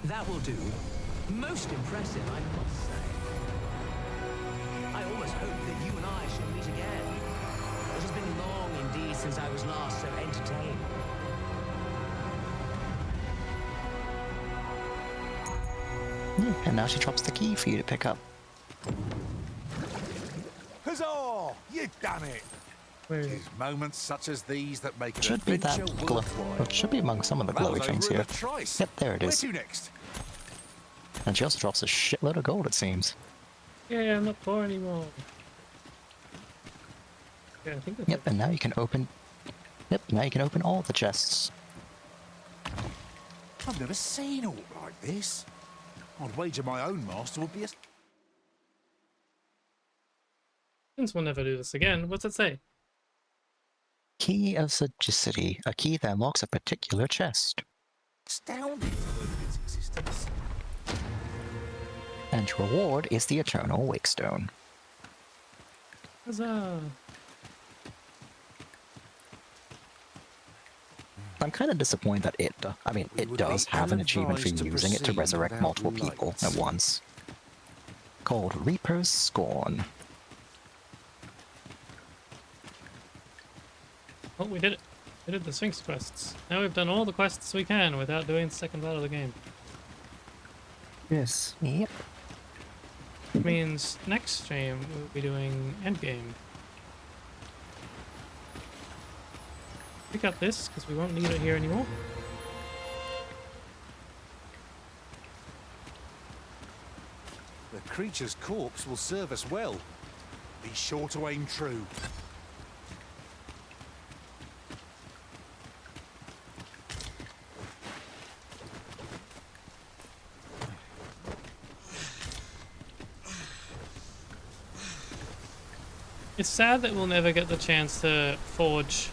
That will do. Most impressive, I must say. I almost hope that you and I shall meet again. It has been long indeed since I was last so entertained. Yeah, and now she drops the key for you to pick up. Huzzah! You've done it! It's moments such as these that make an Should be that adventure glow. worthwhile. It should be among some of the glowy Val's things over in here. a trice. Yep, there it is. Where to next? And she also drops a shitload of gold, it seems. Yeah, I'm not poor anymore. Yeah, I think that's Yep, and now you can open... Yep, now you can open all the chests. I've never seen aught like this. I'd wager my own master would be a... Since we'll never do this again, what's it say? Key of Sagacity, a key that unlocks a particular chest. astounding to learn of its existence. And your reward is the Eternal Wakestone. Huzzah! I'm kind of disappointed that it does have an achievement for using it to resurrect multiple people at once. Called Reaper's Scorn. Oh, we did it. We did the Sphinx quests. Now we've done all the quests we can without doing the second part of the game. Yes. Yep. Which means next stream we'll be doing endgame. Pick up this, because we won't need it here anymore. The creature's corpse will serve us well. Be sure to aim true. It's sad that we'll never get the chance to forge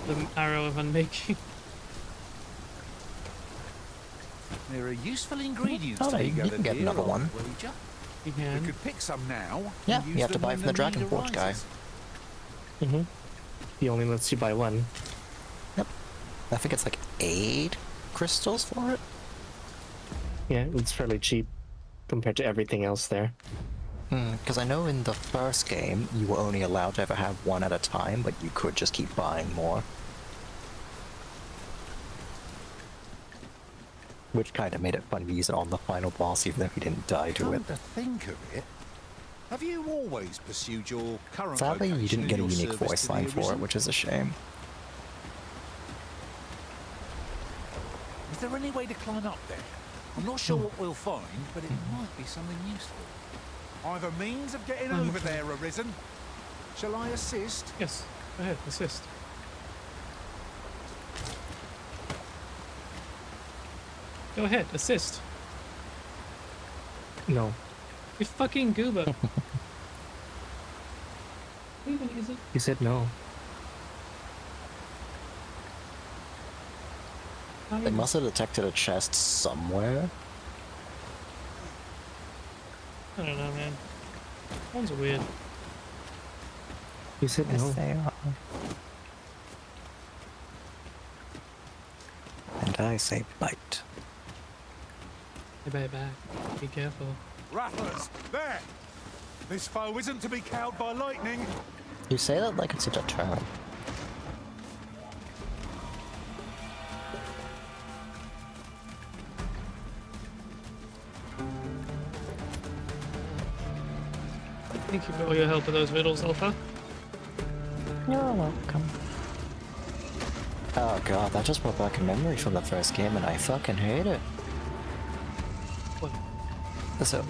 the Arrow of Unmaking. There are useful ingredients Oh, to be you can gathered get here, another one. Wager. You can. We could pick some now. Yeah, and you use have to them buy when from the need Dragon Forge guy. arises. Mm-hmm. He only lets you buy one. Yep. I think it's like 8 crystals for it. Yeah, it's fairly cheap compared to everything else there. Because I know in the first game, you were only allowed to ever have one at a time, but you could just keep buying more. Which kind of made it fun to use it on the final boss, even if you didn't die to it. Come to think of it, have you always pursued your current Sadly, you vocation didn't get a in your unique service voice to the line for it, Arisen? which is a shame. Is there any way to climb up there? I'm not sure what we'll find, but it might be something useful. I've a means of getting over there, Arisen. Shall I assist? Yes, go ahead, assist. Go ahead, assist. No. You fucking goober. Even is it? He said no. They must have detected a chest somewhere. I don't know, man. Ones are weird. He said Yes, no. they are. And I say bite. Hey, back. Be careful. Rattlers, there! This foe isn't to be cowed by lightning. You say that like it's a deterrent. Thank you for all your help with those riddles, Alpha. You're welcome. Oh god, that just brought back a memory from the first game and I fucking hate it. What? So,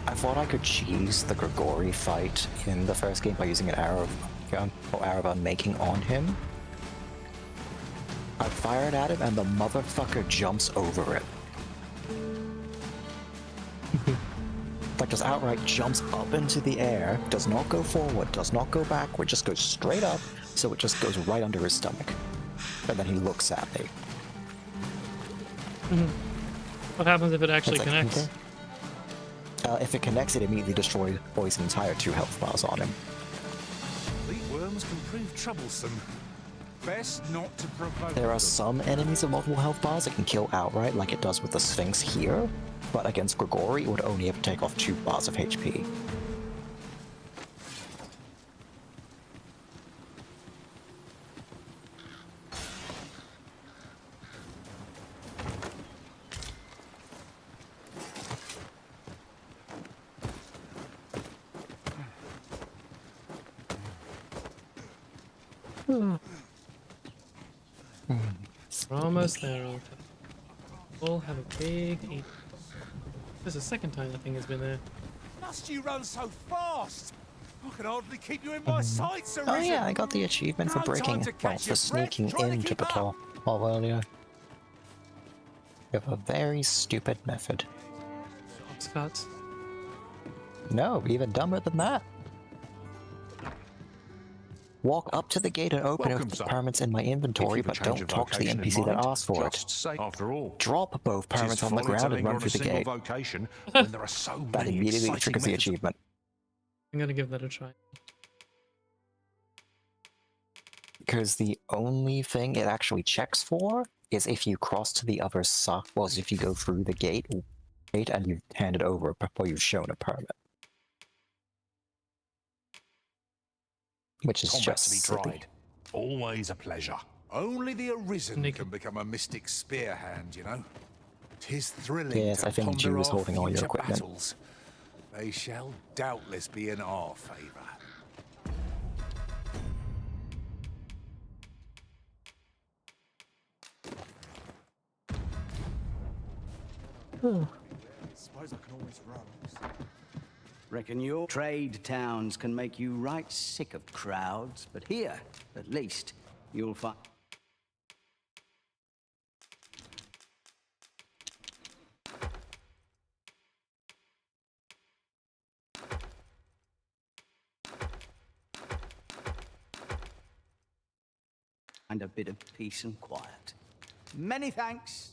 I thought I could cheese the Grigori fight in the first game by using an arrow of unmaking on him. I fired at him and the motherfucker jumps over it. Like just outright jumps up into the air, does not go forward, does not go backward, just goes straight up, so it just goes right under his stomach. And then he looks at me. What happens if it actually It's like, connects? okay. If it connects, it immediately destroys his entire 2 health bars on him. Fleet worms can prove troublesome. Best not to provoke There are them. some enemies with multiple health bars that can kill outright, like it does with the Sphinx here, but against Grigori, it would only have to take off 2 bars of HP. We're almost there, Alta. We'll have a big eat. This is the second time the thing has been there. Must you run so fast? I can hardly keep you in my sights, Sir Oh Risen. yeah, I got the achievement for No time breaking, to well, catch for your sneaking breath, trying to into keep up. Batal while earlier. You have a very stupid method. Scott. No, even dumber than that. Walk up to the gate and open it Welcome, with sir. permits in my inventory, If you've a but change don't of talk to the vocation in NPC that mind, asked for it. just say, after all, Drop both it is permits on the folly ground and to linger run on a through the single gate. vocation when there are so That many immediately exciting triggers the methods. achievement. I'm gonna give that a try. Because the only thing it actually checks for is if you cross to the other side, well, is if you go through the gate and you hand it over before you've shown a permit. Which is Combat just to be silly. tried. Always a pleasure. Only the Arisen can become a mystic spear hand, you know. 'Tis thrilling Yes, to I think ponder Jew is our holding all your future equipment. battles. They shall doubtless be in our favour. Suppose I can always run. Reckon your trade towns can make you right sick of crowds, but here, at least, you'll find... and a bit of peace and quiet. Many thanks.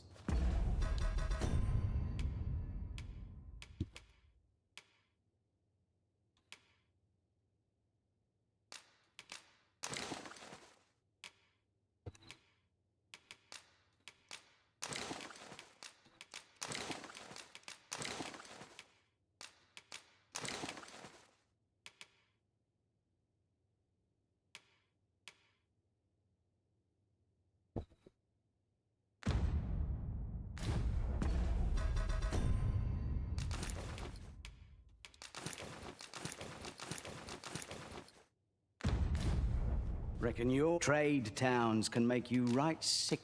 Reckon your trade towns can make you right sick.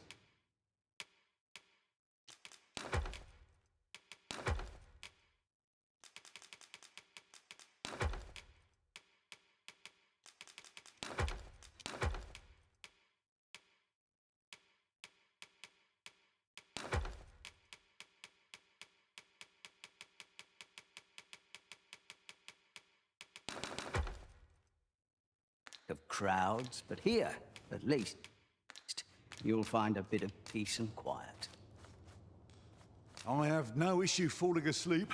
Of crowds, but here, at least, you'll find a bit of peace and quiet. I have no issue falling asleep.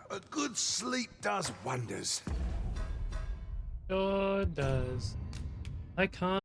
A good sleep does wonders. Sure does. I can't